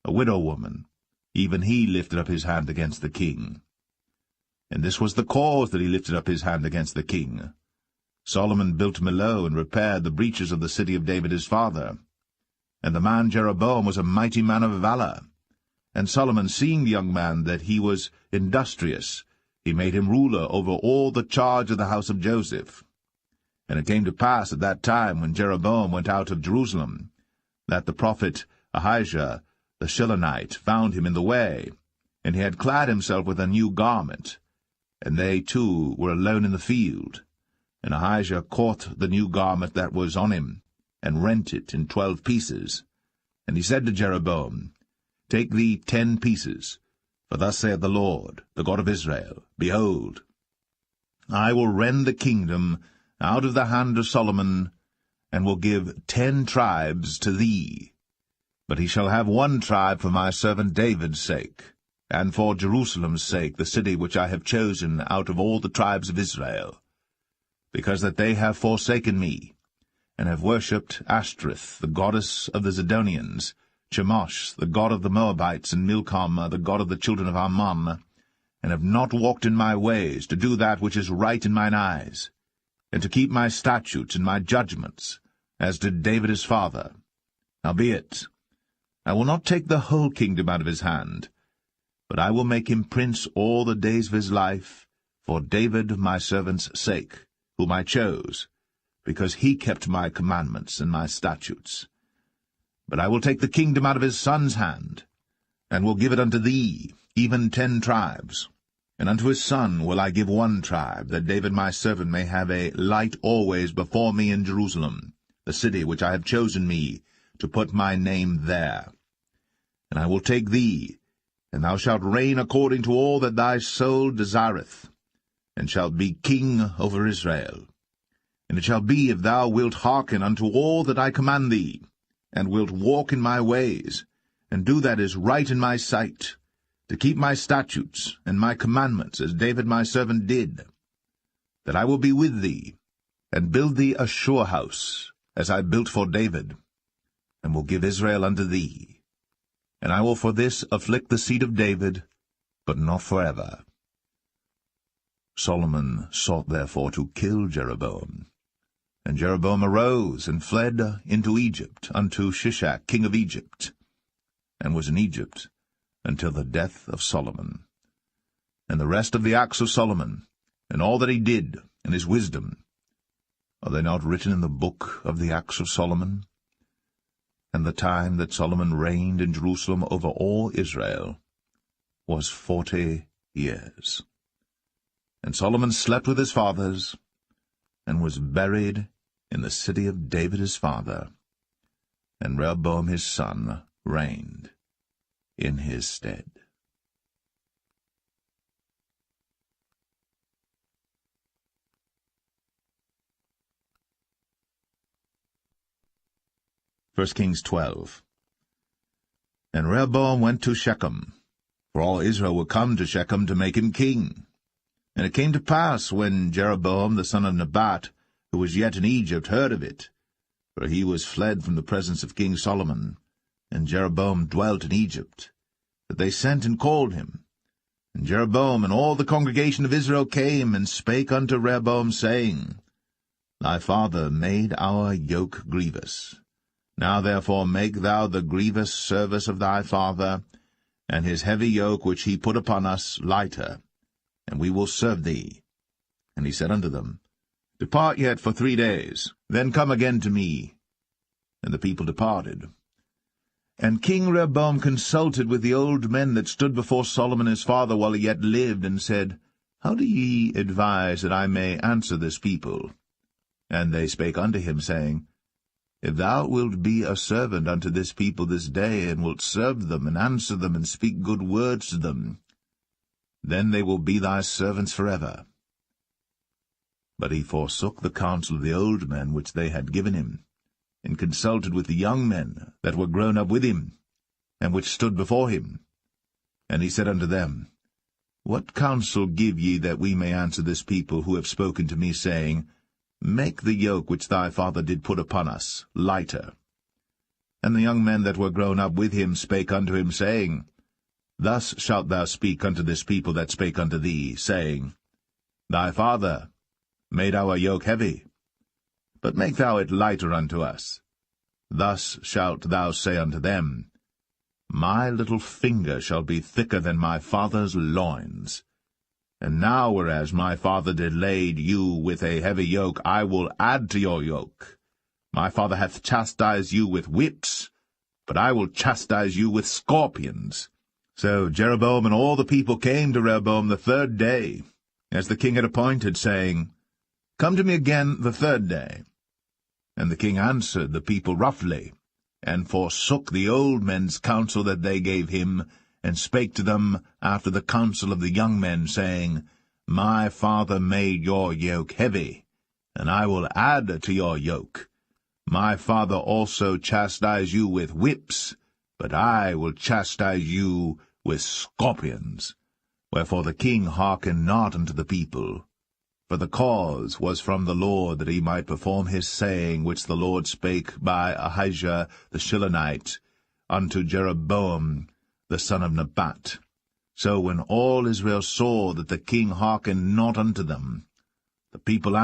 a widow woman, even he lifted up his hand against the king. And this was the cause that he lifted up his hand against the king. Solomon built Millo, and repaired the breaches of the city of David his father. And the man Jeroboam was a mighty man of valor. And Solomon, seeing the young man that he was industrious, he made him ruler over all the charge of the house of Joseph. And it came to pass at that time, when Jeroboam went out of Jerusalem, that the prophet Ahijah the Shilonite found him in the way, and he had clad himself with a new garment, and they two were alone in the field. And Ahijah caught the new garment that was on him, and rent it in 12 pieces. And he said to Jeroboam, Take thee 10 pieces, for thus saith the Lord, the God of Israel, Behold, I will rend the kingdom out of the hand of Solomon, and will give 10 tribes to thee. But he shall have 1 tribe for my servant David's sake, and for Jerusalem's sake, the city which I have chosen out of all the tribes of Israel, because that they have forsaken me, and have worshipped Ashtoreth, the goddess of the Zidonians, Chemosh, the god of the Moabites, and Milcom, the god of the children of Ammon, and have not walked in my ways, to do that which is right in mine eyes, and to keep my statutes and my judgments, as did David his father. Howbeit, I will not take the whole kingdom out of his hand, but I will make him prince all the days of his life, for David my servant's sake, whom I chose, because he kept my commandments and my statutes. But I will take the kingdom out of his son's hand, and will give it unto thee, even 10 tribes. And unto his son will I give 1 tribe, that David my servant may have a light always before me in Jerusalem, the city which I have chosen me, to put my name there. And I will take thee, and thou shalt reign according to all that thy soul desireth, and shalt be king over Israel. And it shall be, if thou wilt hearken unto all that I command thee, and wilt walk in my ways, and do that is right in my sight, to keep my statutes and my commandments, as David my servant did, that I will be with thee, and build thee a sure house, as I built for David, and will give Israel unto thee. And I will for this afflict the seed of David, but not forever. Solomon sought therefore to kill Jeroboam. And Jeroboam arose and fled into Egypt, unto Shishak king of Egypt, and was in Egypt until the death of Solomon. And the rest of the acts of Solomon, and all that he did, and his wisdom, are they not written in the book of the acts of Solomon? And the time that Solomon reigned in Jerusalem over all Israel was 40 years. And Solomon slept with his fathers, and was buried in the city of David his father. And Rehoboam his son reigned in his stead. First Kings 12. And Rehoboam went to Shechem, for all Israel were come to Shechem to make him king. And it came to pass, when Jeroboam the son of Nebat, who was yet in Egypt, heard of it, for he was fled from the presence of King Solomon, and Jeroboam dwelt in Egypt, that they sent and called him. And Jeroboam and all the congregation of Israel came and spake unto Rehoboam, saying, Thy father made our yoke grievous. Now therefore make thou the grievous service of thy father, and his heavy yoke which he put upon us lighter, and we will serve thee. And he said unto them, Depart yet for 3 days, then come again to me. And the people departed. And King Rehoboam consulted with the old men that stood before Solomon his father while he yet lived, and said, How do ye advise that I may answer this people? And they spake unto him, saying, If thou wilt be a servant unto this people this day, and wilt serve them, and answer them, and speak good words to them, then they will be thy servants forever. But he forsook the counsel of the old men which they had given him, and consulted with the young men that were grown up with him, and which stood before him. And he said unto them, What counsel give ye that we may answer this people who have spoken to me, saying, Make the yoke which thy father did put upon us lighter? And the young men that were grown up with him spake unto him, saying, Thus shalt thou speak unto this people that spake unto thee, saying, Thy father made our yoke heavy, but make thou it lighter unto us. Thus shalt thou say unto them, My little finger shall be thicker than my father's loins, And now, whereas my father delayed you with a heavy yoke, I will add to your yoke. My father hath chastised you with whips, but I will chastise you with scorpions. So Jeroboam and all the people came to Rehoboam the 3rd day, as the king had appointed, saying, Come to me again the 3rd day. And the king answered the people roughly, and forsook the old men's counsel that they gave him, and spake to them after the counsel of the young men, saying, My father made your yoke heavy, and I will add to your yoke. My father also chastised you with whips, but I will chastise you with scorpions. Wherefore the king hearkened not unto the people. For the cause was from the Lord, that he might perform his saying, which the Lord spake by Ahijah the Shilonite unto Jeroboam the son of Nebat. So when all Israel saw that the king hearkened not unto them, the people